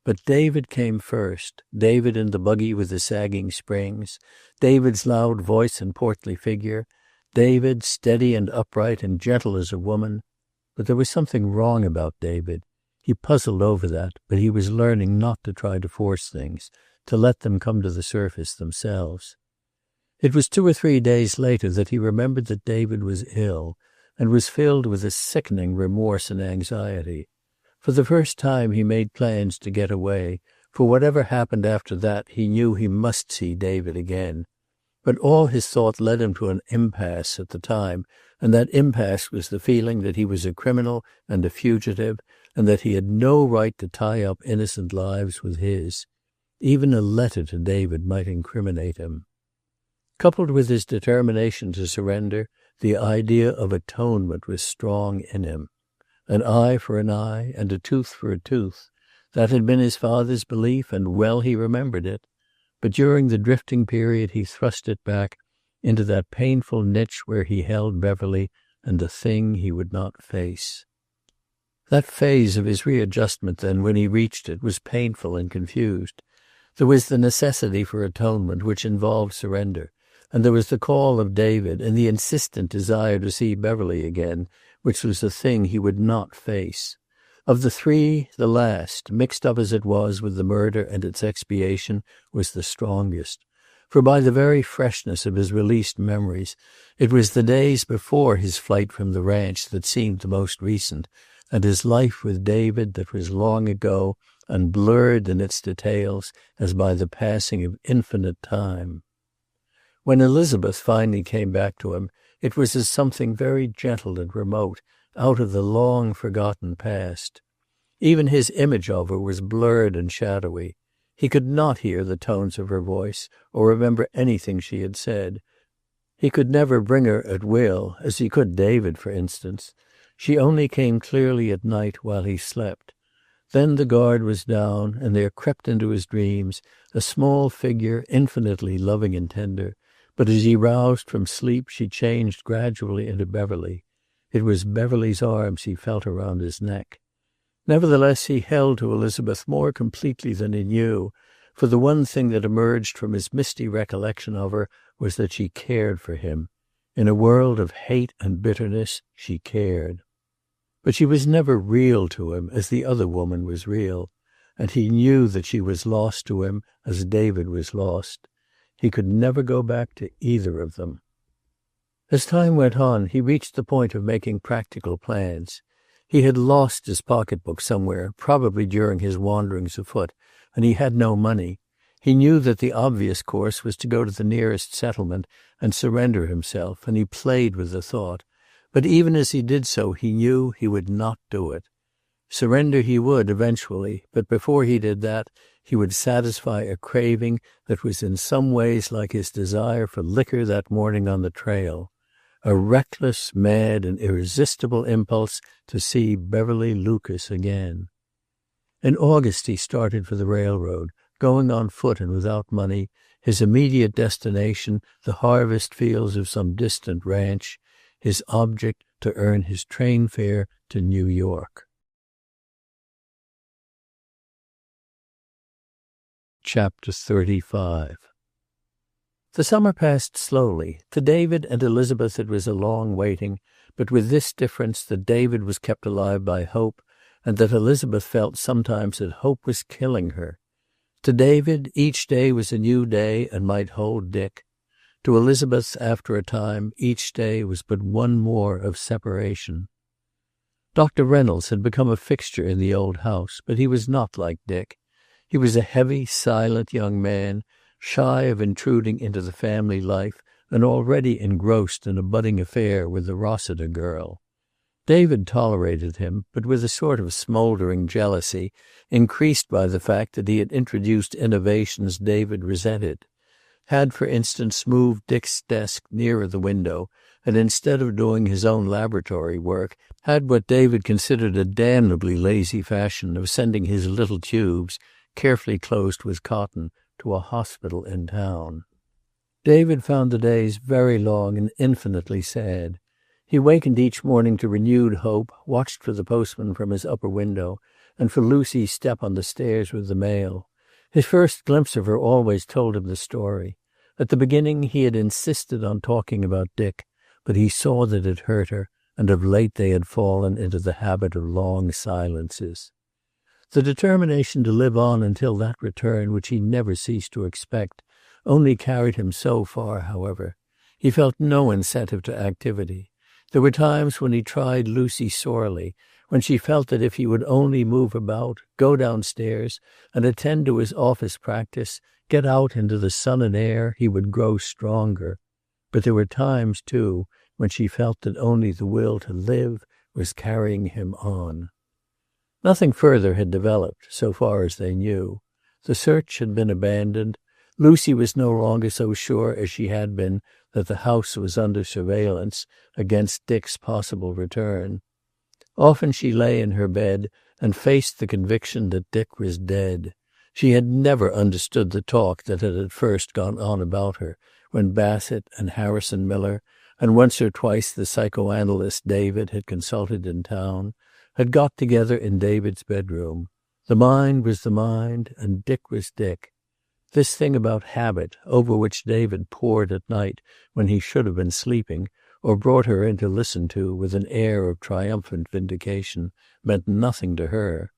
But David came first, David in the buggy with the sagging springs, David's loud voice and portly figure, David steady and upright and gentle as a woman. But there was something wrong about David. He puzzled over that, but he was learning not to try to force things, to let them come to the surface themselves. It was 2 or 3 days later that he remembered that David was ill and was filled with a sickening remorse and anxiety. For the first time he made plans to get away. For whatever happened after that, he knew he must see David again. But all his thought led him to an impasse at the time, and that impasse was the feeling that he was a criminal and a fugitive, and that he had no right to tie up innocent lives with his. Even a letter to David might incriminate him. Coupled with his determination to surrender, the idea of atonement was strong in him. An eye for an eye and a tooth for a tooth. That had been his father's belief, and well he remembered it. But during the drifting period he thrust it back into that painful niche where he held Beverly and the thing he would not face. That phase of his readjustment then, when he reached it, was painful and confused. There was the necessity for atonement, which involved surrender, and there was the call of David and the insistent desire to see Beverly again, which was the thing he would not face. Of the three, the last, mixed up as it was with the murder and its expiation, was the strongest. For by the very freshness of his released memories, it was the days before his flight from the ranch that seemed the most recent, and his life with David that was long ago and blurred in its details as by the passing of infinite time. When Elizabeth finally came back to him, it was as something very gentle and remote, out of the long-forgotten past. Even his image of her was blurred and shadowy. He could not hear the tones of her voice or remember anything she had said. He could never bring her at will, as he could David, for instance. She only came clearly at night while he slept. Then the guard was down, and there crept into his dreams a small figure infinitely loving and tender. But as he roused from sleep, she changed gradually into Beverly. It was Beverly's arms he felt around his neck. Nevertheless, he held to Elizabeth more completely than he knew, for the one thing that emerged from his misty recollection of her was that she cared for him. In a world of hate and bitterness, she cared. But she was never real to him as the other woman was real, and he knew that she was lost to him as David was lost. He could never go back to either of them. As time went on, he reached the point of making practical plans. He had lost his pocketbook somewhere, probably during his wanderings afoot, and he had no money. He knew that the obvious course was to go to the nearest settlement and surrender himself, and he played with the thought. But even as he did so, he knew he would not do it. Surrender he would eventually, but before he did that, he would satisfy a craving that was in some ways like his desire for liquor that morning on the trail. A reckless, mad, and irresistible impulse to see Beverly Lucas again. In August he started for the railroad, going on foot and without money, his immediate destination the harvest fields of some distant ranch, his object to earn his train fare to New York. Chapter 35. The summer passed slowly. To David and Elizabeth it was a long waiting, but with this difference that David was kept alive by hope, and that Elizabeth felt sometimes that hope was killing her. To David, each day was a new day and might hold Dick. To Elizabeth, after a time, each day was but one more of separation. Dr. Reynolds had become a fixture in the old house, but he was not like Dick. He was a heavy, silent young man, shy of intruding into the family life and already engrossed in a budding affair with the Rossiter girl. David tolerated him, but with a sort of smoldering jealousy, increased by the fact that he had introduced innovations David resented. had, for instance, moved Dick's desk nearer the window, and instead of doing his own laboratory work, had what David considered a damnably lazy fashion of sending his little tubes, carefully closed with cotton, to a hospital in town. David found the days very long and infinitely sad. He wakened each morning to renewed hope, watched for the postman from his upper window, and for Lucy's step on the stairs with the mail. His first glimpse of her always told him the story. At the beginning he had insisted on talking about Dick, but he saw that it hurt her, and of late they had fallen into the habit of long silences. The determination to live on until that return which he never ceased to expect only carried him so far, however. He felt no incentive to activity. There were times when he tried Lucy sorely, when she felt that if he would only move about, go downstairs, and attend to his office practice, get out into the sun and air, he would grow stronger. But there were times, too, when she felt that only the will to live was carrying him on. Nothing further had developed, so far as they knew. The search had been abandoned. Lucy was no longer so sure as she had been that the house was under surveillance against Dick's possible return. Often she lay in her bed and faced the conviction that Dick was dead. She had never understood the talk that had at first gone on about her, when Bassett and Harrison Miller, and once or twice the psychoanalyst David had consulted in town, had got together in David's bedroom. The mind was the mind, and Dick was Dick. This thing about habit, over which David pored at night when he should have been sleeping, or brought her in to listen to with an air of triumphant vindication, meant nothing to her.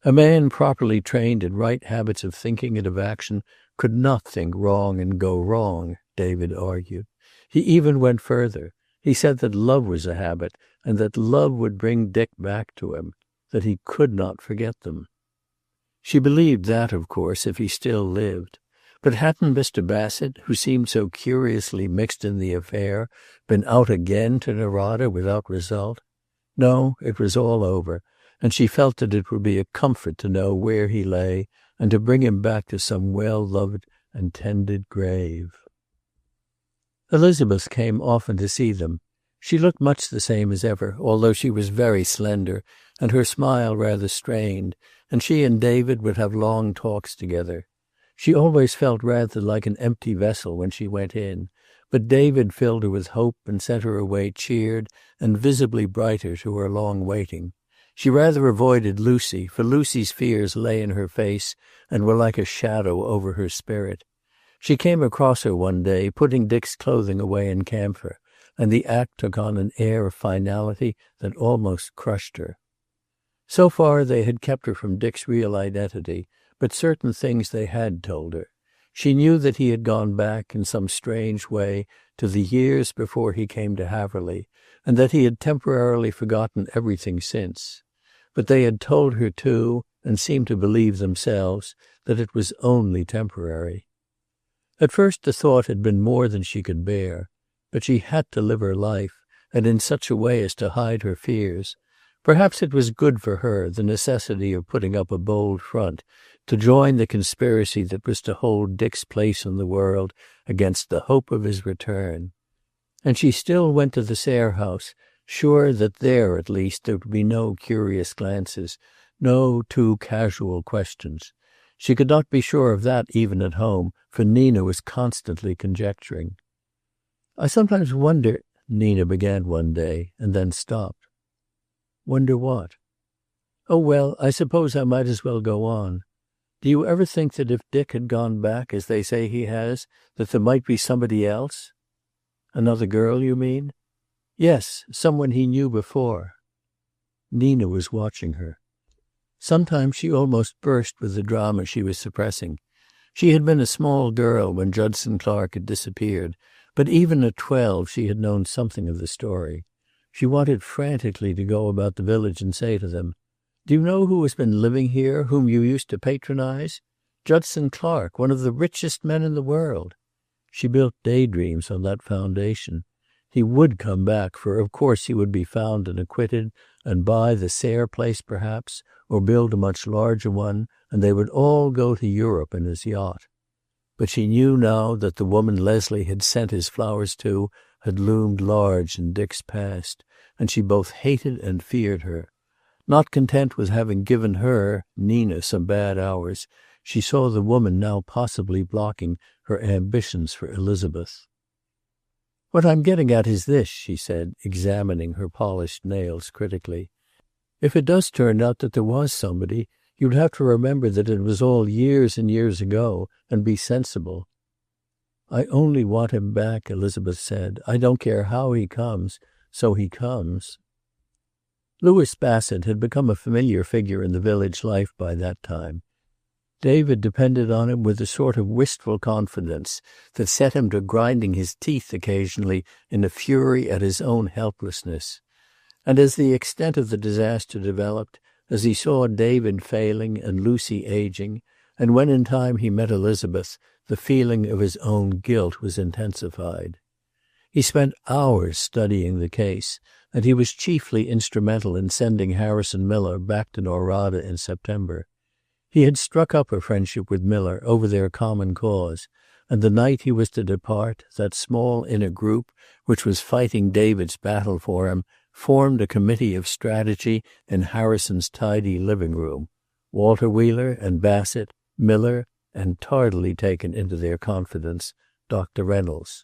A man properly trained in right habits of thinking and of action could not think wrong and go wrong, David argued. He even went further. He said that love was a habit, and that love would bring Dick back to him, that he could not forget them. She believed that, of course, if he still lived. But hadn't Mr. Bassett, who seemed so curiously mixed in the affair, been out again to Norada without result? No, it was all over, and she felt that it would be a comfort to know where he lay and to bring him back to some well-loved and tended grave. Elizabeth came often to see them. She looked much the same as ever, although she was very slender, and her smile rather strained, and she and David would have long talks together. She always felt rather like an empty vessel when she went in, but David filled her with hope and sent her away cheered and visibly brighter to her long waiting. She rather avoided Lucy, for Lucy's fears lay in her face and were like a shadow over her spirit. She came across her one day, putting Dick's clothing away in camphor, and the act took on an air of finality that almost crushed her. So far they had kept her from Dick's real identity, but certain things they had told her. She knew that he had gone back, in some strange way, to the years before he came to Haverly, and that he had temporarily forgotten everything since. But they had told her, too, and seemed to believe themselves, that it was only temporary. At first the thought had been more than she could bear, but she had to live her life, and in such a way as to hide her fears. Perhaps it was good for her, the necessity of putting up a bold front, to join the conspiracy that was to hold Dick's place in the world against the hope of his return. And she still went to the Sayre house, sure that there at least there would be no curious glances, no too casual questions. She could not be sure of that even at home, for Nina was constantly conjecturing. "I sometimes wonder," Nina began one day, and then stopped. "Wonder what?" "Oh, well, I suppose I might as well go on. Do you ever think that if Dick had gone back, as they say he has, that there might be somebody else?" "Another girl, you mean?" "Yes, someone he knew before." Nina was watching her. Sometimes she almost burst with the drama she was suppressing. She had been a small girl when Judson Clark had disappeared, but even at 12 she had known something of the story. She wanted frantically to go about the village and say to them, "Do you know who has been living here, whom you used to patronize? Judson Clark, one of the richest men in the world." She built daydreams on that foundation. He would come back, for of course he would be found and acquitted, and buy the Sayre place perhaps, or build a much larger one, and they would all go to Europe in his yacht. But she knew now that the woman Leslie had sent his flowers to had loomed large in Dick's past, and she both hated and feared her. Not content with having given her, Nina, some bad hours, she saw the woman now possibly blocking her ambitions for Elizabeth. "What I'm getting at is this," she said, examining her polished nails critically. "If it does turn out that there was somebody, you'd have to remember that it was all years and years ago, and be sensible." "I only want him back," Elizabeth said. "I don't care how he comes, so he comes." Louis Bassett had become a familiar figure in the village life by that time. David depended on him with a sort of wistful confidence that set him to grinding his teeth occasionally in a fury at his own helplessness. And as the extent of the disaster developed, as he saw David failing and Lucy aging, and when in time he met Elizabeth, the feeling of his own guilt was intensified. He spent hours studying the case, and he was chiefly instrumental in sending Harrison Miller back to Norada in September. He had struck up a friendship with Miller over their common cause, and the night he was to depart, that small inner group which was fighting David's battle for him formed a committee of strategy in Harrison's tidy living room. Walter Wheeler and Bassett, Miller, and tardily taken into their confidence, Dr. Reynolds.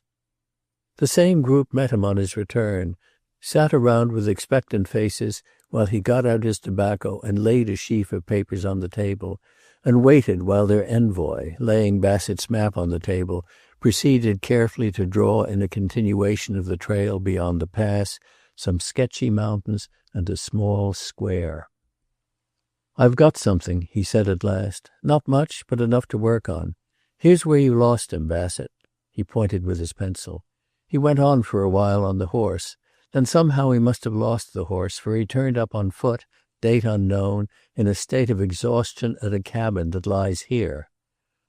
The same group met him on his return, sat around with expectant faces while he got out his tobacco and laid a sheaf of papers on the table, and waited while their envoy, laying Bassett's map on the table, proceeded carefully to draw in a continuation of the trail beyond the pass some sketchy mountains and a small square. "I've got something," he said at last. "Not much, but enough to work on. Here's where you lost him, Bassett." He pointed with his pencil. "He went on for a while on the horse. Then somehow he must have lost the horse, for he turned up on foot, date unknown, in a state of exhaustion at a cabin that lies here.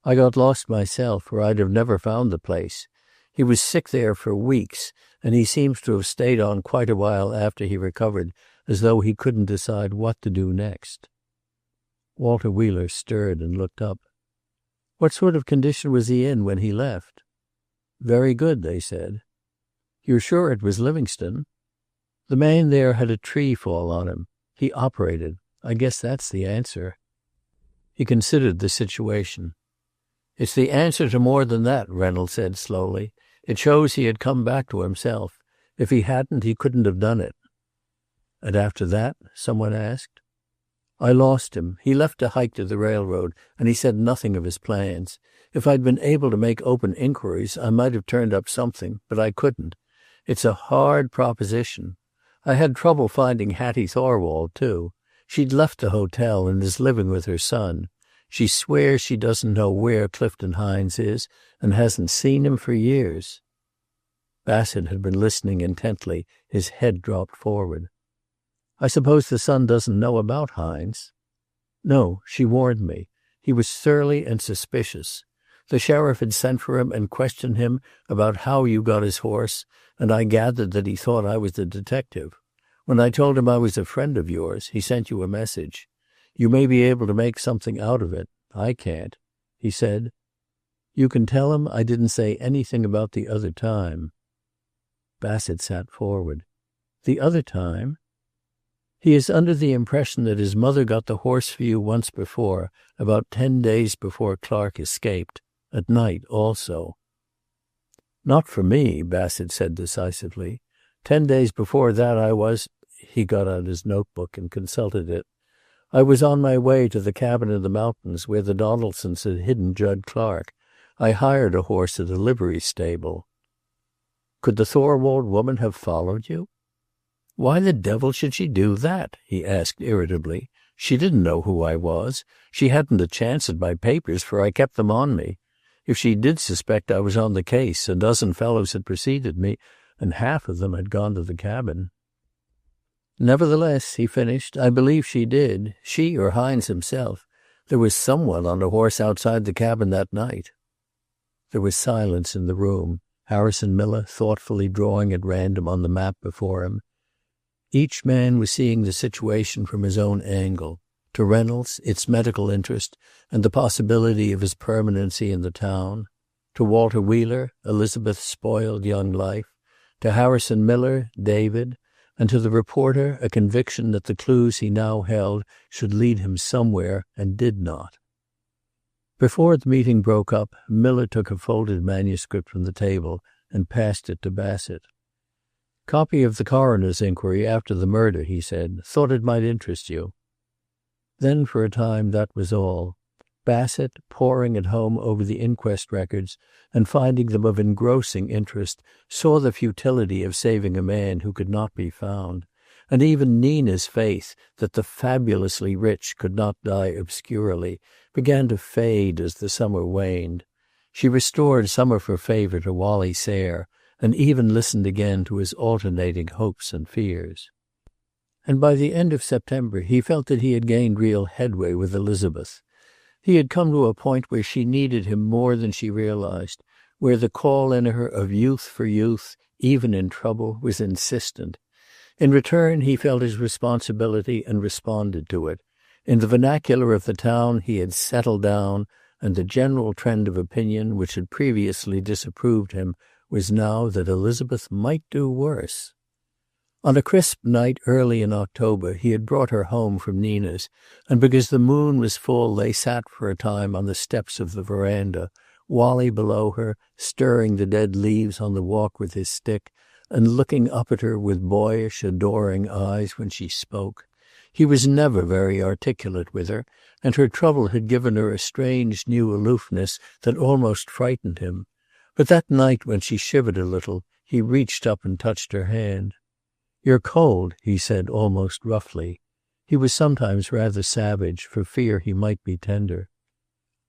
I got lost myself, or I'd have never found the place. He was sick there for weeks, and he seems to have stayed on quite a while after he recovered, as though he couldn't decide what to do next." Walter Wheeler stirred and looked up. "What sort of condition was he in when he left?" "Very good," they said. "You're sure it was Livingstone?" "The man there had a tree fall on him. He operated. I guess that's the answer." He considered the situation. "It's the answer to more than that," Reynolds said slowly. "It shows he had come back to himself. If he hadn't, he couldn't have done it." "And after that?" someone asked. "I lost him. He left to hike to the railroad, and he said nothing of his plans. If I'd been able to make open inquiries, I might have turned up something, but I couldn't. It's a hard proposition. I had trouble finding Hattie Thorwald, too. She'd left the hotel and is living with her son. She swears she doesn't know where Clifton Hines is and hasn't seen him for years." Bassett had been listening intently, his head dropped forward. "I suppose the son doesn't know about Hines?" "No, she warned me. He was surly and suspicious. The sheriff had sent for him and questioned him about how you got his horse, and I gathered that he thought I was the detective. When I told him I was a friend of yours, he sent you a message. You may be able to make something out of it. I can't. He said, 'You can tell him I didn't say anything about the other time.'" Bassett sat forward. "The other time?" "He is under the impression that his mother got the horse for you once before, about 10 days before Clark escaped. At night also." "Not for me," Bassett said decisively. 10 days before that I was—" he got out his notebook and consulted it. "I was on my way to the cabin in the mountains where the Donaldsons had hidden Judd Clark. I hired a horse at a livery stable." "Could the Thorwald woman have followed you?" "Why the devil should she do that?" he asked irritably. "She didn't know who I was. She hadn't a chance at my papers, for I kept them on me. If she did suspect I was on the case, a dozen fellows had preceded me, and half of them had gone to the cabin." "Nevertheless," he finished, "I believe she did. She or Hines himself. There was someone on a horse outside the cabin that night." There was silence in the room, Harrison Miller thoughtfully drawing at random on the map before him. Each man was seeing the situation from his own angle. To Reynolds, its medical interest and the possibility of his permanency in the town. To Walter Wheeler, Elizabeth's spoiled young life. To Harrison Miller, David. And to the reporter, a conviction that the clues he now held should lead him somewhere and did not. Before the meeting broke up, Miller took a folded manuscript from the table and passed it to Bassett. "Copy of the coroner's inquiry after the murder," he said. "Thought it might interest you." Then for a time that was all. Bassett, poring at home over the inquest records and finding them of engrossing interest, saw the futility of saving a man who could not be found, and even Nina's faith that the fabulously rich could not die obscurely began to fade as the summer waned. She restored some of her favor to Wally Sayre, and even listened again to his alternating hopes and fears. And by the end of September he felt that he had gained real headway with Elizabeth. He had come to a point where she needed him more than she realized, where the call in her of youth for youth, even in trouble, was insistent. In return he felt his responsibility and responded to it. In the vernacular of the town he had settled down, and the general trend of opinion, which had previously disapproved him, was now that Elizabeth might do worse. On a crisp night early in October he had brought her home from Nina's, and because the moon was full they sat for a time on the steps of the veranda, Wally below her, stirring the dead leaves on the walk with his stick, and looking up at her with boyish, adoring eyes when she spoke. He was never very articulate with her, and her trouble had given her a strange new aloofness that almost frightened him. But that night when she shivered a little, he reached up and touched her hand. "You're cold," he said almost roughly. He was sometimes rather savage, for fear he might be tender.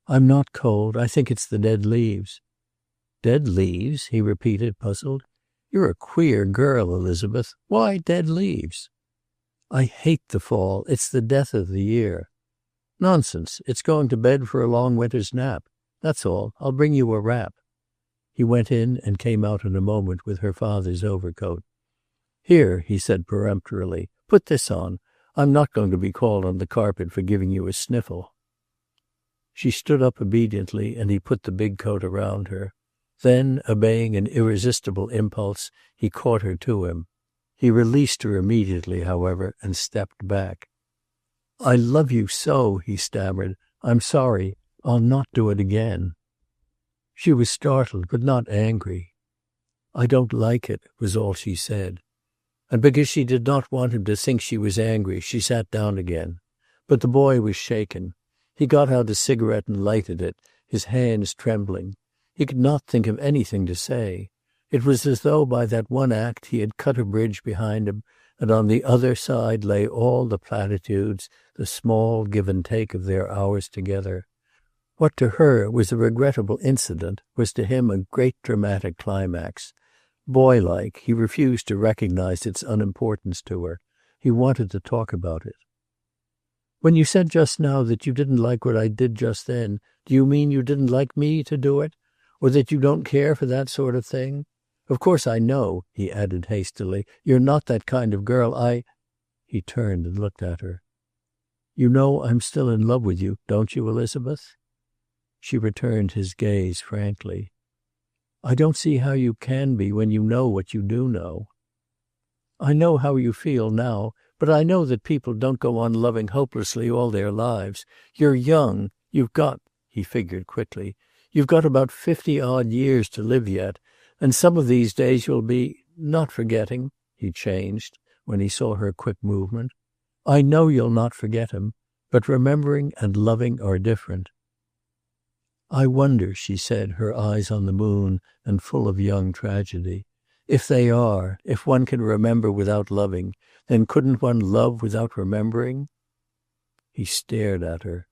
"I'm not cold. I think it's the dead leaves." "Dead leaves?" he repeated, puzzled. "You're a queer girl, Elizabeth. Why dead leaves?" "I hate the fall. It's the death of the year." "Nonsense. It's going to bed for a long winter's nap. That's all. I'll bring you a wrap." He went in and came out in a moment with her father's overcoat. "Here," he said peremptorily, "put this on. I'm not going to be called on the carpet for giving you a sniffle." She stood up obediently, and he put the big coat around her. Then, obeying an irresistible impulse, he caught her to him. He released her immediately, however, and stepped back. "I love you so," he stammered. "I'm sorry. I'll not do it again." She was startled, but not angry. "I don't like it," was all she said. And because she did not want him to think she was angry, she sat down again. But the boy was shaken. He got out a cigarette and lighted it, his hands trembling. He could not think of anything to say. It was as though by that one act he had cut a bridge behind him, and on the other side lay all the platitudes, the small give and take of their hours together. What to her was a regrettable incident was to him a great dramatic climax. Boylike, he refused to recognize its unimportance to her. He wanted to talk about it. "When you said just now that you didn't like what I did just then, do you mean you didn't like me to do it? Or that you don't care for that sort of thing? Of course I know," he added hastily, "you're not that kind of girl. He turned and looked at her. "You know I'm still in love with you, don't you, Elizabeth?" She returned his gaze frankly. "I don't see how you can be when you know what you do know." "I know how you feel now, but I know that people don't go on loving hopelessly all their lives. You're young. You've got," he figured quickly, "you've got about 50-odd years to live yet, and some of these days you'll be, not forgetting," he changed, when he saw her quick movement. "I know you'll not forget him, but remembering and loving are different." "I wonder," she said, her eyes on the moon and full of young tragedy. "If they are, if one can remember without loving, then couldn't one love without remembering?" He stared at her.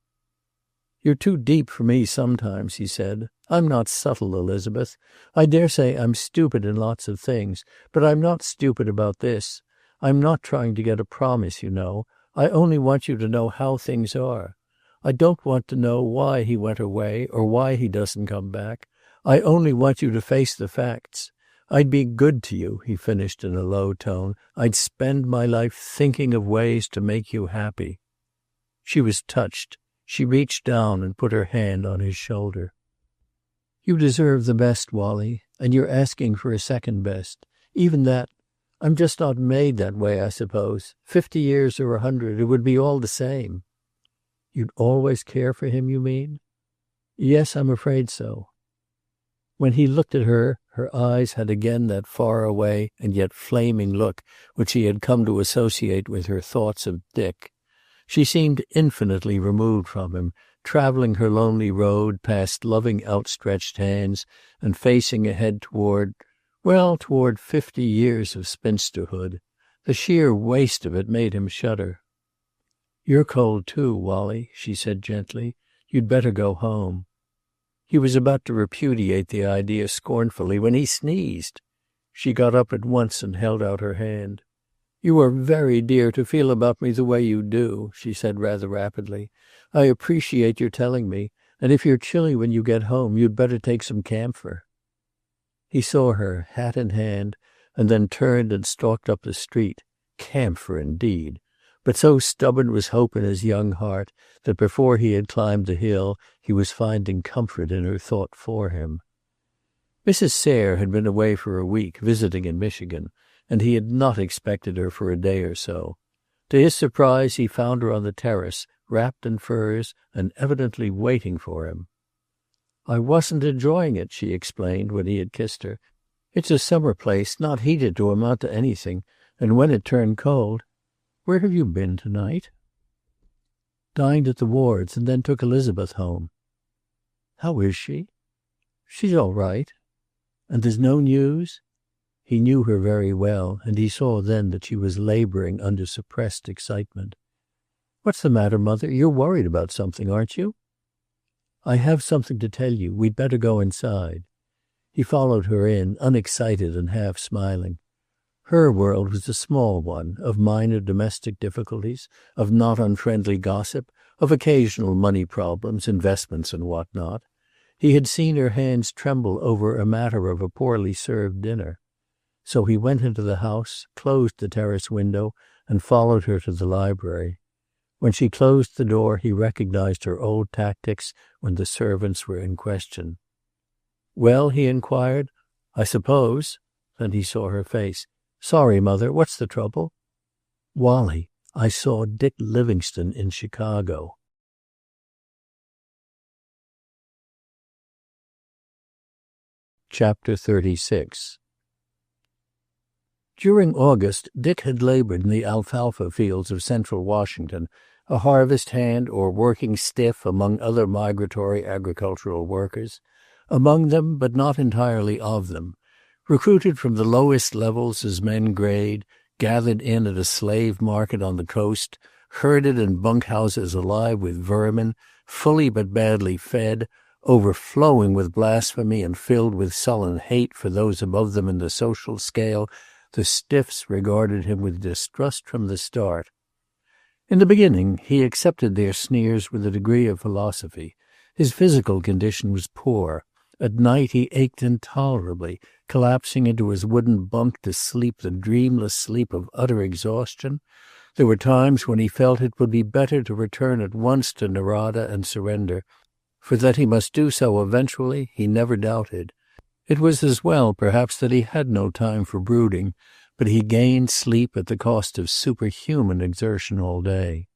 "You're too deep for me sometimes," he said. "I'm not subtle, Elizabeth. I dare say I'm stupid in lots of things, but I'm not stupid about this. I'm not trying to get a promise, you know. I only want you to know how things are. I don't want to know why he went away or why he doesn't come back. I only want you to face the facts. I'd be good to you," he finished in a low tone. "I'd spend my life thinking of ways to make you happy." She was touched. She reached down and put her hand on his shoulder. You deserve the best, Wally, and you're asking for a second best. Even that, I'm just not made that way, I suppose. 50 years or 100, it would be all the same. You'd always care for him, you mean? Yes, I'm afraid so. When he looked at her, her eyes had again that far-away and yet flaming look which he had come to associate with her thoughts of Dick. She seemed infinitely removed from him, traveling her lonely road past loving outstretched hands and facing ahead toward 50 years of spinsterhood. The sheer waste of it made him shudder. "You're cold too, Wally," she said gently. "You'd better go home." He was about to repudiate the idea scornfully when he sneezed. She got up at once and held out her hand. "You are very dear to feel about me the way you do," she said rather rapidly. "I appreciate your telling me, and if you're chilly when you get home, you'd better take some camphor." He saw her, hat in hand, and then turned and stalked up the street. Camphor, indeed! But so stubborn was hope in his young heart that before he had climbed the hill he was finding comfort in her thought for him. Mrs. Sayre had been away for a week, visiting in Michigan, and he had not expected her for a day or so. To his surprise he found her on the terrace, wrapped in furs and evidently waiting for him. "I wasn't enjoying it," she explained when he had kissed her. "It's a summer place, not heated to amount to anything, and when it turned cold—" "Where have you been tonight?" "Dined at the Wards, and then took Elizabeth home." "How is she?" "She's all right." "And there's no news?" He knew her very well, and he saw then that she was laboring under suppressed excitement. "What's the matter, Mother? You're worried about something, aren't you?" "I have something to tell you. We'd better go inside." He followed her in, unexcited and half smiling. Her world was a small one, of minor domestic difficulties, of not unfriendly gossip, of occasional money problems, investments and what not. He had seen her hands tremble over a matter of a poorly served dinner. So he went into the house, closed the terrace window, and followed her to the library. When she closed the door, he recognized her old tactics when the servants were in question. "Well," he inquired, "I suppose—" Then he saw her face. "Sorry, Mother, what's the trouble?" "Wally, I saw Dick Livingstone in Chicago." Chapter 36. During August, Dick had labored in the alfalfa fields of central Washington, a harvest hand or working stiff among other migratory agricultural workers. Among them, but not entirely of them. Recruited from the lowest levels as men grade, gathered in at a slave market on the coast, herded in bunkhouses alive with vermin, fully but badly fed, overflowing with blasphemy and filled with sullen hate for those above them in the social scale, the stiffs regarded him with distrust from the start. In the beginning he accepted their sneers with a degree of philosophy. His physical condition was poor. At night he ached intolerably, collapsing into his wooden bunk to sleep the dreamless sleep of utter exhaustion. There were times when he felt it would be better to return at once to Narada and surrender, for that he must do so eventually he never doubted. It was as well, perhaps, that he had no time for brooding, but he gained sleep at the cost of superhuman exertion all day.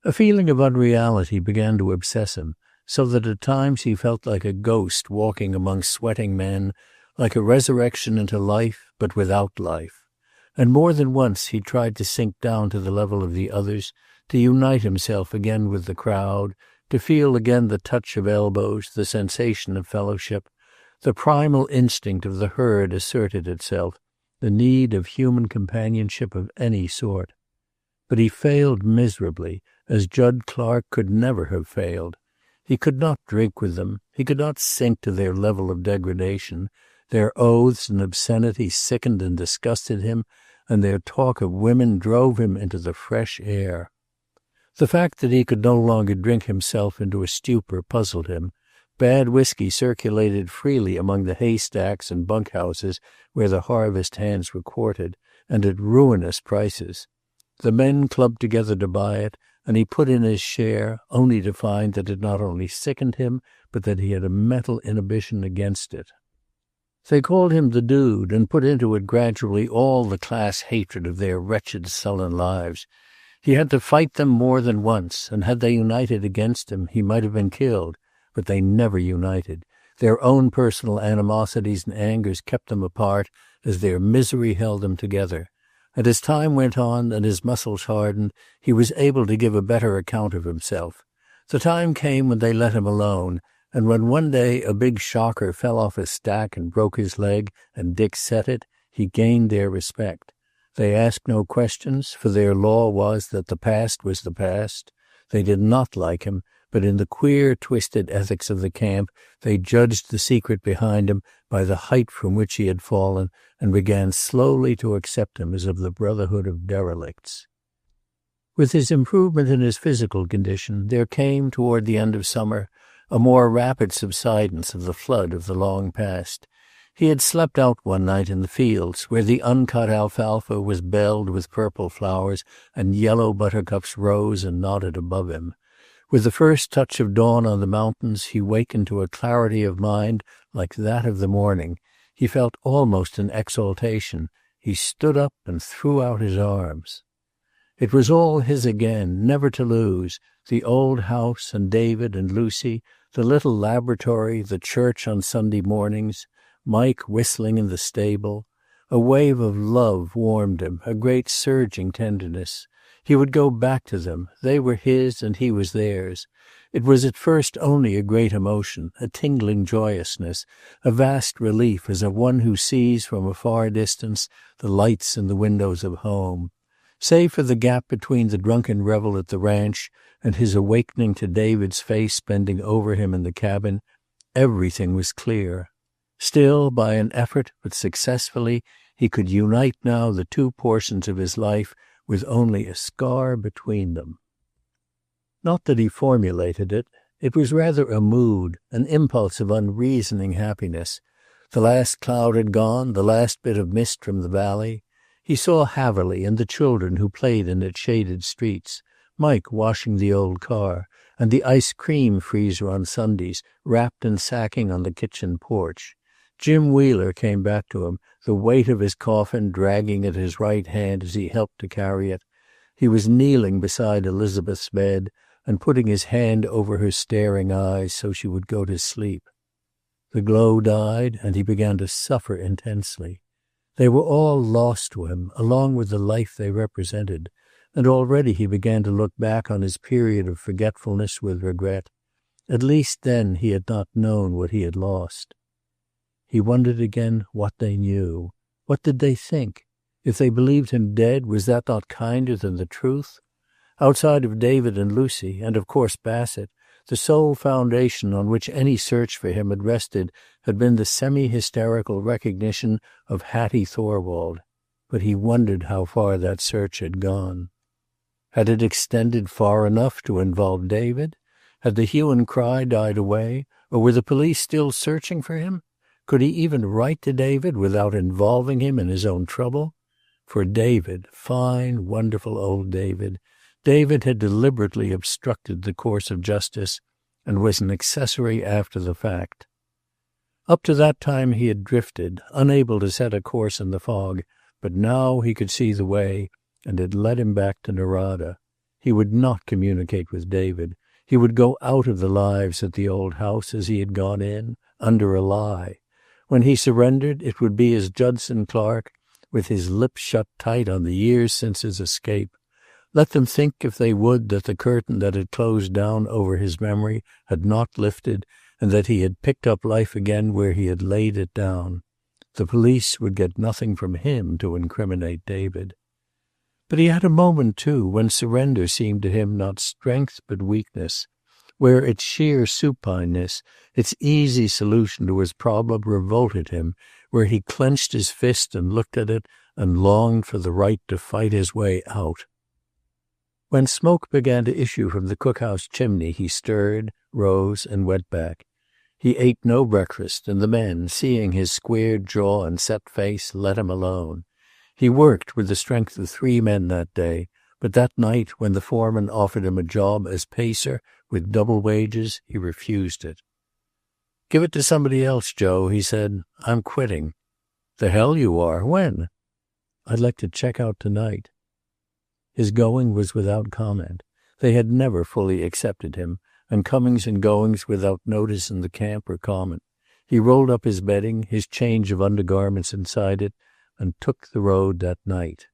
A feeling of unreality began to obsess him, so that at times he felt like a ghost walking among sweating men, like a resurrection into life, but without life. And more than once he tried to sink down to the level of the others, to unite himself again with the crowd, to feel again the touch of elbows, the sensation of fellowship. The primal instinct of the herd asserted itself, the need of human companionship of any sort. But he failed miserably, as Judd Clark could never have failed. He could not drink with them. He could not sink to their level of degradation. Their oaths and obscenity sickened and disgusted him, and their talk of women drove him into the fresh air. The fact that he could no longer drink himself into a stupor puzzled him. Bad whiskey circulated freely among the haystacks and bunkhouses where the harvest hands were quartered, and at ruinous prices. The men clubbed together to buy it, and he put in his share, only to find that it not only sickened him, but that he had a mental inhibition against it. They called him the Dude and put into it gradually all the class hatred of their wretched, sullen lives. He had to fight them more than once, and had they united against him, he might have been killed. But they never united. Their own personal animosities and angers kept them apart as their misery held them together. And as time went on and his muscles hardened, he was able to give a better account of himself. The time came when they let him alone, and when one day a big shocker fell off a stack and broke his leg, and Dick set it, he gained their respect. They asked no questions, for their law was that the past was the past. They did not like him, but in the queer, twisted ethics of the camp, they judged the secret behind him by the height from which he had fallen, and began slowly to accept him as of the brotherhood of derelicts. With his improvement in his physical condition, there came, toward the end of summer, a more rapid subsidence of the flood of the long past. He had slept out one night in the fields, where the uncut alfalfa was belled with purple flowers, and yellow buttercups rose and nodded above him. With the first touch of dawn on the mountains, he wakened to a clarity of mind like that of the morning. He felt almost an exaltation. He stood up and threw out his arms. It was all his again, never to lose, the old house and David and Lucy, the little laboratory, the church on Sunday mornings, Mike whistling in the stable. A wave of love warmed him, a great surging tenderness. He would go back to them. They were his and he was theirs. It was at first only a great emotion, a tingling joyousness, a vast relief as of one who sees from a far distance the lights in the windows of home. Save for the gap between the drunken revel at the ranch and his awakening to David's face bending over him in the cabin, everything was clear. Still, by an effort, but successfully, he could unite now the two portions of his life with only a scar between them. Not that he formulated it. It was rather a mood, an impulse of unreasoning happiness. The last cloud had gone, the last bit of mist from the valley. He saw Haverly and the children who played in its shaded streets, Mike washing the old car, and the ice cream freezer on Sundays, wrapped in sacking on the kitchen porch. Jim Wheeler came back to him, the weight of his coffin dragging at his right hand as he helped to carry it. He was kneeling beside Elizabeth's bed and putting his hand over her staring eyes so she would go to sleep. The glow died, and he began to suffer intensely. They were all lost to him, along with the life they represented, and already he began to look back on his period of forgetfulness with regret. At least then he had not known what he had lost. He wondered again what they knew. What did they think? If they believed him dead, was that not kinder than the truth? Outside of David and Lucy, and of course Bassett, the sole foundation on which any search for him had rested had been the semi-hysterical recognition of Hattie Thorwald. But he wondered how far that search had gone. Had it extended far enough to involve David? Had the hue and cry died away, or were the police still searching for him? Could he even write to David without involving him in his own trouble? For David, fine, wonderful old David, David had deliberately obstructed the course of justice and was an accessory after the fact. Up to that time he had drifted, unable to set a course in the fog, but now he could see the way, and it led him back to Narada. He would not communicate with David. He would go out of the lives at the old house as he had gone in, under a lie. When he surrendered, it would be as Judson Clark, with his lips shut tight on the years since his escape. Let them think if they would that the curtain that had closed down over his memory had not lifted, and that he had picked up life again where he had laid it down. The police would get nothing from him to incriminate David. But he had a moment, too, when surrender seemed to him not strength but weakness, where its sheer supineness, its easy solution to his problem revolted him, where he clenched his fist and looked at it and longed for the right to fight his way out. When smoke began to issue from the cookhouse chimney, he stirred, rose, and went back. He ate no breakfast, and the men, seeing his squared jaw and set face, let him alone. He worked with the strength of 3 men that day, but that night when the foreman offered him a job as pacer with double wages, he refused it. "Give it to somebody else, Joe," he said. "I'm quitting." "The hell you are. When?" "I'd like to check out tonight." His going was without comment. They had never fully accepted him, and comings and goings without notice in the camp were common. He rolled up his bedding, his change of undergarments inside it, and took the road that night.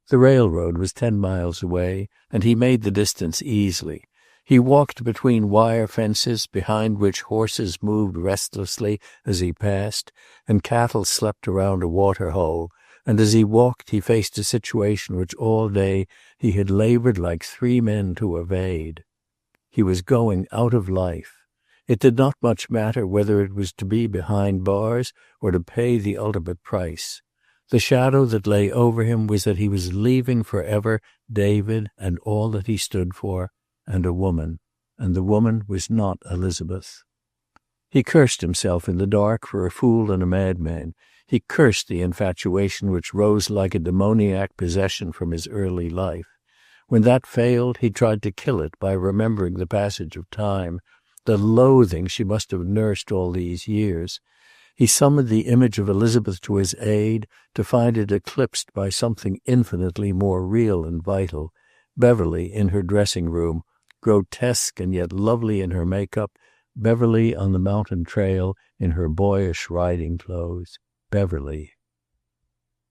The railroad was 10 miles away, and he made the distance easily. He walked between wire fences, behind which horses moved restlessly as he passed, and cattle slept around a water hole, and as he walked he faced a situation which all day he had labored like 3 men to evade. He was going out of life. It did not much matter whether it was to be behind bars or to pay the ultimate price. The shadow that lay over him was that he was leaving forever David and all that he stood for, and a woman, and the woman was not Elizabeth. He cursed himself in the dark for a fool and a madman. He cursed the infatuation which rose like a demoniac possession from his early life. When that failed, he tried to kill it by remembering the passage of time, the loathing she must have nursed all these years. He summoned the image of Elizabeth to his aid, to find it eclipsed by something infinitely more real and vital. Beverly in her dressing room, grotesque and yet lovely in her makeup. Beverly on the mountain trail in her boyish riding clothes. Beverly.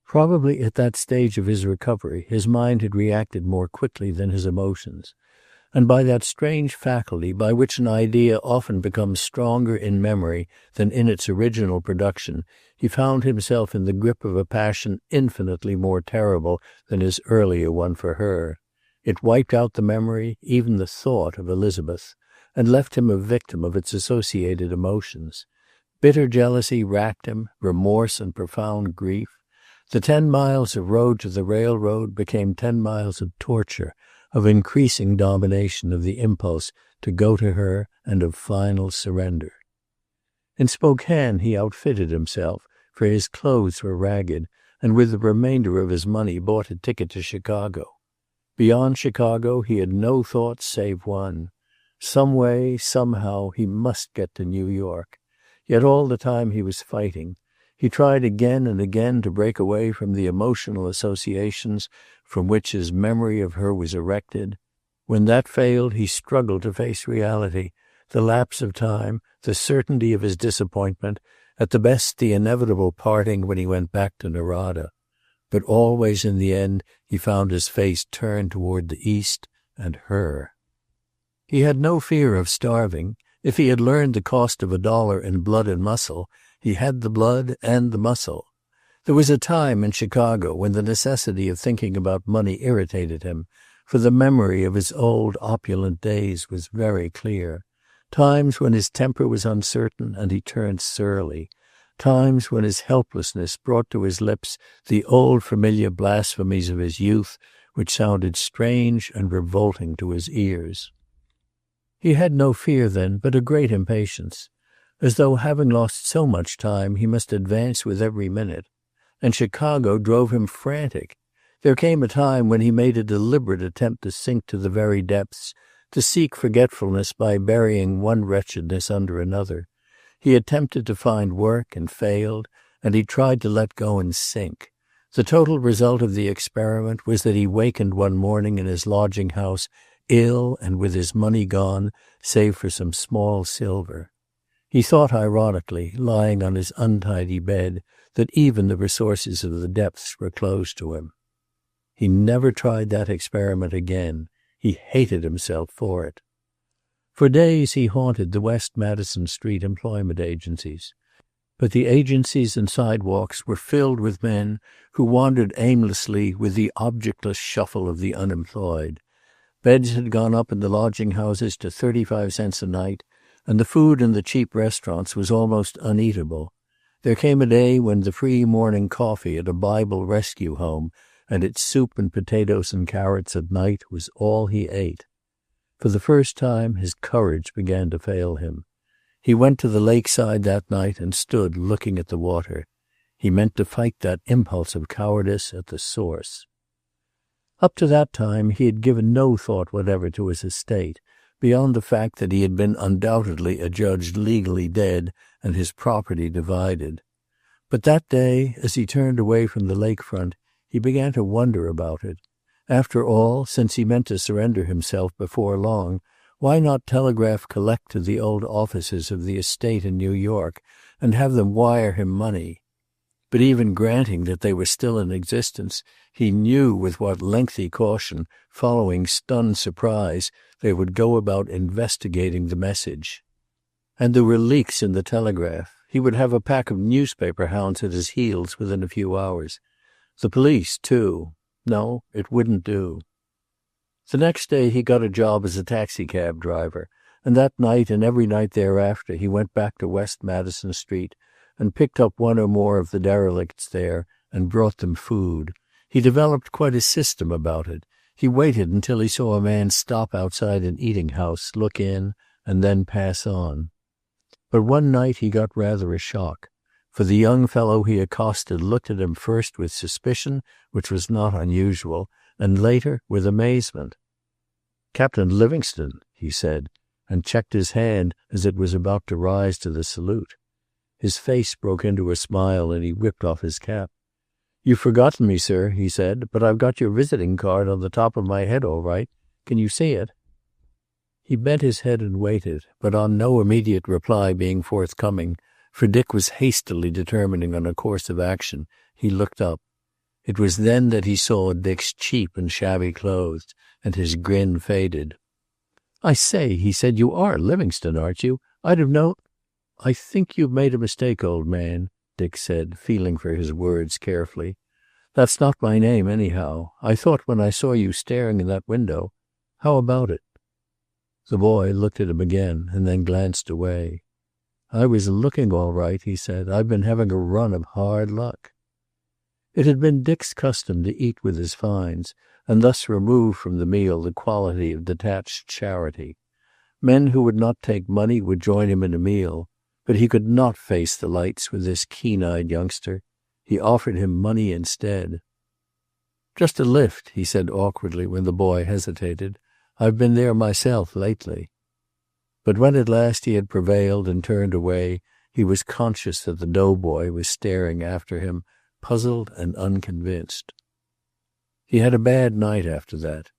Probably at that stage of his recovery his mind had reacted more quickly than his emotions, and by that strange faculty by which an idea often becomes stronger in memory than in its original production, he found himself in the grip of a passion infinitely more terrible than his earlier one for her. It wiped out the memory, even the thought, of Elizabeth, and left him a victim of its associated emotions. Bitter jealousy racked him, remorse and profound grief. The 10 miles of road to the railroad became 10 miles of torture, of increasing domination of the impulse to go to her and of final surrender. In Spokane he outfitted himself, for his clothes were ragged, and with the remainder of his money bought a ticket to Chicago. Beyond Chicago he had no thoughts save one. Some way, somehow, he must get to New York. Yet all the time he was fighting. He tried again and again to break away from the emotional associations from which his memory of her was erected. When that failed, he struggled to face reality, the lapse of time, the certainty of his disappointment, at the best the inevitable parting when he went back to Narada. But always in the end he found his face turned toward the east and her. He had no fear of starving. If he had learned the cost of $1 in blood and muscle, he had the blood and the muscle. There was a time in Chicago when the necessity of thinking about money irritated him, for the memory of his old opulent days was very clear. Times when his temper was uncertain and he turned surly. Times when his helplessness brought to his lips the old familiar blasphemies of his youth, which sounded strange and revolting to his ears. He had no fear then, but a great impatience, as though, having lost so much time, he must advance with every minute. And Chicago drove him frantic. There came a time when he made a deliberate attempt to sink to the very depths, to seek forgetfulness by burying one wretchedness under another. He attempted to find work and failed, and he tried to let go and sink. The total result of the experiment was that he wakened one morning in his lodging house, ill and with his money gone, save for some small silver. He thought ironically, lying on his untidy bed, that even the resources of the depths were closed to him. He never tried that experiment again. He hated himself for it. For days he haunted the West Madison Street employment agencies. But the agencies and sidewalks were filled with men who wandered aimlessly with the objectless shuffle of the unemployed. Beds had gone up in the lodging houses to 35 cents a night, and the food in the cheap restaurants was almost uneatable. There came a day when the free morning coffee at a Bible rescue home and its soup and potatoes and carrots at night was all he ate. For the first time his courage began to fail him. He went to the lakeside that night and stood looking at the water. He meant to fight that impulse of cowardice at the source. Up to that time he had given no thought whatever to his estate, beyond the fact that he had been undoubtedly adjudged legally dead and his property divided. But that day, as he turned away from the lakefront, he began to wonder about it. After all, since he meant to surrender himself before long, why not telegraph collect to the old offices of the estate in New York and have them wire him money? But even granting that they were still in existence, he knew with what lengthy caution, following stunned surprise, they would go about investigating the message. And there were leaks in the telegraph. He would have a pack of newspaper hounds at his heels within a few hours. The police, too. No, it wouldn't do. The next day he got a job as a taxicab driver, and that night and every night thereafter he went back to West Madison Street and picked up one or more of the derelicts there and brought them food. He developed quite a system about it. He waited until he saw a man stop outside an eating house, look in, and then pass on. But one night he got rather a shock, for the young fellow he accosted looked at him first with suspicion, which was not unusual, and later with amazement. "Captain Livingstone," he said, and checked his hand as it was about to rise to the salute. His face broke into a smile, and he whipped off his cap. "You've forgotten me, sir," he said, "but I've got your visiting card on the top of my head all right. Can you see it?" He bent his head and waited, but on no immediate reply being forthcoming, for Dick was hastily determining on a course of action, he looked up. It was then that he saw Dick's cheap and shabby clothes, and his grin faded. "I say," he said, "you are Livingstone, aren't you? I'd have known—" "I think you've made a mistake, old man," Dick said, feeling for his words carefully. "That's not my name, anyhow. I thought when I saw you staring in that window. How about it?" The boy looked at him again and then glanced away. "I was looking all right," he said. "I've been having a run of hard luck." It had been Dick's custom to eat with his finds, and thus remove from the meal the quality of detached charity. Men who would not take money would join him in a meal, but he could not face the lights with this keen-eyed youngster. He offered him money instead. "Just a lift," he said awkwardly when the boy hesitated. "I've been there myself lately." But when at last he had prevailed and turned away, he was conscious that the doughboy was staring after him, puzzled and unconvinced. He had a bad night after that.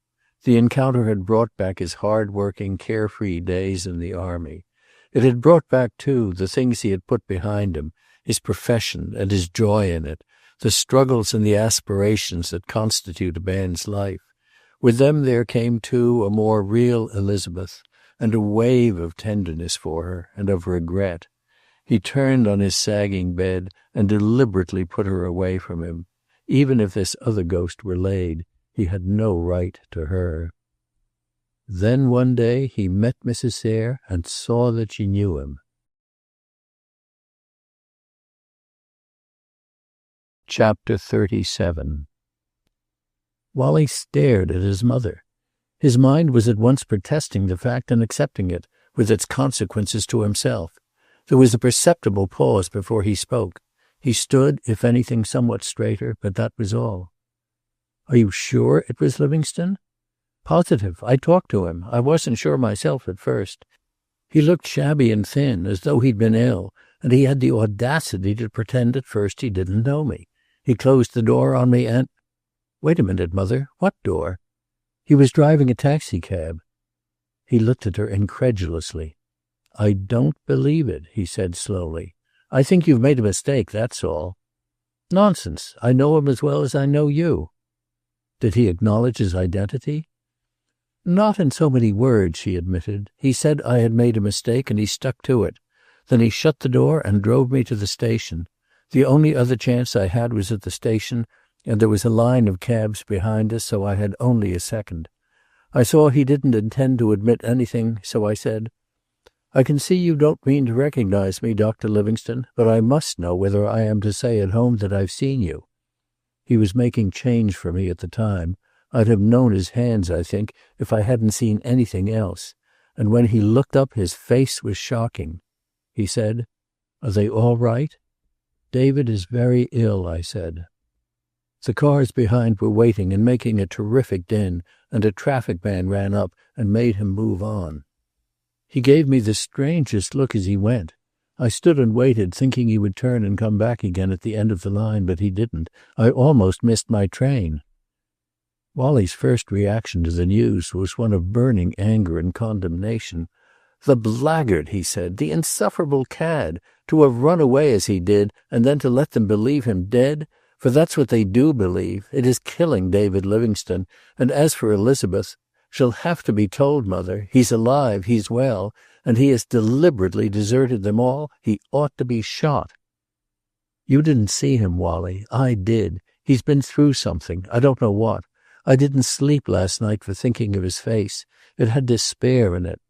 The encounter had brought back his hard-working, carefree days in the army. It had brought back, too, the things he had put behind him, his profession and his joy in it, the struggles and the aspirations that constitute a man's life. With them there came, too, a more real Elizabeth, and a wave of tenderness for her and of regret. He turned on his sagging bed and deliberately put her away from him. Even if this other ghost were laid, he had no right to her. Then one day he met Mrs. Sayre and saw that she knew him. Chapter 37. Wally stared at his mother. His mind was at once protesting the fact and accepting it, with its consequences to himself. There was a perceptible pause before he spoke. He stood, if anything, somewhat straighter, but that was all. "Are you sure it was Livingstone?" "Positive. I talked to him. I wasn't sure myself at first. He looked shabby and thin, as though he'd been ill, and he had the audacity to pretend at first he didn't know me. He closed the door on me and—" "Wait a minute, Mother. What door?" "He was driving a taxicab." He looked at her incredulously. "I don't believe it," he said slowly. "I think you've made a mistake, that's all." "Nonsense. I know him as well as I know you." "Did he acknowledge his identity?" "Not in so many words," she admitted. "He said I had made a mistake, and he stuck to it. Then he shut the door and drove me to the station. The only other chance I had was at the station, and there was a line of cabs behind us, so I had only a second. I saw he didn't intend to admit anything, so I said, 'I can see you don't mean to recognize me, Dr. Livingstone, but I must know whether I am to say at home that I've seen you.' He was making change for me at the time. I'd have known his hands, I think, if I hadn't seen anything else. And when he looked up, his face was shocking. He said, 'Are they all right?' 'David is very ill,' I said. The cars behind were waiting and making a terrific din, and a traffic man ran up and made him move on. He gave me the strangest look as he went. I stood and waited, thinking he would turn and come back again at the end of the line, but he didn't. I almost missed my train." Wally's first reaction to the news was one of burning anger and condemnation. "The blackguard," he said, "the insufferable cad, to have run away as he did, and then to let them believe him dead. For that's what they do believe. It is killing David Livingstone. And as for Elizabeth, she'll have to be told, Mother. He's alive, he's well, and he has deliberately deserted them all. He ought to be shot." "You didn't see him, Wally. I did. He's been through something. I don't know what. I didn't sleep last night for thinking of his face. It had despair in it."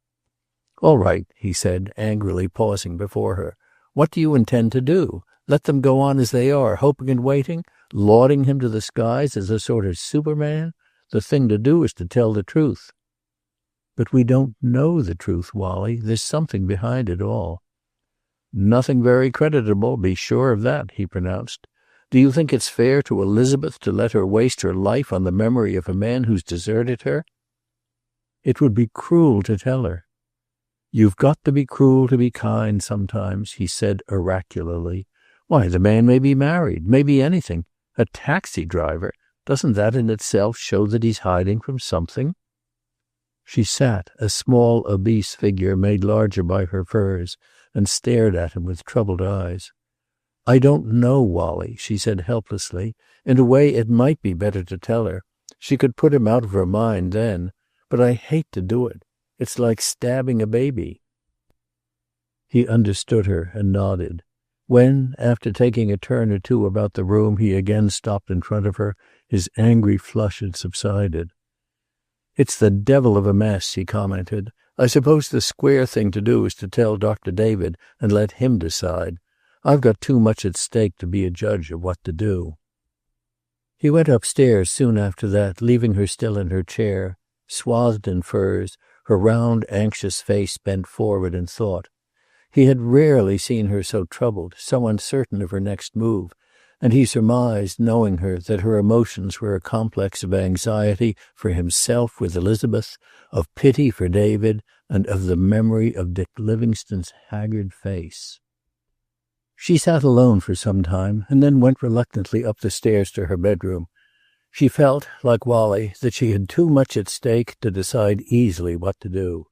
"All right," he said, angrily pausing before her. "What do you intend to do? Let them go on as they are, hoping and waiting, lauding him to the skies as a sort of Superman? The thing to do is to tell the truth." "But we don't know the truth, Wally. There's something behind it all." "Nothing very creditable, be sure of that," he pronounced. "Do you think it's fair to Elizabeth to let her waste her life on the memory of a man who's deserted her?" "It would be cruel to tell her." "You've got to be cruel to be kind sometimes," he said oracularly. "Why, the man may be married, may be anything. A taxi driver. Doesn't that in itself show that he's hiding from something?" She sat, a small, obese figure made larger by her furs, and stared at him with troubled eyes. "I don't know, Wally," she said helplessly. "In a way it might be better to tell her. She could put him out of her mind then. But I hate to do it. It's like stabbing a baby." He understood her and nodded. When, after taking a turn or two about the room, he again stopped in front of her, his angry flush had subsided. "It's the devil of a mess," he commented. "I suppose the square thing to do is to tell Dr. David and let him decide. I've got too much at stake to be a judge of what to do." He went upstairs soon after that, leaving her still in her chair, swathed in furs, her round, anxious face bent forward in thought. He had rarely seen her so troubled, so uncertain of her next move, and he surmised, knowing her, that her emotions were a complex of anxiety for himself with Elizabeth, of pity for David, and of the memory of Dick Livingstone's haggard face. She sat alone for some time, and then went reluctantly up the stairs to her bedroom. She felt, like Wally, that she had too much at stake to decide easily what to do.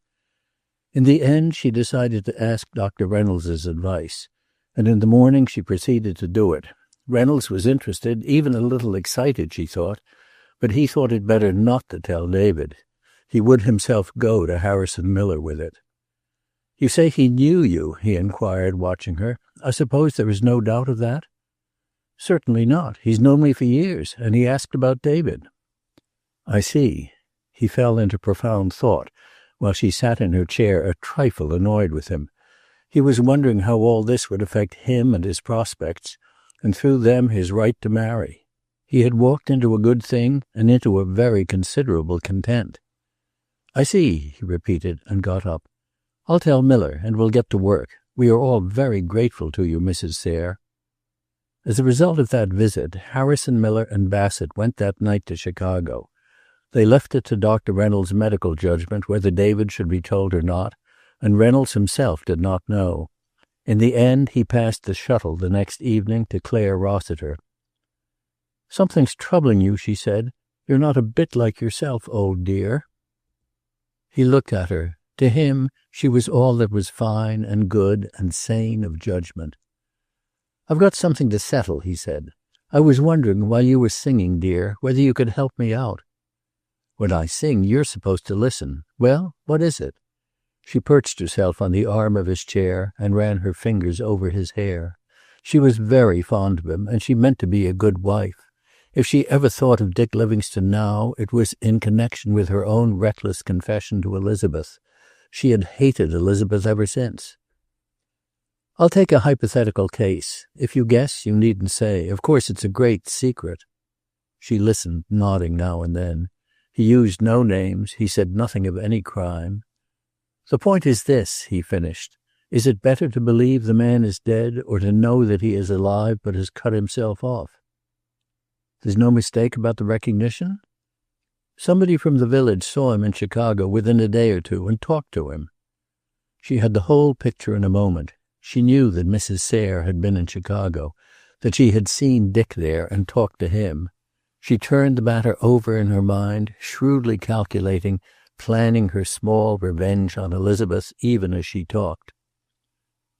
In the end, she decided to ask Dr. Reynolds's advice, and in the morning she proceeded to do it. Reynolds was interested, even a little excited, she thought, but he thought it better not to tell David. He would himself go to Harrison Miller with it. "You say he knew you?" he inquired, watching her. "I suppose there is no doubt of that?" "Certainly not. He's known me for years, and he asked about David." "I see." He fell into profound thought, while she sat in her chair a trifle annoyed with him. He was wondering how all this would affect him and his prospects, and through them his right to marry. He had walked into a good thing, and into a very considerable content. "I see," he repeated, and got up. "I'll tell Miller, and we'll get to work. We are all very grateful to you, Mrs. Sayre." As a result of that visit, Harrison Miller and Bassett went that night to Chicago. They left it to Dr. Reynolds' medical judgment whether David should be told or not, and Reynolds himself did not know. In the end, he passed the shuttle the next evening to Claire Rossiter. "Something's troubling you," she said. "You're not a bit like yourself, old dear." He looked at her. To him, she was all that was fine and good and sane of judgment. "I've got something to settle," he said. "I was wondering, while you were singing, dear, whether you could help me out." "When I sing, you're supposed to listen. Well, what is it?" She perched herself on the arm of his chair and ran her fingers over his hair. She was very fond of him, and she meant to be a good wife. If she ever thought of Dick Livingstone now, it was in connection with her own reckless confession to Elizabeth. She had hated Elizabeth ever since. "I'll take a hypothetical case. If you guess, you needn't say. Of course, it's a great secret." She listened, nodding now and then. He used no names. He said nothing of any crime. "The point is this," he finished. "Is it better to believe the man is dead, or to know that he is alive but has cut himself off?" There's no mistake about the recognition? Somebody from the village saw him in Chicago within a day or two and talked to him. She had the whole picture in a moment. She knew that Mrs. Sayre had been in Chicago, that she had seen Dick there and talked to him. She turned the matter over in her mind, shrewdly calculating, planning her small revenge on Elizabeth even as she talked.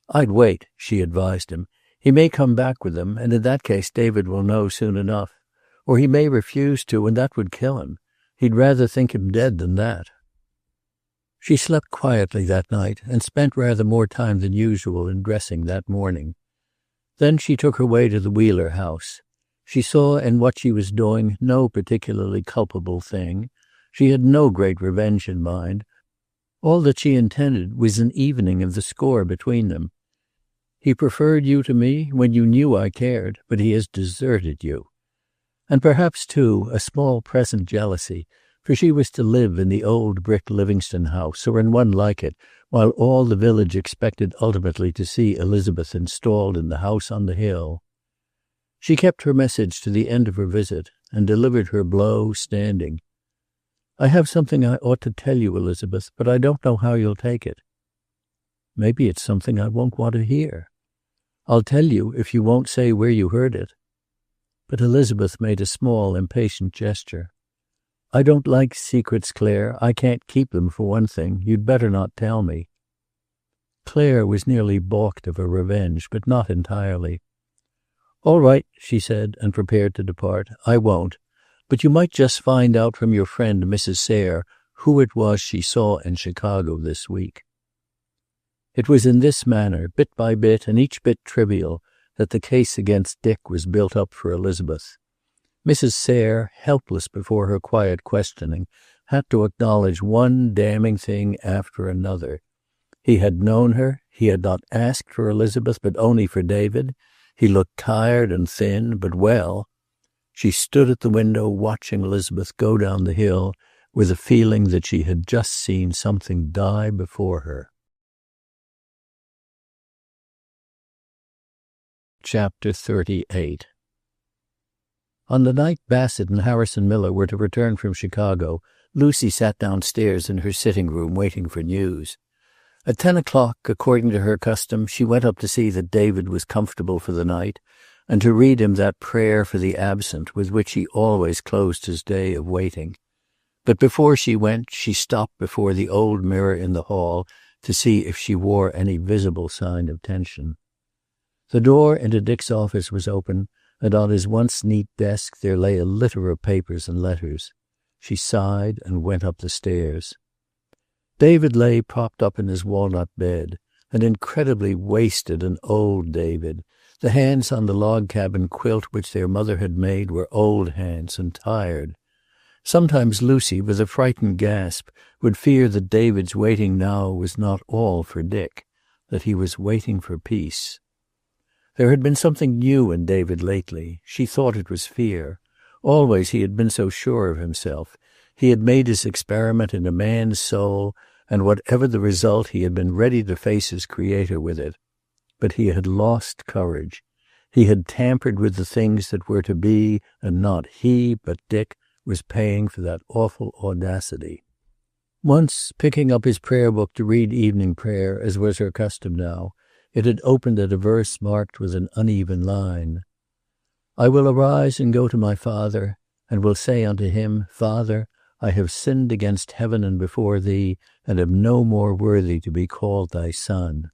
"I'd wait," she advised him. "He may come back with them, and in that case David will know soon enough. Or he may refuse to, and that would kill him. He'd rather think him dead than that." She slept quietly that night and spent rather more time than usual in dressing that morning. Then she took her way to the Wheeler house. She saw in what she was doing no particularly culpable thing. She had no great revenge in mind. All that she intended was an evening of the score between them. "He preferred you to me when you knew I cared, but he has deserted you." And perhaps, too, a small present jealousy, for she was to live in the old brick Livingstone house, or in one like it, while all the village expected ultimately to see Elizabeth installed in the house on the hill. She kept her message to the end of her visit, and delivered her blow standing. "I have something I ought to tell you, Elizabeth, but I don't know how you'll take it." "Maybe it's something I won't want to hear." "I'll tell you if you won't say where you heard it." But Elizabeth made a small, impatient gesture. "I don't like secrets, Claire. I can't keep them, for one thing. You'd better not tell me." Claire was nearly balked of her revenge, but not entirely. "All right," she said, and prepared to depart. "I won't. But you might just find out from your friend Mrs. Sayre who it was she saw in Chicago this week." It was in this manner, bit by bit, and each bit trivial, that the case against Dick was built up for Elizabeth. Mrs. Sayre, helpless before her quiet questioning, had to acknowledge one damning thing after another. He had known her. He had not asked for Elizabeth, but only for David. He looked tired and thin, but well. She stood at the window watching Elizabeth go down the hill with a feeling that she had just seen something die before her. Chapter 38. On the night Bassett and Harrison Miller were to return from Chicago, Lucy sat downstairs in her sitting room waiting for news. At 10 o'clock, according to her custom, she went up to see that David was comfortable for the night, and to read him that prayer for the absent with which he always closed his day of waiting. But before she went, she stopped before the old mirror in the hall to see if she wore any visible sign of tension. The door into Dick's office was open, and on his once neat desk there lay a litter of papers and letters. She sighed and went up the stairs. David lay propped up in his walnut bed, an incredibly wasted and old David. The hands on the log cabin quilt which their mother had made were old hands and tired. Sometimes Lucy, with a frightened gasp, would fear that David's waiting now was not all for Dick, that he was waiting for peace. There had been something new in David lately. She thought it was fear. Always he had been so sure of himself. He had made his experiment in a man's soul, and whatever the result, he had been ready to face his Creator with it. But he had lost courage. He had tampered with the things that were to be, and not he, but Dick, was paying for that awful audacity. Once, picking up his prayer book to read evening prayer, as was her custom now, it had opened at a verse marked with an uneven line. "I will arise and go to my father, and will say unto him, Father, I have sinned against heaven and before thee, and am no more worthy to be called thy son."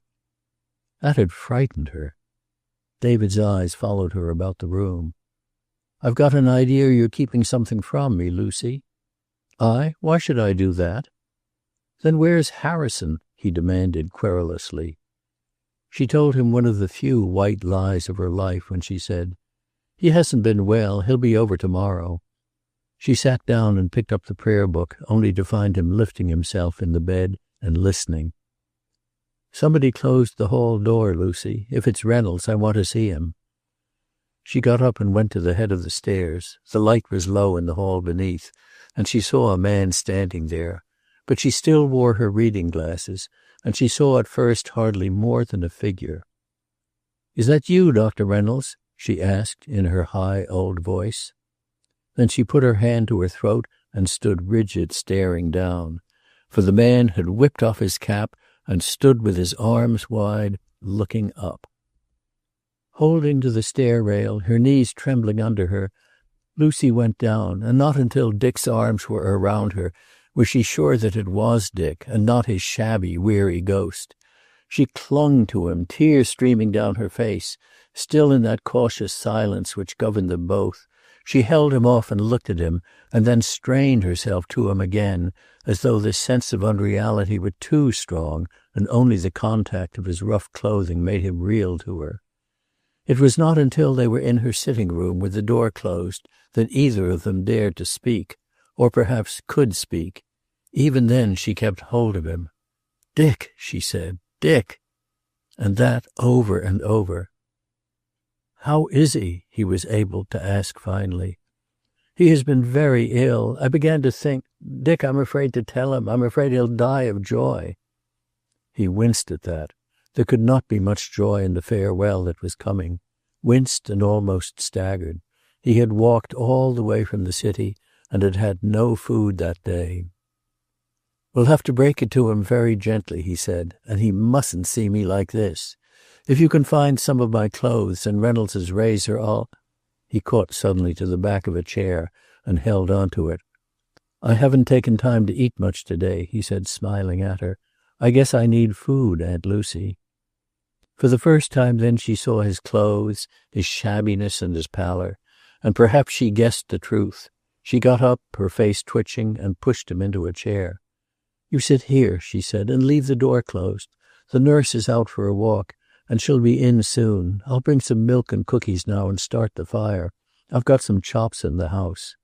That had frightened her. David's eyes followed her about the room. "I've got an idea you're keeping something from me, Lucy." "I? Why should I do that?" "Then where's Harrison?" he demanded querulously. She told him one of the few white lies of her life when she said, "He hasn't been well. He'll be over tomorrow." She sat down and picked up the prayer book, only to find him lifting himself in the bed and listening. "Somebody closed the hall door, Lucy. If it's Reynolds, I want to see him." She got up and went to the head of the stairs. The light was low in the hall beneath, and she saw a man standing there. But she still wore her reading glasses, and she saw at first hardly more than a figure. "Is that you, Dr. Reynolds?" she asked in her high old voice. Then she put her hand to her throat and stood rigid, staring down. For the man had whipped off his cap and stood with his arms wide, looking up. Holding to the stair rail, her knees trembling under her, Lucy went down, and not until Dick's arms were around her was she sure that it was Dick and not his shabby, weary ghost. She clung to him, tears streaming down her face, still in that cautious silence which governed them both. She held him off and looked at him, and then strained herself to him again, as though this sense of unreality were too strong, and only the contact of his rough clothing made him real to her. It was not until they were in her sitting room with the door closed that either of them dared to speak, or perhaps could speak. Even then she kept hold of him. "Dick," she said, "Dick." And that over and over. "How is he?" was able to ask finally. "He has been very ill. I began to think, Dick, I'm afraid to tell him. I'm afraid he'll die of joy." He winced at that. There could not be much joy in the farewell that was coming. Winced and almost staggered. He had walked all the way from the city and had had no food that day. "We'll have to break it to him very gently," he said, "and he mustn't see me like this. If you can find some of my clothes and Reynolds's razor, I'll—" He caught suddenly to the back of a chair and held on to it. "I haven't taken time to eat much today," he said, smiling at her. "I guess I need food, Aunt Lucy." For the first time then she saw his clothes, his shabbiness and his pallor, and perhaps she guessed the truth. She got up, her face twitching, and pushed him into a chair. "You sit here," she said, "and leave the door closed. The nurse is out for a walk, and she'll be in soon. I'll bring some milk and cookies now and start the fire. I've got some chops in the house."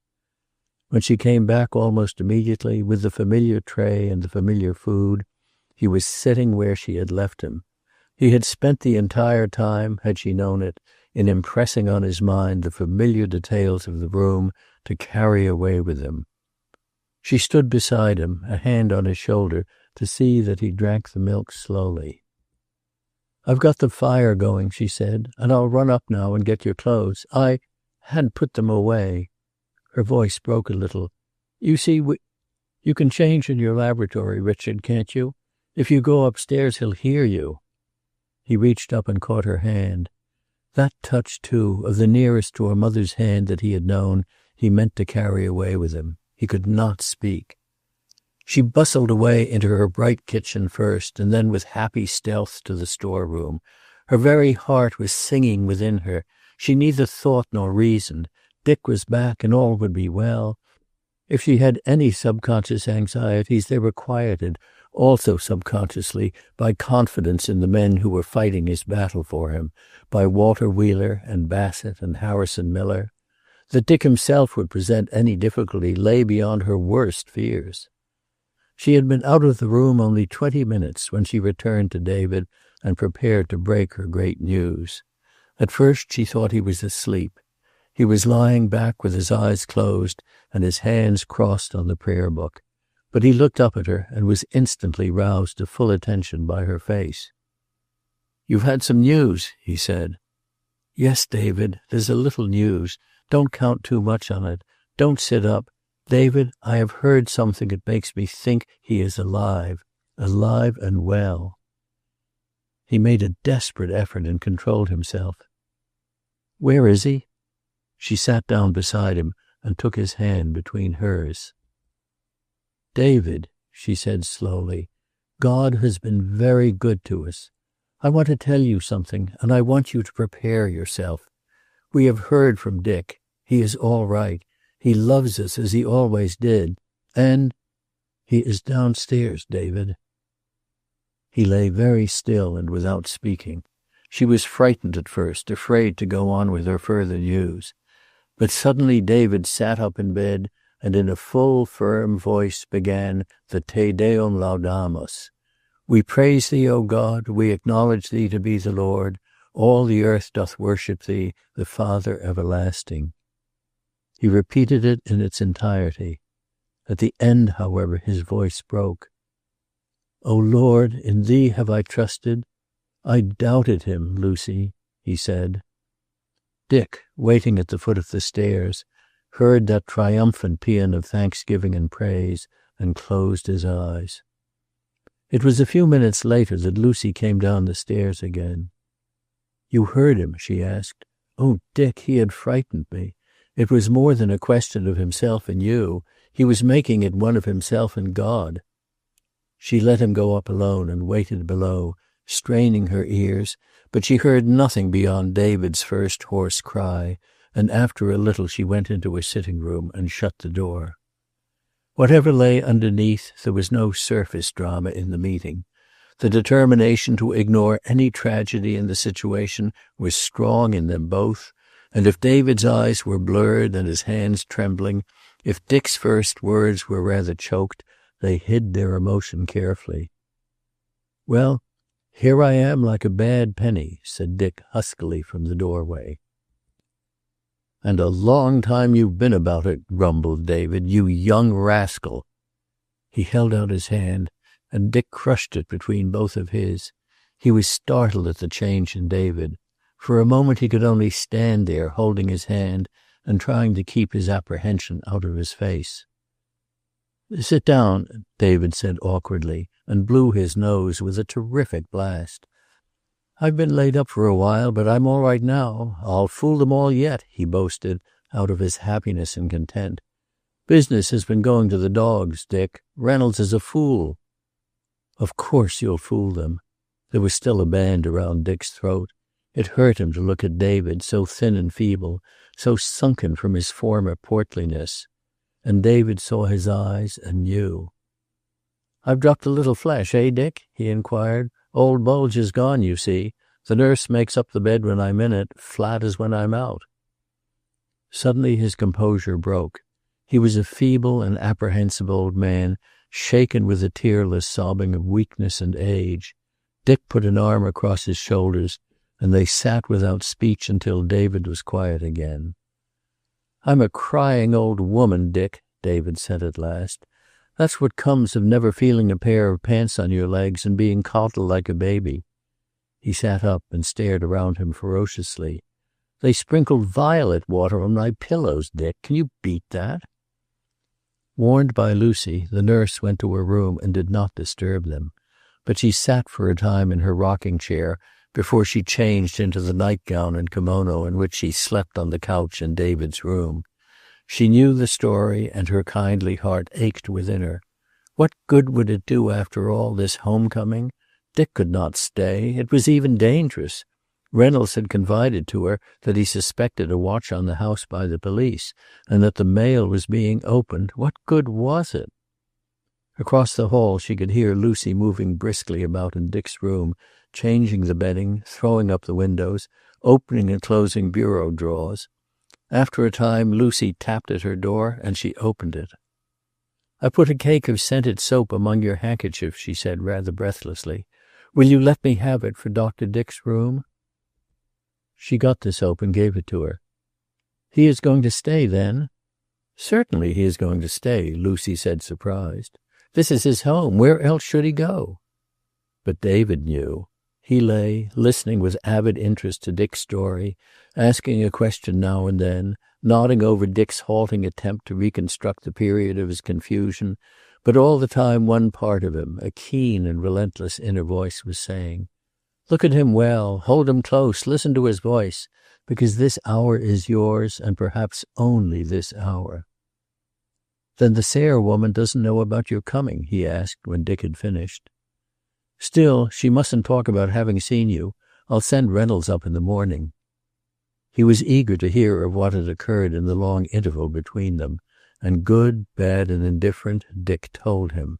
When she came back almost immediately, with the familiar tray and the familiar food, he was sitting where she had left him. He had spent the entire time, had she known it, in impressing on his mind the familiar details of the room to carry away with him. She stood beside him, a hand on his shoulder, to see that he drank the milk slowly. "I've got the fire going," she said, "and I'll run up now and get your clothes. I had put them away." Her voice broke a little. "You see, you can change in your laboratory, Richard, can't you? If you go upstairs, he'll hear you." He reached up and caught her hand. That touch, too, of the nearest to a mother's hand that he had known, he meant to carry away with him. He could not speak. She bustled away into her bright kitchen first, and then with happy stealth to the storeroom. Her very heart was singing within her. She neither thought nor reasoned. Dick was back, and all would be well. If she had any subconscious anxieties, they were quieted, also subconsciously, by confidence in the men who were fighting his battle for him, by Walter Wheeler and Bassett and Harrison Miller. That Dick himself would present any difficulty lay beyond her worst fears. She had been out of the room only 20 minutes when she returned to David and prepared to break her great news. At first she thought he was asleep. He was lying back with his eyes closed and his hands crossed on the prayer book. But he looked up at her and was instantly roused to full attention by her face. "You've had some news," he said. "Yes, David, there's a little news. Don't count too much on it. Don't sit up. David, I have heard something that makes me think he is alive and well." He made a desperate effort and controlled himself. "Where is he?" She sat down beside him and took his hand between hers. "David," she said slowly, "God has been very good to us. I want to tell you something, and I want you to prepare yourself. We have heard from Dick. He is all right. He loves us as he always did. And he is downstairs, David." He lay very still and without speaking. She was frightened at first, afraid to go on with her further news. But suddenly David sat up in bed and in a full, firm voice began the Te Deum Laudamus. "We praise thee, O God, we acknowledge thee to be the Lord. All the earth doth worship thee, the Father everlasting." He repeated it in its entirety. At the end, however, his voice broke. "O Lord, in thee have I trusted. I doubted him, Lucy," he said. Dick, waiting at the foot of the stairs, heard that triumphant paean of thanksgiving and praise, and closed his eyes. It was a few minutes later that Lucy came down the stairs again. "You heard him?" she asked. "Oh, Dick, he had frightened me. It was more than a question of himself and you. He was making it one of himself and God." She let him go up alone and waited below, straining her ears, but she heard nothing beyond David's first hoarse cry, and after a little she went into her sitting room and shut the door. Whatever lay underneath, there was no surface drama in the meeting. The determination to ignore any tragedy in the situation was strong in them both, and if David's eyes were blurred and his hands trembling, if Dick's first words were rather choked, they hid their emotion carefully. "Well, here I am like a bad penny," said Dick huskily from the doorway. "And a long time you've been about it," grumbled David, "you young rascal." He held out his hand, and Dick crushed it between both of his. He was startled at the change in David. For a moment he could only stand there, holding his hand and trying to keep his apprehension out of his face. "Sit down," David said awkwardly, and blew his nose with a terrific blast. "I've been laid up for a while, but I'm all right now. I'll fool them all yet," he boasted, out of his happiness and content. "Business has been going to the dogs, Dick. Reynolds is a fool." "Of course you'll fool them." There was still a band around Dick's throat. It hurt him to look at David, so thin and feeble, so sunken from his former portliness. And David saw his eyes and knew. "I've dropped a little flesh, eh, Dick?" he inquired. "Old Bulge is gone, you see. The nurse makes up the bed when I'm in it, flat as when I'm out." Suddenly his composure broke. He was a feeble and apprehensive old man, shaken with the tearless sobbing of weakness and age. Dick put an arm across his shoulders, and they sat without speech until David was quiet again. "I'm a crying old woman, Dick," David said at last. "That's what comes of never feeling a pair of pants on your legs and being coddled like a baby." He sat up and stared around him ferociously. "They sprinkled violet water on my pillows, Dick. Can you beat that?" Warned by Lucy, the nurse went to her room and did not disturb them. But she sat for a time in her rocking chair before she changed into the nightgown and kimono in which she slept on the couch in David's room. She knew the story, and her kindly heart ached within her. What good would it do after all, this homecoming? Dick could not stay. It was even dangerous. Reynolds had confided to her that he suspected a watch on the house by the police, and that the mail was being opened. What good was it? Across the hall she could hear Lucy moving briskly about in Dick's room, changing the bedding, throwing up the windows, opening and closing bureau drawers. After a time Lucy tapped at her door, and she opened it. "I put a cake of scented soap among your handkerchiefs," she said rather breathlessly. "Will you let me have it for Dr. Dick's room?" She got the soap and gave it to her. "He is going to stay, then?" "Certainly he is going to stay," Lucy said, surprised. "This is his home. Where else should he go?" But David knew. He lay, listening with avid interest to Dick's story, asking a question now and then, nodding over Dick's halting attempt to reconstruct the period of his confusion, but all the time one part of him, a keen and relentless inner voice, was saying, "Look at him well, hold him close, listen to his voice, because this hour is yours, and perhaps only this hour." "Then the Sayre woman doesn't know about your coming?" he asked when Dick had finished. "Still, she mustn't talk about having seen you. I'll send Reynolds up in the morning." He was eager to hear of what had occurred in the long interval between them, and good, bad, and indifferent, Dick told him.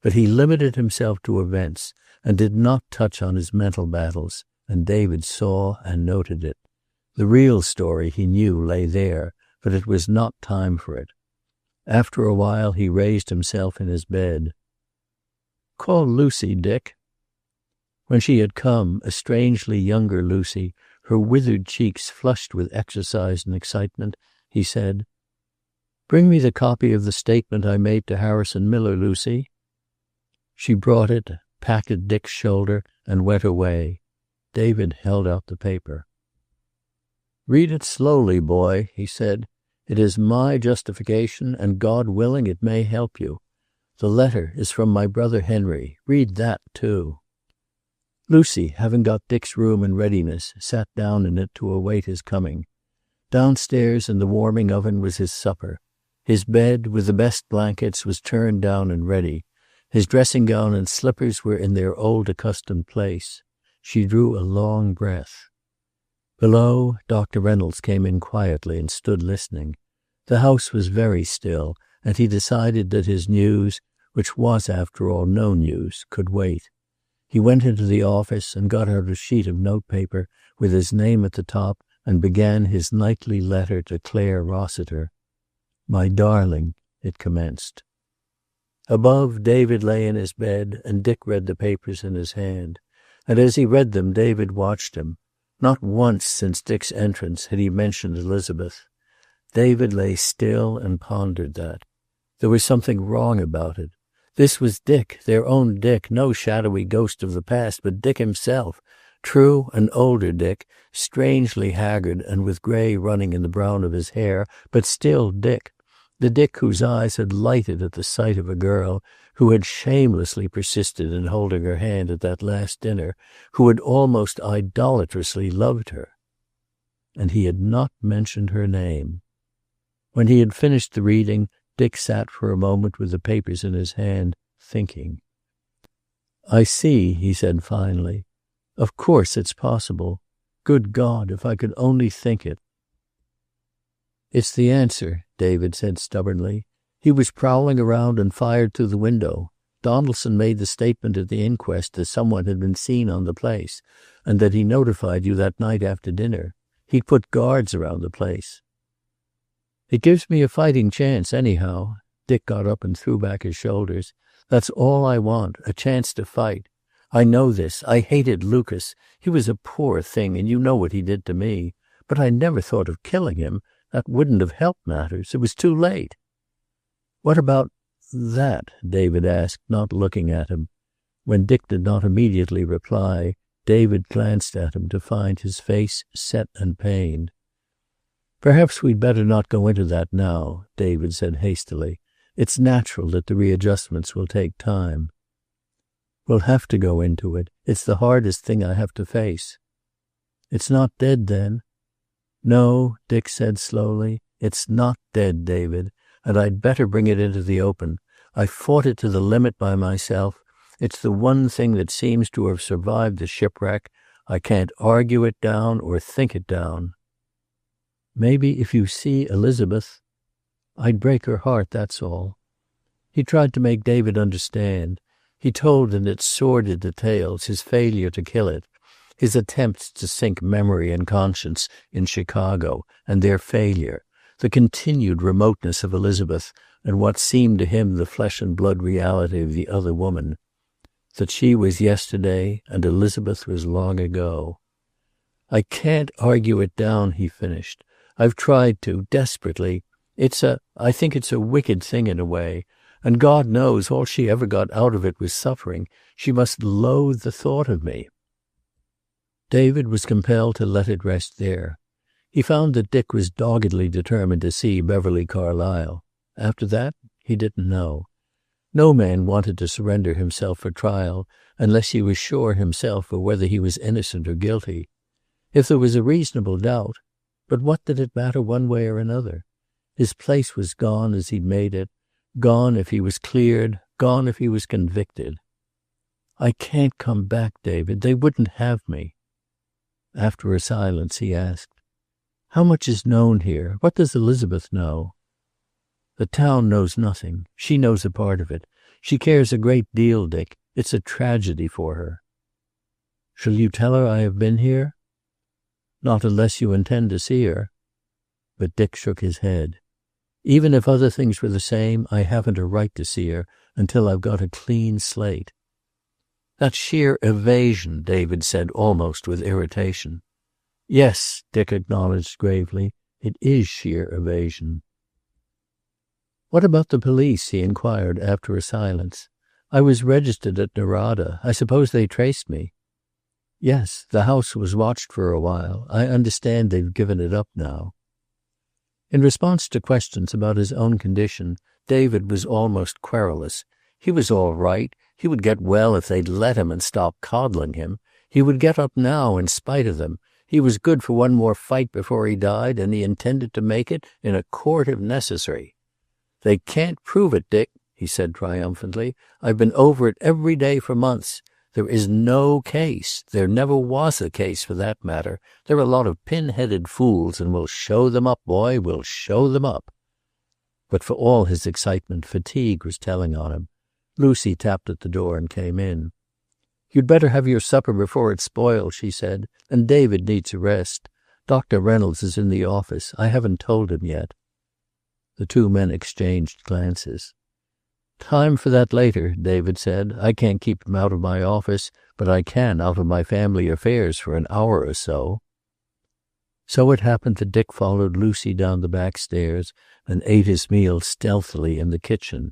But he limited himself to events, and did not touch on his mental battles, and David saw and noted it. The real story, he knew, lay there, but it was not time for it. After a while he raised himself in his bed. "Call Lucy, Dick." When she had come, a strangely younger Lucy, her withered cheeks flushed with exercise and excitement, he said, "Bring me the copy of the statement I made to Harrison Miller, Lucy." She brought it, patted Dick's shoulder, and went away. David held out the paper. "Read it slowly, boy," he said. It is my justification, and God willing, it may help you. The letter is from my brother Henry. Read that, too." Lucy, having got Dick's room in readiness, sat down in it to await his coming. Downstairs in the warming oven was his supper. His bed, with the best blankets, was turned down and ready. His dressing gown and slippers were in their old accustomed place. She drew a long breath. Below, Dr. Reynolds came in quietly and stood listening. The house was very still, and he decided that his news, which was after all no news, could wait. He went into the office and got out a sheet of notepaper with his name at the top and began his nightly letter to Claire Rossiter. "My darling," it commenced. Above, David lay in his bed, and Dick read the papers in his hand. And as he read them, David watched him. Not once since Dick's entrance had he mentioned Elizabeth. David lay still and pondered that. There was something wrong about it. This was Dick, their own Dick, no shadowy ghost of the past, but Dick himself. True, an older Dick, strangely haggard and with gray running in the brown of his hair, but still Dick. The Dick whose eyes had lighted at the sight of a girl, who had shamelessly persisted in holding her hand at that last dinner, who had almost idolatrously loved her. And he had not mentioned her name. When he had finished the reading, Dick sat for a moment with the papers in his hand, thinking. "I see," he said finally. "Of course it's possible. Good God, if I could only think it." "It's the answer," David said stubbornly. "He was prowling around and fired through the window. Donaldson made the statement at the inquest that someone had been seen on the place, and that he notified you that night after dinner. He'd put guards around the place." "It gives me a fighting chance, anyhow." Dick got up and threw back his shoulders. "That's all I want, a chance to fight. I know this. I hated Lucas. He was a poor thing, and you know what he did to me. But I never thought of killing him. That wouldn't have helped matters. It was too late." "What about that?" David asked, not looking at him. When Dick did not immediately reply, David glanced at him to find his face set and pained. "Perhaps we'd better not go into that now," David said hastily. "It's natural that the readjustments will take time." "We'll have to go into it. It's the hardest thing I have to face." "It's not dead, then?" "No," Dick said slowly. "It's not dead, David, and I'd better bring it into the open. I fought it to the limit by myself. It's the one thing that seems to have survived the shipwreck. I can't argue it down or think it down." "Maybe if you see Elizabeth—" "I'd break her heart, that's all." He tried to make David understand. He told in its sordid details his failure to kill it, his attempts to sink memory and conscience in Chicago, and their failure, the continued remoteness of Elizabeth, and what seemed to him the flesh and blood reality of the other woman. That she was yesterday, and Elizabeth was long ago. "I can't argue it down," he finished. "I've tried to, desperately. I think it's a wicked thing in a way. And God knows all she ever got out of it was suffering. She must loathe the thought of me." David was compelled to let it rest there. He found that Dick was doggedly determined to see Beverly Carlyle. After that, he didn't know. No man wanted to surrender himself for trial unless he was sure himself of whether he was innocent or guilty. If there was a reasonable doubt, but what did it matter one way or another? His place was gone as he'd made it, gone if he was cleared, gone if he was convicted. "I can't come back, David. They wouldn't have me." After a silence, he asked, "How much is known here? What does Elizabeth know?" "The town knows nothing. She knows a part of it. She cares a great deal, Dick. It's a tragedy for her." "Shall you tell her I have been here?" "Not unless you intend to see her." But Dick shook his head. "Even if other things were the same, I haven't a right to see her until I've got a clean slate." "That's sheer evasion," David said, almost with irritation. "Yes," Dick acknowledged gravely, "it is sheer evasion." "What about the police?" he inquired after a silence. "I was registered at Narada. I suppose they traced me." "Yes, the house was watched for a while. I understand they've given it up now." In response to questions about his own condition, David was almost querulous. He was all right. He would get well if they'd let him and stop coddling him. He would get up now in spite of them. He was good for one more fight before he died, and he intended to make it in a court if necessary. "They can't prove it, Dick," he said triumphantly. "I've been over it every day for months. There is no case. There never was a case, for that matter. They're a lot of pin-headed fools, and we'll show them up, boy. We'll show them up." But for all his excitement, fatigue was telling on him. Lucy tapped at the door and came in. "You'd better have your supper before it spoils," she said, "and David needs a rest. Dr. Reynolds is in the office. I haven't told him yet." The two men exchanged glances. "Time for that later," David said. "I can't keep him out of my office, but I can out of my family affairs for an hour or so." So it happened that Dick followed Lucy down the back stairs and ate his meal stealthily in the kitchen.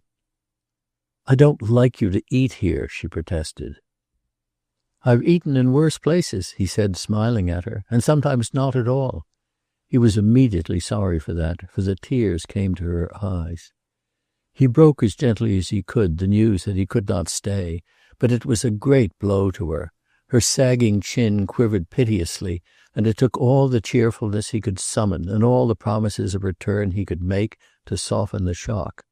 "I don't like you to eat here," she protested. "I've eaten in worse places," he said, smiling at her, "and sometimes not at all." He was immediately sorry for that, for the tears came to her eyes. He broke as gently as he could the news that he could not stay, but it was a great blow to her. Her sagging chin quivered piteously, and it took all the cheerfulness he could summon and all the promises of return he could make to soften the shock.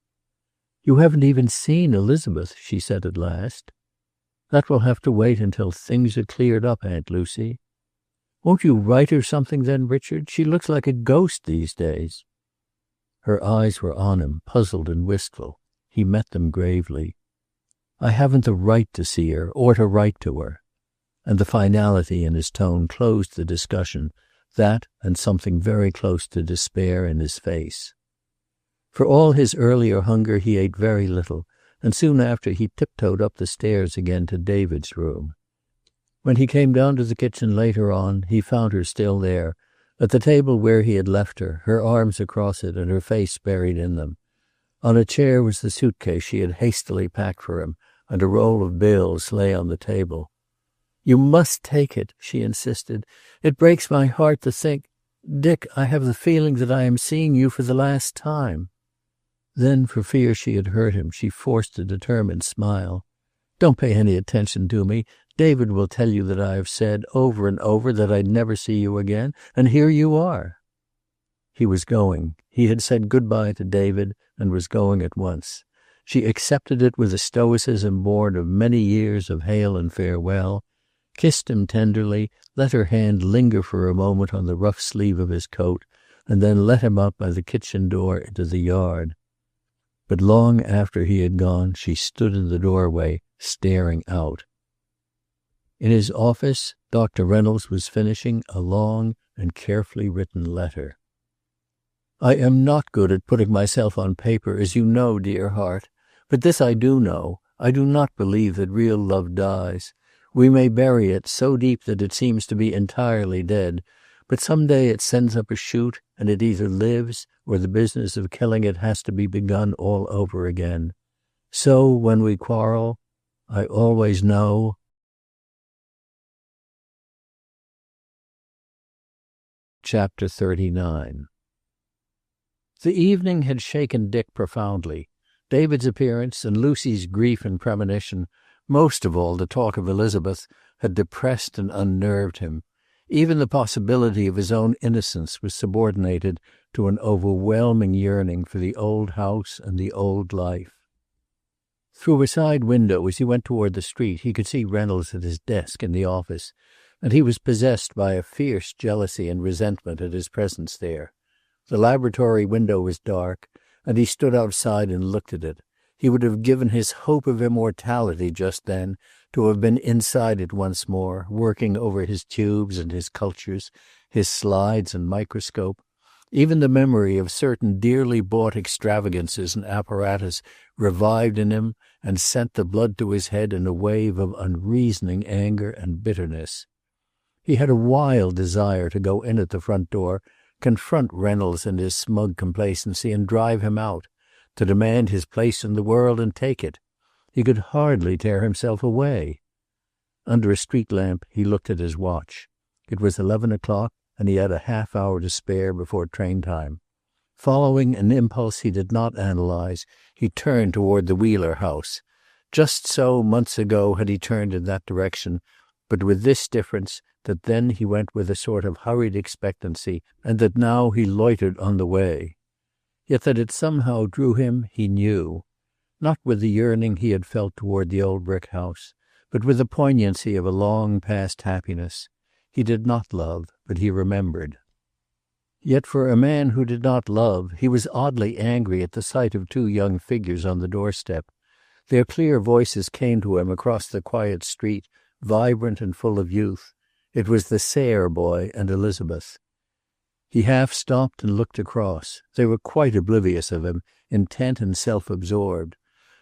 "You haven't even seen Elizabeth," she said at last. "That will have to wait until things are cleared up, Aunt Lucy." "Won't you write her something then, Richard? She looks like a ghost these days." Her eyes were on him, puzzled and wistful. He met them gravely. "I haven't the right to see her or to write to her." And the finality in his tone closed the discussion, that and something very close to despair in his face. For all his earlier hunger he ate very little, and soon after he tiptoed up the stairs again to David's room. When he came down to the kitchen later on, he found her still there, at the table where he had left her, her arms across it and her face buried in them. On a chair was the suitcase she had hastily packed for him, and a roll of bills lay on the table. "You must take it," she insisted. "It breaks my heart to think. Dick, I have the feeling that I am seeing you for the last time." Then, for fear she had hurt him, she forced a determined smile. "Don't pay any attention to me. David will tell you that I have said over and over that I'd never see you again, and here you are." He was going. He had said goodbye to David and was going at once. She accepted it with a stoicism born of many years of hail and farewell, kissed him tenderly, let her hand linger for a moment on the rough sleeve of his coat, and then let him out by the kitchen door into the yard. But long after he had gone, she stood in the doorway, staring out. In his office, Dr. Reynolds was finishing a long and carefully written letter. "I am not good at putting myself on paper, as you know, dear heart. But this I do know. I do not believe that real love dies. We may bury it so deep that it seems to be entirely dead, but some day it sends up a shoot, and it either lives, or the business of killing it has to be begun all over again. So when we quarrel, I always know." Chapter 39. The evening had shaken Dick profoundly. David's appearance and Lucy's grief and premonition, most of all the talk of Elizabeth, had depressed and unnerved him. Even the possibility of his own innocence was subordinated to an overwhelming yearning for the old house and the old life. Through a side window, as he went toward the street, he could see Reynolds at his desk in the office, and he was possessed by a fierce jealousy and resentment at his presence there. The laboratory window was dark, and he stood outside and looked at it. He would have given his hope of immortality just then to have been inside it once more, working over his tubes and his cultures, his slides and microscope. Even the memory of certain dearly bought extravagances and apparatus revived in him and sent the blood to his head in a wave of unreasoning anger and bitterness. He had a wild desire to go in at the front door, confront Reynolds and his smug complacency and drive him out, to demand his place in the world and take it. He could hardly tear himself away. Under a street lamp he looked at his watch. It was 11 o'clock, and he had a half hour to spare before train time. Following an impulse he did not analyze, he turned toward the Wheeler house. Just so, months ago, had he turned in that direction, but with this difference, that then he went with a sort of hurried expectancy, and that now he loitered on the way. Yet that it somehow drew him, he knew. Not with the yearning he had felt toward the old brick house, but with the poignancy of a long-past happiness. He did not love, but he remembered. Yet for a man who did not love, he was oddly angry at the sight of two young figures on the doorstep. Their clear voices came to him across the quiet street, vibrant and full of youth. It was the Sayre boy and Elizabeth. He half stopped and looked across. They were quite oblivious of him, intent and self-absorbed.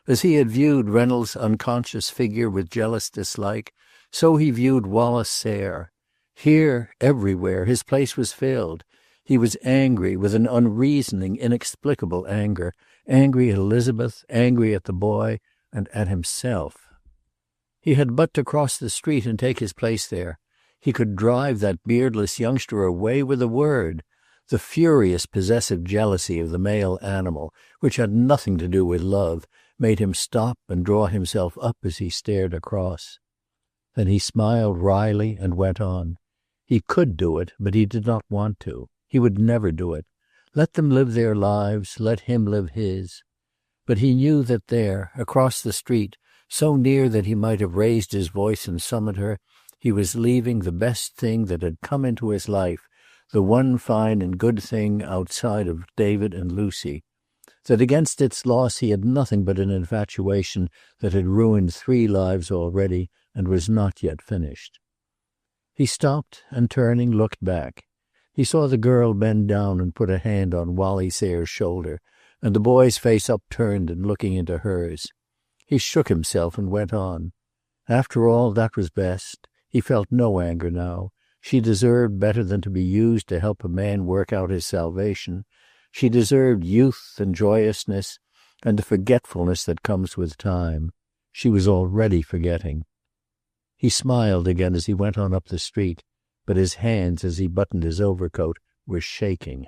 As he had viewed Reynolds' unconscious figure with jealous dislike, so he viewed Wallace Sayre. Here, everywhere, his place was filled. He was angry with an unreasoning, inexplicable anger, angry at Elizabeth, angry at the boy, and at himself. He had but to cross the street and take his place there. He could drive that beardless youngster away with a word. The furious possessive jealousy of the male animal, which had nothing to do with love, made him stop and draw himself up as he stared across. Then he smiled wryly and went on. He could do it, but he did not want to. He would never do it. Let them live their lives, let him live his. But he knew that there, across the street, so near that he might have raised his voice and summoned her, he was leaving the best thing that had come into his life, the one fine and good thing outside of David and Lucy. That against its loss he had nothing but an infatuation that had ruined 3 lives already and was not yet finished. He stopped and, turning, looked back. He saw the girl bend down and put a hand on Wally Sayre's shoulder, and the boy's face upturned and looking into hers. He shook himself and went on. After all, that was best. He felt no anger now. She deserved better than to be used to help a man work out his salvation. She deserved youth and joyousness and the forgetfulness that comes with time. She was already forgetting. He smiled again as he went on up the street, but his hands, as he buttoned his overcoat, were shaking.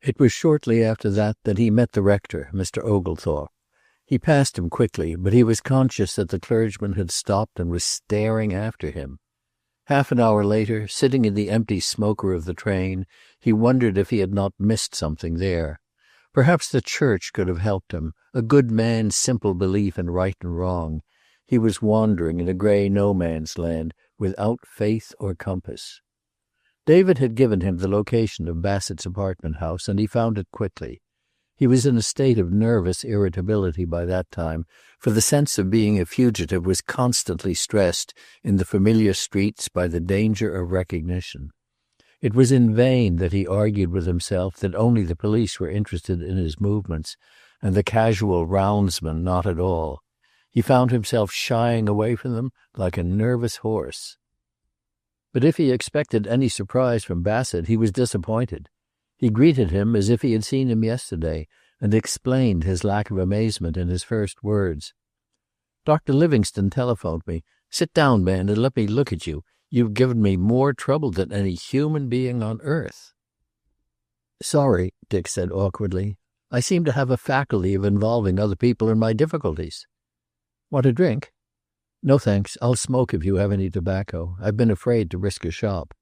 It was shortly after that he met the rector, Mr. Oglethorpe. He passed him quickly, but he was conscious that the clergyman had stopped and was staring after him. Half an hour later, sitting in the empty smoker of the train, he wondered if he had not missed something there. Perhaps the church could have helped him, a good man's simple belief in right and wrong. He was wandering in a gray no-man's land, without faith or compass. David had given him the location of Bassett's apartment house, and he found it quickly. He was in a state of nervous irritability by that time, for the sense of being a fugitive was constantly stressed in the familiar streets by the danger of recognition. It was in vain that he argued with himself that only the police were interested in his movements, and the casual roundsman not at all. He found himself shying away from them like a nervous horse. But if he expected any surprise from Bassett, he was disappointed. He greeted him as if he had seen him yesterday, and explained his lack of amazement in his first words. "Dr. Livingstone telephoned me. Sit down, man, and let me look at you. You've given me more trouble than any human being on earth." "Sorry," Dick said awkwardly. "I seem to have a faculty of involving other people in my difficulties." "Want a drink?" "No, thanks. I'll smoke if you have any tobacco. I've been afraid to risk a shop."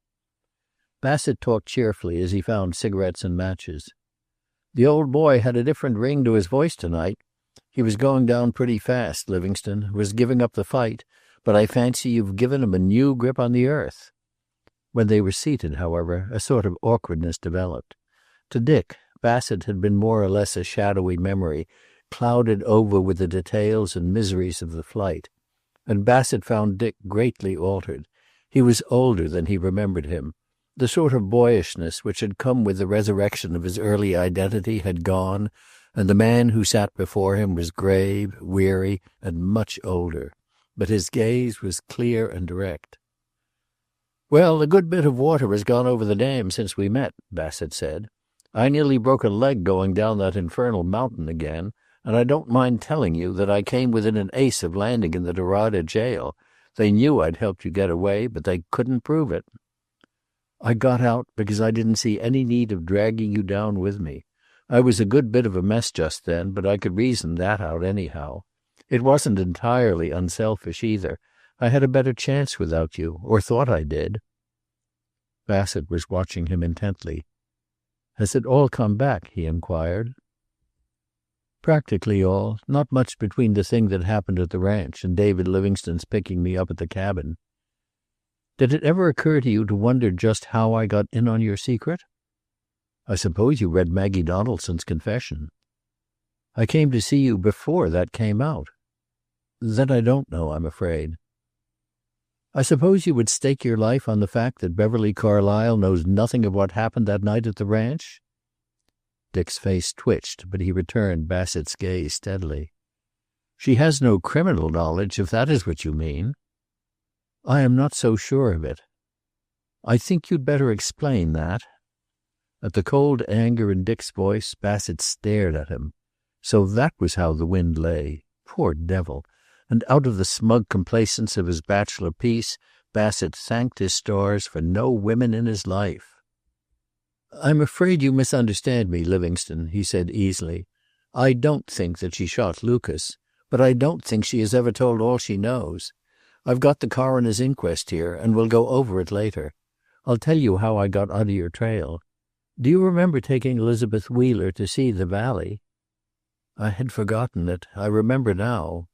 Bassett talked cheerfully as he found cigarettes and matches. "The old boy had a different ring to his voice tonight. He was going down pretty fast, Livingstone, was giving up the fight, but I fancy you've given him a new grip on the earth." When they were seated, however, a sort of awkwardness developed. To Dick, Bassett had been more or less a shadowy memory, clouded over with the details and miseries of the flight. And Bassett found Dick greatly altered. He was older than he remembered him. The sort of boyishness which had come with the resurrection of his early identity had gone, and the man who sat before him was grave, weary, and much older. But his gaze was clear and direct. "Well, a good bit of water has gone over the dam since we met," Bassett said. "I nearly broke a leg going down that infernal mountain again, and I don't mind telling you that I came within an ace of landing in the Dorada jail. They knew I'd helped you get away, but they couldn't prove it." I got out because I didn't see any need of dragging you down with me. I was a good bit of a mess just then, but I could reason that out anyhow. It wasn't entirely unselfish either. I had a better chance without you, or thought I did." Bassett was watching him intently. "Has it all come back?" he inquired. "Practically all. Not much between the thing that happened at the ranch and David Livingstone's picking me up at the cabin." "Did it ever occur to you to wonder just how I got in on your secret?" "I suppose you read Maggie Donaldson's confession." "I came to see you before that came out." "Then I don't know, I'm afraid." "I suppose you would stake your life on the fact that Beverly Carlyle knows nothing of what happened that night at the ranch?" Dick's face twitched, but he returned Bassett's gaze steadily. "She has no criminal knowledge, if that is what you mean." "I am not so sure of it." "I think you'd better explain that." At the cold anger in Dick's voice, Bassett stared at him. So that was how the wind lay. Poor devil. And out of the smug complacence of his bachelor peace, Bassett thanked his stars for no women in his life. "I'm afraid you misunderstand me, Livingstone," he said easily. "I don't think that she shot Lucas, but I don't think she has ever told all she knows. I've got the coroner's inquest here, and we'll go over it later. I'll tell you how I got onto your trail. Do you remember taking Elizabeth Wheeler to see the valley?" "I had forgotten it. I remember now."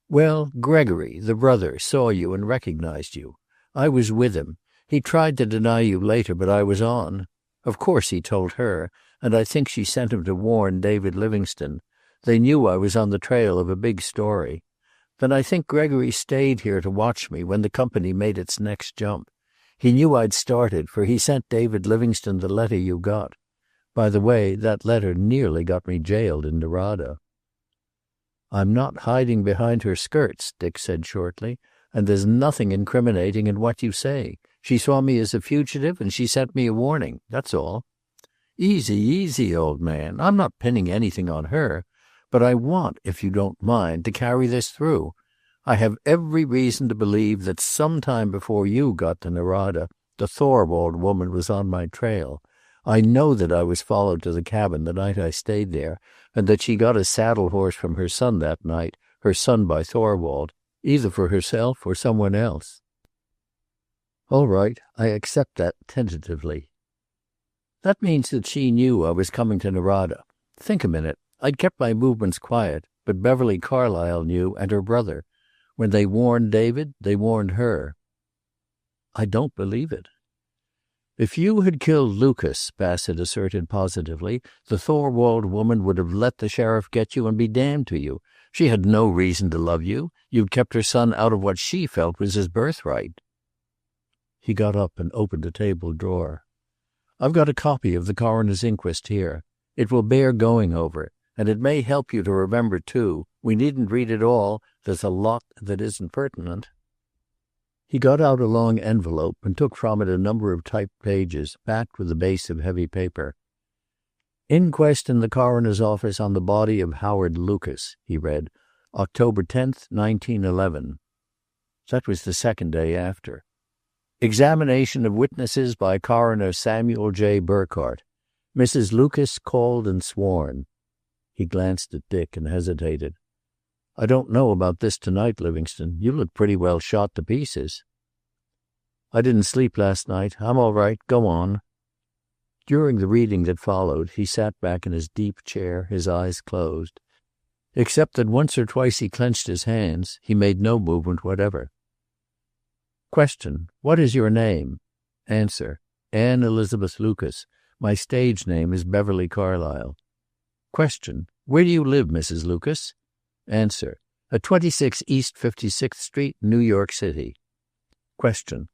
"Well, Gregory, the brother, saw you and recognized you. I was with him. He tried to deny you later, but I was on. Of course he told her, and I think she sent him to warn David Livingstone. They knew I was on the trail of a big story. Then I think Gregory stayed here to watch me when the company made its next jump. He knew I'd started, for he sent David Livingstone the letter you got. By the way, that letter nearly got me jailed in Nevada." "I'm not hiding behind her skirts," Dick said shortly, "and there's nothing incriminating in what you say. She saw me as a fugitive, and she sent me a warning. That's all." "Easy, easy, old man. I'm not pinning anything on her. But I want, if you don't mind, to carry this through. I have every reason to believe that sometime before you got to Nevada, the Thorwald woman was on my trail. I know that I was followed to the cabin the night I stayed there, and that she got a saddle horse from her son that night, her son by Thorwald, either for herself or someone else." "All right, I accept that tentatively." "That means that she knew I was coming to Nevada. Think a minute. I'd kept my movements quiet, but Beverly Carlyle knew, and her brother. When they warned David, they warned her." "I don't believe it." "If you had killed Lucas," Bassett asserted positively, "the Thorwald woman would have let the sheriff get you and be damned to you. She had no reason to love you. You'd kept her son out of what she felt was his birthright." He got up and opened a table drawer. "I've got a copy of the coroner's inquest here. It will bear going over. And it may help you to remember, too. We needn't read it all. There's a lot that isn't pertinent." He got out a long envelope and took from it a number of typed pages, backed with a base of heavy paper. "Inquest in the coroner's office on the body of Howard Lucas," he read. "October 10th, 1911. That was the second day after. "Examination of witnesses by Coroner Samuel J. Burkhart. Mrs. Lucas called and sworn." He glanced at Dick and hesitated. "I don't know about this tonight, Livingstone. You look pretty well shot to pieces." "I didn't sleep last night. I'm all right. Go on." During the reading that followed, he sat back in his deep chair, his eyes closed. Except that once or twice he clenched his hands, he made no movement whatever. Question: What is your name? Answer: Anne Elizabeth Lucas. My stage name is Beverly Carlyle. Question: Where do you live, Mrs. Lucas? Answer: at 26 East 56th Street, New York City. Question: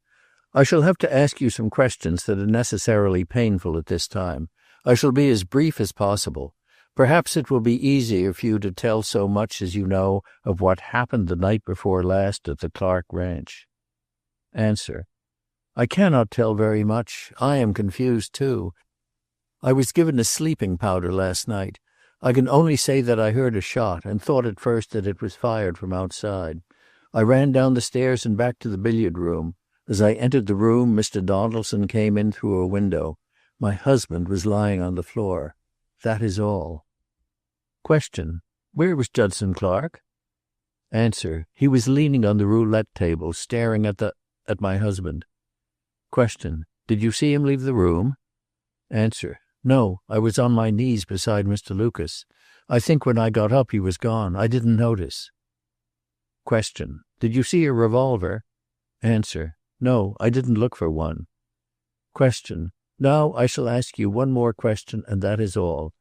I shall have to ask you some questions that are necessarily painful at this time. I shall be as brief as possible. Perhaps it will be easier for you to tell so much as you know of what happened the night before last at the Clark Ranch. Answer: I cannot tell very much. I am confused, too. I was given a sleeping powder last night. I can only say that I heard a shot and thought at first that it was fired from outside. I ran down the stairs and back to the billiard room. As I entered the room, Mr. Donaldson came in through a window. My husband was lying on the floor. That is all. Question. Where was Judson Clark? Answer. He was leaning on the roulette table, staring at my husband. Question. Did you see him leave the room? Answer. No, I was on my knees beside Mr. Lucas. I think when I got up he was gone. I didn't notice. Question. Did you see a revolver? Answer. No, I didn't look for one. Question. Now I shall ask you one more question, and that is all.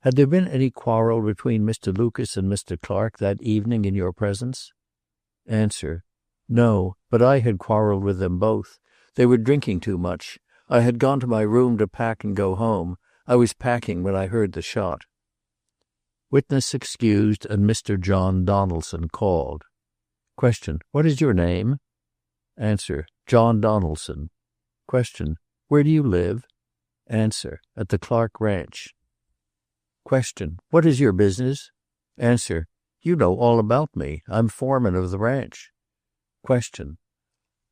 Had there been any quarrel between Mr. Lucas and Mr. Clark that evening in your presence? Answer. No, but I had quarreled with them both. They were drinking too much. I had gone to my room to pack and go home. I was packing when I heard the shot. Witness excused and Mr. John Donaldson called. Question. What is your name? Answer. John Donaldson. Question. Where do you live? Answer. At the Clark Ranch. Question. What is your business? Answer. You know all about me. I'm foreman of the ranch. Question.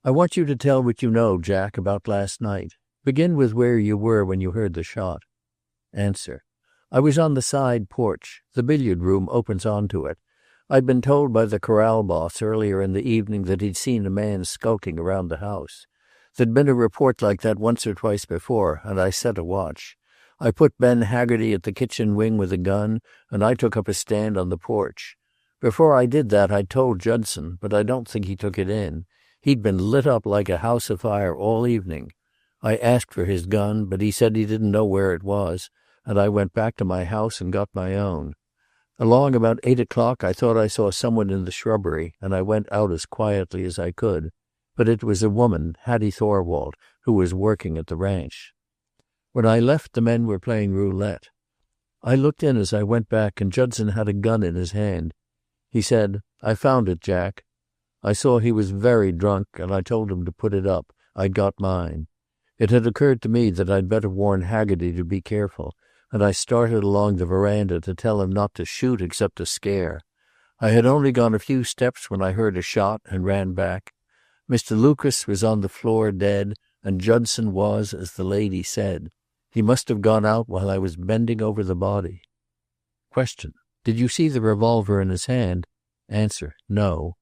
I want you to tell what you know, Jack, about last night. Begin with where you were when you heard the shot. Answer. I was on the side porch. The billiard room opens onto it. I'd been told by the corral boss earlier in the evening that he'd seen a man skulking around the house. There'd been a report like that once or twice before, and I set a watch. I put Ben Haggerty at the kitchen wing with a gun, and I took up a stand on the porch. Before I did that, I told Judson, but I don't think he took it in. He'd been lit up like a house afire all evening. I asked for his gun, but he said he didn't know where it was, and I went back to my house and got my own. Along about 8 o'clock, I thought I saw someone in the shrubbery, and I went out as quietly as I could. But it was a woman, Hattie Thorwald, who was working at the ranch. When I left, the men were playing roulette. I looked in as I went back, and Judson had a gun in his hand. He said, I found it, Jack. I saw he was very drunk, and I told him to put it up. I'd got mine. It had occurred to me that I'd better warn Haggerty to be careful, and I started along the veranda to tell him not to shoot except to scare. I had only gone a few steps when I heard a shot and ran back. Mr. Lucas was on the floor dead, and Judson was, as the lady said. He must have gone out while I was bending over the body. Question. Did you see the revolver in his hand? Answer. No.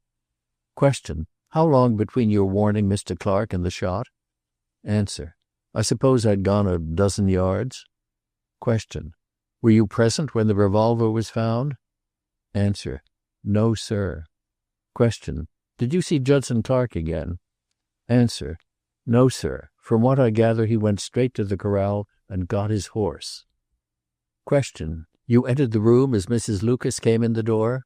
Question. How long between your warning Mr. Clark and the shot? Answer. I suppose I'd gone a dozen yards. Question. Were you present when the revolver was found? Answer. No, sir. Question. Did you see Judson Clark again? Answer. No, sir. From what I gather, he went straight to the corral and got his horse. Question. You entered the room as Mrs. Lucas came in the door?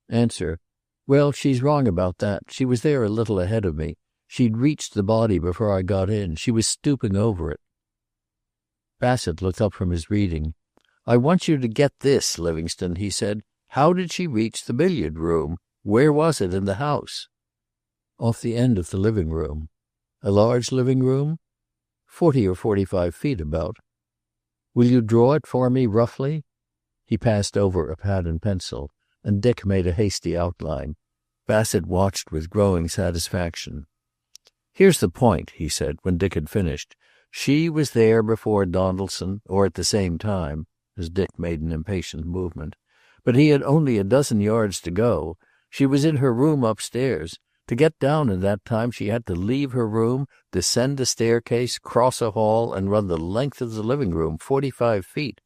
Answer. Well, she's wrong about that. She was there a little ahead of me. She'd reached the body before I got in. She was stooping over it. Bassett looked up from his reading. I want you to get this, Livingstone, he said. How did she reach the billiard room? Where was it in the house? Off the end of the living room. A large living room? 40 or 45 feet about. Will you draw it for me, roughly? He passed over a pad and pencil, and Dick made a hasty outline. Bassett watched with growing satisfaction. Here's the point, he said, when Dick had finished. She was there before Donaldson, or at the same time, as Dick made an impatient movement. But he had only a dozen yards to go. She was in her room upstairs. To get down in that time, she had to leave her room, descend a staircase, cross a hall, and run the length of the living room, 45 feet.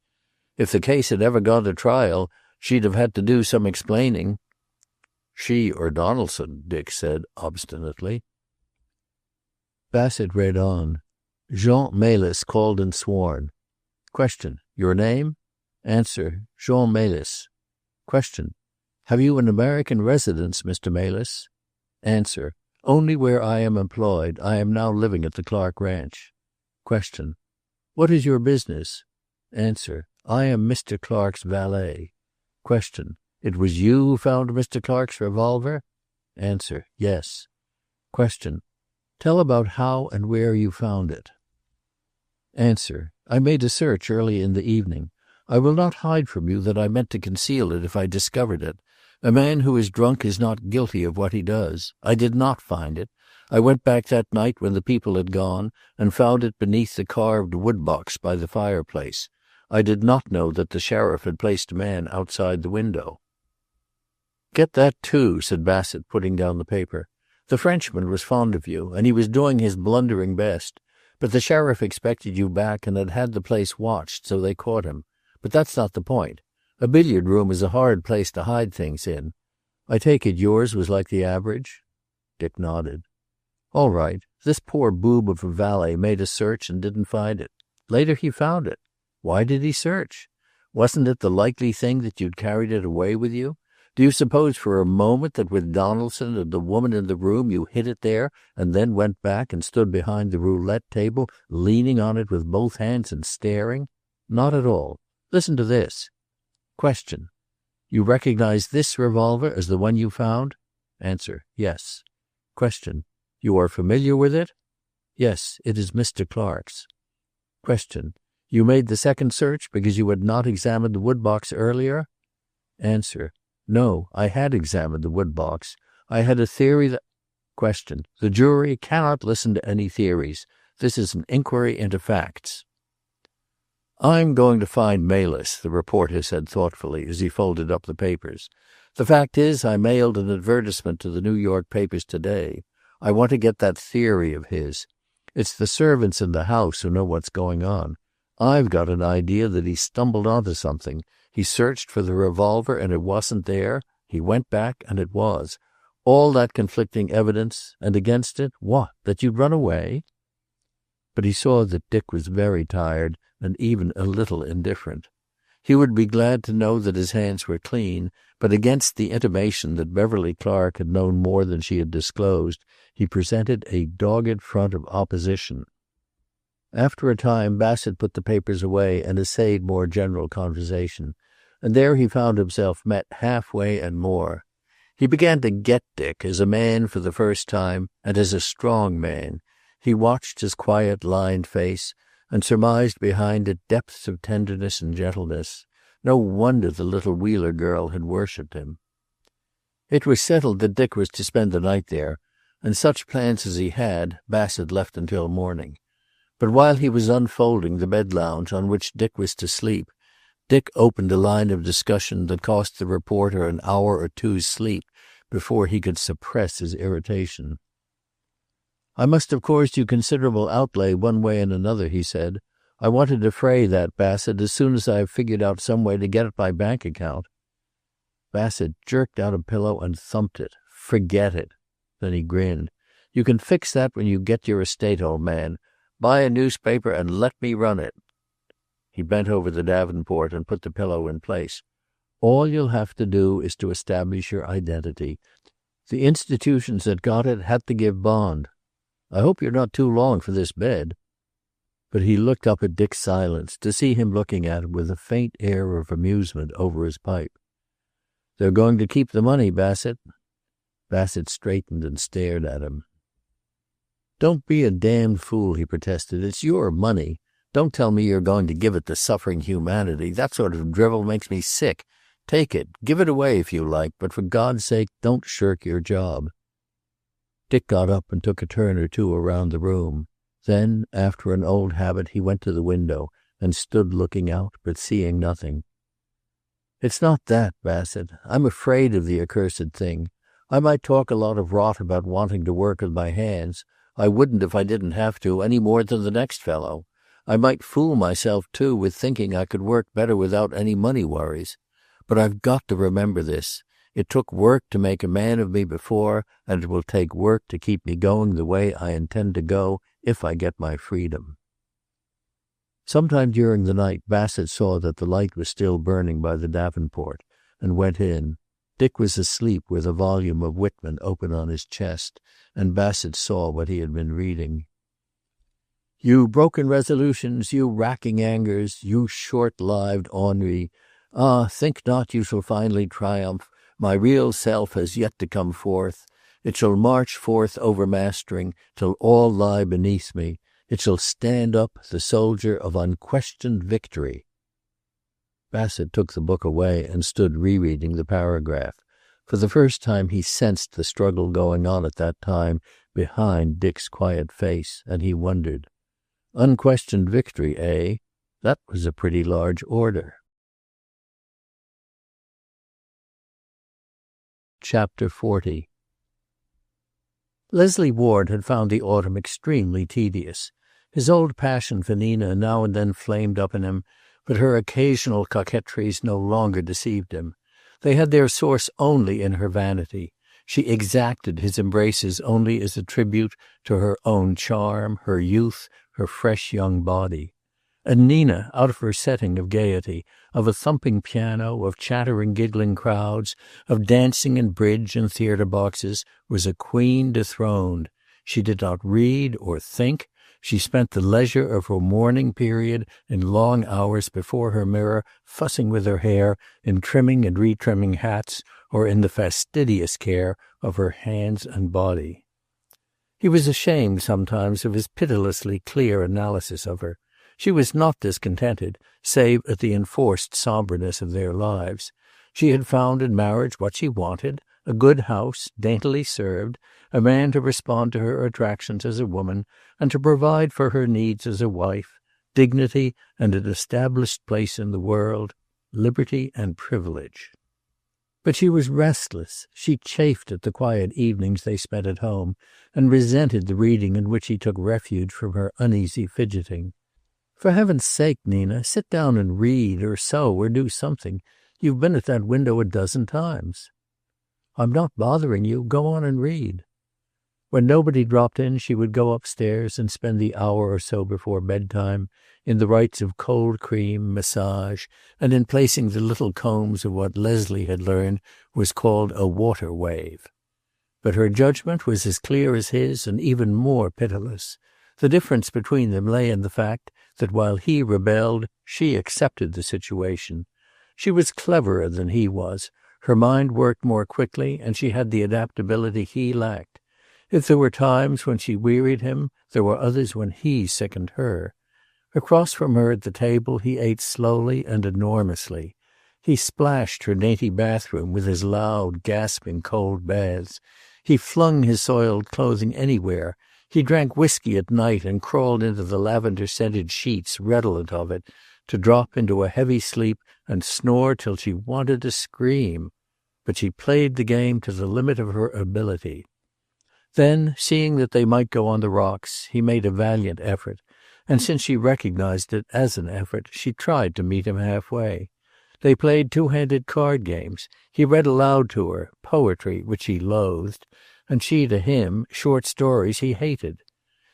If the case had ever gone to trial, she'd have had to do some explaining. She or Donaldson, Dick said obstinately. Bassett read on. Jean Melis called and sworn. Question. Your name? Answer. Jean Melis. Question. Have you an American residence, Mr. Melis? Answer. Only where I am employed. I am now living at the Clark Ranch. Question. What is your business? Answer. I am Mr. Clark's valet. Question. It was you who found Mr. Clark's revolver? Answer. Yes. Question. Tell about how and where you found it. Answer. I made a search early in the evening. I will not hide from you that I meant to conceal it if I discovered it, A man who is drunk is not guilty of what he does. I did not find it. I went back that night when the people had gone and found it beneath the carved wood box by the fireplace. I did not know that the sheriff had placed a man outside the window." "Get that too," said Bassett, putting down the paper. "The Frenchman was fond of you, and he was doing his blundering best. But the sheriff expected you back and had had the place watched, so they caught him. But that's not the point. A billiard room is a hard place to hide things in. I take it yours was like the average?" Dick nodded. "All right. This poor boob of a valet made a search and didn't find it. Later he found it. Why did he search? Wasn't it the likely thing that you'd carried it away with you? Do you suppose for a moment that with Donaldson and the woman in the room you hid it there and then went back and stood behind the roulette table, leaning on it with both hands and staring? Not at all. Listen to this. Question. You recognize this revolver as the one you found? Answer. Yes. Question. You are familiar with it? Yes, it is Mr. Clark's. Question. You made the second search because you had not examined the wood box earlier? Answer. No, I had examined the wood box. I had a theory that... Question. The jury cannot listen to any theories. This is an inquiry into facts. I'm going to find Malis, the reporter said thoughtfully as he folded up the papers. The fact is, I mailed an advertisement to the New York papers today. I want to get that theory of his. It's the servants in the house who know what's going on. I've got an idea that he stumbled onto something. He searched for the revolver and it wasn't there. He went back and it was. All that conflicting evidence, and against it, what? That you'd run away? But he saw that Dick was very tired and even a little indifferent. He would be glad to know that his hands were clean, but against the intimation that Beverly Clark had known more than she had disclosed, he presented a dogged front of opposition. After a time, Bassett put the papers away and essayed more general conversation, and there he found himself met halfway and more. He began to get Dick as a man for the first time and as a strong man. He watched his quiet, lined face and surmised behind it depths of tenderness and gentleness. No wonder the little Wheeler girl had worshipped him. It was settled that Dick was to spend the night there, and such plans as he had, Bassett left until morning. But while he was unfolding the bed lounge on which Dick was to sleep, Dick opened a line of discussion that cost the reporter an hour or two's sleep before he could suppress his irritation. I must have caused you considerable outlay one way and another, he said. I want to defray that, Bassett, as soon as I have figured out some way to get at my bank account. Bassett jerked out a pillow and thumped it. Forget it. Then he grinned. You can fix that when you get your estate, old man. Buy a newspaper and let me run it. He bent over the Davenport and put the pillow in place. All you'll have to do is to establish your identity. The institutions that got it had to give bond. I hope you're not too long for this bed. But he looked up at Dick's silence to see him looking at him with a faint air of amusement over his pipe. They're going to keep the money, Bassett. Bassett straightened and stared at him. Don't be a damned fool, he protested. It's your money. Don't tell me you're going to give it to suffering humanity. That sort of drivel makes me sick. Take it. Give it away if you like, but for God's sake, don't shirk your job. Dick got up and took a turn or two around the room. Then, after an old habit, he went to the window and stood looking out, but seeing nothing. It's not that, Bassett. I'm afraid of the accursed thing. I might talk a lot of rot about wanting to work with my hands. I wouldn't if I didn't have to, any more than the next fellow. I might fool myself, too, with thinking I could work better without any money worries. But I've got to remember this. It took work to make a man of me before, and it will take work to keep me going the way I intend to go if I get my freedom. Sometime during the night, Bassett saw that the light was still burning by the Davenport, and went in. Dick was asleep with a volume of Whitman open on his chest, and Bassett saw what he had been reading. You broken resolutions, you racking angers, you short-lived ennui, think not you shall finally triumph. My real self has yet to come forth. It shall march forth overmastering, till all lie beneath me. It shall stand up, the soldier of unquestioned victory. Bassett took the book away and stood rereading the paragraph. For the first time he sensed the struggle going on at that time behind Dick's quiet face, and he wondered. Unquestioned victory, eh? That was a pretty large order. Chapter 40. Leslie Ward had found the autumn extremely tedious. His old passion for Nina now and then flamed up in him, but her occasional coquetries no longer deceived him. They had their source only in her vanity. She exacted his embraces only as a tribute to her own charm, her youth, her fresh young body. And Nina, out of her setting of gaiety, of a thumping piano, of chattering, giggling crowds, of dancing and bridge and theater boxes, was a queen dethroned. She did not read or think. She spent the leisure of her morning period in long hours before her mirror, fussing with her hair, in trimming and retrimming hats, or in the fastidious care of her hands and body. He was ashamed sometimes of his pitilessly clear analysis of her. She was not discontented, save at the enforced somberness of their lives. She had found in marriage what she wanted, a good house, daintily served, a man to respond to her attractions as a woman, and to provide for her needs as a wife, dignity and an established place in the world, liberty and privilege. But she was restless. She chafed at the quiet evenings they spent at home, and resented the reading in which he took refuge from her uneasy fidgeting. For heaven's sake, Nina, sit down and read, or sew, or do something. You've been at that window a dozen times. I'm not bothering you. Go on and read. When nobody dropped in, she would go upstairs and spend the hour or so before bedtime in the rites of cold cream, massage, and in placing the little combs of what Leslie had learned was called a water wave. But her judgment was as clear as his and even more pitiless. The difference between them lay in the fact that while he rebelled, she accepted the situation. She was cleverer than he was. Her mind worked more quickly, and she had the adaptability he lacked. If there were times when she wearied him, there were others when he sickened her. Across from her at the table he ate slowly and enormously. He splashed her dainty bathroom with his loud, gasping cold baths. He flung his soiled clothing anywhere. He drank whiskey at night and crawled into the lavender-scented sheets redolent of it, to drop into a heavy sleep and snore till she wanted to scream. But she played the game to the limit of her ability. Then, seeing that they might go on the rocks, he made a valiant effort, and since she recognized it as an effort, she tried to meet him halfway. They played two-handed card games. He read aloud to her, poetry which he loathed, and she to him, short stories he hated.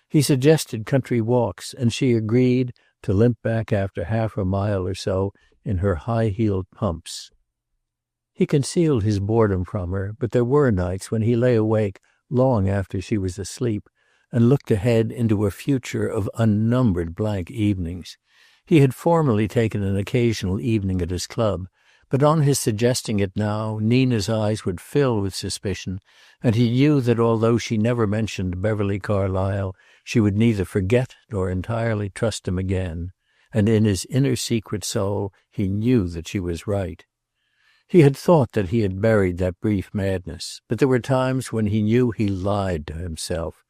He suggested country walks, and she agreed to limp back after half a mile or so in her high-heeled pumps. He concealed his boredom from her, but there were nights when he lay awake long after she was asleep, and looked ahead into a future of unnumbered blank evenings. He had formerly taken an occasional evening at his club, but on his suggesting it now, Nina's eyes would fill with suspicion, and he knew that although she never mentioned Beverly Carlyle, she would neither forget nor entirely trust him again. And in his inner secret soul he knew that she was right. He had thought that he had buried that brief madness, but there were times when he knew he lied to himself.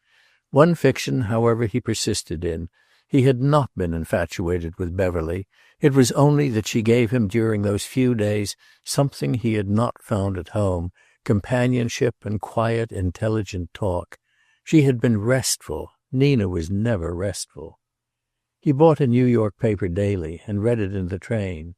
One fiction, however, he persisted in. He had not been infatuated with Beverly. It was only that she gave him during those few days something he had not found at home, companionship and quiet, intelligent talk. She had been restful. Nina was never restful. He bought a New York paper daily and read it in the train.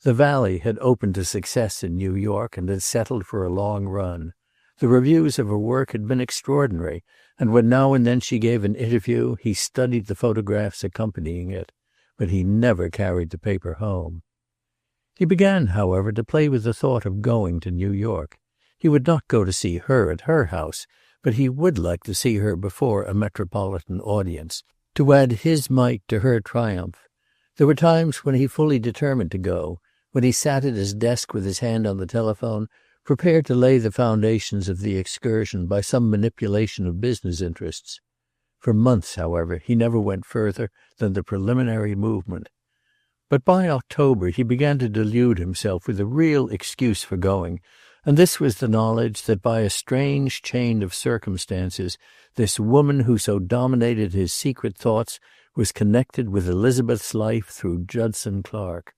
The Valley had opened to success in New York and had settled for a long run. The reviews of her work had been extraordinary, and when now and then she gave an interview, he studied the photographs accompanying it, but he never carried the paper home. He began, however, to play with the thought of going to New York. He would not go to see her at her house, but he would like to see her before a metropolitan audience, to add his mite to her triumph. There were times when he fully determined to go, when he sat at his desk with his hand on the telephone, prepared to lay the foundations of the excursion by some manipulation of business interests. For months, however, he never went further than the preliminary movement. But by October he began to delude himself with a real excuse for going, And this was the knowledge that by a strange chain of circumstances, this woman who so dominated his secret thoughts was connected with Elizabeth's life through Judson Clark.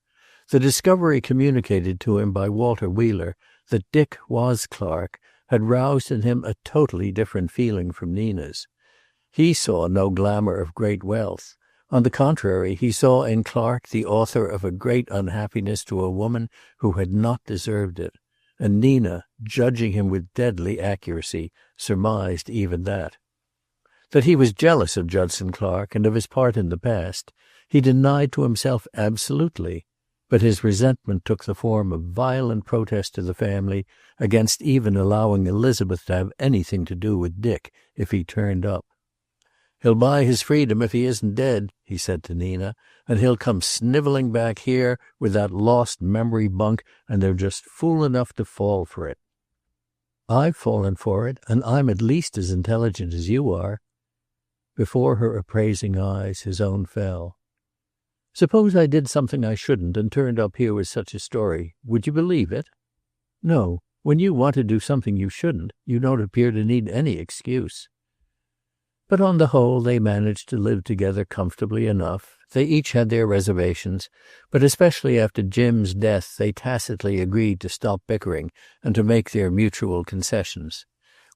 The discovery communicated to him by Walter Wheeler that Dick was Clark had roused in him a totally different feeling from Nina's. He saw no glamour of great wealth. On the contrary, he saw in Clark the author of a great unhappiness to a woman who had not deserved it. And Nina, judging him with deadly accuracy, surmised even that. That he was jealous of Judson Clark and of his part in the past, he denied to himself absolutely, but his resentment took the form of violent protest to the family against even allowing Elizabeth to have anything to do with Dick if he turned up. "He'll buy his freedom if he isn't dead," he said to Nina, "and he'll come sniveling back here with that lost memory bunk, and they're just fool enough to fall for it." "I've fallen for it, and I'm at least as intelligent as you are." Before her appraising eyes, his own fell. "Suppose I did something I shouldn't and turned up here with such a story. Would you believe it?" "No. When you want to do something you shouldn't, you don't appear to need any excuse." But on the whole they managed to live together comfortably enough. They each had their reservations, but especially after Jim's death they tacitly agreed to stop bickering and to make their mutual concessions.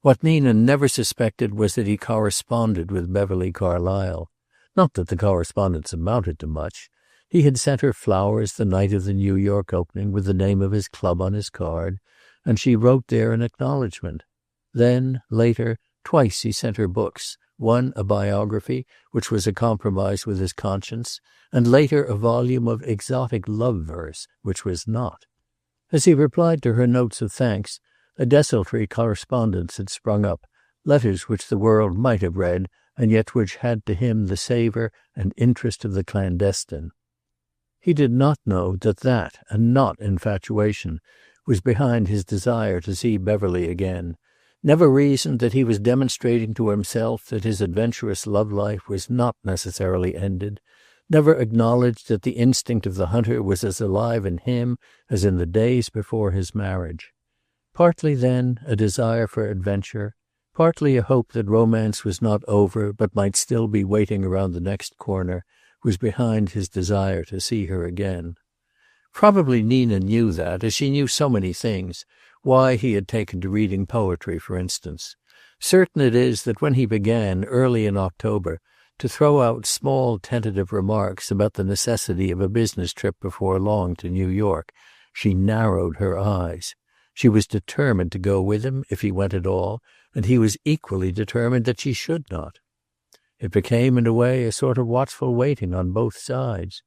What Nina never suspected was that he corresponded with Beverly Carlyle. Not that the correspondence amounted to much. He had sent her flowers the night of the New York opening with the name of his club on his card, and she wrote there an acknowledgment. Then, later, twice he sent her books, one a biography, which was a compromise with his conscience, and later a volume of exotic love verse, which was not. As he replied to her notes of thanks, a desultory correspondence had sprung up, letters which the world might have read, and yet which had to him the savor and interest of the clandestine. He did not know that, and not infatuation, was behind his desire to see Beverly again, never reasoned that he was demonstrating to himself that his adventurous love life was not necessarily ended, never acknowledged that the instinct of the hunter was as alive in him as in the days before his marriage. Partly, then, a desire for adventure, partly a hope that romance was not over but might still be waiting around the next corner, was behind his desire to see her again. Probably Nina knew that, as she knew so many things, why he had taken to reading poetry, for instance. Certain it is that when he began, early in October, to throw out small tentative remarks about the necessity of a business trip before long to New York, she narrowed her eyes. She was determined to go with him, if he went at all, and he was equally determined that she should not. It became, in a way, a sort of watchful waiting on both sides.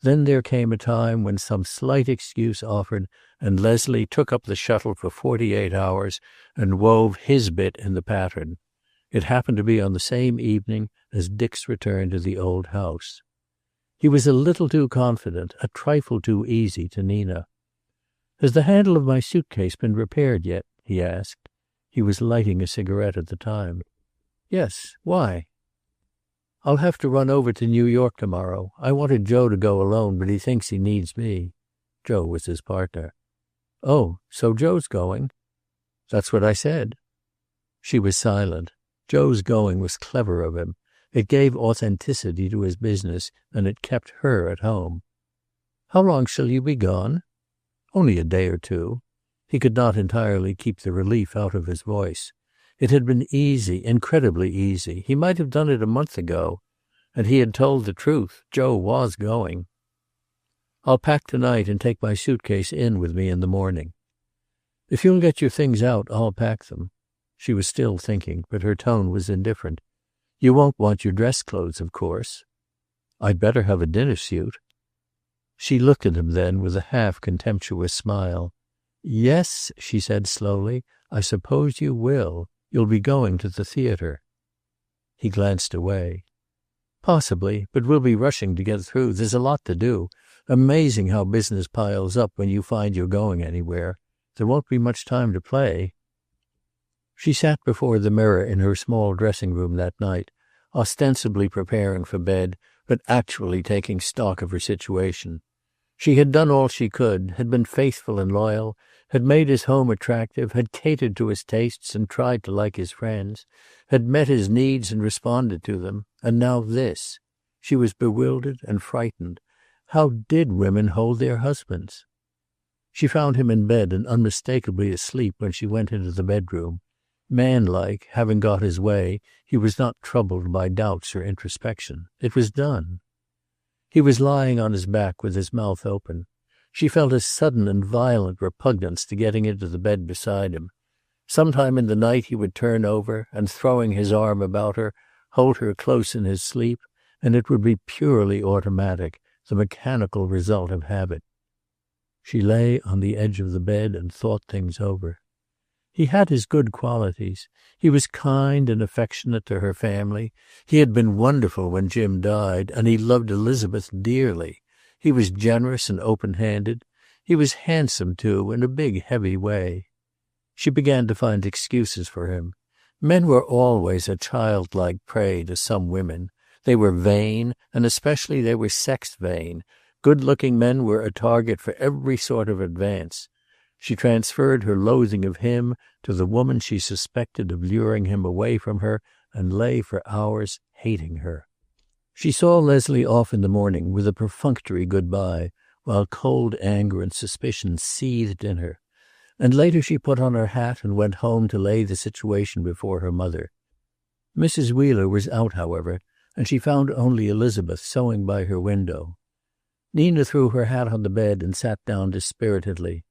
Then there came a time when some slight excuse offered, and Leslie took up the shuttle for 48 hours and wove his bit in the pattern. It happened to be on the same evening as Dick's return to the old house. He was a little too confident, a trifle too easy to Nina. "Has the handle of my suitcase been repaired yet?" he asked. He was lighting a cigarette at the time. "Yes. Why?" "I'll have to run over to New York tomorrow. I wanted Joe to go alone, but he thinks he needs me." Joe was his partner. "Oh, so Joe's going?" "That's what I said." She was silent. Joe's going was clever of him. It gave authenticity to his business, and it kept her at home. "How long shall you be gone?" "Only a day or two." He could not entirely keep the relief out of his voice. It had been easy, incredibly easy. He might have done it a month ago. And he had told the truth. Joe was going. "I'll pack tonight and take my suitcase in with me in the morning." "If you'll get your things out, I'll pack them." She was still thinking, but her tone was indifferent. "You won't want your dress clothes, of course." "I'd better have a dinner suit." She looked at him then with a half-contemptuous smile. "Yes," she said slowly, "I suppose you will. You'll be going to the theater." He glanced away. "Possibly, but we'll be rushing to get through. There's a lot to do. Amazing how business piles up when you find you're going anywhere. There won't be much time to play." She sat before the mirror in her small dressing room that night, ostensibly preparing for bed, but actually taking stock of her situation. She had done all she could, had been faithful and loyal, had made his home attractive, had catered to his tastes and tried to like his friends, had met his needs and responded to them. And now this. She was bewildered and frightened. How did women hold their husbands? She found him in bed and unmistakably asleep when she went into the bedroom. Manlike, having got his way, he was not troubled by doubts or introspection. It was done. He was lying on his back with his mouth open. She felt a sudden and violent repugnance to getting into the bed beside him. Sometime in the night he would turn over and, throwing his arm about her, hold her close in his sleep, and it would be purely automatic, the mechanical result of habit. She lay on the edge of the bed and thought things over. He had his good qualities. He was kind and affectionate to her family. He had been wonderful when Jim died, and he loved Elizabeth dearly. He was generous and open-handed. He was handsome, too, in a big, heavy way. She began to find excuses for him. Men were always a childlike prey to some women. They were vain, and especially they were sex-vain. Good-looking men were a target for every sort of advance. She transferred her loathing of him to the woman she suspected of luring him away from her, and lay for hours hating her. She saw Leslie off in the morning with a perfunctory good-bye, while cold anger and suspicion seethed in her. And later she put on her hat and went home to lay the situation before her mother. Mrs. Wheeler was out, however, and she found only Elizabeth sewing by her window. Nina threw her hat on the bed and sat down dispiritedly.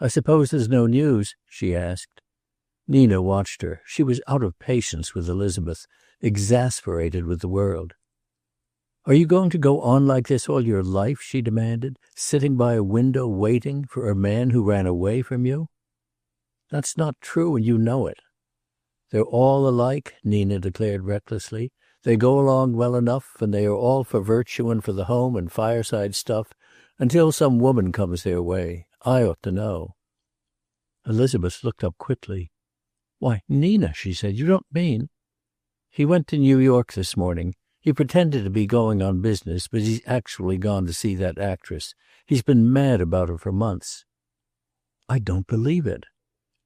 "I suppose there's no news?" she asked. Nina watched her. She was out of patience with Elizabeth, exasperated with the world. "Are you going to go on like this all your life?" she demanded, "sitting by a window waiting for a man who ran away from you?" "That's not true, and you know it." "They're all alike," Nina declared recklessly. "They go along well enough, and they are all for virtue and for the home and fireside stuff, until some woman comes their way. I ought to know." Elizabeth looked up quickly. "Why, Nina," she said, "you don't mean—" "He went to New York this morning. He pretended to be going on business, but he's actually gone to see that actress. He's been mad about her for months." "I don't believe it."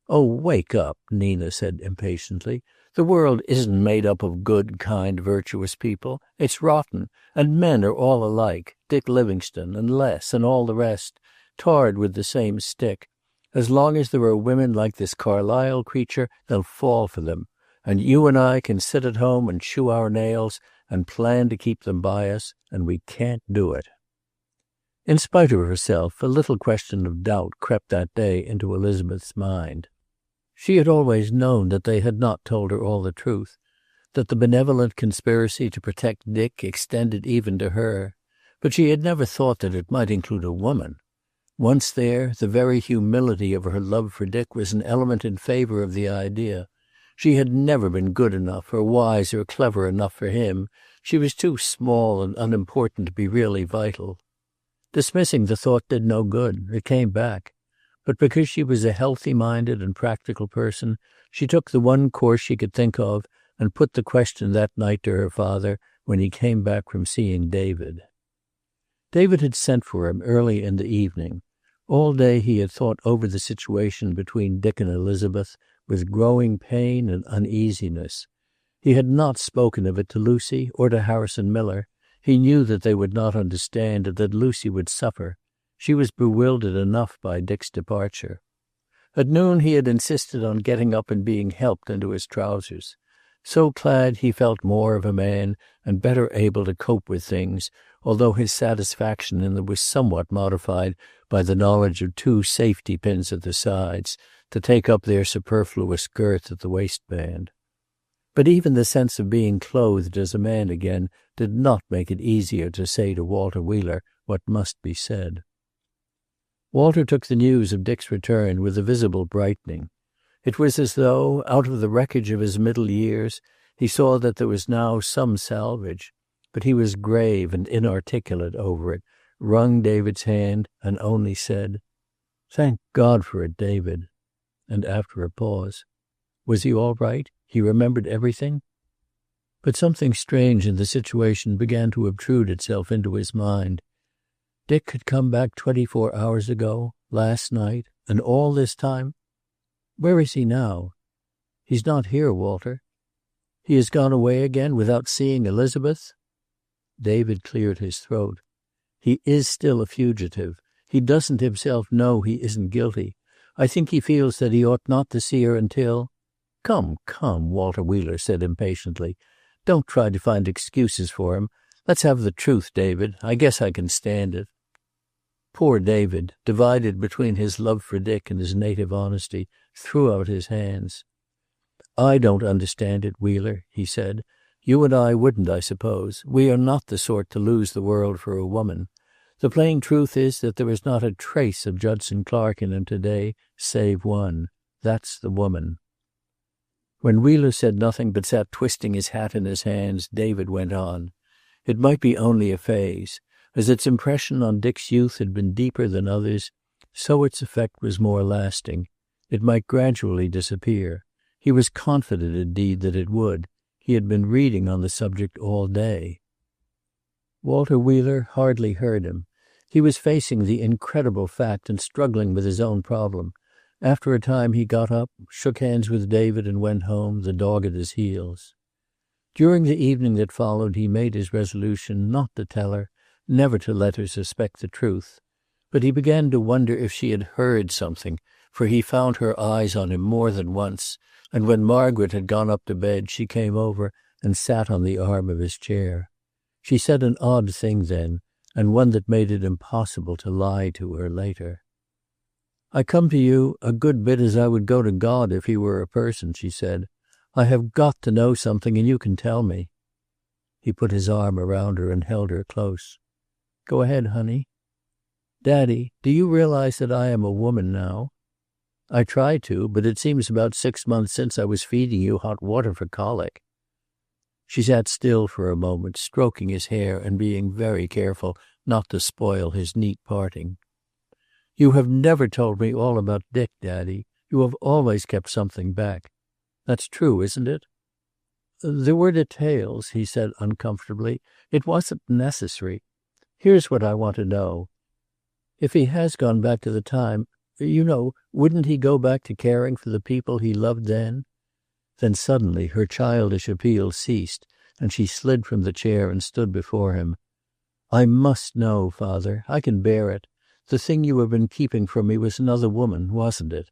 "Oh, wake up," Nina said impatiently. "The world isn't made up of good, kind, virtuous people. It's rotten, and men are all alike. Dick Livingstone and Les and all the rest, tarred with the same stick. As long as there are women like this Carlyle creature, they'll fall for them. And you and I can sit at home and chew our nails and plan to keep them by us, and we can't do it." In spite of herself, a little question of doubt crept that day into Elizabeth's mind. She had always known that they had not told her all the truth, that the benevolent conspiracy to protect Dick extended even to her, but she had never thought that it might include a woman. Once there, the very humility of her love for Dick was an element in favor of the idea. She had never been good enough or wise or clever enough for him. She was too small and unimportant to be really vital. Dismissing the thought did no good. It came back. But because she was a healthy-minded and practical person, she took the one course she could think of and put the question that night to her father when he came back from seeing David. David had sent for him early in the evening. All day he had thought over the situation between Dick and Elizabeth with growing pain and uneasiness. He had not spoken of it to Lucy or to Harrison Miller. He knew that they would not understand and that Lucy would suffer. She was bewildered enough by Dick's departure. At noon he had insisted on getting up and being helped into his trousers. So clad he felt more of a man and better able to cope with things, although his satisfaction in them was somewhat modified by the knowledge of 2 safety pins at the sides to take up their superfluous girth at the waistband. But even the sense of being clothed as a man again did not make it easier to say to Walter Wheeler what must be said. Walter took the news of Dick's return with a visible brightening. It was as though, out of the wreckage of his middle years, he saw that there was now some salvage. But he was grave and inarticulate over it, wrung David's hand, and only said, "Thank God for it, David." And after a pause, "Was he all right? He remembered everything?" But something strange in the situation began to obtrude itself into his mind. Dick had come back 24 hours ago, last night, and all this time. Where is he now? He's not here, Walter. He has gone away again without seeing Elizabeth? David cleared his throat. He is still a fugitive. He doesn't himself know he isn't guilty. I think he feels that he ought not to see her until... Come, Walter Wheeler said impatiently. Don't try to find excuses for him. Let's have the truth, David. I guess I can stand it. Poor David, divided between his love for Dick and his native honesty, threw out his hands. I don't understand it, Wheeler, he said. You and I wouldn't, I suppose. We are not the sort to lose the world for a woman. The plain truth is that there is not a trace of Judson Clark in him today, save one. That's the woman. When Wheeler said nothing but sat twisting his hat in his hands, David went on. It might be only a phase. As its impression on Dick's youth had been deeper than others, so its effect was more lasting. It might gradually disappear. He was confident, indeed, that it would. He had been reading on the subject all day. Walter Wheeler hardly heard him. He was facing the incredible fact and struggling with his own problem. After a time he got up, shook hands with David and went home, the dog at his heels. During the evening that followed he made his resolution not to tell her, never to let her suspect the truth. But he began to wonder if she had heard something, for he found her eyes on him more than once, and when Margaret had gone up to bed she came over and sat on the arm of his chair. She said an odd thing then, and one that made it impossible to lie to her later. I come to you a good bit as I would go to God if he were a person, she said. I have got to know something, and you can tell me. He put his arm around her and held her close. Go ahead, honey. Daddy, do you realize that I am a woman now? I try to, but it seems about 6 months since I was feeding you hot water for colic. She sat still for a moment, stroking his hair and being very careful not to spoil his neat parting. You have never told me all about Dick, Daddy. You have always kept something back. That's true, isn't it? There were details, he said uncomfortably. It wasn't necessary. Here's what I want to know. If he has gone back to the time, wouldn't he go back to caring for the people he loved then? Then suddenly her childish appeal ceased, and she slid from the chair and stood before him. I must know, Father. I can bear it. The thing you have been keeping from me was another woman, wasn't it?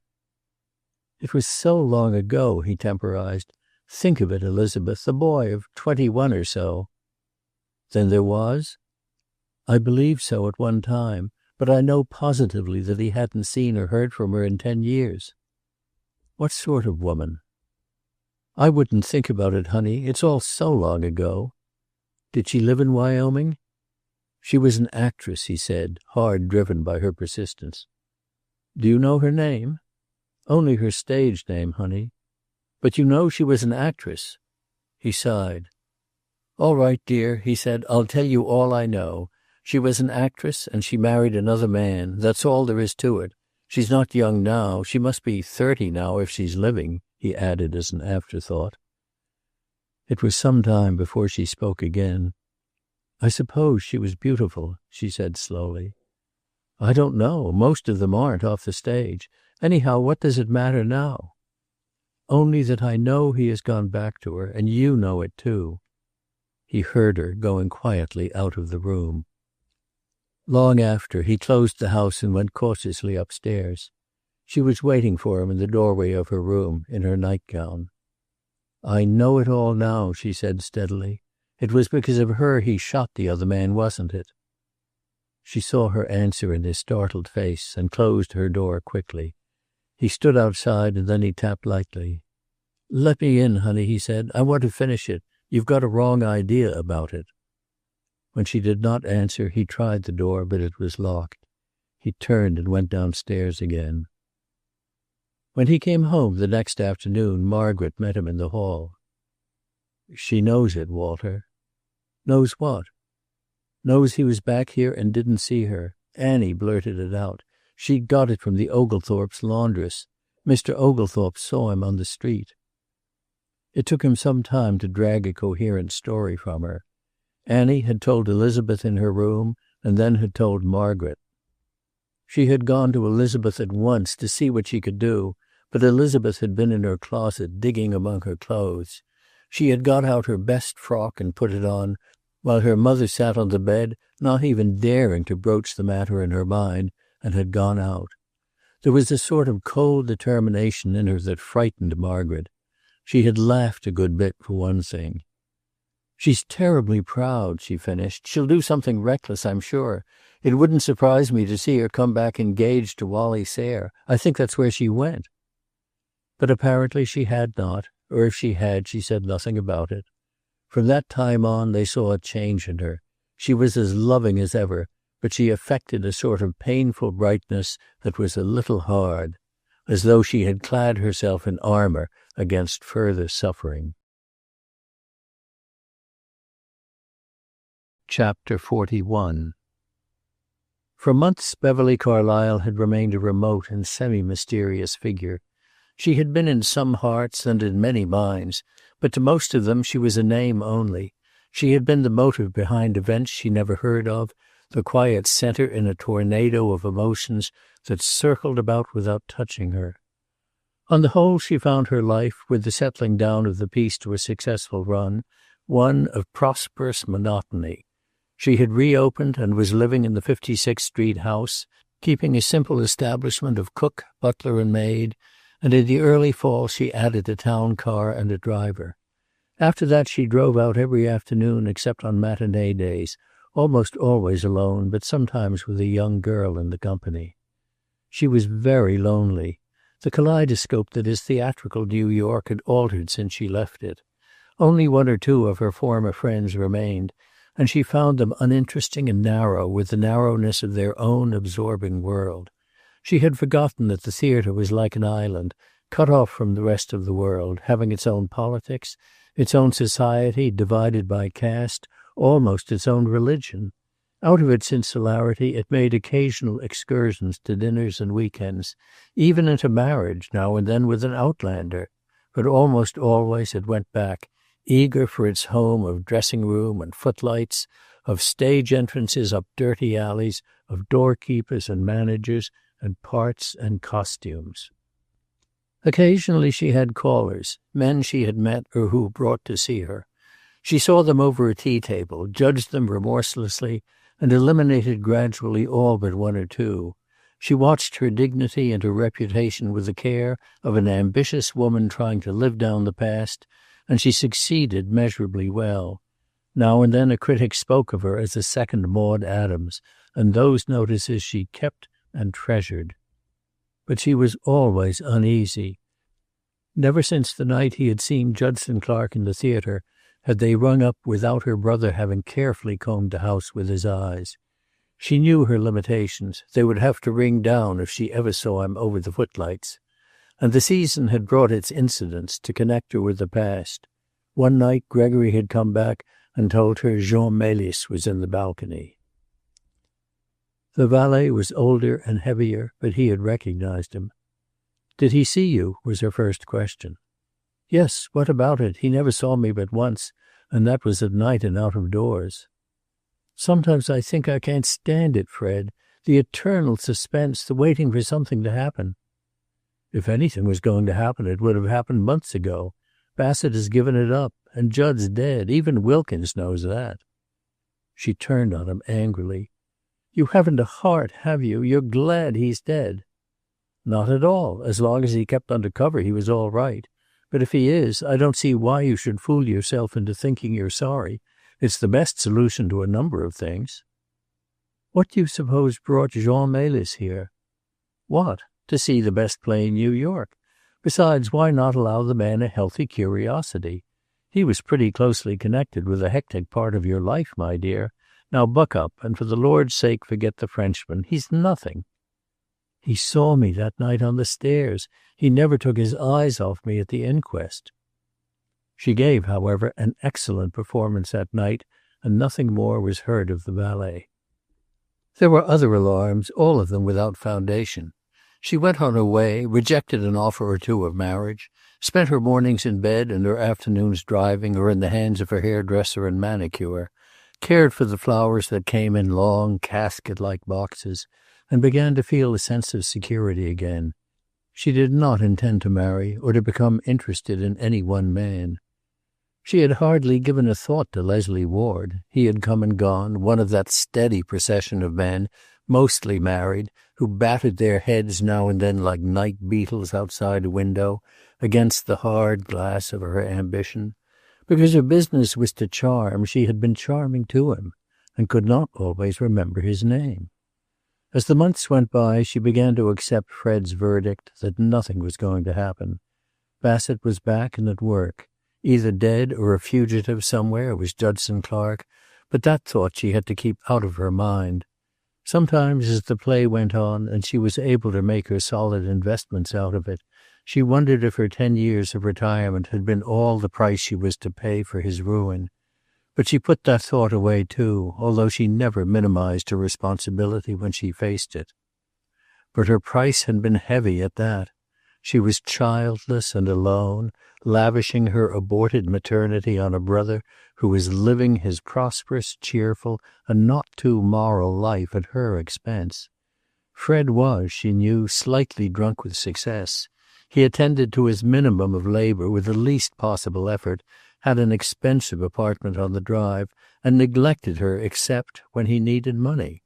It was so long ago, he temporized. Think of it, Elizabeth, a boy of 21 or so. Then there was? I believe so at one time, but I know positively that he hadn't seen or heard from her in 10 years. What sort of woman? I wouldn't think about it, honey. It's all so long ago. Did she live in Wyoming? She was an actress, he said, hard driven by her persistence. Do you know her name? Only her stage name, honey. But you know she was an actress. He sighed. All right, dear, he said, I'll tell you all I know. She was an actress and she married another man. That's all there is to it. She's not young now. She must be 30 now if she's living, he added as an afterthought. It was some time before she spoke again. I suppose she was beautiful, she said slowly. I don't know. Most of them aren't off the stage. Anyhow, what does it matter now? Only that I know he has gone back to her, and you know it too. He heard her going quietly out of the room. Long after, he closed the house and went cautiously upstairs. She was waiting for him in the doorway of her room, in her nightgown. I know it all now, she said steadily. It was because of her he shot the other man, wasn't it? She saw her answer in his startled face and closed her door quickly. He stood outside and then he tapped lightly. Let me in, honey, he said. I want to finish it. You've got a wrong idea about it. When she did not answer, he tried the door, but it was locked. He turned and went downstairs again. When he came home the next afternoon, Margaret met him in the hall. She knows it, Walter. Knows what? Knows he was back here and didn't see her. Annie blurted it out. She got it from the Oglethorpe's laundress. Mr. Oglethorpe saw him on the street. It took him some time to drag a coherent story from her. Annie had told Elizabeth in her room, and then had told Margaret. She had gone to Elizabeth at once to see what she could do, but Elizabeth had been in her closet digging among her clothes. She had got out her best frock and put it on, while her mother sat on the bed, not even daring to broach the matter in her mind, and had gone out. There was a sort of cold determination in her that frightened Margaret. She had laughed a good bit, for one thing. "She's terribly proud," she finished. "She'll do something reckless, I'm sure. It wouldn't surprise me to see her come back engaged to Wally Sayre. I think that's where she went." But apparently she had not, or if she had, she said nothing about it. From that time on they saw a change in her. She was as loving as ever, but she affected a sort of painful brightness that was a little hard, as though she had clad herself in armor against further suffering. Chapter 41. For months Beverly Carlyle had remained a remote and semi-mysterious figure. She had been in some hearts and in many minds, but to most of them she was a name only. She had been the motive behind events she never heard of, the quiet center in a tornado of emotions that circled about without touching her. On the whole, she found her life, with the settling down of the piece to a successful run, one of prosperous monotony. She had reopened and was living in the 56th Street house, keeping a simple establishment of cook, butler, and maid, and in the early fall she added a town car and a driver. After that she drove out every afternoon except on matinee days, almost always alone, but sometimes with a young girl in the company. She was very lonely. The kaleidoscope that is theatrical New York had altered since she left it. Only one or two of her former friends remained, and she found them uninteresting and narrow with the narrowness of their own absorbing world. She had forgotten that the theater was like an island, cut off from the rest of the world, having its own politics, its own society divided by caste, almost its own religion. Out of its insularity it made occasional excursions to dinners and weekends, even into marriage now and then with an outlander, but almost always it went back, eager for its home of dressing-room and footlights, of stage entrances up dirty alleys, of doorkeepers and managers, and parts and costumes. Occasionally she had callers, men she had met or who brought to see her. She saw them over a tea table, judged them remorselessly, and eliminated gradually all but one or two. She watched her dignity and her reputation with the care of an ambitious woman trying to live down the past, and she succeeded measurably well. Now and then a critic spoke of her as a second Maude Adams, and those notices she kept and treasured. But she was always uneasy. Never since the night he had seen Judson Clark in the theater had they rung up without her brother having carefully combed the house with his eyes. She knew her limitations. They would have to ring down if she ever saw him over the footlights. And the season had brought its incidents to connect her with the past. One night Gregory had come back and told her Jean Mélis was in the balcony. The valet was older and heavier, but he had recognized him. "Did he see you?" was her first question. "Yes, what about it? He never saw me but once, and that was at night and out of doors." "Sometimes I think I can't stand it, Fred. The eternal suspense, the waiting for something to happen." "If anything was going to happen, it would have happened months ago. Bassett has given it up, and Judd's dead. Even Wilkins knows that." She turned on him angrily. "You haven't a heart, have you? You're glad he's dead." "Not at all. As long as he kept under cover, he was all right. But if he is, I don't see why you should fool yourself into thinking you're sorry. It's the best solution to a number of things." "What do you suppose brought Jean Mélis here?" "What? To see the best play in New York. Besides, why not allow the man a healthy curiosity? He was pretty closely connected with a hectic part of your life, my dear. Now buck up, and for the Lord's sake forget the Frenchman. He's nothing." "He saw me that night on the stairs. He never took his eyes off me at the inquest." She gave, however, an excellent performance that night, and nothing more was heard of the valet. There were other alarms, all of them without foundation. She went on her way, rejected an offer or two of marriage, spent her mornings in bed and her afternoons driving or in the hands of her hairdresser and manicure, cared for the flowers that came in long casket-like boxes, and began to feel a sense of security again. She did not intend to marry or to become interested in any one man. She had hardly given a thought to Leslie Ward. He had come and gone, one of that steady procession of men, mostly married, who battered their heads now and then like night beetles outside a window, against the hard glass of her ambition. Because her business was to charm, she had been charming to him, and could not always remember his name. As the months went by, she began to accept Fred's verdict that nothing was going to happen. Bassett was back and at work. Either dead or a fugitive somewhere was Judson Clark, but that thought she had to keep out of her mind. Sometimes, as the play went on and she was able to make her solid investments out of it, she wondered if her 10 years of retirement had been all the price she was to pay for his ruin. But she put that thought away, too, although she never minimized her responsibility when she faced it. But her price had been heavy at that. She was childless and alone, lavishing her aborted maternity on a brother who was living his prosperous, cheerful, and not too moral life at her expense. Fred was, she knew, slightly drunk with success. He attended to his minimum of labor with the least possible effort, had an expensive apartment on the Drive, and neglected her except when he needed money.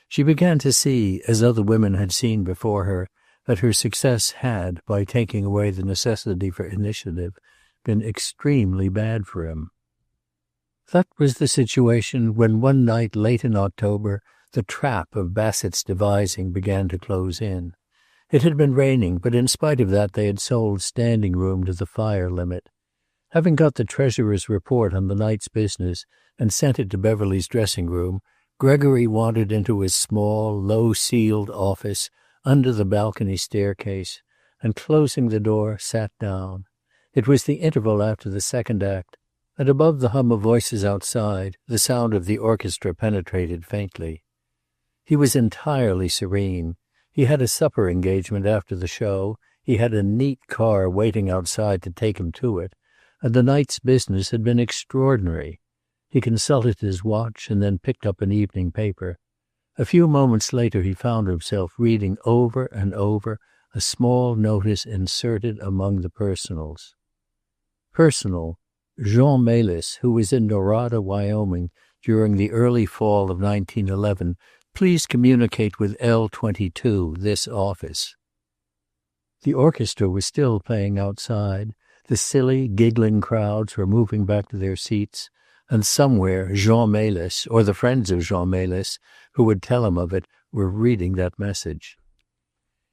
She began to see, as other women had seen before her, that her success had, by taking away the necessity for initiative, been extremely bad for him. That was the situation when one night late in October the trap of Bassett's devising began to close in. It had been raining, but in spite of that they had sold standing room to the fire limit. Having got the treasurer's report on the night's business and sent it to Beverly's dressing room, Gregory wandered into his small, low-ceiled office under the balcony staircase, and closing the door, sat down. It was the interval after the second act, and above the hum of voices outside, the sound of the orchestra penetrated faintly. He was entirely serene. He had a supper engagement after the show, he had a neat car waiting outside to take him to it, and the night's business had been extraordinary. He consulted his watch and then picked up an evening paper. A few moments later he found himself reading over and over a small notice inserted among the personals. Personal: Jean Melis, who was in Norada, Wyoming, during the early fall of 1911, please communicate with L22, this office. The orchestra was still playing outside. The silly, giggling crowds were moving back to their seats, and somewhere Jean Melis, or the friends of Jean Melis, who would tell him of it, were reading that message.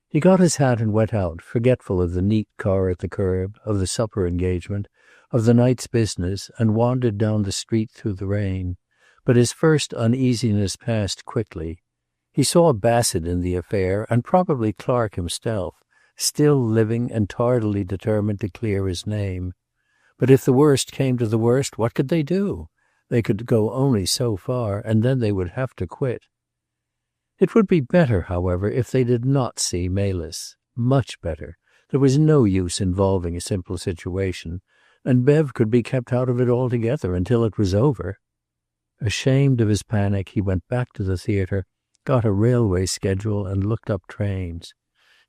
He got his hat and went out, forgetful of the neat car at the curb, of the supper engagement, of the night's business, and wandered down the street through the rain. But his first uneasiness passed quickly. He saw Bassett in the affair, and probably Clark himself, still living and tardily determined to clear his name. But if the worst came to the worst, what could they do? They could go only so far, and then they would have to quit. It would be better, however, if they did not see Melis. Much better. There was no use involving a simple situation, and Bev could be kept out of it altogether until it was over. Ashamed of his panic, he went back to the theater, got a railway schedule, and looked up trains.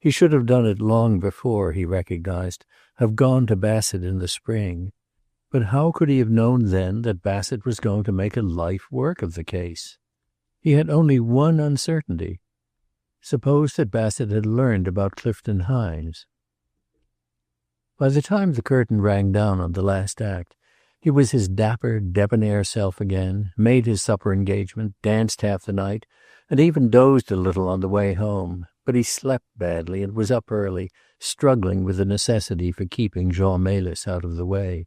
He should have done it long before, he recognized, have gone to Bassett in the spring. But how could he have known then that Bassett was going to make a life work of the case? He had only one uncertainty. Suppose that Bassett had learned about Clifton Hines. By the time the curtain rang down on the last act, he was his dapper, debonair self again, made his supper engagement, danced half the night, and even dozed a little on the way home. But he slept badly and was up early, struggling with the necessity for keeping Jean Melis out of the way.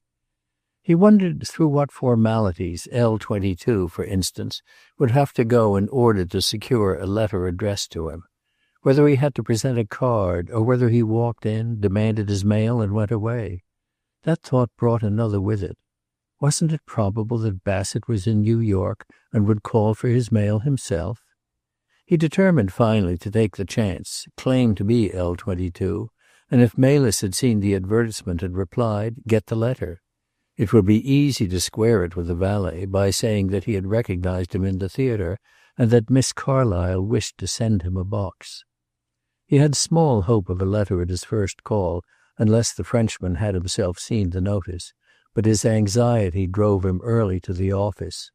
He wondered through what formalities L22, for instance, would have to go in order to secure a letter addressed to him. Whether he had to present a card, or whether he walked in, demanded his mail, and went away. That thought brought another with it. Wasn't it probable that Bassett was in New York and would call for his mail himself? He determined finally to take the chance, claim to be L22, and if Melis had seen the advertisement and replied, get the letter. It would be easy to square it with the valet by saying that he had recognized him in the theater and that Miss Carlyle wished to send him a box. He had small hope of a letter at his first call, unless the Frenchman had himself seen the notice, but his anxiety drove him early to the office.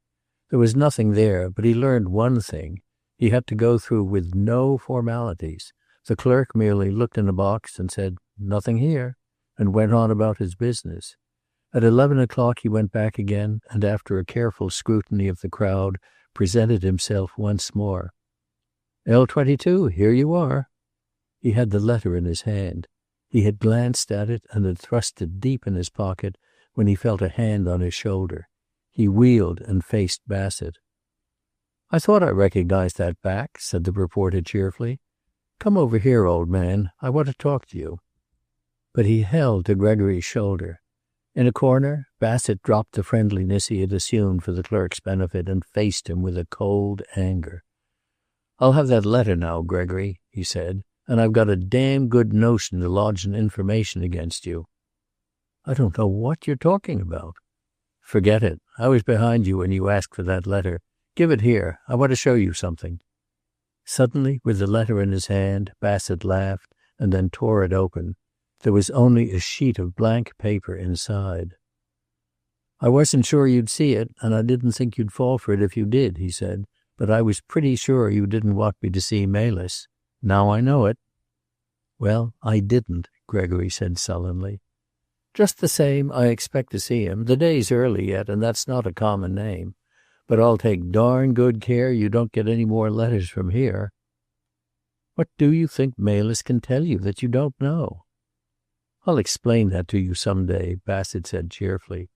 There was nothing there, but he learned one thing. He had to go through with no formalities. The clerk merely looked in a box and said, "Nothing here," and went on about his business. At 11 o'clock he went back again, and after a careful scrutiny of the crowd, presented himself once more. "L22, here you are." He had the letter in his hand. He had glanced at it and had thrust it deep in his pocket when he felt a hand on his shoulder. He wheeled and faced Bassett. "I thought I recognized that back," said the reporter cheerfully. "Come over here, old man. I want to talk to you." But he held to Gregory's shoulder. In a corner, Bassett dropped the friendliness he had assumed for the clerk's benefit and faced him with a cold anger. "I'll have that letter now, Gregory," he said, "and I've got a damn good notion to lodge an information against you." "I don't know what you're talking about." "Forget it. I was behind you when you asked for that letter. Give it here. I want to show you something." Suddenly, with the letter in his hand, Bassett laughed and then tore it open. There was only a sheet of blank paper inside. "I wasn't sure you'd see it, and I didn't think you'd fall for it if you did," he said. "But I was pretty sure you didn't want me to see Melis. Now I know it." "Well, I didn't," Gregory said sullenly. "Just the same, I expect to see him. The day's early yet, and that's not a common name. But I'll take darn good care you don't get any more letters from here." "What do you think Melis can tell you that you don't know?" "I'll explain that to you some day," Bassett said cheerfully.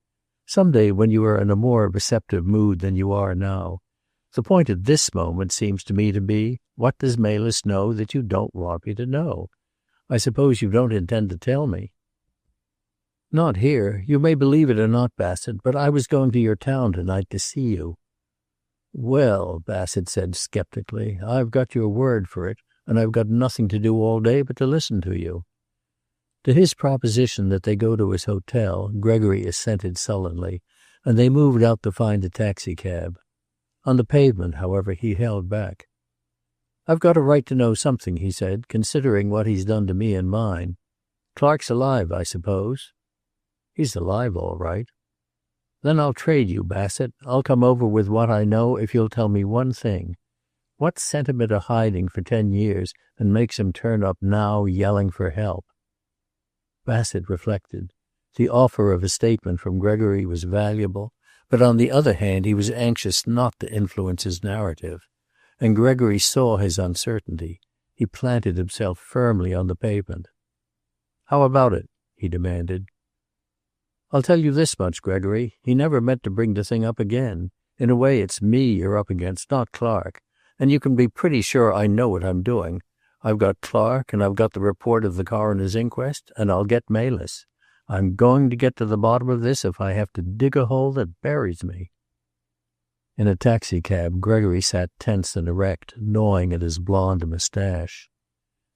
"Some day when you are in a more receptive mood than you are now. The point at this moment seems to me to be, what does Melis know that you don't want me to know? I suppose you don't intend to tell me." "Not here. You may believe it or not, Bassett, but I was going to your town tonight to see you." "Well," Bassett said skeptically, "I've got your word for it, and I've got nothing to do all day but to listen to you." To his proposition that they go to his hotel, Gregory assented sullenly, and they moved out to find a taxicab. On the pavement, however, he held back. "I've got a right to know something," he said, "considering what he's done to me and mine. Clark's alive, I suppose?" "He's alive, all right." "Then I'll trade you, Bassett. I'll come over with what I know if you'll tell me one thing. What sent him into hiding for 10 years and makes him turn up now yelling for help?" Bassett reflected. The offer of a statement from Gregory was valuable, but on the other hand he was anxious not to influence his narrative. And Gregory saw his uncertainty. He planted himself firmly on the pavement. "How about it?" he demanded. "I'll tell you this much, Gregory. He never meant to bring the thing up again. In a way, it's me you're up against, not Clark. And you can be pretty sure I know what I'm doing. I've got Clark, and I've got the report of the coroner's inquest, and I'll get Melis. I'm going to get to the bottom of this if I have to dig a hole that buries me." In a taxicab, Gregory sat tense and erect, gnawing at his blonde mustache.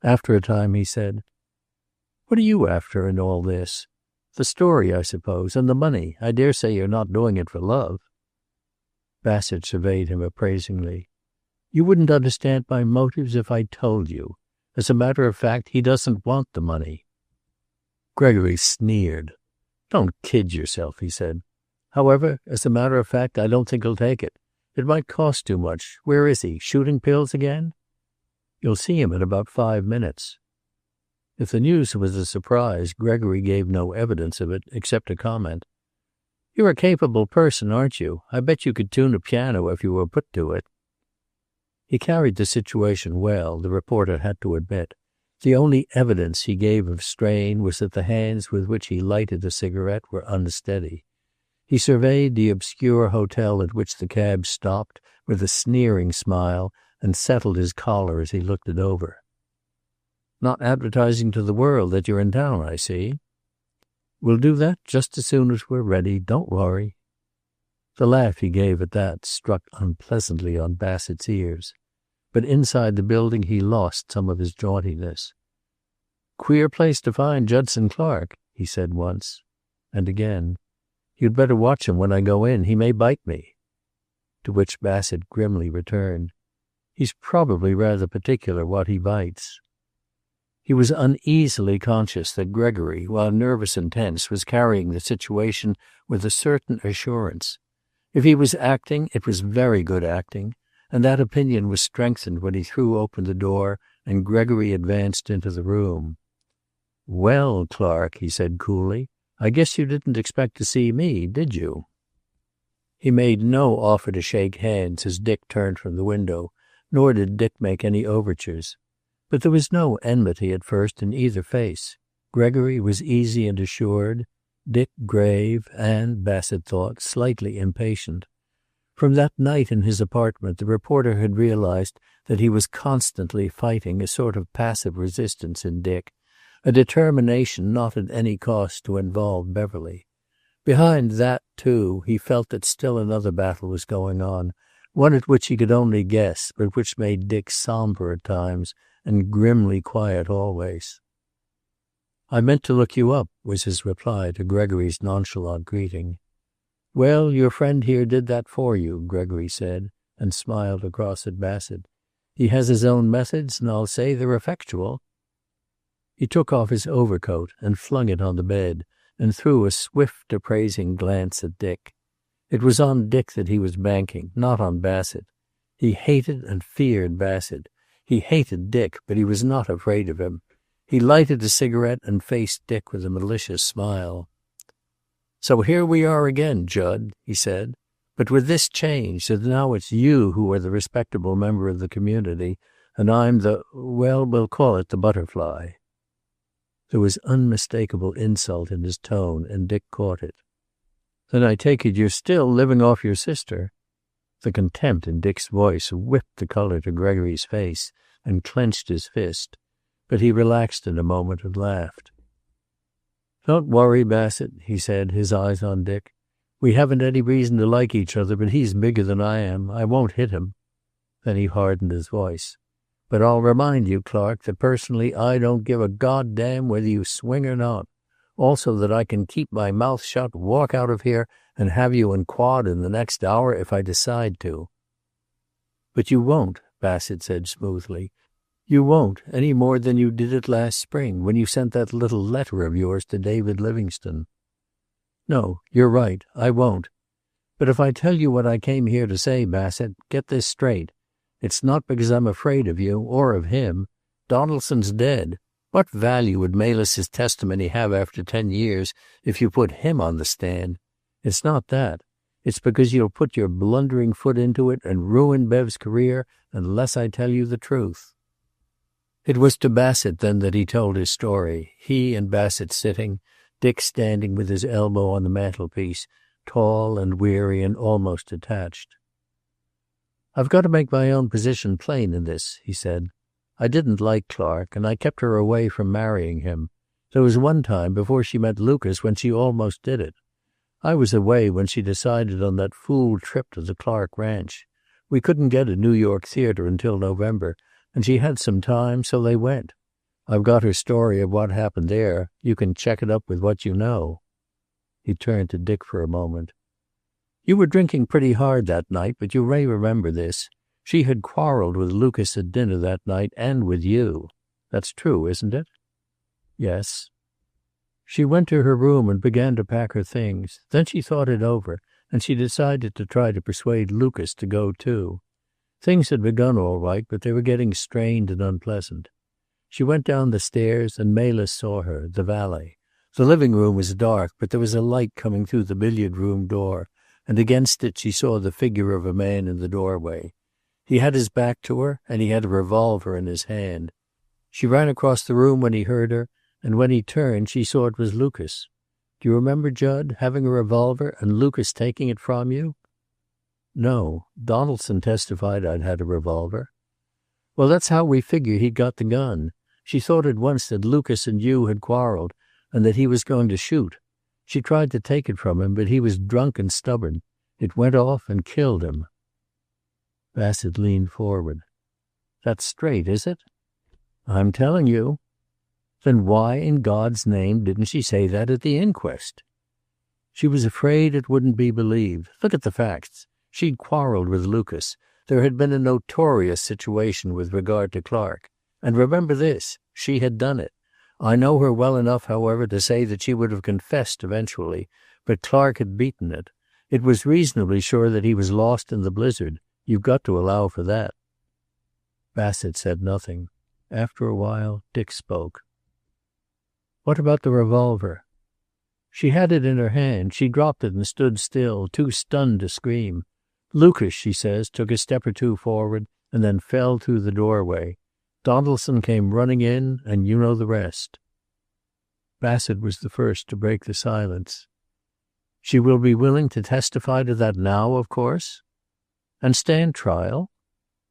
After a time he said, "What are you after in all this? The story, I suppose, and the money. I dare say you're not doing it for love." Bassett surveyed him appraisingly. "You wouldn't understand my motives if I told you. As a matter of fact, he doesn't want the money." Gregory sneered. "Don't kid yourself," he said. "However, as a matter of fact, I don't think he'll take it. It might cost too much. Where is he? Shooting pills again?" "You'll see him in about 5 minutes." If the news was a surprise, Gregory gave no evidence of it, except a comment. "You're a capable person, aren't you? I bet you could tune a piano if you were put to it." He carried the situation well, the reporter had to admit. The only evidence he gave of strain was that the hands with which he lighted a cigarette were unsteady. He surveyed the obscure hotel at which the cab stopped with a sneering smile and settled his collar as he looked it over. "Not advertising to the world that you're in town, I see." "We'll do that just as soon as we're ready. Don't worry." The laugh he gave at that struck unpleasantly on Bassett's ears. But inside the building he lost some of his jauntiness. "Queer place to find Judson Clark," he said once. And again. You'd better watch him when I go in. He may bite me." To which Bassett grimly returned, "He's probably rather particular what he bites." He was uneasily conscious that Gregory, while nervous and tense, was carrying the situation with a certain assurance. If he was acting, it was very good acting, and that opinion was strengthened when he threw open the door and Gregory advanced into the room. "Well, Clark," he said coolly, "I guess you didn't expect to see me, did you?" He made no offer to shake hands as Dick turned from the window, nor did Dick make any overtures. But there was no enmity at first in either face. Gregory was easy and assured, Dick grave and, Bassett thought, slightly impatient. From that night in his apartment the reporter had realized that he was constantly fighting a sort of passive resistance in Dick, a determination not at any cost to involve Beverly. Behind that, too, he felt that still another battle was going on, one at which he could only guess, but which made Dick somber at times and grimly quiet always. "I meant to look you up," was his reply to Gregory's nonchalant greeting. "Well, your friend here did that for you," Gregory said, and smiled across at Bassett. "He has his own methods, and I'll say they're effectual." He took off his overcoat and flung it on the bed, and threw a swift, appraising glance at Dick. It was on Dick that he was banking, not on Bassett. He hated and feared Bassett. He hated Dick, but he was not afraid of him. He lighted a cigarette and faced Dick with a malicious smile. "So here we are again, Judd," he said. "But with this change, that now it's you who are the respectable member of the community, and I'm well, we'll call it the butterfly." There was unmistakable insult in his tone, and Dick caught it. "Then I take it you're still living off your sister?" The contempt in Dick's voice whipped the color to Gregory's face and clenched his fist. But he relaxed in a moment and laughed. "Don't worry, Bassett," he said, his eyes on Dick. "We haven't any reason to like each other, but he's bigger than I am. I won't hit him." Then he hardened his voice. "But I'll remind you, Clark, that personally I don't give a goddamn whether you swing or not. Also that I can keep my mouth shut, walk out of here, and have you in quad in the next hour if I decide to." "But you won't," Bassett said smoothly. "You won't, any more than you did it last spring, when you sent that little letter of yours to David Livingstone." "No, you're right. I won't. But if I tell you what I came here to say, Bassett, get this straight. It's not because I'm afraid of you, or of him. Donaldson's dead. What value would Melis's testimony have after 10 years if you put him on the stand? It's not that. It's because you'll put your blundering foot into it and ruin Bev's career unless I tell you the truth." It was to Bassett then that he told his story, he and Bassett sitting, Dick standing with his elbow on the mantelpiece, tall and weary and almost detached. "I've got to make my own position plain in this," he said. "I didn't like Clark, and I kept her away from marrying him. There was one time before she met Lucas when she almost did it. I was away when she decided on that fool trip to the Clark ranch. We couldn't get a New York theater until November, and she had some time, so they went. I've got her story of what happened there. You can check it up with what you know." He turned to Dick for a moment. "You were drinking pretty hard that night, but you may remember this. She had quarreled with Lucas at dinner that night and with you. That's true, isn't it?" "Yes." "She went to her room and began to pack her things. Then she thought it over, and she decided to try to persuade Lucas to go too. Things had begun all right, but they were getting strained and unpleasant. She went down the stairs, and Melis saw her, the valet. The living room was dark, but there was a light coming through the billiard room door, and against it she saw the figure of a man in the doorway. He had his back to her, and he had a revolver in his hand. She ran across the room when he heard her, and when he turned she saw it was Lucas. Do you remember, Judd, having a revolver and Lucas taking it from you?" "No. Donaldson testified I'd had a revolver." "Well, that's how we figure he'd got the gun. She thought at once that Lucas and you had quarreled, and that he was going to shoot. She tried to take it from him, but he was drunk and stubborn. It went off and killed him." Bassett leaned forward. "That's straight, is it?" "I'm telling you." "Then why in God's name didn't she say that at the inquest?" She was afraid it wouldn't be believed. Look at the facts. She'd quarreled with Lucas. There had been a notorious situation with regard to Clark. And remember this, she had done it. I know her well enough, however, to say that she would have confessed eventually, but Clark had beaten it. It was reasonably sure that he was lost in the blizzard. You've got to allow for that. Bassett said nothing. After a while, Dick spoke. What about the revolver? She had it in her hand. She dropped it and stood still, too stunned to scream. Lucas, she says, took a step or two forward and then fell through the doorway. Donaldson came running in, and you know the rest. Bassett was the first to break the silence. She will be willing to testify to that now, of course? And stand trial?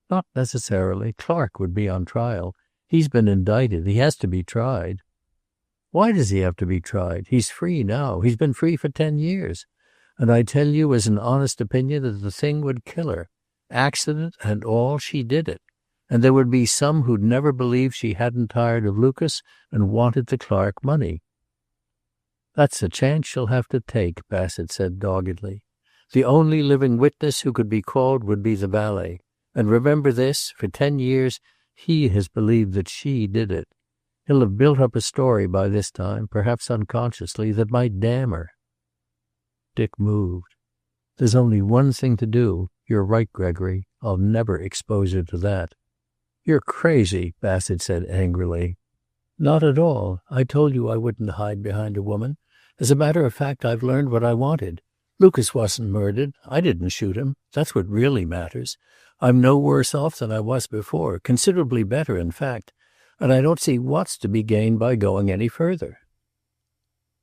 Not necessarily. Clark would be on trial. He's been indicted. He has to be tried. Why does he have to be tried? He's free now. He's been free for 10 years. And I tell you as an honest opinion that the thing would kill her. Accident and all, she did it. And there would be some who'd never believe she hadn't tired of Lucas and wanted the Clark money. That's a chance she'll have to take, Bassett said doggedly. The only living witness who could be called would be the valet. And remember this, for 10 years, he has believed that she did it. He'll have built up a story by this time, perhaps unconsciously, that might damn her. Dick moved. There's only one thing to do. You're right, Gregory. I'll never expose her to that. You're crazy, Bassett said angrily. Not at all. I told you I wouldn't hide behind a woman. As a matter of fact, I've learned what I wanted. Lucas wasn't murdered. I didn't shoot him. That's what really matters. I'm no worse off than I was before, considerably better, in fact, and I don't see what's to be gained by going any further.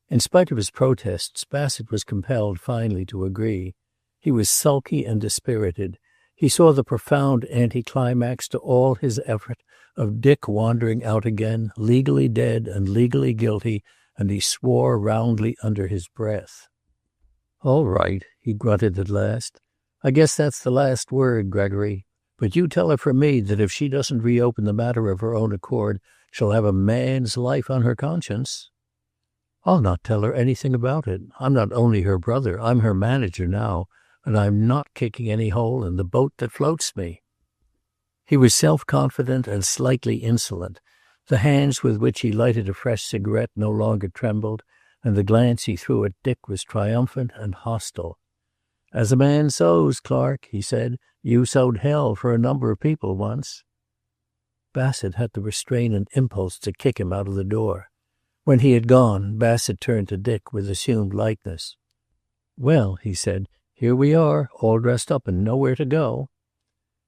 In spite of his protests, Bassett was compelled finally to agree. He was sulky and dispirited. He saw the profound anticlimax to all his effort of Dick wandering out again, legally dead and legally guilty, and he swore roundly under his breath. All right, he grunted at last. I guess that's the last word, Gregory. But you tell her from me that if she doesn't reopen the matter of her own accord, she'll have a man's life on her conscience. I'll not tell her anything about it. I'm not only her brother, I'm her manager now, and I'm not kicking any hole in the boat that floats me. He was self-confident and slightly insolent. The hands with which he lighted a fresh cigarette no longer trembled, and the glance he threw at Dick was triumphant and hostile. As a man sows, Clark, he said, you sowed hell for a number of people once. Bassett had to restrain an impulse to kick him out of the door. When he had gone, Bassett turned to Dick with assumed lightness. Well, he said, here we are, all dressed up and nowhere to go.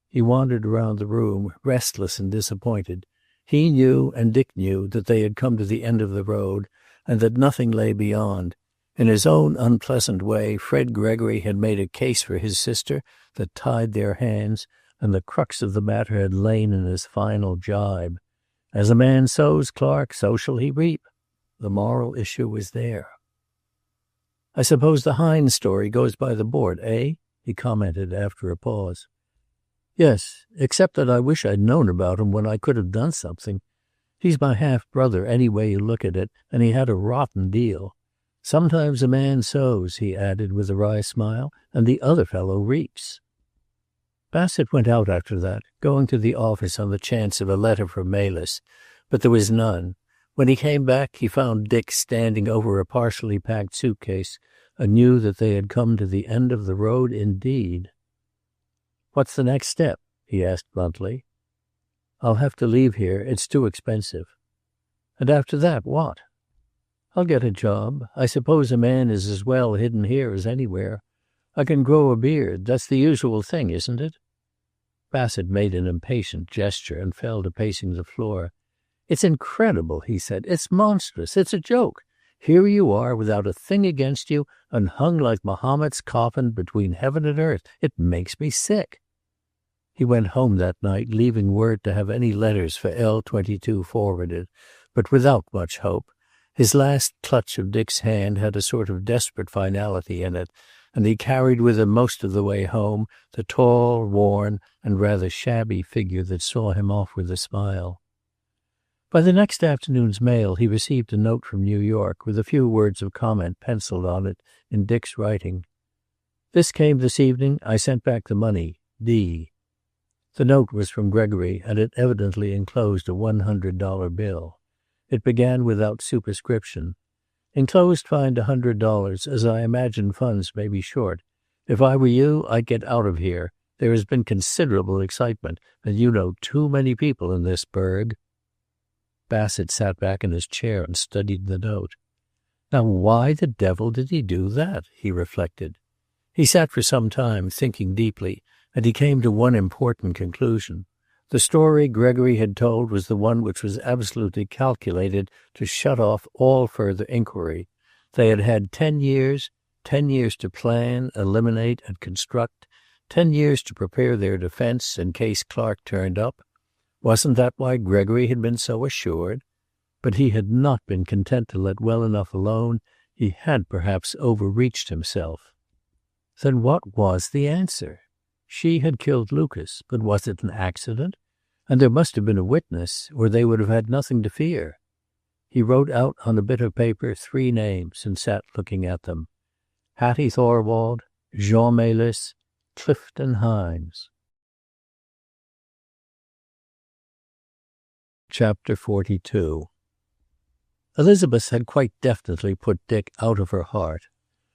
He wandered around the room, restless and disappointed. He knew, and Dick knew, that they had come to the end of the road, and that nothing lay beyond. In his own unpleasant way, Fred Gregory had made a case for his sister that tied their hands, and the crux of the matter had lain in his final jibe. As a man sows, Clark, so shall he reap. The moral issue was there. I suppose the Hines story goes by the board, eh? He commented after a pause. Yes, except that I wish I'd known about him when I could have done something. He's my half-brother any way you look at it, and he had a rotten deal. Sometimes a man sows, he added with a wry smile, and the other fellow reaps. Bassett went out after that, going to the office on the chance of a letter from Melis, but there was none. When he came back, he found Dick standing over a partially packed suitcase, and knew that they had come to the end of the road indeed. What's the next step? He asked bluntly. I'll have to leave here. It's too expensive. And after that, what? I'll get a job. I suppose a man is as well hidden here as anywhere. I can grow a beard. That's the usual thing, isn't it? Bassett made an impatient gesture and fell to pacing the floor. It's incredible, he said. It's monstrous. It's a joke. Here you are without a thing against you and hung like Muhammad's coffin between heaven and earth. It makes me sick. He went home that night, leaving word to have any letters for L-22 forwarded, but without much hope. His last clutch of Dick's hand had a sort of desperate finality in it, and he carried with him most of the way home the tall, worn, and rather shabby figure that saw him off with a smile. By the next afternoon's mail he received a note from New York with a few words of comment penciled on it in Dick's writing. "This came this evening. I sent back the money. D." The note was from Gregory, and it evidently enclosed a $100 bill. It began without superscription. "Enclosed find $100, as I imagine funds may be short. If I were you, I'd get out of here. There has been considerable excitement, and you know too many people in this burg." Bassett sat back in his chair and studied the note. Now why the devil did he do that? He reflected. He sat for some time, thinking deeply, and he came to one important conclusion. The story Gregory had told was the one which was absolutely calculated to shut off all further inquiry. They had had 10 years to plan, eliminate, and construct, 10 years to prepare their defense in case Clark turned up. Wasn't that why Gregory had been so assured? But he had not been content to let well enough alone. He had perhaps overreached himself. Then what was the answer? She had killed Lucas, but was it an accident? And there must have been a witness, or they would have had nothing to fear. He wrote out on a bit of paper 3 names and sat looking at them. Hattie Thorwald, Jean Melis, Clifton Hines. Chapter 42. Elizabeth had quite definitely put Dick out of her heart.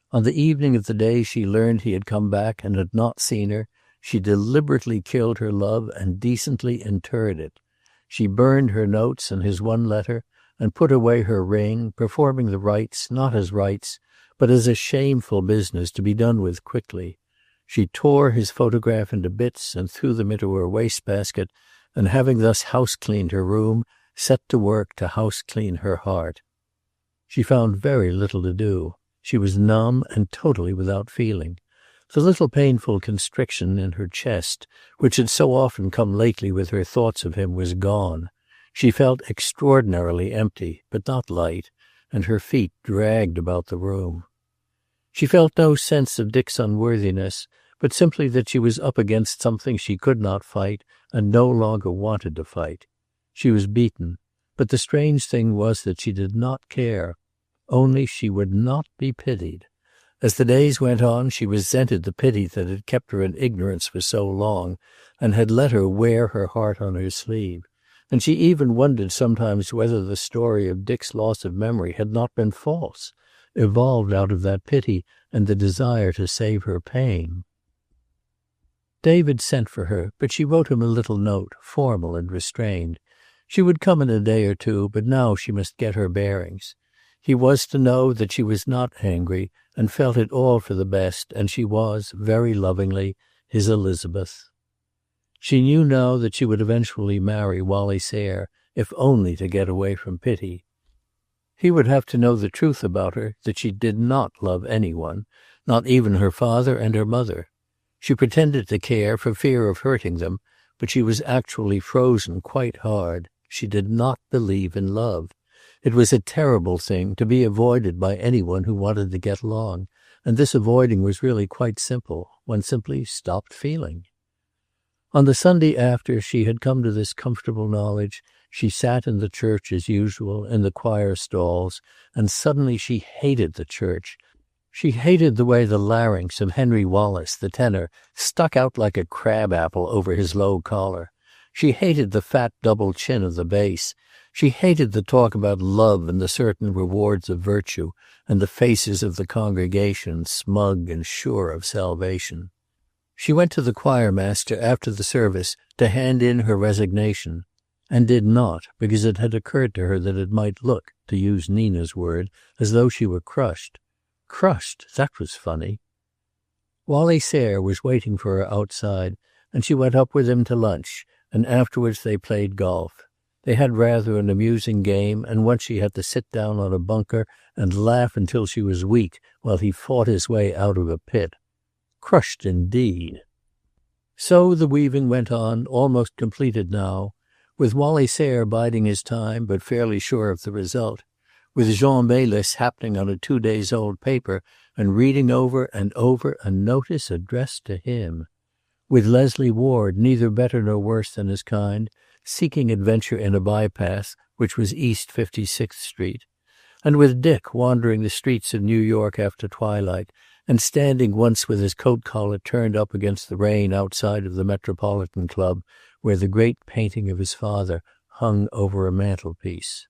On the evening of the day she learned he had come back and had not seen her, she deliberately killed her love and decently interred it. She burned her notes and his one letter and put away her ring, performing the rites not as rites, but as a shameful business to be done with quickly. She tore his photograph into bits and threw them into her wastebasket, and having thus house-cleaned her room, set to work to house-clean her heart. She found very little to do. She was numb and totally without feeling. The little painful constriction in her chest, which had so often come lately with her thoughts of him, was gone. She felt extraordinarily empty, but not light, and her feet dragged about the room. She felt no sense of Dick's unworthiness, but simply that she was up against something she could not fight and no longer wanted to fight. She was beaten, but the strange thing was that she did not care. Only she would not be pitied. As the days went on, she resented the pity that had kept her in ignorance for so long and had let her wear her heart on her sleeve. And she even wondered sometimes whether the story of Dick's loss of memory had not been false, evolved out of that pity and the desire to save her pain. David sent for her, but she wrote him a little note, formal and restrained. She would come in a day or two, but now she must get her bearings. He was to know that she was not angry and felt it all for the best, and she was, very lovingly, his Elizabeth. She knew now that she would eventually marry Wally Sayre, if only to get away from pity. He would have to know the truth about her, that she did not love anyone, not even her father and her mother. She pretended to care for fear of hurting them, but she was actually frozen quite hard. She did not believe in love. It was a terrible thing to be avoided by anyone who wanted to get along, and this avoiding was really quite simple. One simply stopped feeling. On the Sunday after she had come to this comfortable knowledge, she sat in the church as usual, in the choir stalls, and suddenly she hated the church. She hated the way the larynx of Henry Wallace, the tenor, stuck out like a crab-apple over his low collar. She hated the fat double chin of the bass. She hated the talk about love and the certain rewards of virtue, and the faces of the congregation, smug and sure of salvation. She went to the choir master after the service to hand in her resignation, and did not, because it had occurred to her that it might look, to use Nina's word, as though she were crushed. Crushed, that was funny. Wally Sayre was waiting for her outside, and she went up with him to lunch, and afterwards they played golf. They had rather an amusing game, and once she had to sit down on a bunker and laugh until she was weak while he fought his way out of a pit. Crushed indeed. So the weaving went on, almost completed now, with Wally Sayre biding his time but fairly sure of the result, with Jean Melis happening on a 2-days-old paper and reading over and over a notice addressed to him, with Leslie Ward, neither better nor worse than his kind, seeking adventure in a bypath which was East 56th Street, and with Dick wandering the streets of New York after twilight, and standing once with his coat collar turned up against the rain outside of the Metropolitan Club, where the great painting of his father hung over a mantelpiece.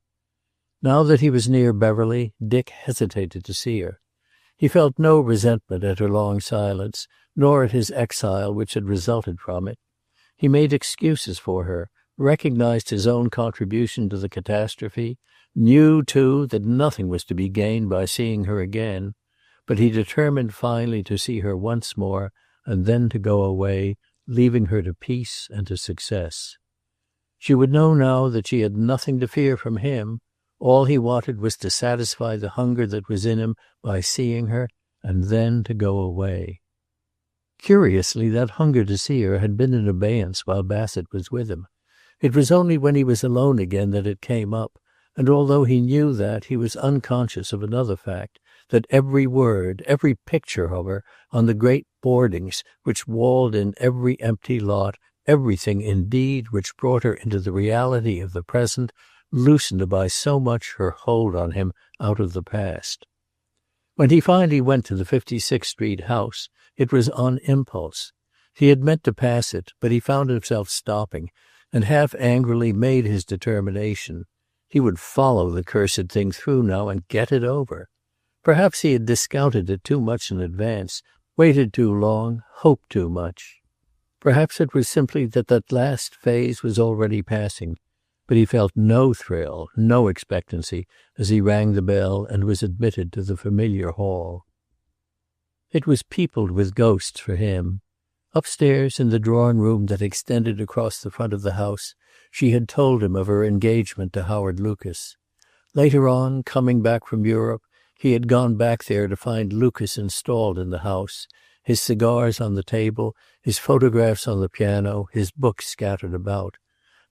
Now that he was near Beverly, Dick hesitated to see her. He felt no resentment at her long silence, nor at his exile which had resulted from it. He made excuses for her, recognized his own contribution to the catastrophe, knew, too, that nothing was to be gained by seeing her again, but he determined finally to see her once more, and then to go away, leaving her to peace and to success. She would know now that she had nothing to fear from him. All he wanted was to satisfy the hunger that was in him by seeing her, and then to go away. Curiously, that hunger to see her had been in abeyance while Bassett was with him. It was only when he was alone again that it came up, and although he knew that, he was unconscious of another fact, that every word, every picture of her on the great boardings which walled in every empty lot, everything, indeed, which brought her into the reality of the present, loosened by so much her hold on him out of the past. When he finally went to the 56th Street house, it was on impulse. He had meant to pass it, but he found himself stopping, and half angrily made his determination. He would follow the cursed thing through now and get it over. Perhaps he had discounted it too much in advance, waited too long, hoped too much. Perhaps it was simply that that last phase was already passing, but he felt no thrill, no expectancy, as he rang the bell and was admitted to the familiar hall. It was peopled with ghosts for him. Upstairs, in the drawing-room that extended across the front of the house, she had told him of her engagement to Howard Lucas. Later on, coming back from Europe, he had gone back there to find Lucas installed in the house, his cigars on the table, his photographs on the piano, his books scattered about.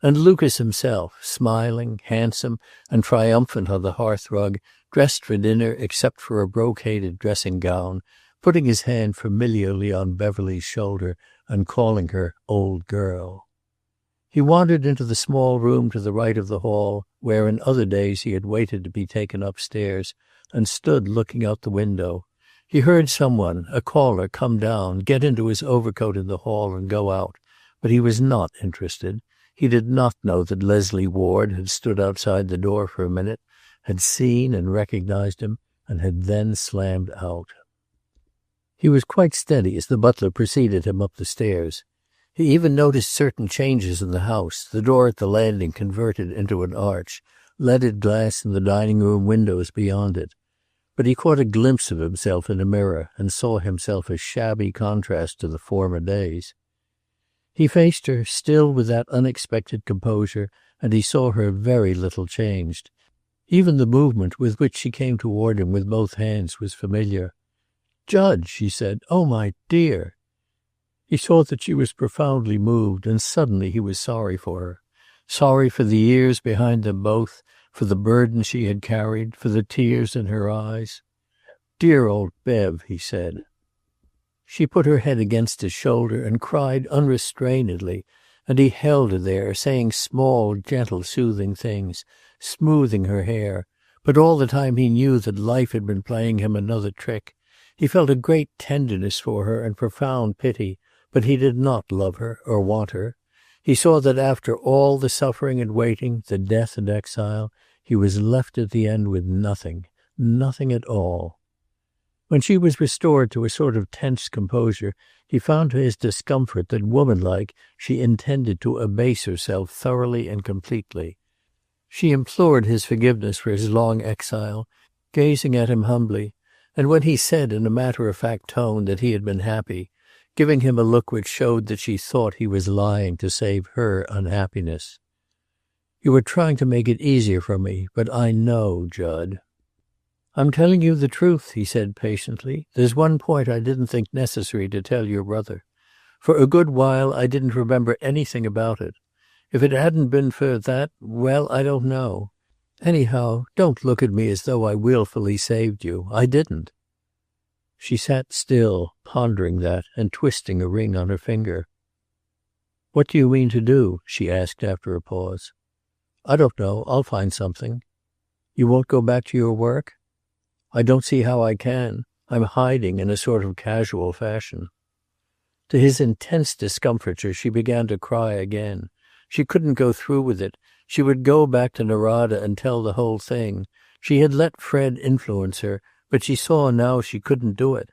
And Lucas himself, smiling, handsome, and triumphant on the hearthrug, dressed for dinner except for a brocaded dressing gown, putting his hand familiarly on Beverly's shoulder and calling her old girl. He wandered into the small room to the right of the hall, where in other days he had waited to be taken upstairs, and stood looking out the window. He heard someone, a caller, come down, get into his overcoat in the hall and go out, but he was not interested. He did not know that Leslie Ward had stood outside the door for a minute, had seen and recognized him, and had then slammed out. He was quite steady as the butler preceded him up the stairs. He even noticed certain changes in the house, the door at the landing converted into an arch, leaded glass in the dining-room windows beyond it. But he caught a glimpse of himself in a mirror and saw himself a shabby contrast to the former days. He faced her, still with that unexpected composure, and he saw her very little changed. Even the movement with which she came toward him with both hands was familiar. "Judge," she said, "oh, my dear." He saw that she was profoundly moved, and suddenly he was sorry for her. Sorry for the years behind them both, for the burden she had carried, for the tears in her eyes. "Dear old Bev," he said. She put her head against his shoulder and cried unrestrainedly, and he held her there, saying small, gentle, soothing things, smoothing her hair, but all the time he knew that life had been playing him another trick. He felt a great tenderness for her and profound pity, but he did not love her or want her. He saw that after all the suffering and waiting, the death and exile, he was left at the end with nothing, nothing at all. When she was restored to a sort of tense composure, he found to his discomfort that, womanlike, she intended to abase herself thoroughly and completely. She implored his forgiveness for his long exile, gazing at him humbly, and when he said in a matter-of-fact tone that he had been happy, giving him a look which showed that she thought he was lying to save her unhappiness. "You are trying to make it easier for me, but I know, Judd." "I'm telling you the truth," he said patiently. "There's one point I didn't think necessary to tell your brother. For a good while I didn't remember anything about it. If it hadn't been for that, well, I don't know. Anyhow, don't look at me as though I willfully saved you. I didn't." She sat still, pondering that and twisting a ring on her finger. "What do you mean to do?" she asked after a pause. I don't know. I'll find something. You won't go back to your work? I don't see how I can. I'm hiding in a sort of casual fashion. To his intense discomfiture, she began to cry again. She couldn't go through with it. She would go back to Narada and tell the whole thing. She had let Fred influence her, but she saw now she couldn't do it.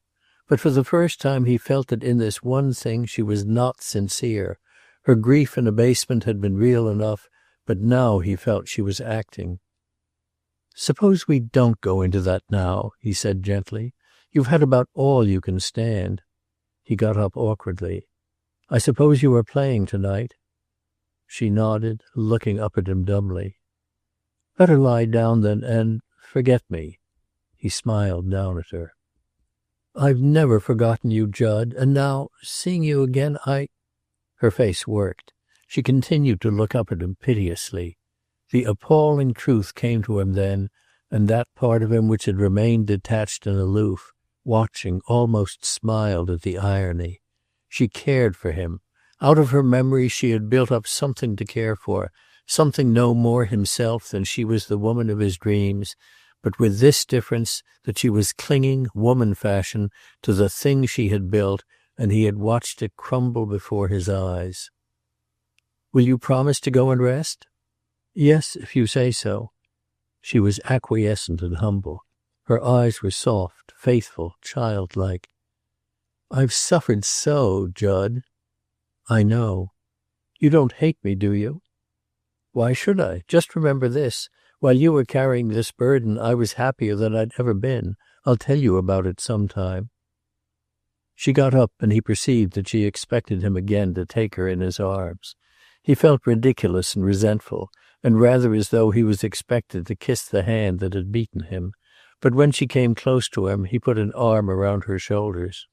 But for the first time he felt that in this one thing she was not sincere. Her grief and abasement had been real enough, but now he felt she was acting. "Suppose we don't go into that now," he said gently. "You've had about all you can stand." He got up awkwardly. "I suppose you are playing tonight?" She nodded, looking up at him dumbly. "Better lie down then and forget me." He smiled down at her. "I've never forgotten you, Judd, and now, seeing you again, Her face worked. She continued to look up at him piteously. The appalling truth came to him then, and that part of him which had remained detached and aloof, watching, almost smiled at the irony. She cared for him. Out of her memory she had built up something to care for, something no more himself than she was the woman of his dreams, but with this difference, that she was clinging, woman fashion, to the thing she had built, and he had watched it crumble before his eyes. "Will you promise to go and rest?" "Yes, if you say so." She was acquiescent and humble. Her eyes were soft, faithful, childlike. "I've suffered so, Judd." "I know." "You don't hate me, do you?" "Why should I? Just remember this. While you were carrying this burden, I was happier than I'd ever been. I'll tell you about it sometime." She got up, and he perceived that she expected him again to take her in his arms. He felt ridiculous and resentful, and rather as though he was expected to kiss the hand that had beaten him. But when she came close to him, he put an arm around her shoulders.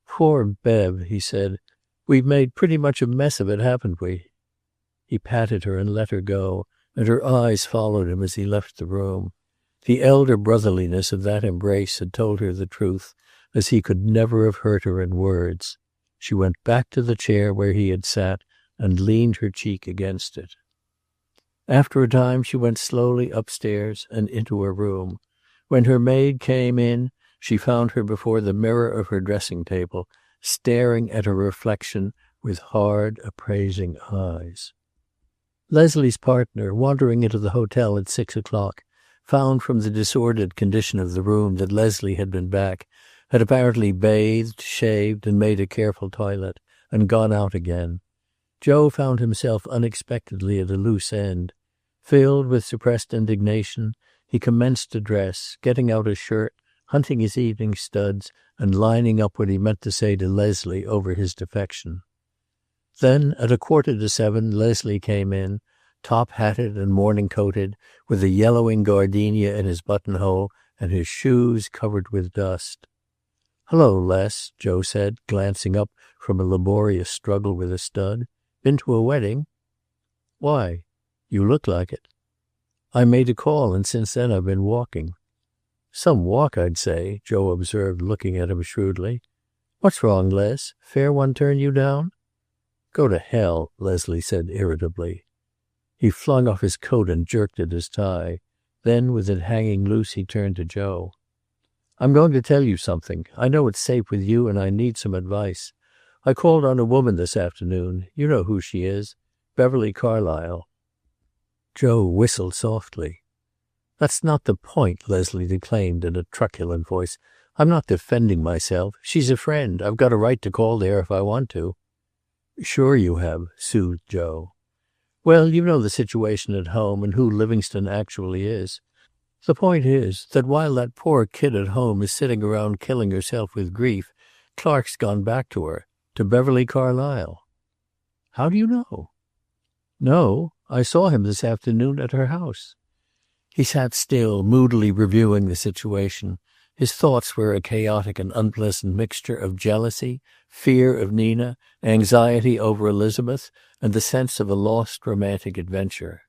"Poor Bev," he said. "We've made pretty much a mess of it, haven't we?" He patted her and let her go, and her eyes followed him as he left the room. The elder brotherliness of that embrace had told her the truth, as he could never have hurt her in words. She went back to the chair where he had sat and leaned her cheek against it. After a time she went slowly upstairs and into her room. When her maid came in, she found her before the mirror of her dressing table, staring at her reflection with hard, appraising eyes. Leslie's partner, wandering into the hotel at 6:00, found from the disordered condition of the room that Leslie had been back, had apparently bathed, shaved, and made a careful toilet, and gone out again. Joe found himself unexpectedly at a loose end. Filled with suppressed indignation, he commenced to dress, getting out a shirt, hunting his evening studs, and lining up what he meant to say to Leslie over his defection. Then, at 6:45, Leslie came in, top-hatted and morning-coated, with a yellowing gardenia in his buttonhole and his shoes covered with dust. "Hello, Les," Joe said, glancing up from a laborious struggle with a stud. "Been to a wedding?" "Why?" "You look like it." "I made a call, and since then I've been walking." "Some walk, I'd say," Joe observed, looking at him shrewdly. "What's wrong, Les? Fair one turn you down?" "Go to hell," Leslie said irritably. He flung off his coat and jerked at his tie. Then, with it hanging loose, he turned to Joe. "I'm going to tell you something. I know it's safe with you, and I need some advice. I called on a woman this afternoon. You know who she is. Beverly Carlyle." Joe whistled softly. "That's not the point," Leslie declaimed in a truculent voice. "I'm not defending myself. She's a friend. I've got a right to call there if I want to." "Sure you have," soothed Joe. "Well, you know the situation at home and who Livingstone actually is. The point is that while that poor kid at home is sitting around killing herself with grief, Clark's gone back to her, to Beverly Carlyle." "How do you know?" "No. I saw him this afternoon at her house." He sat still, moodily reviewing the situation. His thoughts were a chaotic and unpleasant mixture of jealousy, fear of Nina, anxiety over Elizabeth, and the sense of a lost romantic adventure.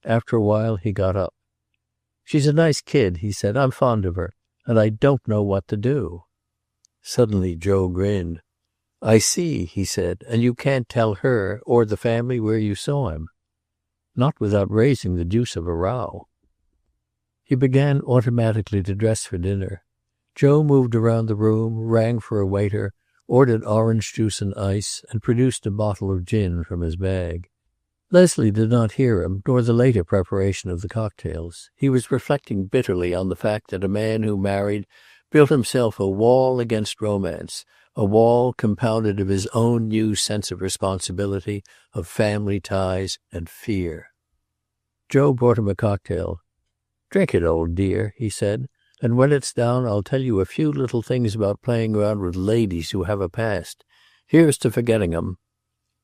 After a while he got up. "She's a nice kid," he said. "I'm fond of her, and I don't know what to do." Suddenly Joe grinned. "I see," he said. "And you can't tell her or the family where you saw him." not without raising the deuce of a row. He began automatically to dress for dinner. Joe moved around the room, rang for a waiter, ordered orange juice and ice, and produced a bottle of gin from his bag. Leslie did not hear him, nor the later preparation of the cocktails. He was reflecting bitterly on the fact that a man who married built himself a wall against romance, a wall compounded of his own new sense of responsibility, of family ties, and fear. Joe brought him a cocktail. "Drink it, old dear," he said, "and when it's down I'll tell you a few little things about playing around with ladies who have a past. Here's to forgetting 'em."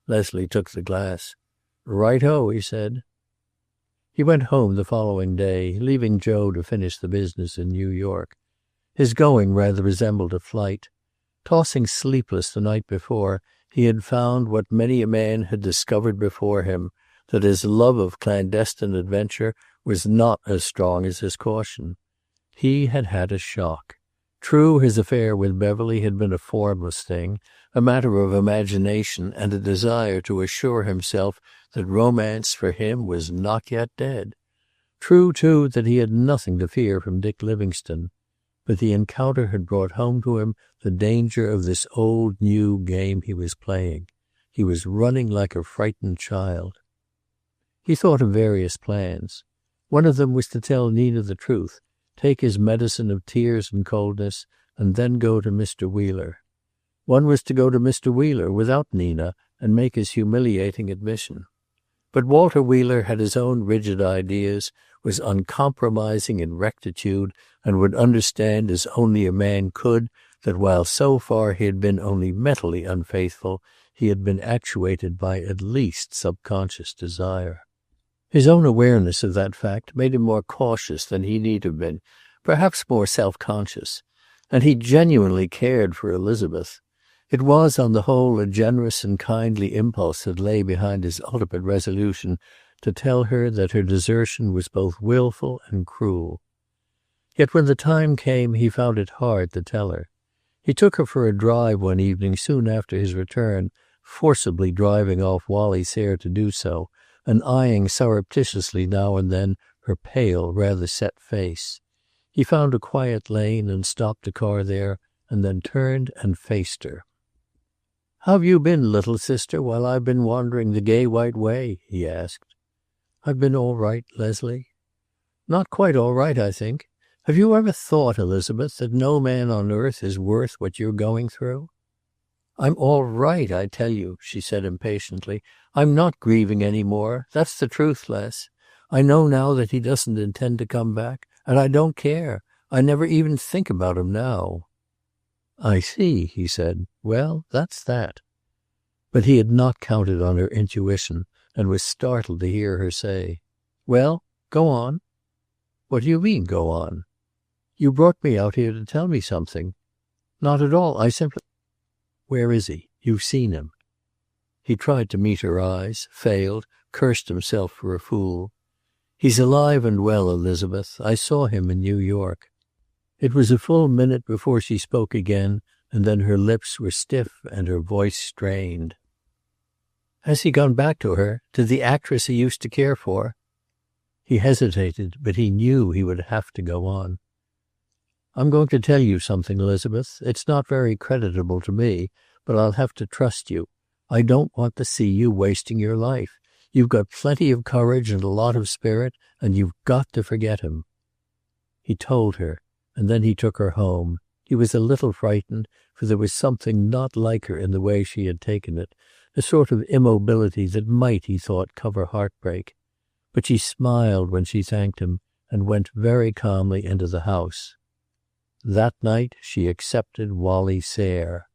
Leslie took the glass. "Right-o," he said. He went home the following day, leaving Joe to finish the business in New York. His going rather resembled a flight. Tossing sleepless the night before, he had found what many a man had discovered before him, that his love of clandestine adventure was not as strong as his caution. He had had a shock. True, his affair with Beverly had been a formless thing, a matter of imagination and a desire to assure himself that romance for him was not yet dead. True, too, that he had nothing to fear from Dick Livingstone. But the encounter had brought home to him the danger of this old new game he was playing. He was running like a frightened child. He thought of various plans. One of them was to tell Nina the truth, take his medicine of tears and coldness, and then go to Mr. Wheeler. One was to go to Mr. Wheeler without Nina and make his humiliating admission. But Walter Wheeler had his own rigid ideas, was uncompromising in rectitude, and would understand as only a man could that while so far he had been only mentally unfaithful, he had been actuated by at least subconscious desire. His own awareness of that fact made him more cautious than he need have been, perhaps more self-conscious. And he genuinely cared for Elizabeth. It was, on the whole, a generous and kindly impulse that lay behind his ultimate resolution to tell her that her desertion was both willful and cruel. Yet when the time came, he found it hard to tell her. He took her for a drive one evening soon after his return, forcibly driving off Wally Sayre to do so, and eyeing surreptitiously now and then her pale, rather set face. He found a quiet lane and stopped a car there, and then turned and faced her. "How've you been, little sister, while I've been wandering the gay white way?" he asked. "I've been all right, Leslie." "Not quite all right, I think. Have you ever thought, Elizabeth, that no man on earth is worth what you're going through?" "I'm all right, I tell you," she said impatiently. "I'm not grieving any more. That's the truth, Les. I know now that he doesn't intend to come back, and I don't care. I never even think about him now." "I see," he said. "Well, that's that." But he had not counted on her intuition, and was startled to hear her say, "Well, go on." "What do you mean, go on?" "You brought me out here to tell me something." "Not at all. I simply—" "Where is he? You've seen him." He tried to meet her eyes, failed, cursed himself for a fool. "He's alive and well, Elizabeth. I saw him in New York." It was a full minute before she spoke again, and then her lips were stiff and her voice strained. "Has he gone back to her? To the actress he used to care for?" He hesitated, but he knew he would have to go on. "I'm going to tell you something, Elizabeth. It's not very creditable to me, but I'll have to trust you. I don't want to see you wasting your life. You've got plenty of courage and a lot of spirit, and you've got to forget him." He told her, and then he took her home. He was a little frightened, for there was something not like her in the way she had taken it, a sort of immobility that might, he thought, cover heartbreak. But she smiled when she thanked him, and went very calmly into the house. That night she accepted Wally Sayre.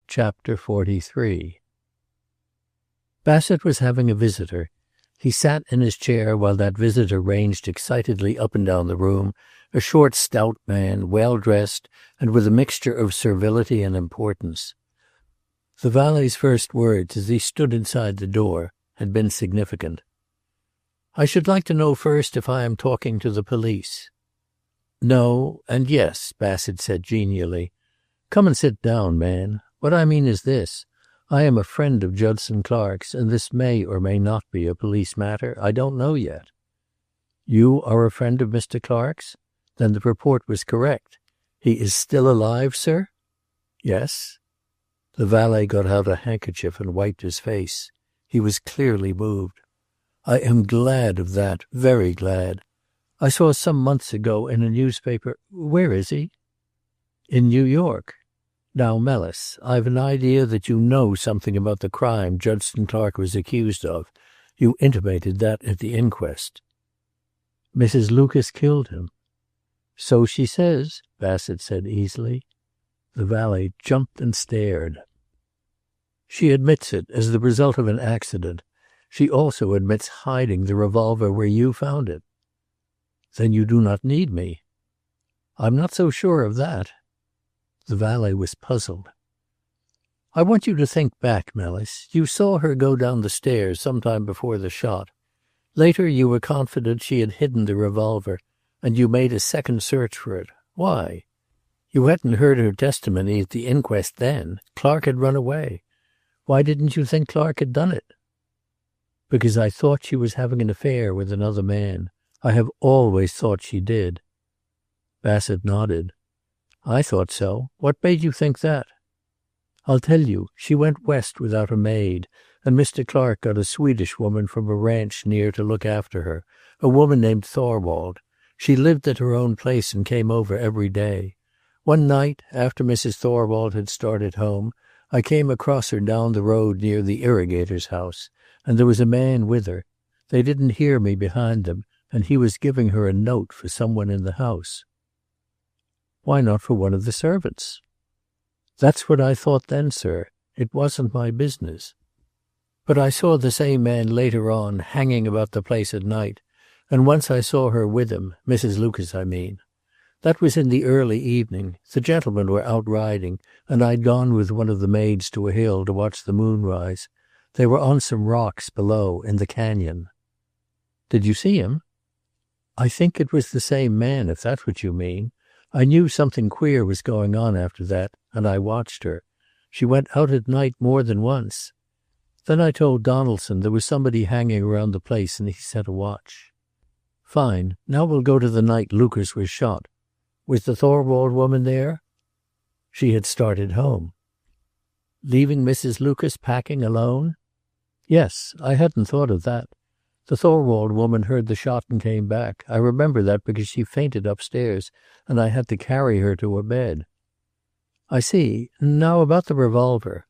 Chapter 43. Bassett was having a visitor. He sat in his chair while that visitor ranged excitedly up and down the room, a short, stout man, well-dressed, and with a mixture of servility and importance. The valet's first words, as he stood inside the door, had been significant. "I should like to know first if I am talking to the police." "No, and yes," Bassett said genially. "Come and sit down, man. What I mean is this. I am a friend of Judson Clark's, and this may or may not be a police matter. I don't know yet." "You are a friend of Mr. Clark's? Then the report was correct. He is still alive, sir?" "Yes." The valet got out a handkerchief and wiped his face. He was clearly moved. "I am glad of that, very glad. I saw some months ago in a newspaper— Where is he?" "In New York. Now, Mellis, I've an idea that you know something about the crime Judson Clark was accused of. You intimated that at the inquest." "Mrs. Lucas killed him." "So she says," Bassett said easily. The valet jumped and stared. "She admits it as the result of an accident. She also admits hiding the revolver where you found it." "Then you do not need me." "I'm not so sure of that." The valet was puzzled. "I want you to think back, Mellis. You saw her go down the stairs sometime before the shot. Later you were confident she had hidden the revolver, and you made a second search for it. Why? You hadn't heard her testimony at the inquest then. Clark had run away. Why didn't you think Clark had done it?" "Because I thought she was having an affair with another man. I have always thought she did." Bassett nodded. "I thought so. What made you think that?" "I'll tell you. She went west without a maid, and Mr. Clark got a Swedish woman from a ranch near to look after her, a woman named Thorwald. She lived at her own place and came over every day. One night, after Mrs. Thorwald had started home, I came across her down the road near the irrigator's house, and there was a man with her. They didn't hear me behind them, and he was giving her a note for someone in the house." "Why not for one of the servants?" "That's what I thought then, sir. It wasn't my business. But I saw the same man later on, hanging about the place at night, and once I saw her with him, Mrs. Lucas, I mean. That was in the early evening. The gentlemen were out riding, and I'd gone with one of the maids to a hill to watch the moon rise. They were on some rocks below, in the canyon." "Did you see him?" "I think it was the same man, if that's what you mean. I knew something queer was going on after that, and I watched her. She went out at night more than once. Then I told Donaldson there was somebody hanging around the place, and he set a watch." "Fine. Now we'll go to the night Lucas was shot. Was the Thorwald woman there?" "She had started home." "Leaving Mrs. Lucas packing alone?" "Yes. I hadn't thought of that. The Thorwald woman heard the shot and came back. I remember that because she fainted upstairs, and I had to carry her to her bed." "I see. Now about the revolver."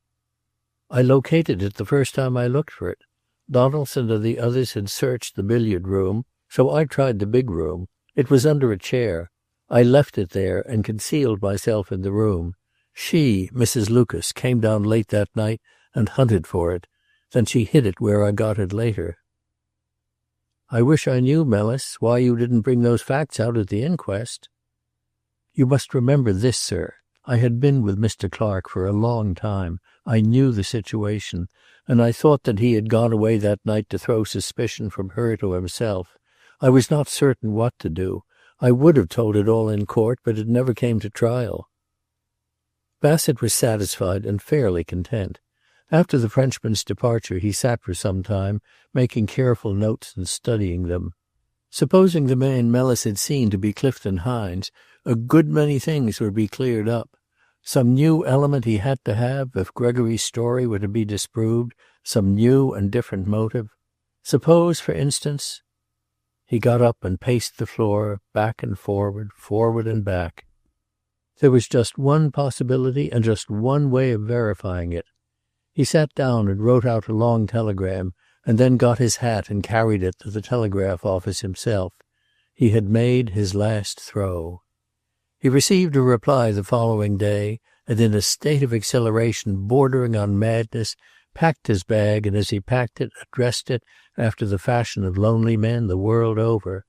"I located it the first time I looked for it. Donaldson and the others had searched the billiard room, so I tried the big room. It was under a chair. I left it there and concealed myself in the room. She, Mrs. Lucas, came down late that night and hunted for it. Then she hid it where I got it later." "I wish I knew, Mellis, why you didn't bring those facts out at the inquest." "You must remember this, sir. I had been with Mr. Clark for a long time. I knew the situation, and I thought that he had gone away that night to throw suspicion from her to himself. I was not certain what to do. I would have told it all in court, but it never came to trial." Bassett was satisfied and fairly content. After the Frenchman's departure he sat for some time, making careful notes and studying them. Supposing the man Mellis had seen to be Clifton Hines, a good many things would be cleared up. Some new element he had to have if Gregory's story were to be disproved, some new and different motive. Suppose, for instance— He got up and paced the floor, back and forward and back. There was just one possibility and just one way of verifying it. He sat down and wrote out a long telegram, and then got his hat and carried it to the telegraph office himself. He had made his last throw. He received a reply the following day, and in a state of exhilaration bordering on madness, packed his bag, and as he packed it, addressed it after the fashion of lonely men the world over.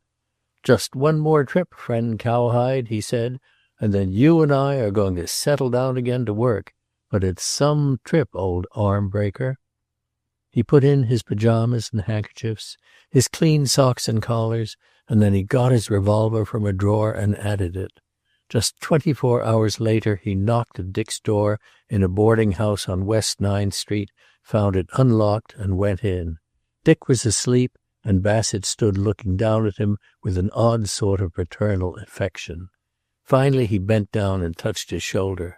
"Just one more trip, friend Cowhide," he said, "and then you and I are going to settle down again to work. But it's some trip, old arm breaker." He put in his pajamas and handkerchiefs, his clean socks and collars, and then he got his revolver from a drawer and added it. Just 24 hours later, he knocked at Dick's door in a boarding house on West 9th Street, found it unlocked, and went in. Dick was asleep, and Bassett stood looking down at him with an odd sort of paternal affection. Finally, he bent down and touched his shoulder.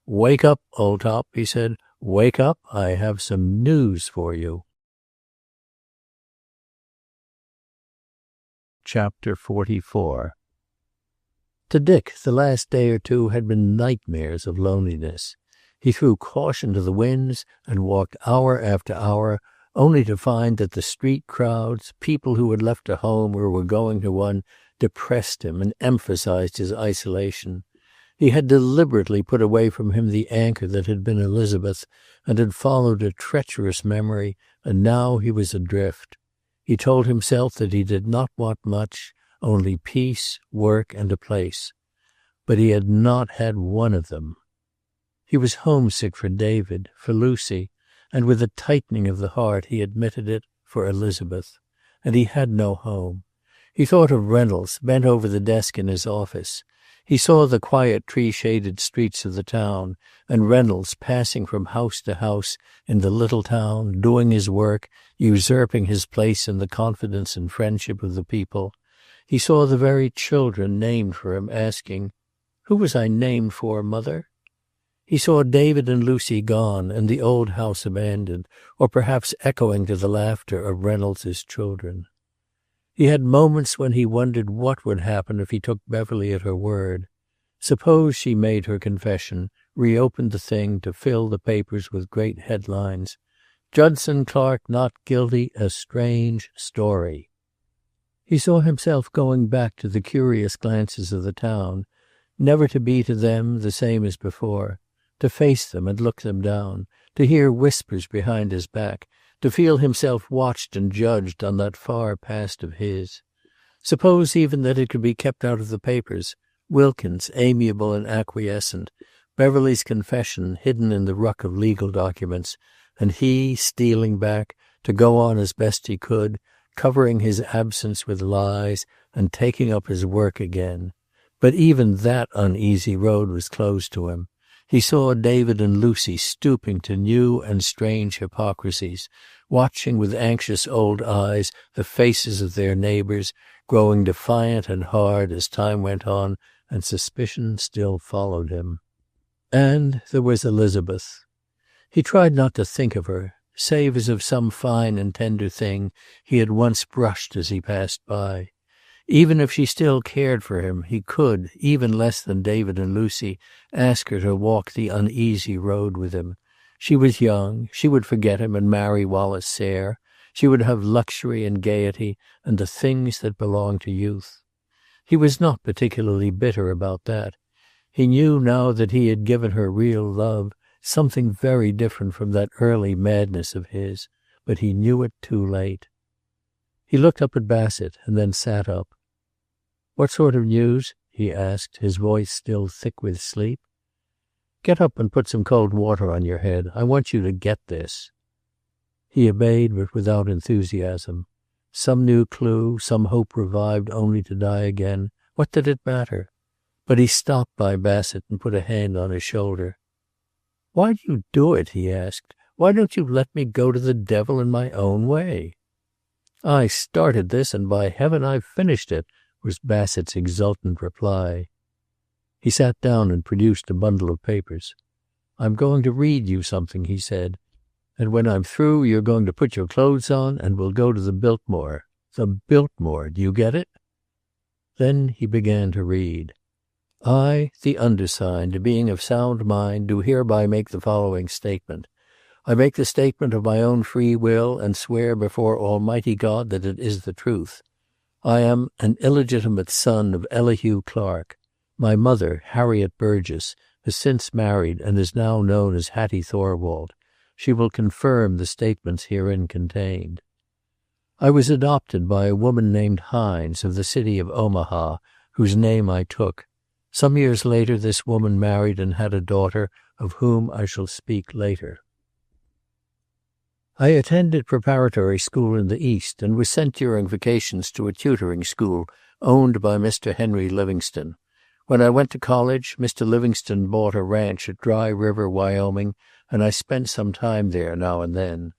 "Wake up, old top," he said. "Wake up. I have some news for you." Chapter 44. To Dick, the last day or two had been nightmares of loneliness. He threw caution to the winds and walked hour after hour, only to find that the street crowds, people who had left a home or were going to one, depressed him and emphasized his isolation. He had deliberately put away from him the anchor that had been Elizabeth, and had followed a treacherous memory, and now he was adrift. He told himself that he did not want much, only peace, work, and a place. But he had not had one of them. He was homesick for David, for Lucy, and with a tightening of the heart he admitted it, for Elizabeth. And he had no home. He thought of Reynolds, bent over the desk in his office. He saw the quiet tree-shaded streets of the town, and Reynolds passing from house to house in the little town, doing his work, usurping his place in the confidence and friendship of the people. He saw the very children named for him asking, "Who was I named for, Mother?" He saw David and Lucy gone and the old house abandoned, or perhaps echoing to the laughter of Reynolds's children. He had moments when he wondered what would happen if he took Beverly at her word. Suppose she made her confession, reopened the thing to fill the papers with great headlines. "Judson Clark not guilty, a strange story." He saw himself going back to the curious glances of the town, never to be to them the same as before, to face them and look them down, to hear whispers behind his back, to feel himself watched and judged on that far past of his. Suppose even that it could be kept out of the papers, Wilkins amiable and acquiescent, Beverly's confession hidden in the ruck of legal documents, and he stealing back to go on as best he could, covering his absence with lies and taking up his work again. But even that uneasy road was closed to him. He saw David and Lucy stooping to new and strange hypocrisies, watching with anxious old eyes the faces of their neighbors, growing defiant and hard as time went on, and suspicion still followed him. And there was Elizabeth. He tried not to think of her, save as of some fine and tender thing he had once brushed as he passed by. Even if she still cared for him, he could, even less than David and Lucy, ask her to walk the uneasy road with him. She was young. She would forget him and marry Wallace Sayre. She would have luxury and gaiety and the things that belong to youth. He was not particularly bitter about that. He knew now that he had given her real love, something very different from that early madness of his, but he knew it too late. He looked up at Bassett and then sat up. "What sort of news?" he asked, his voice still thick with sleep. "Get up and put some cold water on your head. I want you to get this." He obeyed, but without enthusiasm. Some new clue, some hope revived only to die again. What did it matter? But he stopped by Bassett and put a hand on his shoulder. "Why do you do it?" he asked. "Why don't you let me go to the devil in my own way?" "I started this, and by heaven I've finished it," was Bassett's exultant reply. He sat down and produced a bundle of papers. "I'm going to read you something," he said. "And when I'm through, you're going to put your clothes on, and we'll go to the Biltmore. The Biltmore, do you get it?" Then he began to read. "I, the undersigned, being of sound mind, do hereby make the following statement. I make the statement of my own free will, and swear before Almighty God that it is the truth. I am an illegitimate son of Elihu Clark. My mother, Harriet Burgess, has since married and is now known as Hattie Thorwald. She will confirm the statements herein contained. I was adopted by a woman named Hines of the city of Omaha, whose name I took. Some years later this woman married and had a daughter, of whom I shall speak later. I attended preparatory school in the East and was sent during vacations to a tutoring school owned by Mr. Henry Livingstone. When I went to college, Mr. Livingstone bought a ranch at Dry River, Wyoming, and I spent some time there now and then.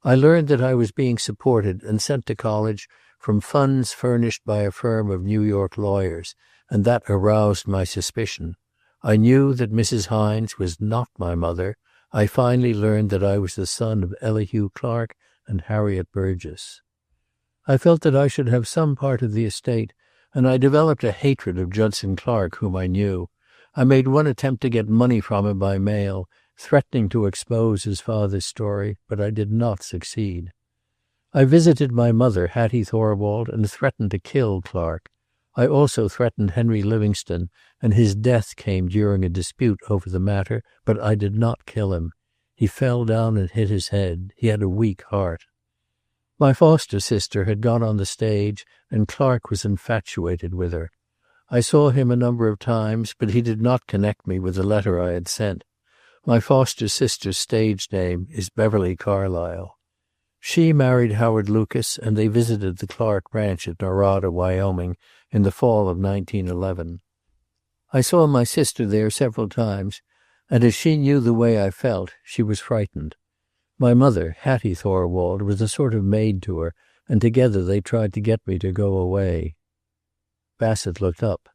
I learned that I was being supported and sent to college from funds furnished by a firm of New York lawyers, and that aroused my suspicion. I knew that Mrs. Hines was not my mother. I finally learned that I was the son of Elihu Clark and Harriet Burgess. I felt that I should have some part of the estate, and I developed a hatred of Judson Clark, whom I knew. I made one attempt to get money from him by mail, threatening to expose his father's story, but I did not succeed. I visited my mother, Hattie Thorwald, and threatened to kill Clark. I also threatened Henry Livingstone, and his death came during a dispute over the matter, but I did not kill him. He fell down and hit his head. He had a weak heart. My foster sister had gone on the stage, and Clark was infatuated with her. I saw him a number of times, but he did not connect me with the letter I had sent. My foster sister's stage name is Beverly Carlisle. She married Howard Lucas, and they visited the Clark Ranch at Norada, Wyoming, in the fall of 1911. I saw my sister there several times, and as she knew the way I felt, she was frightened. My mother, Hattie Thorwald, was a sort of maid to her, and together they tried to get me to go away. Bassett looked up.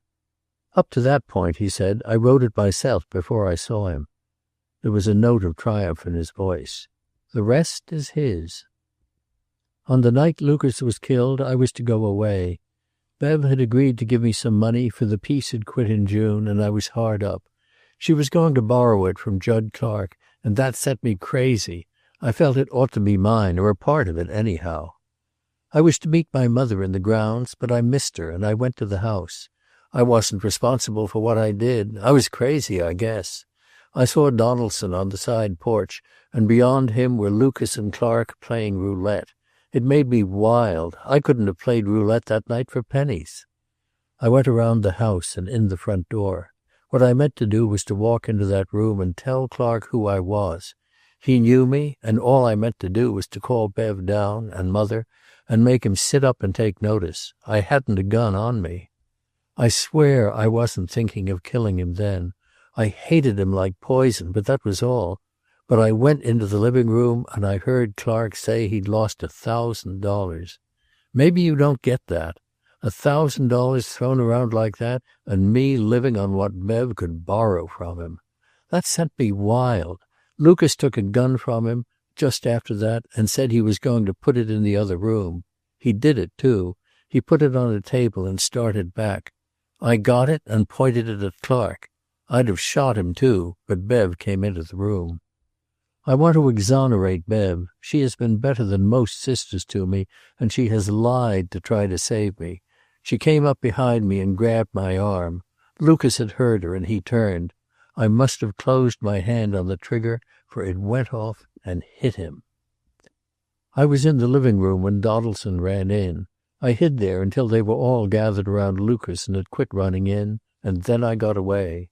Up to that point, he said, I wrote it myself before I saw him. There was a note of triumph in his voice. The rest is his. On the night Lucas was killed, I was to go away. Bev had agreed to give me some money, for the piece had quit in June, and I was hard up. She was going to borrow it from Judd Clark, and that set me crazy. I felt it ought to be mine, or a part of it anyhow. I was to meet my mother in the grounds, but I missed her, and I went to the house. I wasn't responsible for what I did. I was crazy, I guess. I saw Donaldson on the side porch, and beyond him were Lucas and Clark playing roulette. It made me wild. I couldn't have played roulette that night for pennies. I went around the house and in the front door. What I meant to do was to walk into that room and tell Clark who I was. He knew me, and all I meant to do was to call Bev down, and Mother, and make him sit up and take notice. I hadn't a gun on me. I swear I wasn't thinking of killing him then. I hated him like poison, but that was all. But I went into the living room, and I heard Clark say he'd lost $1,000. Maybe you don't get that. $1,000 thrown around like that, and me living on what Bev could borrow from him. That sent me wild. Lucas took a gun from him just after that and said he was going to put it in the other room. He did it, too. He put it on a table and started back. I got it and pointed it at Clark. I'd have shot him, too, but Bev came into the room. I want to exonerate Bev. She has been better than most sisters to me, and she has lied to try to save me. She came up behind me and grabbed my arm. Lucas had heard her, and he turned. I must have closed my hand on the trigger, for it went off and hit him. I was in the living room when Donaldson ran in. I hid there until they were all gathered around Lucas and had quit running in, and then I got away.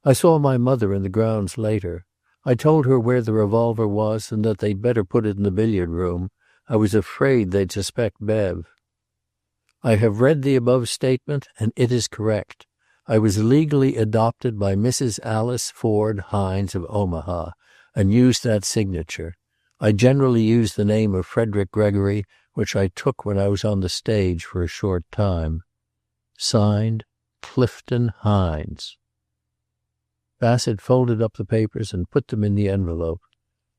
I saw my mother in the grounds later. I told her where the revolver was and that they'd better put it in the billiard room. I was afraid they'd suspect Bev. I have read the above statement, and it is correct. I was legally adopted by Mrs. Alice Ford Hines of Omaha, and used that signature. I generally use the name of Frederick Gregory, which I took when I was on the stage for a short time. Signed, Clifton Hines. Bassett folded up the papers and put them in the envelope.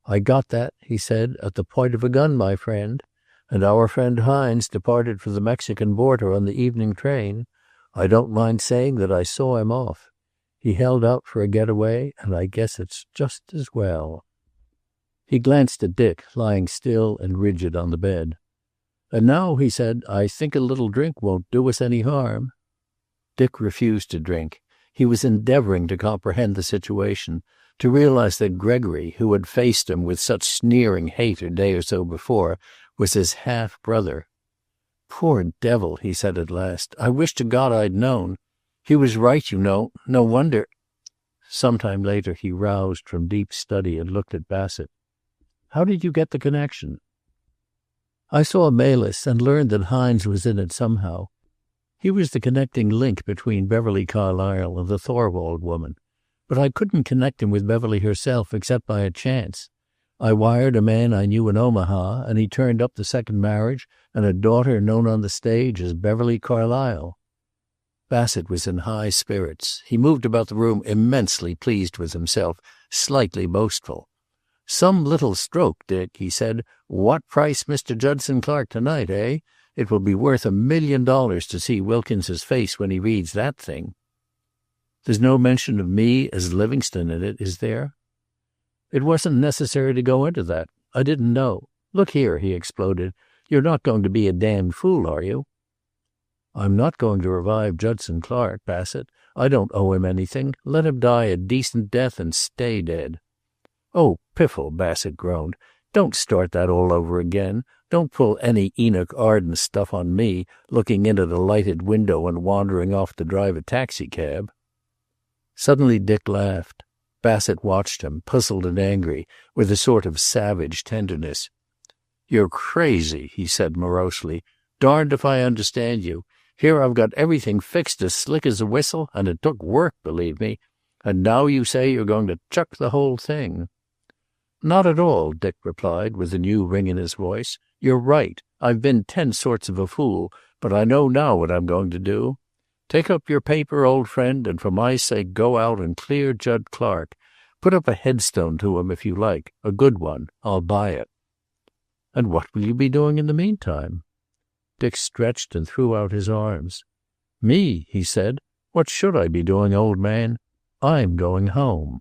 I got that, he said, at the point of a gun, my friend. And our friend Hines departed for the Mexican border on the evening train. I don't mind saying that I saw him off. He held out for a getaway, and I guess it's just as well. He glanced at Dick, lying still and rigid on the bed. And now, he said, I think a little drink won't do us any harm. Dick refused to drink. He was endeavoring to comprehend the situation, to realize that Gregory, who had faced him with such sneering hate a day or so before, was his half-brother. Poor devil, he said at last. I wish to God I'd known. He was right, you know. No wonder. Sometime later he roused from deep study and looked at Bassett. How did you get the connection? I saw Malis and learned that Hines was in it somehow. He was the connecting link between Beverly Carlyle and the Thorwald woman. But I couldn't connect him with Beverly herself except by a chance. I wired a man I knew in Omaha, and he turned up the second marriage and a daughter known on the stage as Beverly Carlyle." Bassett was in high spirits. He moved about the room immensely pleased with himself, slightly boastful. "Some little stroke, Dick," he said. "What price Mr. Judson Clark tonight, eh? It will be worth $1 million to see Wilkins's face when he reads that thing." "There's no mention of me as Livingstone in it, is there?" "It wasn't necessary to go into that. I didn't know. Look here," he exploded. "You're not going to be a damned fool, are you?" "I'm not going to revive Judson Clark, Bassett. I don't owe him anything. Let him die a decent death and stay dead." "Oh, piffle," Bassett groaned. "Don't start that all over again. Don't pull any Enoch Arden stuff on me, looking in at a lighted window and wandering off to drive a taxicab." Suddenly Dick laughed. Bassett watched him, puzzled and angry, with a sort of savage tenderness. "You're crazy," he said morosely. "Darned if I understand you. Here I've got everything fixed as slick as a whistle, and it took work, believe me. And now you say you're going to chuck the whole thing." "Not at all," Dick replied, with a new ring in his voice. "You're right. I've been 10 sorts of a fool, but I know now what I'm going to do. Take up your paper, old friend, and for my sake go out and clear Judd Clark. Put up a headstone to him if you like, a good one. I'll buy it." "And what will you be doing in the meantime?" Dick stretched and threw out his arms. "Me," he said. "What should I be doing, old man? I'm going home."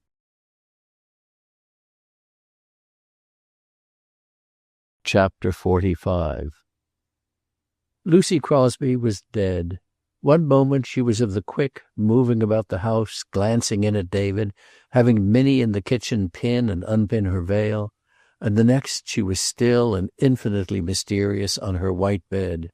Chapter 45. Lucy Crosby was dead. One moment she was of the quick, moving about the house, glancing in at David, having Minnie in the kitchen pin and unpin her veil, and the next she was still and infinitely mysterious on her white bed.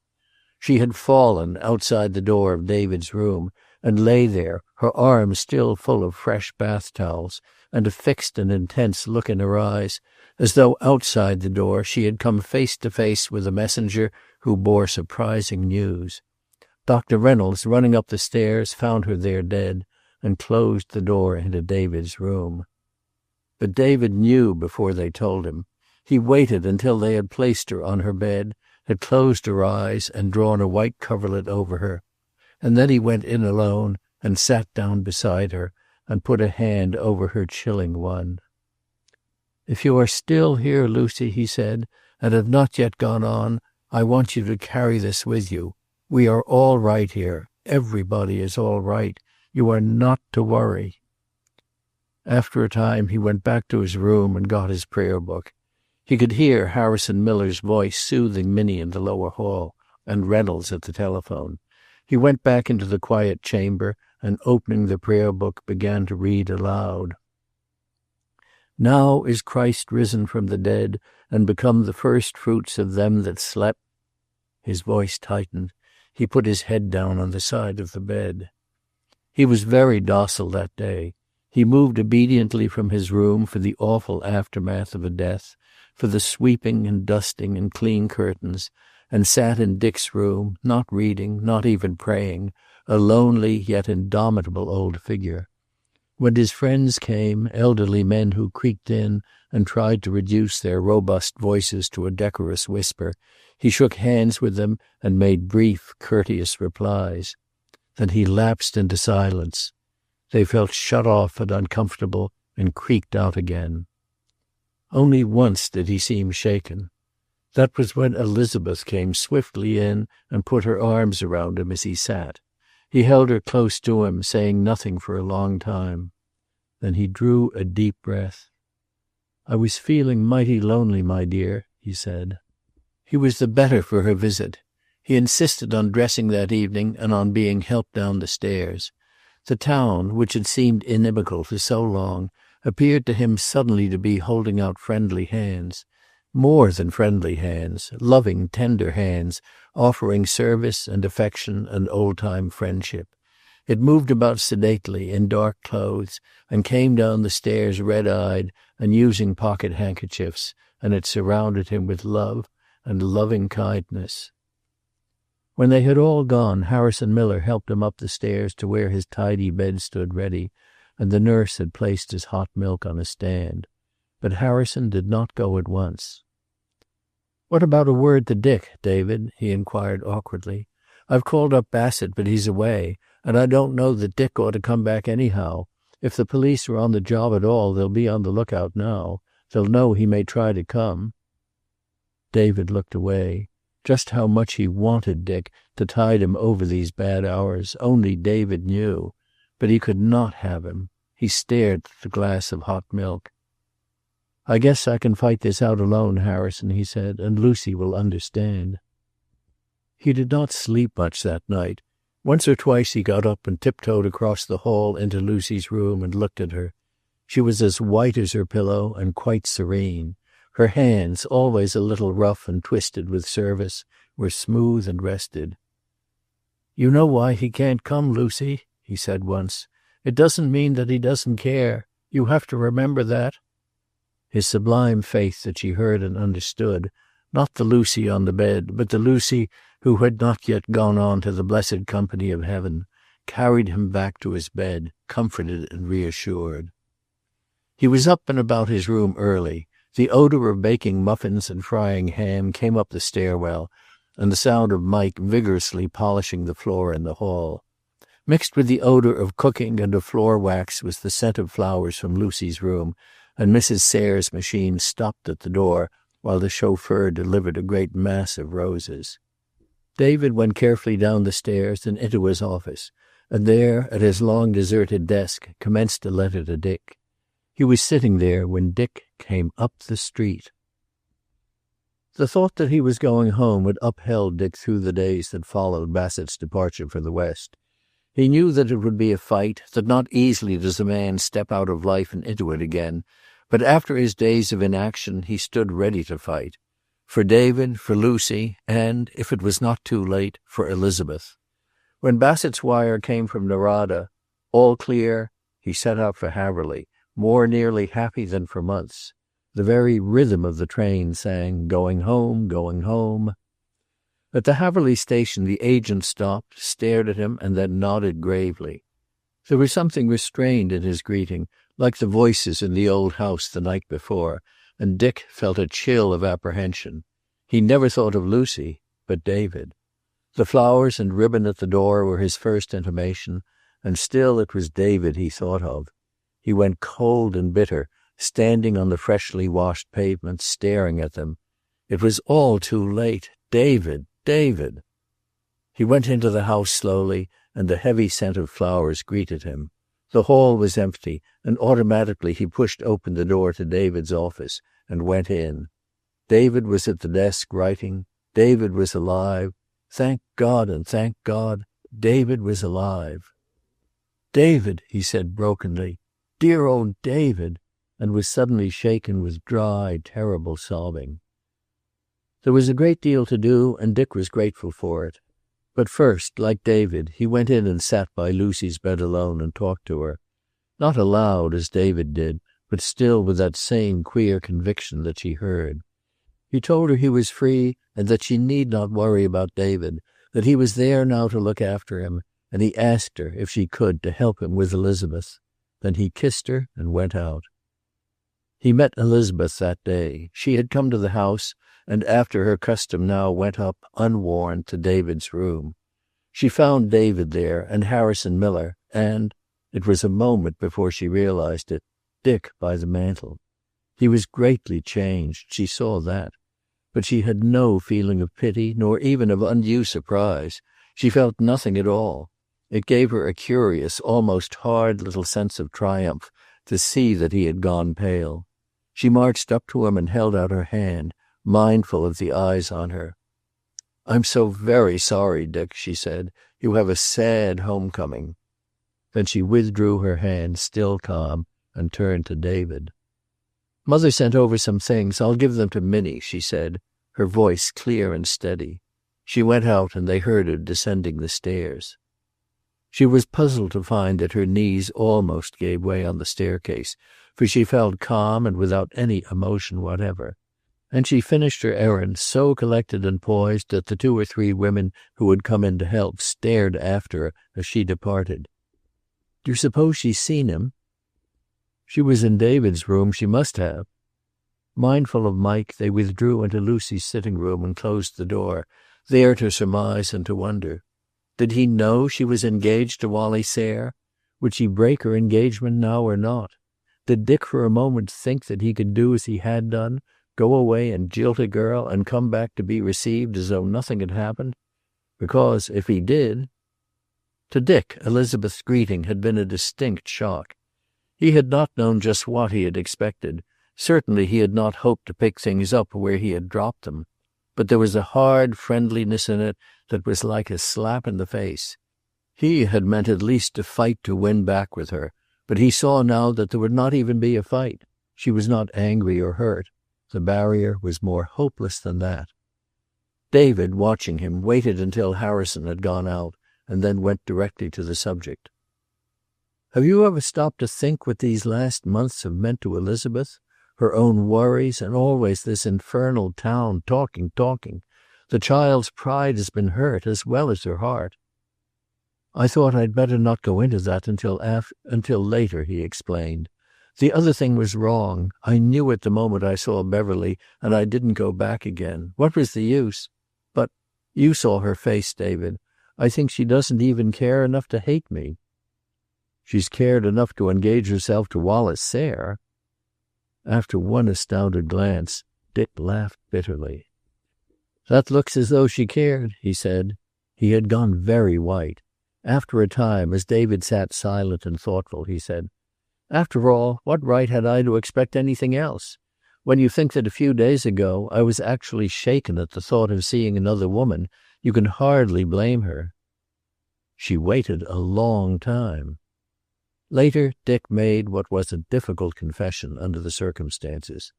She had fallen outside the door of David's room and lay there, her arms still full of fresh bath towels, and a fixed and intense look in her eyes, as though outside the door she had come face to face with a messenger who bore surprising news. Dr. Reynolds, running up the stairs, found her there dead, and closed the door into David's room. But David knew before they told him. He waited until they had placed her on her bed, had closed her eyes and drawn a white coverlet over her, and then he went in alone and sat down beside her and put a hand over her chilling one. "If you are still here, Lucy," he said, "and have not yet gone on, I want you to carry this with you. We are all right here. Everybody is all right. You are not to worry." After a time he went back to his room and got his prayer book. He could hear Harrison Miller's voice soothing Minnie in the lower hall, and Reynolds at the telephone. He went back into the quiet chamber and, opening the prayer book, began to read aloud. "Now is Christ risen from the dead and become the first fruits of them that slept." His voice tightened. He put his head down on the side of the bed. He was very docile that day. He moved obediently from his room for the awful aftermath of a death, for the sweeping and dusting and clean curtains, and sat in Dick's room, not reading, not even praying, a lonely yet indomitable old figure. When his friends came, elderly men who creaked in and tried to reduce their robust voices to a decorous whisper, he shook hands with them and made brief, courteous replies. Then he lapsed into silence. They felt shut off and uncomfortable and creaked out again. Only once did he seem shaken. That was when Elizabeth came swiftly in and put her arms around him as he sat. He held her close to him, saying nothing for a long time. Then he drew a deep breath. "I was feeling mighty lonely, my dear," he said. He was the better for her visit. He insisted on dressing that evening and on being helped down the stairs. The town, which had seemed inimical for so long, appeared to him suddenly to be holding out friendly hands. More than friendly hands, loving, tender hands, offering service and affection and old-time friendship. It moved about sedately in dark clothes and came down the stairs red-eyed and using pocket handkerchiefs, and it surrounded him with love and loving kindness. When they had all gone, Harrison Miller helped him up the stairs to where his tidy bed stood ready, and the nurse had placed his hot milk on a stand. But Harrison did not go at once. "What about a word to Dick, David?" he inquired awkwardly. "I've called up Bassett, but he's away, and I don't know that Dick ought to come back anyhow. If the police are on the job at all, they'll be on the lookout now. They'll know he may try to come." David looked away. Just how much he wanted Dick to tide him over these bad hours, only David knew. But he could not have him. He stared at the glass of hot milk. "I guess I can fight this out alone, Harrison," he said, "and Lucy will understand." He did not sleep much that night. Once or twice he got up and tiptoed across the hall into Lucy's room and looked at her. She was as white as her pillow and quite serene. Her hands, always a little rough and twisted with service, were smooth and rested. "You know why he can't come, Lucy," he said once. "It doesn't mean that he doesn't care. You have to remember that." His sublime faith that she heard and understood, not the Lucy on the bed, but the Lucy who had not yet gone on to the blessed company of heaven, carried him back to his bed, comforted and reassured. He was up and about his room early. The odor of baking muffins and frying ham came up the stairwell, and the sound of Mike vigorously polishing the floor in the hall. Mixed with the odor of cooking and of floor wax was the scent of flowers from Lucy's room, and Mrs. Sayre's machine stopped at the door while the chauffeur delivered a great mass of roses. David went carefully down the stairs and into his office, and there, at his long deserted desk, commenced a letter to Dick. He was sitting there when Dick came up the street. The thought that he was going home had upheld Dick through the days that followed Bassett's departure for the West. He knew that it would be a fight, that not easily does a man step out of life and into it again, but after his days of inaction he stood ready to fight. For David, for Lucy, and, if it was not too late, for Elizabeth. When Bassett's wire came from Narada, all clear, he set out for Haverly, more nearly happy than for months. The very rhythm of the train sang, "Going home, going home." At the Haverly station the agent stopped, stared at him, and then nodded gravely. There was something restrained in his greeting, like the voices in the old house the night before, and Dick felt a chill of apprehension. He never thought of Lucy, but David. The flowers and ribbon at the door were his first intimation, and still it was David he thought of. He went cold and bitter, standing on the freshly washed pavement, staring at them. It was all too late. David, David. He went into the house slowly, and the heavy scent of flowers greeted him. The hall was empty, and automatically he pushed open the door to David's office and went in. David was at the desk writing. David was alive. Thank God and thank God, David was alive. "David," he said brokenly, "dear old David," and was suddenly shaken with dry, terrible sobbing. There was a great deal to do, and Dick was grateful for it. But first, like David, he went in and sat by Lucy's bed alone and talked to her. Not aloud, as David did, but still with that same queer conviction that she heard. He told her he was free and that she need not worry about David, that he was there now to look after him, and he asked her, if she could, to help him with Elizabeth. Then he kissed her and went out. He met Elizabeth that day. She had come to the house, and after her custom now went up, unwarned, to David's room. She found David there, and Harrison Miller, and, it was a moment before she realized it, Dick by the mantel. He was greatly changed, she saw that. But she had no feeling of pity, nor even of undue surprise. She felt nothing at all. It gave her a curious, almost hard little sense of triumph to see that he had gone pale. She marched up to him and held out her hand, mindful of the eyes on her. "I'm so very sorry, Dick," she said. "You have a sad homecoming." Then she withdrew her hand, still calm, and turned to David. "Mother sent over some things. I'll give them to Minnie," she said, her voice clear and steady. She went out, and they heard her descending the stairs. She was puzzled to find that her knees almost gave way on the staircase, for she felt calm and without any emotion whatever. And she finished her errand so collected and poised that the 2 or 3 women who had come in to help stared after her as she departed. "Do you suppose she's seen him?" "She was in David's room. She must have." Mindful of Mike, they withdrew into Lucy's sitting room and closed the door, there to surmise and to wonder. Did he know she was engaged to Wally Sayre? Would she break her engagement now or not? Did Dick for a moment think that he could do as he had done, go away and jilt a girl and come back to be received as though nothing had happened? Because if he did... To Dick, Elizabeth's greeting had been a distinct shock. He had not known just what he had expected. Certainly he had not hoped to pick things up where he had dropped them. But there was a hard friendliness in it that was like a slap in the face. He had meant at least to fight to win back with her, but he saw now that there would not even be a fight. She was not angry or hurt. The barrier was more hopeless than that. David, watching him, waited until Harrison had gone out, and then went directly to the subject. "Have you ever stopped to think what these last months have meant to Elizabeth? Her own worries, and always this infernal town talking. The child's pride has been hurt as well as her heart." "I thought I'd better not go into that until later," he explained. "The other thing was wrong. I knew it the moment I saw Beverly, and I didn't go back again. What was the use? But you saw her face, David. I think she doesn't even care enough to hate me." "She's cared enough to engage herself to Wallace Sayre." After one astounded glance, Dick laughed bitterly. "That looks as though she cared," he said. He had gone very white. After a time, as David sat silent and thoughtful, he said, "After all, what right had I to expect anything else? When you think that a few days ago I was actually shaken at the thought of seeing another woman, you can hardly blame her." "She waited a long time." Later, Dick made what was a difficult confession under the circumstances.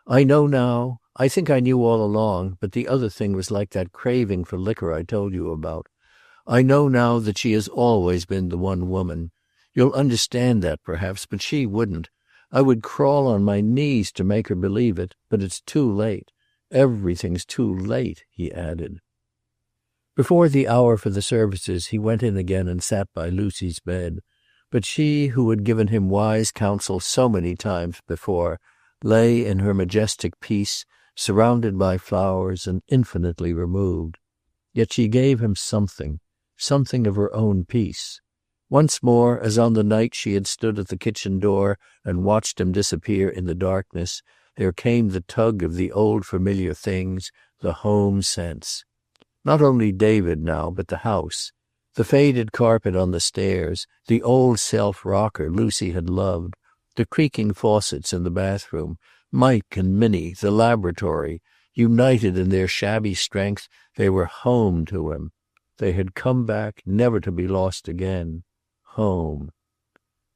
"I know now. I think I knew all along, but the other thing was like that craving for liquor I told you about. I know now that she has always been the one woman. You'll understand that, perhaps, but she wouldn't. I would crawl on my knees to make her believe it, but it's too late. Everything's too late," he added. Before the hour for the services, he went in again and sat by Lucy's bed. But she, who had given him wise counsel so many times before, lay in her majestic peace, surrounded by flowers and infinitely removed. Yet she gave him something of her own peace. Once more, as on the night she had stood at the kitchen door and watched him disappear in the darkness, there came the tug of the old familiar things, the home sense. Not only David now, but the house. The faded carpet on the stairs, the old self-rocker Lucy had loved, the creaking faucets in the bathroom, Mike and Minnie, the laboratory, united in their shabby strength, they were home to him. They had come back, never to be lost again. Home.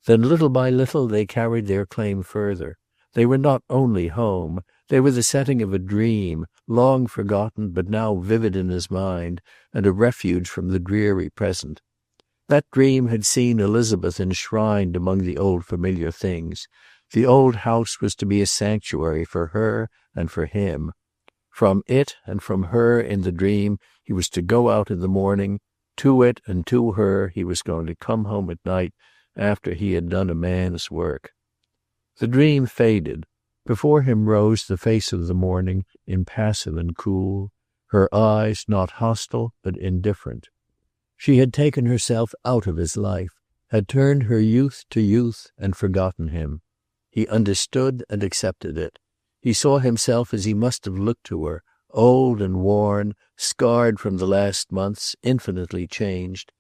Then little by little they carried their claim further. They were not only home, they were the setting of a dream, long forgotten but now vivid in his mind, and a refuge from the dreary present. That dream had seen Elizabeth enshrined among the old familiar things. The old house was to be a sanctuary for her and for him. From it and from her in the dream he was to go out in the morning. To it and to her he was going to come home at night after he had done a man's work. The dream faded. Before him rose the face of the morning, impassive and cool, her eyes not hostile but indifferent. She had taken herself out of his life, had turned her youth to youth and forgotten him. He understood and accepted it. He saw himself as he must have looked to her, old and worn, scarred from the last months, infinitely changed.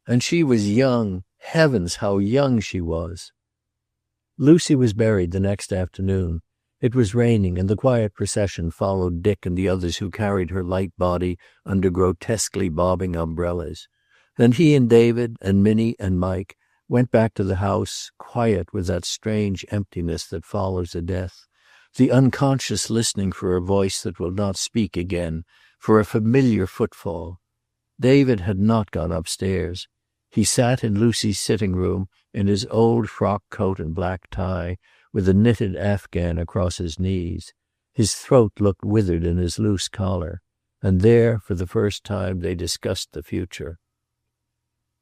And she was young. Heavens, how young she was! Lucy was buried the next afternoon. It was raining, and the quiet procession followed Dick and the others who carried her light body under grotesquely bobbing umbrellas. Then he and David and Minnie and Mike went back to the house, quiet with that strange emptiness that follows a death, the unconscious listening for a voice that will not speak again, for a familiar footfall. David had not gone upstairs. He sat in Lucy's sitting room in his old frock coat and black tie, with a knitted afghan across his knees. His throat looked withered in his loose collar, and there, for the first time, they discussed the future.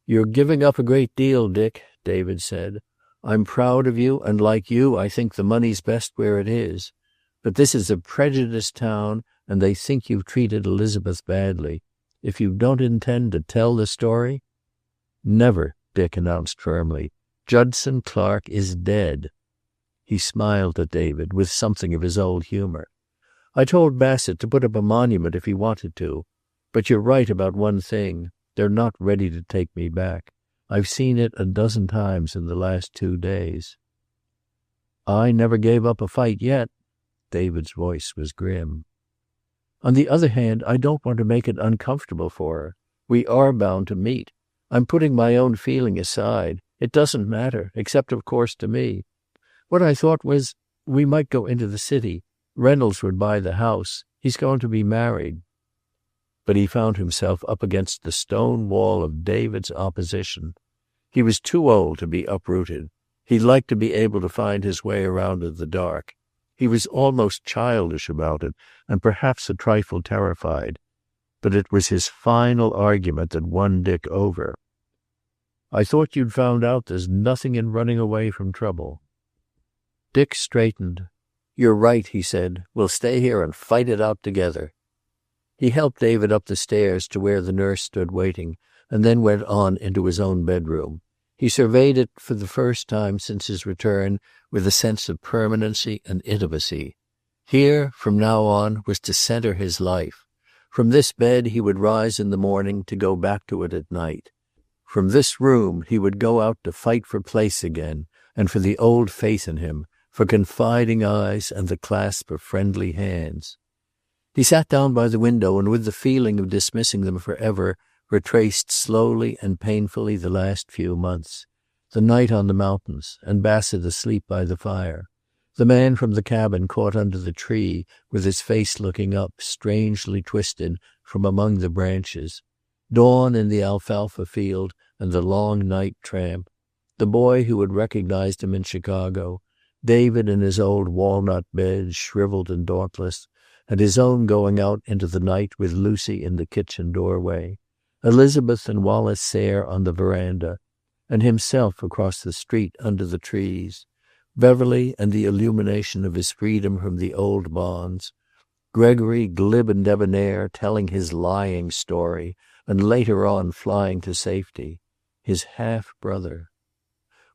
"You're giving up a great deal, Dick," David said. "I'm proud of you, and like you, I think the money's best where it is. But this is a prejudiced town, and they think you've treated Elizabeth badly. If you don't intend to tell the story—" "Never," Dick announced firmly. "Judson Clark is dead." He smiled at David with something of his old humor. "I told Bassett to put up a monument if he wanted to. But you're right about one thing. They're not ready to take me back. I've seen it a dozen times in the last 2 days." "I never gave up a fight yet." David's voice was grim. "On the other hand, I don't want to make it uncomfortable for her. We are bound to meet. I'm putting my own feeling aside. It doesn't matter, except of course to me. What I thought was, we might go into the city. Reynolds would buy the house. He's going to be married." But he found himself up against the stone wall of David's opposition. He was too old to be uprooted. He liked to be able to find his way around in the dark. He was almost childish about it, and perhaps a trifle terrified. But it was his final argument that won Dick over. "I thought you'd found out there's nothing in running away from trouble." Dick straightened. "You're right," he said. "We'll stay here and fight it out together." He helped David up the stairs to where the nurse stood waiting, and then went on into his own bedroom. He surveyed it for the first time since his return with a sense of permanency and intimacy. Here, from now on, was to center his life. From this bed he would rise in the morning to go back to it at night. From this room he would go out to fight for place again, and for the old faith in him, for confiding eyes and the clasp of friendly hands. He sat down by the window and with the feeling of dismissing them forever retraced slowly and painfully the last few months. The night on the mountains, and Bassett asleep by the fire. The man from the cabin caught under the tree, with his face looking up, strangely twisted, from among the branches. Dawn in the alfalfa field and the long night tramp. The boy who had recognized him in Chicago. David in his old walnut bed, shriveled and dauntless, and his own going out into the night with Lucy in the kitchen doorway. Elizabeth and Wallace Sayre on the veranda, and himself across the street under the trees. Beverly and the illumination of his freedom from the old bonds. Gregory, glib and debonair, telling his lying story, and later on flying to safety. His half-brother.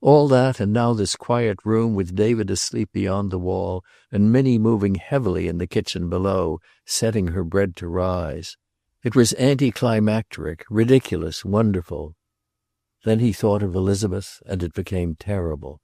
All that, and now this quiet room with David asleep beyond the wall, and Minnie moving heavily in the kitchen below, setting her bread to rise. It was anticlimacteric, ridiculous, wonderful. Then he thought of Elizabeth, and it became terrible.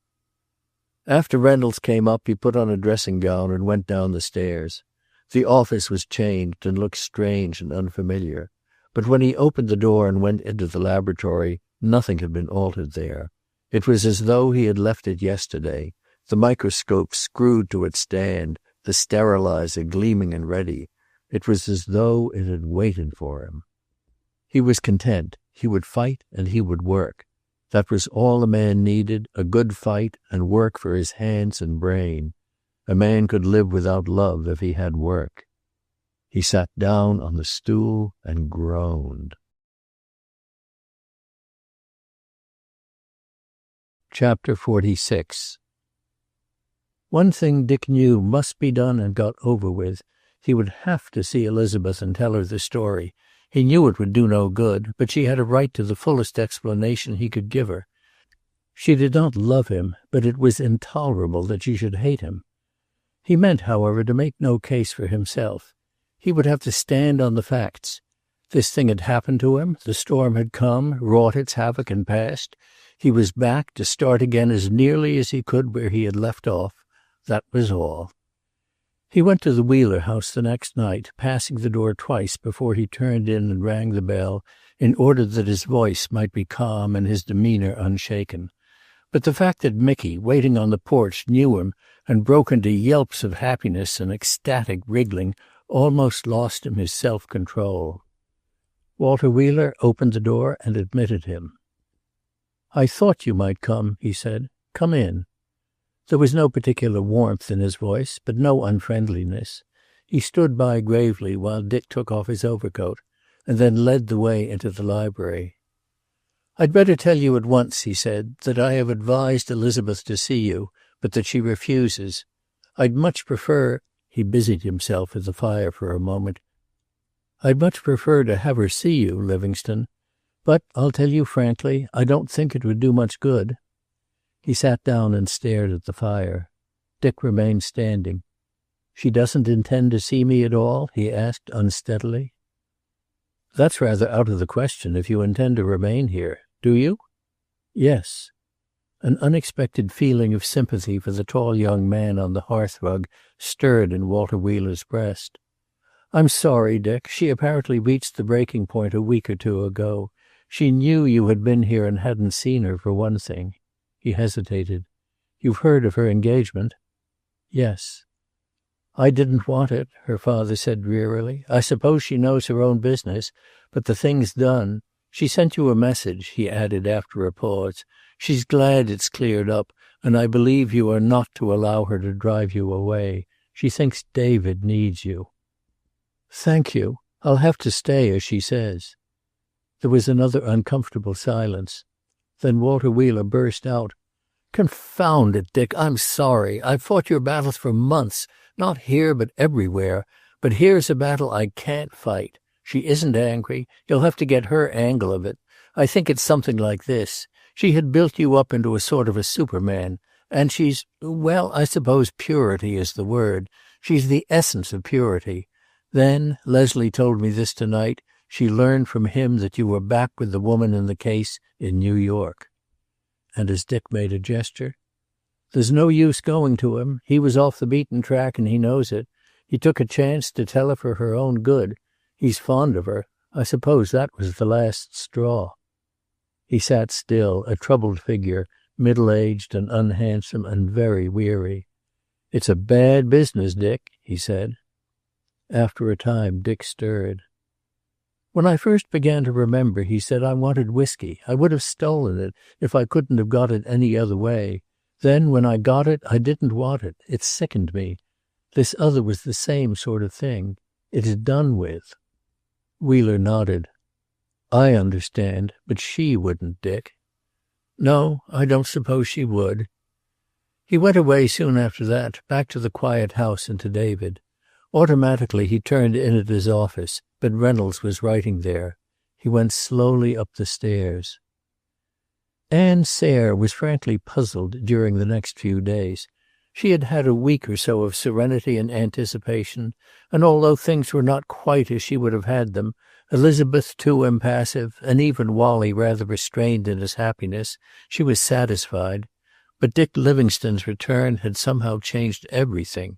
After Reynolds came up, he put on a dressing gown and went down the stairs. The office was changed and looked strange and unfamiliar. But when he opened the door and went into the laboratory, nothing had been altered there. It was as though he had left it yesterday, the microscope screwed to its stand, the sterilizer gleaming and ready. It was as though it had waited for him. He was content. He would fight and he would work. That was all a man needed, a good fight and work for his hands and brain. A man could live without love if he had work. He sat down on the stool and groaned. Chapter 46. One thing Dick knew must be done and got over with. He would have to see Elizabeth and tell her the story. He knew it would do no good, but she had a right to the fullest explanation he could give her. She did not love him, but it was intolerable that she should hate him. He meant, however, to make no case for himself. He would have to stand on the facts. This thing had happened to him. The storm had come, wrought its havoc and passed. He was back to start again as nearly as he could where he had left off. That was all. He went to the Wheeler house the next night, passing the door twice before he turned in and rang the bell, in order that his voice might be calm and his demeanor unshaken. But the fact that Mickey, waiting on the porch, knew him and broke into yelps of happiness and ecstatic wriggling almost lost him his self-control. Walter Wheeler opened the door and admitted him. "I thought you might come," he said. "Come in." There was no particular warmth in his voice, but no unfriendliness. He stood by gravely while Dick took off his overcoat, and then led the way into the library. "I'd better tell you at once," he said, "that I have advised Elizabeth to see you, but that she refuses. I'd much prefer—" he busied himself at the fire for a moment. "I'd much prefer to have her see you, Livingstone. But I'll tell you frankly, I don't think it would do much good." He sat down and stared at the fire. Dick remained standing. "She doesn't intend to see me at all?" he asked unsteadily. "That's rather out of the question if you intend to remain here. Do you?" "Yes." An unexpected feeling of sympathy for the tall young man on the hearthrug stirred in Walter Wheeler's breast. "I'm sorry, Dick. She apparently reached the breaking point a week or two ago. She knew you had been here and hadn't seen her, for one thing." He hesitated. "You've heard of her engagement?" "Yes." "I didn't want it," her father said drearily. "I suppose she knows her own business, but the thing's done. She sent you a message," he added after a pause. "She's glad it's cleared up, and I believe you are not to allow her to drive you away. She thinks David needs you." "Thank you. I'll have to stay, as she says." There was another uncomfortable silence. Then Walter Wheeler burst out. "Confound it, Dick, I'm sorry. I've fought your battles for months, not here but everywhere. But here's a battle I can't fight. She isn't angry. You'll have to get her angle of it. I think it's something like this. She had built you up into a sort of a Superman, and well, I suppose purity is the word. She's the essence of purity. Then, Leslie told me this tonight, she learned from him that you were back with the woman in the case in New York." And as Dick made a gesture, "There's no use going to him. He was off the beaten track and he knows it. He took a chance to tell her for her own good. He's fond of her. I suppose that was the last straw." He sat still, a troubled figure, middle-aged and unhandsome and very weary. "It's a bad business, Dick," he said. After a time, Dick stirred. "When I first began to remember," he said, "I wanted whiskey. I would have stolen it if I couldn't have got it any other way. Then, when I got it, I didn't want it. It sickened me. This other was the same sort of thing. It is done with." Wheeler nodded. "I understand, but she wouldn't, Dick." "No, I don't suppose she would." He went away soon after that, back to the quiet house and to David. Automatically he turned in at his office, but Reynolds was writing there. He went slowly up the stairs. Anne Sayre was frankly puzzled during the next few days. She had had a week or so of serenity and anticipation, and although things were not quite as she would have had them, Elizabeth too impassive, and even Wally rather restrained in his happiness, she was satisfied. But Dick Livingstone's return had somehow changed everything.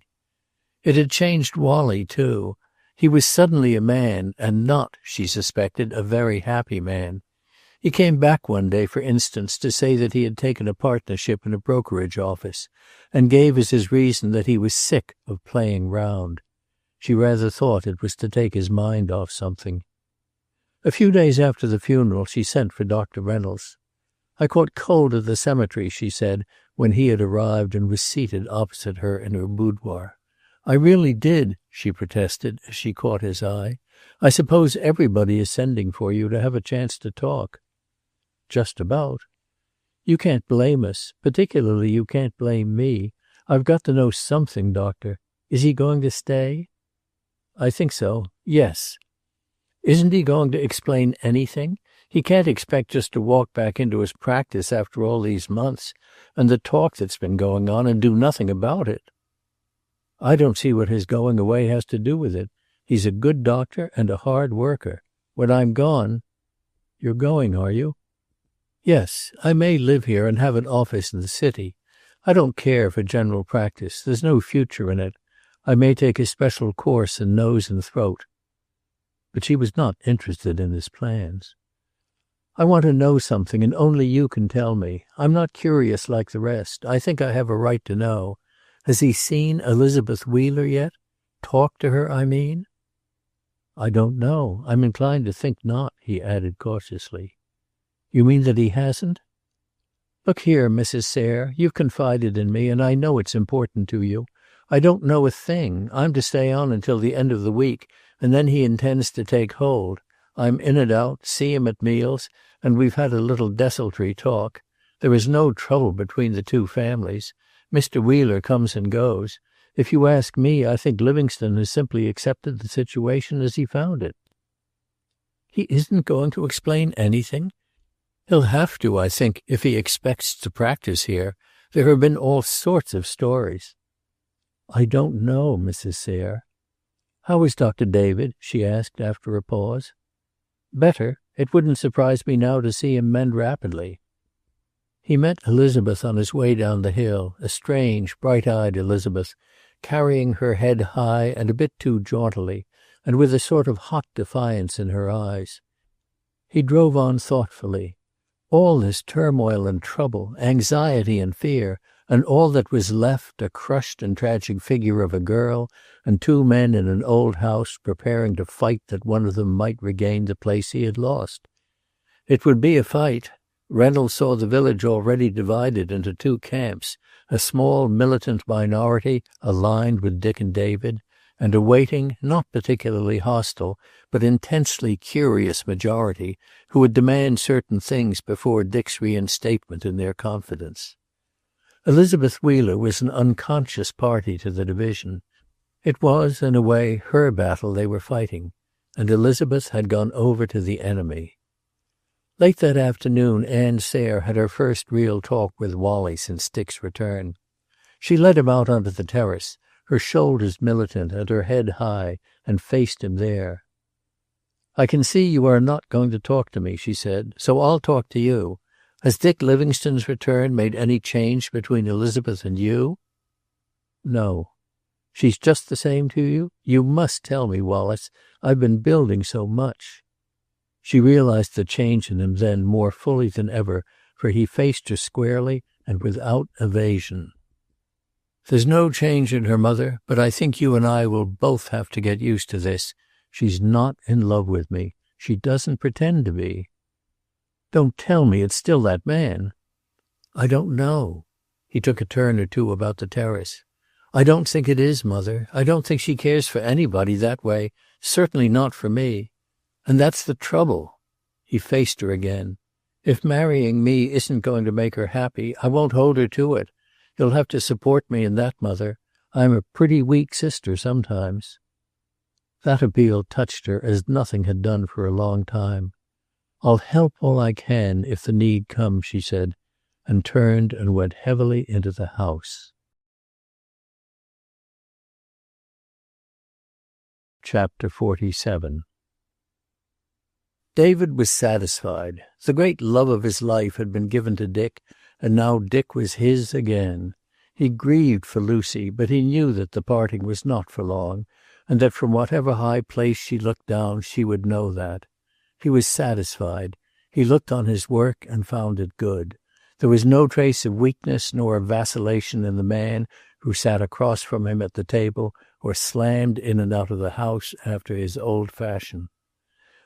It had changed Wally, too. He was suddenly a man, and not, she suspected, a very happy man. He came back one day, for instance, to say that he had taken a partnership in a brokerage office, and gave as his reason that he was sick of playing round. She rather thought it was to take his mind off something. A few days after the funeral she sent for Dr. Reynolds. "I caught cold at the cemetery," she said, when he had arrived and was seated opposite her in her boudoir. "I really did," she protested as she caught his eye. "I suppose everybody is sending for you to have a chance to talk." "Just about." "You can't blame us. Particularly you can't blame me. I've got to know something, Doctor. Is he going to stay?" "I think so. Yes." "Isn't he going to explain anything? He can't expect just to walk back into his practice after all these months, and the talk that's been going on, and do nothing about it." "I don't see what his going away has to do with it. He's a good doctor and a hard worker. When I'm gone—" "You're going, are you?" "Yes. I may live here and have an office in the city. I don't care for general practice. There's no future in it. I may take a special course in nose and throat." But she was not interested in his plans. "I want to know something, and only you can tell me. I'm not curious like the rest. I think I have a right to know. Has he seen Elizabeth Wheeler yet? Talked to her, I mean?" "I don't know. I'm inclined to think not," he added cautiously. "You mean that he hasn't?" Look here, Mrs. Sayre, you've confided in me, and I know it's important to you. I don't know a thing. I'm to stay on until the end of the week, and then he intends to take hold. I'm in and out, see him at meals, and we've had a little desultory talk. There is no trouble between the two families. Mr. Wheeler comes and goes. If you ask me, I think Livingstone has simply accepted the situation as he found it. He isn't going to explain anything? He'll have to, I think, if he expects to practice here. There have been all sorts of stories. I don't know, Mrs. Sayre. How is Dr. David? She asked after a pause. Better. It wouldn't surprise me now to see him mend rapidly. He met Elizabeth on his way down the hill, a strange, bright-eyed Elizabeth, carrying her head high and a bit too jauntily, and with a sort of hot defiance in her eyes. He drove on thoughtfully. All this turmoil and trouble, anxiety and fear, and all that was left a crushed and tragic figure of a girl, and two men in an old house preparing to fight that one of them might regain the place he had lost. It would be a fight. Reynolds saw the village already divided into two camps, a small militant minority aligned with Dick and David, and a waiting, not particularly hostile, but intensely curious majority who would demand certain things before Dick's reinstatement in their confidence. Elizabeth Wheeler was an unconscious party to the division. It was, in a way, her battle they were fighting, and Elizabeth had gone over to the enemy. Late that afternoon, Anne Sayre had her first real talk with Wally since Dick's return. She led him out onto the terrace, her shoulders militant and her head high, and faced him there. "I can see you are not going to talk to me," she said, "so I'll talk to you. Has Dick Livingstone's return made any change between Elizabeth and you?" "No." "She's just the same to you? You must tell me, Wallace. I've been building so much." She realized the change in him then more fully than ever, for he faced her squarely and without evasion. "There's no change in her, Mother, but I think you and I will both have to get used to this. She's not in love with me. She doesn't pretend to be." "Don't tell me it's still that man." "I don't know." He took a turn or two about the terrace. "I don't think it is, Mother. I don't think she cares for anybody that way, certainly not for me. And that's the trouble." He faced her again. "If marrying me isn't going to make her happy, I won't hold her to it. You'll have to support me in that, Mother. I'm a pretty weak sister sometimes." That appeal touched her as nothing had done for a long time. "I'll help all I can if the need comes," she said, and turned and went heavily into the house. Chapter 47. David was satisfied. The great love of his life had been given to Dick, and now Dick was his again. He grieved for Lucy, but he knew that the parting was not for long, and that from whatever high place she looked down she would know that. He was satisfied. He looked on his work and found it good. There was no trace of weakness nor of vacillation in the man who sat across from him at the table or slammed in and out of the house after his old fashion.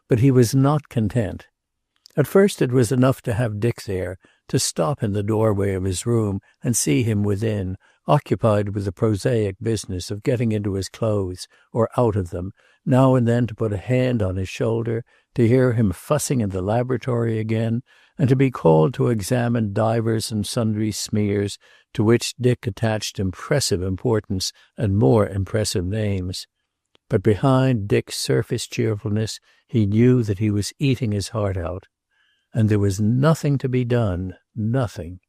But he was not content. At first it was enough to have Dick there, to stop in the doorway of his room and see him within, occupied with the prosaic business of getting into his clothes or out of them, now and then to put a hand on his shoulder, to hear him fussing in the laboratory again, and to be called to examine divers and sundry smears to which Dick attached impressive importance and more impressive names. But behind Dick's surface cheerfulness he knew that he was eating his heart out. And there was nothing to be done, nothing.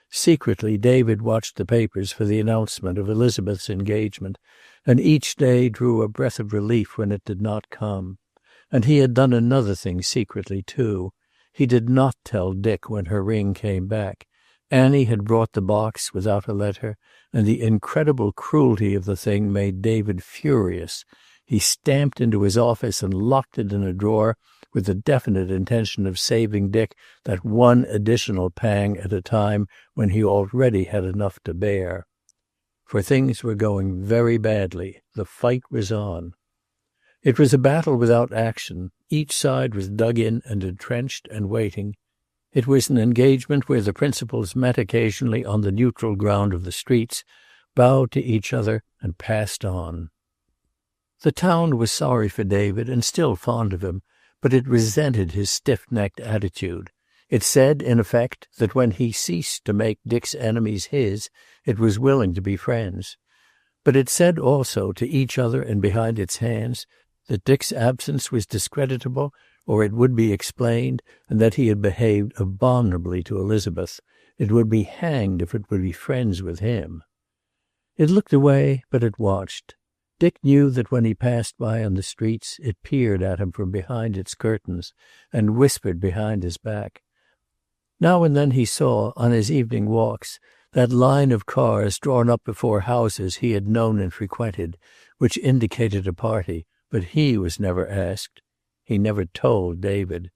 Secretly David watched the papers for the announcement of Elizabeth's engagement, and each day drew a breath of relief when it did not come. And he had done another thing secretly, too. He did not tell Dick when her ring came back. Annie had brought the box without a letter, and the incredible cruelty of the thing made David furious. He stamped into his office and locked it in a drawer with the definite intention of saving Dick that one additional pang at a time when he already had enough to bear. For things were going very badly. The fight was on. It was a battle without action. Each side was dug in and entrenched and waiting. It was an engagement where the principals met occasionally on the neutral ground of the streets, bowed to each other, and passed on. The town was sorry for David and still fond of him, but it resented his stiff-necked attitude. It said, in effect, that when he ceased to make Dick's enemies his, it was willing to be friends. But it said also to each other and behind its hands that Dick's absence was discreditable, or it would be explained, and that he had behaved abominably to Elizabeth. It would be hanged if it would be friends with him. It looked away, but it watched. Dick knew that when he passed by on the streets, it peered at him from behind its curtains and whispered behind his back. Now and then he saw, on his evening walks, that line of cars drawn up before houses he had known and frequented, which indicated a party, but he was never asked. He never told David.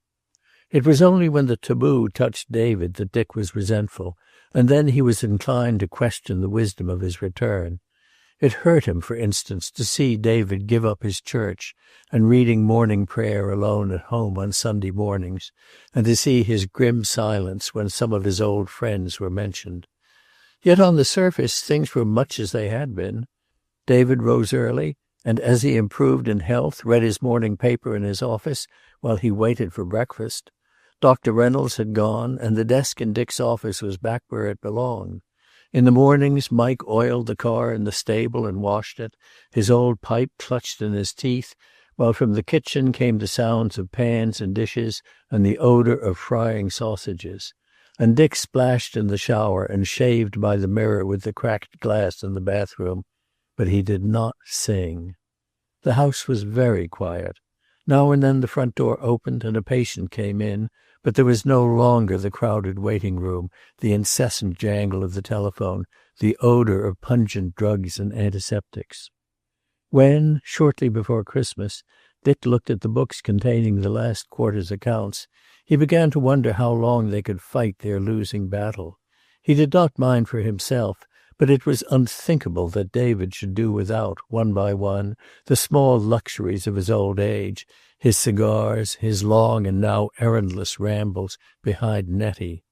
It was only when the taboo touched David that Dick was resentful, and then he was inclined to question the wisdom of his return. It hurt him, for instance, to see David give up his church and reading morning prayer alone at home on Sunday mornings, and to see his grim silence when some of his old friends were mentioned. Yet on the surface things were much as they had been. David rose early, and as he improved in health, read his morning paper in his office while he waited for breakfast. Dr. Reynolds had gone, and the desk in Dick's office was back where it belonged. In the mornings Mike oiled the car in the stable and washed it, his old pipe clutched in his teeth, while from the kitchen came the sounds of pans and dishes and the odor of frying sausages. And Dick splashed in the shower and shaved by the mirror with the cracked glass in the bathroom, but he did not sing. The house was very quiet. Now and then the front door opened and a patient came in, but there was no longer the crowded waiting room, the incessant jangle of the telephone, the odor of pungent drugs and antiseptics. When, shortly before Christmas, Dick looked at the books containing the last quarter's accounts, he began to wonder how long they could fight their losing battle. He did not mind for himself, but it was unthinkable that David should do without, one by one, the small luxuries of his old age, his cigars, his long and now errandless rambles behind Nettie.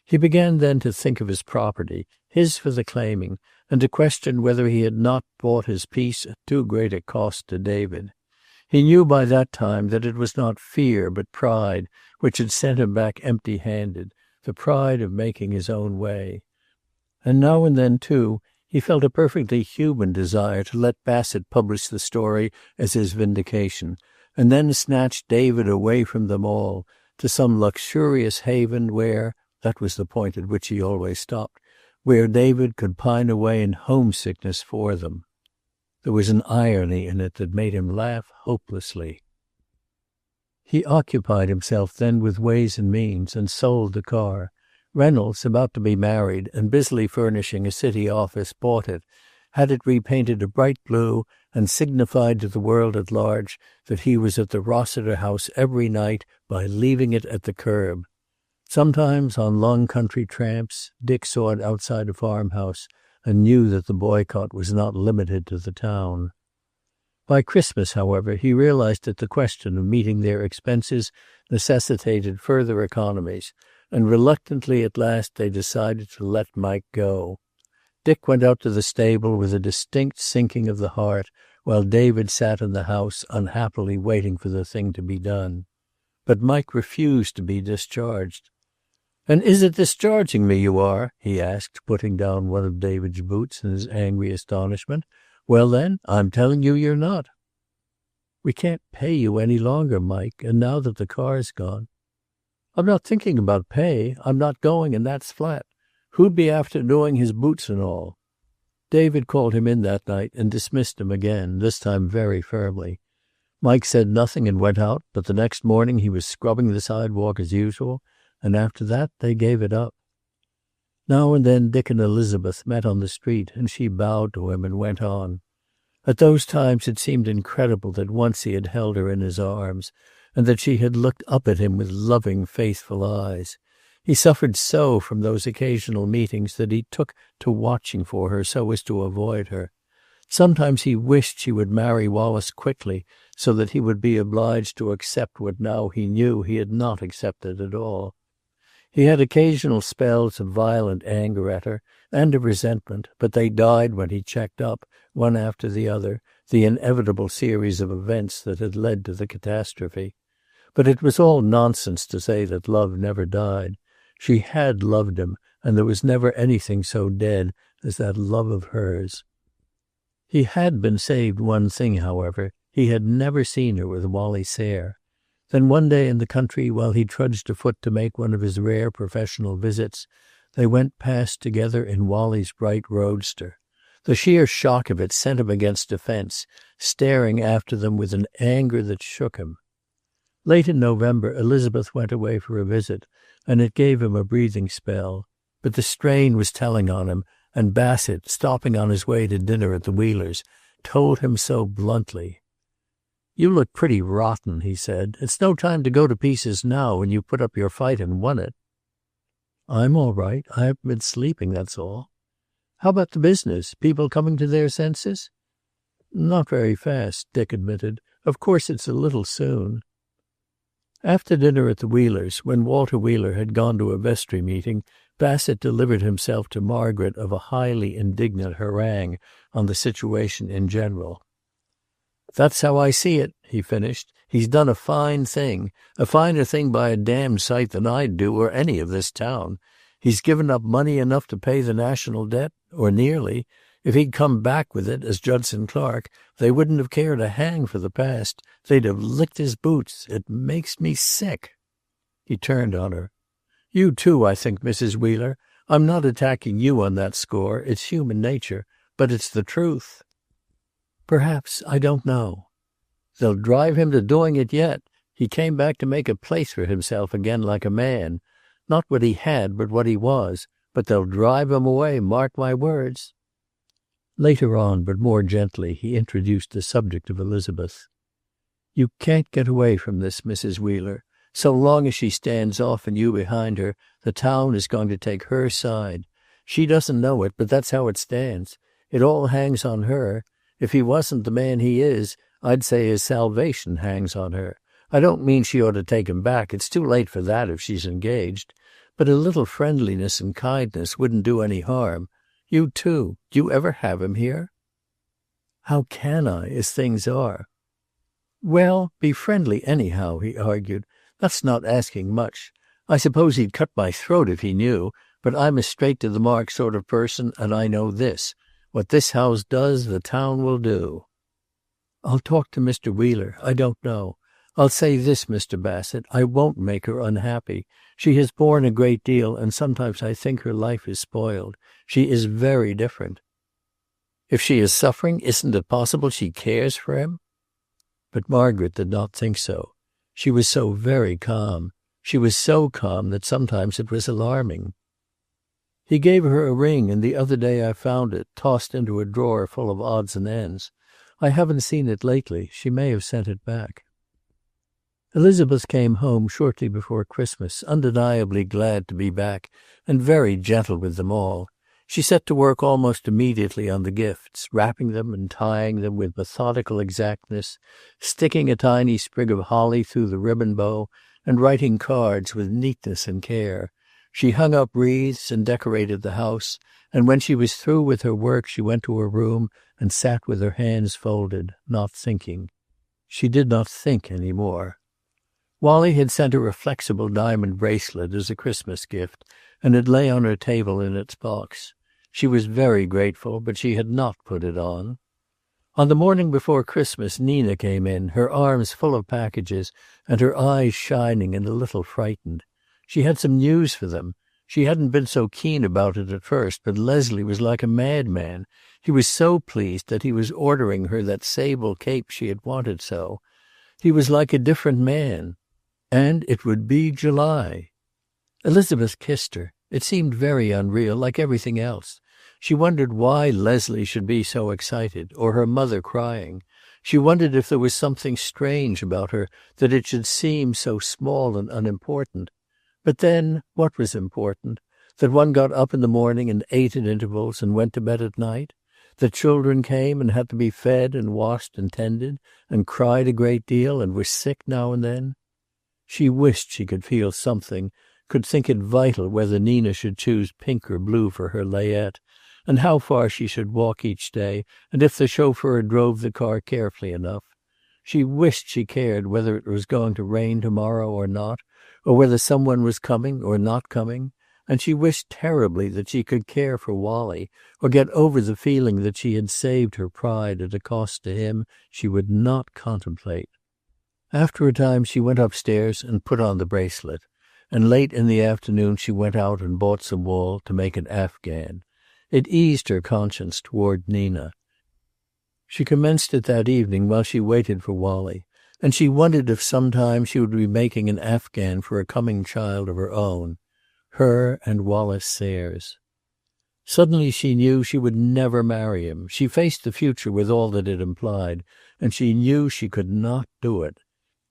He began then to think of his property, his for the claiming, and to question whether he had not bought his peace at too great a cost to David. He knew by that time that it was not fear but pride which had sent him back empty-handed, the pride of making his own way. And now and then, too, he felt a perfectly human desire to let Bassett publish the story as his vindication, and then snatch David away from them all, to some luxurious haven where, that was the point at which he always stopped, where David could pine away in homesickness for them. There was an irony in it that made him laugh hopelessly. He occupied himself then with ways and means, and sold the car. Reynolds, about to be married and busily furnishing a city office, bought it, had it repainted a bright blue, and signified to the world at large that he was at the Rossiter house every night by leaving it at the curb. Sometimes, on long country tramps, Dick saw it outside a farmhouse and knew that the boycott was not limited to the town. By Christmas, however, he realized that the question of meeting their expenses necessitated further economies, and reluctantly at last they decided to let Mike go. Dick went out to the stable with a distinct sinking of the heart, while David sat in the house unhappily waiting for the thing to be done. But Mike refused to be discharged. "And is it discharging me you are?" he asked, putting down one of David's boots in his angry astonishment. "Well then, I'm telling you you're not." "We can't pay you any longer, Mike, and now that the car's gone." "I'm not thinking about pay. I'm not going, and that's flat. Who'd be after doing his boots and all?" David called him in that night and dismissed him again, this time very firmly. Mike said nothing and went out, but the next morning he was scrubbing the sidewalk as usual, and after that they gave it up. Now and then Dick and Elizabeth met on the street, and she bowed to him and went on. At those times it seemed incredible that once he had held her in his arms, and that she had looked up at him with loving, faithful eyes. He suffered so from those occasional meetings that he took to watching for her so as to avoid her. Sometimes he wished she would marry Wallace quickly, so that he would be obliged to accept what now he knew he had not accepted at all. He had occasional spells of violent anger at her and of resentment, but they died when he checked up, one after the other, the inevitable series of events that had led to the catastrophe. But it was all nonsense to say that love never died. She had loved him, and there was never anything so dead as that love of hers. He had been saved one thing, however. He had never seen her with Wally Sayre. Then one day in the country, while he trudged afoot to make one of his rare professional visits, they went past together in Wally's bright roadster. The sheer shock of it sent him against a fence, staring after them with an anger that shook him. Late in November, Elizabeth went away for a visit, and it gave him a breathing spell. But the strain was telling on him, and Bassett, stopping on his way to dinner at the Wheelers', told him so bluntly. "You look pretty rotten," he said. "It's no time to go to pieces now when you put up your fight and won it." "I'm all right. I haven't been sleeping, that's all." "How about the business? People coming to their senses?" "Not very fast," Dick admitted. "Of course it's a little soon." After dinner at the Wheelers', when Walter Wheeler had gone to a vestry meeting, Bassett delivered himself to Margaret of a highly indignant harangue on the situation in general. "That's how I see it," he finished. "He's done a fine thing, a finer thing by a damned sight than I'd do or any of this town. He's given up money enough to pay the national debt, or nearly. If he'd come back with it as Judson Clark, they wouldn't have cared a hang for the past. They'd have licked his boots. It makes me sick." He turned on her. "You too, I think, Mrs. Wheeler. I'm not attacking you on that score. It's human nature. But it's the truth." "Perhaps. I don't know." "They'll drive him to doing it yet. He came back to make a place for himself again like a man. Not what he had, but what he was. But they'll drive him away, mark my words." Later on, but more gently, he introduced the subject of Elizabeth. "You can't get away from this, Mrs. Wheeler. So long as she stands off and you behind her, the town is going to take her side. She doesn't know it, but that's how it stands. It all hangs on her. If he wasn't the man he is, I'd say his salvation hangs on her. I don't mean she ought to take him back. It's too late for that if she's engaged. But a little friendliness and kindness wouldn't do any harm. You too. Do you ever have him here?" "How can I, as things are?" "Well, be friendly anyhow," he argued. "That's not asking much. I suppose he'd cut my throat if he knew, but I'm a straight-to-the-mark sort of person, and I know this. What this house does, the town will do." "I'll talk to Mr. Wheeler. I don't know. I'll say this, Mr. Bassett. I won't make her unhappy. She has borne a great deal, and sometimes I think her life is spoiled. She is very different." "If she is suffering, isn't it possible she cares for him?" But Margaret did not think so. She was so very calm. She was so calm that sometimes it was alarming. "He gave her a ring, and the other day I found it, tossed into a drawer full of odds and ends. I haven't seen it lately. She may have sent it back." Elizabeth came home shortly before Christmas, undeniably glad to be back, and very gentle with them all. She set to work almost immediately on the gifts, wrapping them and tying them with methodical exactness, sticking a tiny sprig of holly through the ribbon bow, and writing cards with neatness and care. She hung up wreaths and decorated the house, and when she was through with her work she went to her room and sat with her hands folded, not thinking. She did not think any more. Wally had sent her a flexible diamond bracelet as a Christmas gift, and it lay on her table in its box. She was very grateful, but she had not put it on. On the morning before Christmas, Nina came in, her arms full of packages and her eyes shining and a little frightened. She had some news for them. She hadn't been so keen about it at first, but Leslie was like a madman. He was so pleased that he was ordering her that sable cape she had wanted so. He was like a different man. And it would be July. Elizabeth kissed her. It seemed very unreal, like everything else. She wondered why Leslie should be so excited, or her mother crying. She wondered if there was something strange about her, that it should seem so small and unimportant. But then, what was important? That one got up in the morning and ate at intervals and went to bed at night? That children came and had to be fed and washed and tended, and cried a great deal and were sick now and then? She wished she could feel something, could think it vital whether Nina should choose pink or blue for her layette, and how far she should walk each day, and if the chauffeur drove the car carefully enough. She wished she cared whether it was going to rain tomorrow or not, or whether someone was coming or not coming, and she wished terribly that she could care for Wally, or get over the feeling that she had saved her pride at a cost to him she would not contemplate. After a time she went upstairs and put on the bracelet, and late in the afternoon she went out and bought some wool to make an afghan. It eased her conscience toward Nina. She commenced it that evening while she waited for Wally, and she wondered if sometime she would be making an afghan for a coming child of her own, her and Wallace Sayres. Suddenly she knew she would never marry him. She faced the future with all that it implied, and she knew she could not do it.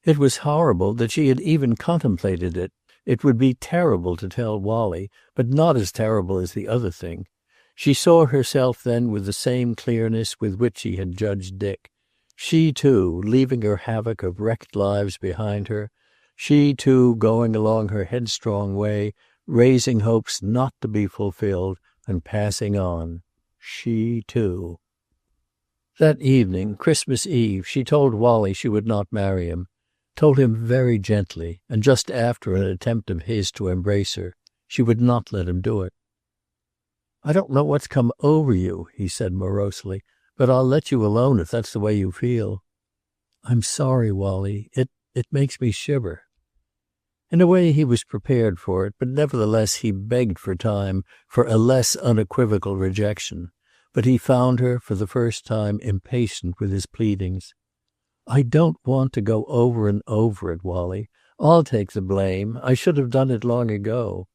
It was horrible that she had even contemplated it. It would be terrible to tell Wally, but not as terrible as the other thing. She saw herself then with the same clearness with which she had judged Dick. She, too, leaving her havoc of wrecked lives behind her. She, too, going along her headstrong way, raising hopes not to be fulfilled and passing on. She, too. That evening, Christmas Eve, she told Wally she would not marry him. Told him very gently, and just after an attempt of his to embrace her. She would not let him do it. "I don't know what's come over you," he said morosely, "but I'll let you alone if that's the way you feel." "I'm sorry, Wally. It makes me shiver." In a way he was prepared for it, but nevertheless he begged for time, for a less unequivocal rejection. But he found her, for the first time, impatient with his pleadings. "I don't want to go over and over it, Wally. I'll take the blame. I should have done it long ago."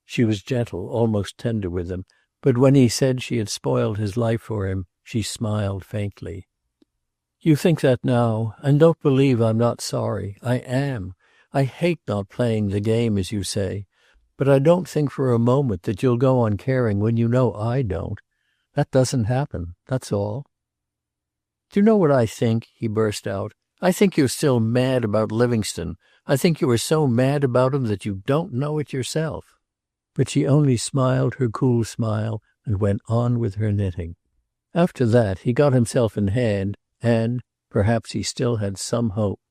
She was gentle, almost tender with him, but when he said she had spoiled his life for him, she smiled faintly. "You think that now, and don't believe I'm not sorry. I am. I hate not playing the game, as you say, but I don't think for a moment that you'll go on caring when you know I don't. That doesn't happen, that's all." "Do you know what I think?" he burst out. "I think you're still mad about Livingstone. I think you are so mad about him that you don't know it yourself." But she only smiled her cool smile and went on with her knitting. After that he got himself in hand, and perhaps he still had some hope.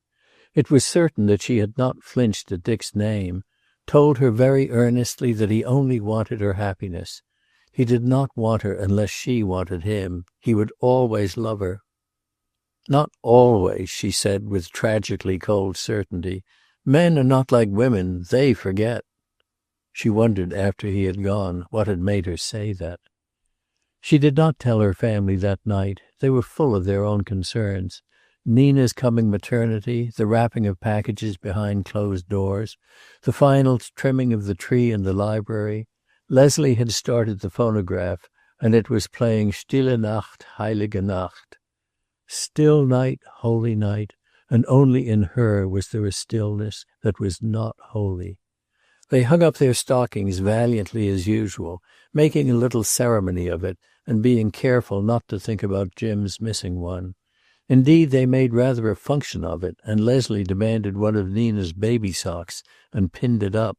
It was certain that she had not flinched at Dick's name, told her very earnestly that he only wanted her happiness. He did not want her unless she wanted him. He would always love her. "Not always," she said with tragically cold certainty. "Men are not like women. They forget." She wondered after he had gone what had made her say that. She did not tell her family that night. They were full of their own concerns. Nina's coming maternity, the wrapping of packages behind closed doors, the final trimming of the tree in the library. Leslie had started the phonograph, and it was playing Stille Nacht, Heilige Nacht. Still night, holy night, and only in her was there a stillness that was not holy. They hung up their stockings valiantly as usual, making a little ceremony of it, and being careful not to think about Jim's missing one. Indeed, they made rather a function of it, and Leslie demanded one of Nina's baby socks and pinned it up.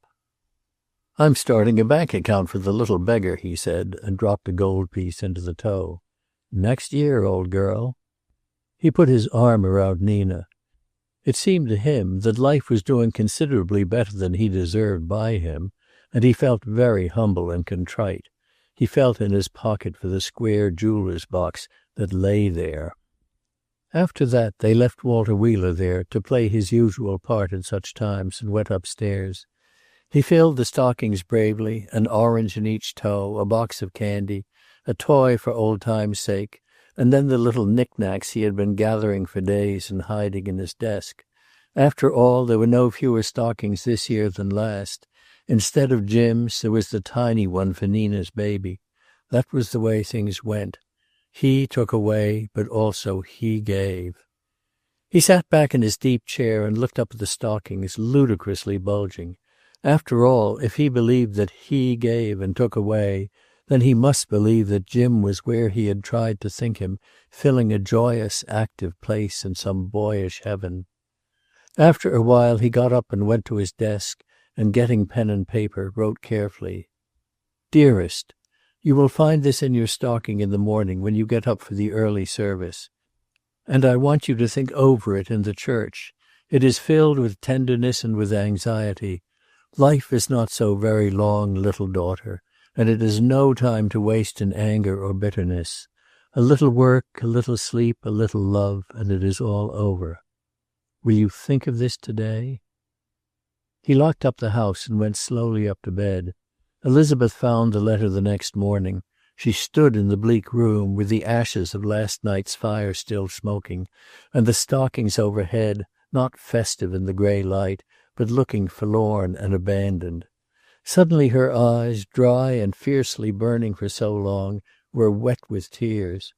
"I'm starting a bank account for the little beggar," he said, and dropped a gold piece into the toe. "Next year, old girl." He put his arm around Nina. It seemed to him that life was doing considerably better than he deserved by him, and he felt very humble and contrite. He felt in his pocket for the square jeweler's box that lay there. After that they left Walter Wheeler there to play his usual part at such times and went upstairs. He filled the stockings bravely, an orange in each toe, a box of candy, a toy for old time's sake, and then the little knickknacks he had been gathering for days and hiding in his desk. After all, there were no fewer stockings this year than last. Instead of Jim's, there was the tiny one for Nina's baby. That was the way things went. He took away, but also he gave. He sat back in his deep chair and looked up at the stockings, ludicrously bulging. After all, if he believed that he gave and took away, then he must believe that Jim was where he had tried to think him, filling a joyous, active place in some boyish heaven. After a while he got up and went to his desk, and getting pen and paper, wrote carefully, "Dearest, you will find this in your stocking in the morning when you get up for the early service. And I want you to think over it in the church. It is filled with tenderness and with anxiety. Life is not so very long, little daughter, and it is no time to waste in anger or bitterness. A little work, a little sleep, a little love, and it is all over. Will you think of this today?" He locked up the house and went slowly up to bed. Elizabeth found the letter the next morning. She stood in the bleak room with the ashes of last night's fire still smoking, and the stockings overhead, not festive in the gray light, but looking forlorn and abandoned. Suddenly her eyes, dry and fiercely burning for so long, were wet with tears.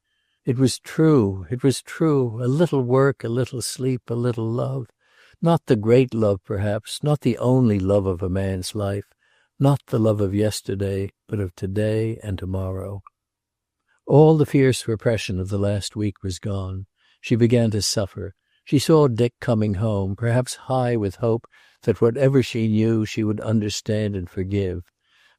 It was true, it was true, a little work, a little sleep, a little love. Not the great love, perhaps, not the only love of a man's life, not the love of yesterday, but of today and tomorrow. All the fierce repression of the last week was gone. She began to suffer. She saw Dick coming home, perhaps high with hope that whatever she knew she would understand and forgive.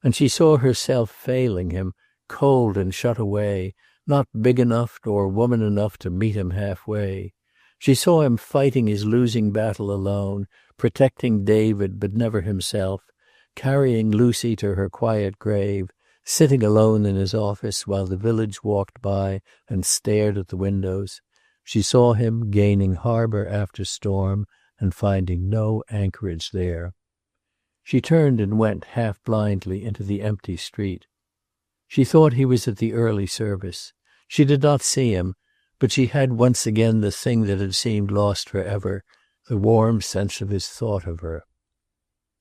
And she saw herself failing him, cold and shut away, not big enough nor woman enough to meet him halfway. She saw him fighting his losing battle alone, protecting David but never himself, carrying Lucy to her quiet grave, sitting alone in his office while the village walked by and stared at the windows. She saw him gaining harbor after storm and finding no anchorage there. She turned and went half blindly into the empty street. She thought he was at the early service. She did not see him, but she had once again the thing that had seemed lost forever, the warm sense of his thought of her.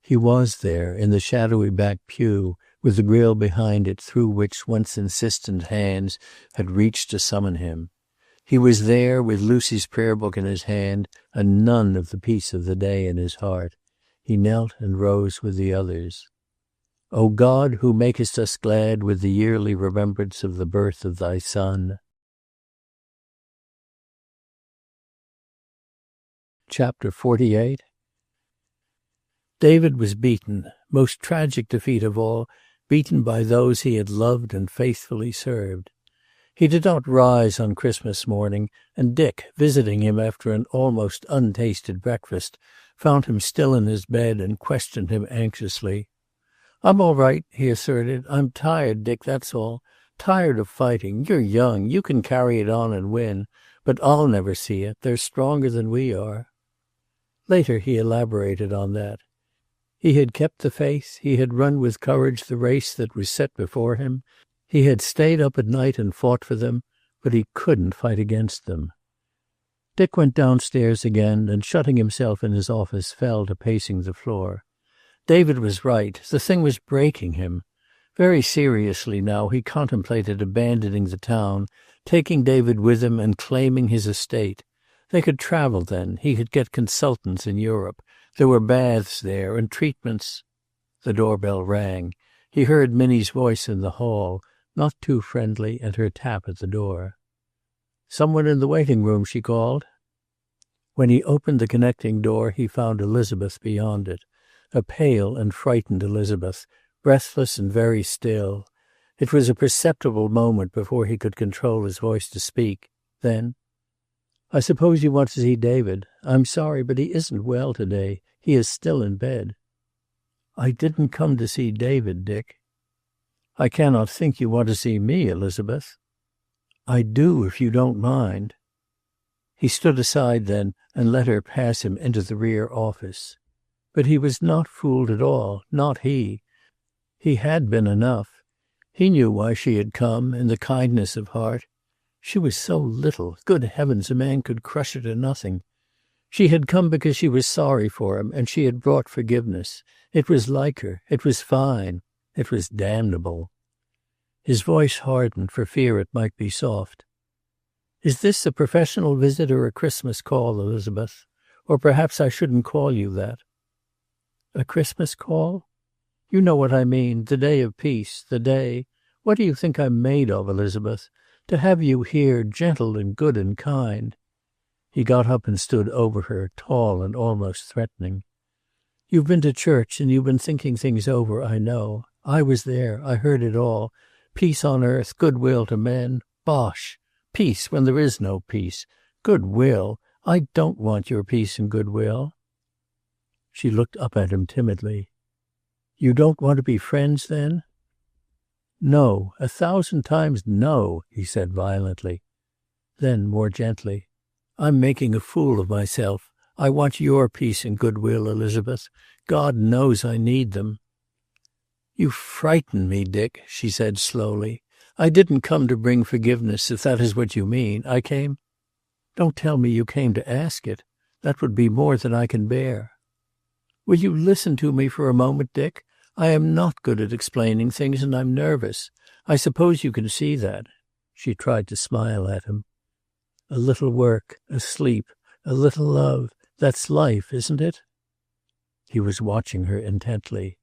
He was there, in the shadowy back pew, with the grill behind it through which once insistent hands had reached to summon him. He was there with Lucy's prayer book in his hand and none of the peace of the day in his heart. He knelt and rose with the others. "O God, who makest us glad with the yearly remembrance of the birth of thy Son." Chapter 48. David was beaten, most tragic defeat of all, beaten by those he had loved and faithfully served. He did not rise on Christmas morning, and Dick, visiting him after an almost untasted breakfast, found him still in his bed and questioned him anxiously. "I'm all right," he asserted. "I'm tired, Dick, that's all. Tired of fighting. You're young. You can carry it on and win. But I'll never see it. They're stronger than we are." Later he elaborated on that. He had kept the faith. He had run with courage the race that was set before him. He had stayed up at night and fought for them, but he couldn't fight against them. Dick went downstairs again and, shutting himself in his office, fell to pacing the floor. David was right. The thing was breaking him. Very seriously now he contemplated abandoning the town, taking David with him and claiming his estate. They could travel then. He could get consultants in Europe. There were baths there and treatments. The doorbell rang. He heard Minnie's voice in the hall, not too friendly, and her tap at the door. "Someone in the waiting room," she called. When he opened the connecting door he found Elizabeth beyond it, a pale and frightened Elizabeth, breathless and very still. It was a perceptible moment before he could control his voice to speak. Then, "I suppose you want to see David. I'm sorry, but he isn't well today. He is still in bed." "I didn't come to see David, Dick." "I cannot think you want to see me, Elizabeth." "I do, if you don't mind." He stood aside then and let her pass him into the rear office. But he was not fooled at all, not he. He had been enough. He knew why she had come, in the kindness of heart. She was so little. Good heavens, a man could crush her to nothing. She had come because she was sorry for him, and she had brought forgiveness. It was like her. It was fine. It was damnable. His voice hardened for fear it might be soft. "Is this a professional visit or a Christmas call, Elizabeth? Or perhaps I shouldn't call you that." "A Christmas call?" "You know what I mean. The day of peace. The day. What do you think I'm made of, Elizabeth? To have you here, gentle and good and kind." He got up and stood over her, tall and almost threatening. You've been to church and you've been thinking things over, I know. I was there. I heard it all. Peace on earth, goodwill to men. Bosh! Peace when there is no peace. Goodwill! I don't want your peace and goodwill." She looked up at him timidly. "You don't want to be friends, then?" "No, 1,000 times no," he said violently. Then, more gently, "I'm making a fool of myself. I want your peace and goodwill, Elizabeth. God knows I need them." "You frighten me, Dick," she said slowly. "I didn't come to bring forgiveness, if that is what you mean. I came—" "Don't tell me you came to ask it. That would be more than I can bear." "Will you listen to me for a moment, Dick? I am not good at explaining things, and I'm nervous. I suppose you can see that." She tried to smile at him. "A little work, a sleep, a little love. That's life, isn't it?" He was watching her intently.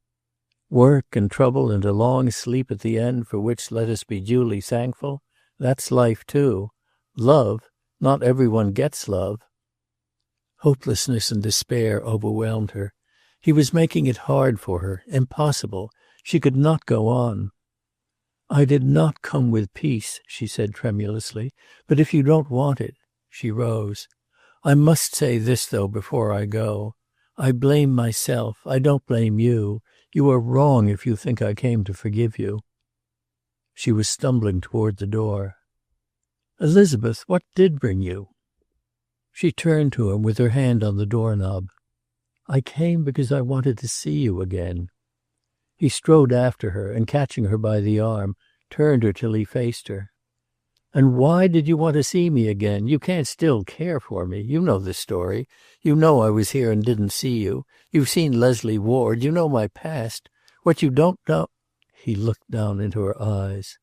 "Work and trouble and a long sleep at the end, for which let us be duly thankful. That's life, too. Love? Not everyone gets love." Hopelessness and despair overwhelmed her. He was making it hard for her, impossible. She could not go on. "I did not come with peace," she said tremulously, "but if you don't want it—" She rose. "I must say this, though, before I go. I blame myself. I don't blame you. You are wrong if you think I came to forgive you." She was stumbling toward the door. "Elizabeth, what did bring you?" She turned to him with her hand on the doorknob. "I came because I wanted to see you again." He strode after her and, catching her by the arm, turned her till he faced her. "And why did you want to see me again? You can't still care for me. You know the story. You know I was here and didn't see you. You've seen Leslie Ward. You know my past. What you don't know—" He looked down into her eyes.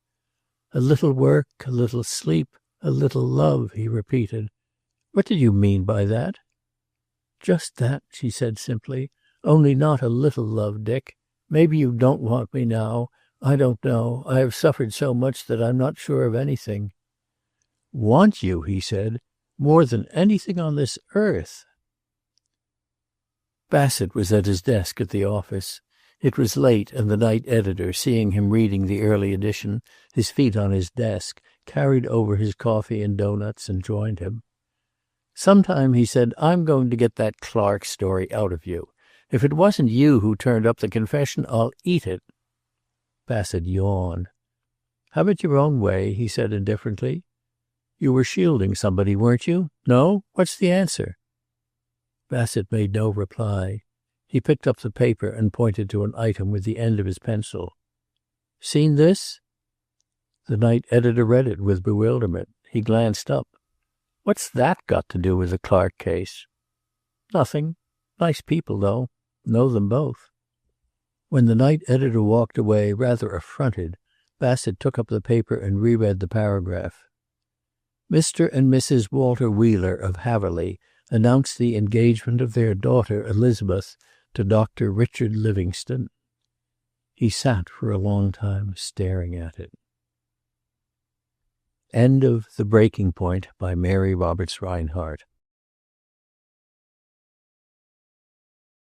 "A little work, a little sleep, a little love," he repeated. "What did you mean by that?" "Just that," she said simply. "Only not a little love, Dick. Maybe you don't want me now. I don't know. I have suffered so much that I'm not sure of anything." "Want you," he said, "more than anything on this earth." Bassett was at his desk at the office. It was late, and the night editor, seeing him reading the early edition, his feet on his desk, carried over his coffee and doughnuts and joined him. "Sometime," he said, "I'm going to get that Clark story out of you. If it wasn't you who turned up the confession, I'll eat it." Bassett yawned. "Have it your own way," he said indifferently. "You were shielding somebody, weren't you? No? What's the answer?" Bassett made no reply. He picked up the paper and pointed to an item with the end of his pencil. "Seen this?" The night editor read it with bewilderment. He glanced up. "What's that got to do with the Clark case?" "Nothing. Nice people, though. Know them both." When the night editor walked away, rather affronted, Bassett took up the paper and reread the paragraph. "Mr. and Mrs. Walter Wheeler of Haverly announced the engagement of their daughter Elizabeth to Dr. Richard Livingstone." He sat for a long time staring at it. End of The Breaking Point by Mary Roberts Rinehart.